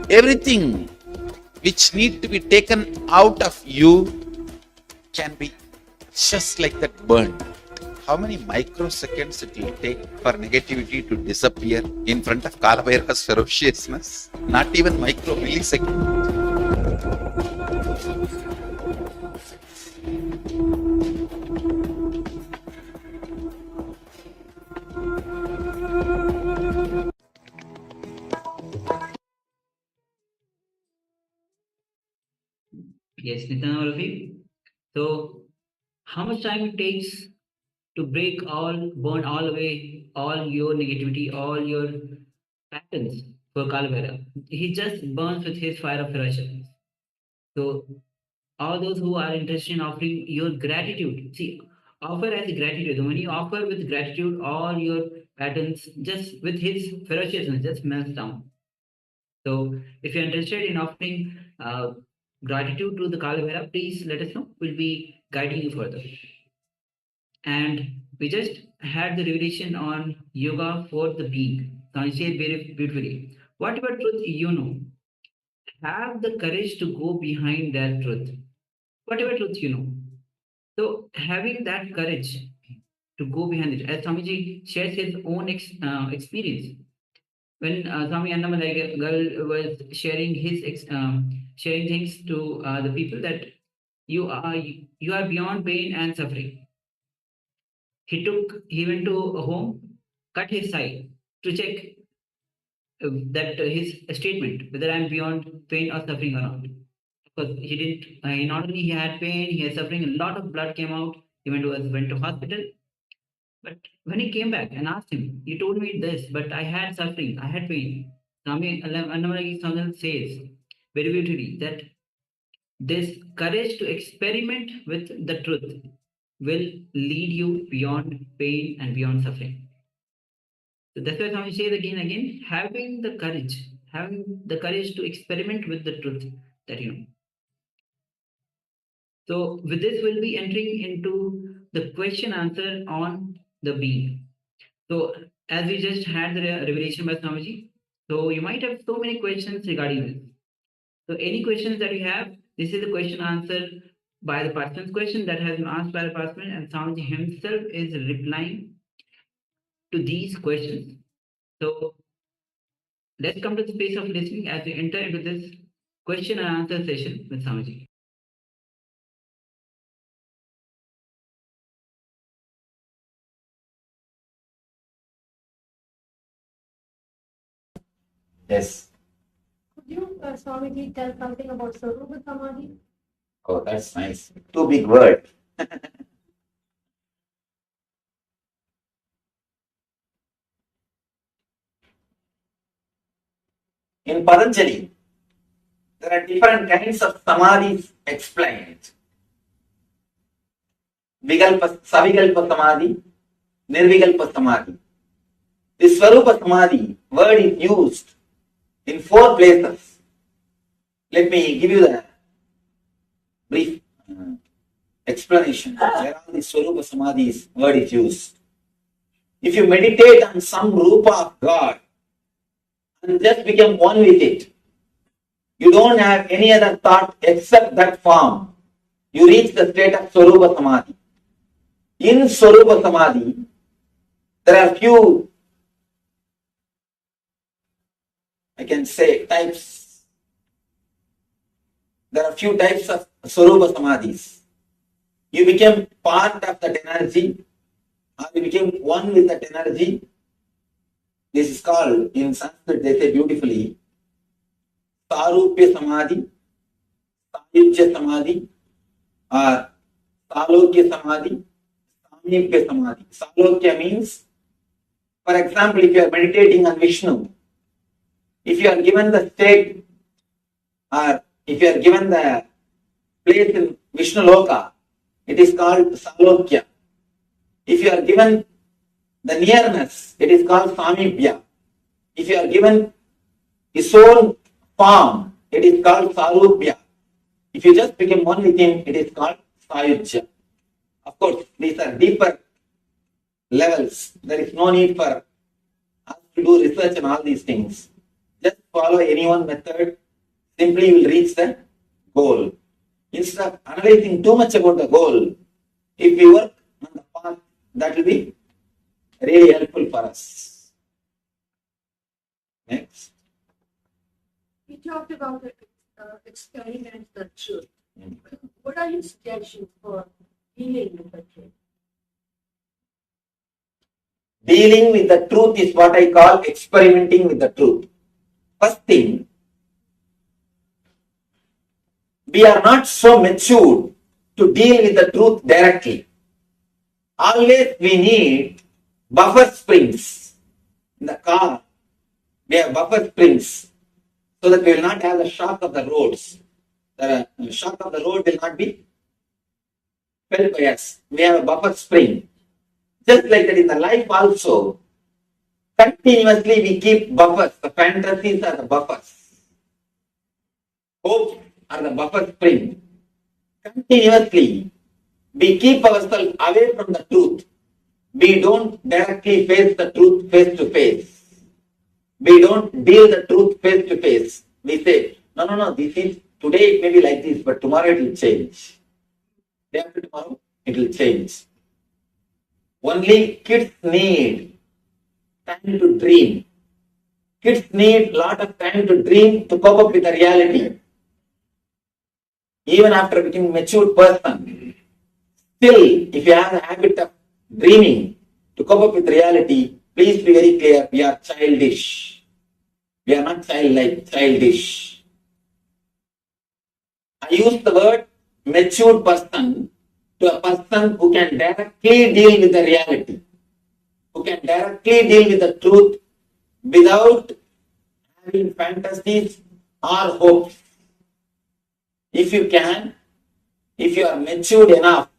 everything which need to be taken out of you can be just like that burned. How many microseconds it will take for negativity to disappear in front of Kalabhairava's ferociousness? Not even micro millisecond. Yes, Nithyananda, all of you. So, how much time it takes to break all, burn all away, all your negativity, all your patterns for Kalabhairava? He just burns with his fire of ferociousness. So, all those who are interested in offering your gratitude, see, offer as gratitude. When you offer with gratitude, all your patterns just with his ferociousness just melts down. So, if you're interested in offering gratitude to the Kalabhairava, please let us know. We'll be guiding you further. And we just had the revelation on yoga for the being. So I say very beautifully, whatever truth you know, have the courage to go behind that truth. Whatever truth you know. So having that courage to go behind it, as Swamiji shares his own experience. When Swami Annamalai was sharing his sharing things to the people that you are beyond pain and suffering. He went to a home, cut his side to check that his statement whether I'm beyond pain or suffering or not. Because he didn't. He not only he had pain, he had suffering. A lot of blood came out. He went to hospital. But when he came back and asked him, you told me this, but I had suffering, I had pain. Swami Annamalai says very beautifully that this courage to experiment with the truth will lead you beyond pain and beyond suffering. So that's why Swami says again and again, having the courage to experiment with the truth that you know. So with this, we'll be entering into the question answer on the being. So as we just had the revelation by Swamiji, So you might have so many questions regarding this. So any questions that you have, this is the question answered by the participant's question that has been asked by the participant, and Swamiji himself is replying to these questions. So let's come to the space of listening as we enter into this question and answer session with Swamiji. Yes. Could you, Swamiji, tell something about Sarupa Samadhi? Oh, that's nice. Two big words. In Patanjali, there are different kinds of samadhis explained. Savikalpa Samadhi, Nirvikalpa Samadhi. The Swarupa Samadhi word is used in 4 places. Let me give you the brief explanation. Where all the Swarupa Samadhi's word is used. If you meditate on some Rupa of God and just become one with it, you don't have any other thought except that form, you reach the state of Swarupa Samadhi. In Swarupa Samadhi, there are few, I can say, types. There are few types of Swarupa Samadhis. You become part of that energy, or you became one with that energy. This is called, in Sanskrit, they say beautifully, Sarupya Samadhi, Sayujya Samadhi, or Salokya Samadhi, Samipya Samadhi. Salokya means, for example, if you are meditating on Vishnu, if you are given the state, or if you are given the place in Vishnu Loka, it is called Salokya. If you are given the nearness, it is called Samipya. If you are given his own form, it is called Sarupya. If you just become one with him, it is called Sayujya. Of course, these are deeper levels. There is no need for us to do research on all these things. Just follow any one method, simply you will reach the goal. Instead of analyzing too much about the goal, if we work on the path, that will be really helpful for us. Next. You talked about the experiment, the truth. What are your suggestions for dealing with the truth? Dealing with the truth is what I call experimenting with the truth. First thing, we are not so matured to deal with the truth directly. Always we need buffer springs. In the car, we have buffer springs so that we will not have the shock of the roads. The shock of the road will not be felt by us. We have a buffer spring. Just like that in the life also, continuously we keep buffers. The fantasies are the buffers. Hopes are the buffer spring. Continuously, we keep ourselves away from the truth. We don't directly face the truth face to face. We don't deal the truth face to face. We say, no, this is, today it may be like this, but tomorrow it will change. Day after tomorrow, it will change. Only kids need time to dream. Kids need a lot of time to dream to cope up with the reality. Even after becoming a mature person, still, if you have the habit of dreaming to cope up with reality, please be very clear, we are childish. We are not childlike, childish. I use the word mature person to a person who can directly deal with the reality, who can directly deal with the truth without having fantasies or hopes. If you can, if you are matured enough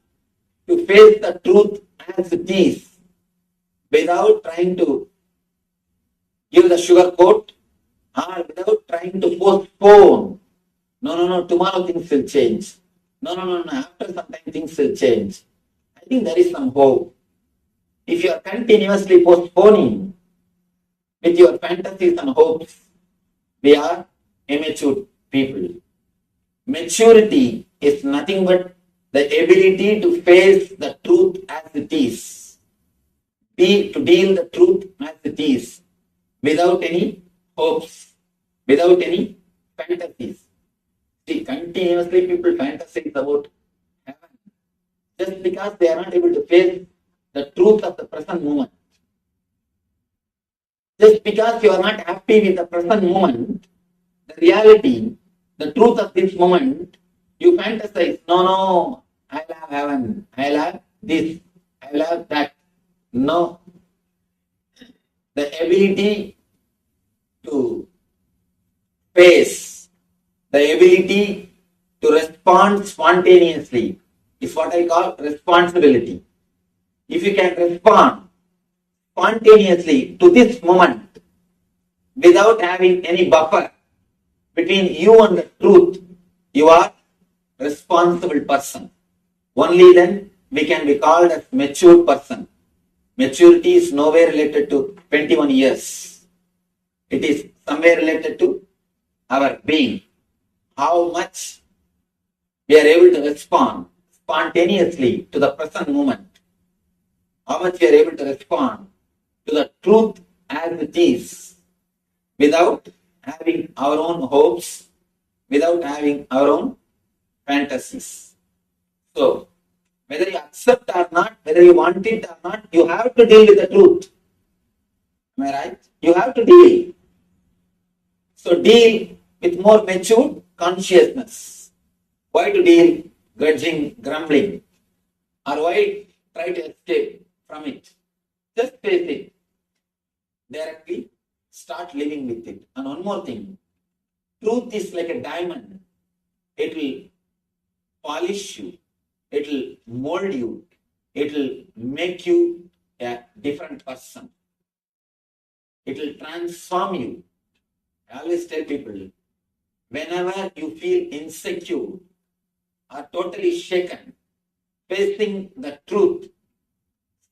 to face the truth as it is, without trying to give the sugar coat or without trying to postpone, no, tomorrow things will change. No, after some time things will change. I think there is some hope. If you are continuously postponing, with your fantasies and hopes, we are immature people. Maturity is nothing but the ability to face the truth as it is, to deal the truth as it is, without any hopes, without any fantasies. See, continuously people fantasize about heaven just because they are not able to face the truth of the present moment. Just because you are not happy with the present moment, the reality, the truth of this moment, you fantasize, no, I'll have heaven, I'll have this, I'll have that. No. The ability to face, the ability to respond spontaneously is what I call responsibility. If you can respond spontaneously to this moment without having any buffer between you and the truth, you are a responsible person. Only then we can be called as mature person. Maturity is nowhere related to 21 years. It is somewhere related to our being. How much we are able to respond spontaneously to the present moment. How much we are able to respond to the truth as it is, without having our own hopes, without having our own fantasies. So, whether you accept or not, whether you want it or not, you have to deal with the truth. Am I right? You have to deal. So, deal with more mature consciousness. Why to deal grudging, grumbling? Or why try to escape from it? Just face it. Directly start living with it. And one more thing. Truth is like a diamond. It will polish you. It will mold you. It will make you a different person. It will transform you. I always tell people, whenever you feel insecure or totally shaken, facing the truth,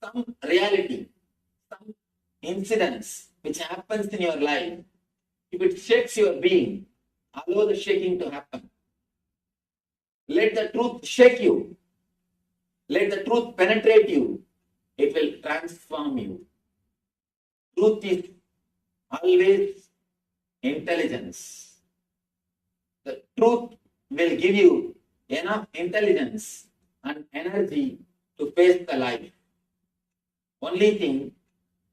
some reality, some incidents which happens in your life, if it shakes your being, allow the shaking to happen. Let the truth shake you. Let the truth penetrate you. It will transform you. Truth is always intelligence. The truth will give you enough intelligence and energy to face the life. Only thing,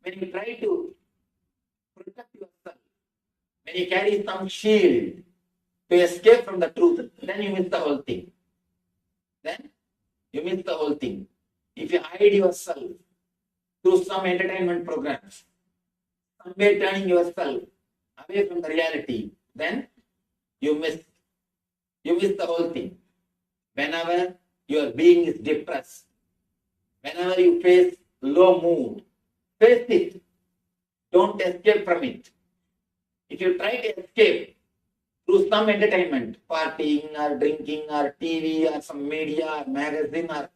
when you try to protect yourself, when you carry some shield to escape from the truth, then you miss the whole thing. Then you miss the whole thing. If you hide yourself through some entertainment programs, somewhere turning yourself away from the reality, then you miss the whole thing. Whenever your being is depressed, whenever you face low mood, face it. Don't escape from it. If you try to escape through some entertainment, partying or drinking or TV or some media or magazine or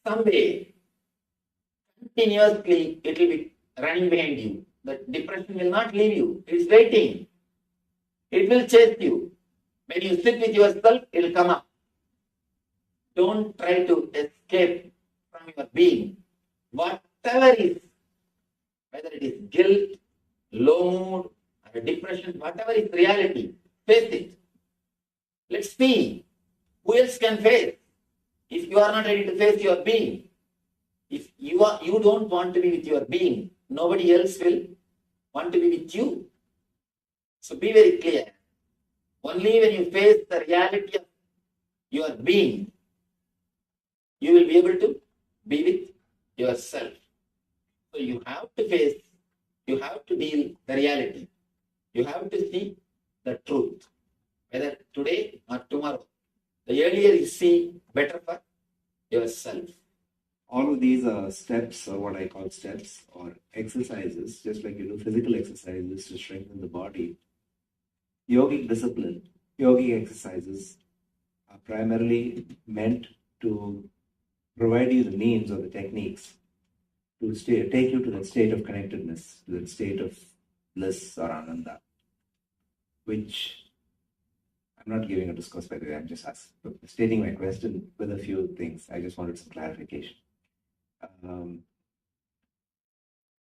some way, continuously it will be running behind you. The depression will not leave you. It's waiting. It will chase you. When you sit with yourself, it will come up. Don't try to escape from your being. Whatever is, whether it is guilt, low mood, or depression, whatever is reality, face it. Let's see who else can face. If you are not ready to face your being, if you don't want to be with your being, nobody else will want to be with you. So be very clear. Only when you face the reality of your being, you will be able to be with yourself. So you have to face, you have to deal the reality. You have to see the truth, whether today or tomorrow. The earlier you see, better for yourself. All of these are steps, or what I call steps, or exercises, just like you do physical exercises to strengthen the body. Yogic discipline, yogic exercises are primarily meant to provide you the means or the techniques to take you to that state of connectedness, to that state of bliss or ananda, which I'm not giving a discourse, by the way, I'm just stating my question with a few things. I just wanted some clarification.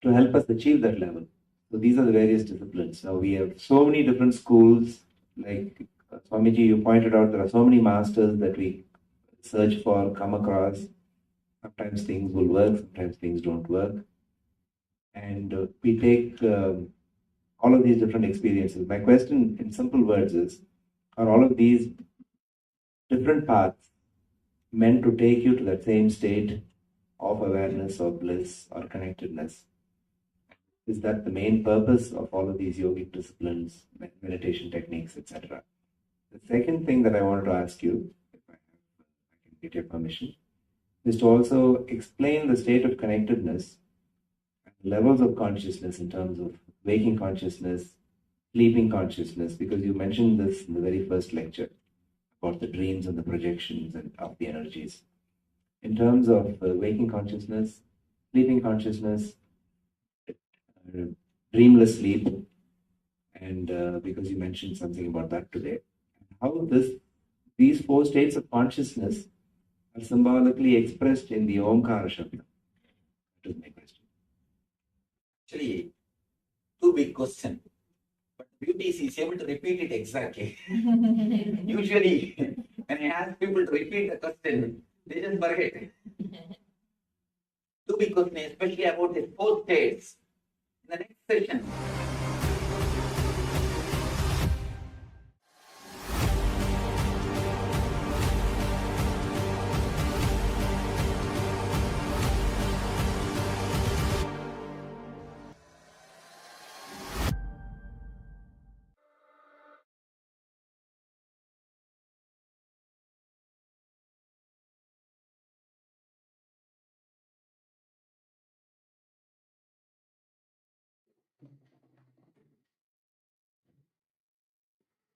To help us achieve that level. So these are the various disciplines. Now we have so many different schools, like Swamiji, you pointed out, there are so many masters that we search for, come across. Sometimes things will work, sometimes things don't work. And we take all of these different experiences. My question in simple words is, are all of these different paths meant to take you to that same state of awareness or bliss or connectedness? Is that the main purpose of all of these yogic disciplines, meditation techniques, etc.? The second thing that I wanted to ask you, if I can get your permission, is to also explain the state of connectedness and levels of consciousness in terms of waking consciousness, sleeping consciousness, because you mentioned this in the very first lecture about the dreams and the projections and of the energies. In terms of waking consciousness, sleeping consciousness, dreamless sleep, and because you mentioned something about that today, how these four states of consciousness are symbolically expressed in the Omkara Shabda. That is my question. Actually, two big questions. But the beauty is he's able to repeat it exactly. Usually, when I ask people to repeat the question, they just forget. Two big questions, especially about the four states. In the next session,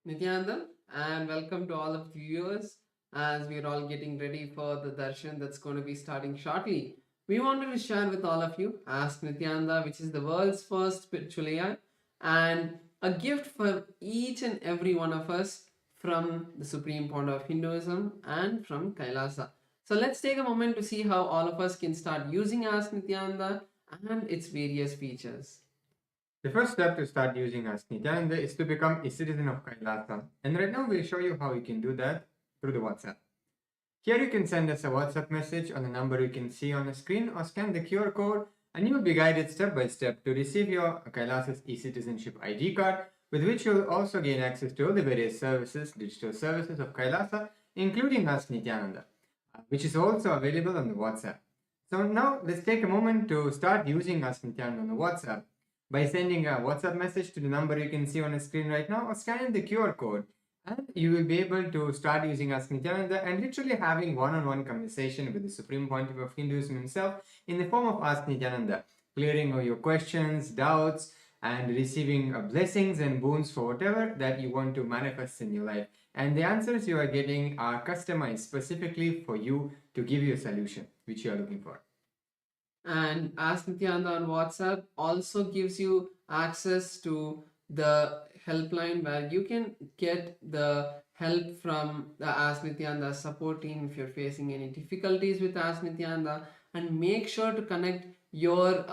Nithyananda, and welcome to all of the viewers as we're all getting ready for the darshan that's going to be starting shortly. We wanted to share with all of you Ask Nithyananda, which is the world's first spiritual AI, and a gift for each and every one of us from the Supreme Pontiff of Hinduism and from KAILASA. So let's take a moment to see how all of us can start using Ask Nithyananda and its various features. The first step to start using Ask Nithyananda is to become a citizen of KAILASA. And right now we'll show you how you can do that through the WhatsApp. Here you can send us a WhatsApp message on the number you can see on the screen or scan the QR code and you will be guided step by step to receive your KAILASA's e-citizenship ID card, with which you'll also gain access to all the various services, digital services of KAILASA, including Ask Nithyananda, which is also available on the WhatsApp. So now let's take a moment to start using Ask Nithyananda on the WhatsApp by sending a WhatsApp message to the number you can see on the screen right now or scanning the QR code, and you will be able to start using Ask Nithyananda and literally having one-on-one conversation with the Supreme Pontiff of Hinduism himself in the form of Ask Nithyananda, clearing all your questions, doubts, and receiving blessings and boons for whatever that you want to manifest in your life. And the answers you are getting are customized specifically for you to give you a solution which you are looking for. And Ask Nithyananda on WhatsApp also gives you access to the helpline where you can get the help from the Ask Nithyananda support team if you're facing any difficulties with Ask Nithyananda, and make sure to connect your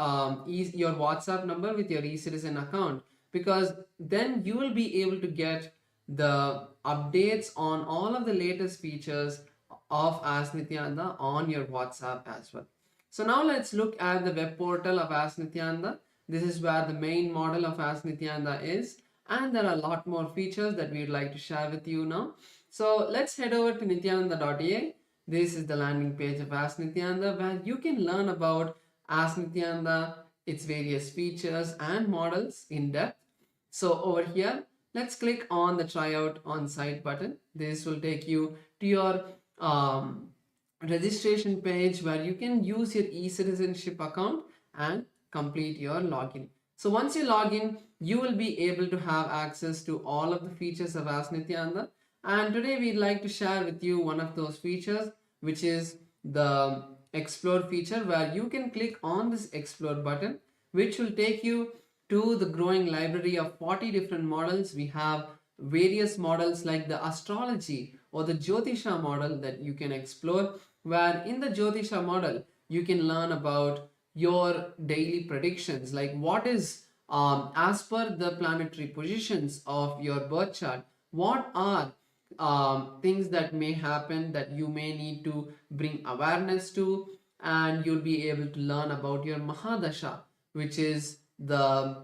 your WhatsApp number with your eCitizen account, because then you will be able to get the updates on all of the latest features of Ask Nithyananda on your WhatsApp as well. So now let's look at the web portal of Ask Nithyananda. This is where the main model of Ask Nithyananda is, and there are a lot more features that we'd like to share with you now. So let's head over to nithyananda.ai. This is the landing page of Ask Nithyananda, where you can learn about Ask Nithyananda, its various features and models in depth. So over here, let's click on the tryout on site button. This will take you to your registration page where you can use your e-citizenship account and complete your login. So once you log in, you will be able to have access to all of the features of Ask Nithyananda. And today we'd like to share with you one of those features, which is the Explore feature, where you can click on this Explore button, which will take you to the growing library of 40 different models. We have various models like the astrology or the Jyotisha model that you can explore, where in the Jyotisha model you can learn about your daily predictions, like what is as per the planetary positions of your birth chart, what are things that may happen that you may need to bring awareness to, and you'll be able to learn about your Mahadasha, which is the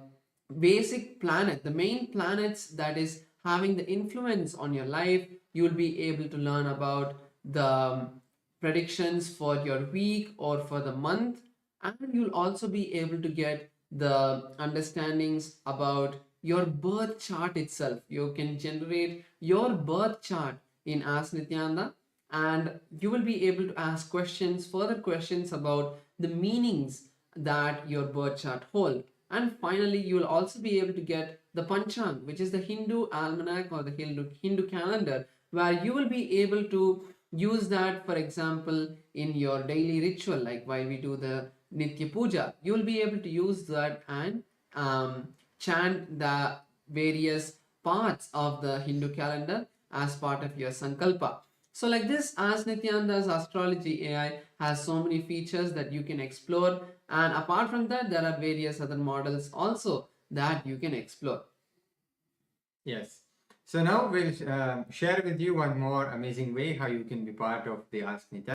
basic planet, the main planets that is having the influence on your life. You'll be able to learn about the predictions for your week or for the month, and you'll also be able to get the understandings about your birth chart itself. You can generate your birth chart in Ask Nithyananda, and you will be able to ask further questions about the meanings that your birth chart hold. And finally, you will also be able to get the Panchang, which is the Hindu almanac or the Hindu calendar, where you will be able to use that, for example, in your daily ritual, like while we do the Nitya Puja, you will be able to use that and chant the various parts of the Hindu calendar as part of your Sankalpa. So like this, as Nithyananda's Astrology AI has so many features that you can explore, and apart from that, there are various other models also that you can explore. Yes. So now we'll share with you one more amazing way how you can be part of the Ask Nithyananda.